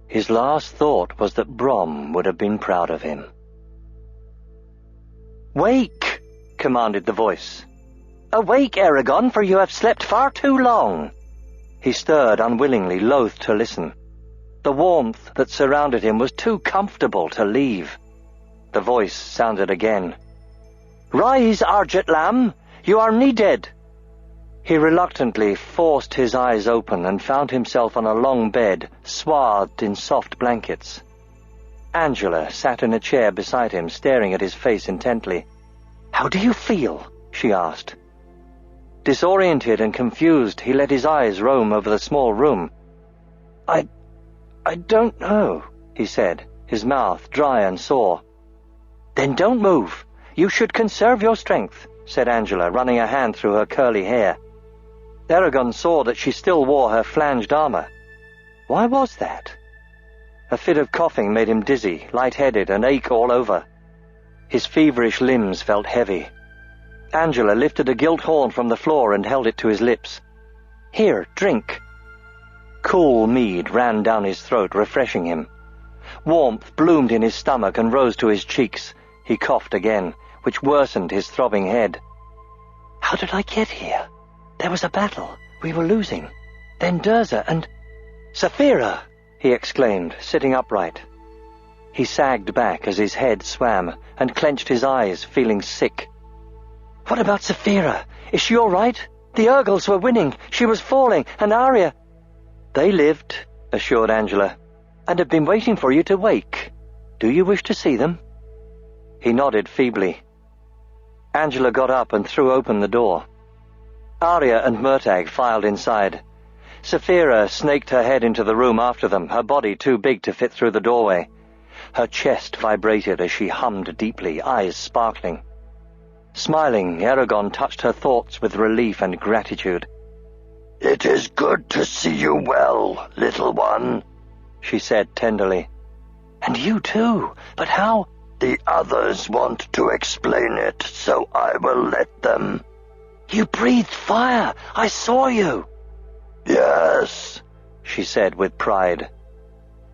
His last thought was that Brom would have been proud of him. "Wake!" commanded the voice. "Awake, Eragon, for you have slept far too long." He stirred unwillingly, loath to listen. The warmth that surrounded him was too comfortable to leave. The voice sounded again. "Rise, Argent Lamb! You are needed." He reluctantly forced his eyes open and found himself on a long bed, swathed in soft blankets. Angela sat in a chair beside him, staring at his face intently. "How do you feel?" she asked. Disoriented and confused, he let his eyes roam over the small room. I don't know," he said, his mouth dry and sore. "Then don't move. You should conserve your strength," said Angela, running a hand through her curly hair. Eragon saw that she still wore her flanged armor. Why was that? A fit of coughing made him dizzy, light-headed, and ache all over. His feverish limbs felt heavy. Angela lifted a gilt horn from the floor and held it to his lips. "Here, drink." Cool mead ran down his throat, refreshing him. Warmth bloomed in his stomach and rose to his cheeks. He coughed again, which worsened his throbbing head. "How did I get here? There was a battle. We were losing. Then Durza and... Saphira!" he exclaimed, sitting upright. He sagged back as his head swam and clenched his eyes, feeling sick. "What about Saphira? Is she all right? The Urgles were winning. She was falling, and Arya..." "They lived," assured Angela, "and have been waiting for you to wake. Do you wish to see them?" He nodded feebly. Angela got up and threw open the door. Arya and Murtagh filed inside. Saphira snaked her head into the room after them, her body too big to fit through the doorway. Her chest vibrated as she hummed deeply, eyes sparkling. Smiling, Eragon touched her thoughts with relief and gratitude. "It is good to see you well, little one," she said tenderly. "And you too, but how—" "The others want to explain it, so I will let them." "You breathed fire! I saw you!" "Yes," she said with pride.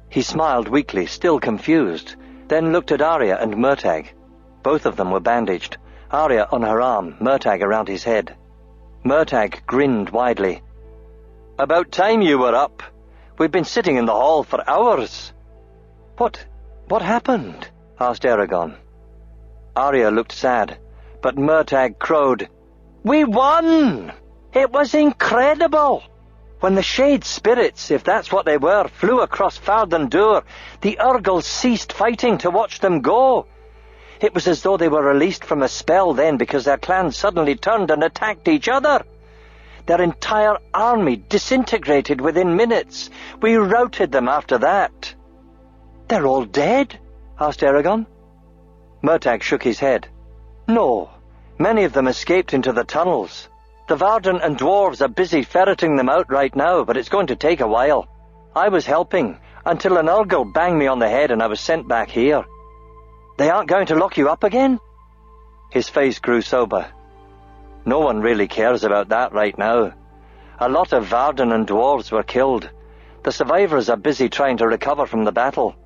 He smiled weakly, still confused, then looked at Arya and Murtagh. Both of them were bandaged, Arya on her arm, Murtagh around his head. Murtagh grinned widely. "About time you were up. We've been sitting in the hall for hours." What happened?" asked Eragon. Arya looked sad, but Murtagh crowed, "We won! It was incredible! When the Shade Spirits, if that's what they were, flew across Fardandur, the Urgles ceased fighting to watch them go. It was as though they were released from a spell then, because their clans suddenly turned and attacked each other. Their entire army disintegrated within minutes. We routed them after that." "They're all dead?" asked Eragon. Murtagh shook his head. "No, many of them escaped into the tunnels. The Varden and dwarves are busy ferreting them out right now, but it's going to take a while. I was helping, until an Urgle banged me on the head and I was sent back here." "They aren't going to lock you up again?" His face grew sober. "No one really cares about that right now. A lot of Varden and dwarves were killed. The survivors are busy trying to recover from the battle.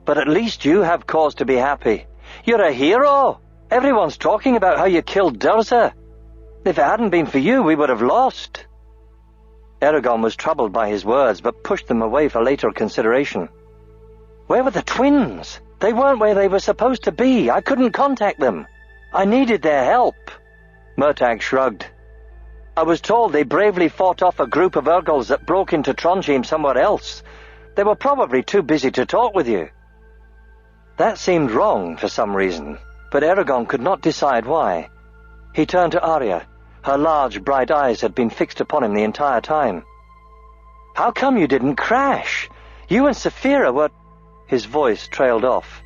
But at least you have cause to be happy. You're a hero! Everyone's talking about how you killed Durza. If it hadn't been for you, we would have lost." Eragon was troubled by his words, but pushed them away for later consideration. "Where were the twins? They weren't where they were supposed to be. I couldn't contact them. I needed their help." Murtagh shrugged. "I was told they bravely fought off a group of Urgles that broke into Trondheim somewhere else. They were probably too busy to talk with you." That seemed wrong for some reason, but Eragon could not decide why. He turned to Arya. Her large, bright eyes had been fixed upon him the entire time. "How come you didn't crash? You and Saphira were—" His voice trailed off.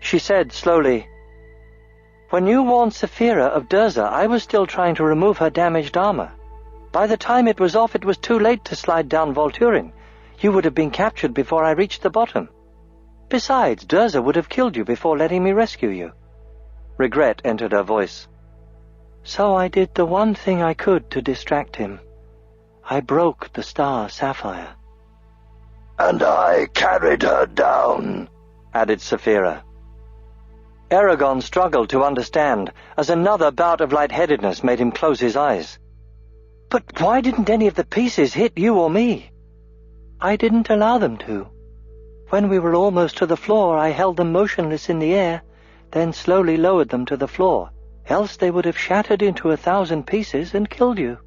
She said slowly, "When you warned Saphira of Durza, I was still trying to remove her damaged armor. By the time it was off, it was too late to slide down Volturin. You would have been captured before I reached the bottom. Besides, Durza would have killed you before letting me rescue you." Regret entered her voice. "So I did the one thing I could to distract him. I broke the star sapphire." "And I carried her down," added Saphira. Eragon struggled to understand, as another bout of lightheadedness made him close his eyes. "But why didn't any of the pieces hit you or me?" "I didn't allow them to. When we were almost to the floor, I held them motionless in the air, then slowly lowered them to the floor. Else they would have shattered into 1,000 pieces and killed you,"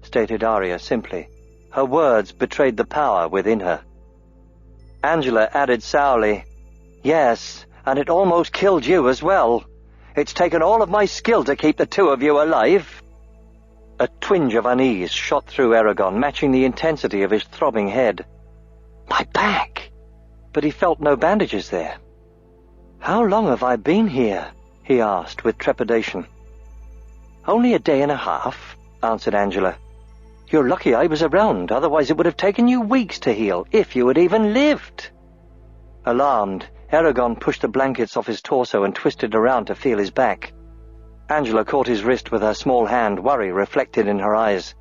stated Arya simply. Her words betrayed the power within her. Angela added sourly, "Yes, and it almost killed you as well. It's taken all of my skill to keep the two of you alive." A twinge of unease shot through Eragon, matching the intensity of his throbbing head. "My back!" But he felt no bandages there. "How long have I been here?" he asked with trepidation. "Only a day and a half," answered Angela. "You're lucky I was around, otherwise it would have taken you weeks to heal, if you had even lived." Alarmed, Eragon pushed the blankets off his torso and twisted around to feel his back. Angela caught his wrist with her small hand, worry reflected in her eyes.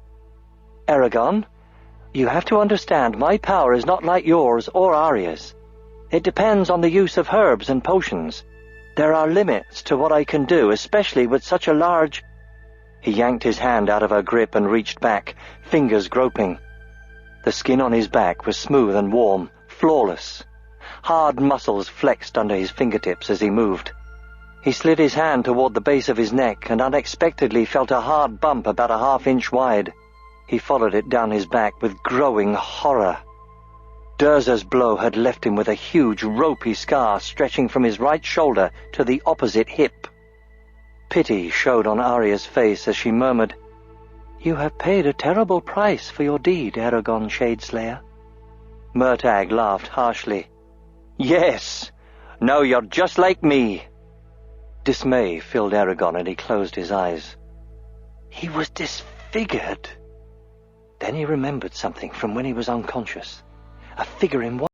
"Eragon, you have to understand my power is not like yours or Arya's. It depends on the use of herbs and potions. There are limits to what I can do, especially with such a large—" He yanked his hand out of her grip and reached back, fingers groping. The skin on his back was smooth and warm, flawless. Hard muscles flexed under his fingertips as he moved. He slid his hand toward the base of his neck and unexpectedly felt a hard bump about a half-inch wide. He followed it down his back with growing horror. Durza's blow had left him with a huge ropey scar stretching from his right shoulder to the opposite hip. Pity showed on Arya's face as she murmured, "You have paid a terrible price for your deed, Eragon Shadeslayer." Murtagh laughed harshly. "Yes, now you're just like me." Dismay filled Eragon and he closed his eyes. He was disfigured. Then he remembered something from when he was unconscious. A figure in white.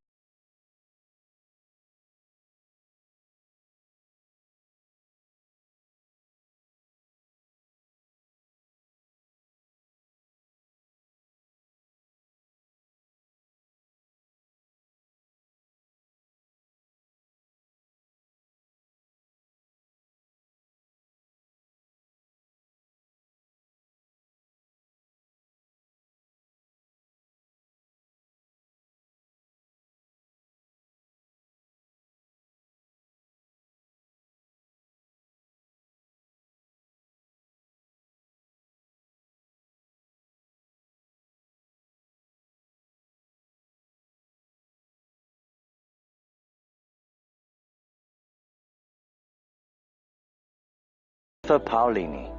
For Paulini.